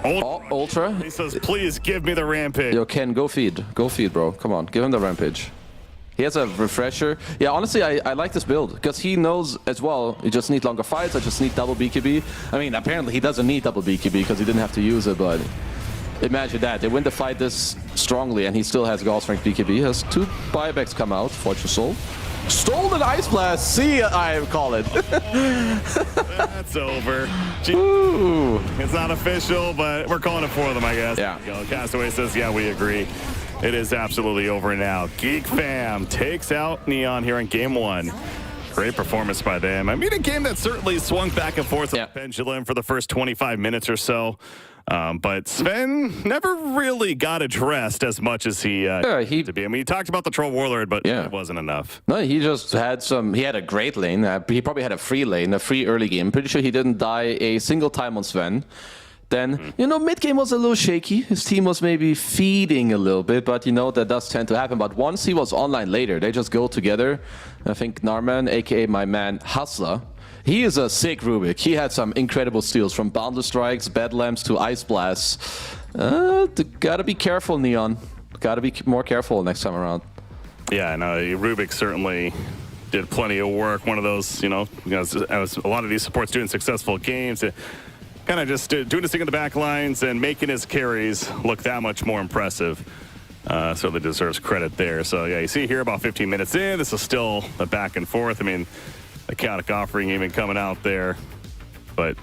Ultra. He says, "Please give me the rampage." Yo, Ken, go feed, bro. Come on, give him the rampage. He has a refresher. Yeah, honestly, I like this build because he knows as well. You just need longer fights. I just need double BKB. I mean, apparently he doesn't need double BKB because he didn't have to use it. But imagine that they win the fight this strongly, and he still has Gauss Strength BKB. He has 2 buybacks come out. Fortune Soul. Stolen Ice Blast. See, I call it. That's over. Ooh. It's not official, but we're calling it for them, I guess. Yeah. Castaway says, yeah, we agree. It is absolutely over now. Geek Fam takes out Neon here in game 1. Great performance by them. I mean, a game that certainly swung back and forth on the pendulum for the first 25 minutes or so. But Sven never really got addressed as much as he to be. I mean, he talked about the Troll Warlord, but it wasn't enough. No, he just had he had a great lane. He probably had a free lane, a free early game. Pretty sure he didn't die a single time on Sven. Then, you know, mid-game was a little shaky. His team was maybe feeding a little bit, but, you know, that does tend to happen. But once he was online later, they just go together. I think Narman, a.k.a. my man Hustler, he is a sick Rubik. He had some incredible steals from Boundless Strikes, Bedlamps to Ice Blasts. Gotta be careful, Neon. Gotta be more careful next time around. Yeah, no, Rubik certainly did plenty of work. One of those, you know, as a lot of these supports doing successful games, kind of just doing his thing in the back lines and making his carries look that much more impressive. Certainly deserves credit there. So, yeah, you see here about 15 minutes in, this is still a back and forth. I mean, the chaotic offering even coming out there. But,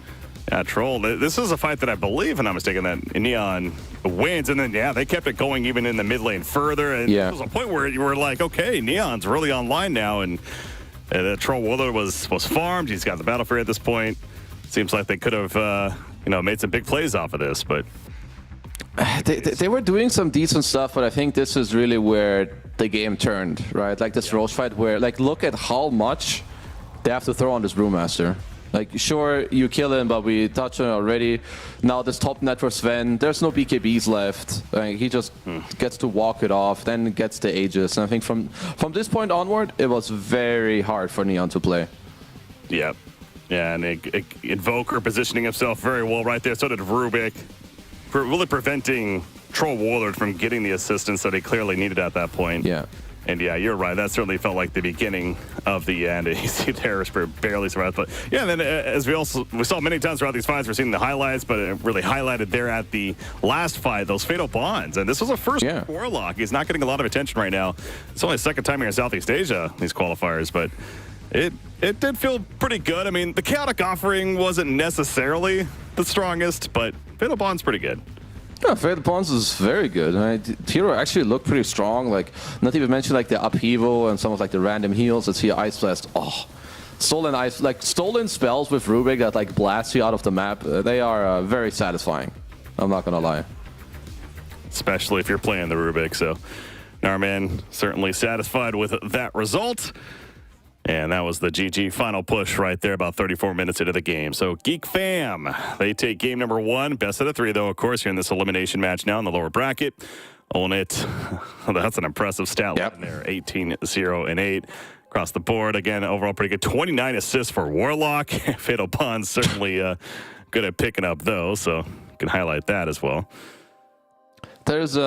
yeah, Troll, this is a fight that I believe, if I'm not mistaken, that Neon wins. And then, yeah, they kept it going even in the mid lane further. And there was a point where you were like, okay, Neon's really online now. And the Troll Warlord was farmed. He's got the Battle Fury at this point. Seems like they could have, you know, made some big plays off of this, but they were doing some decent stuff. But I think this is really where the game turned, right? Like this Roche fight, where like look at how much they have to throw on this Brewmaster. Like, sure, you kill him, but we touched on it already. Now this top net for Sven, there's no BKBs left. He just gets to walk it off, then gets the Aegis. And I think from this point onward, it was very hard for Neon to play. Yeah. Yeah, and Invoker positioning himself very well right there. So did Rubik, really preventing Troll Warlord from getting the assistance that he clearly needed at that point. Yeah. And yeah, you're right. That certainly felt like the beginning of the end. You see there, barely survived. But yeah, and then as we saw many times throughout these fights, we're seeing the highlights, but it really highlighted there at the last fight, those fatal bonds. And this was a first Warlock. He's not getting a lot of attention right now. It's only the second time here in Southeast Asia, these qualifiers, but it did feel pretty good. I mean, the chaotic offering wasn't necessarily the strongest, but fatal bond's pretty good. Yeah, Fatal Bonds is very good. Hero actually looked pretty strong. Like, not even mention like the upheaval and some of like the random heals. Let's see Ice Blast. Oh, stolen spells with Rubik that like blast you out of the map. They are very satisfying. I'm not gonna lie. especially if you're playing the Rubik. So Narman certainly satisfied with that result. And that was the GG final push right there, about 34 minutes into the game. So Geek Fam, they take game number 1. Best out of 3, though, of course, here in this elimination match now in the lower bracket. Own it. That's an impressive stat line there. 18-0-8 across the board. Again, overall pretty good. 29 assists for Warlock. Fatal Pawns certainly good at picking up those, so you can highlight that as well. There's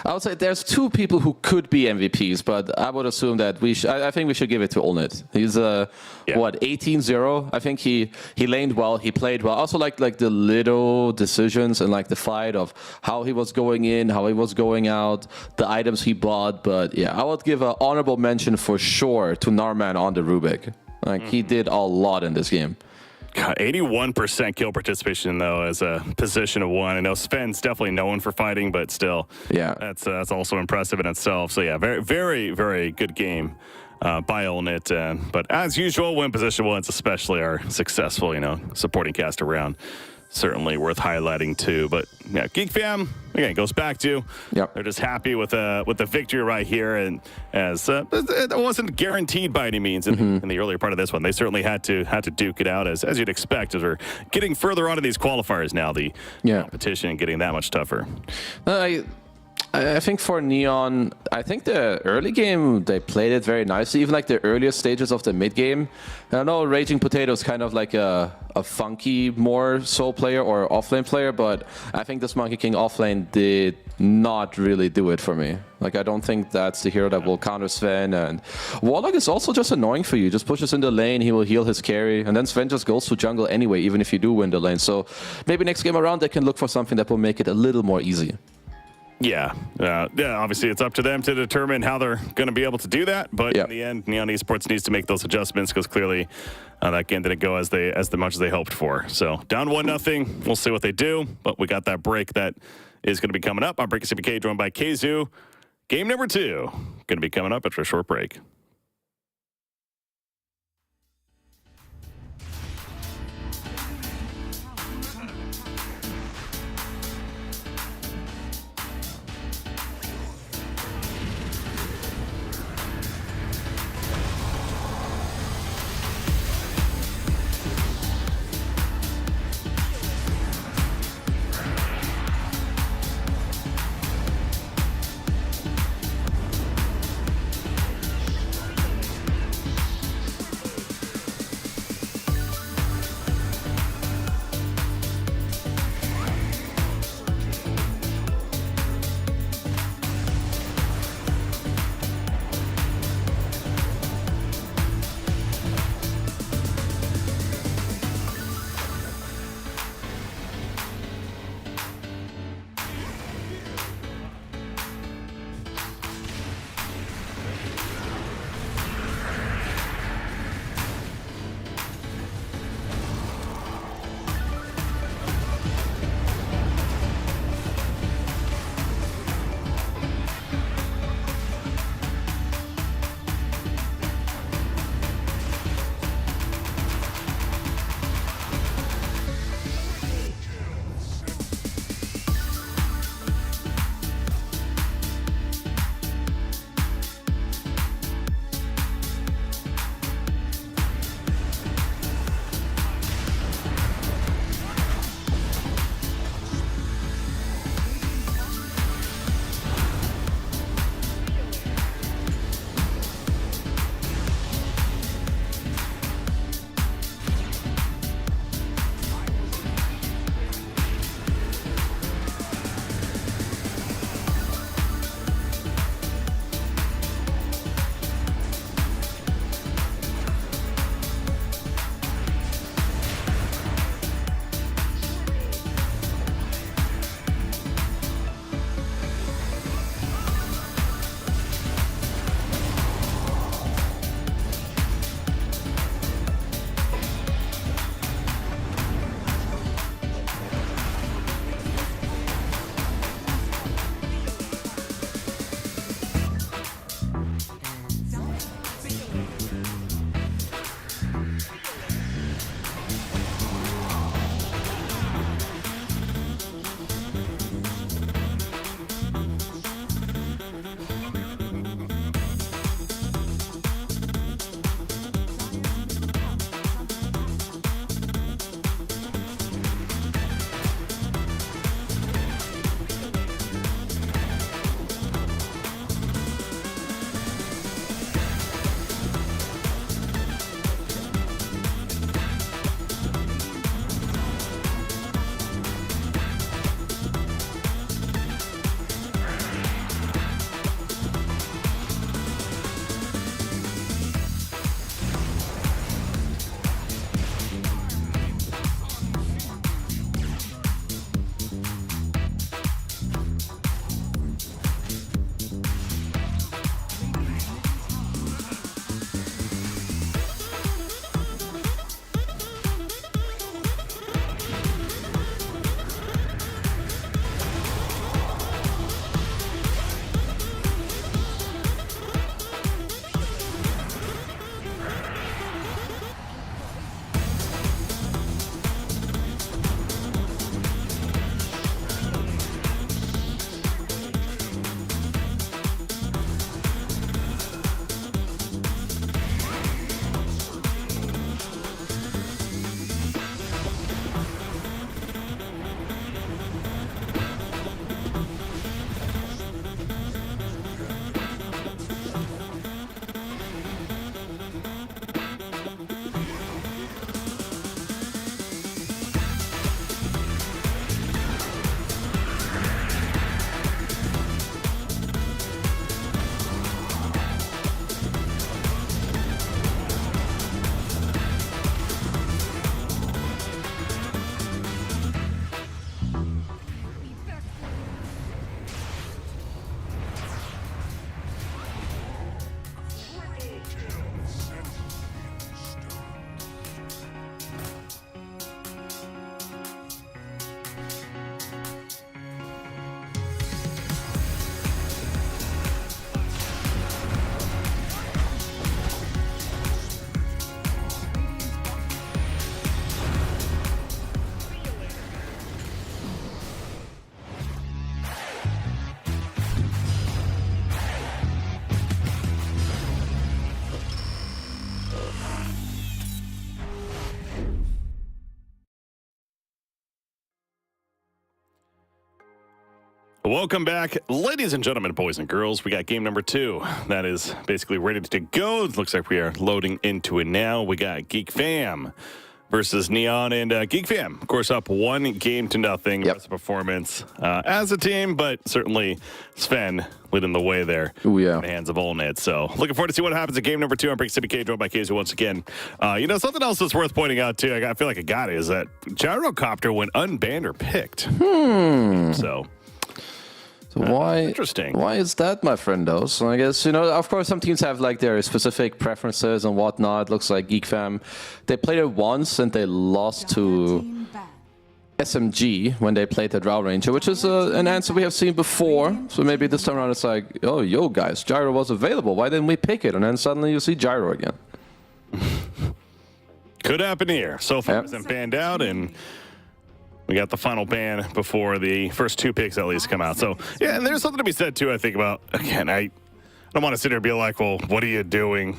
I would say there's 2 people who could be MVPs, but I would assume that I think we should give it to Olnit. He's 18-0. I think he laned well, he played well. Also like the little decisions and like the fight of how he was going in, how he was going out, the items he bought. But yeah, I would give an honorable mention for sure to Narman on the Rubik. Like he did a lot in this game. God, 81% kill participation, though, as a position of 1. I know Sven's definitely known for fighting, but still, yeah, that's also impressive in itself. So, yeah, very, very, very good game by Olnit. But as usual, when position 1s especially are successful, supporting cast around. Certainly worth highlighting, too. But, yeah, Geek Fam, again, goes back to they're just happy with the victory right here. And as it wasn't guaranteed by any means in the earlier part of this one. They certainly had to duke it out, as you'd expect, as we're getting further onto these qualifiers now, the competition getting that much tougher. I think for Neon, I think the early game, they played it very nicely. Even like the earliest stages of the mid game. I know Raging Potato is kind of like a funky, more soul player or offlane player, but I think this Monkey King offlane did not really do it for me. Like, I don't think that's the hero that will counter Sven. And Warlock is also just annoying for you. Just pushes in the lane, he will heal his carry, and then Sven just goes to jungle anyway, even if you do win the lane. So maybe next game around, they can look for something that will make it a little more easy. Yeah, obviously it's up to them to determine how they're going to be able to do that. But in the end, Neon Esports needs to make those adjustments because clearly that game didn't go as much as they hoped for. So down 1-0. We'll see what they do. But we got that break that is going to be coming up. I'm Breaking CPK, joined by Keizu. Game number 2 going to be coming up after a short break. Welcome back, ladies and gentlemen, boys and girls. We got game number 2. That is basically ready to go. It looks like we are loading into it now. We got Geek Fam versus Neon, and Geek Fam, of course, up 1-0. Best performance as a team, but certainly Sven leading the way there. Oh, yeah. In the hands of Olned. So looking forward to see what happens at game number 2. I'm Break City K, joined by KZ once again. Something else that's worth pointing out, too, I feel like I got it, is that Gyrocopter went unbanned or picked. So why? Interesting. Why is that, my friendos? So I guess, of course, some teams have like their specific preferences and whatnot. Looks like Geek Fam, they played it once and they lost to SMG when they played the Drow Ranger, which is an answer we have seen before. So maybe this time around it's like, oh, yo, guys, Gyro was available. Why didn't we pick it? And then suddenly you see Gyro again. Could happen here. So far, it's been banned out, and we got the final ban before the first 2 picks at least come out. So, yeah, and there's something to be said, too, I think, about, again, I don't want to sit here and be like, well, what are you doing?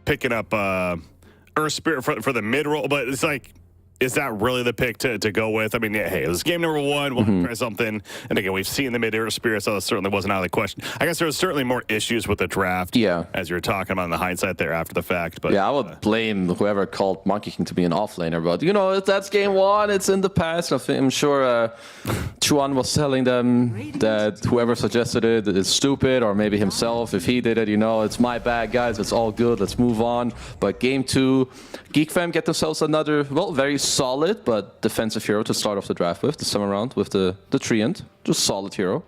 Picking up Earth Spirit for the mid-roll, but it's like, is that really the pick to go with? I mean, yeah, hey, it was game number 1. We'll try something. And again, we've seen the mid-air spirit, so that certainly wasn't out of the question. I guess there was certainly more issues with the draft, as you were talking about in the hindsight there after the fact. But yeah, I would blame whoever called Monkey King to be an offlaner. But, that's game 1. It's in the past. I'm sure Chuan was telling them that whoever suggested it is stupid, or maybe himself, if he did it, it's my bad, guys. It's all good. Let's move on. But game 2, Geek Fam get themselves another, very solid but defensive hero to start off the draft with this time around with the Treant. Just solid hero.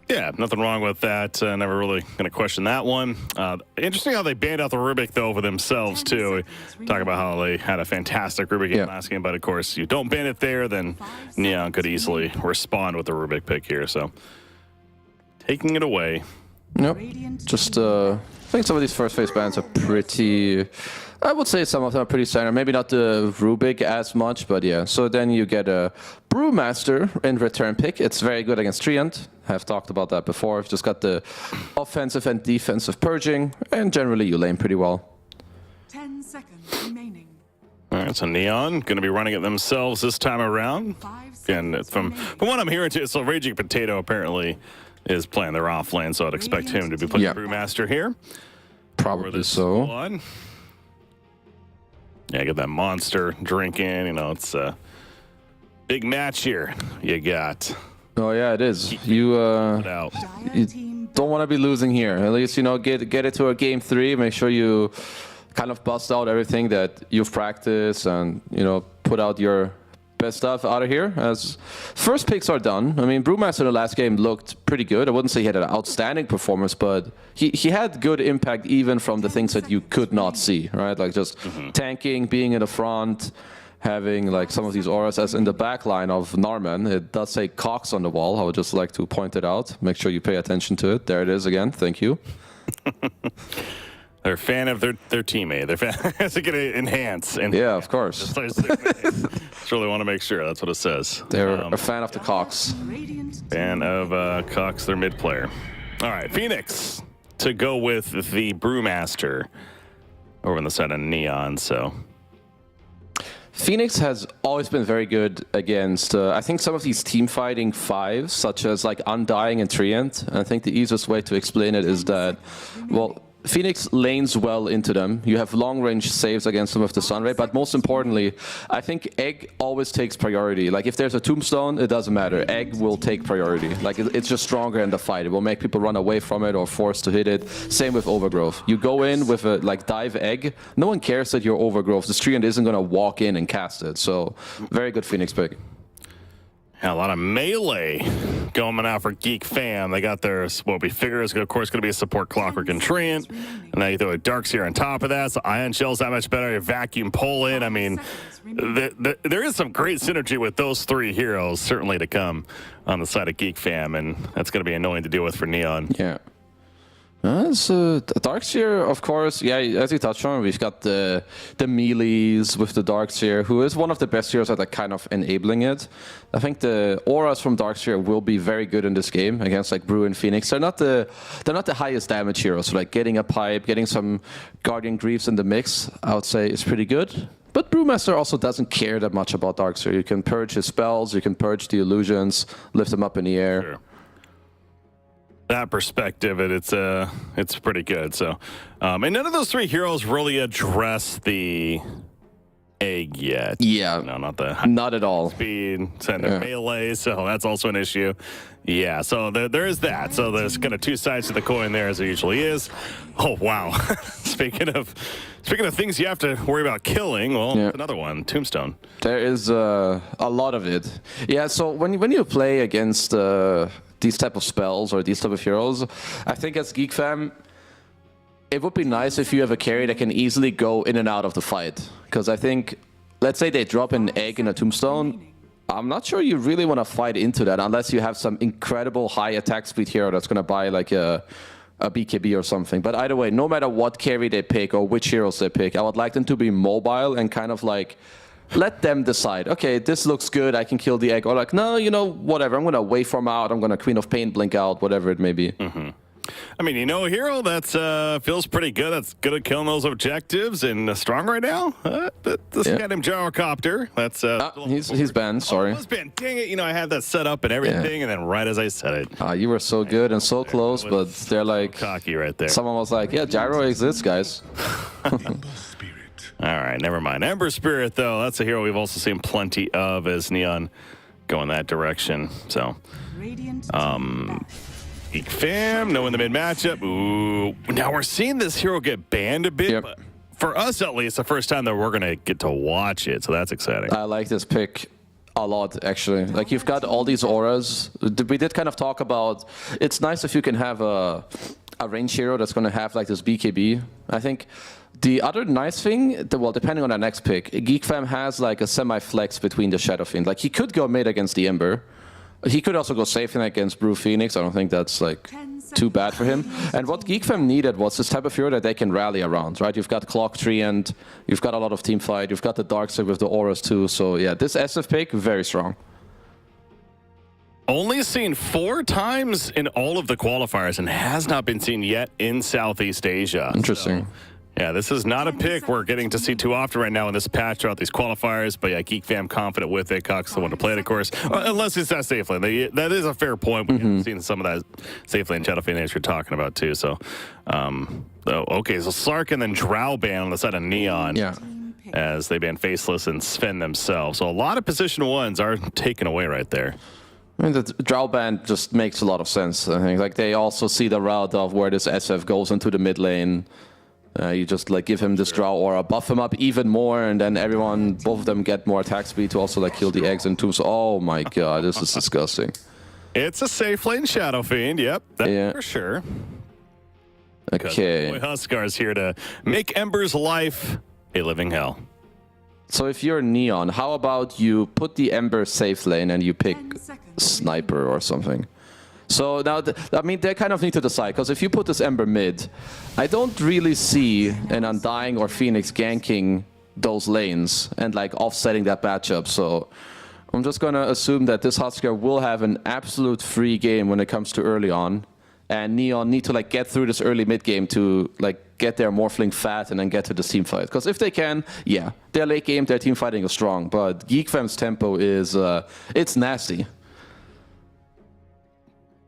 Yeah, nothing wrong with that. Never really going to question that one. Interesting how they banned out the Rubik, though, for themselves, too. Talk about how they had a fantastic Rubik game last game, but of course, you don't ban it there, then Neon could easily respond with the Rubik pick here. So, taking it away. Yep. Just, I think some of these first phase bans are pretty... I would say some of them are pretty standard. Maybe not the Rubik as much, but yeah. So then you get a Brewmaster in return pick. It's very good against Treant. Have talked about that before. Just got the offensive and defensive purging, and generally you lane pretty well. 10 seconds remaining. All right, so Neon going to be running it themselves this time around. And from what I'm hearing, too, so Raging Potato apparently is playing their offlane, so I'd expect him to be playing Brewmaster here. Probably so. One. Yeah, get that monster drinking. It's a big match here. You got. Oh yeah, it is. You don't want to be losing here. At least get it to a game 3. Make sure you kind of bust out everything that you've practiced and put out your best stuff out of here. As first picks are done. I mean, Brewmaster in the last game looked pretty good. I wouldn't say he had an outstanding performance, but he had good impact even from the things that you could not see, right? Like just tanking, being in the front, having like some of these auras as in the back line of Narman. It does say Cox on the wall. I would just like to point it out. Make sure you pay attention to it. There it is again. Thank you. They're a fan of their teammate. They're fan to get it enhance. Yeah, of course. Just really want to make sure that's what it says. They're a fan of the Cox. Fan of Cox, their mid player. All right, Phoenix to go with the Brewmaster over on the side of Neon. So Phoenix has always been very good against, I think, some of these team fighting 5s, such as like Undying and Treant. And I think the easiest way to explain it is that, well, Phoenix lanes well into them. You have long-range saves against some of the Sunray, but most importantly, I think Egg always takes priority. Like, if there's a Tombstone, it doesn't matter. Egg will take priority. Like, it's just stronger in the fight. It will make people run away from it or force to hit it. Same with Overgrowth. You go in with a, like, dive Egg. No one cares that you're Overgrowth. This Treant isn't going to walk in and cast it. So, very good Phoenix pick. Yeah, a lot of melee going out for Geek Fam. They got their, what we figure is, of course, going to be a support Clockwork and Treant. And now you throw a Darkseer on top of that. So Ion Shell's that much better. Your Vacuum pull in. I mean, there is some great synergy with those 3 heroes, certainly to come on the side of Geek Fam. And that's going to be annoying to deal with for Neon. Yeah. So Darkseer, of course, yeah, as you touched on, we've got the melees with the Darkseer, who is one of the best heroes at like kind of enabling it. I think the auras from Darkseer will be very good in this game against like Brew and Phoenix. They're not the highest damage heroes. So like getting a pipe, getting some Guardian Greaves in the mix, I would say is pretty good. But Brewmaster also doesn't care that much about Darkseer. You can purge his spells, you can purge the illusions, lift them up in the air. Sure. That perspective, it's pretty good. So, and none of those 3 heroes really address the egg yet. Yeah, no, not at all. Speed, send their melee, so that's also an issue. Yeah, so there is that. So there's kind of 2 sides to the coin there, as there usually is. Oh wow! speaking of things you have to worry about killing, well, another one, Tombstone. There is a lot of it. Yeah, so when you play against these type of spells or these type of heroes, I think as Geek Fam, it would be nice if you have a carry that can easily go in and out of the fight. Because I think, let's say they drop an egg in a Tombstone, I'm not sure you really want to fight into that unless you have some incredible high attack speed hero that's going to buy like a BKB or something. But either way, no matter what carry they pick or which heroes they pick, I would like them to be mobile and kind of like let them decide, okay, this looks good, I can kill the egg. Or like, no, you know, whatever, I'm going to waveform out, I'm going to Queen of Pain blink out, whatever it may be. Mm-hmm. I mean, you know, a hero that's feels pretty good. That's good at killing those objectives and strong right now. This guy named Gyrocopter. That's he's banned. Sorry. Oh, he's banned. Dang it! You know, I had that set up and everything, and then right as I said it, you were so good and so close, but they're like cocky right there. Someone was like, "Yeah, Gyro exists, guys." All right, never mind. Ember Spirit, though, that's a hero we've also seen plenty of as Neon go in that direction. So, Geek Fam, knowing the mid matchup. Ooh, now we're seeing this hero get banned a bit, but for us at least, the first time that we're gonna get to watch it, so that's exciting. I like this pick a lot, actually. Like, you've got all these auras. We did kind of talk about, it's nice if you can have a range hero that's gonna have like this BKB. I think the other nice thing, well, depending on our next pick, Geek Fam has like a semi-flex between the Shadow Fiend. Like, he could go mid against the Ember. He could also go safe in against Brew Phoenix. I don't think that's like too bad for him. And what Geek Fam needed was this type of hero that they can rally around, right? You've got Clock Tree and you've got a lot of team fight. You've got the Darkseid with the auras too. So yeah, this SF pick, very strong. Only seen 4 times in all of the qualifiers and has not been seen yet in Southeast Asia. Interesting. So, yeah, this is not a pick we're getting to see too often right now in this patch throughout these qualifiers. But yeah, Geek Fam confident with it. Cox the one to play it, of course. Unless it's that safe lane. That is a fair point. We've seen some of that safe lane Shadow Fiend you're talking about too. So, okay, so Slark and then Drow ban on the side of Neon. Yeah. As they ban Faceless and Sven themselves. So a lot of position 1s are taken away right there. I mean, the Drow ban just makes a lot of sense. I think like they also see the route of where this SF goes into the mid lane. You just like give him this Drow aura, buff him up even more, and then both of them get more attack speed to also like kill the eggs and tombs. Oh my god, this is disgusting. It's a safe lane Shadow Fiend, yep, that's for sure. Okay. Boy Huskar's here to make Ember's life a living hell. So if you're Neon, how about you put the Ember safe lane and you pick Sniper or something? So now, I mean, they kind of need to decide, because if you put this Ember mid, I don't really see an Undying or Phoenix ganking those lanes and like offsetting that matchup. So I'm just going to assume that this Husker will have an absolute free game when it comes to early on. And Neon need to like get through this early mid game to like get their Morphling fat and then get to the team fight. Because if they can, yeah, their late game, their team fighting is strong. But Geek Fam's tempo is, it's nasty.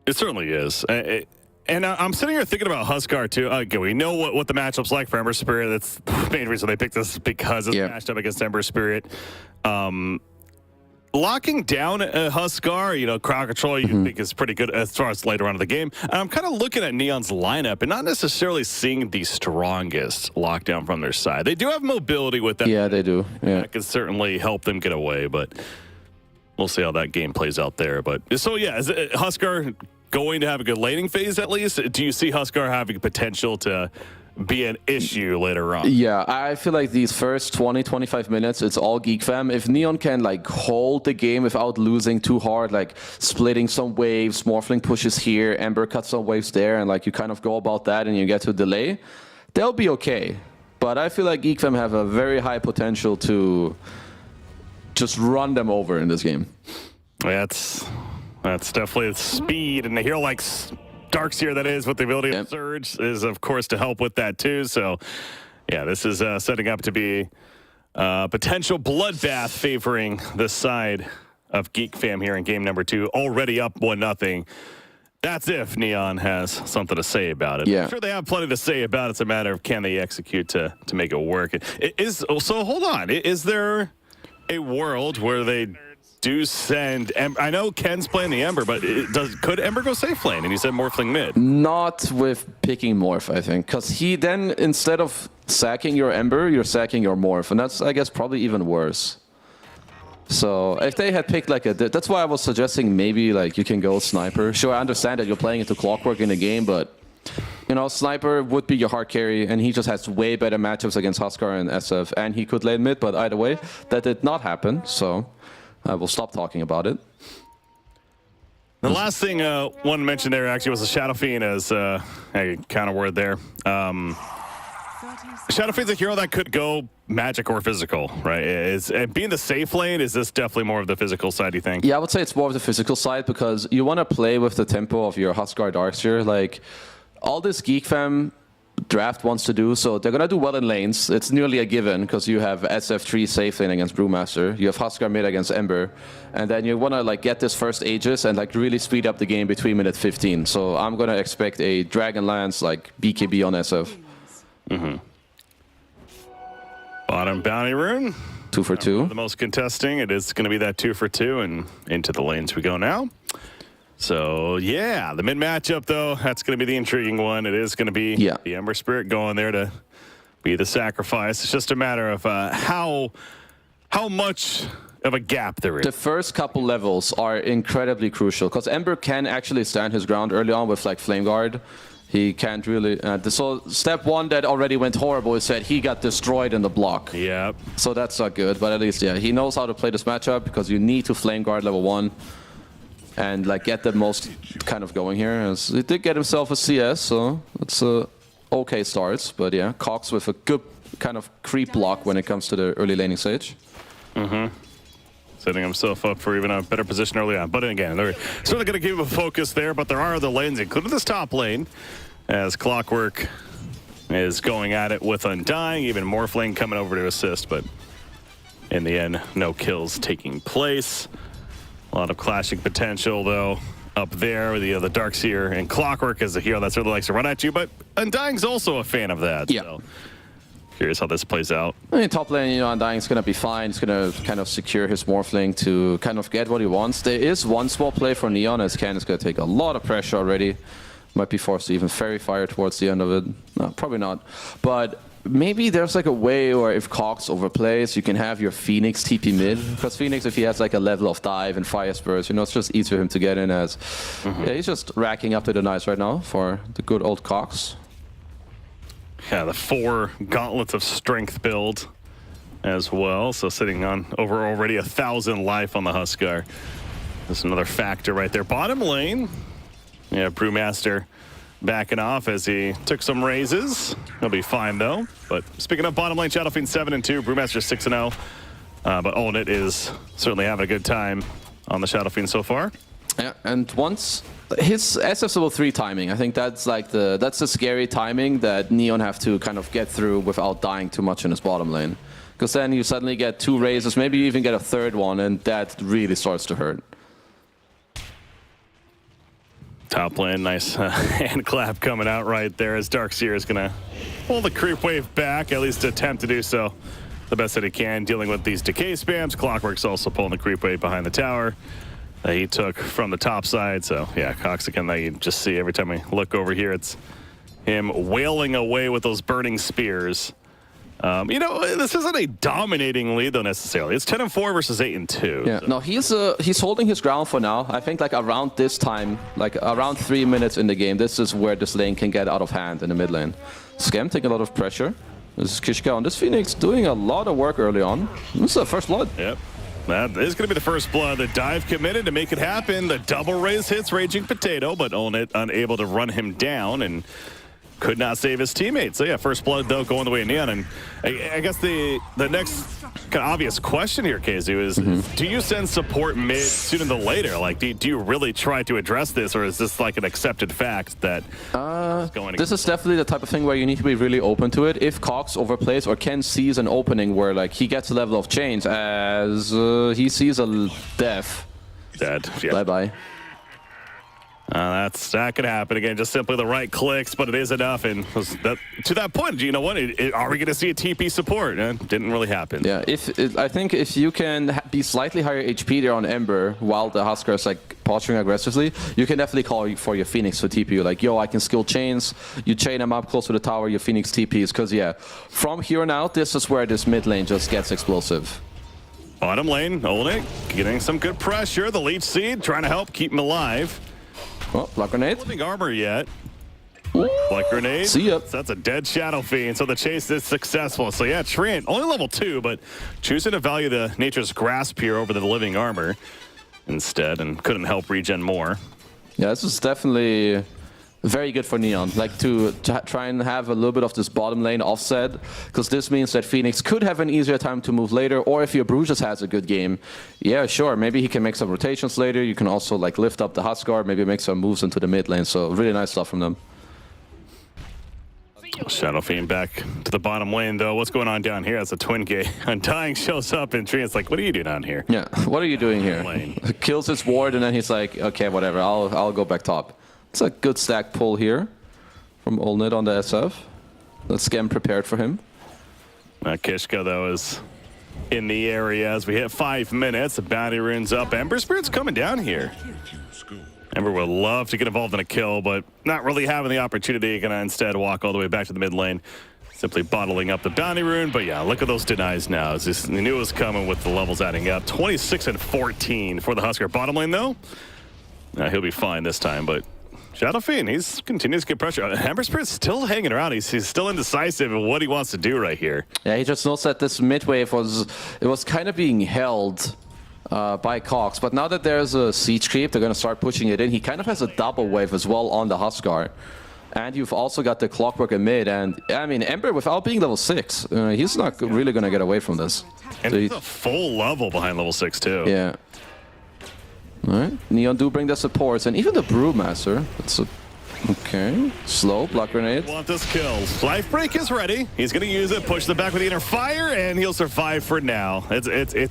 It certainly is. And I'm sitting here thinking about Huskar too. Okay, we know what the matchup's like for Ember Spirit. That's the main reason they picked this, because it's matched up against Ember Spirit. Locking down a Huskar, you know, crowd control, you think is pretty good as far as later on in the game. And I'm kind of looking at Neon's lineup and not necessarily seeing the strongest lockdown from their side. They do have mobility with that. Yeah, they do. Yeah, that can certainly help them get away, but we'll see how that game plays out there. But so yeah, is Huskar going to have a good laning phase at least? Do you see Huskar having potential to be an issue later on? Yeah, I feel like these first 20-25 minutes, it's all Geek Fam. If Neon can like hold the game without losing too hard, like splitting some waves, Morphling pushes here, Ember cuts some waves there, and like you kind of go about that and you get to delay, they'll be okay. But I feel like Geek Fam have a very high potential to just run them over in this game. That's definitely the speed, and the hero like Darkseer, that is, with the ability of Surge, is of course to help with that too. So yeah, this is setting up to be Potential bloodbath favoring the side of Geek Fam here in game number 2. Already up 1-0. That's if Neon has something to say about it. Yeah. I'm sure they have plenty to say about it. It's a matter of can they execute to make it work. So hold on. Is there a world where they do send... I know Ken's playing the Ember, but could Ember go safe lane? And he said Morphling mid. Not with picking Morph, I think. Because he then, instead of sacking your Ember, you're sacking your Morph. And that's, I guess, probably even worse. So if they had picked like that's why I was suggesting maybe like you can go Sniper. Sure, I understand that you're playing into Clockwork in the game, but you know, Sniper would be your hard carry, and he just has way better matchups against Huskar and SF, and he could lane mid, but either way, that did not happen, so I will stop talking about it. The last thing I wanted to mention there actually was the Shadow Fiend as a counter word there. Shadow Fiend's a hero that could go magic or physical, right? Being the safe lane, is this definitely more of the physical side, you think? Yeah, I would say it's more of the physical side because you want to play with the tempo of your Huskar Darkseer. Like, all this Geek Fam draft wants to do, so they're going to do well in lanes. It's nearly a given because you have SF3 safe lane against Brewmaster. You have Huskar mid against Ember. And then you want to like get this first Aegis and like really speed up the game between minute 15. So I'm going to expect a Dragonlance like BKB on SF. Mm-hmm. Bottom bounty rune. 2 for 2. The most contesting. It is going to be that 2 for 2, and into the lanes we go now. So yeah, the mid matchup though, that's going to be the intriguing one. It is going to be the Ember Spirit going there to be the sacrifice. It's just a matter of how much of a gap there is. The first couple levels are incredibly crucial because Ember can actually stand his ground early on with like Flame Guard. He can't really... so step 1 that already went horrible is that he got destroyed in the block. Yep. So that's not good, but at least, yeah, he knows how to play this matchup because you need to Flame Guard level 1 and like get the most kind of going here. As he did get himself a CS, so it's a okay starts. But yeah, Cox with a good kind of creep block when it comes to the early laning stage. Mm-hmm. Setting himself up for even a better position early on. But again, they're certainly going to give him a focus there, but there are other lanes, including this top lane, as Clockwork is going at it with Undying, even Morphling coming over to assist, but in the end, no kills taking place. A lot of clashing potential, though, up there with the Darkseer and Clockwork as a hero that certainly likes to run at you, but Undying's also a fan of that. Yeah. So. Curious how this plays out. I mean, top lane, you know, Undying's going to be fine. He's going to kind of secure his Morphling to kind of get what he wants. There is one small play for Neon, as Ken is going to take a lot of pressure already. Might be forced to even Fairy Fire towards the end of it. No, probably not. But maybe there's like a way where if Cox overplays, you can have your Phoenix TP mid. Because Phoenix, if he has like a level of dive and fire spurs, you know, it's just easier for him to get in as... Yeah, he's just racking up the denies right now for the good old Cox. Yeah, the 4 gauntlets of strength build as well. So sitting on over already 1,000 life on the Huskar. That's another factor right there. Bottom lane, yeah, Brewmaster backing off as he took some raises. He'll be fine though. But speaking of bottom lane, Shadow Fiend 7-2, Brewmaster 6-0. But Own It is certainly having a good time on the Shadow Fiend so far. Yeah, and once his SF level 3 timing, I think that's like the scary timing that Neon have to kind of get through without dying too much in his bottom lane. Because then you suddenly get 2 raises, maybe you even get a 3rd one, and that really starts to hurt. Top lane, nice hand clap coming out right there as Darkseer is going to pull the creep wave back, at least attempt to do so the best that he can, dealing with these decay spams. Clockwork's also pulling the creep wave behind the tower that he took from the top side. So yeah, Cox again, that you just see every time we look over here, it's him wailing away with those burning spears. You know, this isn't a dominating lead though necessarily. It's 10-4 versus 8-2. Yeah, so. No, he's holding his ground for now. I think like around this time, like around 3 minutes in the game, this is where this lane can get out of hand in the mid lane. Scam taking a lot of pressure. This is Kishka on this Phoenix doing a lot of work early on. This is the first blood. Yep. That is going to be the first blood. The dive committed to make it happen. The double raise hits Raging Potato, but Own It unable to run him down and could not save his teammate. So yeah, first blood though going the way of Neon. And I guess the next kind of obvious question here, Kazu, is do you send support mid sooner than later? Like, do you really try to address this, or is this like an accepted fact that is going this is definitely the type of thing where you need to be really open to it. If Cox overplays or Ken sees an opening where like he gets a level of change as he sees a death. Dead. Yeah. Bye-bye. That's not going to happen again. Just simply the right clicks, but it is enough. And to that point, you know what? Are we going to see a TP support? Didn't really happen. Yeah, I think if you can be slightly higher HP there on Ember while the Husker is like posturing aggressively, you can definitely call for your Phoenix to TP you. Like, yo, I can skill chains. You chain them up close to the tower, your Phoenix TPs. Because, yeah, from here on out, this is where this mid lane just gets explosive. Bottom lane, Olnik getting some good pressure. The Leech Seed trying to help keep him alive. Oh, Black Grenade. Nothing armor yet. Black Grenade. See ya. So that's a dead Shadow Fiend. So the chase is successful. So yeah, Treant, only level 2, but choosing to value the Nature's Grasp here over the living armor instead, and couldn't help regen more. Yeah, this is definitely very good for Neon. Like to try and have a little bit of this bottom lane offset, because this means that Phoenix could have an easier time to move later, or if your Bruges has a good game, yeah, sure, maybe he can make some rotations later. You can also like lift up the Huskar, maybe make some moves into the mid lane. So really nice stuff from them. Shadow Fiend back to the bottom lane, though. What's going on down here? That's a Twin Gate. Undying shows up, and Treant's like, what are you doing down here? Yeah, what are you doing here? Lane. Kills his ward, and then he's like, okay, whatever, I'll go back top. It's a good stack pull here from Olnit on the SF. Let's get him prepared for him. Kishka, though, is in the area as we hit 5 minutes. The bounty rune's up. Ember Spirit's coming down here. Ember would love to get involved in a kill, but not really having the opportunity. Gonna instead walk all the way back to the mid lane, simply bottling up the bounty rune. But yeah, look at those denies now. He knew it was coming with the levels adding up. 26 and 14 for the Husker. Bottom lane, though, he'll be fine this time, but Shadow Fiend, he's continues to get pressure. Ember Spirit's still hanging around. He's still indecisive in what he wants to do right here. Yeah, he just knows that this mid wave was kind of being held by Cox, but now that there's a siege creep, they're going to start pushing it in. He kind of has a double wave as well on the Huskar. And you've also got the Clockwork in mid, and I mean, Ember, without being level 6, he's not really going to get away from this. And he's a full level behind level 6, too. Yeah. Alright, Neon do bring the supports, and even the Brewmaster. That's a... Okay, slow, Black Grenade. Want this kill. Life Break is ready. He's going to use it, push them back with the Inner Fire, and he'll survive for now. It's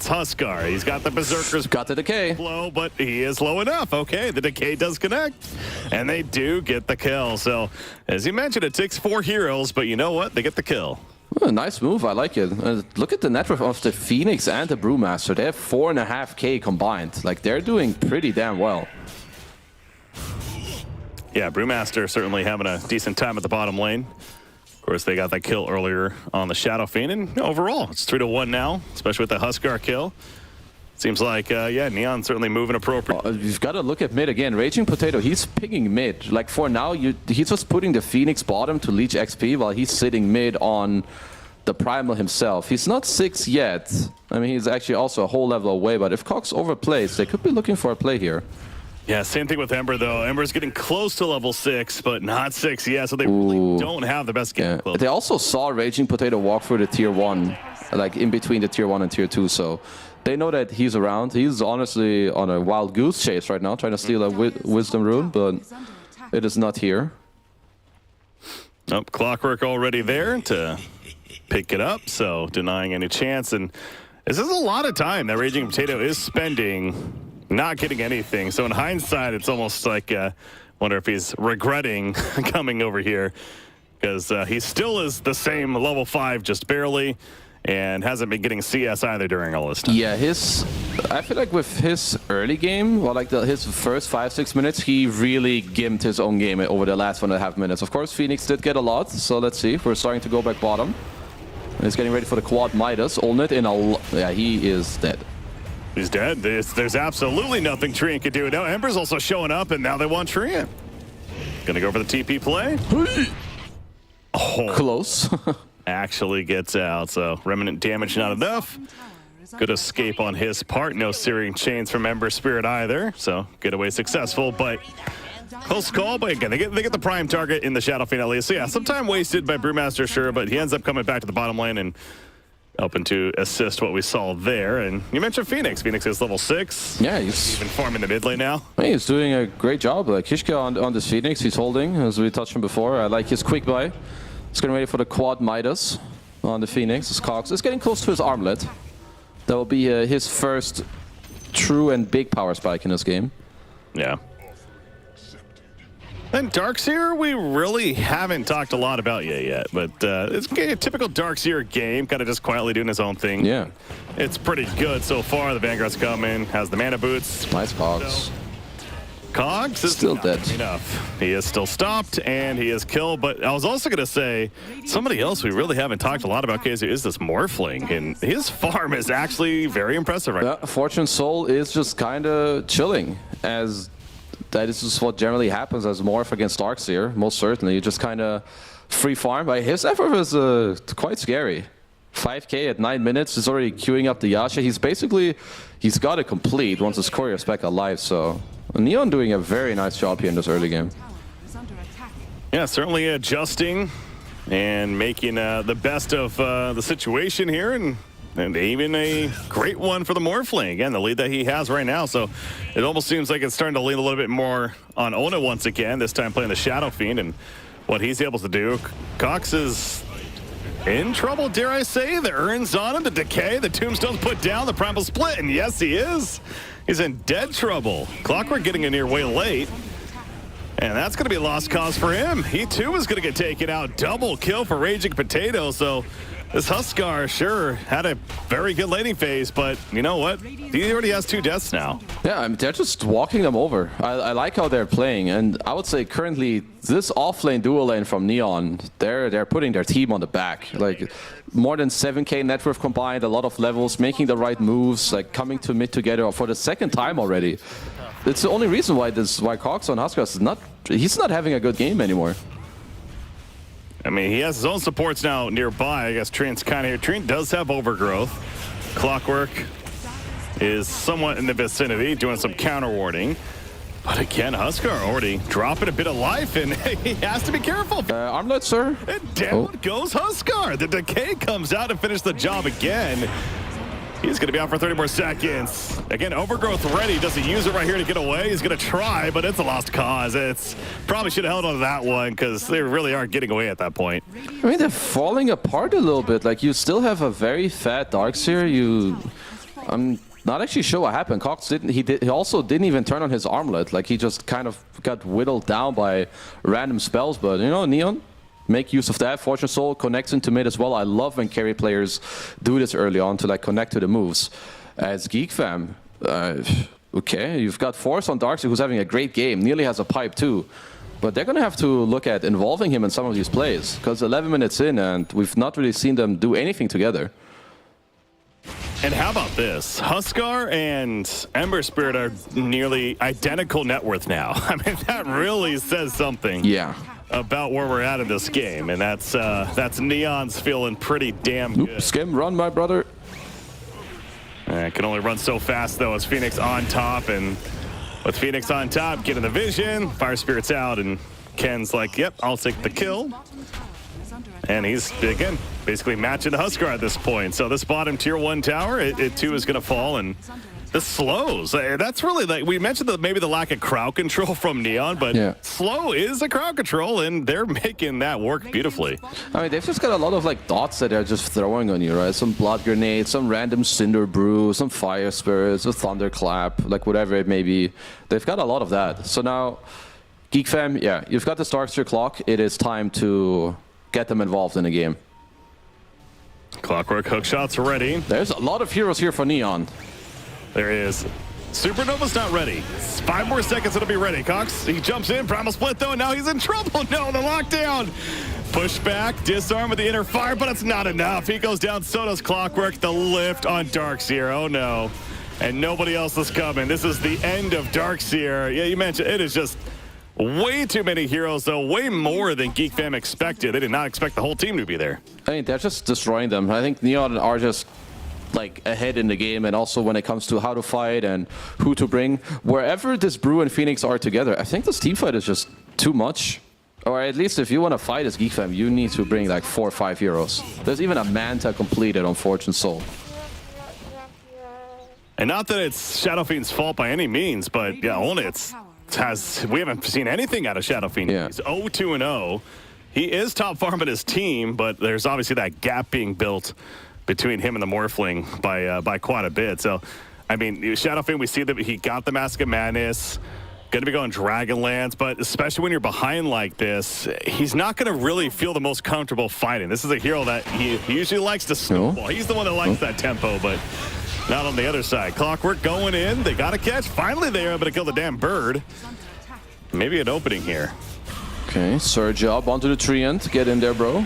Huskar. He's got the Berserker's got the Decay. Low, but he is low enough. Okay, the Decay does connect, and they do get the kill. So, as you mentioned, it takes 4 heroes, but you know what? They get the kill. Oh, nice move, I like it. Look at the net worth of the Phoenix and the Brewmaster. They have 4.5k combined. Like, they're doing pretty damn well. Yeah, Brewmaster certainly having a decent time at the bottom lane. Of course, they got that kill earlier on the Shadow Fiend, and overall, it's 3-1 now, especially with the Huskar kill. Seems like, yeah, Neon certainly moving appropriately. You've got to look at mid again. Raging Potato, he's picking mid. Like, for now, he's just putting the Phoenix bottom to leech XP while he's sitting mid on the Primal himself. He's not 6 yet. I mean, he's actually also a whole level away, but if Cox overplays, they could be looking for a play here. Yeah, same thing with Ember, though. Ember's getting close to level 6, but not 6 yet, so they really don't have the best game. Yeah. They also saw Raging Potato walk through the tier 1, like in between the tier 1 and tier 2, so they know that he's around. He's honestly on a wild goose chase right now, trying to steal a Wisdom Rune, but it is not here. Nope, Clockwork already there to pick it up, so denying any chance. And this is a lot of time that Raging Potato is spending not getting anything. So in hindsight, it's almost like, wonder if he's regretting coming over here, because he still is the same level 5, just barely, and hasn't been getting CS either during all this time. Yeah, I feel like with his early game, or like his first 5-6 minutes, he really gimped his own game over the last 1.5 minutes. Of course, Phoenix did get a lot, so let's see. We're starting to go back bottom. He's getting ready for the quad Midas. Olnit in yeah, he is dead. He's dead. There's absolutely nothing Treant can do. Now Ember's also showing up, and now they want Treant. Gonna go for the TP play. Oh, close. Actually gets out, so remnant damage not enough. Good escape on his part. No searing chains from Ember Spirit either, so getaway successful, but close call. But again, they get the prime target in the Shadow Fiend at least. So yeah, some time wasted by Brewmaster, sure, but he ends up coming back to the bottom lane, and Hoping to assist what we saw there. And you mentioned Phoenix. Phoenix is level 6. Yeah, he's even farming the mid lane now. He's doing a great job. Like Kishka on this Phoenix, he's holding, as we touched on before. I like his quick buy. He's getting ready for the quad Midas on the Phoenix. His Cox is getting close to his armlet. That will be his first true and big power spike in this game. Yeah. And Darkseer, we really haven't talked a lot about yet, but it's a typical Darkseer game, kind of just quietly doing his own thing. Yeah. It's pretty good so far. The Vanguard's coming, has the mana boots. Nice Cogs. So, Cogs is still dead. Enough. He is still stopped, and he is killed, but I was also going to say, somebody else we really haven't talked a lot about, KZ, is this Morphling, and his farm is actually very impressive right now. Fortune Soul is just kind of chilling, as that is just what generally happens as Morph against Darkseer, most certainly. You just kind of free farm. His effort was quite scary. 5k at 9 minutes, he's already queuing up the Yasha. He's got it complete once his courier's back alive, so Neon doing a very nice job here in this early game. Yeah, certainly adjusting and making the best of the situation here, and even a great one for the Morphling. Again, the lead that he has right now, so it almost seems like it's starting to lean a little bit more on Ona once again, this time playing the Shadow Fiend and what he's able to do. Cox is in trouble, dare I say. The Urn's on him, the Decay, the Tombstone's put down, the Primal Split, and yes, he is. He's in dead trouble. Clockwork getting in here way late. And that's going to be a lost cause for him. He too is going to get taken out. Double kill for Raging Potato. So this Huskar sure had a very good laning phase, but you know what? He already has 2 deaths now. Yeah, I mean, they're just walking them over. I like how they're playing, and I would say currently this off-lane dual lane from Neon, they're putting their team on the back. Like more than 7k net worth combined, a lot of levels, making the right moves, like coming to mid together for the 2nd time already. It's the only reason why Cox on Huskar is he's not having a good game anymore. I mean, he has his own supports now nearby. I guess Trent's kind of here. Trent does have overgrowth. Clockwork is somewhat in the vicinity, doing some counter warding. But again, Huskar already dropping a bit of life, and he has to be careful. Armlet, sir. And down goes Huskar. The Decay comes out to finish the job again. He's going to be out for 30 more seconds. Again, Overgrowth ready. Does he use it right here to get away? He's going to try, but it's a lost cause. It's probably should have held on to that one because they really aren't getting away at that point. I mean, they're falling apart a little bit. Like, you still have a very fat Darkseer. I'm not actually sure what happened. Cox didn't. He also didn't even turn on his armlet. Like, he just kind of got whittled down by random spells. But you know, Neon, make use of that. Fortune Soul connects into mid as well. I love when carry players do this early on to like connect to the moves. As Geek Fam, okay, you've got Force on Darkseer who's having a great game. Nearly has a pipe too. But they're going to have to look at involving him in some of these plays because 11 minutes in and we've not really seen them do anything together. And how about this? Huskar and Ember Spirit are nearly identical net worth now. I mean, that really says something. Yeah. About where we're at in this game, and that's Neon's feeling pretty damn good. Skim, run, my brother. Can only run so fast though as Phoenix on top, and with Phoenix on top, getting the vision, Fire Spirit's out, and Ken's like, yep, I'll take the kill. And he's, again, basically matching the Huskar at this point. So this bottom tier 1 tower, it too is going to fall, and the slows, that's really like, we mentioned maybe the lack of crowd control from Neon, but yeah, slow is a crowd control, and they're making that work beautifully. I mean, they've just got a lot of like dots that they're just throwing on you, right? Some blood grenades, some random cinder brew, some fire spirits, a thunderclap, like whatever it may be. They've got a lot of that. So now, Geek Fam, yeah, you've got the Darkseer clock. It is time to get them involved in a game. Clockwork hook shots ready. There's a lot of heroes here for Neon. There is. Supernova's not ready. 5 more seconds, it'll be ready. Cox, he jumps in. Primal Split, though, and now he's in trouble. No, the lockdown. Push back, disarm with the inner fire, but it's not enough. He goes down, so does Clockwork. The lift on Darkseer. Oh, no. And nobody else is coming. This is the end of Darkseer. Yeah, you mentioned it is just way too many heroes, though. Way more than Geek Fam expected. They did not expect the whole team to be there. I mean, they're just destroying them. I think Neon are just like ahead in the game, and also when it comes to how to fight and who to bring. Wherever this Brew and Phoenix are together, I think this team fight is just too much. Or at least if you want to fight as Geek Fam, you need to bring like 4 or 5 heroes. There's even a Manta completed on Fortune Soul. And not that it's Shadow Fiend's fault by any means, but yeah, only we haven't seen anything out of Shadow Fiend. Yeah. He's 0-2-0. He is top farm in his team, but there's obviously that gap being built between him and the Morphling by quite a bit. So, I mean, Shadow Fiend, we see that he got the Mask of Madness, going to be going Dragonlance, but especially when you're behind like this, he's not going to really feel the most comfortable fighting. This is a hero that he usually likes to snowball. He's the one that likes that tempo, but not on the other side. Clockwork going in. They got to catch. Finally, they're able to kill the damn bird. Maybe an opening here. Okay, surge up onto the Treant. Get in there, bro.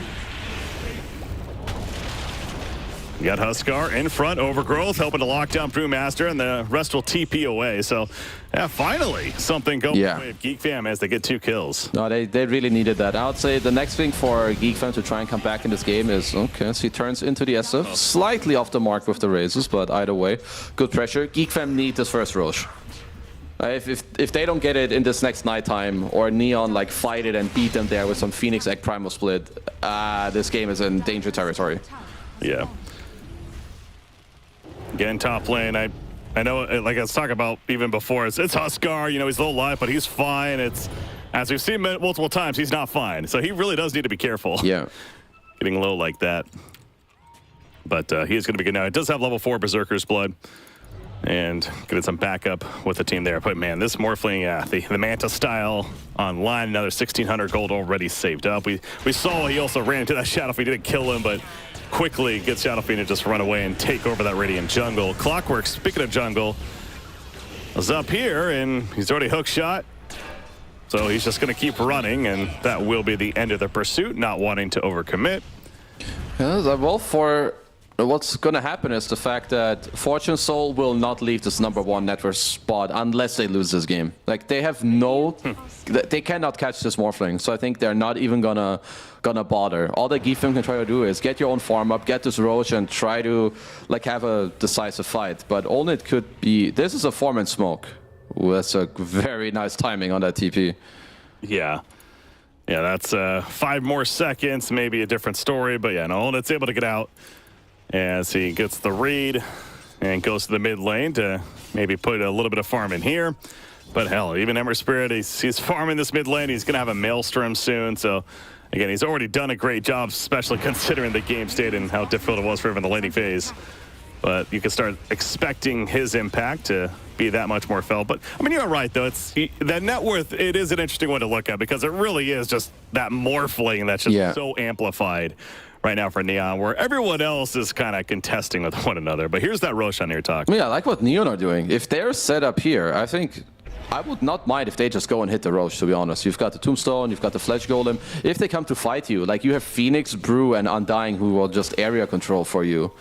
You got Huskar in front, Overgrowth, helping to lock down Brewmaster, and the rest will TP away. So, yeah, finally, something going with Geek Fam as they get 2 kills. No, they really needed that. I would say the next thing for Geek Fam to try and come back in this game is, okay, so he turns into the SF. Slightly off the mark with the raises, but either way, good pressure. Geek Fam need this first Roche. If they don't get it in this next nighttime, or Neon like fight it and beat them there with some Phoenix Egg Primal Split, this game is in danger territory. Yeah. Again, top lane, I know, like I was talking about even before, it's Huskar, you know, he's low life, but he's fine. It's, as we've seen multiple times, he's not fine. So he really does need to be careful. Yeah. Getting low like that. But he is going to be good now. It does have level 4 Berserker's Blood. And getting some backup with the team there. But man, this Morphling, yeah, the Manta style online, another 1,600 gold already saved up. We saw he also ran into that Shadow Fiend, didn't kill him, but quickly gets Shadow Fiend to just run away and take over that Radiant jungle. Clockwork, speaking of jungle, is up here, and he's already hook shot. So he's just going to keep running, and that will be the end of the pursuit, not wanting to overcommit. Yeah, well, for what's going to happen is the fact that Fortune Soul will not leave this #1 network spot unless they lose this game. Like, they have they cannot catch this Morphling, so I think they're not even gonna bother. All that Geek Fam can try to do is get your own farm up, get this Roche, and try to like have a decisive fight. But all it could be, this is a 4-man smoke. Ooh, that's a very nice timing on that TP. Yeah. Yeah, that's 5 more seconds, maybe a different story, but yeah, no, it's able to get out as he gets the read and goes to the mid lane to maybe put a little bit of farm in here. But hell, even Ember Spirit, he's farming this mid lane. He's going to have a Maelstrom soon. So again, he's already done a great job, especially considering the game state and how difficult it was for him in the laning phase. But you can start expecting his impact to be that much more felt. But I mean, you're right, though. That net worth, it is an interesting one to look at because it really is just that Morphling that's just so amplified right now for Neon, where everyone else is kind of contesting with one another. But here's that Roshan here talk. Yeah, I like what Neon are doing. If they're set up here, I think I would not mind if they just go and hit the Roche, to be honest. You've got the Tombstone, you've got the Fledge Golem. If they come to fight you, like you have Phoenix, Brew, and Undying who will just area control for you.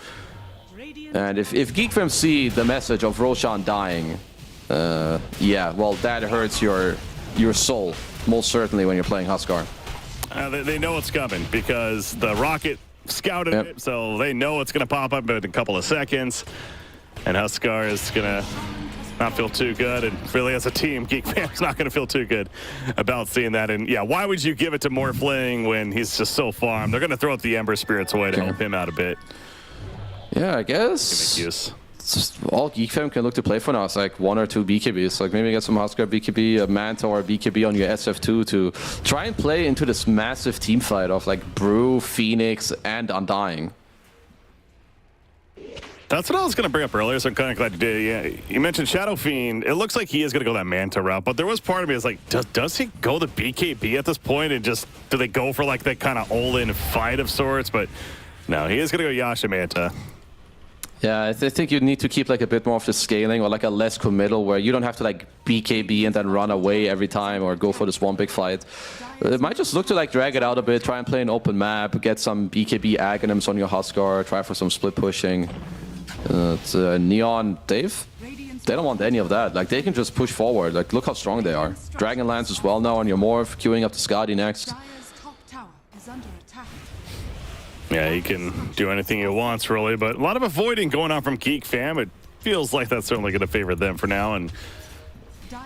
And if Geek Fam see the message of Roshan dying, yeah, well, that hurts your soul, most certainly when you're playing Huskar. They know it's coming because the rocket scouted it, so they know it's going to pop up in a couple of seconds. And Huskar is going to not feel too good, and really as a team, Geek Fam's not going to feel too good about seeing that. And yeah, why would you give it to Morphling when he's just so farmed? They're going to throw up the Ember Spirits away to help him out a bit. Yeah, I guess it's just all Geek Fam can look to play for now is like 1 or 2 BKBs. Like maybe get some Huskar BKB, a Manta or a BKB on your SF2 to try and play into this massive team fight of like Brew, Phoenix, and Undying. That's what I was going to bring up earlier, so I'm kind of glad you did. Yeah, you mentioned Shadow Fiend. It looks like he is going to go that Manta route, but there was part of me that's like, does he go the BKB at this point, and just do they go for like that kind of all-in fight of sorts? But no, he is going to go Yasha Manta. Yeah, I think you need to keep like a bit more of the scaling or like a less committal where you don't have to like BKB and then run away every time or go for this one big fight. It might just look to like drag it out a bit, try and play an open map, get some BKB Aghanims on your Huskar, try for some split pushing. It's Neon, Dave? They don't want any of that. Like they can just push forward. Like look how strong they are. Dragonlance as well now on your Morph, queuing up the Skadi next. Yeah, he can do anything he wants, really, but a lot of avoiding going on from Geek Fam. It feels like that's certainly going to favor them for now, and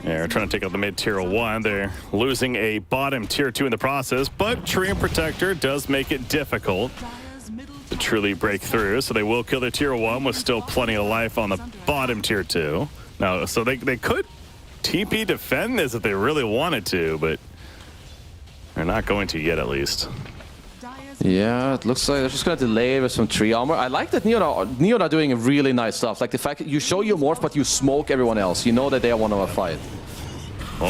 They're trying to take out the mid tier 1. They're losing a bottom tier 2 in the process, but Tree and Protector does make it difficult to truly break through. So they will kill their tier 1 with still plenty of life on the bottom tier 2. Now, so they could TP defend this if they really wanted to, but they're not going to yet, at least. Yeah, it looks like they're just going to delay with some tree armor. I like that Neon are doing really nice stuff. Like the fact that you show your morph, but you smoke everyone else. You know that they want to fight.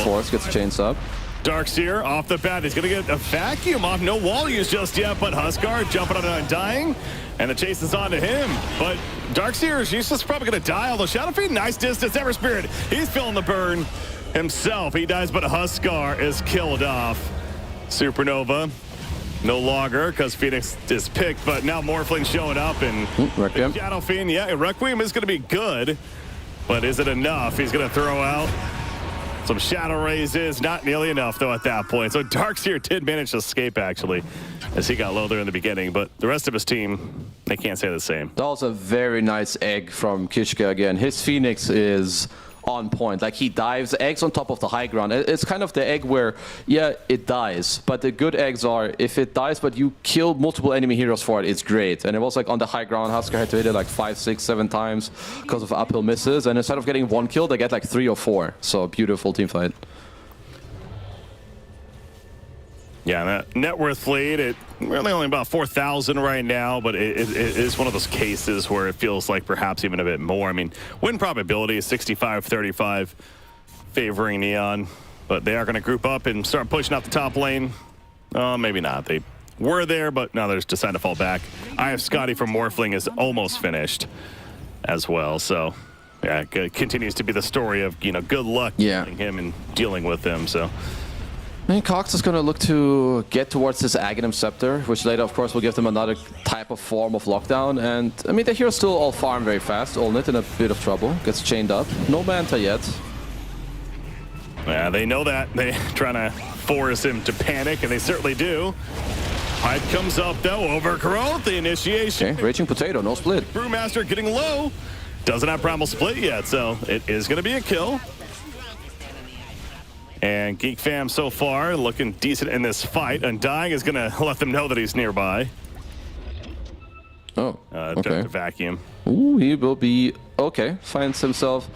Force gets chains up. Darkseer off the bat. He's going to get a vacuum off. No wall use just yet, but Huskar jumping on and Undying. And the chase is on to him. But Darkseer, he's just probably going to die. Although Shadowfiend, nice distance. Ever Spirit, he's feeling the burn himself. He dies, but Huskar is killed off. Supernova. No longer, because Phoenix is picked, but now Morphling showing up, and Requiem. Shadow Fiend, yeah, Requiem is going to be good, but is it enough? He's going to throw out some Shadow Raises, not nearly enough, though, at that point. So Darkseer did manage to escape, actually, as he got low there in the beginning, but the rest of his team, they can't say the same. That was a very nice egg from Kishka again. His Phoenix is on point. Like, he dives, eggs on top of the high ground. It's kind of the egg where, yeah, it dies, but the good eggs are, if it dies, but you kill multiple enemy heroes for it, it's great. And it was like on the high ground, Huskar had to hit it like 5, 6, 7 times because of uphill misses, and instead of getting 1 kill, they get like 3 or 4. So, beautiful team fight. Yeah, that net worth lead, it really only about 4,000 right now, but it is one of those cases where it feels like perhaps even a bit more. I mean, win probability is 65-35 favoring Neon, but they are going to group up and start pushing out the top lane. Maybe not. They were there, but now they're just deciding to fall back. I have Scotty from Morphling is almost finished as well, so yeah, it continues to be the story of, you know, good luck killing him and dealing with him, so. I mean, Cox is going to look to get towards this Aghanim Scepter, which later, of course, will give them another type of form of lockdown. And, I mean, the heroes still all farm very fast. Olnit in a bit of trouble. Gets chained up. No Manta yet. Yeah, they know that. They're trying to force him to panic, and they certainly do. Hype comes up, though. Overgrowth, the initiation. Okay, Raging Potato, no split. Brewmaster getting low. Doesn't have Primal Split yet, so it is going to be a kill. And Geek Fam so far looking decent in this fight. Undying is going to let them know that he's nearby. Oh, okay. To vacuum. Ooh, he will be okay. Finds himself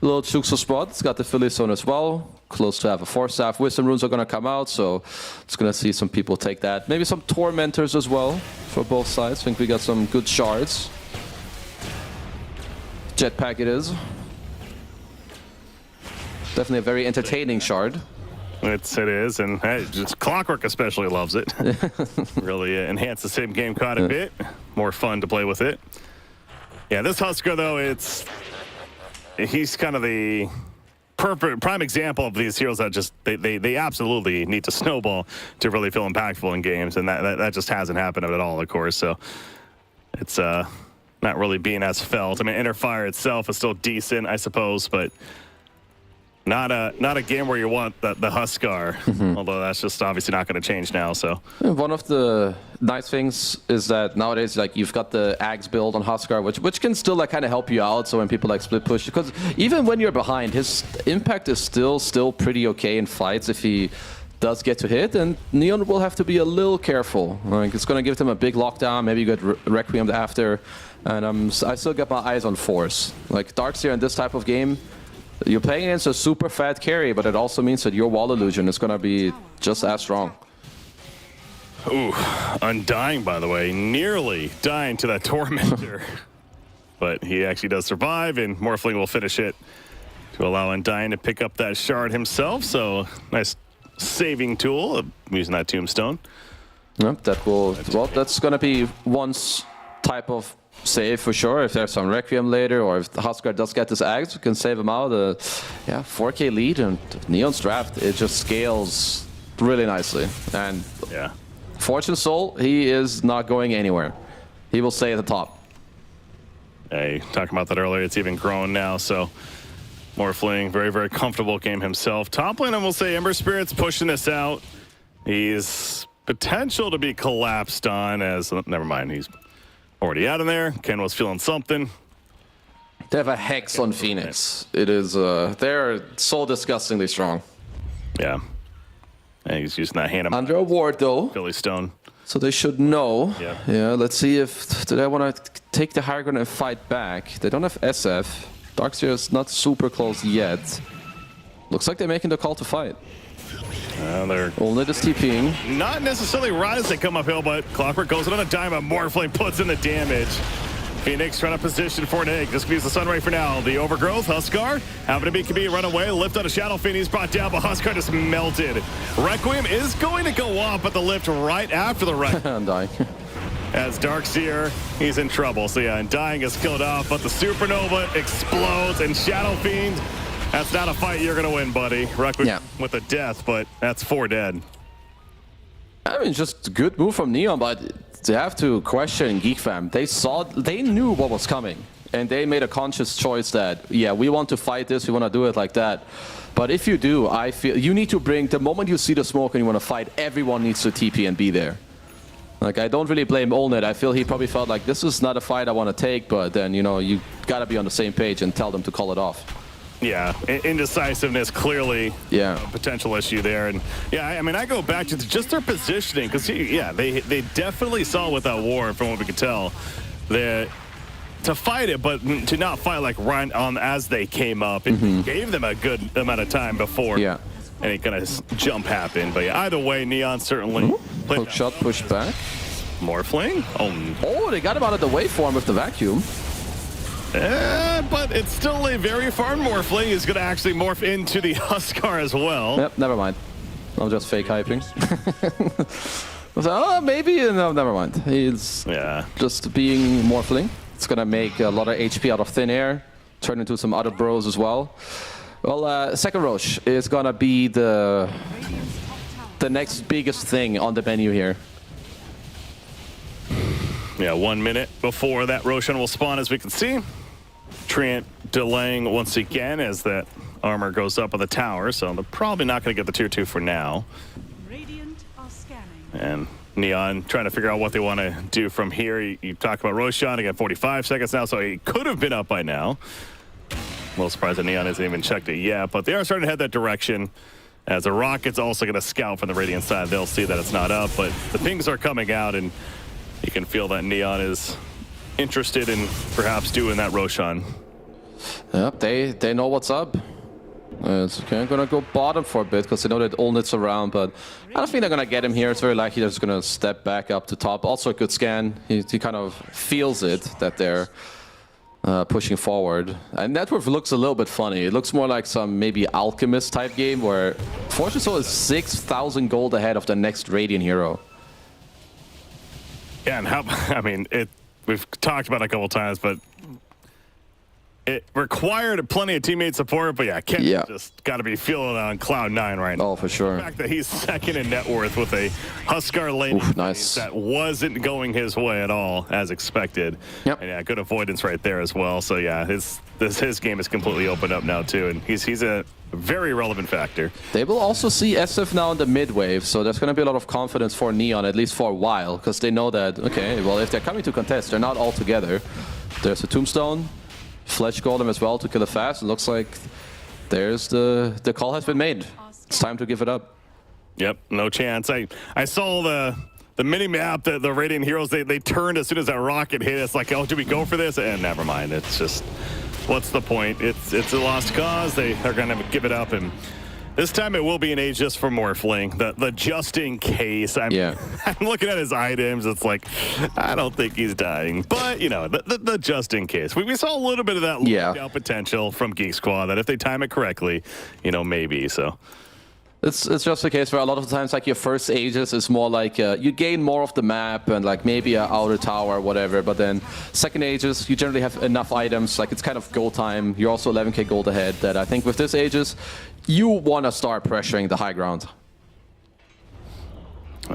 a little Chuxo spot. It's got the Philly Zone as well. Close to have a Force Staff. Wisdom Runes are going to come out, so it's going to see some people take that. Maybe some Tormentors as well for both sides. I think we got some good shards. Jetpack it is. Definitely a very entertaining shard. It is, and just Clockwork especially loves it. Really enhances him game quite a bit. More fun to play with it. Yeah, this Huskar, though, he's kind of the perfect prime example of these heroes that just they absolutely need to snowball to really feel impactful in games, and that just hasn't happened at all, of course. So it's not really being as felt. I mean, Interfire itself is still decent, I suppose, but not a game where you want the Huskar, although that's just obviously not going to change now. So one of the nice things is that nowadays, like, you've got the Axe build on Huskar, which can still like kind of help you out. So when people like split push, because even when you're behind, his impact is still pretty okay in fights if he does get to hit, and Neon will have to be a little careful. Like, it's going to give them a big lockdown. Maybe you get Requiem after, and I still got my eyes on Force. Like, Darkseer in this type of game, you're playing against a super fat carry, but it also means that your wall illusion is going to be just as strong. Ooh, Undying, by the way, nearly dying to that Tormentor. But he actually does survive, and Morphling will finish it to allow Undying to pick up that shard himself. So, nice saving tool of using that Tombstone. Yep, that's going to be one's type of save for sure. If there's some Requiem later, or if the Huskar does get this Axe, we can save him out. 4K lead, and Neon's draft, it just scales really nicely. And yeah, Fortune Soul, he is not going anywhere. He will stay at the top. Hey, talking about that earlier, it's even grown now, so Morphling, very, very comfortable game himself. Top lane, I will say, Ember Spirit's pushing this out. He's potential to be collapsed on as, never mind, he's already out of there. Ken was feeling something. They have a Hex on Phoenix. It is, they're so disgustingly strong. Yeah. And he's using that hand Under a ward, though. Billy Stone. So they should know. Yeah. Yeah, let's see if... Do they want to take the high ground and fight back? They don't have SF. Darkseer is not super close yet. Looks like they're making the call to fight. They're Only is TPing. not necessarily right as they come uphill, but Clockwork goes on a dime, but Morphling puts in the damage. Phoenix trying to position for an egg. This could be the Sunray for now. The Overgrowth, Huskar, having to be run away, lift on a Shadow Fiend. He's brought down, but Huskar just melted. Requiem is going to go off, but the lift right after the wreck. I'm dying. As Darkseer, he's in trouble. So yeah, and Dying is killed off, but the Supernova explodes, and Shadow Fiend, that's not a fight you're going to win, buddy. Requiem with a death, but that's 4 dead. I mean, just a good move from Neon, but they have to question Geek Fam. They knew what was coming, and they made a conscious choice that, yeah, we want to fight this, we want to do it like that. But if you do, I feel you need to bring, the moment you see the smoke and you want to fight, everyone needs to TP and be there. Like, I don't really blame Olnet. I feel he probably felt like, this is not a fight I want to take, but then, you know, you got to be on the same page and tell them to call it off. Yeah, indecisiveness clearly a potential issue there. And yeah, I mean, I go back to just their positioning, because yeah, they definitely saw with that war, from what we could tell, that to fight it, but to not fight like right on as they came up. It gave them a good amount of time before any kind of jump happened. But yeah, either way, Neon certainly Hook shot pushed back. Morphling. Oh, they got him out of the waveform with the vacuum. But it's still a very far Morphling. Is going to actually morph into the Huskar as well. Yep, never mind. I'm just fake hyping. So, maybe, no, never mind. He's just being Morphling. It's going to make a lot of HP out of thin air, turn into some other bros as well. Well, second Roche is going to be the next biggest thing on the menu here. Yeah, 1 minute before that Roshan will spawn, as we can see. Treant delaying once again as that armor goes up on the tower, so they're probably not going to get the tier 2 for now. Radiant are scanning. And Neon trying to figure out what they want to do from here. You talk about Roshan, again, 45 seconds now, so he could have been up by now. A little surprised that Neon hasn't even checked it yet, but they are starting to head that direction. As the Rocket's also going to scout from the Radiant side, they'll see that it's not up, but the things are coming out, and you can feel that Neon is interested in perhaps doing that Roshan. Yep, they know what's up. It's okay, gonna go bottom for a bit because they know that Olnit's around, but I don't think they're gonna get him here. It's very likely they're just gonna step back up to top. Also a good scan. He kind of feels it that they're pushing forward. And Network looks a little bit funny. It looks more like some maybe Alchemist type game where Fortune Soul is 6,000 gold ahead of the next Radiant hero. Yeah, and how, I mean, we've talked about it a couple times, but it required plenty of teammate support, but yeah, Ken just got to be feeling on cloud 9 right now. Oh, for sure. The fact that he's second in net worth with a Huskar lane that wasn't going his way at all, as expected. Yep. And yeah, good avoidance right there as well. So yeah, his game is completely opened up now too, and he's a very relevant factor. They will also see SF now in the mid wave, so there's going to be a lot of confidence for Neon, at least for a while, because they know that, okay, well, if they're coming to contest, they're not all together. There's a Tombstone, Fletch Golem as well to kill it fast. It looks like there's the call has been made. It's time to give it up. Yep, no chance. I saw the mini map that the Radiant heroes they turned as soon as that rocket hit. It's like, oh, do we go for this? And never mind. It's just, what's the point? It's a lost cause. They are going to give it up, and this time it will be an age just for Morphling. The just in case. I'm looking at his items. It's like, I don't think he's dying. But, you know, the just in case. We saw a little bit of that lockdown potential from Geek Squad that if they time it correctly, you know, maybe. So it's just a case where a lot of the times, like, your first ages is more like you gain more of the map and like maybe an outer tower or whatever. But then second ages, you generally have enough items. Like, it's kind of go time. You're also 11k gold ahead. That I think with this ages, you want to start pressuring the high ground.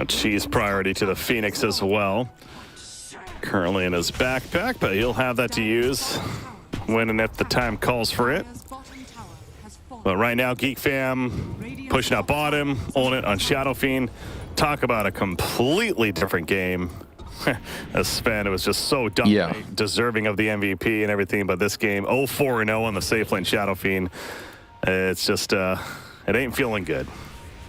She's priority to the Phoenix as well. Currently in his backpack, but he'll have that to use when and if the time calls for it. But right now, Geek Fam pushing out bottom, on it on Shadow Fiend. Talk about a completely different game. Sven was just so deserving of the MVP and everything, but this game 0-4-0 on the safe lane Shadow Fiend. It's just it ain't feeling good.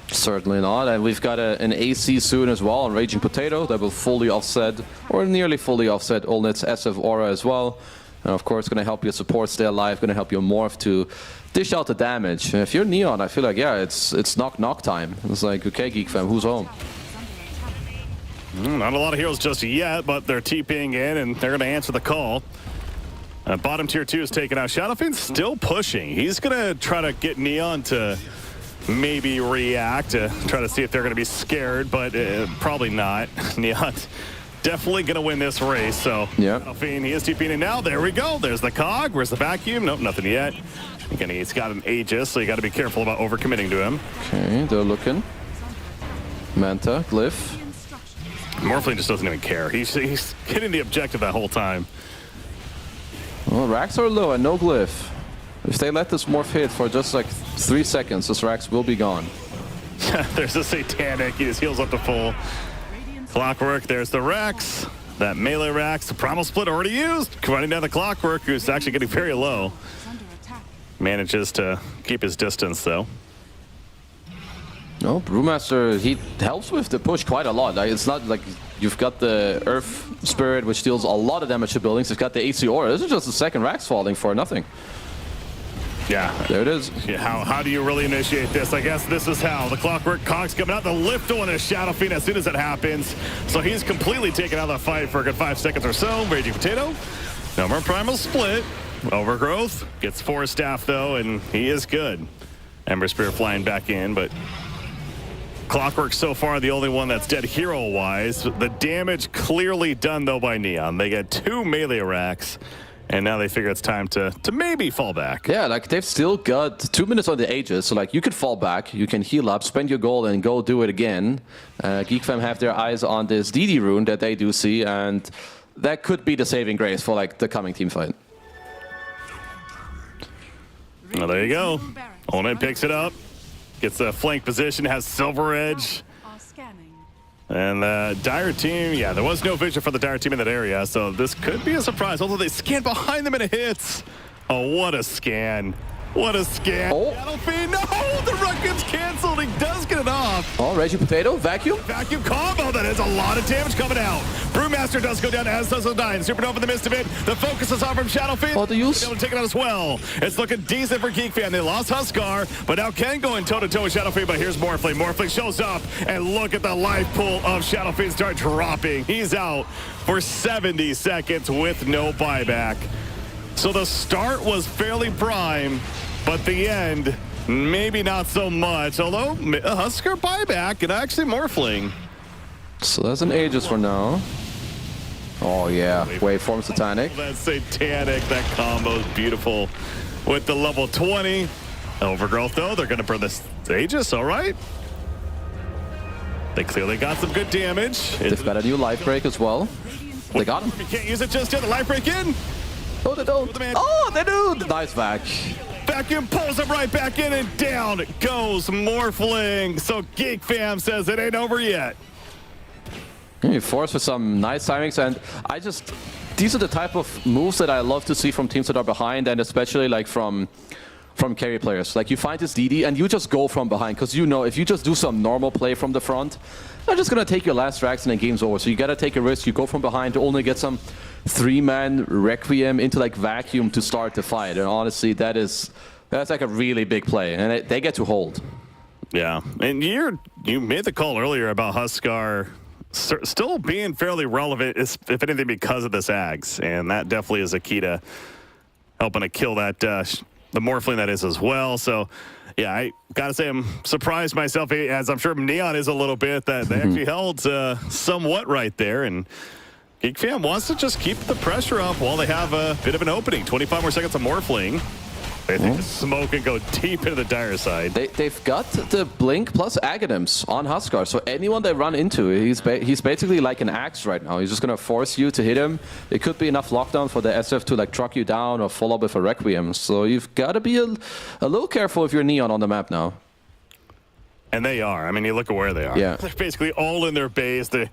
Certainly not, and we've got an AC soon as well on Raging Potato that will fully offset, or nearly fully offset, Olnit's SF Aura as well. And of course, going to help your support stay alive, going to help your Morph to dish out the damage. And if you're Neon, I feel like, yeah, it's knock time. It's like, okay, Geek Fam, who's home? Not a lot of heroes just yet, but they're TPing in, and they're going to answer the call. Bottom tier 2 is taken out. Shadow Fiend's still pushing. He's going to try to get Neon to maybe react, to try to see if they're going to be scared, but probably not. Neon definitely going to win this race, so Shadow Fiend, he is TPing in now. There we go. There's the cog. Where's the vacuum? Nope, nothing yet. Again, he's got an Aegis, so you got to be careful about overcommitting to him. Okay, they're looking. Manta, Glyph. Morphling just doesn't even care. He's hitting the objective that whole time. Well, racks are low and no Glyph. If they let this Morph hit for just like 3 seconds, this racks will be gone. There's a Satanic. He just heals up to full. Clockwork, there's the Rex. That melee Rex. The Primal Split already used. Running down the Clockwork, who's actually getting very low. Manages to keep his distance, though. No, Brewmaster, he helps with the push quite a lot. Like, it's not like you've got the Earth Spirit, which deals a lot of damage to buildings. You've got the AC Aura. This is just the second Rax falling for nothing. Yeah. There it is. Yeah, how do you really initiate this? I guess this is how. The Clockwork Cog's coming out. The lift on his Shadow Fiend as soon as it happens. So he's completely taken out of the fight for a good 5 seconds or so. Raging Potato. No more Primal Split. Overgrowth. Gets 4 staff, though, and he is good. Ember Spirit flying back in, but Clockwork so far the only one that's dead hero-wise. The damage clearly done, though, by Neon. They get 2 melee racks. And now they figure it's time to maybe fall back. Yeah, like they've still got 2 minutes on the Aegis, so like you could fall back, you can heal up, spend your gold, and go do it again. Geek Fam have their eyes on this DD rune that they do see, and that could be the saving grace for like the coming team fight. Well, there you go. Olnit picks it up, gets a flank position, has Silver Edge. And the Dire team, yeah, there was no vision for the Dire team in that area, so this could be a surprise, although they scan behind them and it hits. Oh, what a scan. What a scan. Oh. Battlefield, no, the run gets canceled. He does get it off. Oh, Raging Potato, vacuum. Vacuum combo, that is a lot of damage coming out. Brewmaster does go down, as does the 9. Supernova in the midst of it. The focus is on from Shadow Fiend. Oh, the use. Able to take it out as well. It's looking decent for Geek Fam. They lost Huskar, but now can go in toe-to-toe with Shadow Fiend, but here's Morphling. Morphling shows up, and look at the life pool of Shadow Fiend start dropping. He's out for 70 seconds with no buyback. So the start was fairly prime, but the end, maybe not so much. Although, a Huskar buyback and actually Morphling. So that's an Aegis for now. Oh yeah, Waveform Satanic. That Satanic, that combo is beautiful. With the level 20. Overgrowth though, they're gonna burn this Aegis, all right. They clearly got some good damage. They've got a new life break as well. They got him. You can't use it just yet, the life break in. Oh, they don't. Oh, they do. Nice vac. Vacuum pulls him right back in and down goes Morphling. So Geek Fam says it ain't over yet. He forced for some nice timings, and these are the type of moves that I love to see from teams that are behind, and especially like from carry players. Like you find this DD and you just go from behind, because you know if you just do some normal play from the front, they're just gonna take your last racks and then game's over. So you gotta take a risk. You go from behind to only get some 3-man Requiem into like vacuum to start the fight, and honestly, that's like a really big play, and they get to hold. Yeah, and you made the call earlier about Huskar still being fairly relevant, if anything, because of this Ags, and that definitely is a key to helping to kill that the Morphling that is as well. So yeah, I gotta say I'm surprised myself, as I'm sure Neon is a little bit, that they actually held somewhat right there. And Geek Fam wants to just keep the pressure up while they have a bit of an opening. 25 more seconds of Morphling. They think the smoke and go deep into the Dire side. They've got the Blink plus Aghanims on Huskar, so anyone they run into, he's basically like an axe right now. He's just gonna force you to hit him. It could be enough lockdown for the SF to like truck you down or follow up with a Requiem. So you've got to be a little careful if you're Neon on the map now. And they are. I mean, you look at where they are. Yeah. They're basically all in their base. They're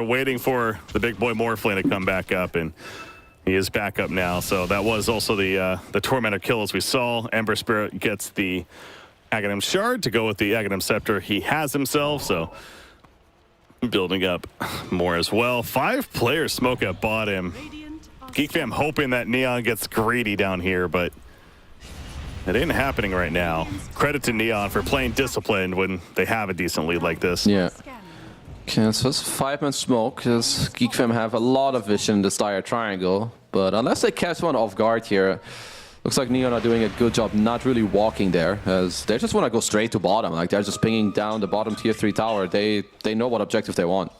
waiting for the big boy Morphling to come back up, and he is back up now. So that was also the Tormentor kill, as we saw. Ember Spirit gets the Aghanim Shard to go with the Aghanim Scepter he has himself. So building up more as well. 5 players smoke at bottom. Geek Fam hoping that Neon gets greedy down here, but it ain't happening right now. Credit to Neon for playing disciplined when they have a decent lead like this. Yeah. Okay, so it's 5-man smoke, because Geek Fam have a lot of vision in this dire triangle. But unless they catch one off guard here, looks like Neon are doing a good job not really walking there, as they just want to go straight to bottom. Like, they're just pinging down the bottom tier 3 tower. They know what objective they want.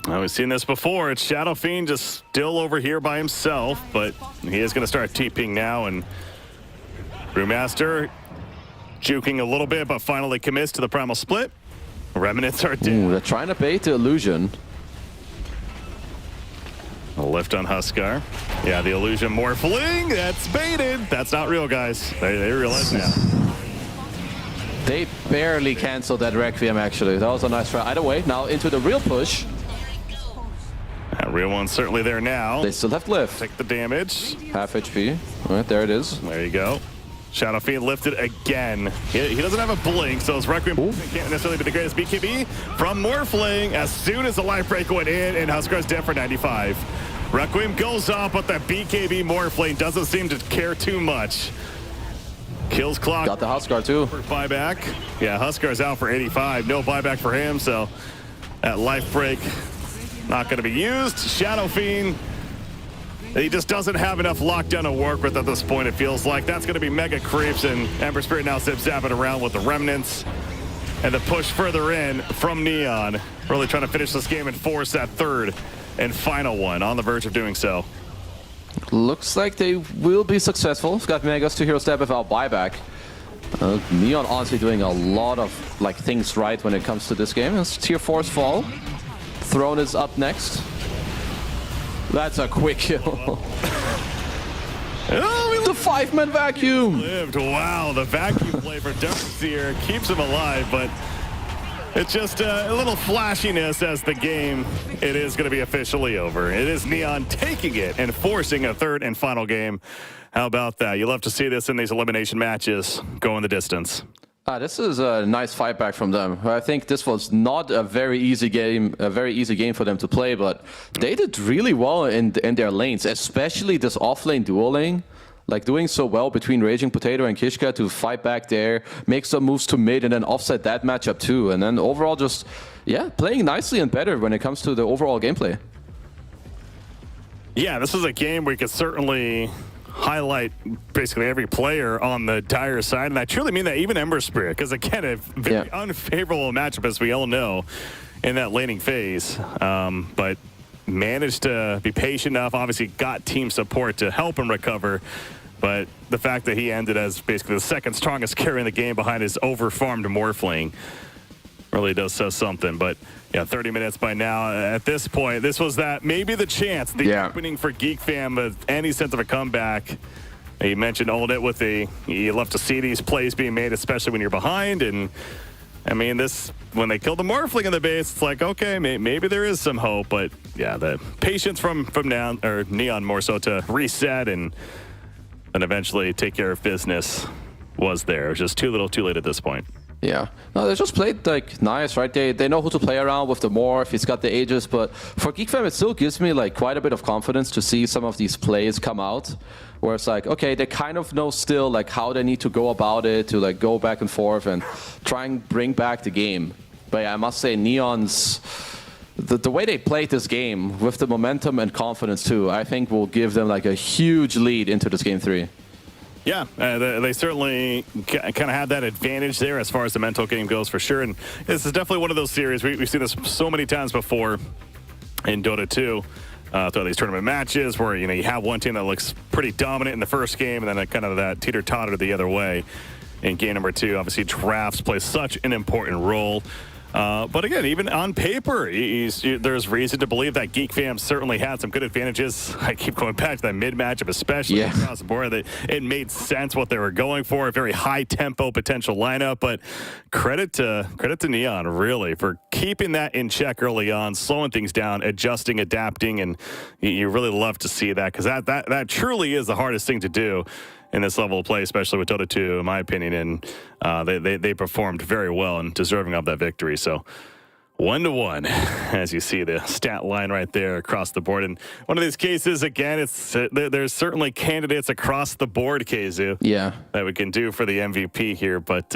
Well, we've seen this before. It's Shadow Fiend just still over here by himself, but he is going to start TPing now, and Brewmaster juking a little bit, but finally commits to the Primal Split. Remnants are dead. They're trying to bait the illusion. A lift on Huskar. Yeah, the illusion Morphling. That's baited. That's not real, guys. They realize now. They barely canceled that Requiem, actually. That was a nice try. Either way, now into the real push. That real one's certainly there now. They still have lift. Take the damage. Half HP. All right, there it is. There you go. Shadow Fiend lifted again. He doesn't have a blink, so his Requiem can't necessarily be the greatest BKB from Morphling. As soon as the life break went in, and Huskar's dead for 95. Requiem goes up, but that BKB Morphling doesn't seem to care too much. Kills clock. Got the Huskar too. For buyback. Yeah, Huskar's out for 85. No buyback for him, so that life break not going to be used. Shadow Fiend, he just doesn't have enough lockdown to work with at this point, it feels like. That's going to be mega creeps, and Ember Spirit now zip-zapping around with the remnants. And the push further in from Neon. Really trying to finish this game and force that third and final one. On the verge of doing so. Looks like they will be successful. It's got Megas to hero step without buyback. Neon honestly doing a lot of things right when it comes to this game. It's tier 4's fall. Throne is up next. That's a quick kill. Oh, the 5-man vacuum. Lived. Wow, the vacuum play for Darkseer keeps him alive, but it's just a little flashiness as the game. It is going to be officially over. It is Neon taking it and forcing a third and final game. How about that? You love to see this in these elimination matches going the distance. This is a nice fight back from them. I think this was not a very easy game for them to play, but they did really well in their lanes, especially this off-lane duo lane. Like, doing so well between Raging Potato and Kishka to fight back there, make some moves to mid, and then offset that matchup too. And then overall just, yeah, playing nicely and better when it comes to the overall gameplay. Yeah, this is a game where you could certainly highlight basically every player on the Dire side, and I truly mean that, even Ember Spirit, because again, a very unfavorable matchup, as we all know, in that laning phase. But managed to be patient enough, obviously got team support to help him recover, but the fact that he ended as basically the second strongest carry in the game behind his over-farmed Morphling really does say something. But yeah, 30 minutes by now. At this point, this was that maybe the chance, the opening for Geek Fam with any sense of a comeback. You mentioned Old It with you love to see these plays being made, especially when you're behind. And I mean, when they killed the Morphling in the base, it's like, okay, maybe there is some hope. But yeah, the patience from Neon more so to reset and eventually take care of business was there. It was just too little too late at this point. Yeah, no, they just played nice, right? They know who to play around with the Morph. He's got the Aegis, but for Geek Fam, it still gives me quite a bit of confidence to see some of these plays come out, where it's like, okay, they kind of know still how they need to go about it, to go back and forth and try and bring back the game. But yeah, I must say, Neon's the way they played this game with the momentum and confidence too, I think will give them a huge lead into this game 3. Yeah, they certainly kind of had that advantage there as far as the mental game goes, for sure. And this is definitely one of those series. We've seen this so many times before in Dota 2, throughout these tournament matches, where you have one team that looks pretty dominant in the first game, and then kind of that teeter-totter the other way in game number 2. Obviously, drafts play such an important role. But again, even on paper, there's reason to believe that Geek Fam certainly had some good advantages. I keep going back to that mid matchup, especially across the board. That it made sense what they were going for, a very high tempo potential lineup. But credit to Neon really for keeping that in check early on, slowing things down, adjusting, adapting, and you really love to see that because that truly is the hardest thing to do in this level of play, especially with Dota 2, in my opinion, and they performed very well and deserving of that victory. So 1-1, as you see the stat line right there across the board. And one of these cases, again, there's certainly candidates across the board, KZU, that we can do for the MVP here. But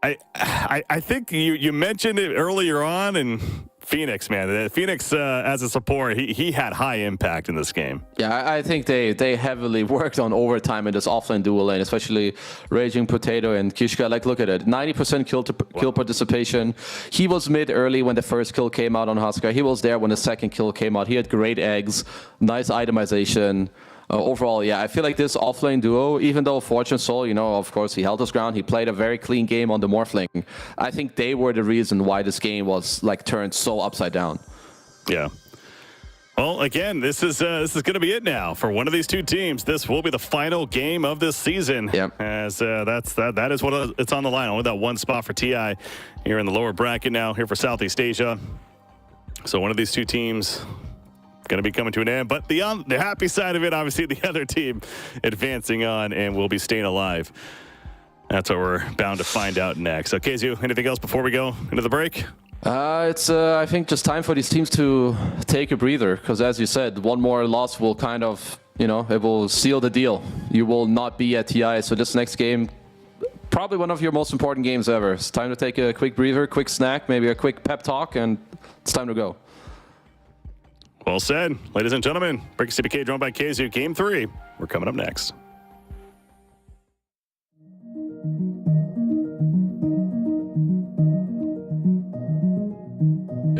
I think you mentioned it earlier on, and Phoenix, man. Phoenix, as a support, he had high impact in this game. Yeah, I think they heavily worked on overtime in this offlane dual lane, especially Raging Potato and Kishka. Like, look at it, 90% kill participation. He was mid early when the first kill came out on Husker. He was there when the second kill came out. He had great eggs, nice itemization. Overall, yeah, I feel like this offlane duo, even though Fortune Soul, of course, he held his ground. He played a very clean game on the Morphling. I think they were the reason why this game was turned so upside down. Yeah. Well, again, this is going to be it now for one of these two teams. This will be the final game of this season. Yep. As that is what it's on the line. Only that one spot for TI here in the lower bracket now here for Southeast Asia. So one of these two teams going to be coming to an end, but the happy side of it, obviously, the other team advancing on and will be staying alive. That's what we're bound to find out next. So, KZU, anything else before we go into the break? It's I think just time for these teams to take a breather, because as you said, one more loss will kind of, it will seal the deal. You will not be at TI, so this next game, probably one of your most important games ever. It's time to take a quick breather, quick snack, maybe a quick pep talk, and it's time to go. Well said. Ladies and gentlemen, Break CBK joined by KZU, Game 3. We're coming up next.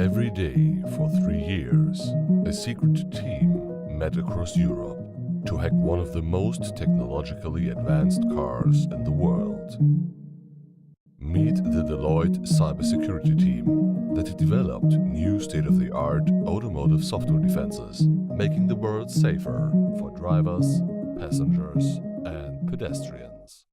Every day for 3 years, a secret team met across Europe to hack one of the most technologically advanced cars in the world. Meet the Deloitte cybersecurity team that developed new state-of-the-art automotive software defenses, making the world safer for drivers, passengers, and pedestrians.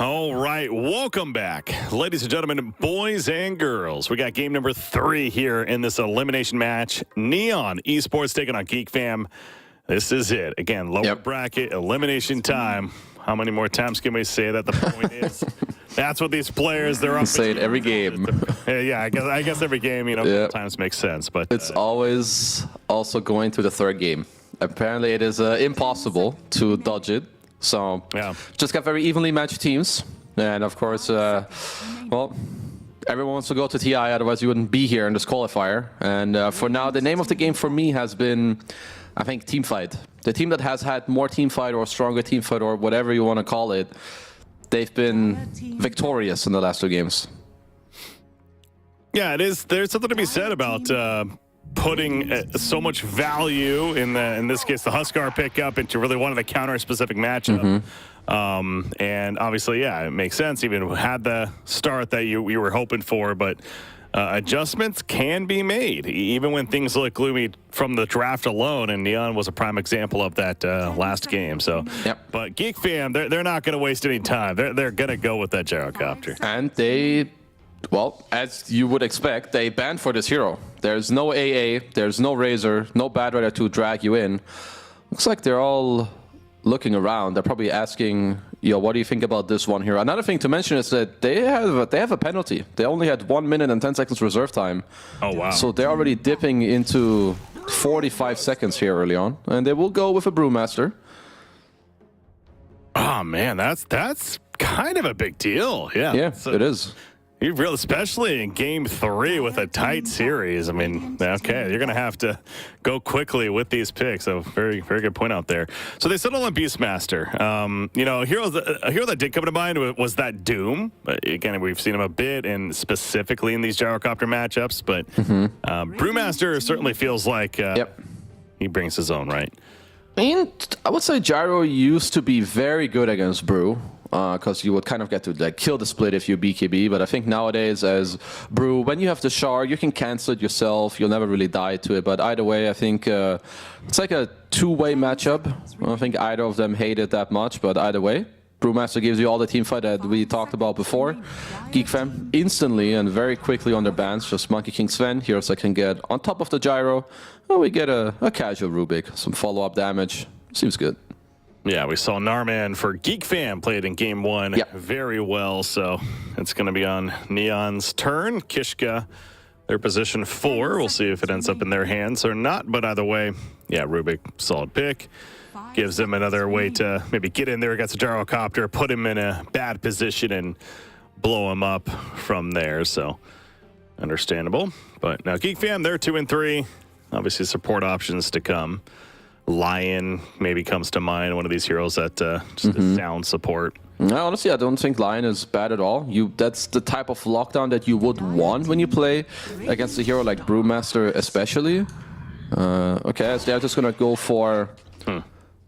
All right, welcome back, ladies and gentlemen, boys and girls. We got game number 3 here in this elimination match. Neon Esports taking on Geek Fam. This is it. Again, lower bracket, elimination time. How many more times can we say that? The point is, that's what these players, they're up. Say it every game. Yeah, I guess every game, you know, times makes sense. But it's always also going to the third game. Apparently, it is impossible to dodge it. So, just got very evenly matched teams. And of course, well, everyone wants to go to TI, otherwise you wouldn't be here in this qualifier. And for now, the name of the game for me has been, I think, Teamfight. The team that has had more teamfight or stronger teamfight or whatever you want to call it, they've been victorious in the last 2 games. Yeah, it is. There's something to be said about putting so much value in this case, the Huskar pickup into really one of the counter-specific matchup. And obviously, yeah, it makes sense. Even had the start that you were hoping for, but adjustments can be made, even when things look gloomy from the draft alone, and Neon was a prime example of that last game. So, but Geek Fam, they're not going to waste any time. They're going to go with that gyrocopter. And they, well, as you would expect, they banned for this hero. There's no AA, there's no Razor, no Bad Rider to drag you in. Looks like they're all looking around. They're probably asking, yo, what do you think about this one here? Another thing to mention is that they have a penalty. They only had 1 minute and 10 seconds reserve time. Oh, wow. So they're already dipping into 45 seconds here early on. And they will go with a Brewmaster. Oh, man, that's kind of a big deal. Yeah, it is. You really, especially in game 3 with a tight series. I mean, okay, you're going to have to go quickly with these picks. So very, very good point out there. So they settled on Beastmaster. You know, a hero that did come to mind was that Doom. But again, we've seen him a bit, and specifically in these gyrocopter matchups. But Brewmaster certainly feels like he brings his own, right? I mean, I would say Gyro used to be very good against Brew. Because you would kind of get to like kill the split if you BKB, but I think nowadays as Brew, when you have the shard, you can cancel it yourself. You'll never really die to it. But either way, I think it's like a 2-way matchup. I don't think either of them hate it that much, but either way, Brewmaster gives you all the teamfight that we talked about before. Geek Fam instantly and very quickly on their bans, just Monkey King Sven. Heroes that can get on top of the gyro. Well, we get a casual Rubik, some follow-up damage. Seems good. Yeah, we saw Narman for Geek Fam played in game 1 very well, so it's going to be on Neon's turn. Kishka, their position 4. We'll see if it ends up in their hands or not, but either way, yeah, Rubik, solid pick. Gives them another way to maybe get in there against a gyrocopter, put him in a bad position, and blow him up from there, so understandable. But now Geek Fam, they're 2 and 3. Obviously, support options to come. Lion maybe comes to mind, one of these heroes that just is sound support. No, honestly, I don't think Lion is bad at all. That's the type of lockdown that you would want when you play against a hero like Brewmaster especially. Okay, so they're just going to go for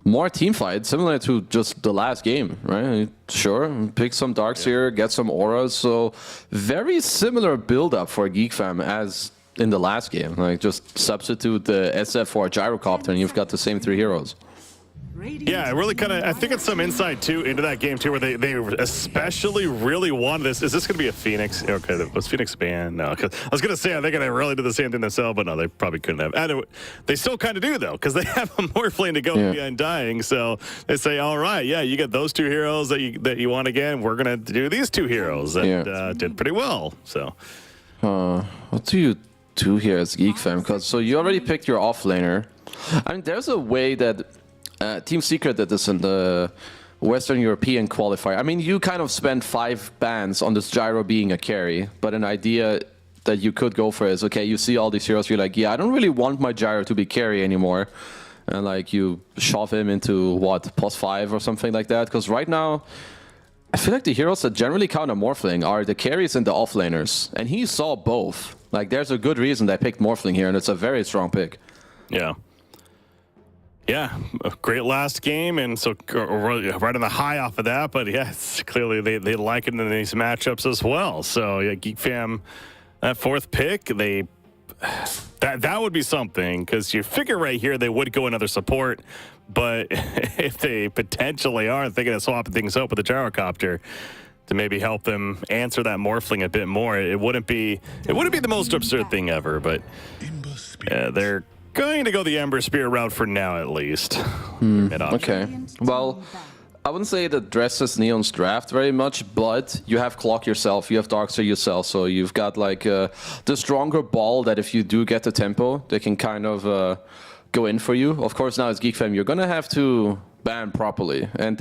more teamfight, similar to just the last game, right? Sure, pick some Darkseer, get some auras. So very similar build-up for Geek Fam as in the last game. Like, just substitute the SF for a gyrocopter and you've got the same 3 heroes. Yeah, I really kind of, I think it's some insight too into that game too, where they especially really wanted this. Is this going to be a Phoenix? Okay, was Phoenix banned? No, because I was going to say I think they really did the same thing themselves, but no, they probably couldn't have. And they still kind of do though, because they have a Morphling to go behind Dying. So they say, all right, yeah, you get those 2 heroes that you want again. We're going to do these 2 heroes, and did pretty well. So, what do you do here as Geek Fam? Because so you already picked your offlaner. I mean, there's a way that Team Secret did this in the Western European qualifier. I mean, you kind of spend 5 bans on this gyro being a carry, but an idea that you could go for is, okay, you see all these heroes, you're like, yeah, I don't really want my gyro to be carry anymore. And like you shove him into what, +5 or something like that? Because right now, I feel like the heroes that generally counter Morphling are the carries and the offlaners. And he saw both. Like, there's a good reason they picked Morphling here, and it's a very strong pick. Yeah. Yeah, a great last game, and so right on the high off of that, but yeah, it's clearly they like it in these matchups as well. So yeah, Geek Fam, that 4th pick, they that would be something, because you figure right here they would go another support, but if they potentially are thinking of swapping things up with the gyrocopter to maybe help them answer that morphling a bit more, it wouldn't be the most absurd thing ever. But they're going to go the Ember Spear route for now, at least. Okay. Well, I wouldn't say it addresses Neon's draft very much, but you have Clock yourself, you have Darkseer yourself, so you've got like the stronger ball that if you do get the tempo, they can kind of go in for you. Of course, now as Geek Fam, you're gonna have to ban properly, and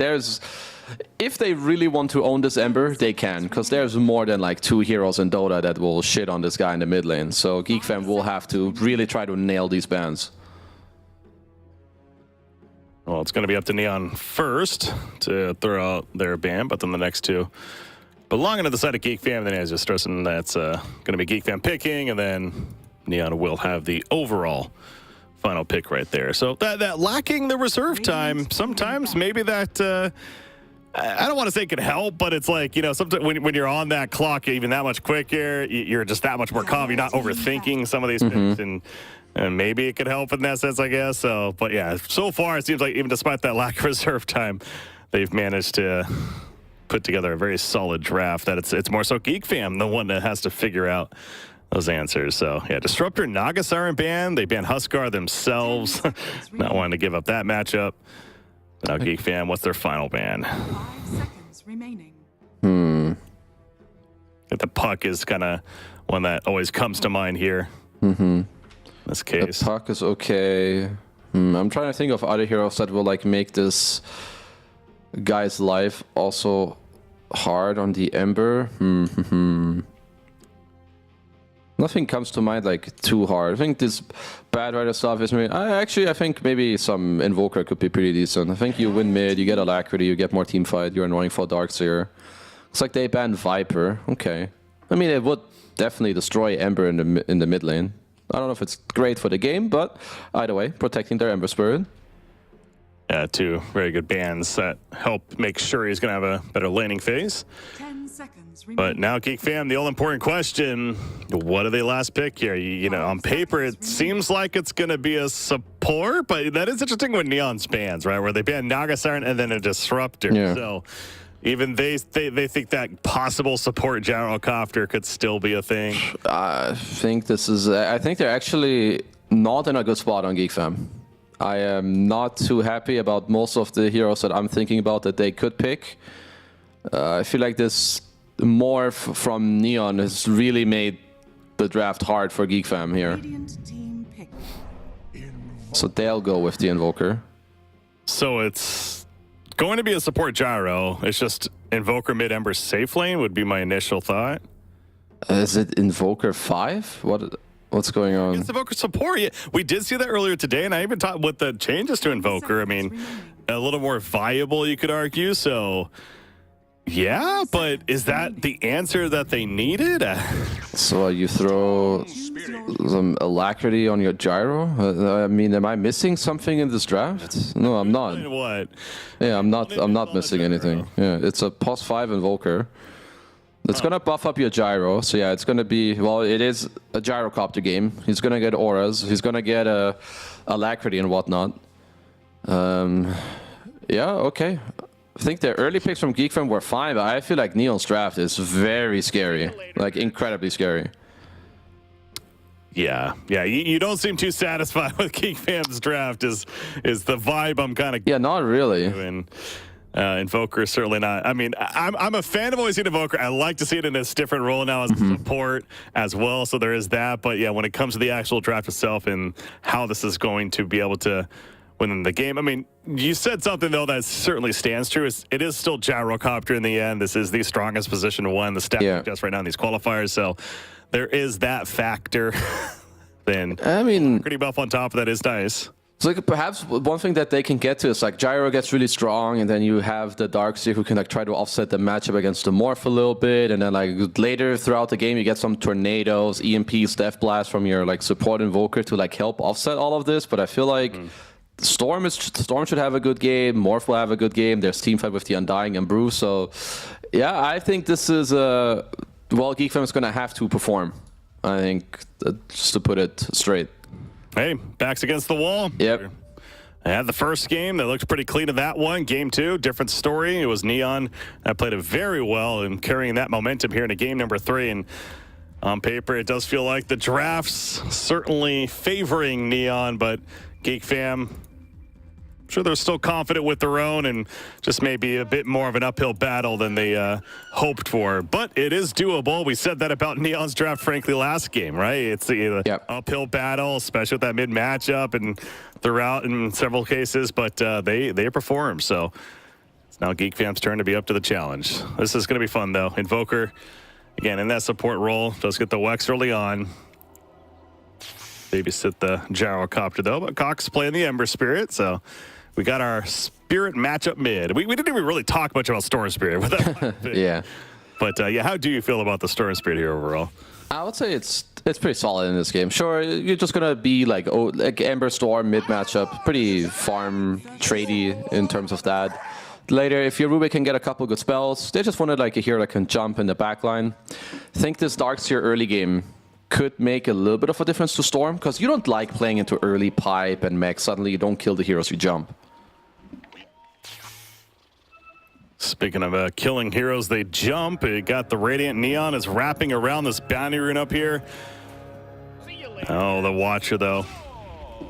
if they really want to own this Ember, they can, because there's more than like 2 heroes in Dota that will shit on this guy in the mid lane, so Geek Fam will have to really try to nail these bans. Well, it's going to be up to Neon first to throw out their ban, but then the next 2 belonging to the side of Geek Fam. Then as you're stressing, that's going to be Geek Fam picking, and then Neon will have the overall final pick right there. So that lacking the reserve time, sometimes maybe that I don't want to say it could help, but it's like, you know, sometimes when you're on that clock even that much quicker, you're just that much more calm. You're not overthinking some of these picks, and maybe it could help in that sense, I guess. So, but yeah, so far it seems like even despite that lack of reserve time, they've managed to put together a very solid draft. That it's more so Geek Fam, the one that has to figure out those answers. So yeah, Disruptor, Nagasaran ban. They banned Huskar themselves, not wanting to give up that matchup. Now Geek Fam, what's their final ban? 5 seconds remaining. The puck is kind of one that always comes to mind here. In this case. The puck is okay. I'm trying to think of other heroes that will like make this guy's life also hard on the Ember. Nothing comes to mind like too hard. I think this bad rider stuff is maybe, I think maybe some Invoker could be pretty decent. I think you win mid, you get Alacrity, you get more team fight, you're annoying for Darkseer. Looks like they banned Viper. Okay. I mean, it would definitely destroy Ember in the mid lane. I don't know if it's great for the game, but either way, protecting their Ember Spirit. Yeah, 2 very good bans that help make sure he's going to have a better laning phase. 10 seconds remaining. But now, Geek Fam, the all-important question, what do they last pick here? You know, on paper, it seems like it's going to be a support, but that is interesting with Neon's bans, right? Where they ban Nagasaran and then a Disruptor. Yeah. So even they think that possible support gyrocopter could still be a thing. I think they're actually not in a good spot on Geek Fam. I am not too happy about most of the heroes that I'm thinking about that they could pick. I feel like this morph from Neon has really made the draft hard for Geek Fam here. Radiant team pick. So they'll go with the Invoker. So it's going to be a support gyro. It's just Invoker mid-Ember safe lane would be my initial thought. Is it Invoker 5? What's going on? It's Invoker support. Yeah, we did see that earlier today, and I even talked with the changes to Invoker. I mean, a little more viable, you could argue. So, yeah, but is that the answer that they needed? So you throw some Alacrity on your gyro? I mean, am I missing something in this draft? No, I'm not. What? Yeah, I'm not missing anything. Yeah, it's a +5 Invoker. It's gonna buff up your gyro, so yeah, it's gonna be, well, it is a gyrocopter game. He's gonna get auras, he's gonna get Alacrity and whatnot. Yeah, okay. I think the early picks from Geek Fam were fine, but I feel like Neon's draft is very scary, like incredibly scary. Yeah, you don't seem too satisfied with Geek Fam's draft. Is the vibe I'm kind of not really. Invoker certainly not. I mean, I'm a fan of always seeing Invoker. I like to see it in this different role now as support as well. So there is that. But yeah, when it comes to the actual draft itself and how this is going to be able to win the game, I mean, you said something though that certainly stands true. It is still gyrocopter in the end. This is the strongest position to win the stat just right now in these qualifiers. So there is that factor. Then I mean, pretty buff on top of that is nice. So like perhaps one thing that they can get to is like gyro gets really strong, and then you have the Darkseer who can like try to offset the matchup against the Morph a little bit, and then like later throughout the game you get some tornadoes, EMPs, Death Blast from your like support Invoker to like help offset all of this. But I feel like Storm should have a good game, Morph will have a good game. There's team fight with the Undying and Brew, so yeah, I think this is well, Geek Fam is gonna have to perform. I think, just to put it straight. Hey, backs against the wall. Yep. I had the first game. They looked pretty clean in that one. Game 2, different story. It was Neon that played it very well and carrying that momentum here into game number 3. And on paper, it does feel like the draft's certainly favoring Neon, but Geek Fam, I'm sure they're still confident with their own and just maybe a bit more of an uphill battle than they hoped for. But it is doable. We said that about Neon's draft, frankly, last game, right? It's the uphill battle, especially with that mid matchup and throughout in several cases, but they perform. So it's now Geek Fam's turn to be up to the challenge. This is going to be fun, though. Invoker, again, in that support role, does get the Wex early on. Babysit the Gyrocopter, though, but Cox playing the Ember Spirit, so we got our Spirit matchup mid. We didn't even really talk much about Storm Spirit. With that Yeah. But, yeah, how do you feel about the Storm Spirit here overall? I would say it's pretty solid in this game. Sure, you're just going to be like Ember Storm mid matchup, pretty farm tradey in terms of that. Later, if your Rubik can get a couple good spells, they just wanted like a hero that can jump in the backline. I think this Darkseer early game could make a little bit of a difference to Storm, because you don't like playing into early pipe and mech. Suddenly you don't kill the heroes, you jump. Speaking of killing heroes, they jump. It got the Radiant Neon is wrapping around this bounty rune up here. Oh, the Watcher, though.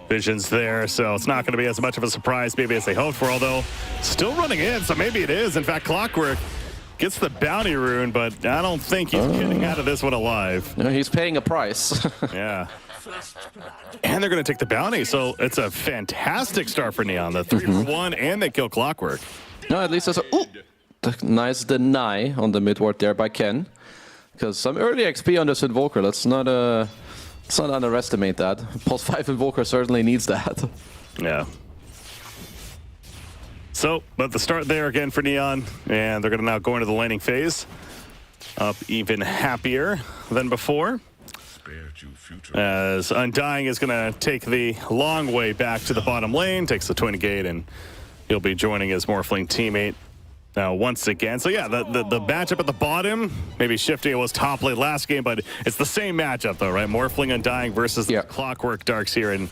Vision's there, so it's not going to be as much of a surprise maybe as they hoped for, although still running in, so maybe it is. In fact, Clockwork gets the bounty rune, but I don't think he's getting out of this one alive. No, he's paying a price. Yeah. And they're going to take the bounty, so it's a fantastic start for Neon. The 3-for-1, and they kill Clockwork. No, at least there's a nice deny on the mid ward there by Ken. Because some early XP on this Invoker, let's not underestimate that. Pulse 5 Invoker certainly needs that. Yeah. So, but the start there again for Neon, and they're going to now go into the laning phase. Up even happier than before. As Undying is going to take the long way back to the bottom lane, takes the Twin Gate, and he'll be joining his Morphling teammate now once again. So yeah, the matchup at the bottom, maybe shifting. It was top lane last game, but it's the same matchup though, right? Morphling Undying versus the Clockwork Darkseer. And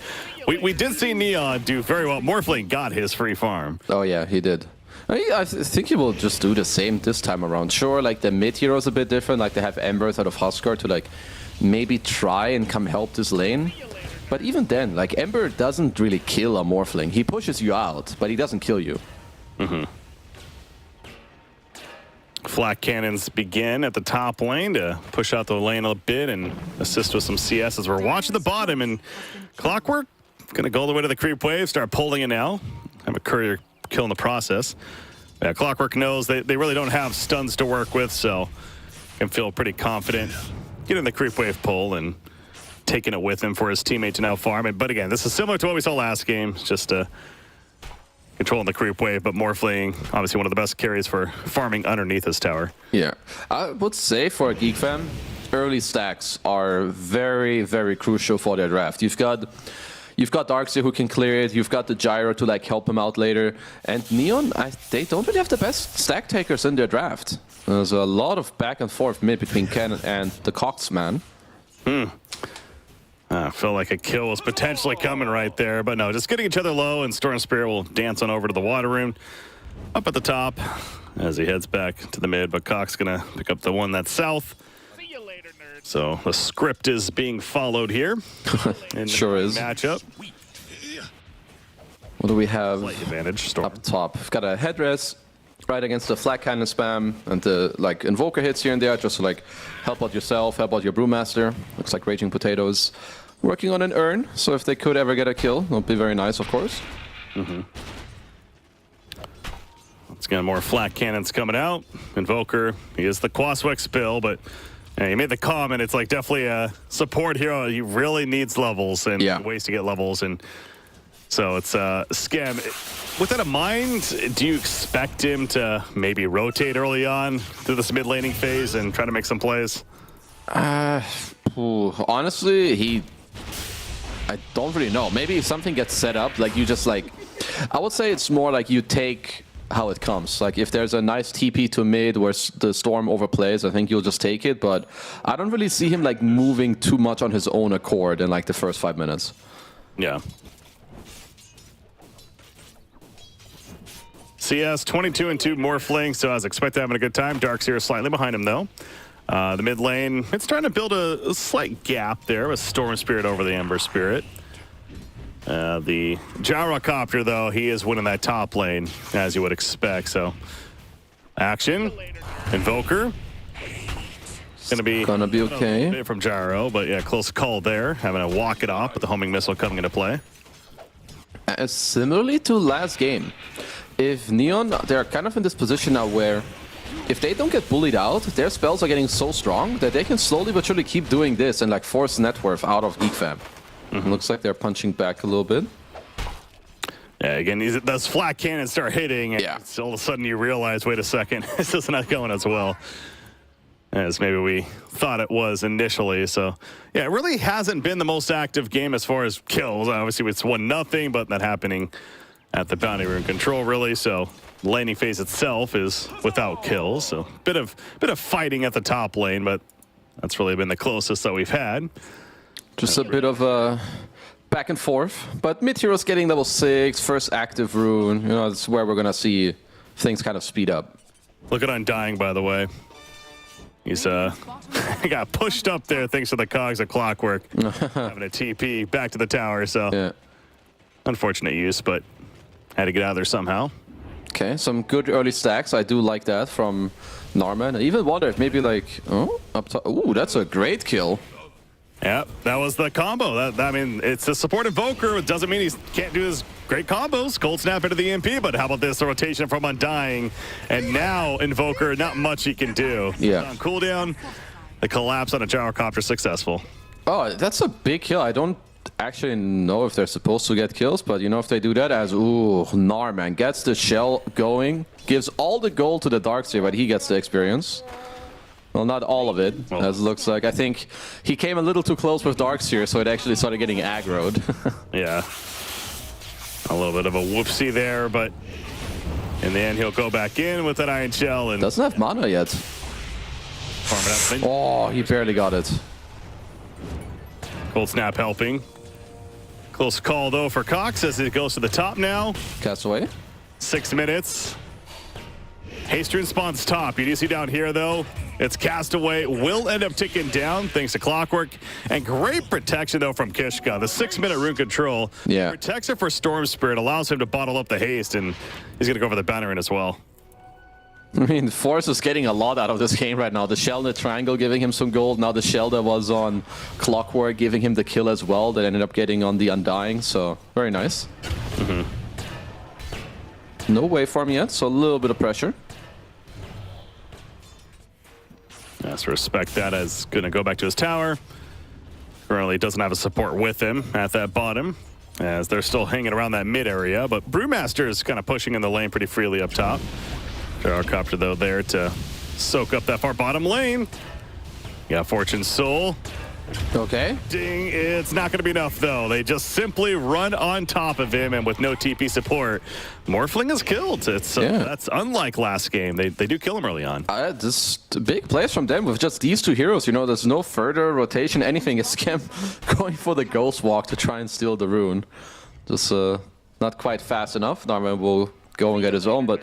we did see Neon do very well. Morphling got his free farm. Oh yeah, he did. I think he will just do the same this time around. Sure, like the mid hero is a bit different. Like they have Embers out of Huskar to like maybe try and come help this lane. But even then, like Ember doesn't really kill a Morphling. He pushes you out, but he doesn't kill you. Flak cannons begin at the top lane to push out the lane a bit and assist with some CS as we're watching the bottom. And Clockwork gonna go all the way to the creep wave, start pulling it now. Have a courier kill in the process. Yeah, Clockwork knows they really don't have stuns to work with, so can feel pretty confident getting the creep wave pull and taking it with him for his teammate to now farm it. But again, this is similar to what we saw last game, just controlling the creep wave, but Morphling, obviously one of the best carries for farming underneath his tower. Yeah, I would say for a Geek Fam, early stacks are very, very crucial for their draft. You've got Darkseer who can clear it, you've got the Gyro to like help him out later, and Neon, they don't really have the best stack takers in their draft. There's a lot of back and forth mid between Ken and the Cox man. I felt like a kill was potentially coming right there, but no, just getting each other low, and Storm Spirit will dance on over to the water rune. Up at the top as he heads back to the mid, but Cox gonna pick up the one that's south. See you later, nerd. So the script is being followed here. Sure is. Matchup. What do we have Slight advantage, Storm. up top? We've got a headrest right against the flak cannon spam, and the like Invoker hits here and there just to like help out yourself, help out your Brewmaster. Looks like Raging Potatoes working on an urn, so if they could ever get a kill, that would be very nice, of course. Let's get more flak cannons coming out. Invoker, he is the Quaswex spill, but he made the comment, it's like definitely a support hero. He really needs levels and ways to get levels, and so it's Scam. With that in mind, do you expect him to maybe rotate early on through this mid laning phase and try to make some plays? Honestly, I don't really know. Maybe if something gets set up, like you just like, I would say it's more like you take how it comes. Like if there's a nice TP to mid where the Storm overplays, I think you'll just take it. But I don't really see him like moving too much on his own accord in like the first 5 minutes. Yeah. CS 22-2 Morphling, so as expected, having a good time. Darkseer slightly behind him though. The mid lane, it's trying to build a slight gap there with Storm Spirit over the Ember Spirit. The Gyrocopter, though, he is winning that top lane, as you would expect. So, action, Invoker, gonna be okay. A bit from Gyro, but yeah, close call there. Having to walk it off with the homing missile coming into play. Similarly to last game, if Neon, they're kind of in this position now where if they don't get bullied out, their spells are getting so strong that they can slowly but surely keep doing this and like force net worth out of Geek Fam. Looks like they're punching back a little bit. Yeah, again, those flat cannons start hitting, and all of a sudden you realize, wait a second, this is not going as well as maybe we thought it was initially. So, yeah, it really hasn't been the most active game as far as kills. Obviously, it's 1-0, but that happening at the boundary room control, really. So, the laning phase itself is without kills. So, bit of fighting at the top lane, but that's really been the closest that we've had. Just a bit of a back and forth, but mid hero's getting level 6, first active rune. You know, that's where we're gonna see things kind of speed up. Look at Undying, by the way. He's got pushed up there thanks to the cogs of Clockwork having a TP back to the tower. So yeah, unfortunate use, but had to get out of there somehow. Okay, some good early stacks. I do like that from Narman. I even wonder if maybe like up top. Ooh, that's a great kill. Yeah, that was the combo. I mean, it's a support Invoker. It doesn't mean he can't do his great combos. Cold Snap into the EMP, but how about this? The rotation from Undying. And now Invoker, not much he can do. Yeah. On cooldown, the collapse on a Gyrocopter successful. Oh, that's a big kill. I don't actually know if they're supposed to get kills, but you know, if they do that as, ooh, Narman gets the shell going, gives all the gold to the Darkseer, but he gets the experience. Well, not all of it, as it looks like. I think he came a little too close with Darkseer, so it actually started getting aggroed. Yeah. A little bit of a whoopsie there, but in the end, he'll go back in with that Iron Shell. And doesn't have mana yet. Oh, he barely got it. Cold Snap helping. Close call, though, for Cox as it goes to the top now. Castaway. 6 minutes. Haste spawns top. You do see down here, though, it's Castaway. Will end up ticking down thanks to Clockwork. And great protection, though, from Kishka. The 6-minute rune control. Yeah. Protects it for Storm Spirit, allows him to bottle up the haste, and he's going to go for the banner in as well. I mean, Force is getting a lot out of this game right now. The shell in the triangle giving him some gold. Now the shell that was on Clockwork giving him the kill as well that ended up getting on the Undying. So, very nice. No waveform yet, so a little bit of pressure. Yes, respect that as going to go back to his tower. Currently doesn't have a support with him at that bottom, as they're still hanging around that mid area. But Brewmaster is kind of pushing in the lane pretty freely up top. Gyrocopter, though, there to soak up that far bottom lane. Yeah, Fortune Soul. Okay. Ding, it's not going to be enough, though. They just simply run on top of him, and with no TP support, Morphling is killed. That's unlike last game. They do kill him early on. Just big plays from them with just these two heroes. You know, there's no further rotation, anything. It's Skem going for the Ghost Walk to try and steal the rune. Just not quite fast enough. Narman will go and get his own, but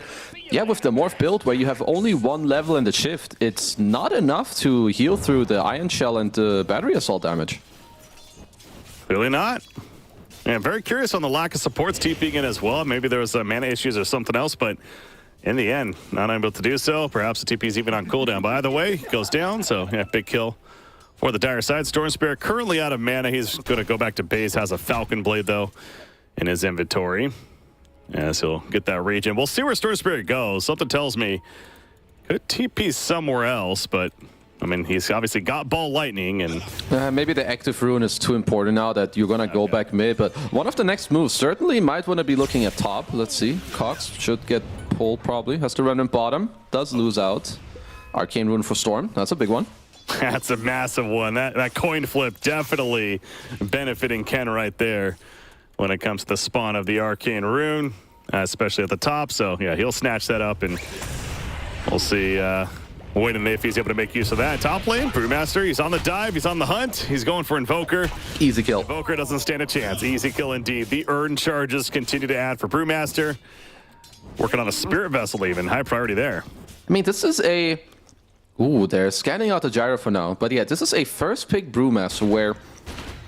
yeah, with the Morph build where you have only one level in the shift, it's not enough to heal through the Iron Shell and the Battery Assault damage. Really not. Yeah, very curious on the lack of supports TPing in as well. Maybe there was mana issues or something else, but in the end, not able to do so. Perhaps the TP is even on cooldown, but either way, goes down, so yeah, big kill for the dire side. Storm Spirit currently out of mana. He's going to go back to base, has a Falcon Blade, though, in his inventory. Yeah, so he'll get that region. We'll see where Storm Spirit goes. Something tells me could TP somewhere else, but I mean, he's obviously got Ball Lightning, and maybe the active rune is too important now that you're gonna go back mid. But one of the next moves certainly might want to be looking at top. Let's see. Cox should get pulled probably. Has to run in bottom. Does lose out. Arcane rune for Storm. That's a big one. That's a massive one. That coin flip definitely benefiting Ken right there when it comes to the spawn of the Arcane Rune. especially at the top. So, yeah, he'll snatch that up, and we'll see when if he's able to make use of that. Top lane, Brewmaster, he's on the dive, he's on the hunt, he's going for Invoker. Easy kill. Invoker doesn't stand a chance. Easy kill indeed. The earn charges continue to add for Brewmaster. Working on a Spirit Vessel even. High priority there. I mean, this is a... Ooh, they're scanning out the gyro for now. But yeah, this is a first pick Brewmaster where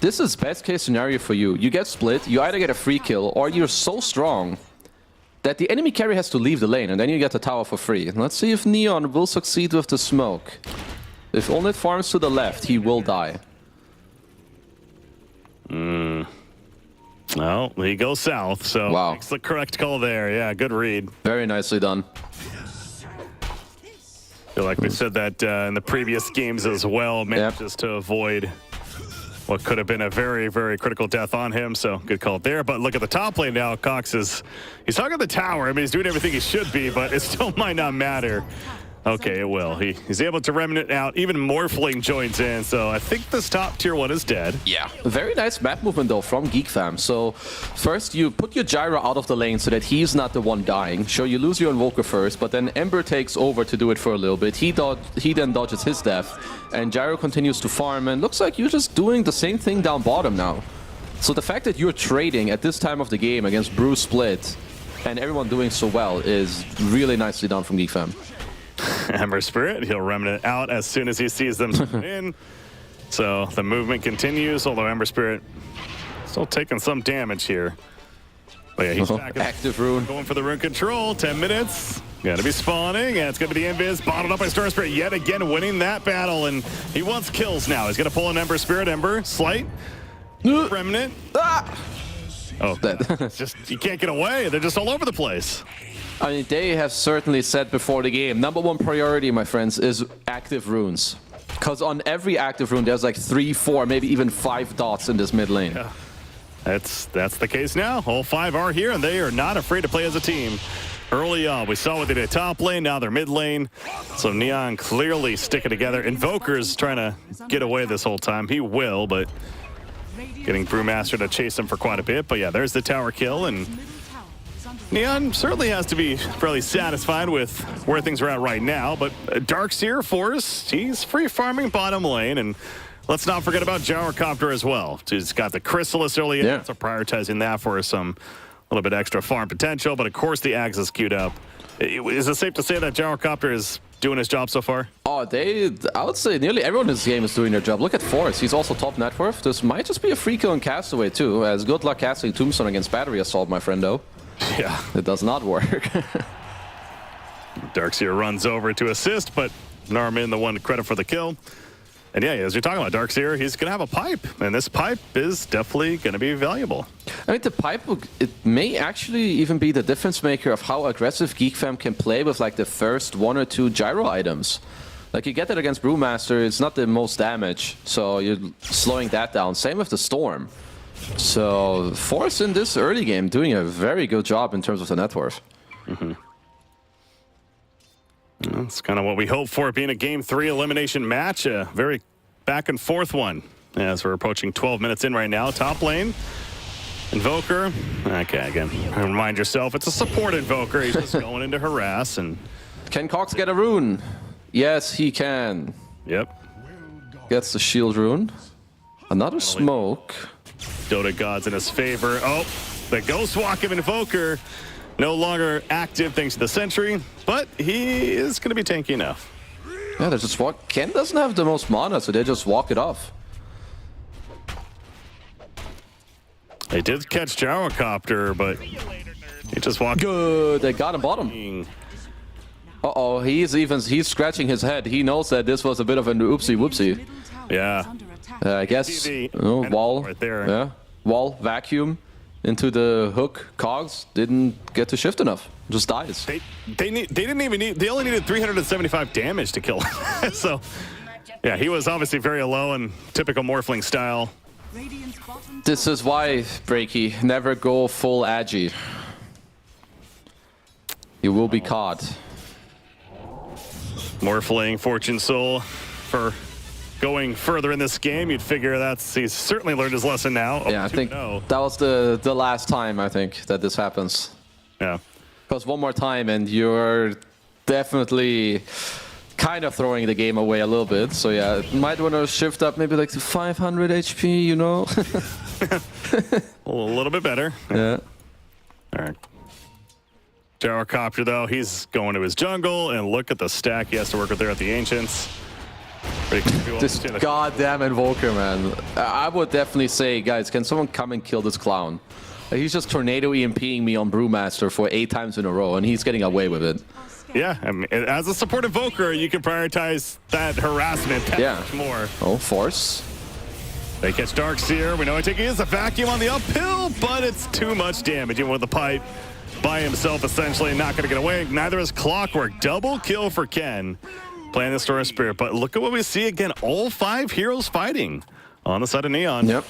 this is best case scenario for you. You get split, you either get a free kill, or you're so strong that the enemy carry has to leave the lane, and then you get the tower for free. Let's see if Neon will succeed with the smoke. If only it farms to the left, he will die. Well, he goes south, so wow. Makes the correct call there. Yeah, good read. Very nicely done. I feel like we said that in the previous games as well. Manages to avoid what could have been a very, very critical death on him. So good call there. But look at the top lane now. Cox he's talking the tower. I mean, he's doing everything he should be, but it still might not matter. Okay, it will. He's able to remnant out. Even Morphling joins in. So I think this top tier one is dead. Yeah. Very nice map movement though from Geek Fam. So first you put your gyro out of the lane so that he's not the one dying. Sure, you lose your Invoker first, but then Ember takes over to do it for a little bit. He then dodges his death, and gyro continues to farm, and looks like you're just doing the same thing down bottom now. So the fact that you're trading at this time of the game against Brew Split and everyone doing so well is really nicely done from Geek Fam. Ember Spirit, he'll remnant out as soon as he sees them in. So the movement continues, although Ember Spirit still taking some damage here. But yeah, he's back. Active rune. Going for the rune control, 10 minutes. Gotta be spawning, and it's gonna be the Invis, bottled up by Storm Spirit, yet again winning that battle, and he wants kills now. He's gonna pull an Ember Spirit, Ember, Slight, Remnant. Oh, it's just, you can't get away. They're just all over the place. I mean, they have certainly said before the game, #1 priority, my friends, is active runes. Because on every active rune, there's like 3, 4, maybe even 5 dots in this mid lane. Yeah. That's the case now. All 5 are here, and they are not afraid to play as a team. Early on, we saw what they did top lane, now they're mid lane. So Neon clearly sticking together. Invoker's trying to get away this whole time. He will, but getting Brewmaster to chase him for quite a bit. But yeah, there's the tower kill, and Neon certainly has to be fairly satisfied with where things are at right now, but Darkseer Force, he's free farming bottom lane, and let's not forget about Gyrocopter as well. He's got the Chrysalis early in, so prioritizing that for some little bit extra farm potential, but of course the Axe is queued up. Is it safe to say that Gyrocopter is doing his job so far? Oh, I would say nearly everyone in this game is doing their job. Look at Force, he's also top net worth. This might just be a free kill in Castaway too, as good luck casting Tombstone against Battery Assault, my friendo. Yeah. It does not work. Darkseer runs over to assist, but Narmin the one credit for the kill. And yeah, as you're talking about Darkseer, he's going to have a pipe, and this pipe is definitely going to be valuable. I mean, the pipe, it may actually even be the difference maker of how aggressive Geek Fam can play with like the first 1 or 2 gyro items. Like you get that against Brewmaster, it's not the most damage, so you're slowing that down. Same with the Storm. So Force in this early game doing a very good job in terms of the net worth. That's kind of what we hope for, being a Game 3 elimination match. A very back and forth one as we're approaching 12 minutes in right now. Top lane, Invoker. Okay, again, remind yourself, it's a support Invoker. He's just going into harass. And can Cox get a rune? Yes, he can. Yep. Gets the shield rune. Another smoke. Dota gods in his favor. Oh, the Ghost Walk of Invoker no longer active thanks to the Sentry, but he is going to be tanky enough. Yeah, they just walk. Ken doesn't have the most mana, so they just walk it off. They did catch Gyrocopter, but he just walked. Good, they got him bottom. Uh-oh, he's scratching his head. He knows that this was a bit of an oopsie-whoopsie. Yeah. I guess wall right there. Yeah, wall vacuum into the hook. Cogs didn't get to shift enough. Just dies. They didn't even need. They only needed 375 damage to kill him. So yeah, he was obviously very low in typical Morphling style. This is why, Breaky, never go full agi. You will be caught. Morphling, Fortune Soul for going further in this game. You'd figure he's certainly learned his lesson now. Yeah, I think that was the last time, I think, that this happens. Yeah. Because one more time and you're definitely kind of throwing the game away a little bit. So yeah, might want to shift up maybe like to 500 HP, you know? A little bit better. Yeah. All right. Gyrocopter, though, he's going to his jungle, and look at the stack he has to work with there at the Ancients. This goddamn Invoker, man. I would definitely say, guys, can someone come and kill this clown? He's just tornado EMPing me on Brewmaster for 8 times in a row, and he's getting away with it. Yeah, I mean, as a support Invoker, you can prioritize that harassment that much more. Oh, Force. They catch Darkseer. We know I think he is a vacuum on the uphill, but it's too much damage. Even with the pipe by himself, essentially, not going to get away. Neither is Clockwork. Double kill for Ken, playing the Storm Spirit. But look at what we see again. All 5 heroes fighting on the side of Neon. Yep.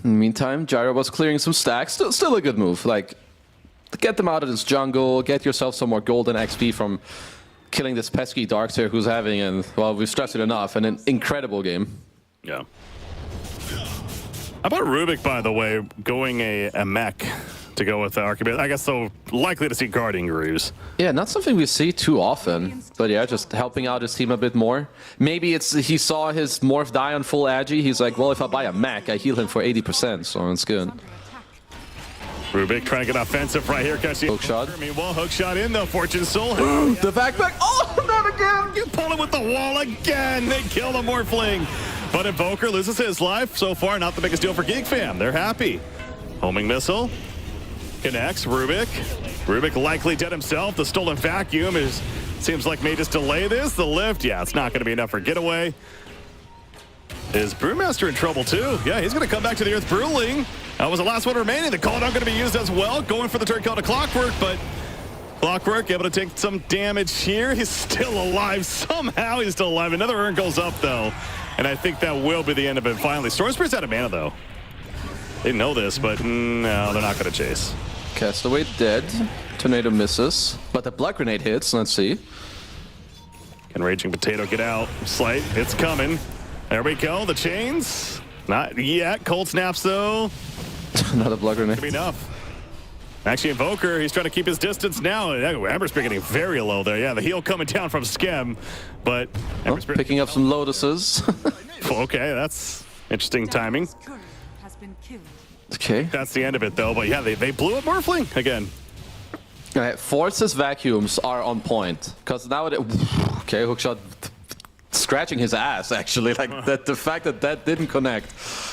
In the meantime, Gyro was clearing some stacks. Still a good move. Like, get them out of this jungle, get yourself some more golden XP from killing this pesky Darkseer who's having, and well, we've stressed it enough, and an incredible game. Yeah. How about Rubik, by the way, going a mech to go with the Archibald? I guess so likely to see Guardian Greaves. Yeah, not something we see too often, but yeah, just helping out his team a bit more. Maybe it's he saw his Morph die on full Agi. He's like, well, if I buy a mech, I heal him for 80%, so it's good. Rubik trying to get offensive right here. Hookshot. Meanwhile, hookshot in though. Fortune Soul. The backpack. Oh, not again. You pull him with the wall again. They kill the Morphling. But Invoker loses his life. So far, not the biggest deal for Geek Fam. They're happy. Homing missile. Connects. Rubik. Rubik likely dead himself. The stolen vacuum seems like may just delay this. The lift. Yeah, it's not going to be enough for getaway. Is Brewmaster in trouble too? Yeah, he's going to come back to the Earth Brewling. That was the last one remaining. The call down going to be used as well. Going for the turn kill to Clockwork, but Clockwork able to take some damage here. He's still alive. Somehow he's still alive. Another urn goes up though. And I think that will be the end of it finally. Storm Spirit's out of mana though. Didn't know this, but no, they're not going to chase. Castaway dead. Tornado misses. But the Blood Grenade hits. Let's see. Can Raging Potato get out? Slight. It's coming. There we go. The chains. Not yet. Cold snaps though. Another Blood Grenade. Could be enough. Actually, Invoker, he's trying to keep his distance now. Amber Spirit getting very low there. Yeah, the heal coming down from Skem, but Amber Spirit picking up some Lotuses. Okay, that's interesting timing. Okay. That's the end of it, though. But yeah, they blew up Morphling again. Force's vacuums are on point. Because now okay, hookshot scratching his ass, actually. Like, the fact that didn't connect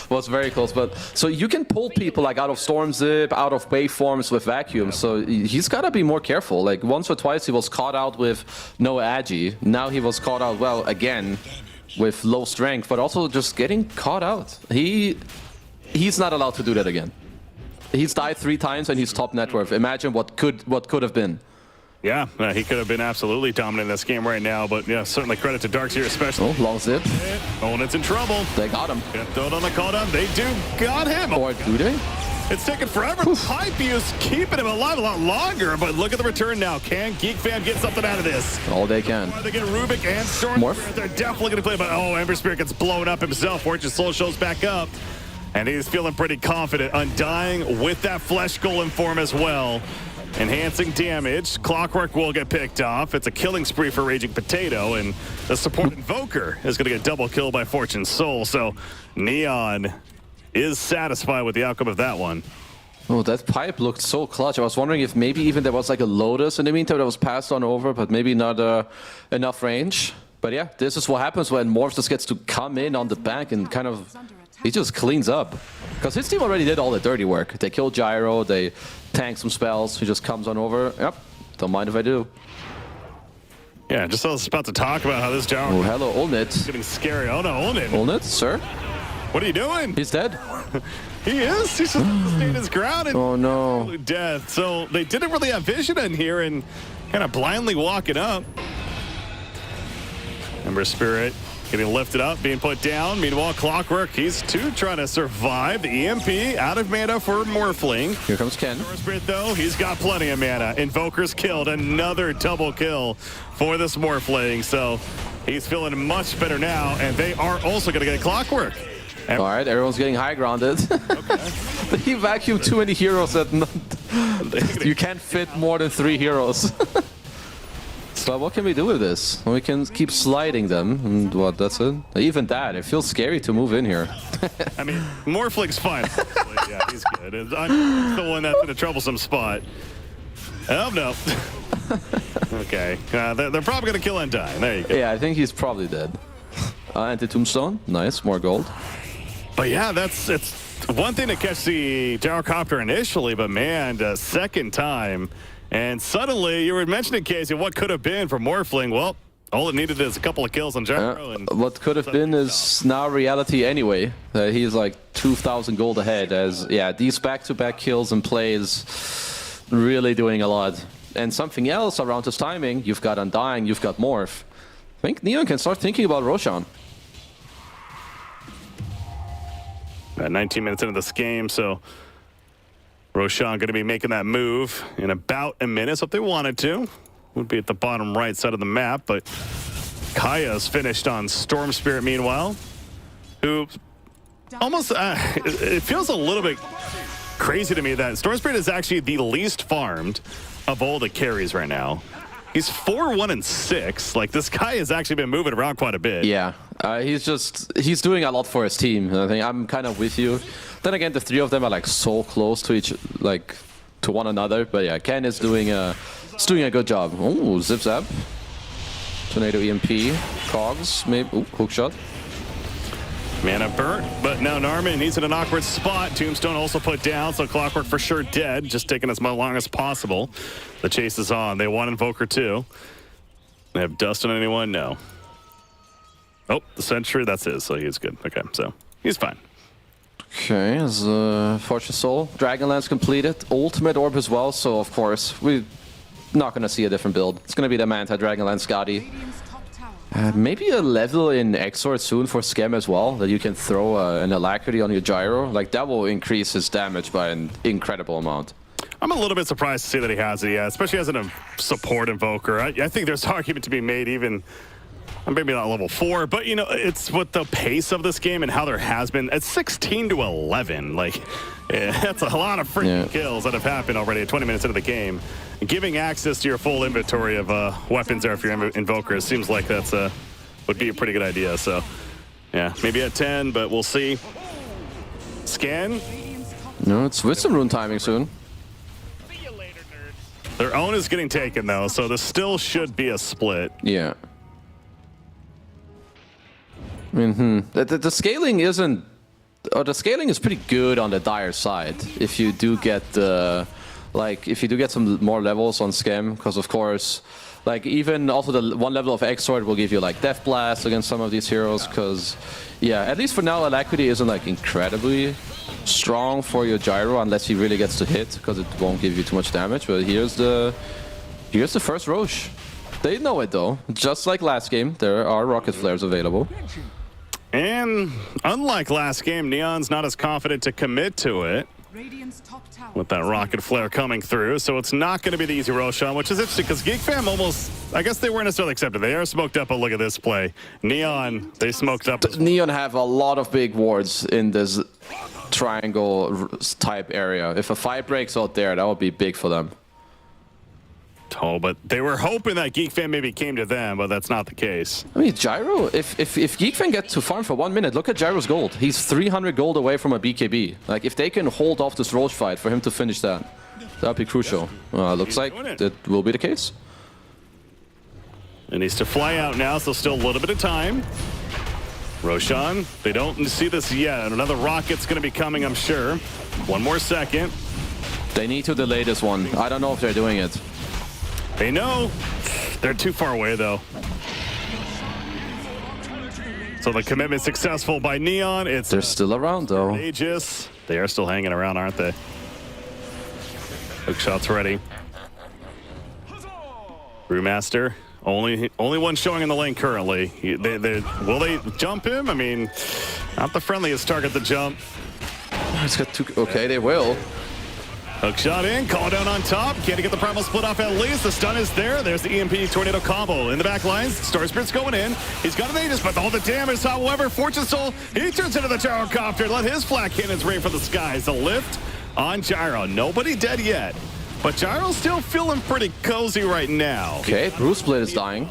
was very close. But so you can pull people like out of Storm Zip, out of waveforms with vacuum. So he's got to be more careful. Like, once or twice he was caught out with no Agi. Now he was caught out, well, again, with low strength, but also just getting caught out. He's not allowed to do that again. He's died 3 times and he's top net worth. Imagine what could have been. Yeah, he could have been absolutely dominant in this game right now, but yeah, certainly credit to Darkseer especially. Oh, long zip. Oh, and it's in trouble. They got him. Throw it on the call down. They do got him. Or do they? It's taken forever. The pipe use keeping him alive a lot longer, but look at the return now. Can Geek Fam get something out of this? All they can. They get Rubik and Storm Spirit. They're definitely going to play, but oh, Ember Spirit gets blown up himself. Fortune Soul shows back up, and he's feeling pretty confident. Undying with that Flesh Golem form as well. Enhancing damage. Clockwork will get picked off. It's a killing spree for Raging Potato, and the support Invoker is going to get double killed by Fortune Soul. So Neon is satisfied with the outcome of that one. Oh, that pipe looked so clutch. I was wondering if maybe even there was like a Lotus in the meantime that was passed on over, but maybe not enough range. But yeah, this is what happens when Morph just gets to come in on the back and kind of, he just cleans up. Because his team already did all the dirty work. They killed Gyro, they tanked some spells, he just comes on over. Yep, don't mind if I do. Yeah, just I was about to talk about how this Gyro... Oh, hello, Olnit. Getting scary. Oh no, Olnit. Olnit, sir? What are you doing? He's dead. He is. He's just staying his ground. And oh no. Death. So they didn't really have vision in here and kind of blindly walking up. Ember Spirit getting lifted up, being put down. Meanwhile, Clockwork, he's too trying to survive. The EMP out of mana for Morphling. Here comes Ken. Ember Spirit, though, he's got plenty of mana. Invoker's killed. Another double kill for this Morphling. So he's feeling much better now, and they are also going to get Clockwork. All right, everyone's getting high grounded. Okay. He vacuumed too many heroes that You can't fit more than 3 heroes. So what can we do with this? We can keep sliding them, and what, that's it? Even that, it feels scary to move in here. I mean, Morphlink's fine. Yeah, he's good. I'm the one that's in a troublesome spot. Oh, no. Okay. They're probably going to kill Undyne. There you go. Yeah, I think he's probably dead. Anti-tombstone. Nice, more gold. But yeah, it's one thing to catch the gyrocopter initially, but man, the second time, and suddenly you were mentioning, Casey, what could have been for Morphling. Well, all it needed is a couple of kills on Gyro. And what could have been is now reality anyway. He's like 2,000 gold ahead as, yeah, these back-to-back kills and plays really doing a lot. And something else around his timing, you've got Undying, you've got Morph. I think Neon can start thinking about Roshan. 19 minutes into this game, so Roshan going to be making that move in about a minute. So if they wanted to, would be at the bottom right side of the map. But Kaya's finished on Storm Spirit meanwhile, who almost, it feels a little bit crazy to me that Storm Spirit is actually the least farmed of all the carries right now. He's 4-1-6. Like, this guy has actually been moving around quite a bit. Yeah, he's doing a lot for his team. I think I'm kind of with you. Then again, the 3 of them are like so close to to one another. But yeah, Ken is doing a good job. Oh, zip zap, tornado EMP, cogs, maybe hook shot. Mana burnt, but now Narman, he's in an awkward spot. Tombstone also put down, so Clockwork for sure dead, just taking as long as possible. The chase is on. They want Invoker too. They have dust on anyone? No. Oh, the Sentry, that's his, so he's good. Okay, so he's fine. Okay, as Fortune Soul, Dragonlance completed, Ultimate Orb as well, so of course, we're not going to see a different build. It's going to be the Manta Dragonlance Scotty. Maybe a level in Exort soon for Scam as well, that you can throw an Alacrity on your Gyro. Like, that will increase his damage by an incredible amount. I'm a little bit surprised to see that he has it, yeah, especially as a support Invoker. I think there's argument to be made even, maybe not level 4, but, you know, it's with the pace of this game and how there has been, it's 16-11. Like, yeah, that's a lot of freaking kills that have happened already at 20 minutes into the game. Giving access to your full inventory of weapons there for your Invoker seems like that's would be a pretty good idea. So, yeah, maybe at 10, but we'll see. Scan. No, it's Wisdom Rune timing soon. Their own is getting taken, though, so this still should be a split. Yeah. The scaling isn't... the scaling is pretty good on the Dire side if you do get the... Like, if you do get some more levels on Scam, because of course, like, even also the 1 level of Exort will give you like Death Blast against some of these heroes, because, yeah, at least for now, Alacrity isn't like incredibly strong for your Gyro unless he really gets to hit, because it won't give you too much damage. But here's the first Roche. They know it though. Just like last game, there are Rocket Flares available. And unlike last game, Neon's not as confident to commit to it. With that Rocket Flare coming through, so it's not going to be the easy Roshan, which is interesting because Geek Fam almost, I guess they weren't necessarily accepted. They are smoked up, but look at this play. Neon, they smoked up. Neon have a lot of big wards in this triangle type area. If a fight breaks out there, that would be big for them. Oh, but they were hoping that Geek Fam maybe came to them, but that's not the case. I mean, Gyro, if Geek Fam gets to farm for 1 minute, look at Gyro's gold. He's 300 gold away from a BKB. Like, if they can hold off this Roche fight for him to finish that, that would be crucial. Looks like that will be the case. It needs to fly out now, so still a little bit of time. Roshan, they don't see this yet. Another rocket's going to be coming, I'm sure. 1 more second. They need to delay this one. I don't know if they're doing it. They know. They're too far away, though. So the commitment successful by Neon. They're still around, though. Aegis. They are still hanging around, aren't they? Hook shots ready. Brewmaster. Only one showing in the lane currently. Will they jump him? I mean, not the friendliest target to jump. It's got 2. Okay, they will. Hook shot in, call down on top. Can't get the primal split off at least. The stun is there. There's the EMP tornado combo in the back lines. Star Spirit's going in. He's got an Aegis, but all the damage. However, Fortune Soul, he turns into the gyrocopter. Let his flak cannons rain from the skies. The lift on Gyro. Nobody dead yet, but Gyro's still feeling pretty cozy right now. Okay, Bruce Split is dying.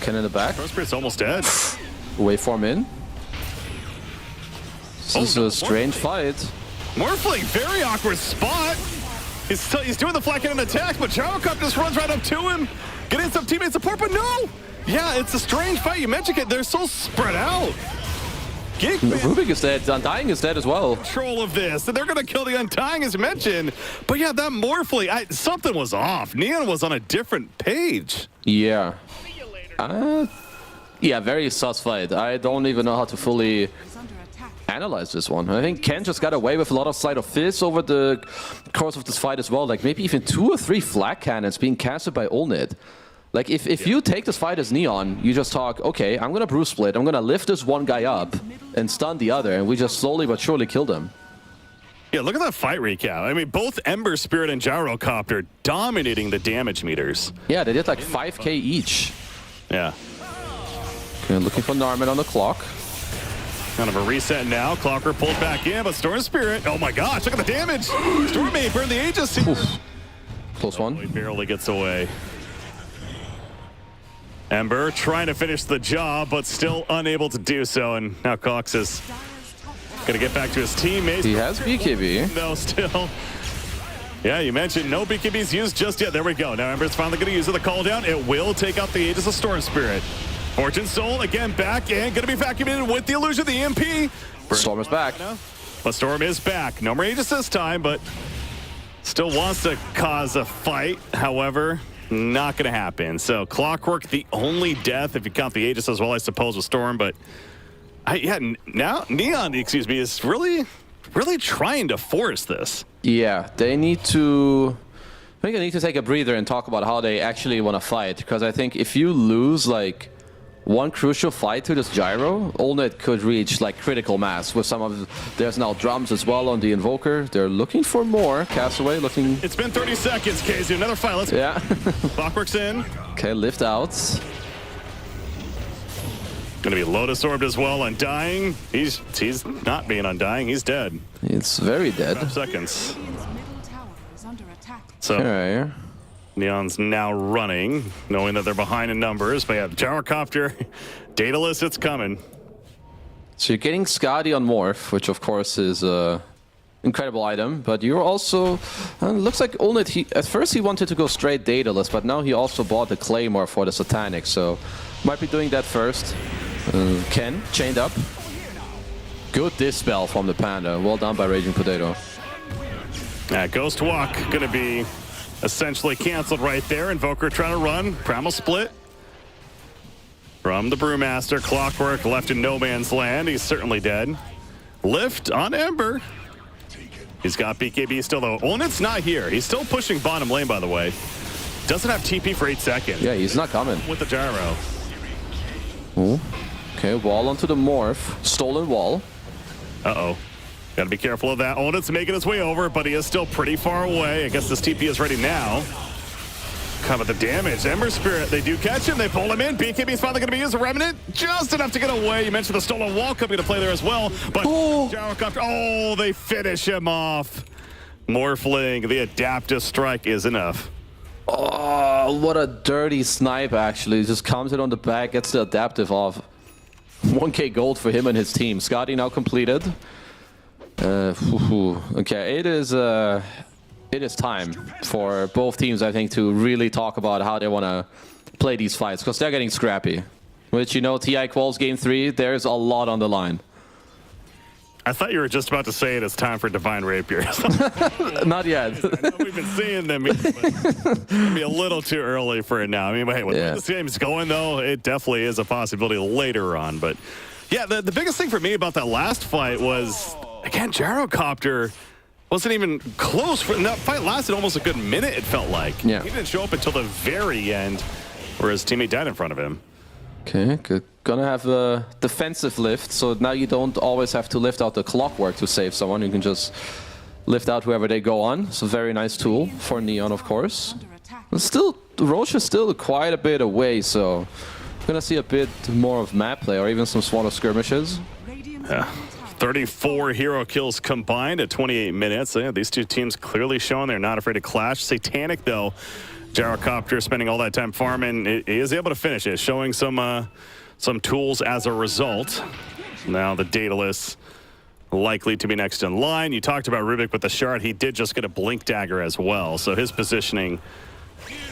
Ken in the back. Bruce Split's almost dead. Waveform in. This is a strange fight. Morphling, very awkward spot. He's doing the flat cannon attack, but Gyrocop just runs right up to him, getting some teammate support, but no! Yeah, it's a strange fight. You mentioned it. They're so spread out. Geek Fam, Rubik is dead. Undying is dead as well. control of this, and they're going to kill the Undying, as you mentioned. But yeah, that Morphling, something was off. Neon was on a different page. Yeah. Yeah, very sus fight. I don't even know how to fully Is under attack. analyze this one. I think Ken just got away with a lot of sleight of fist over the course of this fight as well. Like maybe even 2 or 3 flag cannons being casted by Olnid. Like if you take this fight as Neon, you just talk, okay, I'm gonna Bruce Split, I'm gonna lift this one guy up and stun the other, and we just slowly but surely killed him. Yeah, look at that fight recap. I mean, both Ember Spirit and Gyrocopter dominating the damage meters. Yeah, they did like 5k each. Yeah. Okay, looking for Narman on the clock. Kind of a reset now. Clocker pulled back in, but Storm Spirit, oh my gosh, look at the damage. Stormy burned the Aegis. Close He one. barely gets away. Ember trying to finish the job, but still unable to do so. And now Cox is going to get back to his teammates. He has BKB. No, still. Yeah, you mentioned no BKBs used just yet. There we go. Now Ember's finally going to use the call down. It will take out the Aegis of Storm Spirit. Fortune Soul again back and going to be vacuumed with the illusion, the EMP. Storm is back. But Storm is back. No more Aegis this time, but still wants to cause a fight. However, not going to happen. So Clockwork, the only death, if you count the Aegis as well, I suppose, with Storm. But now Neon, excuse me, is really trying to force this. Yeah, they need to... I think they need to take a breather and talk about how they actually want to fight. Because I think if you lose, like, one crucial fight to this Gyro, Olnid could reach, like, critical mass with some of... There's now drums as well on the Invoker. They're looking for more. Castaway looking... It's been 30 seconds, KZ. Another fight. Let's Yeah. Clockwork's in. Okay, lift out. Going to be Lotus Orbed as well. Undying. He's not being Undying. He's dead. It's very dead. 5 seconds. Radiant's middle tower is under attack. So Okay. Neon's now running, knowing that they're behind in numbers. But yeah, Gyrocopter, dataless, it's coming. So you're getting Skadi on Morph, which of course is a incredible item, but you're also... looks like Olnid, at first he wanted to go straight dataless, but now he also bought the Claymore for the Satanic, so might be doing that first. Ken, chained up. Good dispel from the Panda. Well done by Raging Potato. Ghost Walk going to be essentially canceled right there. Invoker trying to run. Primal Split from the Brewmaster. Clockwork left in no man's land. He's certainly dead. Lift on Ember. He's got BKB still, though. Olnid's not here. He's still pushing bottom lane, by the way. Doesn't have TP for 8 seconds. Yeah, he's not coming. With the Gyro. Ooh. Okay, wall onto the Morph. Stolen wall. Uh-oh. Gotta be careful of that. Olnid's making his way over, but he is still pretty far away. I guess this TP is ready now. Cover the damage. Ember Spirit, they do catch him. They pull him in. BKB is finally going to be used. A Remnant, just enough to get away. You mentioned the stolen wall coming to play there as well. But Gyrocopter, oh, they finish him off. Morphling, the adaptive strike is enough. Oh, what a dirty snipe, actually. Just comes in on the back, gets the adaptive off. 1k gold for him and his team. Skadi now completed. Okay, it is time for both teams, I think, to really talk about how they want to play these fights, because they're getting scrappy. Which, you know, TI Quals Game 3, there's a lot on the line. I thought you were just about to say it's time for Divine Rapiers. Not yet. I know we've been seeing them, but it's be a little too early for it now. I mean, hey, when this game's going, though, it definitely is a possibility later on. But yeah, the biggest thing for me about that last fight was, again, Gyrocopter wasn't even close. That fight lasted almost a good minute, it felt like. Yeah. He didn't show up until the very end, where his teammate died in front of him. Okay, good. Gonna have a defensive lift, so now you don't always have to lift out the Clockwork to save someone. You can just lift out whoever they go on. It's a very nice tool for Neon, of course. But still, Roche is still quite a bit away, so we're gonna see a bit more of map play or even some smaller skirmishes. Yeah. 34 hero kills combined at 28 minutes. Yeah, these two teams clearly showing they're not afraid to clash. Satanic, though, Gyrocopter spending all that time farming, he is able to finish it, showing some tools as a result. Now the Daedalus likely to be next in line. You talked about Rubik with the shard. He did just get a blink dagger as well, so his positioning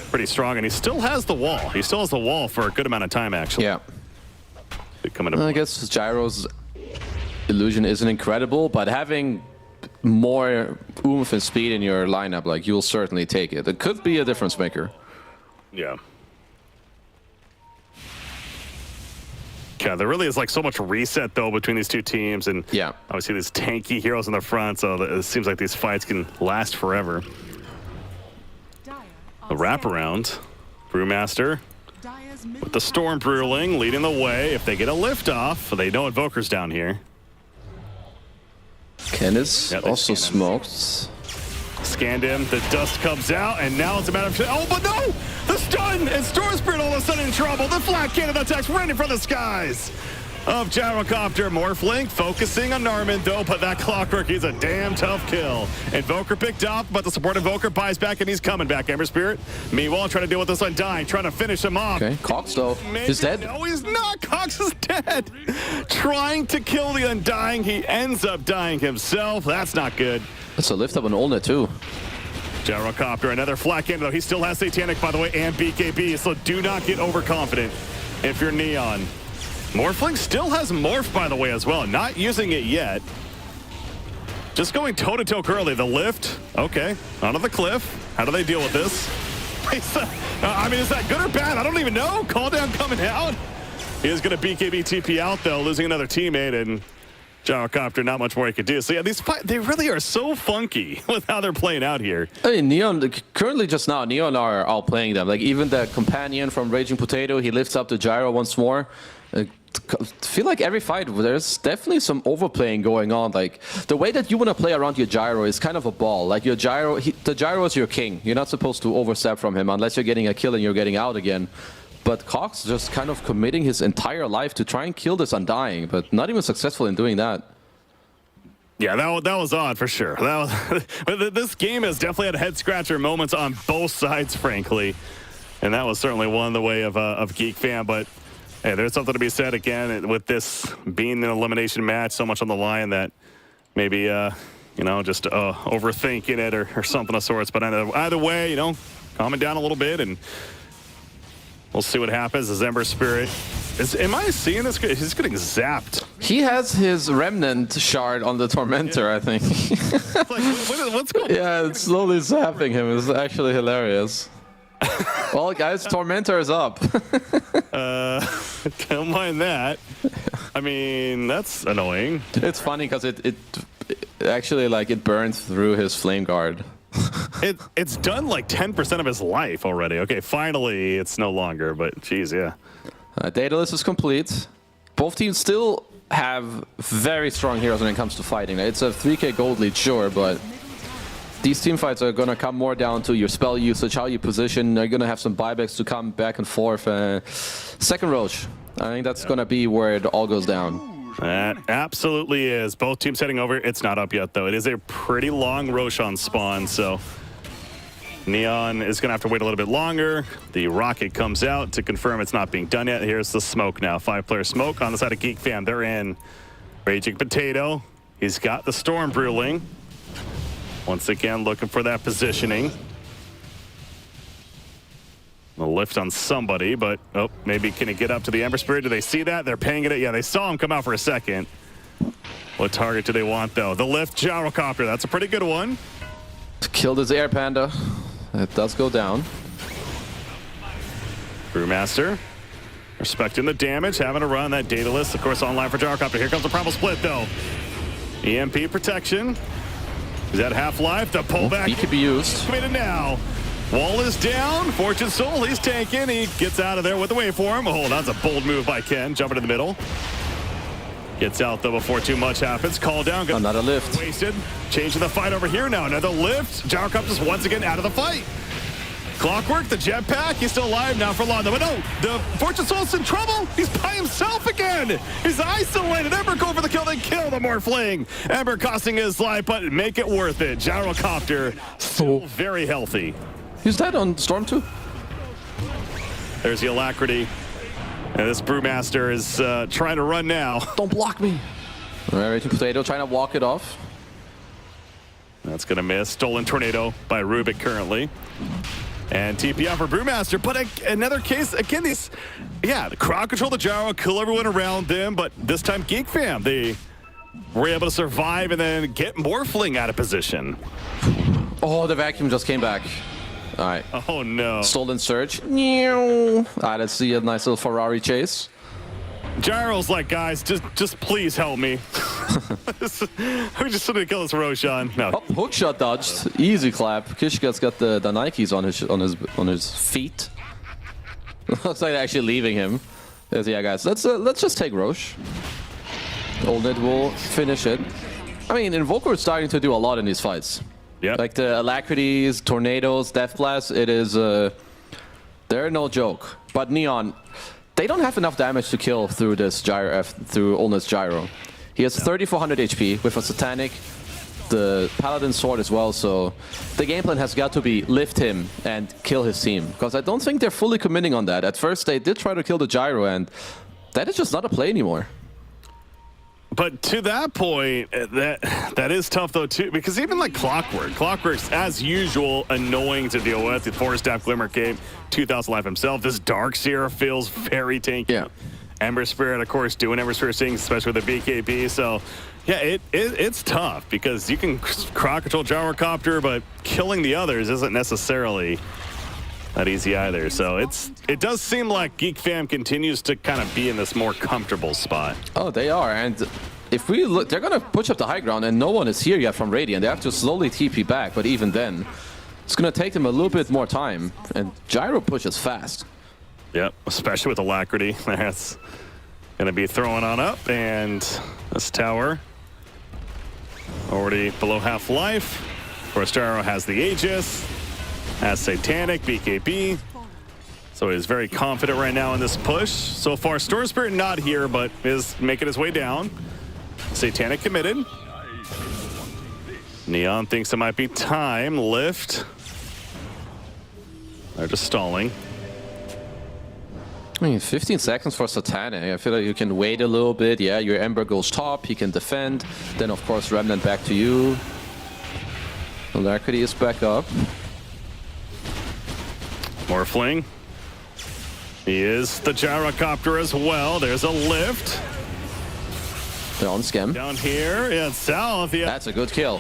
pretty strong, and he still has the wall. He still has the wall for a good amount of time, actually. Yeah. Coming I guess Gyro's illusion isn't incredible, but having more oomph and speed in your lineup, like, you'll certainly take it. It could be a difference maker. Yeah. Yeah, there really is like so much reset though between these two teams, and yeah, obviously these tanky heroes in the front, so it seems like these fights can last forever. The wraparound, Brewmaster with the Storm Brewling leading the way. If they get a lift off, they know Invoker's down here. Ken is also smoked. Scanned him, the dust comes out, and now it's a matter of... Oh, but no! The stun! And Storm Spirit all of a sudden in trouble. The flat cannon attacks right in front of the skies of Gyrocopter. Morphlink focusing on Narman, though, but that Clockwork is a damn tough kill. Invoker picked up, but the support Invoker buys back, and he's coming back. Ember Spirit, meanwhile, trying to deal with this Undying, trying to finish him off. Okay, Cox, though, is dead. No, he's not. Cox is dead. Trying to kill the Undying. He ends up dying himself. That's not good. That's a lift up on Olnet, too. Gyrocopter, another flat cannon, though. He still has Satanic, by the way, and BKB, so do not get overconfident if you're Neon. Morphling still has Morph, by the way, as well. Not using it yet. Just going toe-to-toe curly. The lift, okay, onto the cliff. How do they deal with this? I mean, is that good or bad? I don't even know. Call down coming out. He is going to BKB TP out, though, losing another teammate, and Gyrocopter, not much more he could do. So yeah, these fights, they really are so funky with how they're playing out here. I mean, Neon, currently just now, Neon are outplaying them. Like, even the companion from Raging Potato, he lifts up the Gyro once more. I feel like every fight, there's definitely some overplaying going on. Like, the way that you want to play around your Gyro is kind of a ball. Like, your Gyro, the Gyro is your king. You're not supposed to overstep from him unless you're getting a kill and you're getting out again. But Cox just kind of committing his entire life to try and kill this Undying, but not even successful in doing that. Yeah, that was odd for sure. This game has definitely had head-scratcher moments on both sides, frankly. And that was certainly one in the way of Geek Fam. But hey, there's something to be said again with this being an elimination match, so much on the line that maybe, you know, just overthinking it or something of sorts. But either way, you know, calming down a little bit, and we'll see what happens as Ember Spirit. Am I seeing this? He's getting zapped. He has his Remnant shard on the Tormentor, I think. Like, what's going on? Yeah, it's slowly zapping him. It's actually hilarious. Well, guys, Tormentor is up. Don't mind that. I mean, that's annoying. It's funny because it actually, like, it burned through his Flame Guard. It's done like 10% of his life already. Okay, finally it's no longer, but geez, yeah. Daedalus is complete. Both teams still have very strong heroes when it comes to fighting. It's a 3k gold lead, sure, but these team fights are going to come more down to your spell usage, how you position. You're going to have some buybacks to come back and forth. Second Roche, I think that's going to be where it all goes down. That absolutely is. Both teams heading over. It's not up yet, though. It is a pretty long Roshan spawn, so Neon is going to have to wait a little bit longer. The rocket comes out to confirm it's not being done yet. Here's the smoke now. 5-player smoke on the side of Geek Fam. They're in. Raging Potato. He's got the Storm Brewling. Once again, looking for that positioning. A lift on somebody, but oh, maybe can it get up to the Ember Spirit? Do they see that? They're paying it. Yeah, they saw him come out for a second. What target do they want, though? The lift, Gyrocopter. That's a pretty good one. Killed his Air Panda. It does go down. Brewmaster respecting the damage, having a run. That Daedalus, of course, online for Gyrocopter. Here comes the Primal Split, though. EMP protection. Is that half-life? The pullback. He could be used. Committed now. Wall is down. Fortune Soul, he's tanking. He gets out of there with the waveform. Oh, that's a bold move by Ken. Jumping in the middle. Gets out, though, before too much happens. Call down. Another lift. Wasted. Changing the fight over here now. Another lift. Gyrocopter's once again out of the fight. Clockwork, the jetpack, he's still alive now for long. But no, the Fortune Soul's in trouble. He's by himself again. He's isolated. Ember go for the kill, then kill the Morphling. Ember costing his life, but make it worth it. Gyrocopter still very healthy. He's dead on Storm 2. There's the Alacrity. And this Brewmaster is trying to run now. Don't block me. All right, Raging Potato trying to walk it off. That's going to miss. Stolen Tornado by Rubik currently. And TP out for Brewmaster. But another case, again, these, yeah, the crowd control the gyro, kill everyone around them. But this time, Geek Fam, they were able to survive and then get Morphling out of position. Oh, the vacuum just came back. All right. Oh, no. Stolen Surge. All right, let's see a nice little Ferrari chase. Gyro's like, guys, just please help me. We just want to kill this Roshan. No. Oh, hookshot dodged. Easy clap. Kishka's got the Nikes on his feet. Looks like they're actually leaving him. Yeah, guys, let's just take Roche. Oldnet will finish it. I mean, Invoker is starting to do a lot in these fights. Yeah. Like the Alacrities, Tornadoes, Death Blast. It is they're no joke. But Neon, they don't have enough damage to kill through this gyro, through Oldnet's gyro. He has 3,400 HP with a Satanic, the Paladin Sword as well, so the game plan has got to be lift him and kill his team, because I don't think they're fully committing on that. At first they did try to kill the gyro, and that is just not a play anymore. But to that point, that is tough though too, because even like Clockwork's as usual annoying to deal with. The Force Staff, Glimmer Cape, 2,000 life himself. This Darkseer feels very tanky. Yeah. Ember Spirit, of course, doing Ember Spirit things, especially with the BKB. So, yeah, it's tough because you can crowd control Gyrocopter, but killing the others isn't necessarily that easy either. So it does seem like Geek Fam continues to kind of be in this more comfortable spot. Oh, they are, and if we look, they're gonna push up the high ground, and no one is here yet from Radiant. They have to slowly TP back, but even then, it's gonna take them a little bit more time. And Gyro pushes fast. Yep, especially with Alacrity. That's going to be throwing on up, and this tower already below half life. Of course, Gyro has the Aegis, has Satanic, BKB. So he's very confident right now in this push. So far, Storm Spirit not here, but is making his way down. Satanic committed. Neon thinks it might be time. Lift. They're just stalling. I mean, 15 seconds for Satanic. I feel like you can wait a little bit. Yeah, your Ember goes top, he can defend. Then, of course, Remnant back to you. Alacrity is back up. Morphling. He is the Gyrocopter as well. There's a lift. They're on Scam. Down here, yeah, south. Yeah. That's a good kill.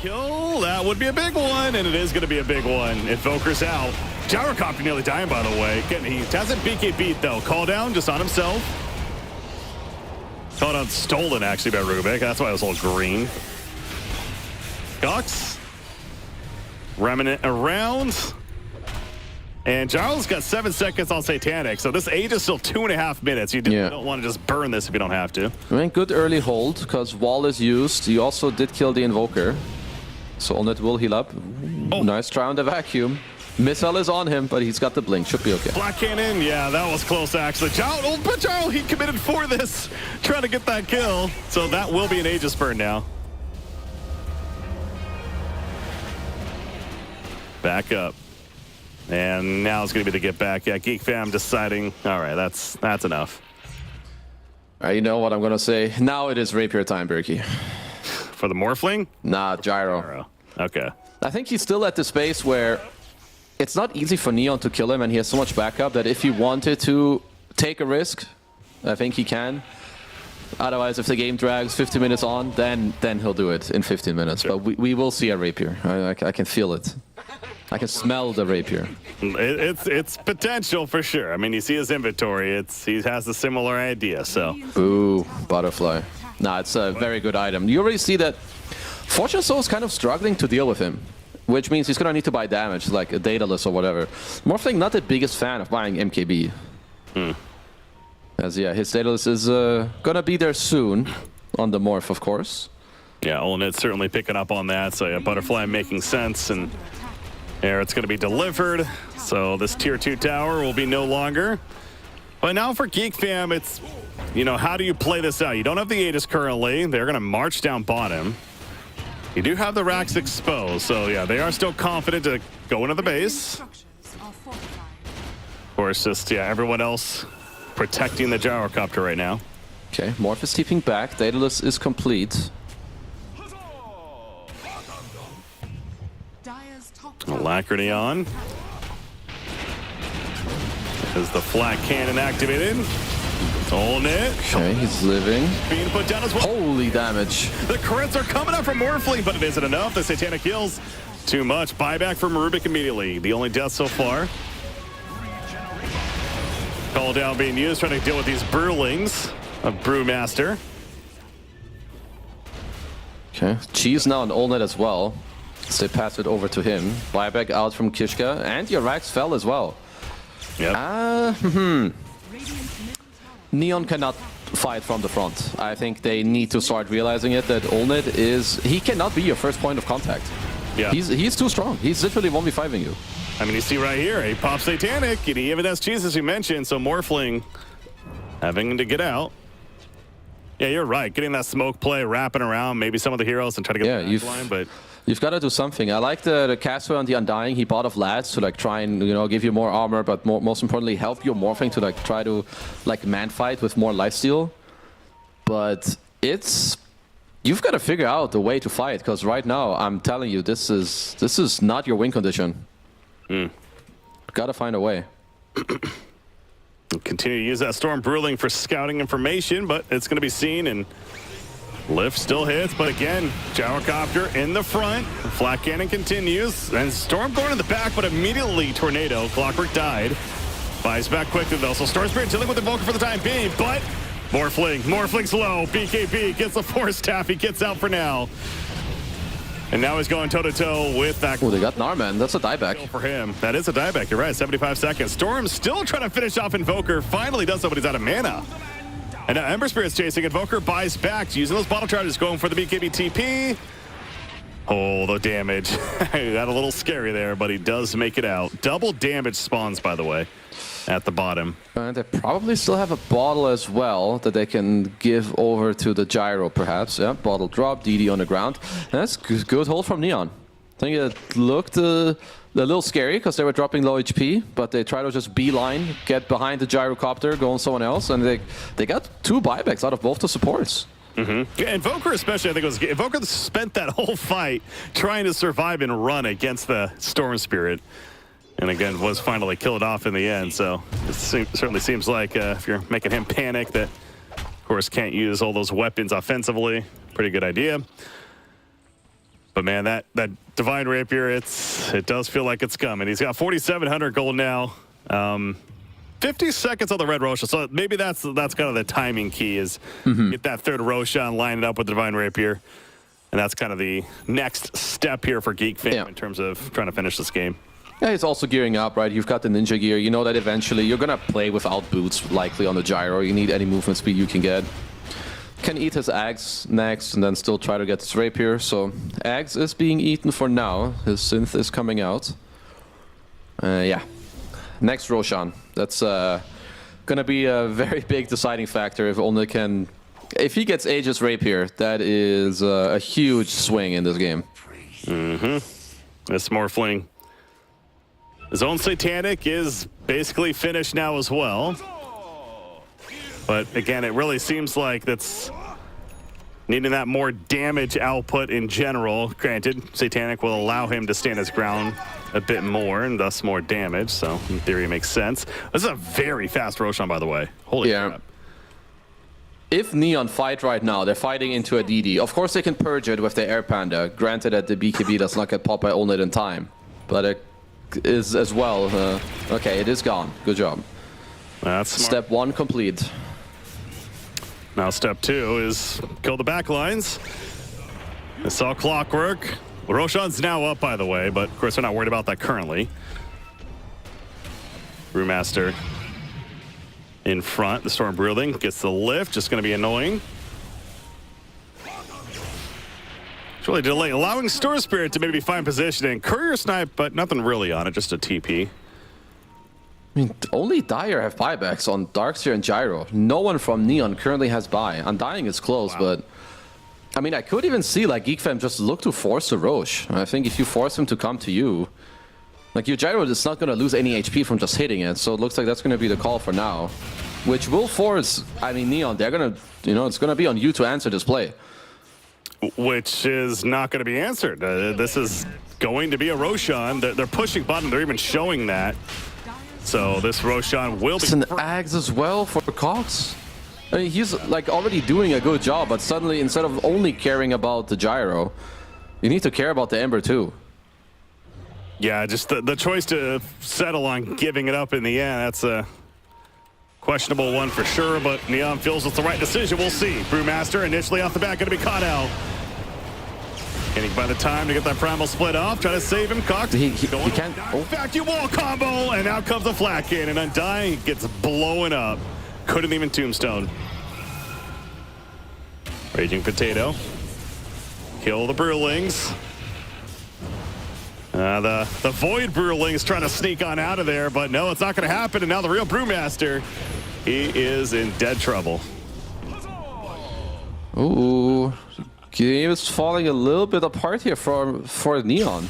That would be a big one, and it is going to be a big one. Invoker's out. Gyrocopter nearly dying, by the way. He hasn't BKB'd, though. Call down just on himself. Called on stolen, actually, by Rubik. That's why it was all green. Cox. Remnant around. And Gyro's got 7 seconds on Satanic, so this age is still 2.5 minutes. You don't want to just burn this if you don't have to. I mean, good early hold, because Wall is used. You also did kill the Invoker. So Oldnet will heal up. Oh. Nice try on the vacuum. Missile is on him, but he's got the blink. Should be okay. Black Cannon, yeah, that was close, actually. Gyro, he committed for this, trying to get that kill. So that will be an Aegis burn now. Back up. And now it's going to be the get back. Yeah, Geek Fam deciding, all right, that's enough. You know what I'm going to say? Now it is Rapier time, Berkey. For the Morphling? Nah, Gyro. Okay. I think he's still at the space where it's not easy for Neon to kill him, and he has so much backup that if he wanted to take a risk, I think he can. Otherwise, if the game drags 50 minutes on, then he'll do it in 15 minutes. Sure. But we will see a Rapier. I can feel it. I can smell the Rapier. It's potential for sure. I mean, you see his inventory. He has a similar idea, so. Ooh, Butterfly. Nah, it's a very good item. You already see that Fortune Soul is kind of struggling to deal with him, which means he's going to need to buy damage, like a Daedalus or whatever. Morphling, not the biggest fan of buying MKB. As, yeah, his Daedalus is going to be there soon on the Morph, of course. Yeah, Oldnet's certainly picking up on that, so yeah, Butterfly making sense, and There, it's going to be delivered. So this tier 2 tower will be no longer. But now for Geek Fam, it's, you know, how do you play this out? You don't have the Aegis currently. They're going to march down bottom. You do have the racks exposed. So, yeah, they are still confident to go into the base. Structures are fortified. Of course, just, yeah, everyone else protecting the gyrocopter right now. Okay, Morph is keeping back. Daedalus is complete. Dire's top tower Alacrity on. Is the flat cannon activated? Holding it. Okay, he's living. Being put down as well. Holy damage. The crits are coming up from Morphling, but it isn't enough. The Satanic heals too much. Buyback from Rubik immediately. The only death so far. Call down being used, trying to deal with these Brewlings of Brewmaster. Okay, Cheese now on Olnet as well. So they pass it over to him. Buyback out from Kishka, and your racks fell as well. Yep. Neon cannot fight from the front. I think they need to start realizing it, that Olnet is... He cannot be your first point of contact. Yeah. He's too strong. He's literally 1v5ing you. I mean, you see right here, a pop Satanic, and he even has Cheese, as you mentioned, so Morphling having to get out. Yeah, you're right. Getting that smoke play, wrapping around, maybe some of the heroes and try to get the line, but... You've got to do something. I like the caster on the Undying. He bought off Lads to like try and, you know, give you more armor, but most importantly, help your Morphling to like try to like man fight with more lifesteal. But it's... You've got to figure out the way to fight, because right now, I'm telling you, this is not your win condition. Got to find a way. Continue to use that Storm Brewling for scouting information, but it's going to be seen, and Lift still hits, but again, Gyrocopter in the front. Flat Cannon continues, and Storm going in the back, but immediately Tornado. Clockwork died. Buys back quickly though, so Storm Spirit dealing with Invoker for the time being, but Morphling's low. BKB gets the Force Staff, he gets out for now. And now he's going toe-to-toe with that. Oh, they got Narman. That's a dieback. For him. That is a dieback. You're right. 75 seconds. Storm still trying to finish off Invoker. Finally does so, but he's out of mana. And now Ember Spirit's chasing. Invoker buys back, using those bottle charges, going for the BKB TP. Oh, the damage. Got a little scary there, but he does make it out. Double damage spawns, by the way, at the bottom. And they probably still have a bottle as well that they can give over to the Gyro, perhaps. Yeah, bottle drop, DD on the ground. That's good hold from Neon. I think it looked a little scary because they were dropping low HP, but they try to just beeline, get behind the Gyrocopter, go on someone else, and they got 2 buybacks out of both the supports. Yeah, Invoker especially, I think it was Invoker spent that whole fight trying to survive and run against the Storm Spirit. And again, was finally killed off in the end. So it certainly seems like if you're making him panic, that of course can't use all those weapons offensively. Pretty good idea. But man, that Divine Rapier, it does feel like it's coming. He's got 4,700 gold now. 50 seconds on the red Roshan, so maybe that's kind of the timing key is get that third Roshan, line it up with the Divine Rapier, and that's kind of the next step here for Geek Fam in terms of trying to finish this game. Yeah, he's also gearing up, right? You've got the ninja gear. You know that eventually you're gonna play without boots, likely on the Gyro. You need any movement speed you can get. Can eat his Ags next and then still try to get his Rapier. So Ags is being eaten for now. His Synth is coming out. Yeah. Next Roshan. That's gonna be a very big deciding factor if only can... If he gets Aegis Rapier, that is a huge swing in this game. This Morphling. His own Satanic is basically finished now as well. But again, it really seems like that's needing that more damage output in general. Granted, Satanic will allow him to stand his ground a bit more and thus more damage. So in theory, it makes sense. This is a very fast Roshan, by the way. Holy crap. If Neon fight right now, they're fighting into a DD. Of course, they can purge it with the Air Panda. Granted that the BKB does not get popped by Olnet in time. But it is as well. Okay, it is gone. Good job. That's smart. Step 1 complete. Now step 2 is kill the backlines. I saw Clockwork. Roshan's now up, by the way, but of course we're not worried about that currently. Brewmaster in front. The Storm Brewling gets the lift. Just going to be annoying. It's really delay, allowing Store Spirit to maybe find positioning. Courier snipe, but nothing really on it, just a TP. I mean, only Dire have buybacks on Darkseer and Gyro. No one from Neon currently has buy. Undying is close, but I mean, I could even see like Geek Fam just look to force the Roche. I think if you force him to come to you, like your Gyro is not going to lose any HP from just hitting it. So it looks like that's going to be the call for now, which will force, I mean, Neon, they're going to, you know, it's going to be on you to answer this play. Which is not going to be answered. This is going to be a Roshan. They're pushing button. They're even showing that. So this Roshan will be... It's an Ags as well for Cox. I mean, he's like already doing a good job, but suddenly instead of only caring about the Gyro, you need to care about the Ember too. Yeah, just the choice to settle on giving it up in the end, that's a questionable one for sure, but Neon feels it's the right decision. We'll see. Brewmaster initially off the bat going to be caught out. Getting by the time to get that primal split off, try to save him. Cox He can't. Oh. Vacuum wall combo, and out comes the flat cannon, and Undying gets blown up. Couldn't even tombstone. Raging Potato. Kill the Brewlings. The Void Brewlings trying to sneak on out of there, but no, it's not going to happen. And now the real Brewmaster, he is in dead trouble. Ooh, game is falling a little bit apart here for Neon.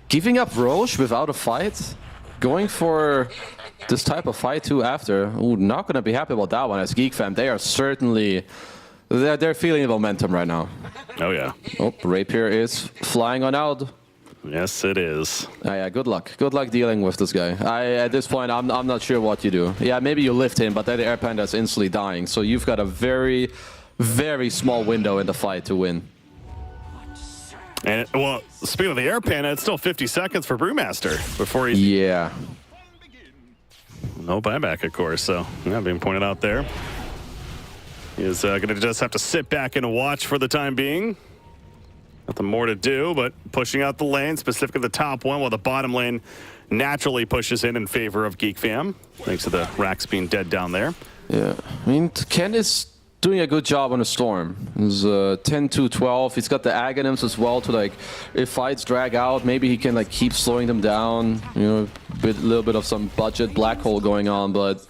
Giving up Roche without a fight, going for this type of fight too after. Ooh, not going to be happy about that one as Geek Fam. They are certainly, they're feeling the momentum right now. Oh yeah. Oh, Rapier is flying on out. Yes, it is. Yeah, good luck. Good luck dealing with this guy. At this point, I'm not sure what you do. Yeah, maybe you lift him, but then the Air Panda is instantly dying. So you've got a very, very small window in the fight to win. And well, speaking of the Air Panda, it's still 50 seconds for Brewmaster before he... Yeah. No buyback, of course. So, yeah, being pointed out there. He is going to just have to sit back and watch for the time being. Nothing more to do, but pushing out the lane, specifically the top one, while the bottom lane naturally pushes in favor of Geek Fam, thanks to the racks being dead down there. Yeah, I mean, Ken is doing a good job on the Storm. He's 10-12. He's got the Aghanims as well to, like, if fights drag out, maybe he can, like, keep slowing them down. You know, a little bit of some budget black hole going on, but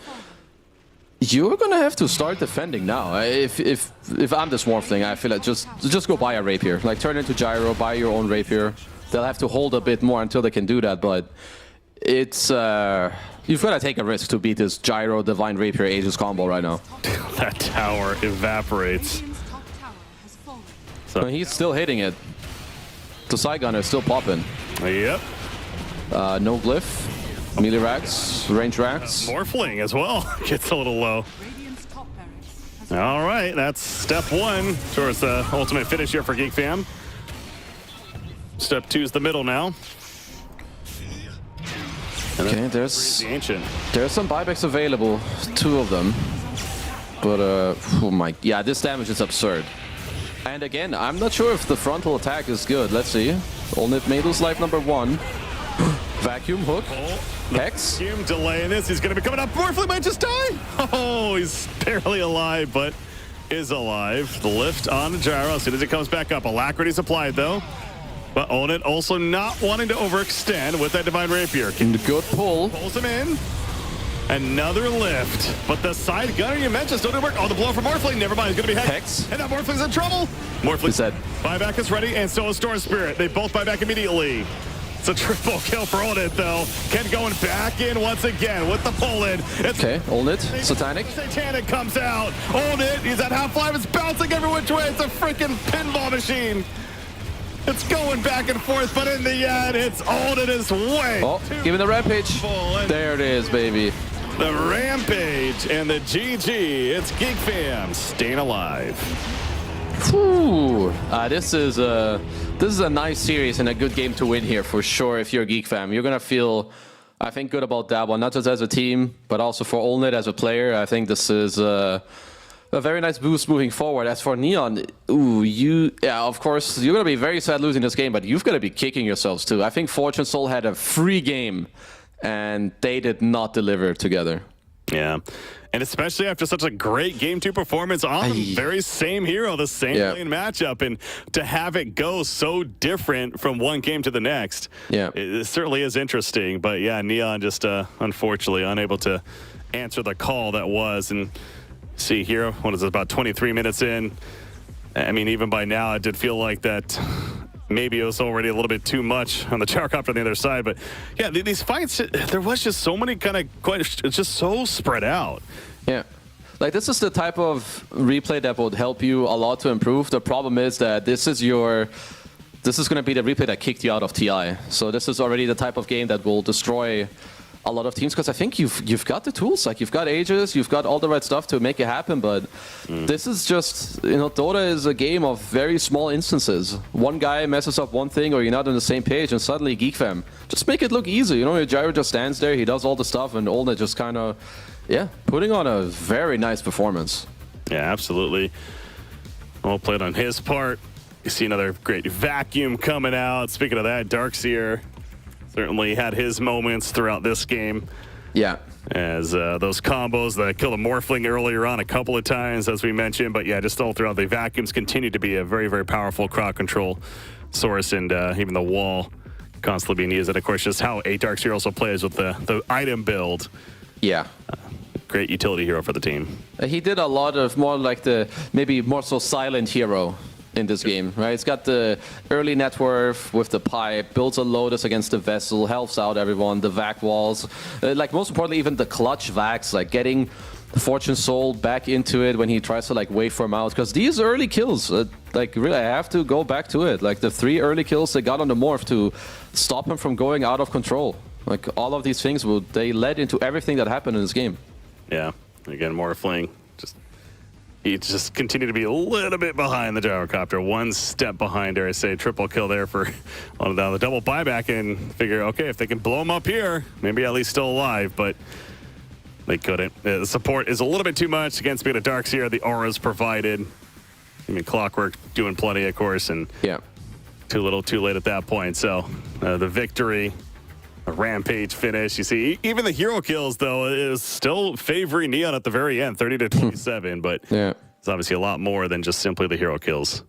you're gonna have to start defending now. If I'm the Swarm thing, I feel like just go buy a Rapier. Like, turn into Gyro, buy your own Rapier. They'll have to hold a bit more until they can do that, but it's you've got to take a risk to beat this Gyro Divine Rapier Aegis combo right now. That tower evaporates. So he's still hitting it. The Saigunner is still popping. Yep. No glyph. Melee racks, range racks. Morphling as well. Gets a little low. All right, that's step one towards the ultimate finish here for Geek Fam. Step two is the middle now. Okay, there's the Ancient. There's some buybacks available, 2 of them. But oh my, yeah, this damage is absurd. And again, I'm not sure if the frontal attack is good. Let's see. Olnit Maid's life number 1. Vacuum hook. Hex. Vacuum delaying this. He's going to be coming up. Morphling might just die. Oh, he's barely alive, but is alive. The lift on the Gyro as soon as it comes back up. Alacrity's applied though. But Olnit also not wanting to overextend with that Divine Rapier. Good pull. Pulls him in. Another lift. But the side gunner you mentioned still didn't work. Oh, the blow from Morphling. Never mind. He's going to be Hex. And now Morphling's in trouble. Morphling's dead. Buyback is ready, and so is Storm Spirit. They both buy back immediately. It's a triple kill for Olnit, though. Ken going back in once again with the pull-in. Okay, Olnit, Satanic. Satanic comes out. Olnit, he's at half-life. It's bouncing every which way. It's a freaking pinball machine. It's going back and forth, but in the end, it's Olnit's way. Oh, give it the Rampage. There it is, baby. The Rampage and the GG. It's Geek Fam staying alive. Whew. This is a nice series and a good game to win here for sure. If you're a Geek Fam, you're gonna feel, I think, good about that one, not just as a team, but also for Olnit as a player. I think this is a very nice boost moving forward. As for Neon, of course, you're gonna be very sad losing this game, but you've got to be kicking yourselves too. I think Fortune Soul had a free game, and they did not deliver together. Yeah. And especially after such a great Game 2 performance on the very same hero, the same lane matchup, and to have it go so different from one game to the next, it certainly is interesting. But yeah, Neon just unfortunately unable to answer the call that was. And see here, what is it, about 23 minutes in? I mean, even by now, it did feel like that maybe it was already a little bit too much on the gyrocopter on the other side. But yeah, these fights, there was just so many it's just so spread out. Yeah. Like, this is the type of replay that would help you a lot to improve. The problem is that this is going to be the replay that kicked you out of TI. So this is already the type of game that will destroy a lot of teams, because I think you've got the tools, like you've got Aegis, you've got all the right stuff to make it happen, but this is just, Dota is a game of very small instances. One guy messes up one thing, or you're not on the same page, and suddenly Geek Fam, just make it look easy. Your Gyro just stands there, he does all the stuff, and Olnet just kind of, putting on a very nice performance. Yeah, absolutely. Well played on his part. You see another great vacuum coming out. Speaking of that, Darkseer certainly had his moments throughout this game. Yeah. As those combos that killed a Morphling earlier on a couple of times, as we mentioned. But yeah, just all throughout, the vacuums continue to be a very, very powerful crowd control source, and even the wall constantly being used. And of course, just how a Darkseer also plays with the item build. Yeah. Great utility hero for the team. He did a lot of more like maybe more so silent hero in this game, right? It's got the early net worth with the pipe, builds a Lotus against the Vessel, helps out everyone, the Vac walls. Like, most importantly, even the clutch Vacs, like getting Fortune Soul back into it when he tries to like waveform out. Because these early kills, like really, I have to go back to it. Like the 3 early kills they got on the Morph to stop him from going out of control. Like, all of these things, they led into everything that happened in this game. Yeah, again, Morphling, he just continued to be a little bit behind the gyrocopter, one step behind, dare I say. Triple kill there for on the double buyback, and figure, okay, if they can blow him up here, maybe at least still alive, but they couldn't. The support is a little bit too much against being a Darkseer. The aura's provided. I mean, Clockwork doing plenty, of course, and too little, too late at that point. So the victory, a rampage finish. You see, even the hero kills, though, is still favoring Neon at the very end, 30-27. But it's obviously a lot more than just simply the hero kills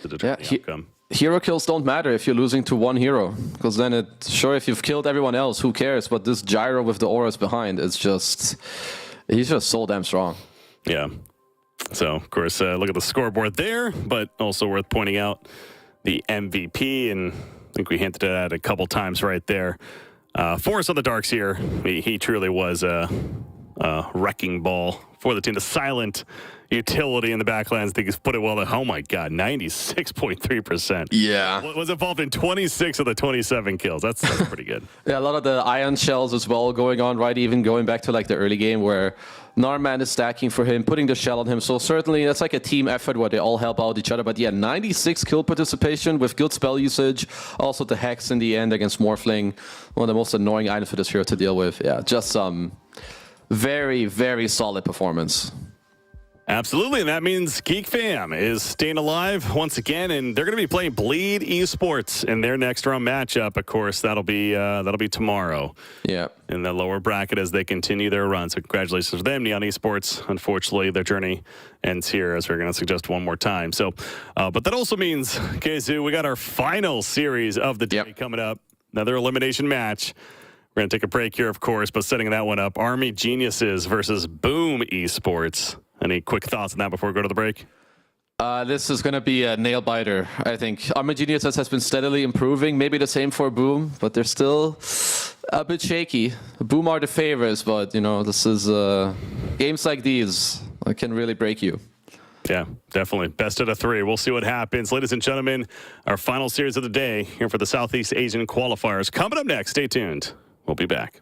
to determine the outcome. Hero kills don't matter if you're losing to one hero, because then if you've killed everyone else, who cares? But this Gyro with the auras behind, he's just so damn strong. Yeah. So, of course, look at the scoreboard there, but also worth pointing out the MVP, and I think we hinted at it a couple times right there. Forrest on the Darkseer, he truly was a wrecking ball for the team. The silent utility in the backlands, I think he's put it well. Oh my God, 96.3%. Yeah. Was involved in 26 of the 27 kills. That's pretty good. Yeah, a lot of the ion shells as well going on, right? Even going back to like the early game where Narman is stacking for him, putting the shell on him. So certainly that's like a team effort where they all help out each other. But yeah, 96 kill participation with good spell usage. Also the Hex in the end against Morphling. One of the most annoying items for this hero to deal with. Yeah, just some very, very solid performance. Absolutely, and that means Geek Fam is staying alive once again, and they're going to be playing Bleed Esports in their next round matchup. Of course, that'll be tomorrow. Yeah, in the lower bracket as they continue their run. So congratulations to them, Neon Esports. Unfortunately, their journey ends here, as we're going to suggest one more time. So, but that also means, Keizu, we got our final series of the day coming up. Another elimination match. We're going to take a break here, of course, but setting that one up, Army Geniuses versus Boom Esports. Any quick thoughts on that before we go to the break? This is going to be a nail biter, I think. Army Geniuses has been steadily improving. Maybe the same for Boom, but they're still a bit shaky. Boom are the favorites, but this is games like these can really break you. Yeah, definitely. Best out of 3. We'll see what happens. Ladies and gentlemen, our final series of the day here for the Southeast Asian Qualifiers. Coming up next, stay tuned. We'll be back.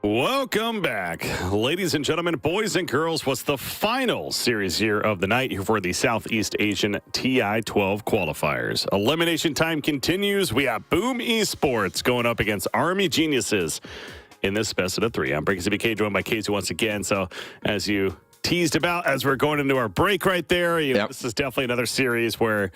Welcome back, ladies and gentlemen, boys and girls. What's the final series here of the night here for the Southeast Asian TI-12 qualifiers? Elimination time continues. We have Boom Esports going up against Army Geniuses in this best of 3. I'm Breaking CBK, joined by Casey once again. So as you teased about, as we're going into our break right there, this is definitely another series where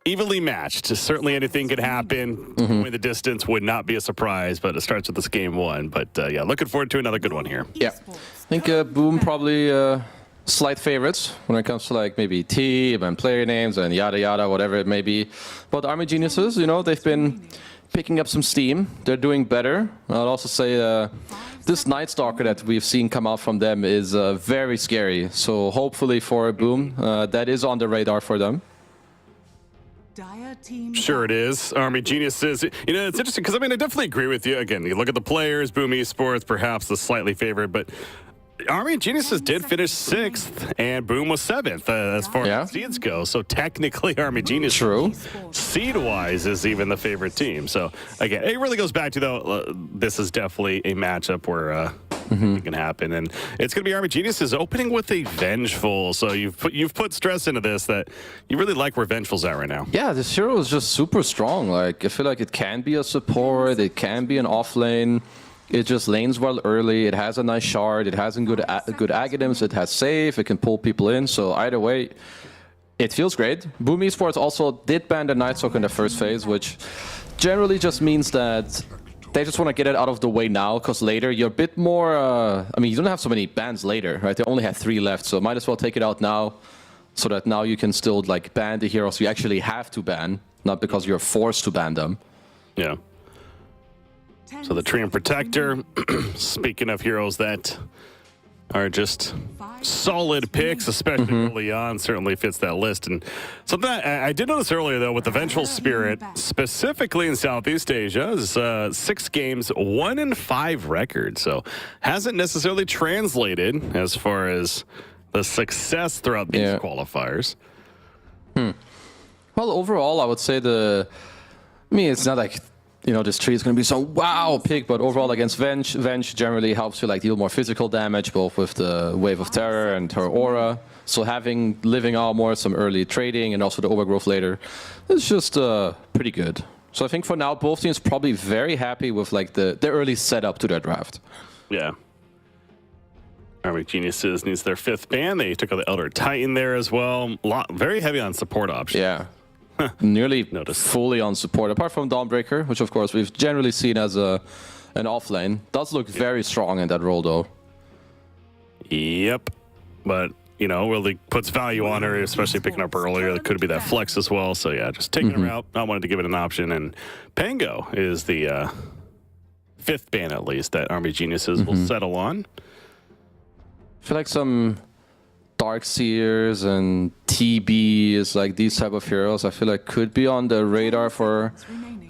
evenly matched. Certainly anything could happen. Win the distance would not be a surprise, but it starts with this game 1. But yeah, looking forward to another good one here. Yeah, I think Boom probably slight favorites when it comes to like maybe team and player names and yada yada, whatever it may be. But Army Geniuses, they've been picking up some steam. They're doing better. I'll also say this Night Stalker that we've seen come out from them is very scary. So hopefully for Boom, that is on the radar for them. Sure it is. Army Geniuses. It's interesting because, I definitely agree with you. Again, you look at the players, Boom Esports, perhaps the slightly favored, but Army Geniuses did finish 6th, and Boom was 7th as far as seeds go. So technically, Army Geniuses, seed-wise, is even the favorite team. So again, it really goes back to, though, this is definitely a matchup where it can happen, and it's going to be Army Geniuses opening with a Vengeful. So you've put stress into this that you really like where Vengeful's at right now. Yeah, this hero is just super strong. Like I feel like it can be a support, it can be an off lane. It just lanes well early. It has a nice shard. It has good Aghanim's. It has save. It can pull people in. So either way, it feels great. Boom Esports also did ban the Nightstalk in the first phase, which generally just means that they just want to get it out of the way now, because later you're a bit more... you don't have so many bans later, right? They only have 3 left, so might as well take it out now, so that now you can still like ban the heroes you actually have to ban, not because you're forced to ban them. Yeah. So the Treant Protector, speaking of heroes that are just solid picks, especially early on, certainly fits that list. And something I did notice earlier, though, with the Vengeful Spirit, specifically in Southeast Asia, is 6 games, 1-5 record. So hasn't necessarily translated as far as the success throughout these qualifiers. Well, overall, I would say it's not like... this tree is going to be some wow pick, but overall against Venge generally helps you like deal more physical damage, both with the Wave of Terror and her aura. So having Living Armor, some early trading, and also the Overgrowth later, is just pretty good. So I think for now, both teams probably very happy with like the early setup to their draft. Yeah. Army Geniuses needs their 5th ban. They took out the Elder Titan there as well. Very heavy on support options. Yeah. Nearly fully on support, apart from Dawnbreaker, which of course we've generally seen as an offlane. Does look very strong in that role, though. Yep, but really puts value on her, especially picking up earlier. There could be that flex as well. So yeah, just taking her out. I wanted to give it an option, and Pango is the 5th ban at least that Army Geniuses will settle on. I feel like some Darkseers and TBs, like these type of heroes, I feel like could be on the radar for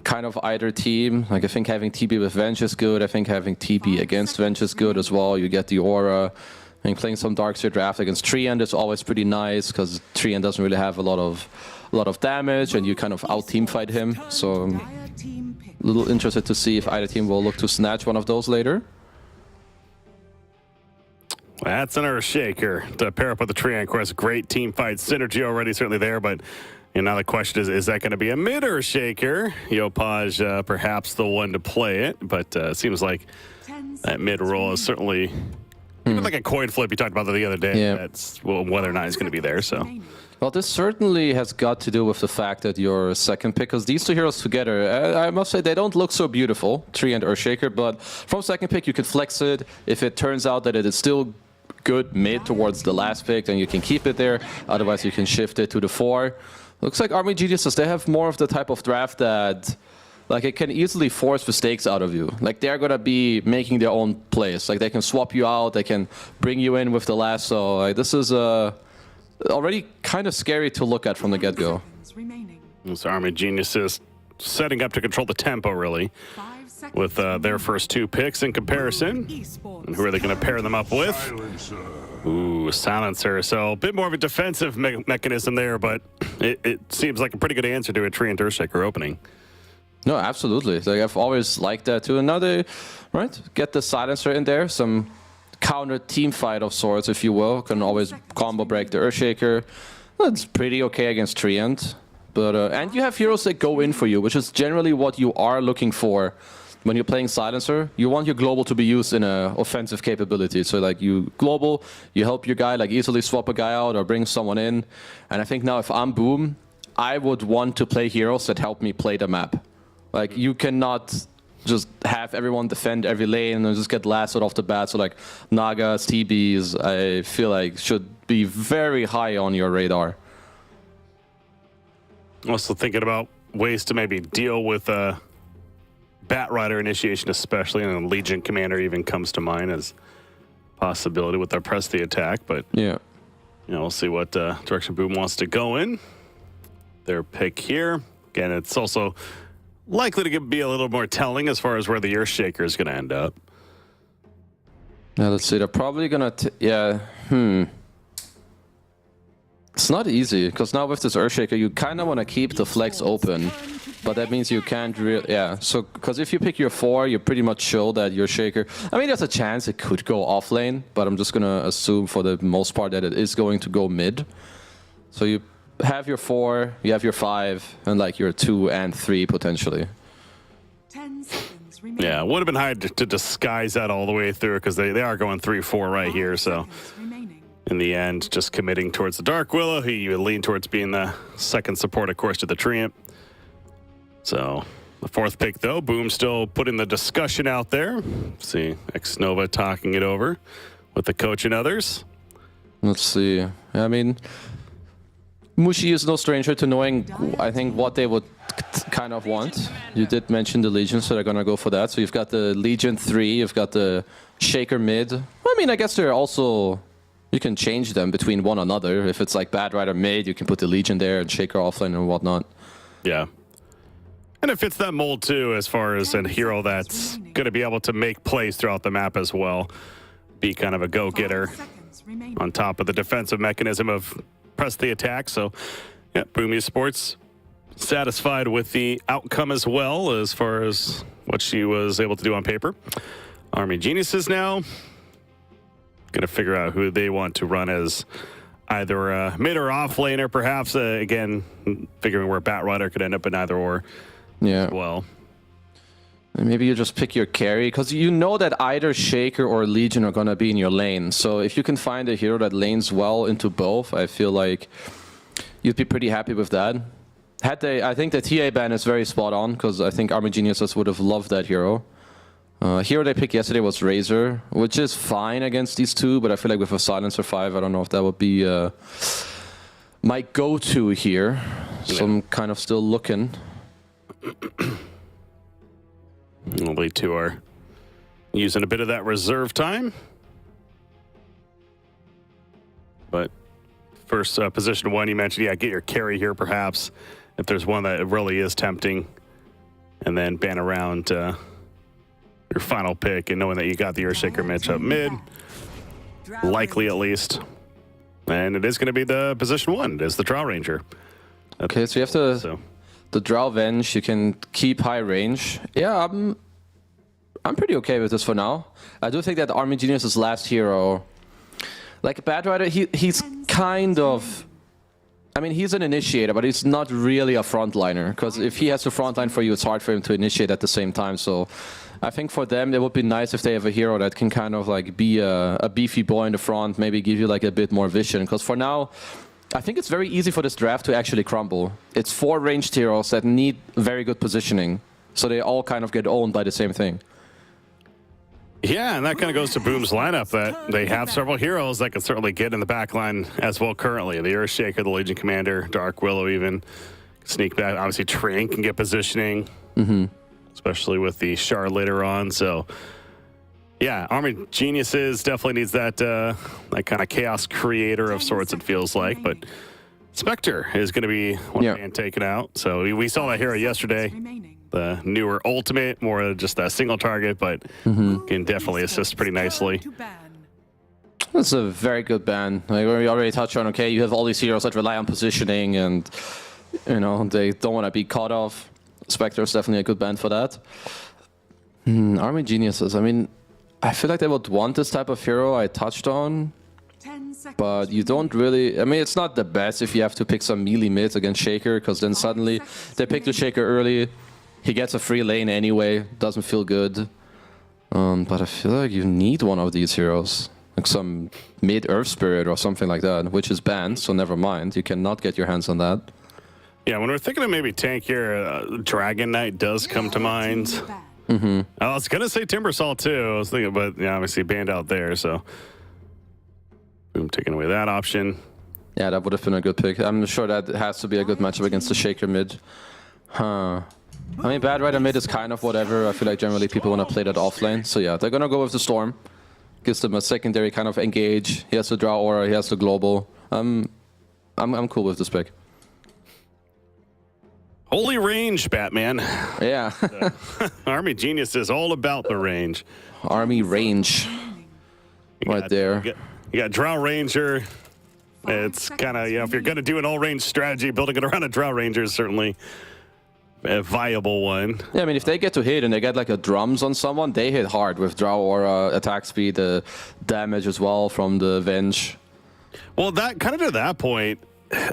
kind of either team. Like I think having TB with Venge is good. I think having TB against Venge is good as well. You get the aura. I think playing some Darkseer draft against Treant is always pretty nice, because Treant doesn't really have a lot of damage, and you kind of out team fight him. So I'm a little interested to see if either team will look to snatch one of those later. That's an Earthshaker to pair up with the Treant. Of course, great team fight synergy already, certainly there. But now the question is that going to be a mid Earthshaker? Yopaj, perhaps the one to play it, but it seems like that mid role is certainly even like a coin flip. You talked about that the other day. That's whether or not he's going to be there. So. Well, this certainly has got to do with the fact that your 2nd pick, because these 2 heroes together, I must say they don't look so beautiful, Treant and Earthshaker, but from 2nd pick you can flex it. If it turns out that it is still good mid towards the last pick, then you can keep it there. Otherwise, you can shift it to the 4. Looks like Army Geniuses, they have more of the type of draft that like it can easily force mistakes out of you. Like they're gonna be making their own plays. Like they can swap you out, they can bring you in with the lasso. Like this is already kind of scary to look at from the get-go. This Army Geniuses setting up to control the tempo, really, with their first 2 picks in comparison. And who are they going to pair them up with? Ooh, Silencer. So a bit more of a defensive mechanism there, but it seems like a pretty good answer to a Treant Earthshaker opening. No, absolutely. Like I've always liked that too. And now they, right, get the silencer in there, some counter team fight of sorts, if you will. Can always combo break the Earthshaker. That's pretty okay against Treant. But and you have heroes that go in for you, which is generally what you are looking for when you're playing silencer. You want your global to be used in a offensive capability. So like you global, you help your guy like easily swap a guy out or bring someone in. And I think now if I'm Boom, I would want to play heroes that help me play the map. Like you cannot just have everyone defend every lane and just get lassoed off the bat. So like Nagas, TBs, I feel like should be very high on your radar. Also thinking about ways to maybe deal with Bat Rider initiation, especially, and Legion Commander even comes to mind as possibility with their press the attack. But yeah, we'll see what direction Boom wants to go in. Their pick here. Again, it's also likely to be a little more telling as far as where the Earthshaker is going to end up. Now let's see. They're probably gonna. It's not easy, because now with this Earthshaker, you kind of want to keep the flex open, but that means you can't really, so, because if you pick your 4, you're pretty much sure that your Shaker, I mean, there's a chance it could go off lane, but I'm just going to assume for the most part that it is going to go mid. So you have your 4, you have your 5, and like your 2 and 3 potentially. 10 seconds remaining. Yeah, it would have been hard to disguise that all the way through, because they are going 3-4 right here, so... In the end, just committing towards the Dark Willow, who you lean towards being the second support, of course, to the Treant. So, the 4th pick, though, Boom still putting the discussion out there. See, Xnova talking it over with the coach and others. Let's see. I mean, Mushi is no stranger to knowing, I think, what they would kind of want. You did mention the Legion, so they're going to go for that. So you've got the Legion 3, you've got the Shaker mid. I mean, I guess they're also... You can change them between one another. If it's like Bat Rider mid, you can put the Legion there and Shaker offlane and whatnot. Yeah. And it fits that mold too, as far as a hero that's going to be able to make plays throughout the map as well. Be kind of a go-getter on top of the defensive mechanism of press the attack. So, yeah, Boom Esports satisfied with the outcome as well, as far as what she was able to do on paper. Army Geniuses now going to figure out who they want to run as either a mid or off laner, perhaps. Again, figuring where Bat Rider could end up in either or. Yeah. As well. And maybe you just pick your carry, because you know that either Shaker or Legion are going to be in your lane. So if you can find a hero that lanes well into both, I feel like you'd be pretty happy with that. I think the TA ban is very spot on, because I think Army Geniuses would have loved that hero. Hero they picked yesterday was Razor, which is fine against these two, but I feel like with a Silencer 5, I don't know if that would be my go-to here. So I'm kind of still looking. Only 2 are using a bit of that reserve time. But first, position 1, you mentioned, get your carry here, perhaps, if there's one that really is tempting. And then ban around... your final pick, and knowing that you got the Earthshaker matchup mid, likely at least. And it is going to be the position 1. It is the Drow Ranger. Okay, so you have the Drow Venge. You can keep high range. Yeah, I'm pretty okay with this for now. I do think that Army Genius's last hero, like Bat Rider, he's kind of... I mean, he's an initiator, but he's not really a frontliner, because if he has to frontline for you, it's hard for him to initiate at the same time. So I think for them, it would be nice if they have a hero that can kind of like be a beefy boy in the front, maybe give you like a bit more vision. Because for now, I think it's very easy for this draft to actually crumble. It's 4 ranged heroes that need very good positioning, so they all kind of get owned by the same thing. Yeah, and that kind of goes to Boom's lineup, that they have several heroes that can certainly get in the back line as well currently. The Earthshaker, the Legion Commander, Dark Willow even, sneak back. Obviously, Train can get positioning, especially with the Shard later on. So, yeah, Army Geniuses definitely needs that, that kind of chaos creator of sorts, it feels like. But Spectre is going to be one man taken out. So we saw that hero yesterday. The newer ultimate, more just that single target, but can definitely assist pretty nicely. That's a very good ban. Like we already touched on, okay, you have all these heroes that rely on positioning and, you know, they don't want to be caught off. Spectre is definitely a good band for that. Army Geniuses. I mean, I feel like they would want this type of hero I touched on. 10 seconds. But you don't really... I mean, it's not the best if you have to pick some melee mids against Shaker, because then suddenly they pick the Shaker early. He gets a free lane anyway. Doesn't feel good. But I feel like you need one of these heroes. Like some mid-Earth Spirit or something like that, which is banned, so never mind. You cannot get your hands on that. Yeah, when we're thinking of maybe tank here, Dragon Knight does come to mind. I was going to say Timbersaw too. I was thinking, but yeah, obviously banned out there, so... Boom, taking away that option. Yeah, that would have been a good pick. I'm sure that has to be a good matchup against the Shaker mid. I mean, Bad Rider mid is kind of whatever. I feel like generally people want to play that off lane. So yeah, they're going to go with the Storm. Gives them a secondary kind of engage. He has the draw aura, he has the global. I'm cool with this pick. Holy range, Batman. Yeah. Army Genius is all about the range. Army range. Right there. You got Drow Ranger. It's kind of, you know, if you're going to do an all-range strategy, building it around a Drow Ranger is certainly a viable one. Yeah, I mean, if they get to hit and they get like a drums on someone, they hit hard with draw aura, attack speed, damage as well from the Venge. Well, that kind of to that point,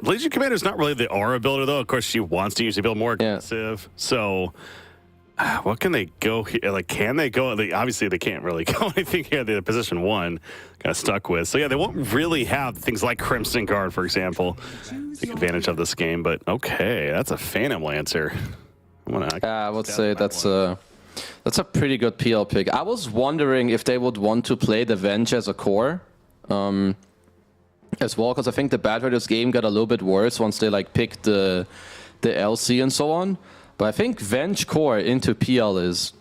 Legion Commander is not really the aura builder, though. Of course, she wants to usually build more aggressive. So, what can they go here? Like, can they go? Obviously, they can't really go anything here. They're position 1, kind of stuck with. So, yeah, they won't really have things like Crimson Guard, for example, take advantage of this game. But, okay, that's a Phantom Lancer. I would say that's a pretty good PL pick. I was wondering if they would want to play the Venge as a core. As well, because I think the Bad Riders game got a little bit worse once they like picked the LC and so on. But I think Venge core into PL is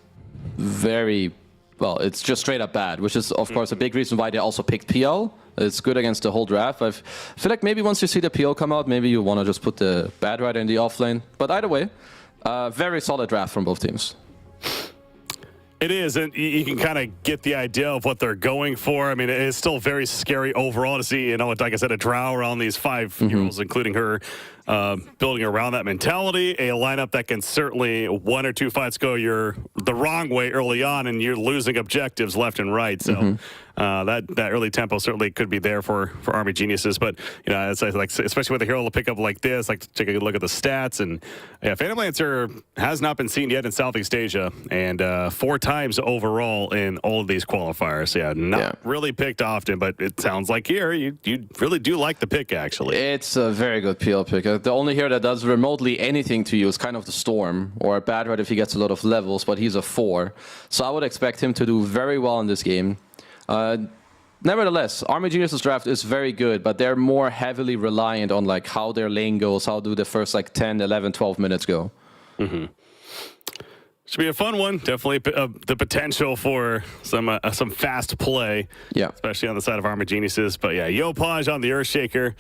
very, well, it's just straight up bad, which is of course a big reason why they also picked PL. It's good against the whole draft. I feel like maybe once you see the PL come out, maybe you want to just put the Bad Rider in the offlane. But either way, very solid draft from both teams. It is, and you can kind of get the idea of what they're going for. I mean, it is still very scary overall to see, you know, like I said, a Drow around these 5 heroes, including her, building around that mentality. A lineup that can certainly 1 or 2 fights go the wrong way early on, and you're losing objectives left and right. So that early tempo certainly could be there for Army Geniuses. But you know, it's like especially with a hero to pick up like this, like take a good look at the stats. And yeah, Phantom Lancer has not been seen yet in Southeast Asia, and 4 times overall in all of these qualifiers. Yeah, not really picked often, but it sounds like here you really do like the pick. Actually, it's a very good PL pick. The only hero that does remotely anything to you is kind of the Storm, or a Bad Rat if he gets a lot of levels, but he's a 4. So I would expect him to do very well in this game. Nevertheless, Army Geniuses draft is very good, but they're more heavily reliant on like how their lane goes, how do the first like 10, 11, 12 minutes go. Should be a fun one. Definitely the potential for some fast play, especially on the side of Army Geniuses. But yeah, Yopaj on the Earthshaker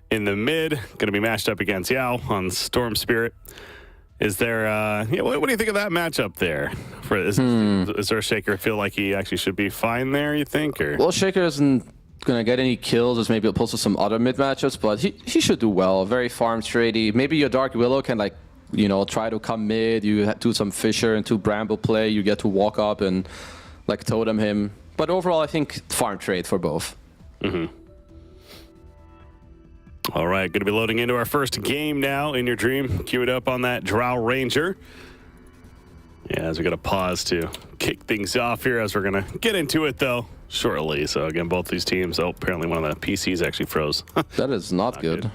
in the mid, going to be matched up against Yao on Storm Spirit. Is there, what do you think of that matchup there? Does Earthshaker feel like he actually should be fine there, you think? Or? Well, Shaker isn't going to get any kills, as maybe opposed to some other mid matchups, but he should do well. Very farm tradey. Maybe your Dark Willow can, like, you know, try to come mid. You do some Fisher and 2 Bramble play. You get to walk up and, like, totem him. But overall, I think farm trade for both. All right, going to be loading into our first game now in your dream. Cue it up on that Drow Ranger. Yeah, as we got to pause to kick things off here, as we're going to get into it, though, shortly. So, again, both these teams. Oh, apparently one of the PCs actually froze. That is not good.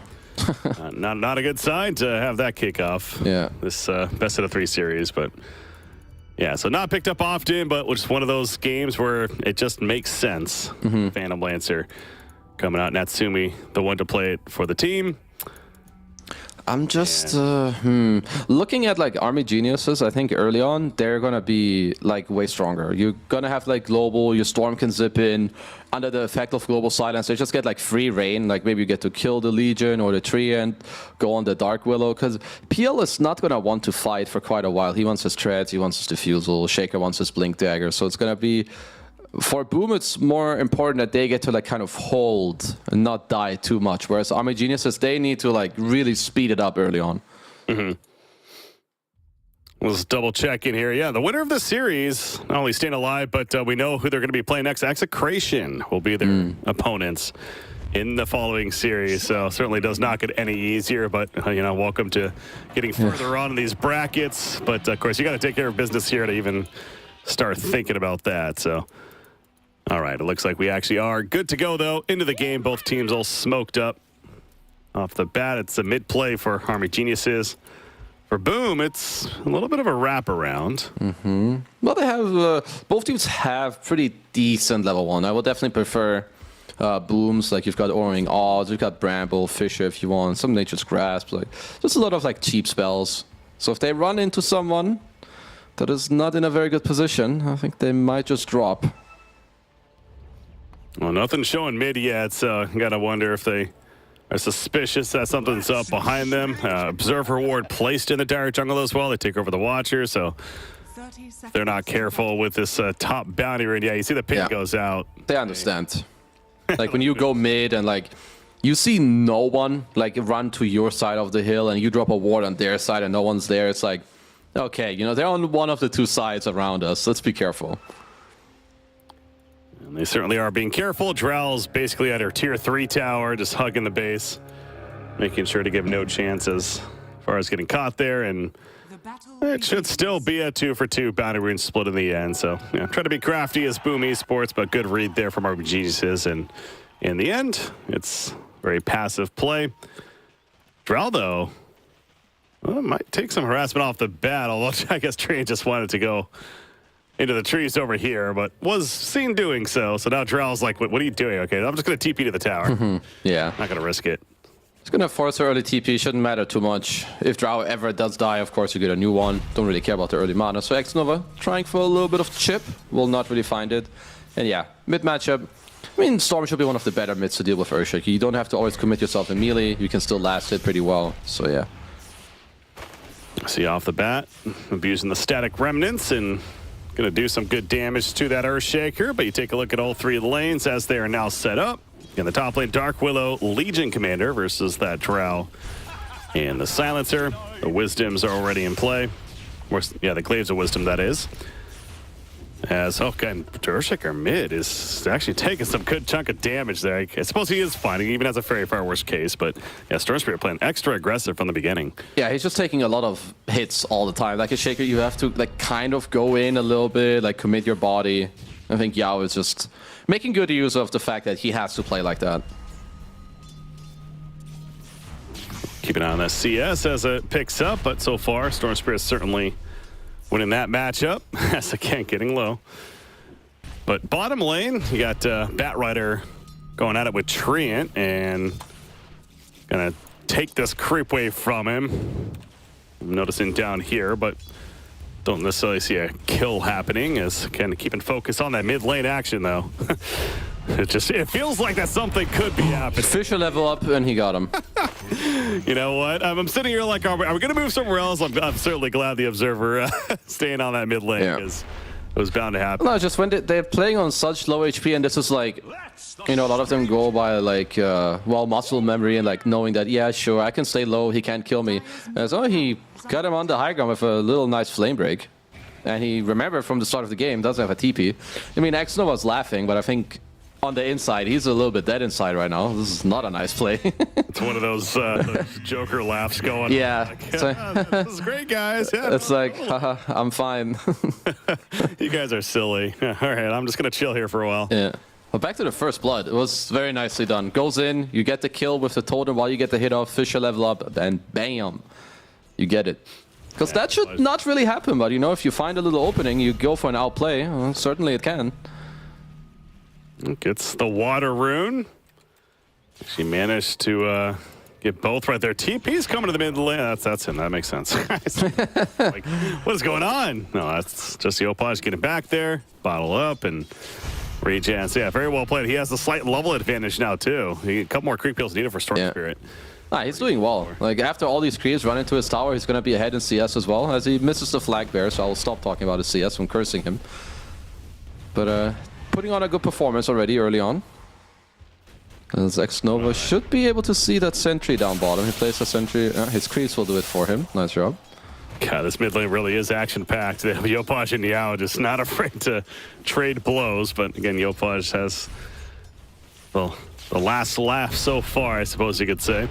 Not a good sign to have that kick off. Yeah. This best of the 3 series, but yeah, so not picked up often, but just one of those games where it just makes sense. Phantom Lancer coming out. Natsumi, the one to play it for the team. I'm just looking at like Army Geniuses. I think early on they're gonna be like way stronger. You're gonna have like global. Your Storm can zip in under the effect of global silence. They just get like free reign. Like maybe you get to kill the Legion or the tree and go on the Dark Willow. Because PL is not gonna want to fight for quite a while. He wants his treads. He wants his diffusal. Shaker wants his blink dagger. So it's gonna be. For Boom, it's more important that they get to like kind of hold and not die too much. Whereas Army Geniuses, they need to like really speed it up early on. Let's double check in here. Yeah, the winner of the series, not only staying alive, but we know who they're going to be playing next. Execration will be their opponents in the following series. So certainly does not get any easier, but welcome to getting further on in these brackets. But of course, you got to take care of business here to even start thinking about that. So, all right, it looks like we actually are good to go though into the game. Both teams all smoked up off the bat. It's a mid play for Army Geniuses. For Boom, it's a little bit of a wraparound. Well, they have both teams have pretty decent level 1. I would definitely prefer Booms. Like you've got Oring Odds, you've got Bramble, Fisher if you want, some Nature's Grasp, like just a lot of like cheap spells. So if they run into someone that is not in a very good position, I think they might just drop. Well, nothing's showing mid yet, so I gotta wonder if they are suspicious that something's up behind them. Observer Ward placed in the dire jungle as well. They take over the Watcher, so if they're not careful with this top bounty rune. Yeah, you see the ping goes out. They understand. Like when you go mid and like you see no one like run to your side of the hill and you drop a ward on their side and no one's there, it's like, okay, they're on one of the two sides around us. Let's be careful. And they certainly are being careful. Drow's basically at her tier 3 tower, just hugging the base, making sure to give no chances as far as getting caught there. And it should still be a 2-for-2 bounty rune split in the end. So, try to be crafty as Boom Esports, but good read there from RB Geniuses. And in the end, it's very passive play. Drow, though, might take some harassment off the bat, although I guess Train just wanted to go into the trees over here, but was seen doing so. So now Drell's like, what are you doing? Okay, I'm just going to TP to the tower. Yeah. Not going to risk it. It's going to force her early TP. Shouldn't matter too much. If Drow ever does die, of course, you get a new one. Don't really care about the early mana. So Xnova trying for a little bit of chip. Will not really find it. And yeah, mid matchup. I mean, Storm should be one of the better mids to deal with Urshak. You don't have to always commit yourself in melee. You can still last it pretty well. So yeah. See off the bat, abusing the static remnants and going to do some good damage to that Earthshaker, but you take a look at all 3 lanes as they are now set up. In the top lane, Dark Willow, Legion Commander versus that Drow and the Silencer. The Wisdoms are already in play. Yeah, the Glaives of Wisdom, that is. As Earthshaker mid is actually taking some good chunk of damage there. I suppose he is fine. He even has a very far worse case, but yeah, Storm Spirit playing extra aggressive from the beginning. Yeah, he's just taking a lot of hits all the time. Like a Shaker, you have to like kind of go in a little bit, like commit your body. I think Yao is just making good use of the fact that he has to play like that. Keep an eye on that CS as it picks up, but so far, Storm Spirit certainly winning that matchup, as again, getting low. But bottom lane, you got Batrider going at it with Treant and gonna take this creep wave from him. I'm noticing down here, but don't necessarily see a kill happening, as again, keeping focus on that mid lane action though. It feels like that something could be happening. Fisher level up and he got him. You know what? I'm sitting here like, are we going to move somewhere else? I'm certainly glad the Observer staying on that mid lane because it was bound to happen. No, just when they're playing on such low HP, and this is like, a lot of them go by like, muscle memory and like knowing that, yeah, sure, I can stay low, he can't kill me. So he got him on the high ground with a little nice flame break. And he remembered from the start of the game, doesn't have a TP. I mean, Xnova was laughing, but I think on the inside, he's a little bit dead inside right now. This is not a nice play. It's one of those Joker laughs going on. Yeah. Like, this is great, guys. Yeah, it's like, haha, I'm fine. You guys are silly. All right, I'm just going to chill here for a while. Yeah. But back to the first blood. It was very nicely done. Goes in, you get the kill with the totem while you get the hit off, Fisher level up, and bam, you get it. Because that should not really happen, but if you find a little opening, you go for an outplay. Well, certainly it can. Gets the water rune. She managed to get both right there. TP's coming to the mid lane. That's him. That makes sense. Like, what is going on? No, that's just the Opage getting back there. Bottle up and regen. So yeah, very well played. He has a slight level advantage now too. A couple more creep kills needed for Storm Spirit. Nah, he's doing well. Like after all these creeps run into his tower, he's going to be ahead in CS as well, as he misses the flag bear. So I will stop talking about his CS from cursing him. But putting on a good performance already early on. As Xnova should be able to see that sentry down bottom. He plays a sentry. His creeps will do it for him. Nice job. God, this mid lane really is action-packed. They have Yopaj and Yao just not afraid to trade blows. But again, Yopaj has, well, the last laugh so far, I suppose you could say.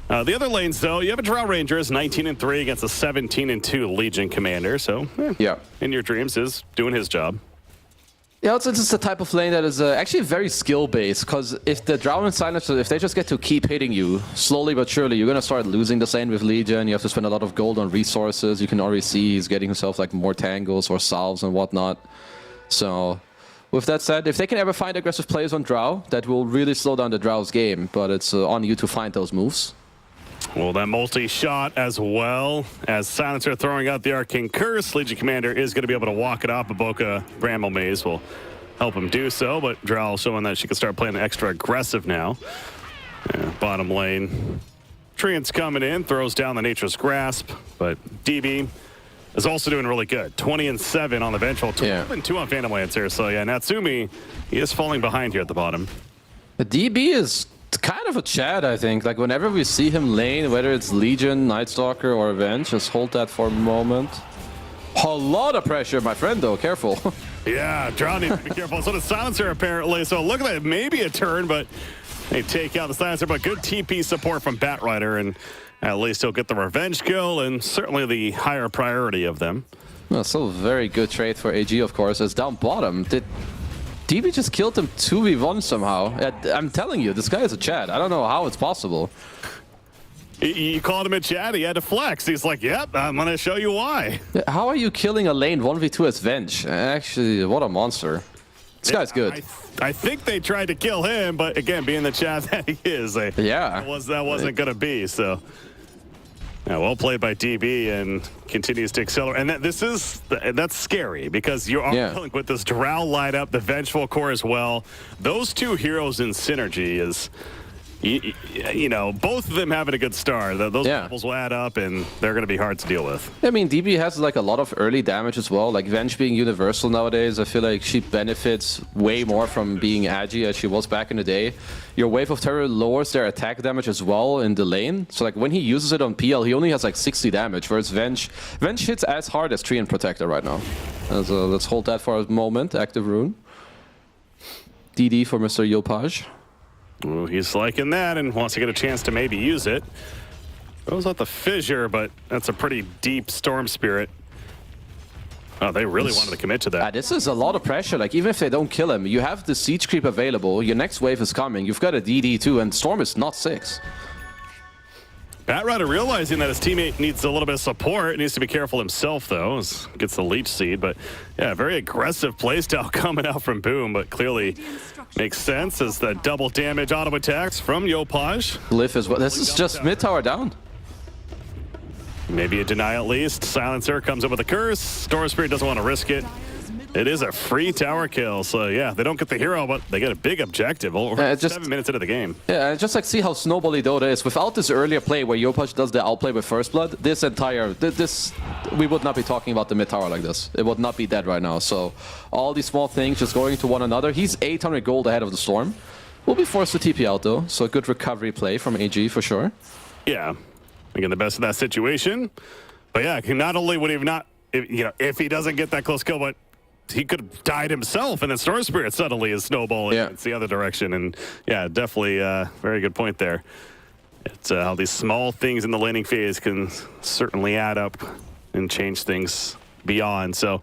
The other lanes, though, you have a Drow Ranger is 19-3 against a 17-2 Legion Commander. So, Yeah. in your dreams, is doing his job. Yeah, it's just the type of lane that is actually very skill-based, because if the Drow and Silencer, if they just get to keep hitting you, slowly but surely, you're going to start losing this lane with Legion. You have to spend a lot of gold on resources. You can already see he's getting himself like more tangles or salves and whatnot. So, with that said, if they can ever find aggressive players on Drow, that will really slow down the Drow's game, but it's on you to find those moves. Well, that multi-shot as well as Silencer throwing out the Arcane Curse. Legion Commander is going to be able to walk it off. Boca Bramble Maze will help him do so, but Drow showing that she can start playing extra aggressive now. Bottom lane, Treant's coming in, throws down the Nature's Grasp, but DB is also doing really good. 20-7 on the Vengeful, 12-2 on Phantom Lancer. So yeah, Natsumi, he is falling behind here at the bottom. The DB is kind of a Chad, I think. Like, whenever we see him lane, whether it's Legion, Nightstalker, or Avenge, just hold that for a moment. A lot of pressure, my friend, though. Careful. Yeah, Drow needs to be careful. So does Silencer, apparently. So look at that. Maybe a turn, but they take out the Silencer. But good TP support from Batrider, and at least he'll get the revenge kill, and certainly the higher priority of them. Well, so very good trade for AG, of course. As down bottom, did DB just killed him 2v1 somehow? I'm telling you, this guy is a Chad. I don't know how it's possible. You called him a Chad, he had to flex. He's like, yep, I'm going to show you why. How are you killing a lane 1v2 as Venge? Actually, what a monster. This guy's good. I think they tried to kill him, but again, being the Chad that he is, that wasn't going to be, so. Yeah, well played by DB and continues to accelerate. And that's scary because you are dealing with this Drow lineup, the Vengeful Core as well. Those two heroes in synergy is, you know, both of them having a good start. Those levels will add up and they're going to be hard to deal with. I mean, DB has like a lot of early damage as well. Like Venge being universal nowadays, I feel like she benefits way more from being agi as she was back in the day. Your Wave of Terror lowers their attack damage as well in the lane. So like when he uses it on PL, he only has like 60 damage, whereas Venge hits as hard as Treant Protector right now. So let's hold that for a moment. Active Rune. DD for Mr. Yopaj. Ooh, he's liking that and wants to get a chance to maybe use it. Goes out the Fissure, but that's a pretty deep Storm Spirit. Oh, they really wanted to commit to that. This is a lot of pressure. Like, even if they don't kill him, you have the Siege Creep available. Your next wave is coming. You've got a DD too, and Storm is not 6. Batrider realizing that his teammate needs a little bit of support. Needs to be careful himself, though. Gets the Leech Seed, but yeah, very aggressive playstyle coming out from Boom, but clearly makes sense as the double damage auto attacks from Yopaj. Glyph as well. This is just mid tower down. Maybe a deny at least. Silencer comes up with a curse. Storm Spirit doesn't want to risk it. It is a free tower kill, so yeah, they don't get the hero, but they get a big objective over 7 minutes into the game. Yeah, and just like see how snowbally Dota is. Without this earlier play where Yopaj does the outplay with First Blood, we would not be talking about the mid tower like this. It would not be dead right now. So all these small things just going to one another. He's 800 gold ahead of the Storm. Will be forced to TP out though, so a good recovery play from AG for sure. Yeah, again, the best of that situation. But yeah, not only would he not, if he doesn't get that close kill, but he could have died himself, and then Storm Spirit suddenly is snowballing. Yeah. It's the other direction, and yeah, definitely very good point there. It's how these small things in the laning phase can certainly add up and change things beyond. So,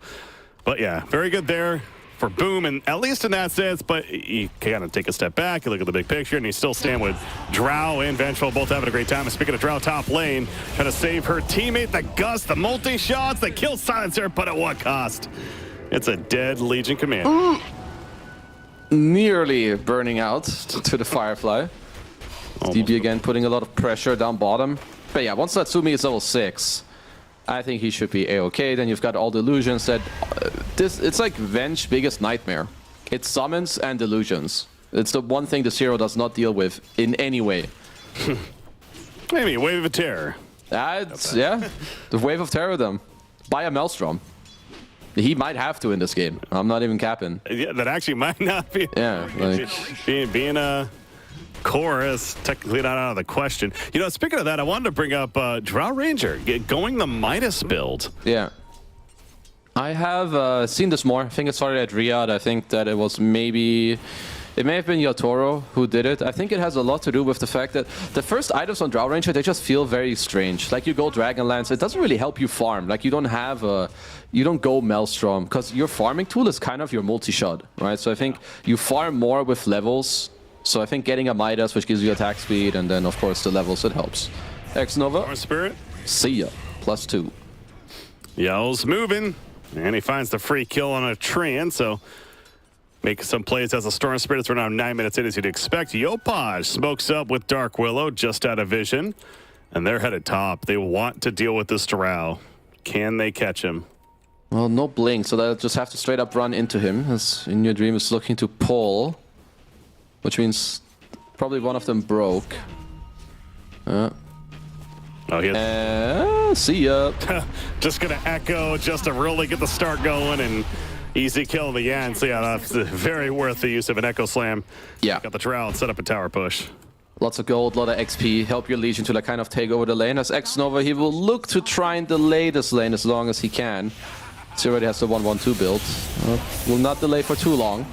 but yeah, very good there for Boom, and at least in that sense, but you kind of take a step back, you look at the big picture, and you still stand with Drow and Vengeful both having a great time. And speaking of Drow top lane, trying to save her teammate, the Gust, the multi-shots, that kill Silencer, but at what cost? It's a dead Legion Commander. Nearly burning out to the Firefly. DB again putting a lot of pressure down bottom. But yeah, once Natsumi is level 6, I think he should be A-okay. Then you've got all delusions that... it's like Venge's biggest nightmare. It summons and delusions. It's the one thing this hero does not deal with in any way. Maybe a Wave of Terror. Yeah, the Wave of Terror them. Buy a Maelstrom. He might have to in this game. I'm not even capping. Yeah, that actually might not be. Yeah, like... being core is technically not out of the question. You know, speaking of that, I wanted to bring up Drow Ranger going the Midas build. Yeah. I have seen this more. I think it started at Riyadh. I think that it was maybe... It may have been Yotoro who did it. I think it has a lot to do with the fact that the first items on Drow Ranger, they just feel very strange. Like you go Dragonlance, it doesn't really help you farm. Like you don't have a... You don't go Maelstrom, because your farming tool is kind of your multi-shot, right? So I think you farm more with levels. So I think getting a Midas, which gives you attack speed, and then of course the levels, it helps. X-Nova. Storm Spirit. See ya. +2. Yell's moving, and he finds the free kill on a Tran, so making some plays as a Storm Spirit. We're now 9 minutes in, as you'd expect. Yopaj smokes up with Dark Willow, just out of vision, and they're headed top. They want to deal with this Drow. Can they catch him? Well, no blink, so they'll just have to straight up run into him, as In Your Dream is looking to pull, which means probably one of them broke. Oh, See ya. Just gonna echo just to really get the start going, and easy kill in the end. So yeah, that's very worth the use of an Echo Slam. Yeah. Got the Drow and set up a tower push. Lots of gold, a lot of XP. Help your Legion to like kind of take over the lane. As X-Nova, he will look to try and delay this lane as long as he can. He already has the 1-1-2 build. Will not delay for too long.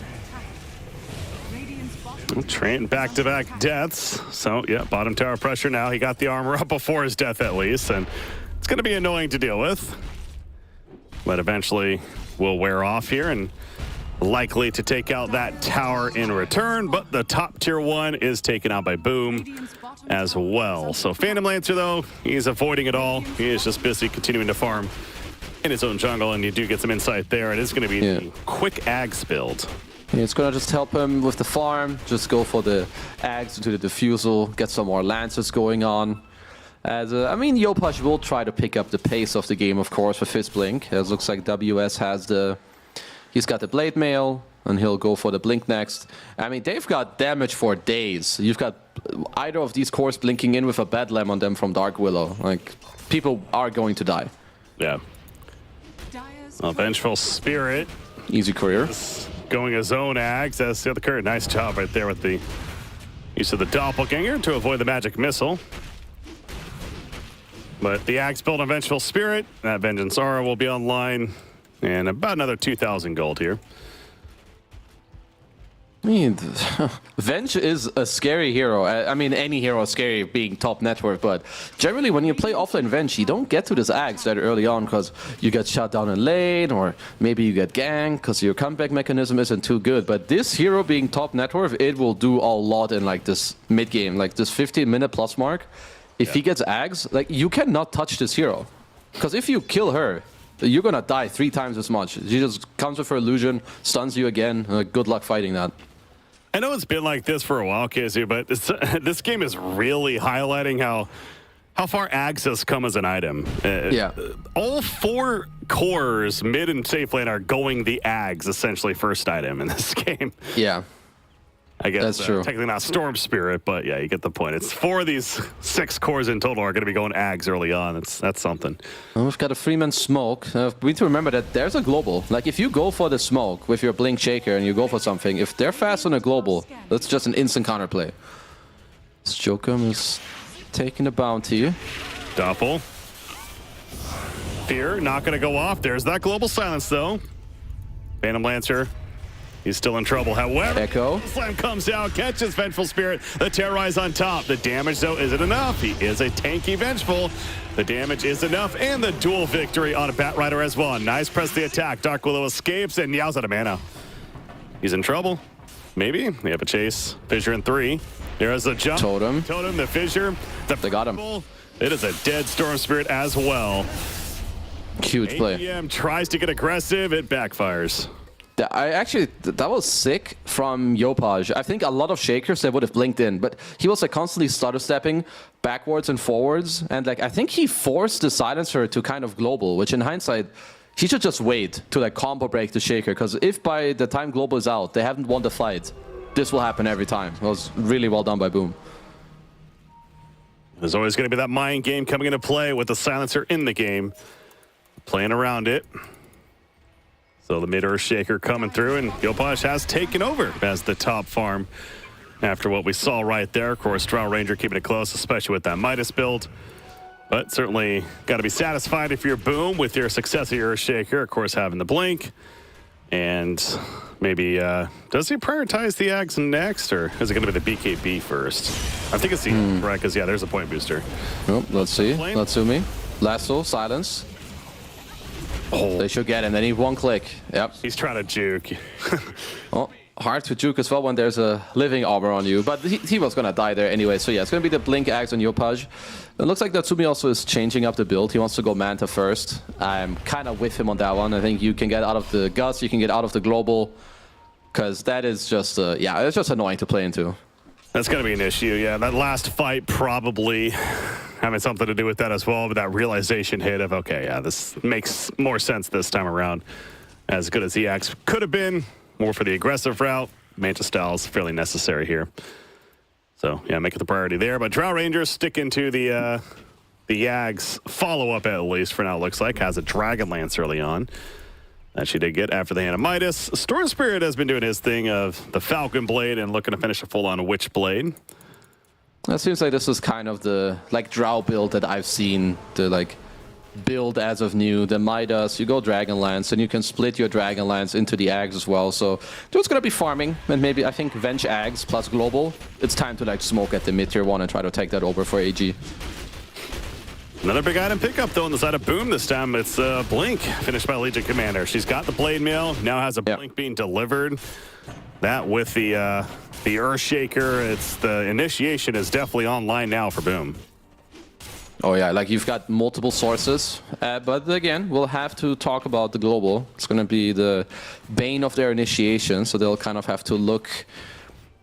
Trent back-to-back deaths. So yeah, bottom tower pressure now. He got the armor up before his death at least, and it's going to be annoying to deal with. But eventually will wear off here, and likely to take out that tower in return. But the top tier 1 is taken out by Boom as well. So Phantom Lancer, though, he's avoiding it all. He is just busy continuing to farm in his own jungle, and you do get some insight there. It is going to be a quick Ags build. Yeah, it's gonna just help him with the farm. Just go for the Ags into the Diffusal, get some more Lancers going on. As I mean, Yopaj will try to pick up the pace of the game, of course, with his Blink. As looks like WS has the... He's got the Blade Mail, and he'll go for the Blink next. I mean, they've got damage for days. You've got either of these cores blinking in with a Bedlam on them from Dark Willow. Like, people are going to die. Yeah. A Vengeful Spirit. Easy career. Going his own Ags as the other current. Nice job right there with the use of the Doppelganger to avoid the magic missile. But the Ags build on Vengeful Spirit. That Vengeance Aura will be online. And about another 2,000 gold here. I mean, Venge is a scary hero. I mean, any hero is scary being top network, but generally when you play offlane Venge, you don't get to this Ags that early on because you get shot down in lane, or maybe you get ganked because your comeback mechanism isn't too good. But this hero being top network, it will do a lot in like this mid game, like this 15-minute plus mark. If he gets Ags, like you cannot touch this hero, because if you kill her, you're gonna die 3 times as much. She just comes with her illusion, stuns you again. Good luck fighting that. I know it's been like this for a while, Casey, but this game is really highlighting how far Ags has come as an item. Yeah. All 4 cores, mid and safe lane, are going the Ags, essentially first item in this game. Yeah. I guess that's true. Technically not Storm Spirit, but yeah, you get the point. It's 4 of these 6 cores in total are going to be going Ags early on. That's something. Well, we've got a Freeman Smoke. We need to remember that there's a global. Like if you go for the smoke with your Blink Shaker and you go for something, if they're fast on a global, that's just an instant counterplay. Jokum is taking the bounty. Doppel. Fear not going to go off. There's that global silence though. Phantom Lancer. He's still in trouble. However, Echo Slam comes out, catches Vengeful Spirit. The Terrorize on top. The damage, though, isn't enough. He is a tanky Vengeful. The damage is enough, and the dual victory on a Bat Rider as well. Nice press the attack. Dark Willow escapes, and Yao's out of mana. He's in trouble. Maybe. They have a chase. Fissure in 3. There's the jump. Totem, the Fissure. They got him. It is a dead Storm Spirit as well. Huge play. APM tries to get aggressive. It backfires. That was sick from Yopaj. I think a lot of Shakers, they would have blinked in, but he was like constantly stutter stepping backwards and forwards, and like I think he forced the Silencer to kind of global, which in hindsight, he should just wait to like combo break the Shaker, because if by the time global is out, they haven't won the fight, this will happen every time. It was really well done by Boom. There's always going to be that mind game coming into play with the Silencer in the game, playing around it. So the mid-earth Shaker coming through, and Yopaj has taken over as the top farm after what we saw right there. Of course, Drow Ranger keeping it close, especially with that Midas build. But certainly got to be satisfied if you're Boom with your success of your Earthshaker, of course, having the blink. And maybe, does he prioritize the Ags next, or is it going to be the BKB first? I think it's the right, because, yeah, there's a point booster. Oh, let's see. Natsumi. Lasso, silence. Oh, They should get him. They need one click. Yep. he's trying to juke. Oh, hard to juke as well when there's a living armor on you. But he was going to die there anyway. So yeah, it's going to be the Blink Axe on Yopaj. It looks like Natsumi also is changing up the build. He wants to go Manta first. I'm kind of with him on that one. I think you can get out of the Guts, you can get out of the Global. Because that is just, yeah, it's just annoying to play into. That's going to be an issue, yeah. That last fight probably having something to do with that as well, but that realization hit of, okay, yeah, this makes more sense this time around. As good as the Axe could have been, more for the aggressive route. Manta style is fairly necessary here. So, yeah, make it the priority there. But Drow Rangers sticking to the Yags follow-up at least for now, it looks like. Has a Dragon Lance early on. That she did get after the Hand of Midas. Storm Spirit has been doing his thing of the Falcon Blade and looking to finish a full-on Witch Blade. It seems like this is kind of the Drow build that I've seen. The build as of new. The Midas, you go Dragon Lance, and you can split your Dragon Lance into the Ags as well. So dude's gonna be farming, and maybe I think Venge Ags plus Global. It's time to smoke at the mid-tier 1 and try to take that over for AG. Another big item pickup, though, on the side of Boom this time. It's Blink, finished by Legion Commander. She's got the Blade Mail, now has a Blink being delivered. That with the Earthshaker, it's the initiation is definitely online now for Boom. Oh yeah, you've got multiple sources, but again, we'll have to talk about the Global. It's going to be the bane of their initiation, so they'll kind of have to look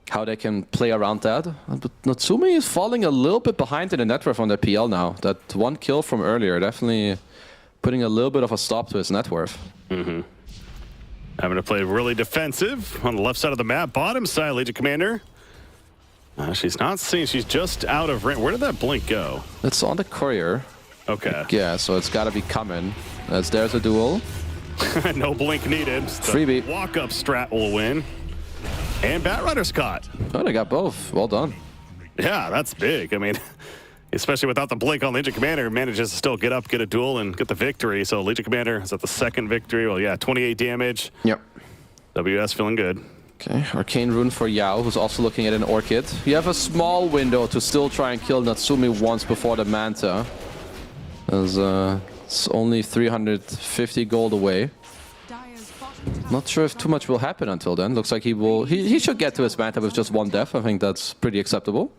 how they can play around that. But Natsumi is falling a little bit behind in the net worth on their PL now. That one kill from earlier definitely putting a little bit of a stop to his net worth. Having to play really defensive on the left side of the map. Bottom side, Legion Commander. She's not seen. She's just out of range. Where did that blink go? It's on the courier. Okay. Yeah, so it's got to be coming. As there's a duel. No blink needed. Freebie. Walk-up strat will win. And Batrider's caught. Oh, they got both. Well done. Yeah, that's big. I mean, especially without the blink on Legion Commander, manages to still get up, get a duel, and get the victory. So Legion Commander is at the second victory. Well, yeah, 28 damage. Yep. WS feeling good. Okay, Arcane Rune for Yao, who's also looking at an Orchid. You have a small window to still try and kill Natsumi once before the Manta. As it's only 350 gold away. Not sure if too much will happen until then. Looks like he should get to his Manta with just one death. I think that's pretty acceptable.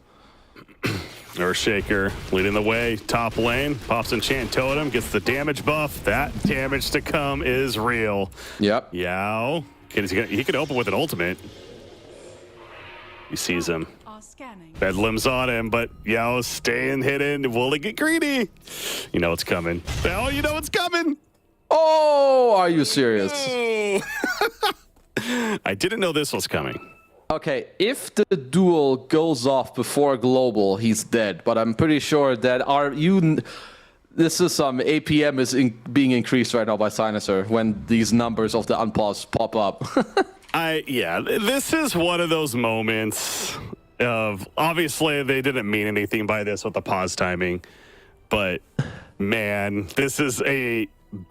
Earthshaker leading the way, top lane, pops Enchant Totem, gets the damage buff. That damage to come is real. Yep. Yao, he could open with an ultimate. He sees him. Bedlam's on him, but Yao's staying hidden. Will he get greedy? You know it's coming. Oh, you know it's coming. Oh, are you serious? Oh. I didn't know this was coming. Okay, if the duel goes off before Global, he's dead. But I'm pretty sure that this is some APM is being increased right now by Sinuser when these numbers of the unpause pop up. Yeah, this is one of those moments of, obviously they didn't mean anything by this with the pause timing, but man, this is a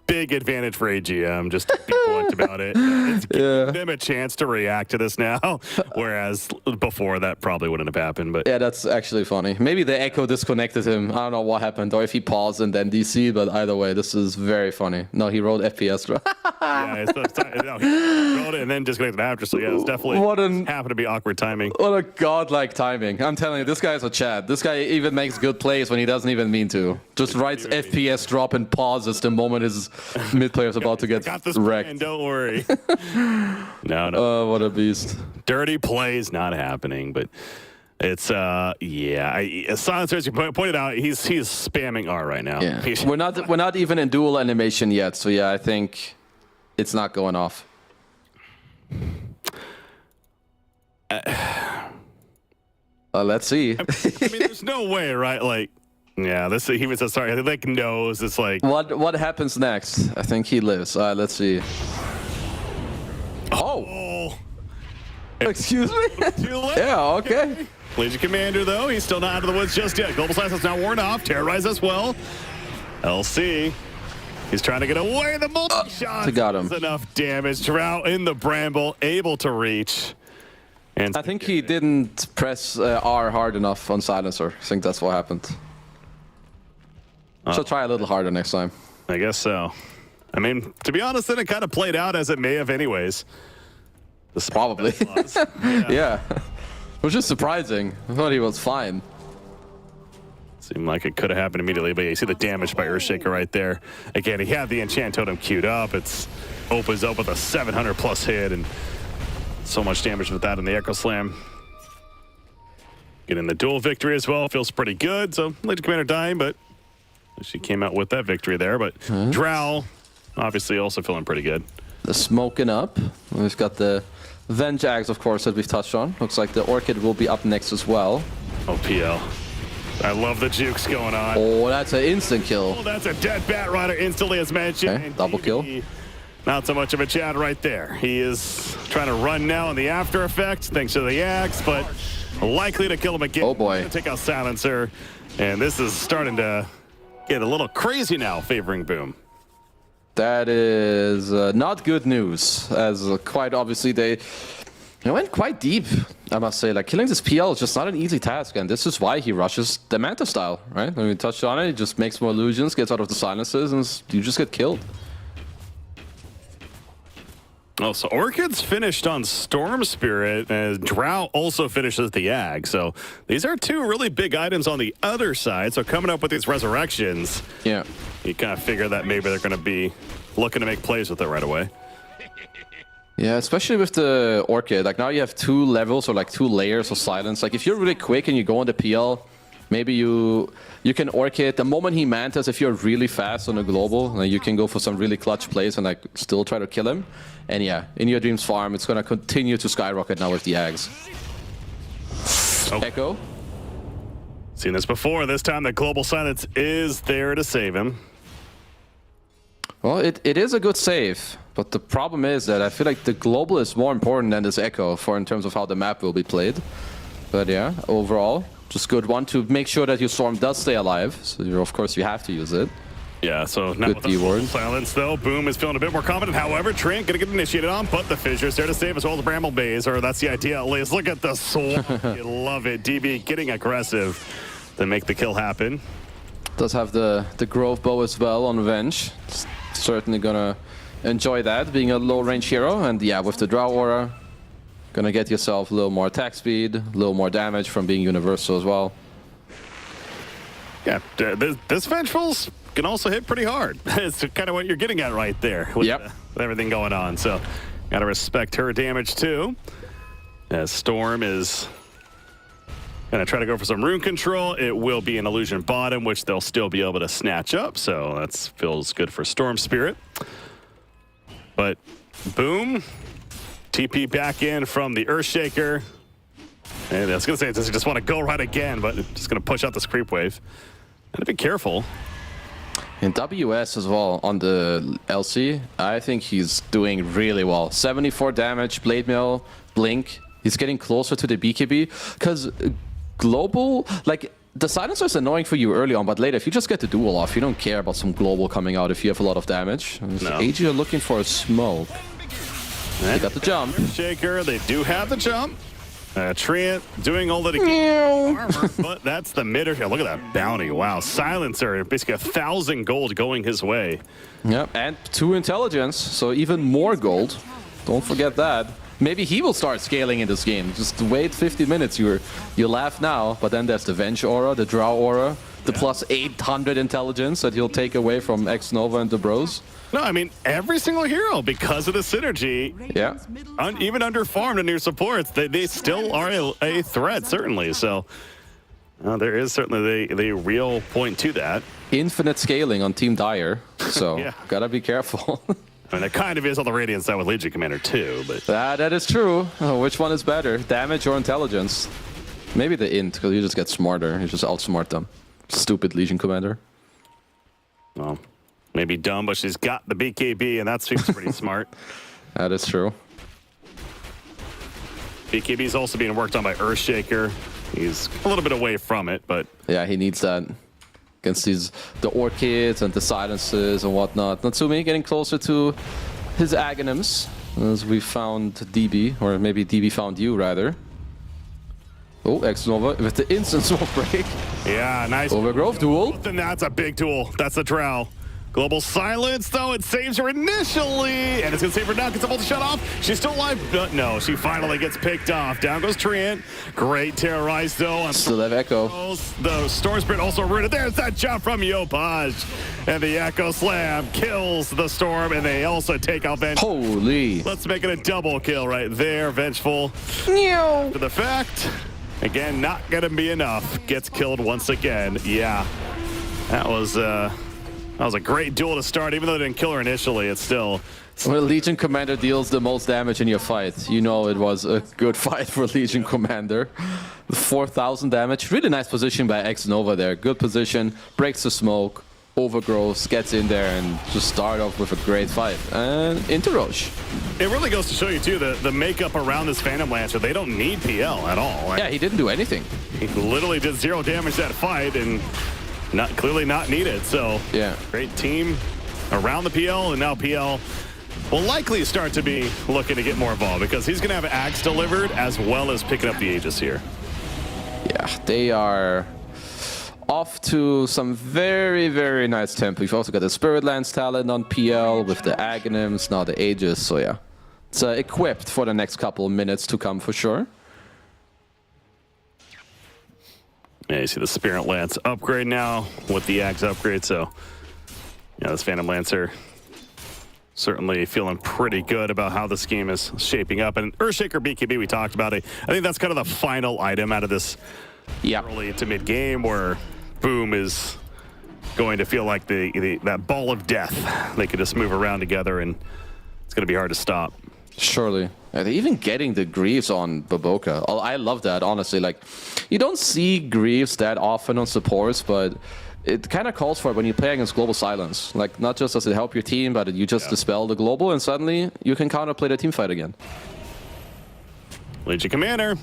big advantage for AGM, just to be blunt about it. It's giving them a chance to react to this now, whereas before that probably wouldn't have happened. But yeah, that's actually funny. Maybe the echo disconnected him. I don't know what happened, or if he paused and then DC, but either way, this is very funny. No, he wrote FPS. Yeah, no, he wrote it and then disconnected after, so yeah, it's definitely happened to be awkward timing. What a godlike timing. I'm telling you, this guy is a Chad. This guy even makes good plays when he doesn't even mean to. Just writes FPS drop and pauses the moment his mid player is about to get wrecked. Plan, don't worry. No. Oh, what a beast. Dirty plays not happening, but it's yeah. Silencer, as you pointed out, he's spamming R right now. Yeah. We're not even in dual animation yet, so yeah, I think it's not going off. Let's see. I mean, there's no way, right? Yeah, he was sorry. He knows it's like. What happens next? I think he lives. Let's see. Oh. Excuse me? Too late. Yeah, okay. Legion Commander, though, he's still not out of the woods just yet. Global Silence is now worn off. Terrorize as well. LC, he's trying to get away. The multi-shot got him. Enough damage. Drow in the Bramble, able to reach. And I think he didn't press R hard enough on Silencer. I think that's what happened. Should try a little harder next time. I guess so. I mean, to be honest, then it kind of played out as it may have anyways. Probably. Yeah. Which is surprising. I thought he was fine. Seemed like it could have happened immediately, but you see the damage by Earthshaker right there. Again, he had the Enchant Totem queued up. It's opens up with a 700 plus hit and so much damage with that in the Echo Slam. Getting the dual victory as well. Feels pretty good. So Legion Commander dying, but she came out with that victory there. But Drow, obviously also feeling pretty good. The smoking up. We've got the Venge Axe, of course, that we've touched on. Looks like the Orchid will be up next as well. Oh, PL. I love the jukes going on. Oh, that's an instant kill. Oh, that's a dead Bat Rider instantly as mentioned. Okay, double kill. Not so much of a chat right there. He is trying to run now in the after effect thanks to the axe, but likely to kill him again. Oh boy. Take out Silencer. And this is starting to get a little crazy now, favoring Boom. That is not good news, as quite obviously they went quite deep, I must say. Like, killing this PL is just not an easy task, and this is why he rushes the Manta style, right? When we touched on it, he just makes more illusions, gets out of the silences, and you just get killed. Oh, so Orchid's finished on Storm Spirit, and Drow also finishes the Ag. So these are two really big items on the other side. So coming up with these resurrections, yeah, you kind of figure that maybe they're going to be looking to make plays with it right away. Yeah, especially with the Orchid. Like, now you have 2 levels or like 2 layers of silence. Like, if you're really quick and you go on the PL, maybe you can Orchid. The moment he mantas, if you're really fast on a global, you can go for some really clutch plays and like still try to kill him. And yeah, in your Dreams farm, it's going to continue to skyrocket now with the Ags. Oh. Echo. Seen this before. This time the Global Silence is there to save him. Well, it is a good save, but the problem is that I feel like the global is more important than this Echo for in terms of how the map will be played. But yeah, overall, just good one to make sure that your Storm does stay alive. So of course you have to use it. Yeah, so now Good with the keyword. Silence, though, Boom is feeling a bit more confident. However, Trent going to get initiated on, but the Fissure's there to save as well as the Bramble Bays, or that's the idea at least. Look at the Swarm. You love it. DB getting aggressive to make the kill happen. Does have the Grove Bow as well on Venge. Certainly gonna enjoy that, being a low-range hero. And yeah, with the Drow Aura, gonna get yourself a little more attack speed, a little more damage from being universal as well. Yeah, this Vengeful's can also hit pretty hard. It's kind of what you're getting at right there with, with everything going on. So gotta respect her damage too. As Storm is gonna try to go for some rune control. It will be an illusion bottom, which they'll still be able to snatch up. So that feels good for Storm Spirit. But Boom, TP back in from the Earthshaker. And I was gonna say, does he just want to go right again, but just gonna push out this creep wave. Gotta be careful. In WS as well, on the LC, I think he's doing really well. 74 damage, Blade Mail, Blink. He's getting closer to the BKB, because global, like, the silencer is annoying for you early on, but later, if you just get the duel off, you don't care about some global coming out if you have a lot of damage. No. AG are looking for a smoke. They got the jump. Shaker, they do have the jump. Trent doing all that he can armor, but that's the mid-air. Look at that bounty. Wow. Silencer, basically 1,000 gold going his way. Yep, and 2 intelligence, so even more gold. Don't forget that. Maybe he will start scaling in this game. Just wait 50 minutes. You laugh now, but then there's the Venge Aura, the Drow Aura, the plus 800 intelligence that he'll take away from X-Nova and the Bros. No, I mean, every single hero, because of the synergy, yeah, even under-farmed and near supports, they still are a threat, certainly. So there is certainly the real point to that. Infinite scaling on Team Dire, so yeah. Gotta be careful. I mean, it kind of is on the Radiant side with Legion Commander, too. But that is true. Which one is better, damage or intelligence? Maybe the int, because you just get smarter. You just outsmart them. Stupid Legion Commander. Well, maybe dumb, but she's got the BKB, and that seems pretty smart. That is true. BKB's also being worked on by Earthshaker. He's a little bit away from it, but Yeah, he needs that against the Orchids and the Silences and whatnot. Natsumi getting closer to his Aghanims as we found DB, or maybe DB found you rather. Oh, X-Nova with the instant smoke break. yeah, nice. Overgrowth duel. Then that's a big duel. That's the Drow. Global silence, though. It saves her initially. And it's going to save her now. Gets able to shut off. She's still alive. No, she finally gets picked off. Down goes Treant. Great terrorize, though. Still have Echo. The Storm Spirit also rooted. There's that jump from Yopaj. And the Echo Slam kills the Storm. And they also take out Vengeful. Holy. Let's make it a double kill right there. Vengeful. To the fact. Again, not going to be enough. Gets killed once again. Yeah. That was a great duel to start. Even though they didn't kill her initially, it's still... When a Legion Commander deals the most damage in your fight, you know it was a good fight for Legion Commander. 4,000 damage. Really nice position by X-Nova there. Good position. Breaks the smoke. Overgrowth. Gets in there and just start off with a great fight. And into Roche. It really goes to show you, too, the makeup around this Phantom Lancer. They don't need PL at all. Yeah, he didn't do anything. He literally did 0 damage that fight and clearly not needed. So, yeah, great team around the PL, and now PL will likely start to be looking to get more involved because he's going to have Axe delivered as well as picking up the Aegis here. Yeah, they are off to some very, very nice tempo. We've also got the Spirit Lance talent on PL with the Aghanims, now the Aegis. So yeah, it's equipped for the next couple of minutes to come for sure. Yeah, you see the Spirit Lance upgrade now with the Axe upgrade. So yeah, this Phantom Lancer certainly feeling pretty good about how this game is shaping up. And Earthshaker BKB we talked about it. I think that's kind of the final item out of this early to mid game where Boom is going to feel like that ball of death. They can just move around together and it's going to be hard to stop. Surely. They're even getting the Greaves on Baboka. I love that, honestly. Like, you don't see Greaves that often on supports, but it kind of calls for it when you play against Global Silence. Like, not just does it help your team, but you just dispel the Global, and suddenly you can counterplay the team fight again. Legion Commander,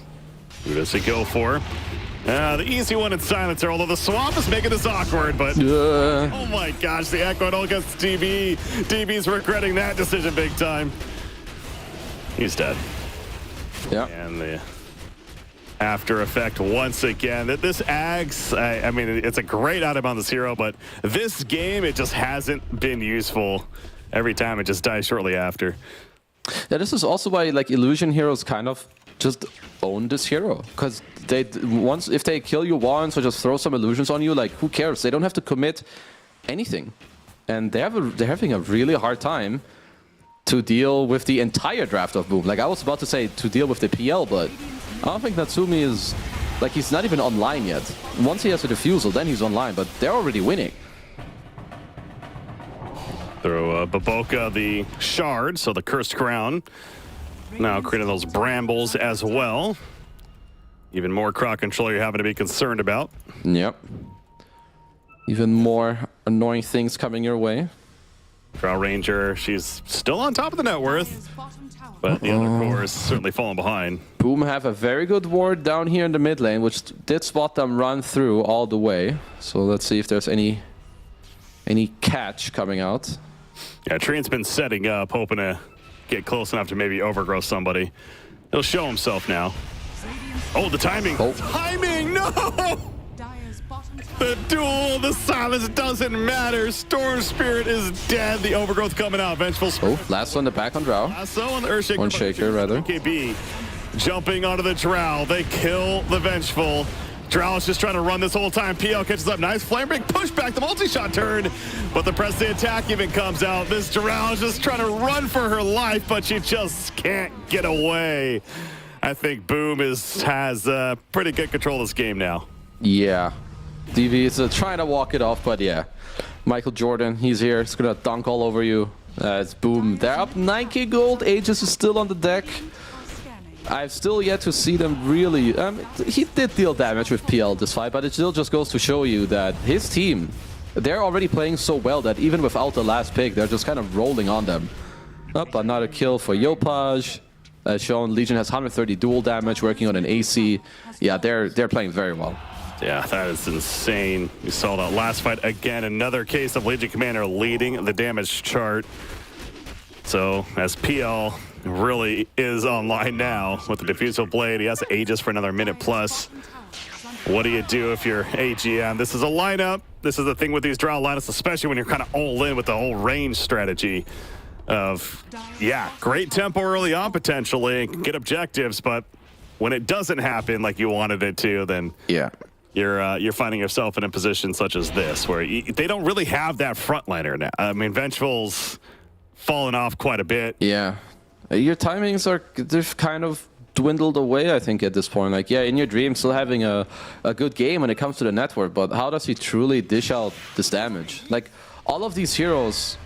who does he go for? The easy one in Silencer, although the Swamp is making this awkward, but... oh my gosh, the Echo all against DB. DB's regretting that decision big time. He's dead. Yeah. And the after effect once again. This Axe, I mean, it's a great item on this hero, but this game, it just hasn't been useful. Every time it just dies shortly after. Yeah, this is also why like illusion heroes kind of just own this hero, because if they kill you once or just throw some illusions on you, like who cares? They don't have to commit anything, and they're having a really hard time to deal with the entire draft of Boom. Like I was about to say to deal with the PL, but I don't think Natsumi is like he's not even online yet. Once he has a defusal, then he's online, but they're already winning. Throw Baboka the Shard, so the Cursed Crown. Now creating those brambles as well. Even more crowd control you're having to be concerned about. Yep. Even more annoying things coming your way. Drow Ranger, she's still on top of the net worth, but the other core is certainly falling behind. Boom have a very good ward down here in the mid lane, which did spot them run through all the way. So let's see if there's any catch coming out. Yeah, Treant's been setting up, hoping to get close enough to maybe overgrow somebody. He'll show himself now. Oh, the timing. Oh. Timing, no! The duel, the silence doesn't matter. Storm Spirit is dead. The overgrowth coming out. Vengeful Spirit. Oh, last on the back on Drow. Lasso on the Earthshaker. One shaker, rather. KB jumping onto the Drow. They kill the Vengeful. Drow is just trying to run this whole time. PL catches up. Nice flame break. Push back. The multi-shot turn. But the press the attack even comes out. This Drow is just trying to run for her life, but she just can't get away. I think Boom has pretty good control of this game now. Yeah. DV is trying to walk it off, but yeah. Michael Jordan, he's here. He's going to dunk all over you. It's Boom. They're up 9k gold. Aegis is still on the deck. I've still yet to see them really... he did deal damage with PL this fight, but it still just goes to show you that his team, they're already playing so well that even without the last pick, they're just kind of rolling on them. Up, another kill for Yopaj. As shown, Legion has 130 dual damage, working on an AC. Yeah, they're playing very well. Yeah, that is insane. You saw that last fight again. Another case of Legion Commander leading the damage chart. So as PL really is online now with the Diffusal Blade, he has Aegis for another minute plus. What do you do if you're AGM? This is a lineup. This is the thing with these draw lineups, especially when you're kind of all in with the whole range strategy of, yeah, great tempo early on potentially, get objectives, but when it doesn't happen like you wanted it to, then yeah, you're finding yourself in a position such as this where they don't really have that frontliner now. I mean, Vengeful's fallen off quite a bit. Yeah, your timings they've kind of dwindled away, I think, at this point. Like, yeah, in your dream, still having a good game when it comes to the network, but how does he truly dish out this damage? Like, all of these heroes,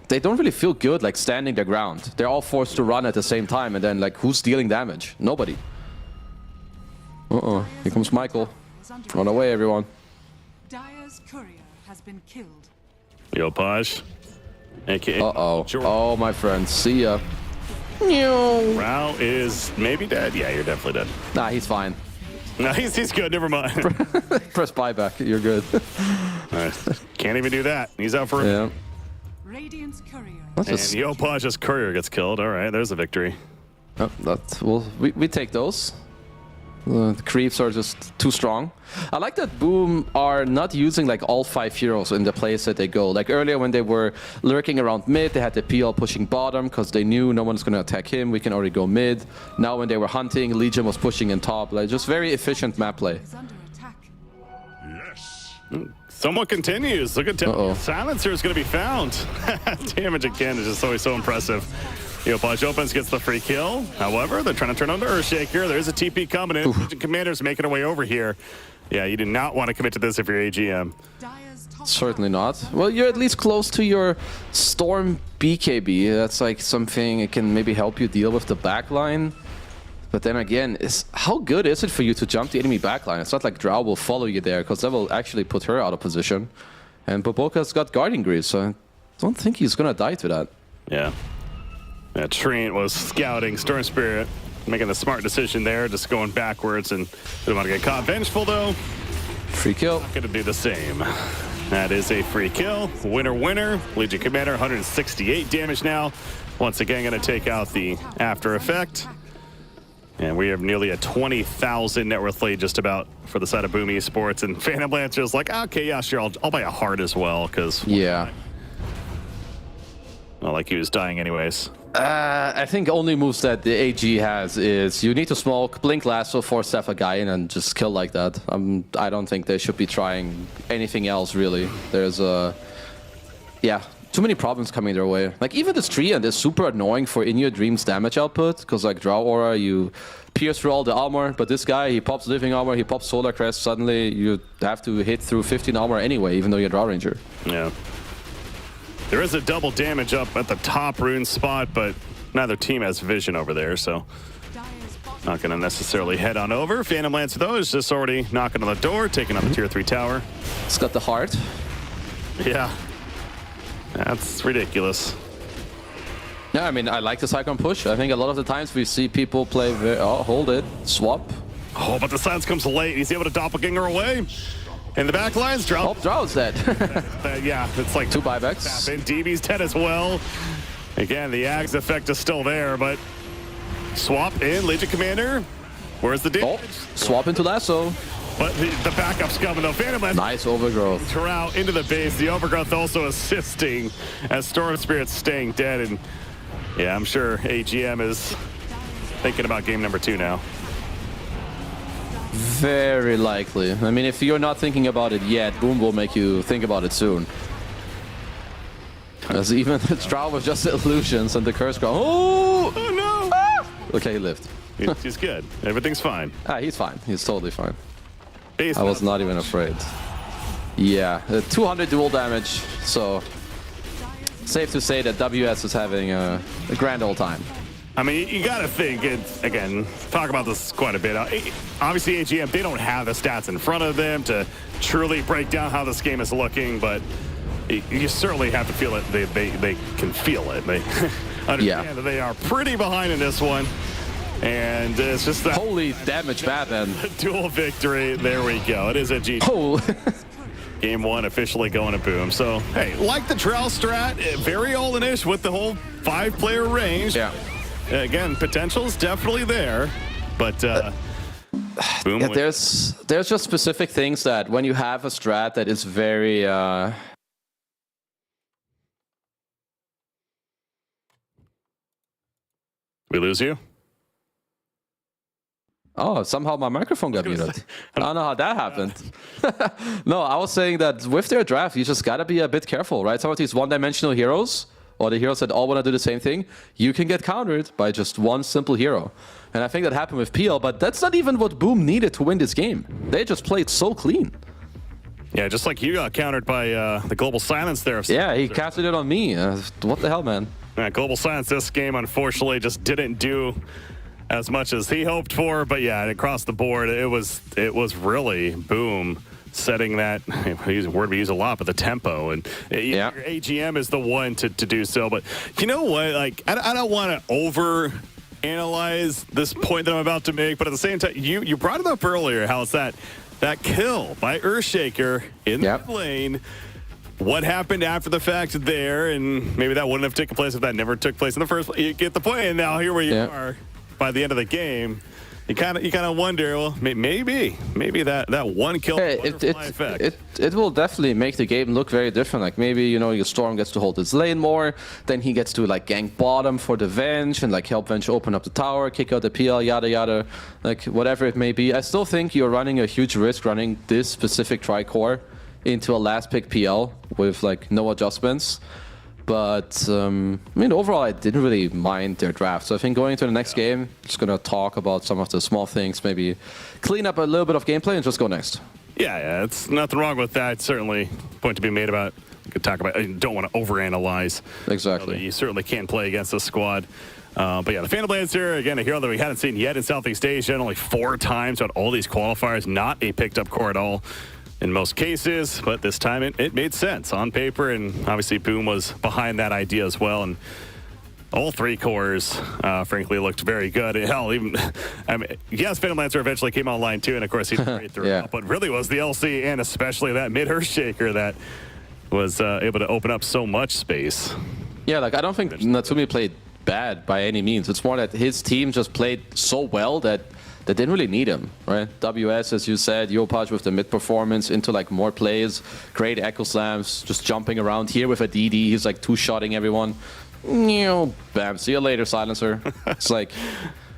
they don't really feel good, like, standing their ground. They're all forced to run at the same time, and then, like, who's dealing damage? Nobody. Uh-oh, here comes Michael. Run away, everyone. Dire's courier has been killed. Yopaj, aka Uh-oh. Oh, my friend. See ya. Rao is maybe dead. Yeah, you're definitely dead. Nah, he's fine. No, he's good. Never mind. Press buyback. You're good. Can't even do that. He's out for Yeah. Radiant's courier. And Yopaj's courier gets killed. All right, there's a victory. Oh, we take those. The creeps are just too strong. I like that Boom are not using like all 5 heroes in the place that they go. Like earlier when they were lurking around mid, they had the PL pushing bottom because they knew no one's going to attack him. We can already go mid. Now when they were hunting, Legion was pushing in top. Like just very efficient map play. Is under attack. Someone continues. Look at Silencer is going to be found. Damage again is just always so impressive. Yopaj opens, gets the free kill. However, they're trying to turn on the Earthshaker. There's a TP coming in. Legion Commander's making their way over here. Yeah, you do not want to commit to this if you're AGM. Certainly not. Well, you're at least close to your Storm BKB. That's like something that can maybe help you deal with the backline. But then again, how good is it for you to jump the enemy backline? It's not like Drow will follow you there, because that will actually put her out of position. And Boboka's got Guardian Greaves, so I don't think he's going to die to that. Yeah. Trent was scouting Storm Spirit, making the smart decision there, just going backwards and didn't want to get caught. Vengeful, though. Free kill. Not going to do the same. That is a free kill. Winner, winner. Legion Commander, 168 damage now. Once again, going to take out the after effect. And we have nearly a 20,000 net worth lead just about for the side of Boom Esports. And Phantom Lancer's like, okay, yeah, sure, I'll buy a heart as well, because... Yeah. Well, like he was dying anyways. I think only moves that the AG has is you need to smoke, blink lasso, force a guy in, and just kill like that. I don't think they should be trying anything else, really. There's yeah, too many problems coming their way. Like, even this tree and is super annoying for In Your Dreams damage output, because like Drow Aura, you pierce through all the armor, but this guy, he pops Living Armor, he pops Solar Crest, suddenly you have to hit through 15 armor anyway, even though you're Drow Ranger. Yeah. There is a double damage up at the top rune spot, but neither team has vision over there, so not going to necessarily head on over. Phantom Lancer, though, is just already knocking on the door, taking out the tier 3 tower. It's got the heart. Yeah. That's ridiculous. Yeah, I mean, I like the Cyclone push. I think a lot of the times we see people play... Oh, hold it. Swap. Oh, but the silence comes late. He's able to doppelganger away. In the back lines, Drow. Oh, Drow's dead. Yeah, it's like 2 buybacks. And DB's dead as well. Again, the Ags effect is still there, but swap in, Legion Commander. Where's the damage? Oh, swap into lasso. But the backup's coming though. Phantom Lancer. Nice overgrowth. Drow into the base. The overgrowth also assisting as Storm Spirit's staying dead. And yeah, I'm sure AGM is thinking about game number 2 now. Very likely. I mean, if you're not thinking about it yet, Boom will make you think about it soon. As even the Drow was just illusions and the curse ground. Oh! Oh no! Ah! Okay, he lived. He's good. Everything's fine. He's fine. He's totally fine. Base I was not even afraid. Yeah, 200 dual damage, so safe to say that WS is having a grand old time. I mean, you got to think, again, talk about this quite a bit. Obviously, AGM, they don't have the stats in front of them to truly break down how this game is looking, but you certainly have to feel it. They can feel it. understand that they are pretty behind in this one. And it's just that Holy damage, Batman. dual victory. There we go. It is a GG. Oh. Game 1 officially going to Boom. So, hey, like the Trell strat, very Olin-ish with the whole 5-player range. Yeah. Again, potential's definitely there, but Boom. Yeah, there's just specific things that when you have a strat that is very We lose you? Oh, somehow my microphone got muted. I don't know how that happened. No, I was saying that with their draft, you just gotta be a bit careful, right? Some of these one-dimensional heroes, or the heroes that all want to do the same thing, you can get countered by just one simple hero. And I think that happened with PL, but that's not even what Boom needed to win this game. They just played so clean. Yeah, just like you got countered by the Global Silence there. Yeah, he casted it on me. What the hell, man? Global Silence this game, unfortunately, just didn't do as much as he hoped for. But yeah, across the board, it was really Boom setting that, I use a word we use a lot, but the tempo. And your AGM is the one to do so. But you know what? Like, I don't want to over-analyze this point that I'm about to make, but at the same time, you brought it up earlier, how it's that kill by Earthshaker in the lane. What happened after the fact there, and maybe that wouldn't have taken place if that never took place in the first place. You get the point, and now here we are by the end of the game. You kind of wonder, well, maybe that one kill effect. It will definitely make the game look very different. Like maybe, you know, your Storm gets to hold his lane more, then he gets to like gank bottom for the Venge and like help Venge open up the tower, kick out the PL, yada yada, like whatever it may be. I still think you're running a huge risk running this specific tri-core into a last pick PL with like no adjustments. But I mean, overall, I didn't really mind their draft. So I think going into the next game, just gonna talk about some of the small things, maybe clean up a little bit of gameplay and just go next. Yeah, it's nothing wrong with that. Certainly, point to be made about. We could talk about. You don't want to overanalyze. Exactly. You certainly can't play against this squad. But yeah, the Phantom Blades here, again, a hero that we hadn't seen yet in Southeast Asia. Only 4 times out all these qualifiers, not a picked up core at all in most cases, but this time it made sense on paper, and obviously Boom was behind that idea as well. And all 3 cores, frankly, looked very good. Hell, even, I mean, yes, Phantom Lancer eventually came online too, and of course he played through it, but really was the LC and especially that mid Earthshaker that was able to open up so much space. Yeah, like I don't think Natsumi played bad by any means. It's more that his team just played so well that they didn't really need him, right? WS, as you said, Yopaj with the mid performance into like more plays, great echo slams, just jumping around here with a DD. He's like 2-shotting everyone. Bam, see you later, Silencer. It's like,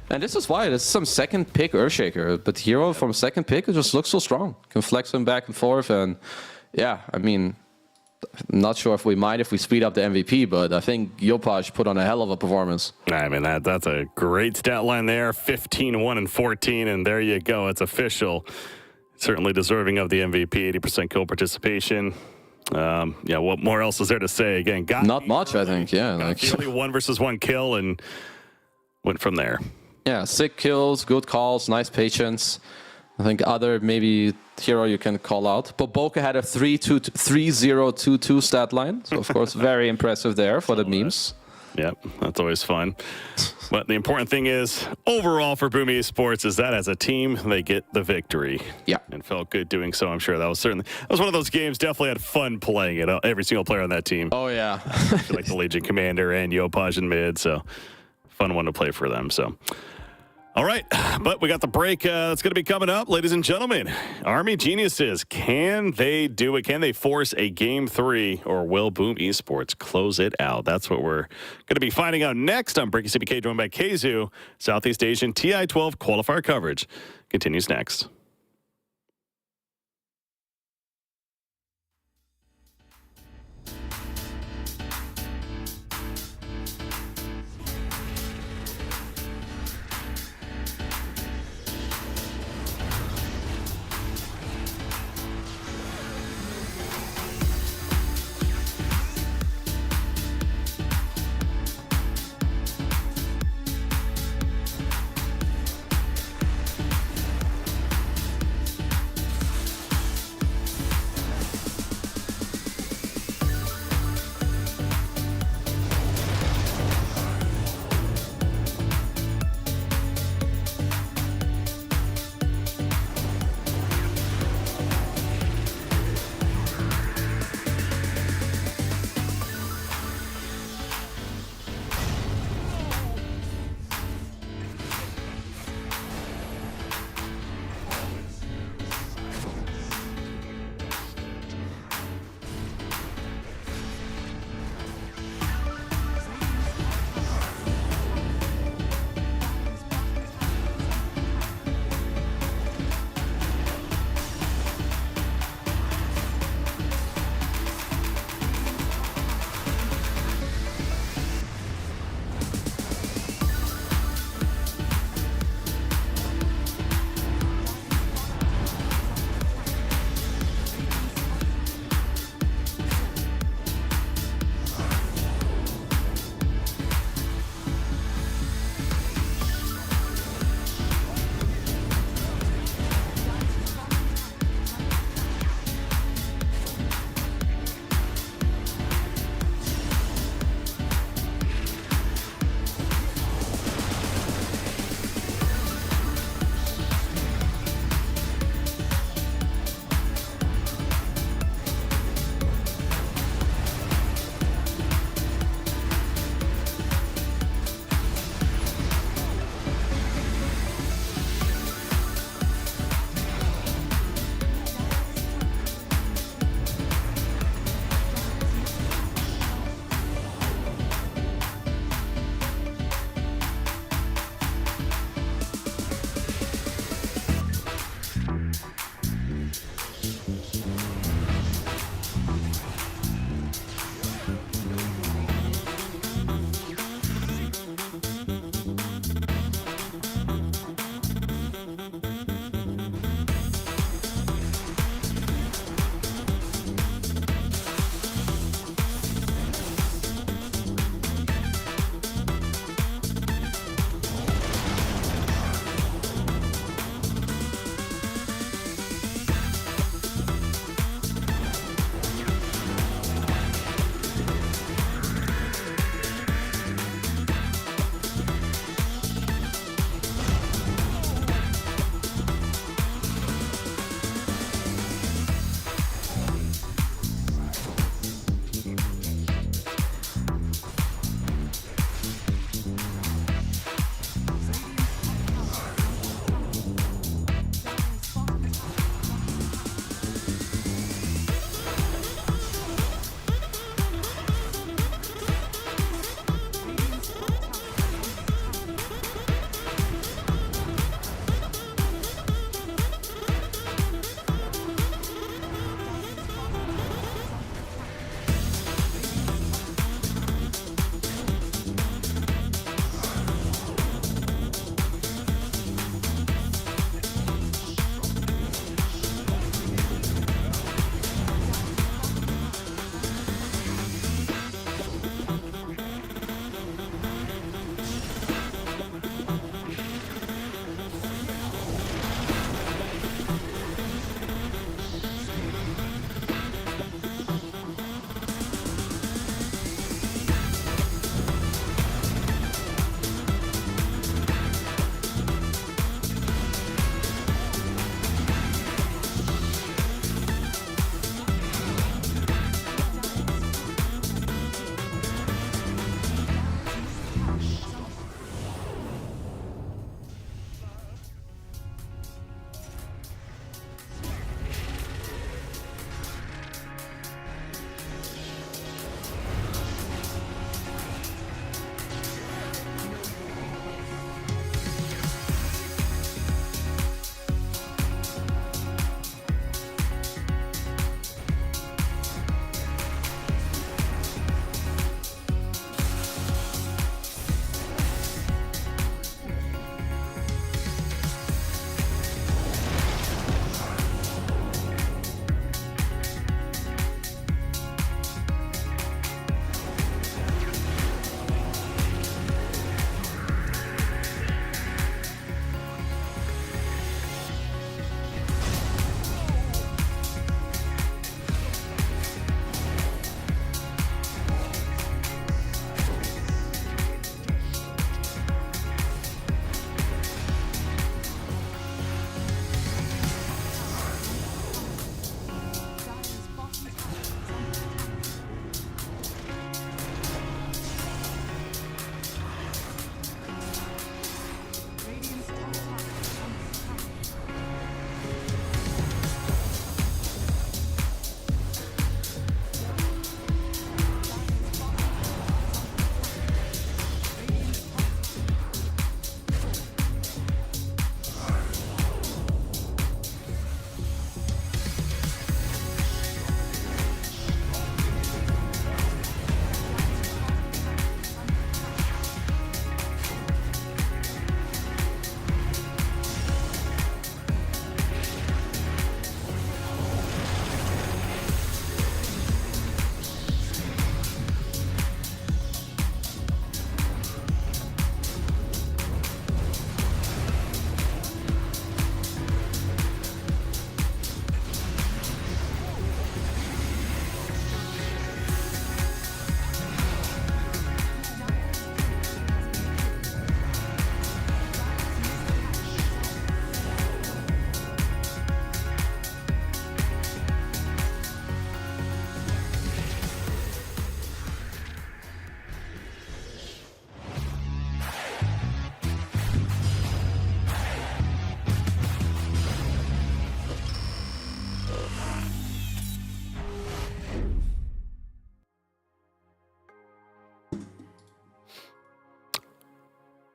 and this is why this is some second pick Earthshaker, but hero from second pick, it just looks so strong. Can flex him back and forth, and yeah, I mean, I'm not sure if we mind if we speed up the MVP, but I think Yopaj put on a hell of a performance. I mean, that's a great stat line there. 15, 1, and 14, and there you go. It's official. Certainly deserving of the MVP, 80% kill participation. Yeah, what more else is there to say? Again, not much, I think. Yeah, like only 1 versus 1 kill and went from there. Yeah, sick kills, good calls, nice patience. I think other maybe hero you can call out. Boboka had a 3-0-2-2 stat line. So, of course, very impressive there for the memes. Yep, that's always fun. But the important thing is, overall for Boom Esports, is that as a team, they get the victory. Yeah. And felt good doing so, I'm sure. That was one of those games, definitely had fun playing it. Every single player on that team. Oh, yeah. Like the Legion Commander and Yopaj in mid, so fun one to play for them, so... All right, but we got the break that's going to be coming up. Ladies and gentlemen, Army Geniuses, can they do it? Can they force a Game 3, or will Boom Esports close it out? That's what we're going to be finding out next on Breaking CBK, joined by Keizu. Southeast Asian TI-12 qualifier coverage continues next.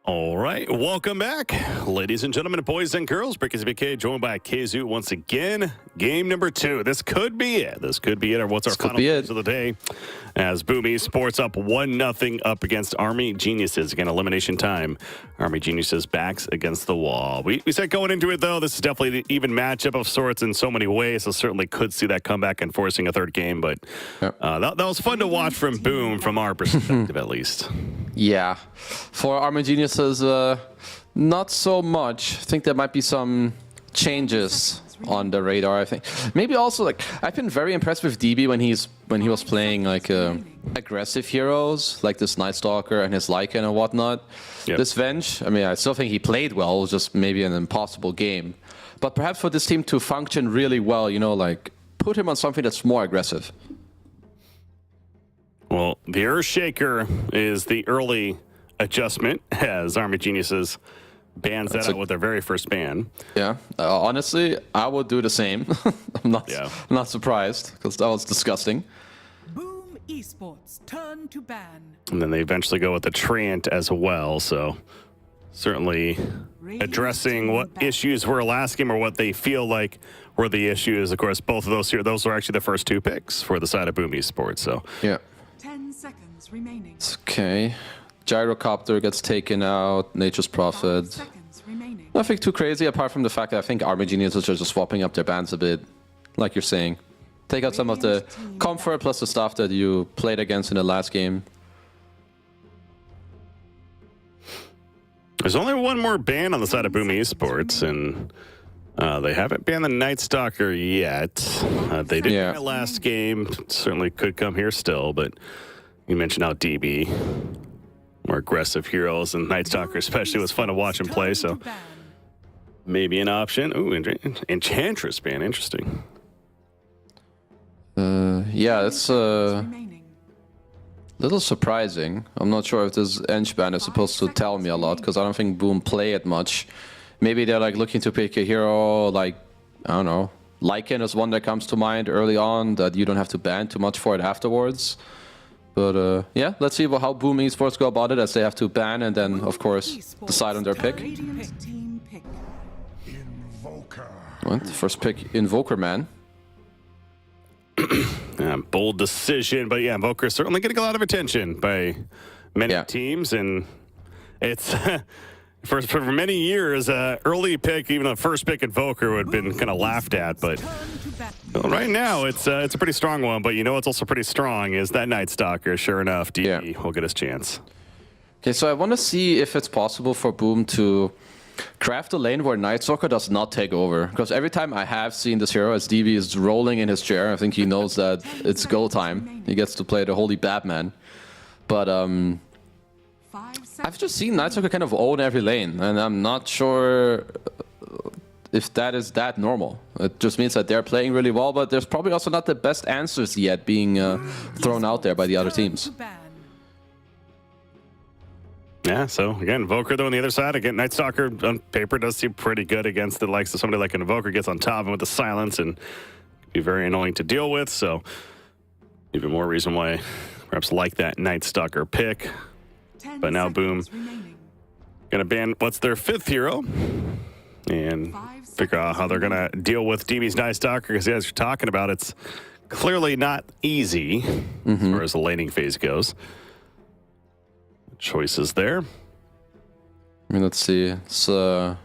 All right, welcome back, ladies and gentlemen, boys and girls. Brickers BK joined by Keizu once again. Game number 2. This could be it. Or what's our final news of the day? As Boom Esports up 1-0 up against Army Geniuses. Again, elimination time. Army Geniuses backs against the wall. We said going into it, though, this is definitely an even matchup of sorts in so many ways. So certainly could see that comeback and forcing a third game. But that was fun to watch from Boom, from our perspective at least. Yeah. For Army Geniuses, not so much. I think there might be some changes on the radar. I think maybe also like I've been very impressed with DB when he was playing like aggressive heroes like this Night Stalker and his Lycan and whatnot. Yep. This Venge, I mean, I still think he played well. It was just maybe an impossible game. But perhaps for this team to function really well, you know, like put him on something that's more aggressive. Well, the Earthshaker is the early adjustment as Army Geniuses bans that out with their very first ban. Yeah, honestly, I would do the same. I'm not surprised because that was disgusting. Boom Esports turn to ban. And then they eventually go with the Treant as well. So certainly addressing what issues were last game or what they feel like were the issues. Of course, both of those here, those were actually the first 2 picks for the side of Boom Esports. So yeah. 10 seconds remaining. It's okay. Gyrocopter gets taken out. Nature's Prophet. Seconds remaining. Nothing too crazy apart from the fact that I think Army Geniuses are just swapping up their bans a bit, like you're saying. Take out some of the comfort plus the stuff that you played against in the last game. There's only one more ban on the side of Boom Esports, and they haven't banned the Night Stalker yet. They did ban it last game. Certainly could come here still, but you mentioned how DB, more aggressive heroes, and Night Stalker especially was fun to watch him play, so maybe an option. Ooh, Enchantress ban, interesting. Yeah, it's a little surprising. I'm not sure if this Ench ban is supposed to tell me a lot, because I don't think Boom play it much. Maybe they're like looking to pick a hero like, I don't know, Lycan is one that comes to mind early on that you don't have to ban too much for it afterwards. But yeah, let's see how Boom Esports go about it, as they have to ban and then, of course, decide on their pick. What? First pick, Invoker, man. Bold decision, but yeah, Invoker certainly getting a lot of attention by many teams, and it's for many years, early pick, even a first pick Invoker would have been kind of laughed at, but right now it's a pretty strong one. But you know what's also pretty strong is that Night Stalker. Sure enough, DB will get his chance. Okay, so I want to see if it's possible for Boom to craft a lane where Night Stalker does not take over. Because every time I have seen this hero, as DB is rolling in his chair, I think he knows that it's go time. He gets to play the Holy Batman. But I've just seen Night Stalker kind of own every lane, and I'm not sure if that is that normal. It just means that they're playing really well, but there's probably also not the best answers yet being thrown out there by the other teams. Yeah, so again, Invoker though on the other side, again, Night Stalker on paper does seem pretty good against the likes of somebody like an Invoker, gets on top of him with the silence and be very annoying to deal with, so even more reason why perhaps like that Night Stalker pick. But now Boom gonna ban what's their 5th hero and figure out how they're gonna deal with DB's Night Stalker, because as you're talking about, it's clearly not easy as far as the laning phase goes. Choices there. I mean, let's see. It's I've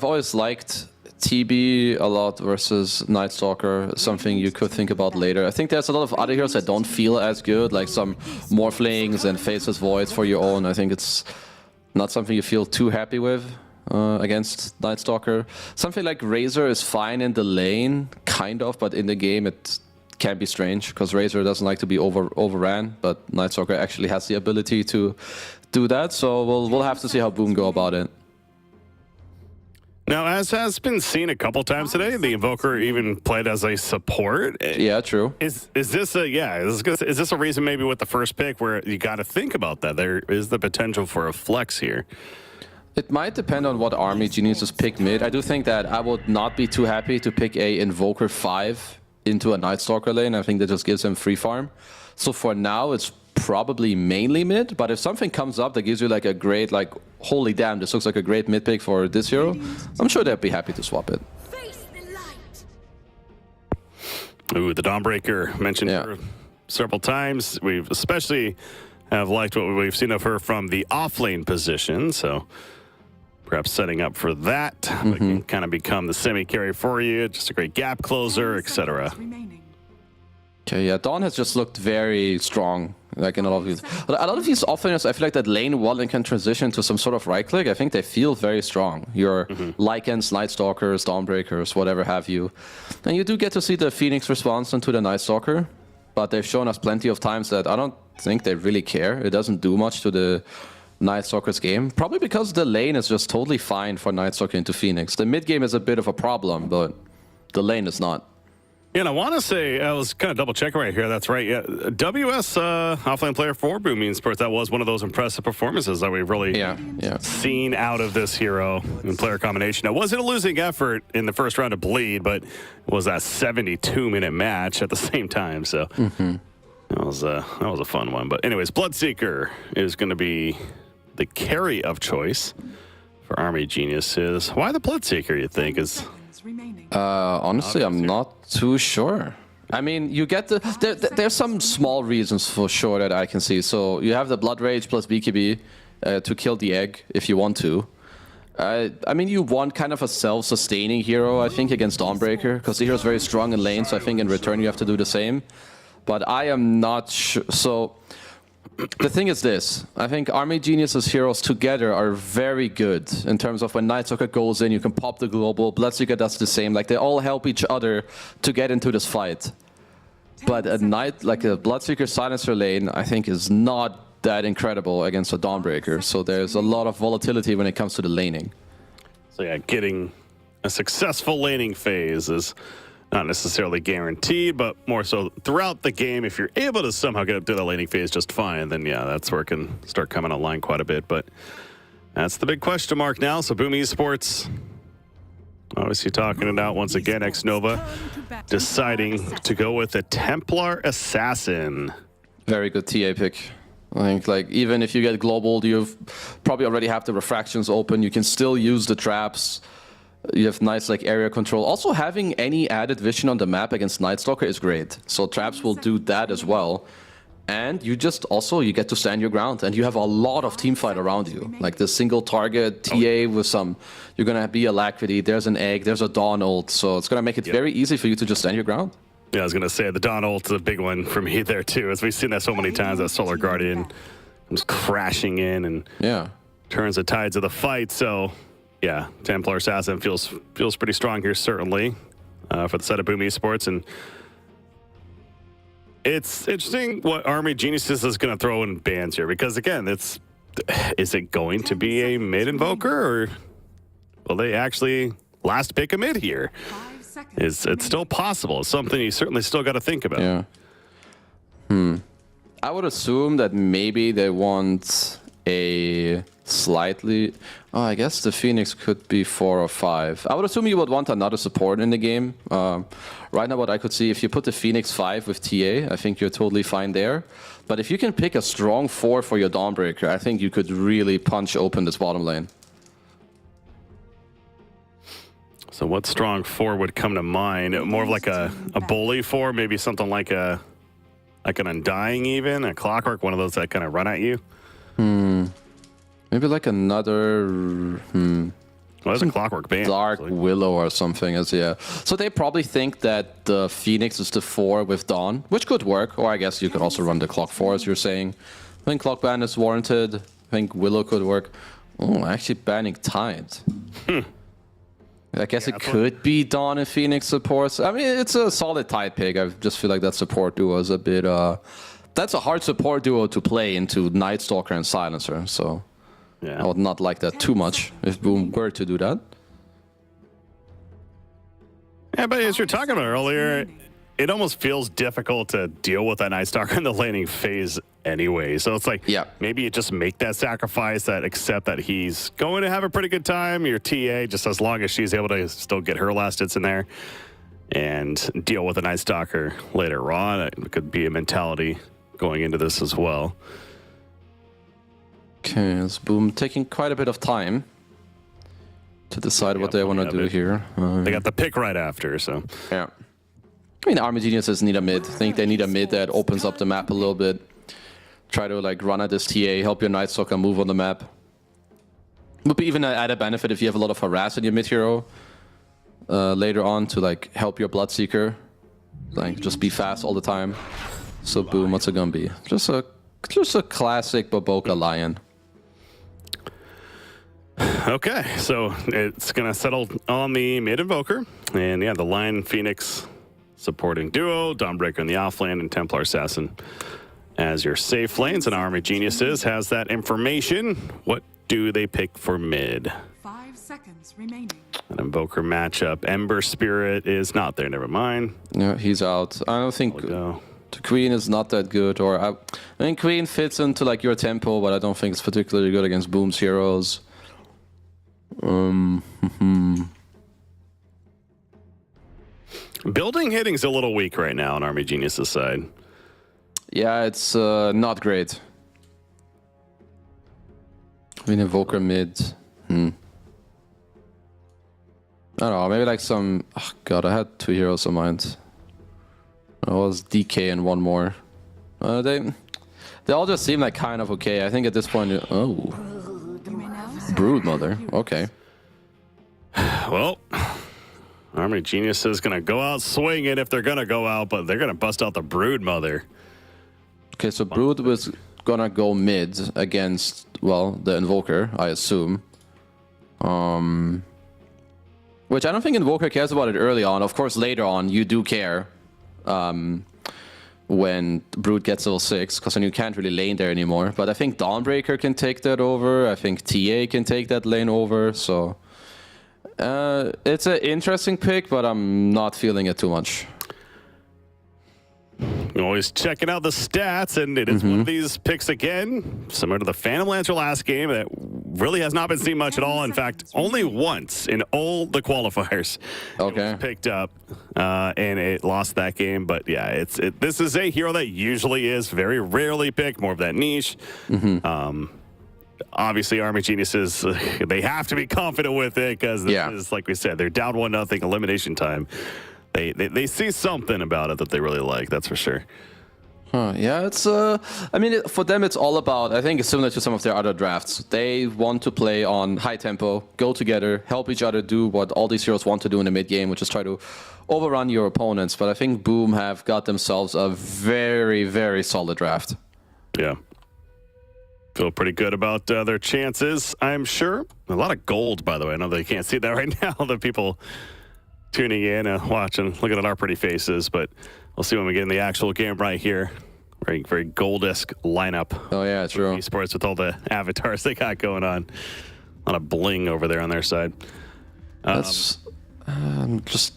always liked TB a lot versus Night Stalker, something you could think about later. I think there's a lot of other heroes that don't feel as good, like some Morphlings and Faceless Voids for your own. I think it's not something you feel too happy with against Night Stalker. Something like Razor is fine in the lane, kind of, but in the game it can be strange, because Razor doesn't like to be overran, but Night Stalker actually has the ability to do that, so we'll have to see how Boom go about it. Now, as has been seen a couple times today, the Invoker even played as a support. Yeah, true. Is this a reason maybe with the first pick where you got to think about that? There is the potential for a flex here. It might depend on what Army Geniuses pick mid. I do think that I would not be too happy to pick a Invoker 5 into a Night Stalker lane. I think that just gives him free farm. So for now, it's probably mainly mid, but if something comes up that gives you like a great like holy damn, this looks like a great mid pick for this hero, I'm sure they'd be happy to swap it. Ooh, the Dawnbreaker mentioned her several times. We've especially have liked what we've seen of her from the offlane position, so perhaps setting up for that. It can kind of become the semi-carry for you, just a great gap closer, etc. Okay, yeah, Dawn has just looked very strong, like in a lot of these. A lot of these offlaners, I feel like that lane one can transition to some sort of right click. I think they feel very strong. Your Lycans, Night Stalkers, Dawnbreakers, whatever have you. And you do get to see the Phoenix response into the Night Stalker, but they've shown us plenty of times that I don't think they really care. It doesn't do much to the Night Stalker's game. Probably because the lane is just totally fine for Night Stalker into Phoenix. The mid game is a bit of a problem, but the lane is not. Yeah, and I want to say, I was kind of double checking right here. That's right. Yeah, WS offline player for Boom Esports. That was one of those impressive performances that we've really seen out of this hero in player combination. It wasn't a losing effort in the first round of Bleed, but it was a 72-minute match at the same time. So that was a fun one. But anyways, Bloodseeker is going to be the carry of choice for Army Geniuses. Why the Bloodseeker, you think, is... honestly, I'm not too sure. I mean, you get there's some small reasons for sure that I can see. So you have the Blood Rage plus BKB to kill the egg if you want to. I mean, you want kind of a self-sustaining hero, I think, against Dawnbreaker, because the hero's very strong in lane, so I think in return you have to do the same. But I am not sure. So the thing is this, I think Army Geniuses heroes together are very good in terms of when Night Stalker goes in, you can pop the global, Bloodseeker does the same, like they all help each other to get into this fight. But a Bloodseeker Silencer lane, I think is not that incredible against a Dawnbreaker, so there's a lot of volatility when it comes to the laning. So yeah, getting a successful laning phase is not necessarily guaranteed, but more so throughout the game. If you're able to somehow get up to the laning phase just fine, then yeah, that's where it can start coming online quite a bit. But that's the big question mark now. So Boom Esports, obviously talking it out once again. X-Nova deciding to go with a Templar Assassin. Very good TA pick. I think, like, even if you get global, you probably already have the refractions open. You can still use the traps. You have nice area control. Also, having any added vision on the map against Night Stalker is great. So traps will do that as well. And you just you get to stand your ground. And you have a lot of teamfight around you. Like the single target TA with some... You're going to be Alacrity, there's an egg, there's a Dawn ult. So it's going to make it very easy for you to just stand your ground. Yeah, I was going to say, the Dawn ult's a big one for me there too. As we've seen that so many times, that Solar Guardian comes crashing in and turns the tides of the fight. So... yeah, Templar Assassin feels pretty strong here, certainly, for the set of Boom Esports. And it's interesting what Army Geniuses is going to throw in bans here, because, again, is it going to be a mid invoker, or will they actually last pick a mid here? It's still possible. It's something you certainly still got to think about. Yeah. I would assume that maybe they want a slightly... Oh, I guess the Phoenix could be 4 or 5. I would assume you would want another support in the game. Right now, what I could see, if you put the Phoenix 5 with TA, I think you're totally fine there. But if you can pick a strong 4 for your Dawnbreaker, I think you could really punch open this bottom lane. So what strong 4 would come to mind? More of like a bully 4, maybe something like an Undying even, a Clockwork, one of those that kind of run at you? Maybe like another... Well, there's a Clockwork band. Dark Willow or something. So they probably think that the Phoenix is the 4 with Dawn, which could work. Or I guess you could also run the Clock 4, as you're saying. I think Clock ban is warranted. I think Willow could work. Oh, actually banning Tide. I guess it could be Dawn and Phoenix supports. I mean, it's a solid Tide pick. I just feel like that support duo is a bit... that's a hard support duo to play into Night Stalker and Silencer, so... yeah. I would not like that too much if Boom were to do that. Yeah, but as you're talking about earlier, it almost feels difficult to deal with that Night Stalker in the laning phase anyway. So it's like, maybe you just make that sacrifice, that accept that he's going to have a pretty good time, your TA, just as long as she's able to still get her last hits in there and deal with the Night Stalker later on. It could be a mentality going into this as well. Okay, it's Boom taking quite a bit of time to decide what they want to do here. They got the pick right after, so. Yeah. I mean, Army Geniuses need a mid. I think they need a mid that opens up the map a little bit. Try to like run at this TA, help your Night Stalker move on the map. Would be even an added benefit if you have a lot of harass in your mid hero later on to like help your Bloodseeker. Like just be fast all the time. So Boom, what's it gonna be? Just a classic Boboka Lion. Okay, so it's gonna settle on the mid Invoker, and yeah, the Lion Phoenix supporting duo, Dawnbreaker in the offlane, and Templar Assassin as your safe lanes. And Army Geniuses has that information. What do they pick for mid? 5 seconds remaining. An Invoker matchup. Ember Spirit is not there. Never mind. Yeah, he's out. I don't think the Queen is not that good. Or I mean, Queen fits into like your tempo, but I don't think it's particularly good against Boom's heroes. Building hitting's a little weak right now on Army Genius's side. Yeah, it's not great. I mean, Invoker mid. I don't know, maybe like some... Oh god, I had 2 heroes in mind. It was DK and one more. They all just seem like kind of okay. I think at this point... Oh. Broodmother. Okay. Well, Army Genius is going to go out swinging if they're going to go out, but they're going to bust out the Broodmother. Okay, so Brood was going to go mid against, well, the Invoker, I assume. Which I don't think Invoker cares about it early on. Of course, later on, you do care when Brood gets level 6, because then you can't really lane there anymore. But I think Dawnbreaker can take that over. I think TA can take that lane over, so... it's an interesting pick, but I'm not feeling it too much. Always checking out the stats, and it is one of these picks again, similar to the Phantom Lancer last game, that really has not been seen much at all. In fact, only once in all the qualifiers it was picked up, and it lost that game. But yeah, this is a hero that usually is very rarely picked, more of that niche. Obviously, Army Geniuses, they have to be confident with it because this is, like we said, they're down 1-0 elimination time. They see something about it that they really like, that's for sure. Yeah, it's I mean, for them it's all about, I think it's similar to some of their other drafts. They want to play on high tempo, go together, help each other do what all these heroes want to do in the mid game, which is try to overrun your opponents. But I think Boom have got themselves a very, very solid draft. Yeah. Feel pretty good about their chances, I'm sure. A lot of gold, by the way. I know they can't see that right now, the people tuning in and watching, looking at our pretty faces, but we'll see when we get in the actual game right here. Very, very gold-esque lineup. Oh, yeah, true. Esports with all the avatars they got going on. A lot of bling over there on their side. That's just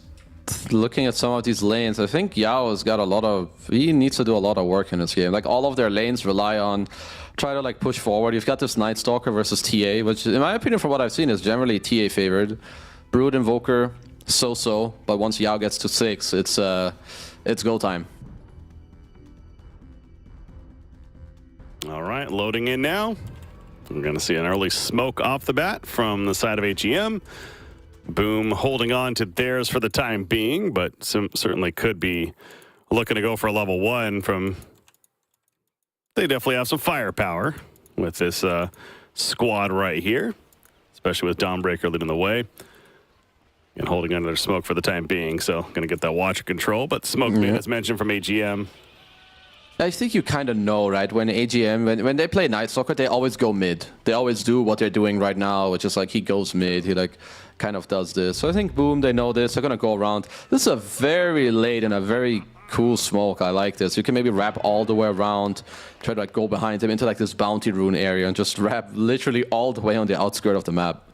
looking at some of these lanes. I think Yao has got a lot of... He needs to do a lot of work in this game. Like, all of their lanes rely on... Try to, like, push forward. You've got this Night Stalker versus TA, which, in my opinion, from what I've seen, is generally TA favored. Brood Invoker, so-so, but once Yao gets to 6, it's go time. All right, loading in now. We're going to see an early smoke off the bat from the side of AGM. Boom holding on to theirs for the time being, but certainly could be looking to go for a level 1 from... They definitely have some firepower with this squad right here, especially with Dawnbreaker leading the way and holding under their smoke for the time being. So going to get that watcher control, but smoke as mentioned from AGM. I think you kind of know, right? When AGM, when they play Night Stalker, they always go mid. They always do what they're doing right now, which is like he goes mid. He like kind of does this. So I think Boom, they know this. They're going to go around. This is a very late and a very cool smoke. I like this. You can maybe wrap all the way around, try to like go behind him into like this bounty rune area and just wrap literally all the way on the outskirt of the map.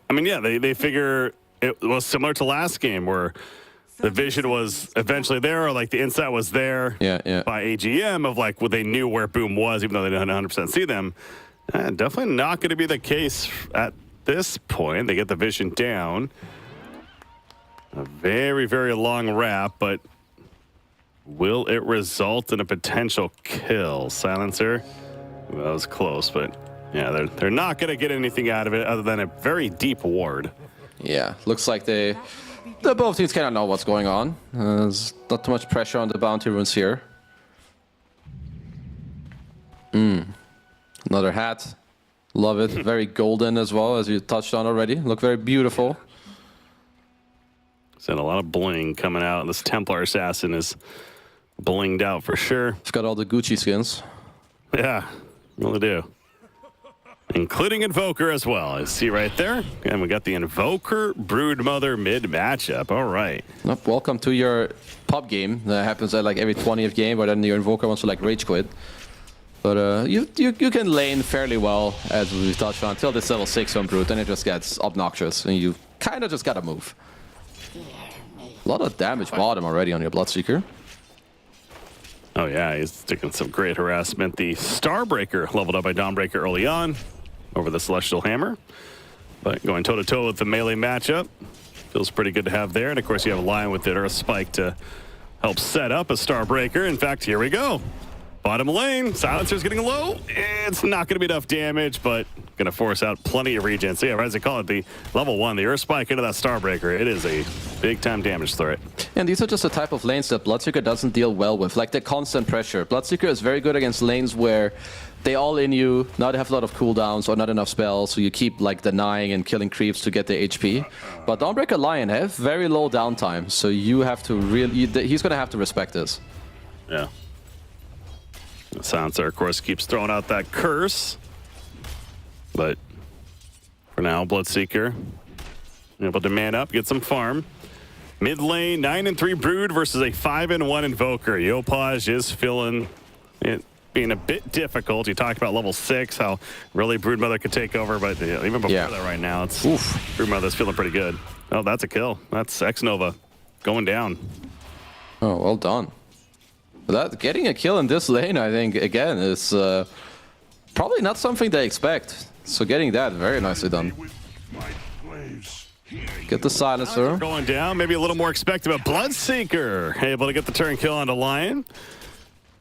I mean, yeah, they figure it was similar to last game where the vision was eventually there, or like the insight was there by AGM of like, well, they knew where Boom was, even though they didn't 100% see them. Definitely not going to be the case at this point. They get the vision down. A very, very long wrap, but will it result in a potential kill? Silencer That was close, but yeah, they're not going to get anything out of it other than a very deep ward. Yeah, looks like the both teams kind of know what's going on. There's not too much pressure on the bounty runes here. Another hat. Love it. Very golden as well, as you touched on already. Look very beautiful. And a lot of bling coming out. This Templar Assassin is blinged out for sure. It's got all the Gucci skins. Yeah, really do. Including Invoker as well. I see right there. And we got the Invoker Broodmother mid matchup. All right. Nope, welcome to your pub game. That happens at like every 20th game, but then your Invoker wants to like rage quit. But you can lane fairly well, as we touched on, until this level 6 on Brood, then it just gets obnoxious, and you kind of just gotta move. A lot of damage bottom already on your Bloodseeker. Oh yeah, he's taking some great harassment. The Starbreaker leveled up by Dawnbreaker early on over the Celestial Hammer. But going toe-to-toe with the melee matchup, feels pretty good to have there. And of course you have a Lion with the Earth Spike to help set up a Starbreaker. In fact, here we go. Bottom lane, Silencer's getting low. It's not going to be enough damage, but going to force out plenty of regen. So yeah, as they call it, the level 1, the Earth Spike into that Starbreaker. It is a big-time damage threat. And these are just the type of lanes that Bloodseeker doesn't deal well with, like the constant pressure. Bloodseeker is very good against lanes where they all in you, not have a lot of cooldowns or not enough spells, so you keep like denying and killing creeps to get the HP. But Dawnbreaker Lion have very low downtime, so you have to really, he's going to have to respect this. Yeah. Silencer, of course, keeps throwing out that curse. But for now, Bloodseeker able to man up, get some farm. Mid lane, 9-3 Brood versus a 5-1 Invoker. Yopaj is feeling it being a bit difficult. You talked about level 6, how really Broodmother could take over, but even before that right now, it's Broodmother's feeling pretty good. Oh, that's a kill. That's X-Nova going down. Oh, well done. That getting a kill in this lane, I think, again, is probably not something they expect. So getting that, very nicely done. Get the Silencer. Going down, maybe a little more expected, but Bloodseeker able to get the turn kill onto Lion.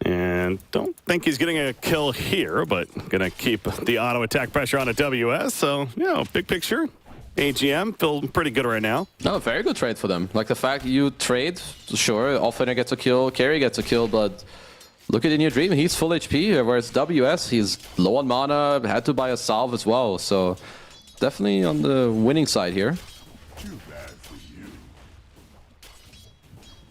And don't think he's getting a kill here, but gonna keep the auto attack pressure on a WS. So, big picture. AGM feeling pretty good right now. No, very good trade for them. Like the fact you trade, sure, Offlaner gets a kill, Carry gets a kill, but look at In Your Dream, he's full HP, whereas WS, he's low on mana, had to buy a salve as well, so definitely on the winning side here. Too bad for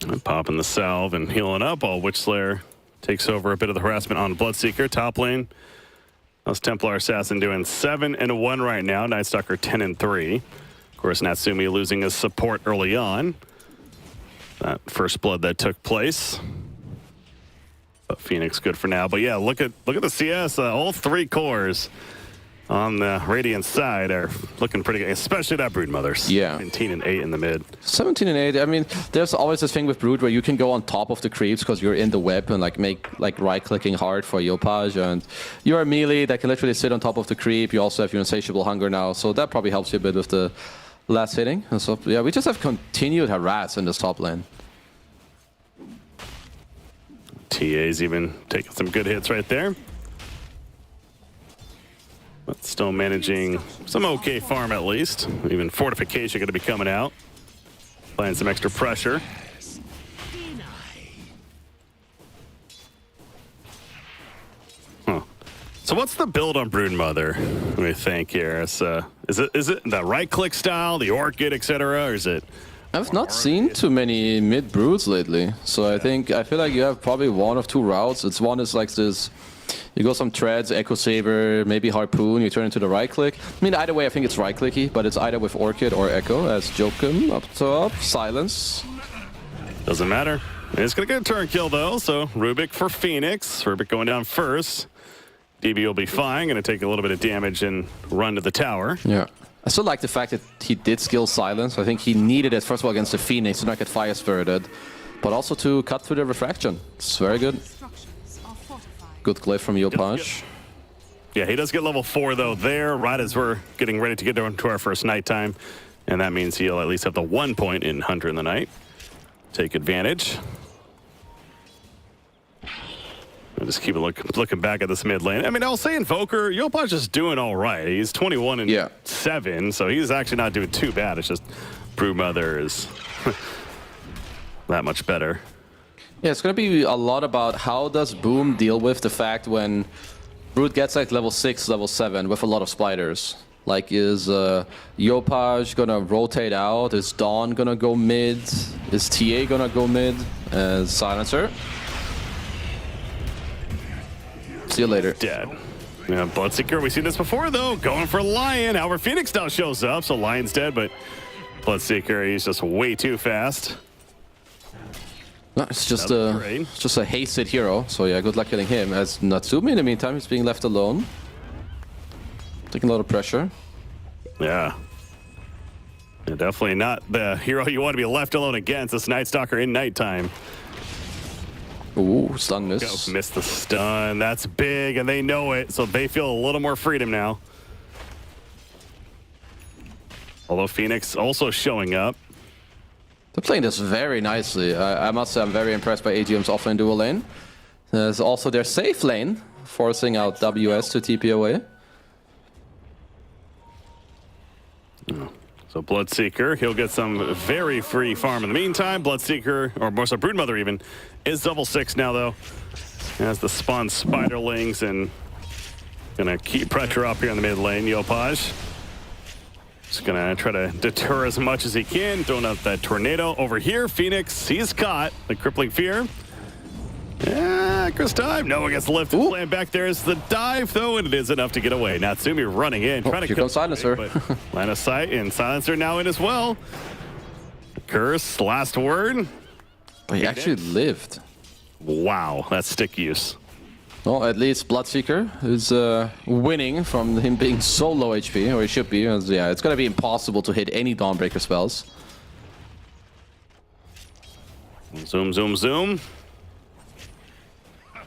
you. And popping the salve and healing up, while Witchslayer takes over a bit of the harassment on Bloodseeker. Top lane, that's Templar Assassin doing 7-1 right now. Nightstalker 10-3. Of course, Natsumi losing his support early on. That first blood that took place. But Phoenix good for now. But yeah, look at the CS. All 3 cores on the Radiant side are looking pretty good, especially that Broodmother. Yeah. 17 and 8 in the mid. 17 and 8. I mean, there's always this thing with Brood where you can go on top of the creeps because you're in the web and like make like right-clicking hard for Yopaj, and you're a melee that can literally sit on top of the creep. You also have your Insatiable Hunger now, so that probably helps you a bit with the last hitting. And so yeah, we just have continued harass in this top lane. TA's even taking some good hits right there. But still managing some okay farm at least. Even Fortification going to be coming out. Applying some extra pressure. Huh. So what's the build on Broodmother, we think here? Is it the right-click style, the Orchid, etc., or is it... I've not seen too many mid Broods lately, so I feel like you have probably one of 2 routes. One is like this, you go some treads, Echo Saber, maybe Harpoon, you turn into the right click. I mean, either way I think it's right clicky, but it's either with Orchid or Echo, as Jokum up top, Silence. Doesn't matter. It's gonna get a turn kill though, so Rubik for Phoenix. Rubik going down first. DB will be fine, gonna take a little bit of damage and run to the tower. Yeah. I still like the fact that he did skill Silence. I think he needed it, first of all, against the Phoenix to not get Fire Spirited, but also to cut through the Refraction. It's very good. Good glyph from Yopaj. Yeah, he does get level 4 though there, right as we're getting ready to get into our first nighttime. And that means he'll at least have the 1 point in Hunter in the Night. Take advantage. I'll just keep looking back at this mid lane. I mean, I'll say Invoker, Yopaj is doing all right. He's 21 and 7, so he's actually not doing too bad. It's just Broodmother is that much better. Yeah, it's going to be a lot about how does Boom deal with the fact when Brood gets like level 6, level 7 with a lot of spiders. Like, is Yopaj going to rotate out? Is Dawn going to go mid? Is TA going to go mid? Silencer. See you later. Dead. Yeah, Bloodseeker, we've seen this before, though. Going for Lion. However, Phoenix now shows up, so Lion's dead, but Bloodseeker, he's just way too fast. No, it's just a hasted hero, so yeah, good luck getting him. As Natsumi, in the meantime, he's being left alone. Taking a lot of pressure. Yeah. Definitely not the hero you want to be left alone against. This Night Stalker in nighttime. Ooh, stun miss. Missed the stun. That's big, and they know it, so they feel a little more freedom now. Although Phoenix also showing up. They're playing this very nicely. I must say I'm very impressed by AGM's offlane dual lane. There's also their safe lane, forcing out WS to TP away. So Bloodseeker, he'll get some very free farm in the meantime. Bloodseeker, or more so Broodmother even, is level 6 now though. Has the spawn Spiderlings and gonna keep pressure up here in the mid lane. Yopaj just gonna try to deter as much as he can. Throwing out that tornado over here. Phoenix, he's caught. The crippling fear. Yeah, Chris time. No, it gets lifted. Land back there is the dive though, and it is enough to get away. Natsumi running in, trying to here comes Silencer. But line of sight, and Silencer now in as well. Curse, last word. But he actually lived. Wow, that's stick use. Well, at least Bloodseeker is winning from him being so low HP, or he should be. As, yeah, it's going to be impossible to hit any Dawnbreaker spells. Zoom, zoom, zoom.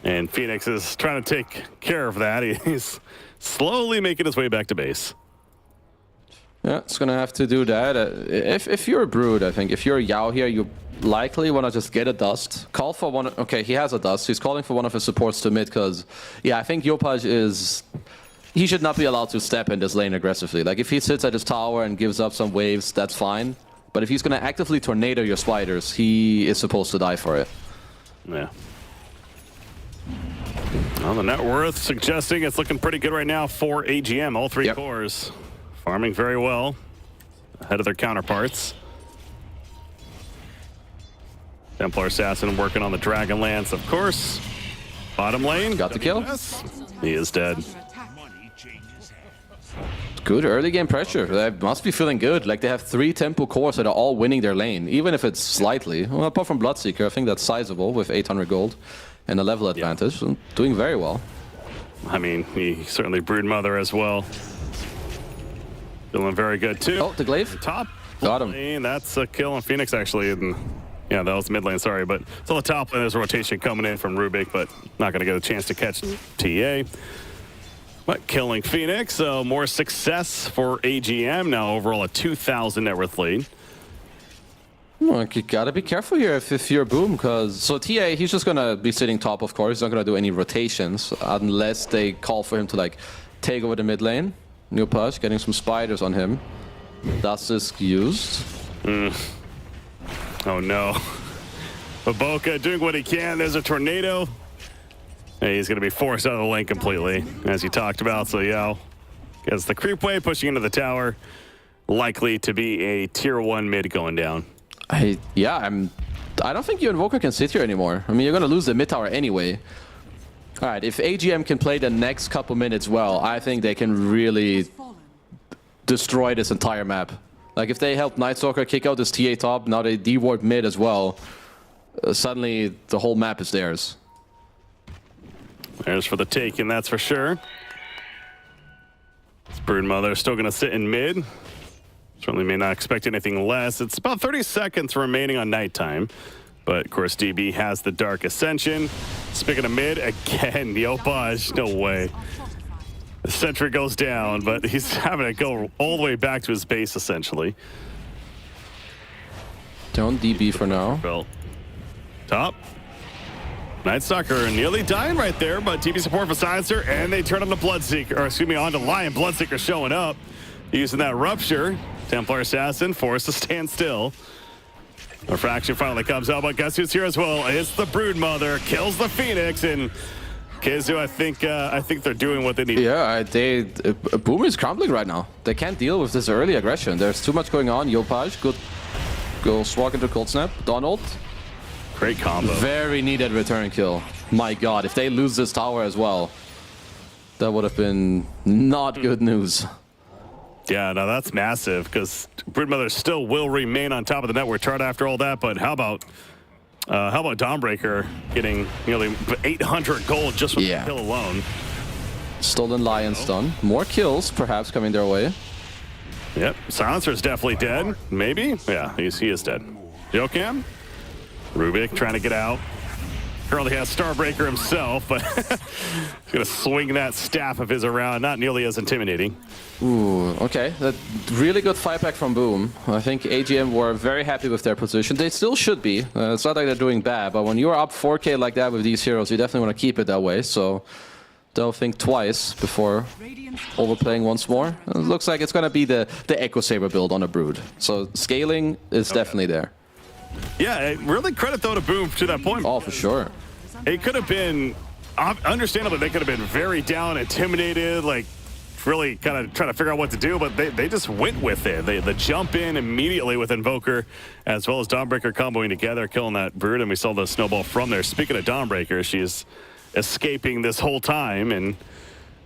And Phoenix is trying to take care of that. He's slowly making his way back to base. Yeah, it's going to have to do that. If you're a Brood, I think, if you're a Yao here, you likely want to just get a dust. Call for one. Okay, he has a dust. He's calling for one of his supports to mid because, yeah, I think Yopaj is. He should not be allowed to step in this lane aggressively. Like, if he sits at his tower and gives up some waves, that's fine. But if he's going to actively tornado your spiders, he is supposed to die for it. Yeah. Well, the net worth suggesting it's looking pretty good right now for AGM. All three cores farming very well ahead of their counterparts. Templar Assassin working on the Dragonlance, of course. Bottom lane. Got the kill. He is dead. Good early game pressure. They must be feeling good. Like, they have 3 tempo cores that are all winning their lane, even if it's slightly. Well, apart from Bloodseeker, I think that's sizable with 800 gold and a level advantage. So doing very well. I mean, he certainly Broodmother as well. Feeling very good too. Oh, the glaive. Top. Got him. Lane, that's a kill on Phoenix actually. And yeah, that was mid lane, sorry. But it's on the top lane. There's a rotation coming in from Rubik, but not going to get a chance to catch TA. But killing Phoenix, so more success for AGM. Now overall a 2,000 net worth lead. Well, you gotta be careful here if you're Boom, because so TA, he's just gonna be sitting top, of course. He's not gonna do any rotations unless they call for him to like take over the mid lane. New push, getting some spiders on him. Dust is used. Oh no. Baboka doing what he can. There's a tornado. And he's going to be forced out of the lane completely, as you talked about. So Yao gets the creep wave, pushing into the tower. Likely to be a tier 1 mid going down. I don't think your Invoker can sit here anymore. I mean, you're going to lose the mid tower anyway. All right, if AGM can play the next couple minutes well, I think they can really destroy this entire map. Like, if they help Night Stalker kick out this TA top, now they deward mid as well, suddenly the whole map is theirs. There's for the taking, that's for sure. Broodmother still going to sit in mid. Certainly may not expect anything less. It's about 30 seconds remaining on nighttime. But, of course, DB has the Dark Ascension. Speaking of mid, again, Yopaj, no way. The sentry goes down, but he's having to go all the way back to his base, essentially. Don't DB for now. Belt. Top. Night Stalker nearly dying right there, but TP support for Silencer, and they turn on the Bloodseeker, or excuse me, on the Lion. Bloodseeker showing up, using that Rupture. Templar Assassin forced to stand still. A fraction finally comes out, but guess who's here as well? It's the Broodmother, kills the Phoenix, and Kizu, I think they're doing what they need. Yeah, Boom is crumbling right now. They can't deal with this early aggression. There's too much going on. Yopaj, good. Goes walk into Cold Snap. Donald. Great combo. Very needed return kill. My god, if they lose this tower as well, that would have been not good news. Yeah, no, that's massive, because Broodmother still will remain on top of the network chart after all that, but how about Dawnbreaker getting nearly 800 gold just from the kill alone? Stolen Lion stun. More kills, perhaps, coming their way. Yep, Silencer's definitely dead. Maybe? Yeah, he is dead. Yokam? Rubik trying to get out. Currently has Starbreaker himself, but he's going to swing that staff of his around. Not nearly as intimidating. Ooh, okay. That really good fight back from Boom. I think AGM were very happy with their position. They still should be. It's not like they're doing bad, but when you're up 4K like that with these heroes, you definitely want to keep it that way. So they'll think twice before overplaying once more. It looks like it's going to be the Echo Saber build on a Brood. So scaling is definitely there. Yeah, really credit though to Boom to that point. Oh, for sure. It could have been, understandably, they could have been very down, intimidated, like really kind of trying to figure out what to do, but they just went with it. They jump in immediately with Invoker, as well as Dawnbreaker comboing together, killing that Brood, and we saw the snowball from there. Speaking of Dawnbreaker, she's escaping this whole time and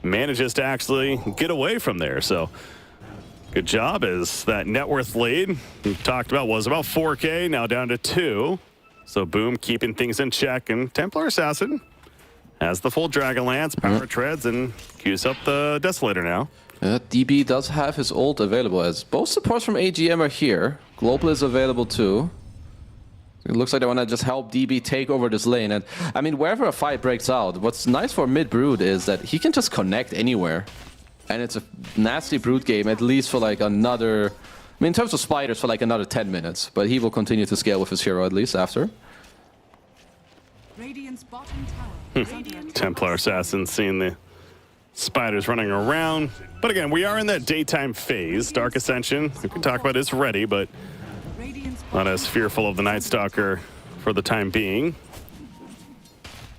manages to actually get away from there. So good job, as that net worth lead we talked about was about 4K, now down to 2. So Boom keeping things in check, and Templar Assassin has the full Dragon Lance, power treads, and queues up the Desolator now. DB does have his ult available, as both supports from AGM are here. Global is available too. It looks like they want to just help DB take over this lane. And I mean, wherever a fight breaks out, what's nice for mid Brood is that he can just connect anywhere. And it's a nasty Brood game, at least for like another... I mean, in terms of spiders, for like another 10 minutes. But he will continue to scale with his hero, at least, after. Radiant's bottom tower. Templar Assassin seeing the spiders running around. But again, we are in that daytime phase. Dark Ascension, we can talk about, is ready, but not as fearful of the Night Stalker for the time being.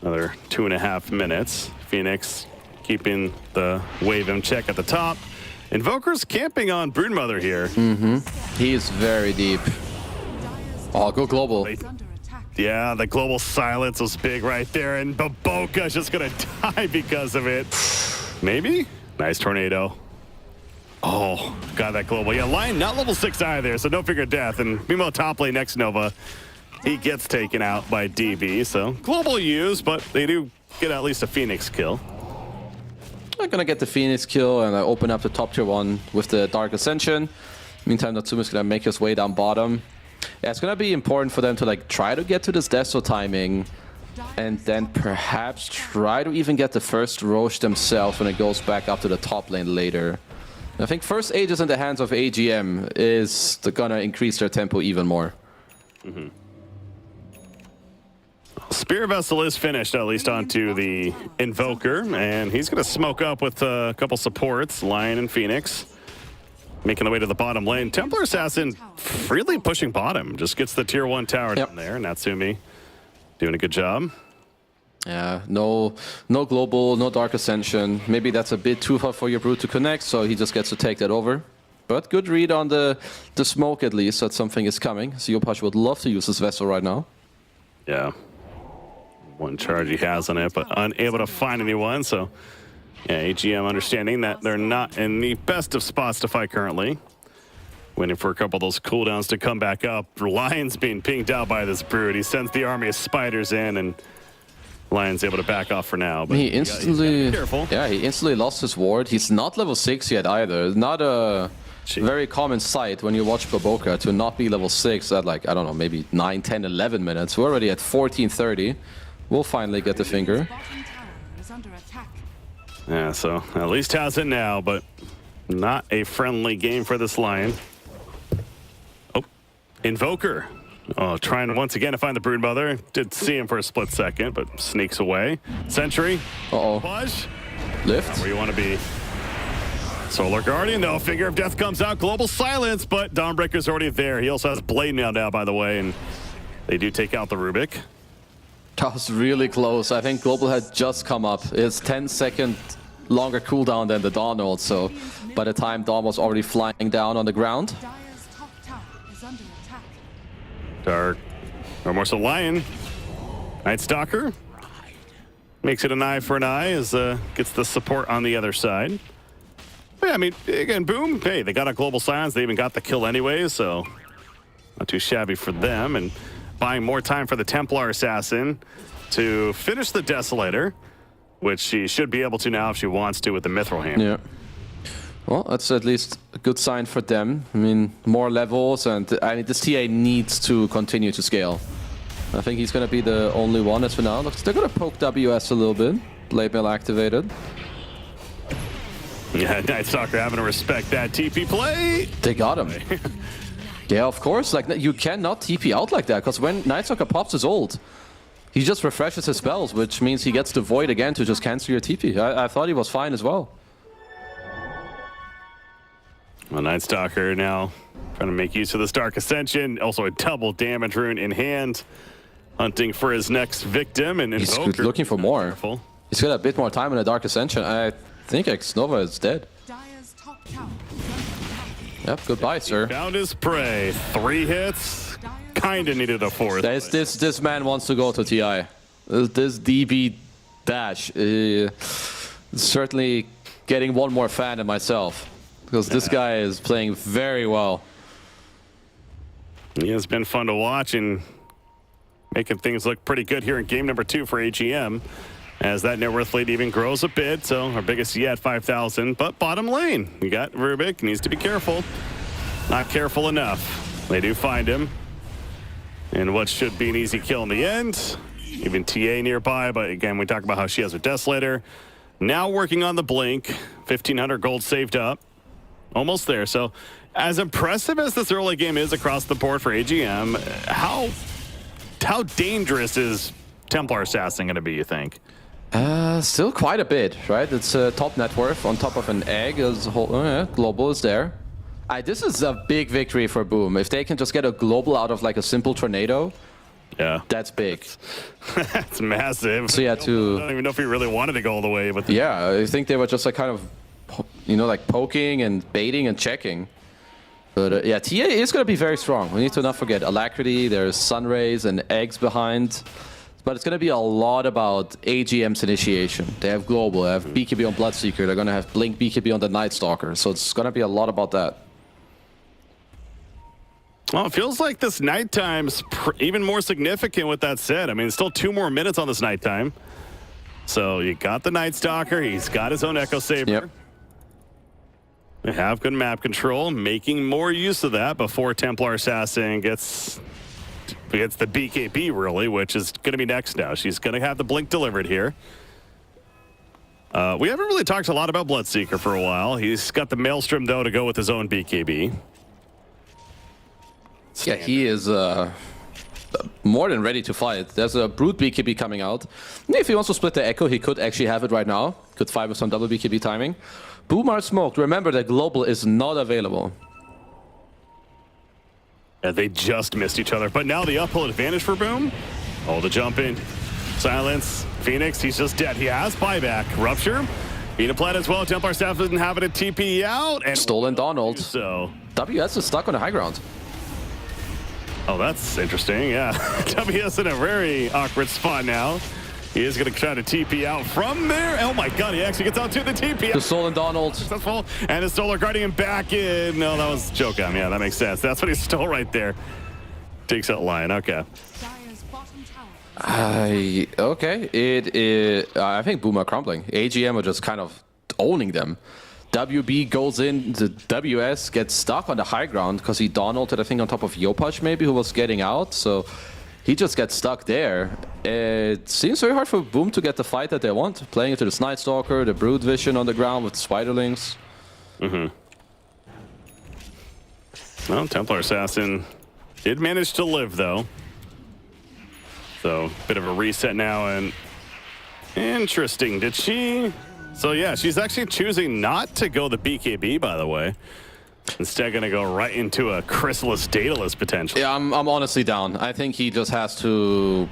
Another 2.5 minutes. Phoenix keeping the wave in check at the top. Invoker's camping on Broodmother here. He is very deep. Oh, go global. Yeah, the global silence was big right there, and Baboka's just gonna die because of it. Maybe? Nice tornado. Oh, got that global. Yeah, Lion not level 6 either, so no figure death. And meanwhile, top lane next Nova, he gets taken out by DB. So global used, but they do get at least a Phoenix kill. I'm gonna get the Phoenix kill and I open up the top tier 1 with the Dark Ascension. Meantime, Natsume's gonna make his way down bottom. Yeah, it's gonna be important for them to like try to get to this Deso timing and then perhaps try to even get the first Roche themselves when it goes back up to the top lane later. I think first Aegis in the hands of AGM is gonna increase their tempo even more. Spear Vessel is finished, at least onto the Invoker, and he's going to smoke up with a couple supports, Lion and Phoenix, making the way to the bottom lane. Templar Assassin freely pushing bottom, just gets the tier 1 tower down there. Natsumi doing a good job. Yeah, no global, no Dark Ascension. Maybe that's a bit too far for your Brood to connect, so he just gets to take that over. But good read on the smoke, at least, that something is coming. So Yopaj would love to use this vessel right now. Yeah. One charge he has on it, but unable to find anyone. So, yeah, AGM understanding that they're not in the best of spots to fight currently. Waiting for a couple of those cooldowns to come back up. Lion's being pinged out by this Brood. He sends the army of spiders in, and Lion's able to back off for now. But he instantly, careful. Yeah, he instantly lost his ward. He's not level 6 yet either. Not a very common sight when you watch Baboka to not be level 6 at like, I don't know, maybe 9, 10, 11 minutes. We're already at 14:30. We'll finally get the finger. Yeah, so at least has it now, but not a friendly game for this Lion. Oh, Invoker Oh, trying once again to find the Broodmother. Did see him for a split second, but sneaks away. Sentry. Uh-oh. Push. Lift. Not where you want to be. Solar Guardian, though. Finger of Death comes out. Global Silence, but Dawnbreaker's already there. He also has Blade Mail now, by the way, and they do take out the Rubik. That was really close. I think Global had just come up. It's 10-second longer cooldown than the Dawn ult, so by the time Dawn was already flying down on the ground. Dire's top tower is under attack. Dark. Or more so Lion. Night Stalker. Makes it an eye for an eye as gets the support on the other side. But yeah, I mean, again, boom. Hey, they got a Global Silence. They even got the kill anyway, so not too shabby for them. And buying more time for the Templar Assassin to finish the Desolator, which she should be able to now if she wants to with the Mithril Hammer. Yeah. Well, that's at least a good sign for them. I mean, more levels, and I mean, this TA needs to continue to scale. I think he's going to be the only one as for now. Looks they're going to poke WS a little bit. Blade Mail activated. Yeah, Night Stalker having to respect that TP play. They got him. Yeah, of course. Like, you cannot TP out like that, because when Night Stalker pops his ult, he just refreshes his spells, which means he gets the Void again to just cancel your TP. I thought he was fine as well. Well, Night Stalker now trying to make use of this Dark Ascension. Also a double damage rune in hand. Hunting for his next victim. And He's Invoker. looking for more. Careful. He's got a bit more time in the Dark Ascension. I think X-Nova is dead. Dire's top tower is under attack. Yep, goodbye, sir. Found his prey. 3 hits. Kinda needed a 4th. This man wants to go to TI. This DB dash certainly getting one more fan than myself, because this guy is playing very well. He has been fun to watch and making things look pretty good here in game number 2 for AGM. As that net worth lead even grows a bit, so our biggest yet, 5,000. But bottom lane, you got Rubik, needs to be careful. Not careful enough. They do find him. And what should be an easy kill in the end. Even TA nearby, but again, we talk about how she has a Desolator. Now working on the Blink, 1,500 gold saved up. Almost there, so as impressive as this early game is across the board for AGM, how dangerous is Templar Assassin going to be, you think? Still quite a bit, right? It's top net worth on top of an egg. As a whole, global is there. This is a big victory for Boom. If they can just get a global out of like a simple tornado, yeah, that's big. That's massive. So yeah, I don't even know if he really wanted to go all the way with. Yeah, I think they were just like kind of, like poking and baiting and checking. But yeah, TA is going to be very strong. We need to not forget Alacrity. There's Sunrays and eggs behind. But it's going to be a lot about AGM's initiation. They have Global, they have BKB on Bloodseeker, they're going to have Blink BKB on the Night Stalker. So it's going to be a lot about that. Well, it feels like this nighttime's even more significant with that said. I mean, it's still 2 more minutes on this nighttime. So you got the Night Stalker, he's got his own Echo Saber. Yep. They have good map control, making more use of that before Templar Assassin gets the BKB, really, which is going to be next now. She's going to have the Blink delivered here. We haven't really talked a lot about Bloodseeker for a while. He's got the Maelstrom, though, to go with his own BKB. Yeah, he is more than ready to fight. There's a Brute BKB coming out. If he wants to split the Echo, he could actually have it right now. Could fight with some double BKB timing. Boom are smoked. Remember that Global is not available. Yeah, they just missed each other. But now the uphill advantage for Boom. Oh, the jump in. Silence. Phoenix, he's just dead. He has buyback. Rupture. Plat as well. Templar Staff doesn't have it a TP out. And Stolen Donald. So WS is stuck on the high ground. Oh, that's interesting. Yeah. WS in a very awkward spot now. He is going to try to TP out from there. Oh my god, he actually gets out to the TP. The Stolen Donald. Successful. And the Solar Guardian back in. No, that was Jokam. Yeah, that makes sense. That's what he stole right there. Takes out Lion. Okay. Dire's bottom tower. Okay. It is. I think Boom are crumbling. AGM are just kind of owning them. WB goes in, the WS gets stuck on the high ground because he Donalded, I think, on top of Yopaj maybe, who was getting out. So he just gets stuck there. It seems very hard for Boom to get the fight that they want. Playing into the Night Stalker, the Brood Vision on the ground with Spiderlings. Well, Templar Assassin Did manage to live, though. So, bit of a reset now, and interesting. Did she? So, yeah, she's actually choosing not to go the BKB, by the way. Instead, going to go right into a Chrysalis Daedalus, potentially. Yeah, I'm honestly down. I think he just has to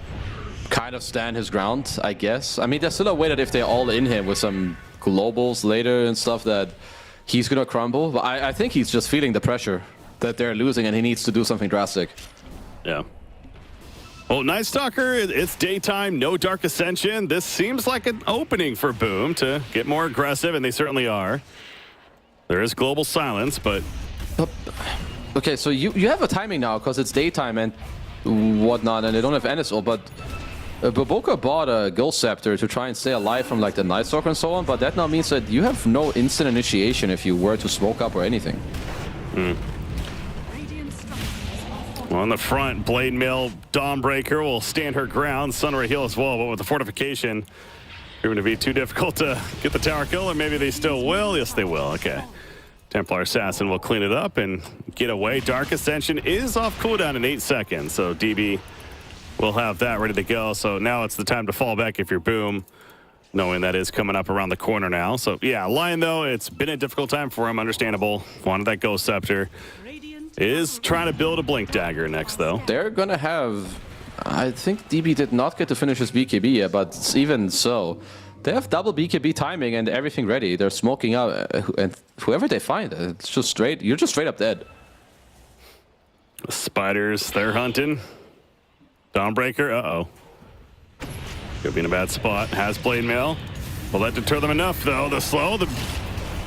kind of stand his ground, I guess. I mean, there's still a way that if they're all in him with some globals later and stuff that he's going to crumble. But I think he's just feeling the pressure that they're losing and he needs to do something drastic. Yeah. Well, Night Stalker, it's daytime, no Dark Ascension. This seems like an opening for Boom to get more aggressive, and they certainly are. There is global silence, but... Okay, so you have a timing now because it's daytime and whatnot, and they don't have NSO, but Baboka bought a Ghost Scepter to try and stay alive from like the Night Stalker and so on, but that now means that you have no instant initiation if you were to smoke up or anything. Well, on the front, Blade Mill, Dawnbreaker will stand her ground. Sunray Hill as well, but with the fortification, going to be too difficult to get the tower kill, or maybe they still will. Yes, they will. Okay. Templar Assassin will clean it up and get away. Dark Ascension is off cooldown in 8 seconds, so DB will have that ready to go. So now it's the time to fall back if you're Boom, knowing that is coming up around the corner now. So yeah, Lion, though, it's been a difficult time for him, understandable. Wanted that Ghost Scepter. Is trying to build a Blink Dagger next, though. They're going to have... I think DB did not get to finish his BKB yet, but even so, they have double BKB timing and everything ready. They're smoking out, and whoever they find, it's just straight... You're just straight up dead. The Spiders, they're hunting. Dawnbreaker, uh-oh. Could be in a bad spot. Has Blade Mail. Will that deter them enough, though? The slow, the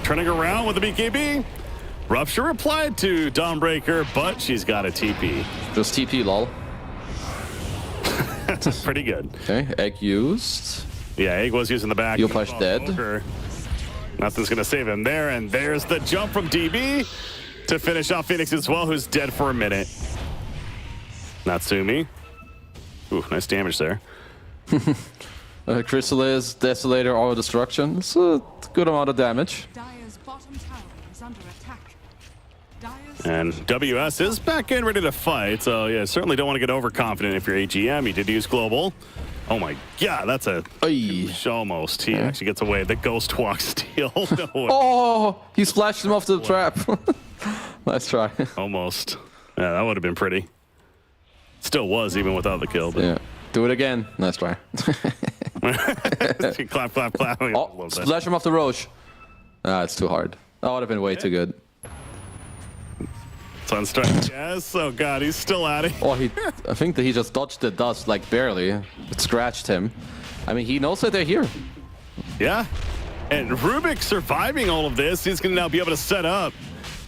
turning around with the BKB. Rupture replied to Dawnbreaker, but she's got a TP. Just TP, lol. Pretty good. Okay, Egg used. Yeah, Egg was using the back. You'll push dead. Nothing's going to save him there, and there's the jump from DB to finish off Phoenix as well, who's dead for a minute. Natsumi. Ooh, nice damage there. Chrysalis, Desolator, Auto Destruction. It's a good amount of damage. Dire's bottom tower is under attack. And WS is back in, ready to fight. So, yeah, certainly don't want to get overconfident if you're AGM. He did use Global. Oh, my God, that's a... Almost. He actually gets away. The Ghost Walk steal. No way. Oh, he splashed him off the trap. Nice try. Almost. Yeah, that would have been pretty. Still was, even without the kill. But... Yeah. Do it again. Nice try. Clap, clap, clap. Oh, splash him off the Roche. Ah, it's too hard. That would have been way too good. Sunstrike, yes. Oh, God, he's still at it. Oh, I think that he just dodged the dust, like, barely. It scratched him. I mean, he knows that they're here. Yeah. And Rubik surviving all of this, he's going to now be able to set up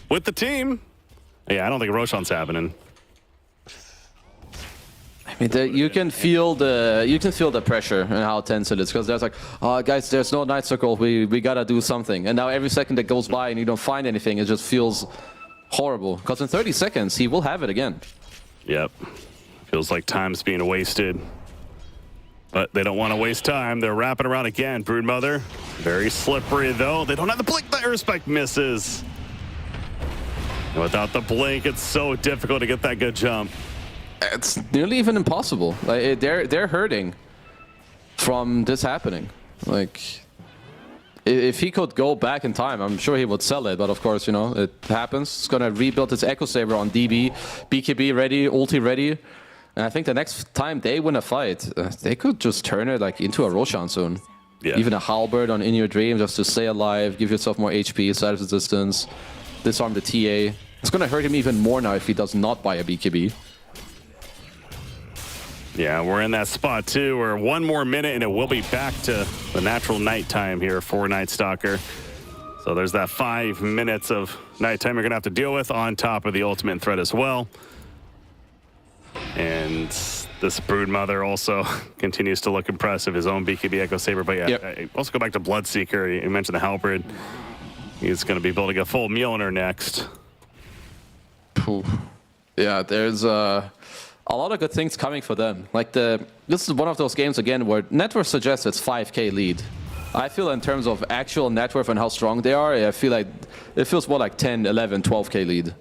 with the team. Yeah, I don't think Roshan's happening. I mean, you can feel the pressure and how tense it is, because there's like, oh, guys, there's no Night Circle. We gotta do something. And now every second that goes by and you don't find anything, it just feels horrible. Because in 30 seconds, he will have it again. Yep. Feels like time's being wasted. But they don't want to waste time. They're wrapping around again. Broodmother, very slippery, though. They don't have the blink. The airspec misses. And without the blink, it's so difficult to get that good jump. It's nearly even impossible. Like, they're hurting from this happening. Like, if he could go back in time, I'm sure he would sell it. But of course, you know, it happens. It's gonna rebuild his Echo Saber on DB, BKB ready, ulti ready. And I think the next time they win a fight, they could just turn it like into a Roshan soon. Yeah. Even a Halberd on In Your Dream just to stay alive, give yourself more HP, side resistance, disarm the TA. It's gonna hurt him even more now if he does not buy a BKB. Yeah, we're in that spot too. We're 1 more minute and it will be back to the natural nighttime here for Night Stalker. So there's that 5 minutes of nighttime you're gonna have to deal with on top of the ultimate threat as well. And this Broodmother also continues to look impressive. His own BKB Echo Saber, but yeah, also go back to Bloodseeker. You mentioned the Halberd. He's gonna be building a full Mjolnir next. Yeah, there's a lot of good things coming for them. Like this is one of those games again where net worth suggests it's 5k lead. I feel in terms of actual net worth and how strong they are, I feel like it feels more like 10, 11, 12k lead.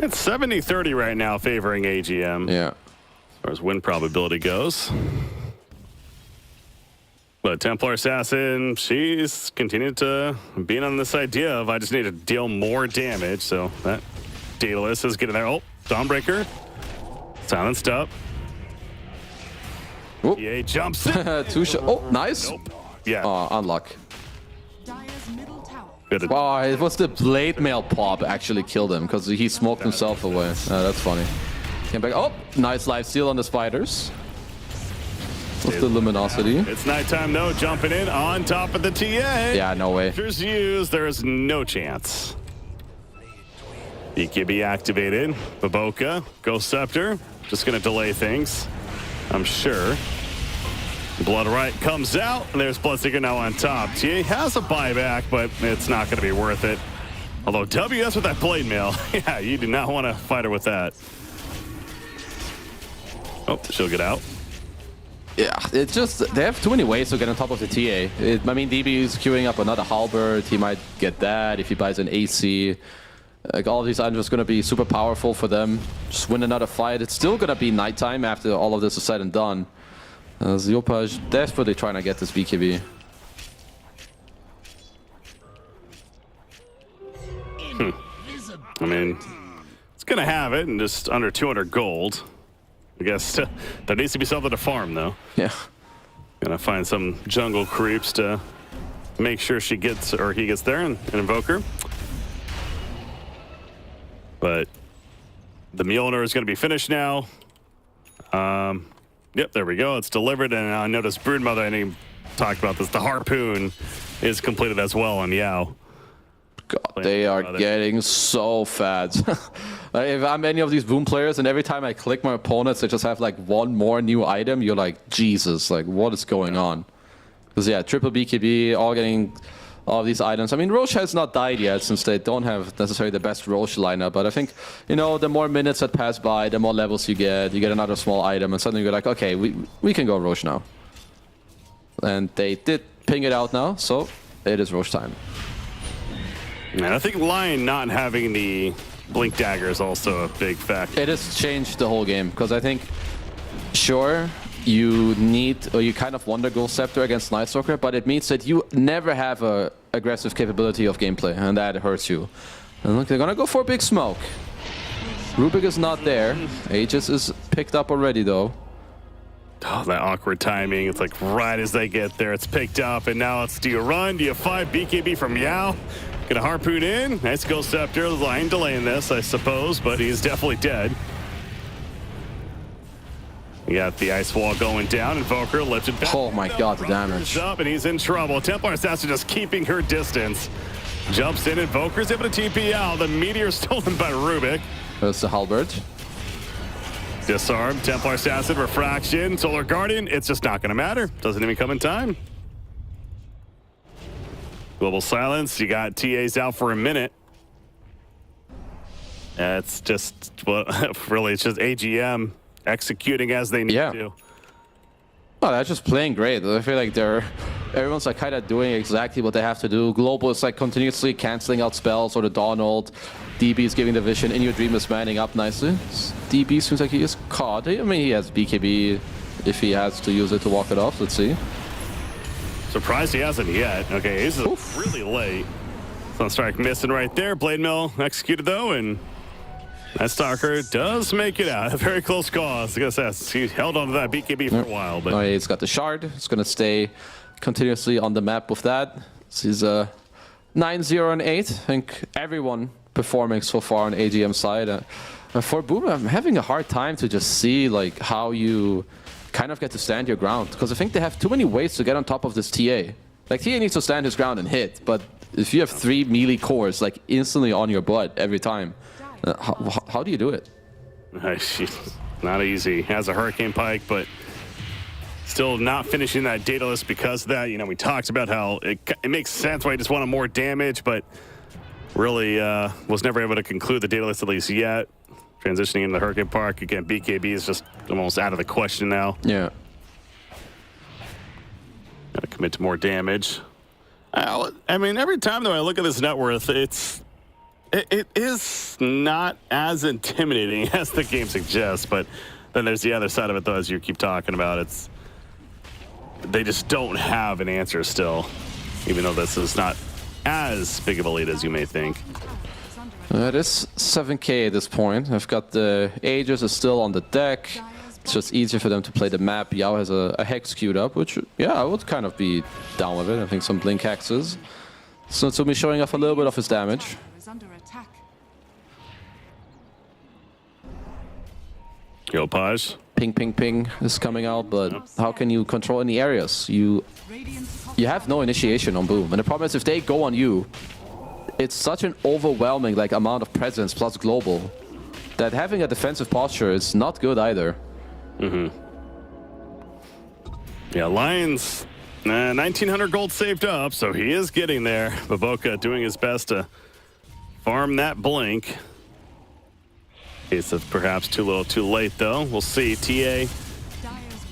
It's 70-30 right now, favoring AGM. Yeah. As far as win probability goes. But Templar Assassin, she's continued to be on this idea of I just need to deal more damage. So that Daedalus is getting there. Oh, Dawnbreaker. Silenced up. Oop. EA jumps in. Oh, nice. Nope. Yeah. Unluck. Dire's middle tower. Good. Oh, it was the blade mail pop actually killed him because he smoked himself away. That's funny. Came back. Oh, nice life steal on the spiders. With the luminosity. It's nighttime though, jumping in on top of the TA. Yeah, no way. Features used, there is no chance. EKB activated. Baboka, Ghost Scepter, just gonna delay things, I'm sure. Blood Right comes out, and there's Bloodseeker now on top. TA has a buyback, but it's not gonna be worth it. Although WS with that blade mail, yeah, you do not want to fight her with that. Oh, she'll get out. Yeah, it's just, they have too many ways to get on top of the TA. I mean, DB is queuing up another halberd. He might get that if he buys an AC. Like, all of these items are going to be super powerful for them. Just win another fight. It's still going to be nighttime after all of this is said and done. Ziopaj desperately trying to get this BKB. I mean, it's going to have it and just under 200 gold. I guess there needs to be something to farm, though. Yeah. Gonna find some jungle creeps to make sure she gets, or he gets there and invoke her. But the Mjolnir is gonna be finished now. Yep, there we go. It's delivered, and I noticed Broodmother, and he talked about this. The harpoon is completed as well on Yao. God, they are getting so fat. Like, if I'm any of these Boom players and every time I click my opponents, they just have like one more new item, you're like, Jesus, like what is going on? Because yeah, triple BKB, all getting all these items. I mean, Roche has not died yet since they don't have necessarily the best Roche lineup, but I think, you know, the more minutes that pass by, the more levels you get another small item, and suddenly you're like, okay, we can go Roche now. And they did ping it out now, so it is Roche time. And I think Lion not having the Blink Dagger is also a big factor. It has changed the whole game, because I think, sure, you need, or you kind of want to go Scepter against Night Stalker, but it means that you never have a aggressive capability of gameplay, and that hurts you. And look, they're gonna go for a big smoke. Rubik is not there. Aegis is picked up already, though. Oh, that awkward timing. It's like right as they get there, it's picked up, and now it's, do you run? Do you fight? BKB from Yao. Gonna harpoon in. Nice Ghost Scepter. Lion delaying this, I suppose, but he's definitely dead. You got the ice wall going down. Invoker lifted back. Oh my god, the damage. Up, and he's in trouble. Templar Assassin just keeping her distance. Jumps in. Invoker's able to TP out. The meteor stolen by Rubik. There's the halberd. Disarm. Templar Assassin. Refraction. Solar Guardian. It's just not going to matter. Doesn't even come in time. Global Silence. You got TAs out for a minute. It's just, well, really, it's just AGM executing as they need to. Oh, they're just playing great. I feel like everyone's like kind of doing exactly what they have to do. Global is like continuously canceling out spells or the Dawn ult. DB is giving the vision. In Your Dream is manning up nicely. DB seems like he is caught. I mean, he has BKB if he has to use it to walk it off. Let's see. Surprised he hasn't yet. Okay, he's really late. Sunstrike missing right there. Blade Mill executed though, and that Stalker does make it out. A very close call. I guess he held on to that BKB for a while. But he's got the shard. He's going to stay continuously on the map with that. This is 9-0 and 8. I think everyone performing so far on AGM side. For Boom, I'm having a hard time to just see like how you kind of get to stand your ground, because I think they have too many ways to get on top of this TA. Like, TA needs to stand his ground and hit, but if you have 3 melee cores like instantly on your butt every time, how do you do it? Not easy. Has a Hurricane Pike, but still not finishing that Daedalus because of that. You know, we talked about how it makes sense why he just wanted more damage, but really was never able to conclude the Daedalus at least yet. Transitioning into the Hurricane Park. Again, BKB is just almost out of the question now. Yeah. Gotta commit to more damage. I mean, every time though I look at this net worth, it's It is not as intimidating as the game suggests, but then there's the other side of it, though, as you keep talking about. They just don't have an answer still, even though this is not as big of a lead as you may think. It is 7k at this point. I've got the Aegis is still on the deck. It's just easier for them to play the map. Yao has a Hex queued up, which, yeah, I would kind of be down with it. I think some Blink Hexes. So Tsumi showing off a little bit of his damage. Yo, Paj. Ping, ping, ping is coming out, but how can you control any areas? You have no initiation on Boom. And the problem is if they go on you, it's such an overwhelming like amount of presence plus global that having a defensive posture is not good either. Yeah, Lions, 1,900 gold saved up, so he is getting there. Baboka doing his best to farm that blink. Case of perhaps too little too late, though. We'll see. TA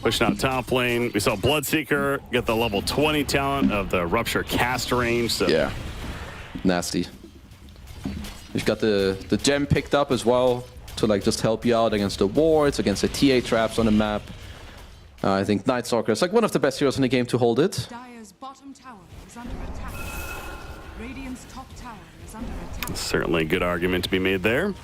pushing out top lane. We saw Bloodseeker get the level 20 talent of the Rupture cast range. So. Yeah, nasty. You've got the gem picked up as well to like just help you out against the wards, against the TA traps on the map. I think Night Stalker is like one of the best heroes in the game to hold it. Dire's bottom tower is under attack. Radiant's top tower is under attack. Certainly a good argument to be made there.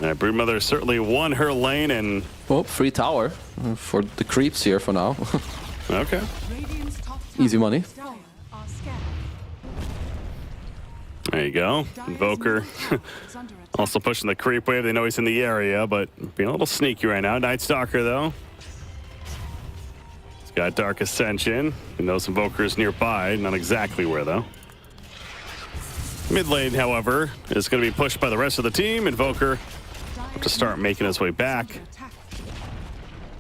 Broodmother certainly won her lane and... Oh, free tower for the creeps here for now. Okay. Easy money. There you go. Invoker also pushing the creep wave. They know he's in the area, but being a little sneaky right now. Night Stalker, though. He's got Dark Ascension. He knows Invoker's nearby. Not exactly where, though. Mid lane, however, is going to be pushed by the rest of the team. Invoker to start making his way back.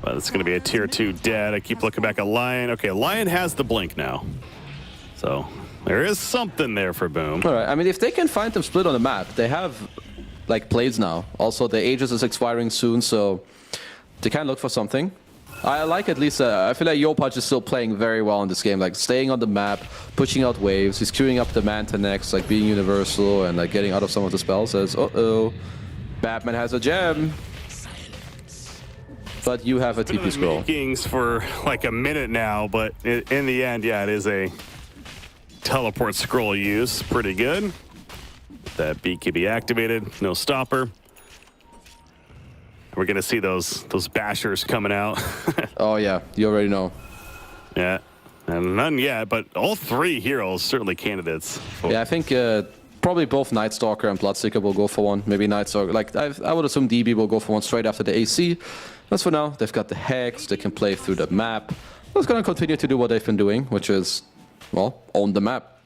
But it's going to be a tier 2 dead. I keep looking back at Lion. Okay, Lion has the blink now. So there is something there for Boom. All right, I mean, if they can find them split on the map, they have like plays now. Also, the Aegis is expiring soon, so they can look for something. I like at least, I feel like Yopaj is still playing very well in this game, like staying on the map, pushing out waves, he's queuing up the Manta next, like being universal and like getting out of some of the spells. Says, uh-oh, Batman has a gem. But you have a TP scroll. Makings for like a minute now, but in the end, yeah, it is a teleport scroll use. Pretty good. That BKB activated, no stopper. We're gonna see those bashers coming out. Oh yeah, you already know. Yeah, and none yet, but all three heroes certainly candidates. Yeah, I think probably both Night Stalker and Bloodseeker will go for one. Maybe Night Stalker, like I would assume DB will go for one straight after the AC. As for now, they've got the Hex, they can play through the map. They're gonna continue to do what they've been doing, which is, well, own the map.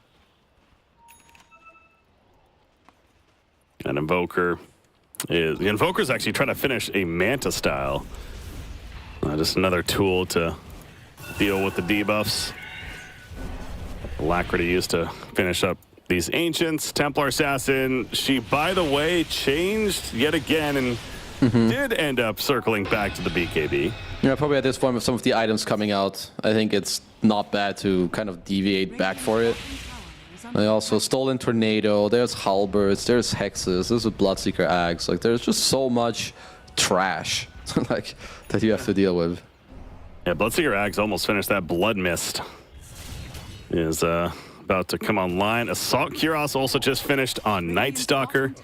And Invoker's actually trying to finish a Manta style. Just another tool to deal with the debuffs. Alacrity used to finish up these Ancients. Templar Assassin, she, by the way, changed yet again and did end up circling back to the BKB. Yeah, probably at this point with some of the items coming out, I think it's not bad to kind of deviate back for it. They also Stolen Tornado, there's Halberds, there's Hexes, there's a Bloodseeker Axe. Like, there's just so much trash like that you have to deal with. Yeah, Bloodseeker Axe almost finished that. Blood Mist is about to come online. Assault Cuirass also just finished on Night Stalker.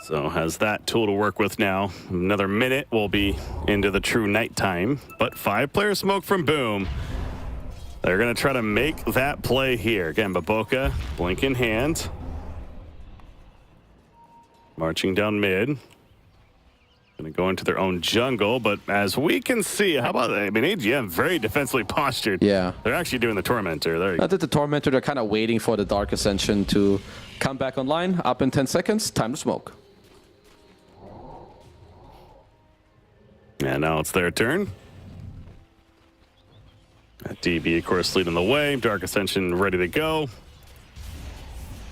So has that tool to work with now. Another minute, we'll be into the true nighttime. But 5-player smoke from Boom. They're going to try to make that play here. Again, Baboka, blink in hand. Marching down mid. Going to go into their own jungle, but as we can see, how about, I mean, AGM, very defensively postured. Yeah. They're actually doing the Tormentor. There you go. I did the Tormentor, they're kind of waiting for the Dark Ascension to come back online. Up in 10 seconds, time to smoke. And now it's their turn. DB, of course, leading the way. Dark Ascension ready to go.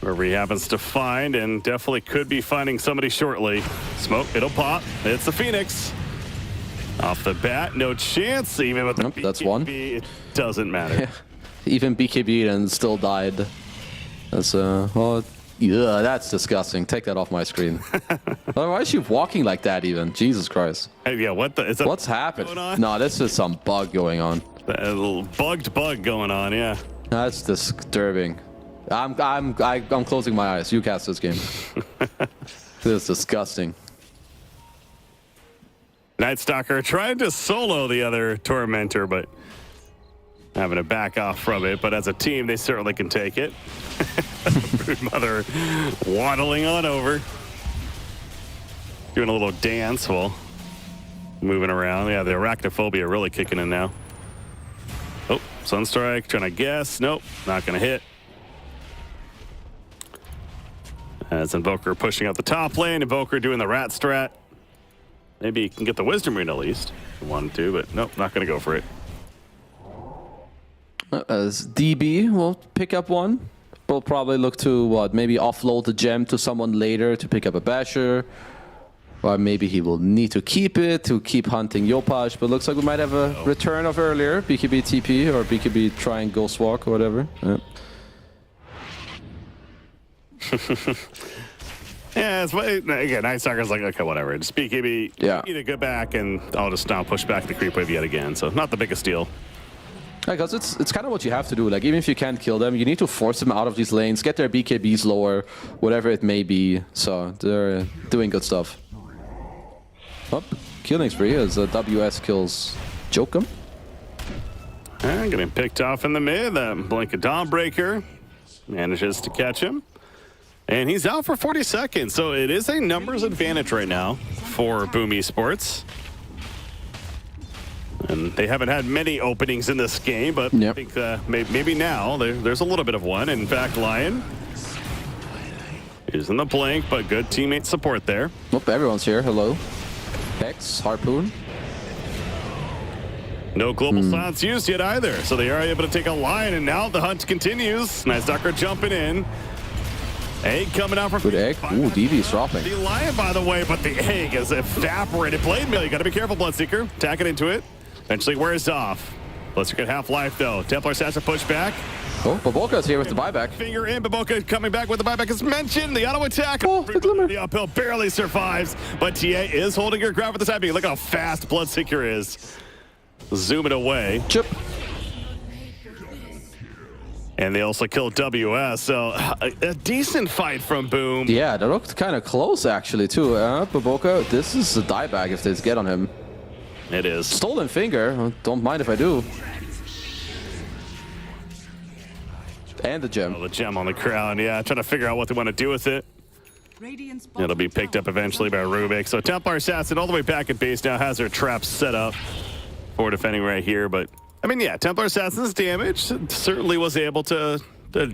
Wherever he happens to find, and definitely could be finding somebody shortly. Smoke, it'll pop. It's the Phoenix. Off the bat, no chance, even with the BKB, that's one. It doesn't matter. even BKB and still died. That's oh, yeah, that's disgusting. Take that off my screen. Why is she walking like that even? Jesus Christ. Hey, yeah, what the? Is that What's happened? going on? No, this is some bug going on. A little bugged bug going on, yeah. That's disturbing. I'm closing my eyes. You cast this game. This is disgusting. Night Stalker trying to solo the other Tormentor, but having to back off from it. But as a team, they certainly can take it. Broodmother waddling on over. Doing a little dance while moving around. Yeah, the arachnophobia really kicking in now. Oh, Sunstrike trying to guess. Nope, not going to hit. As Invoker pushing out the top lane. Invoker doing the rat strat. Maybe he can get the Wisdom Rune at least. If he wanted to, but nope, not going to go for it. As DB will pick up one. We'll probably look to, what, maybe offload the gem to someone later to pick up a Basher. Or maybe he will need to keep it to keep hunting Yopaj. But looks like we might have a return of earlier. BKB TP or BKB try and Ghost Walk or whatever. Yeah. Yeah, it's, again, Night Stalker's like, okay, whatever. Just BKB, Yeah. you need to go back, and I'll just now push back the creep wave yet again. So not the biggest deal. Because it's kind of what you have to do. Like, even if you can't kill them, you need to force them out of these lanes, get their BKBs lower, whatever it may be. So they're doing good stuff. Oh, killing spree as WS kills Jokum. And getting picked off in the mid. Blink of Dawnbreaker manages to catch him. And he's out for 40 seconds. So it is a numbers advantage right now for Boom Esports. And they haven't had many openings in this game, but I think maybe now there's a little bit of one. In fact, Lion is in the blink, but good teammate support there. Nope, everyone's here. Hello. Hex, Harpoon. No global silence used yet either, so they are able to take a Lion, and now the hunt continues. Nice Stalker jumping in. Egg coming out for good egg. Ooh, DV's dropping. The Lion, by the way, but the egg is evaporated. Blade Mail, you gotta be careful, Bloodseeker. Tacking into it. Eventually wears off. Bloodseeker at half life, though. Templar has to push back. Oh, Baboka's here with the buyback. Finger in, Baboka coming back with the buyback as mentioned. The auto attack. Oh, the glimmer. The uphill barely survives, but TA is holding her ground for the time being. Look how fast Bloodseeker is. Zooming away. Chip. And they also killed WS, so a decent fight from Boom. Yeah, that looked kind of close actually too. Baboka, this is a dieback if they get on him. It is. Stolen finger. Don't mind if I do. And the gem. Oh, the gem on the crown. Yeah, trying to figure out what they want to do with it. It'll be picked up eventually by Rubik. So Templar Assassin all the way back at base now has her traps set up for defending right here. But I mean, yeah, Templar Assassin's damage certainly was able to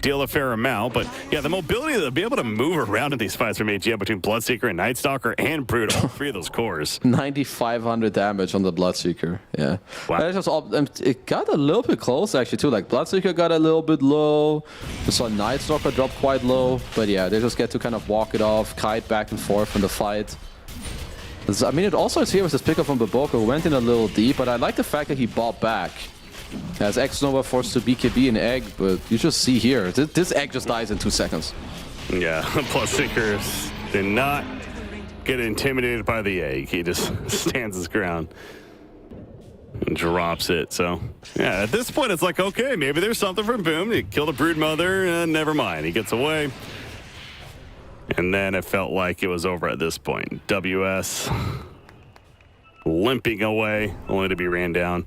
deal a fair amount. But yeah, the mobility to be able to move around in these fights from AGM between Bloodseeker and Night Stalker and Brood, all three of those cores. 9,500 damage on the Bloodseeker. Yeah. Wow. That just all, it got a little bit close actually too. Like Bloodseeker got a little bit low. We saw Night Stalker drop quite low. But yeah, they just get to kind of walk it off, kite back and forth in the fight. I mean, it also is here with this pickup from Baboka, who went in a little deep, but I like the fact that he bobbed back. As X-Nova forced to BKB an egg, but you just see here, this egg just dies in 2 seconds. Yeah, Bloodseekers did not get intimidated by the egg. He just stands his ground and drops it. So, yeah, at this point, it's like, okay, maybe there's something from Boom. He killed a Broodmother, and never mind. He gets away. And then it felt like it was over at this point. WS limping away, only to be ran down.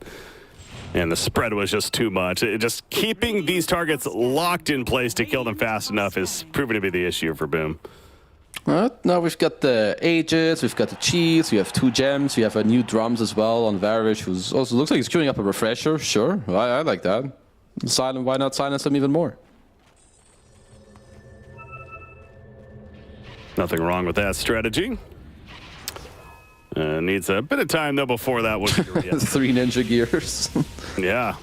And the spread was just too much. Just keeping these targets locked in place to kill them fast enough is proving to be the issue for Boom. Now we've got the Aegis, we've got the Cheats, we have 2 gems, we have a new drums as well on Varish, who's also looks like he's queuing up a refresher. Sure, I like that. Silent, why not silence them even more? Nothing wrong with that strategy. Needs a bit of time though before that would be 3 ninja gears. Yeah.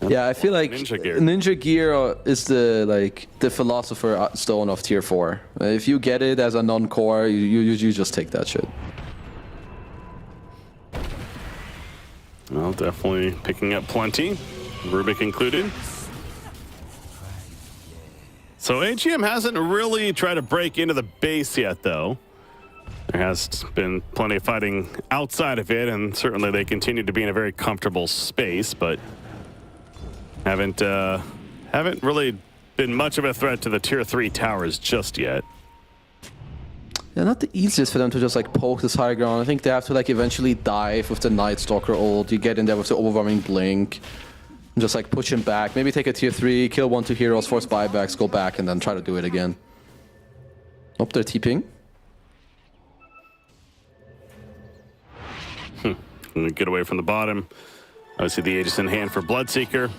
Yeah, I feel like Ninja Gear is the philosopher stone of tier 4. If you get it as a non-core, you just take that shit. Well, definitely picking up plenty. Rubik included. So AGM hasn't really tried to break into the base yet, though. There has been plenty of fighting outside of it, and certainly they continue to be in a very comfortable space, but haven't really been much of a threat to the tier 3 towers just yet. Yeah, not the easiest for them to just like poke this high ground. I think they have to like eventually dive with the Night Stalker ult. You get in there with the overwhelming blink. And just like push him back. Maybe take a tier 3, kill 1-2 heroes, force buybacks, go back, and then try to do it again. Oh, they're TPing. Get away from the bottom. Obviously the Aegis in hand for Bloodseeker.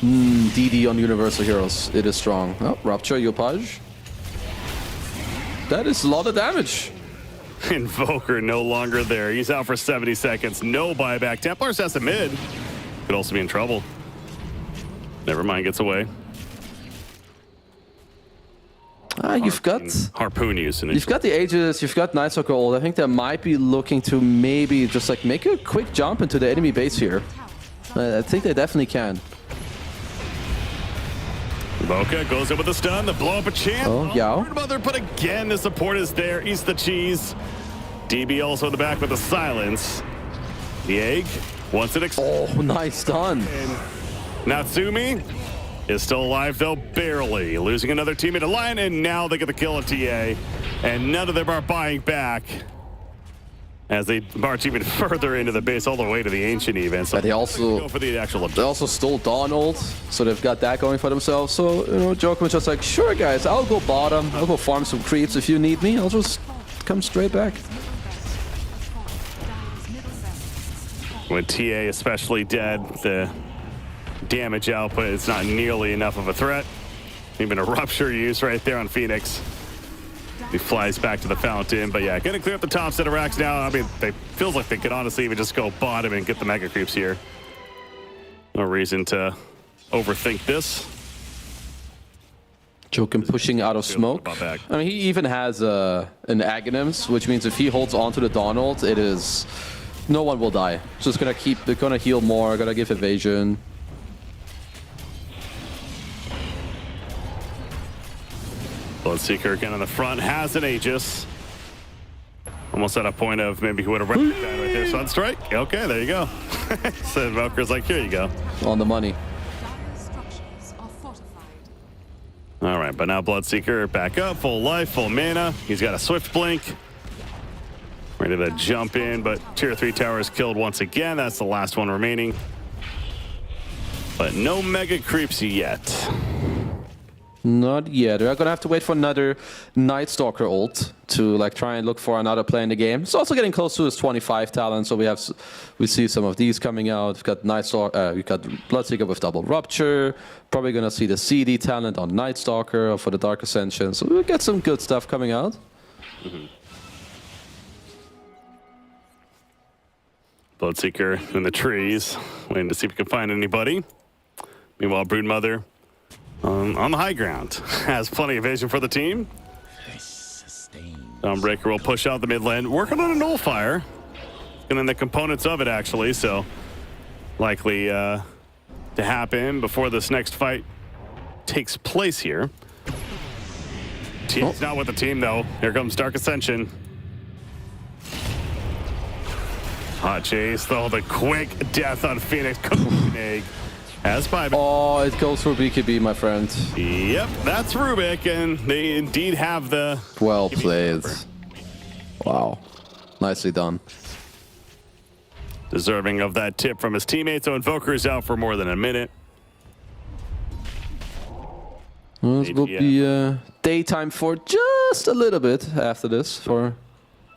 DD on Universal Heroes. It is strong. Oh, Rupture, Yopaj. That is a lot of damage. Invoker no longer there. He's out for 70 seconds. No buyback. Templars has a mid. Could also be in trouble. Never mind, gets away. You've got Harpoon use. You've got the Aegis, you've got Night Stalker ult. I think they might be looking to maybe just like make a quick jump into the enemy base here. I think they definitely can. Boca goes in with a stun to blow up a champ. Oh, Yao. Mother, but again, the support is there. Eats the cheese. DB also in the back with the silence. The egg wants it. Oh, nice stun. Natsumi is still alive, though, barely. Losing another teammate to Lion, and now they get the kill on TA. And none of them are buying back as they march even further into the base, all the way to the Ancient even. So but they also go for the actual they also stole Dawn ult, so they've got that going for themselves. So, you know, Joker was just like, sure, guys, I'll go bottom. I'll go farm some creeps if you need me. I'll just come straight back. With TA especially dead, the damage output is not nearly enough of a threat. Even a Rupture use right there on Phoenix. He flies back to the fountain, but yeah, gonna clear up the top set of racks now. I mean, they feels like they could honestly even just go bottom and get the mega creeps here. No reason to overthink this. Jokin pushing out of smoke. I mean, he even has an Aghanims, which means if he holds onto the Dawn ult, it is no one will die. So it's gonna keep, they're gonna heal more, gonna give evasion. Bloodseeker again on the front, has an Aegis. Almost at a point of maybe he would have wrecked that right there. Sunstrike. Okay, there you go. So Valkyrie's like, here you go. On the money. All right, but now Bloodseeker back up, full life, full mana. He's got a Swift Blink. Ready to jump in, but tier 3 tower is killed once again. That's the last one remaining. But no mega creeps yet. Not yet. We're gonna have to wait for another Night Stalker ult to like try and look for another play in the game. It's also getting close to his 25 talent, so we see some of these coming out. We've got Night Stalker, we've got Bloodseeker with double rupture. Probably gonna see the CD talent on Night Stalker for the Dark Ascension. So we'll get some good stuff coming out. Bloodseeker in the trees, waiting to see if we can find anybody. Meanwhile, Broodmother on the high ground has plenty of vision for the team. Dawnbreaker will push out the mid lane, working on a nullifier. And then the components of it, actually, so likely to happen before this next fight takes place here. Team's not with the team, though. Here comes Dark Ascension. Hot chase, though, the quick death on Phoenix. Egg. As buyback. Oh, it goes for BKB, my friend. Yep, that's Rubik, and they indeed have the... Well played. Wow. Nicely done. Deserving of that tip from his teammates. So Invoker is out for more than a minute. Well, this will be daytime for just a little bit after this, for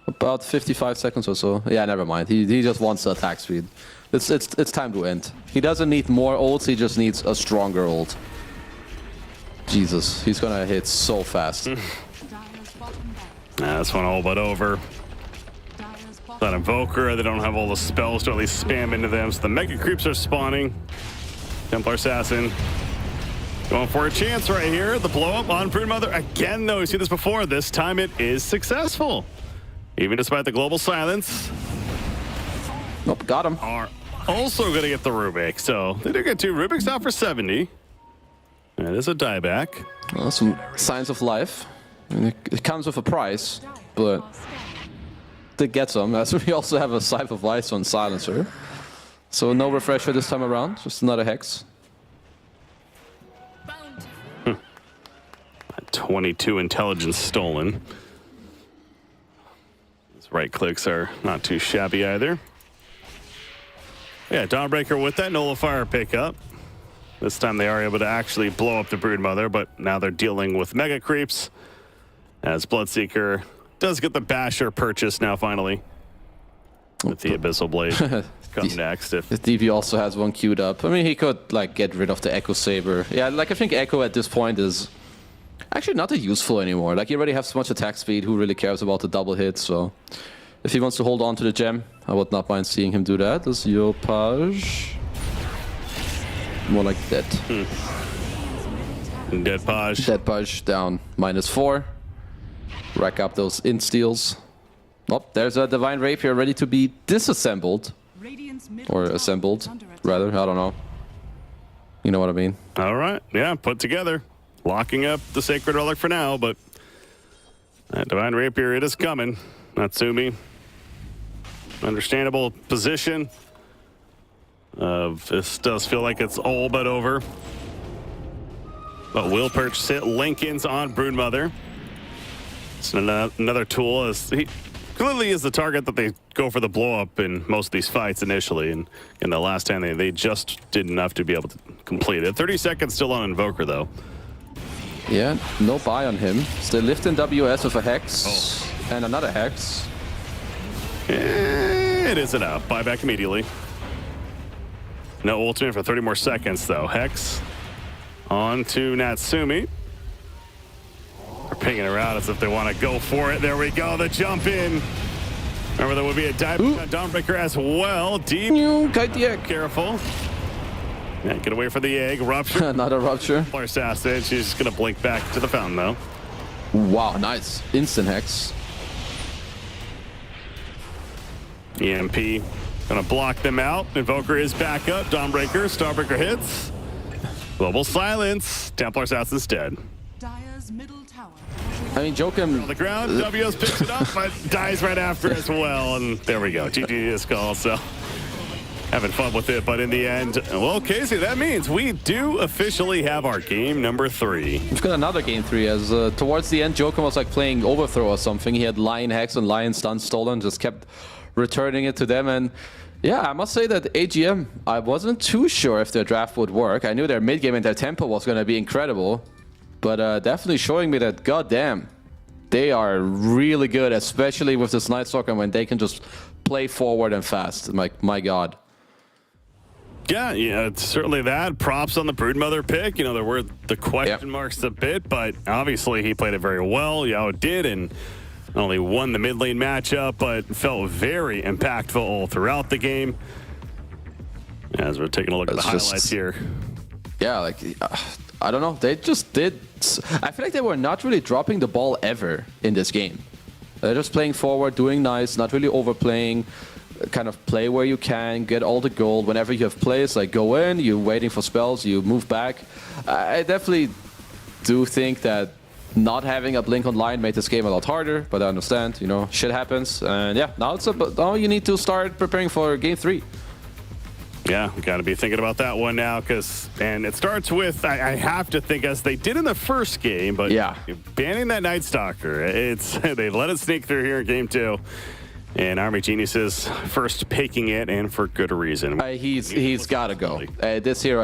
about 55 seconds or so. Yeah, never mind. He just wants the attack speed. It's time to end. He doesn't need more ults, he just needs a stronger ult. Jesus, he's gonna hit so fast. This one all but over. That Invoker, they don't have all the spells to at least spam into them, so the Mega Creeps are spawning. Templar Assassin going for a chance right here. The blow up on Broodmother. Again, though, we've seen this before. This time it is successful. Even despite the global silence. Nope, got him. also going to get the Rubik. So they did get 2 Rubiks out for 70. That is a dieback. Well, some signs of life. I mean, it comes with a price, but they get some. As we also have a Scythe of Life on Silencer. So no refresher this time around, just another Hex. 22 intelligence stolen. Those right clicks are not too shabby either. Yeah, Dawnbreaker with that nullifier pickup. This time they are able to actually blow up the Broodmother, but now they're dealing with mega creeps as Bloodseeker does get the Basher purchase now finally. With the Abyssal Blade come next. If the DV also has one queued up. I mean, he could like get rid of the Echo Saber. Yeah, like I think Echo at this point is actually not that useful anymore. Like, you already have so much attack speed. Who really cares about the double hit? So if he wants to hold on to the gem, I would not mind seeing him do that. That's Yopaj. More like that. Dead Page. Dead Page down -4. Rack up those insteals. Oh, there's a Divine Rapier ready to be disassembled. Or assembled, rather. I don't know. You know what I mean. All right. Yeah, put together. Locking up the Sacred Relic for now, but that Divine Rapier, it is coming. Natsumi. Understandable position. This does feel like it's all but over. But will purchase it. Lincoln's on Broodmother. It's another tool. As he clearly is the target that they go for the blow up in most of these fights initially. And in the last time, they just did enough to be able to complete it. 30 seconds still on Invoker, though. Yeah, no buy on him. Still lift in WS with a Hex. And another Hex. It is enough. Buyback immediately. No ultimate for 30 more seconds, though. Hex on to Natsumi. They're pinging around as if they want to go for it. There we go, the jump in. Remember, there would be a dive on Dawnbreaker as well. Deep. Careful. Yeah, get away from the egg. Rupture. Another Rupture. Assassin. She's just going to blink back to the fountain, though. Wow, nice. Instant Hex. EMP. Gonna block them out. Invoker is back up. Dawnbreaker. Starbreaker hits. Global silence. Templar Assassin's dead. Dire's middle tower. I mean, Jokum On the ground. WS picks it up, but dies right after as well. And there we go. GG is called. So having fun with it, but in the end, well, Casey, that means we do officially have our game number 3. We've got another game 3 as towards the end, Jokum was like playing Overthrow or something. He had Lion Hex and Lion Stun stolen, just kept returning it to them. And yeah, I must say that AGM, I wasn't too sure if their draft would work. I knew their mid game and their tempo was going to be incredible, but definitely showing me that, goddamn, they are really good, especially with this Night Stalker when they can just play forward and fast. Like, my god. Yeah, it's certainly that. Props on the Broodmother pick. You know, there were the question marks a bit, but obviously he played it very well. Yao did, and not only won the mid lane matchup, but felt very impactful all throughout the game. As we're taking a look at the highlights here. Yeah, like, I don't know. They just did. I feel like they were not really dropping the ball ever in this game. They're just playing forward, doing nice, not really overplaying. Kind of play where you can, get all the gold. Whenever you have plays, like, go in, you're waiting for spells, you move back. I definitely do think that not having a Blink Online made this game a lot harder, but I understand, you know, shit happens. And yeah, now you need to start preparing for game 3. Yeah, we got to be thinking about that one now, and it starts with, I have to think, as they did in the first game, but yeah, banning that Night Stalker, they let it sneak through here in game 2. And Army Geniuses first picking it, and for good reason. He's got to go. This hero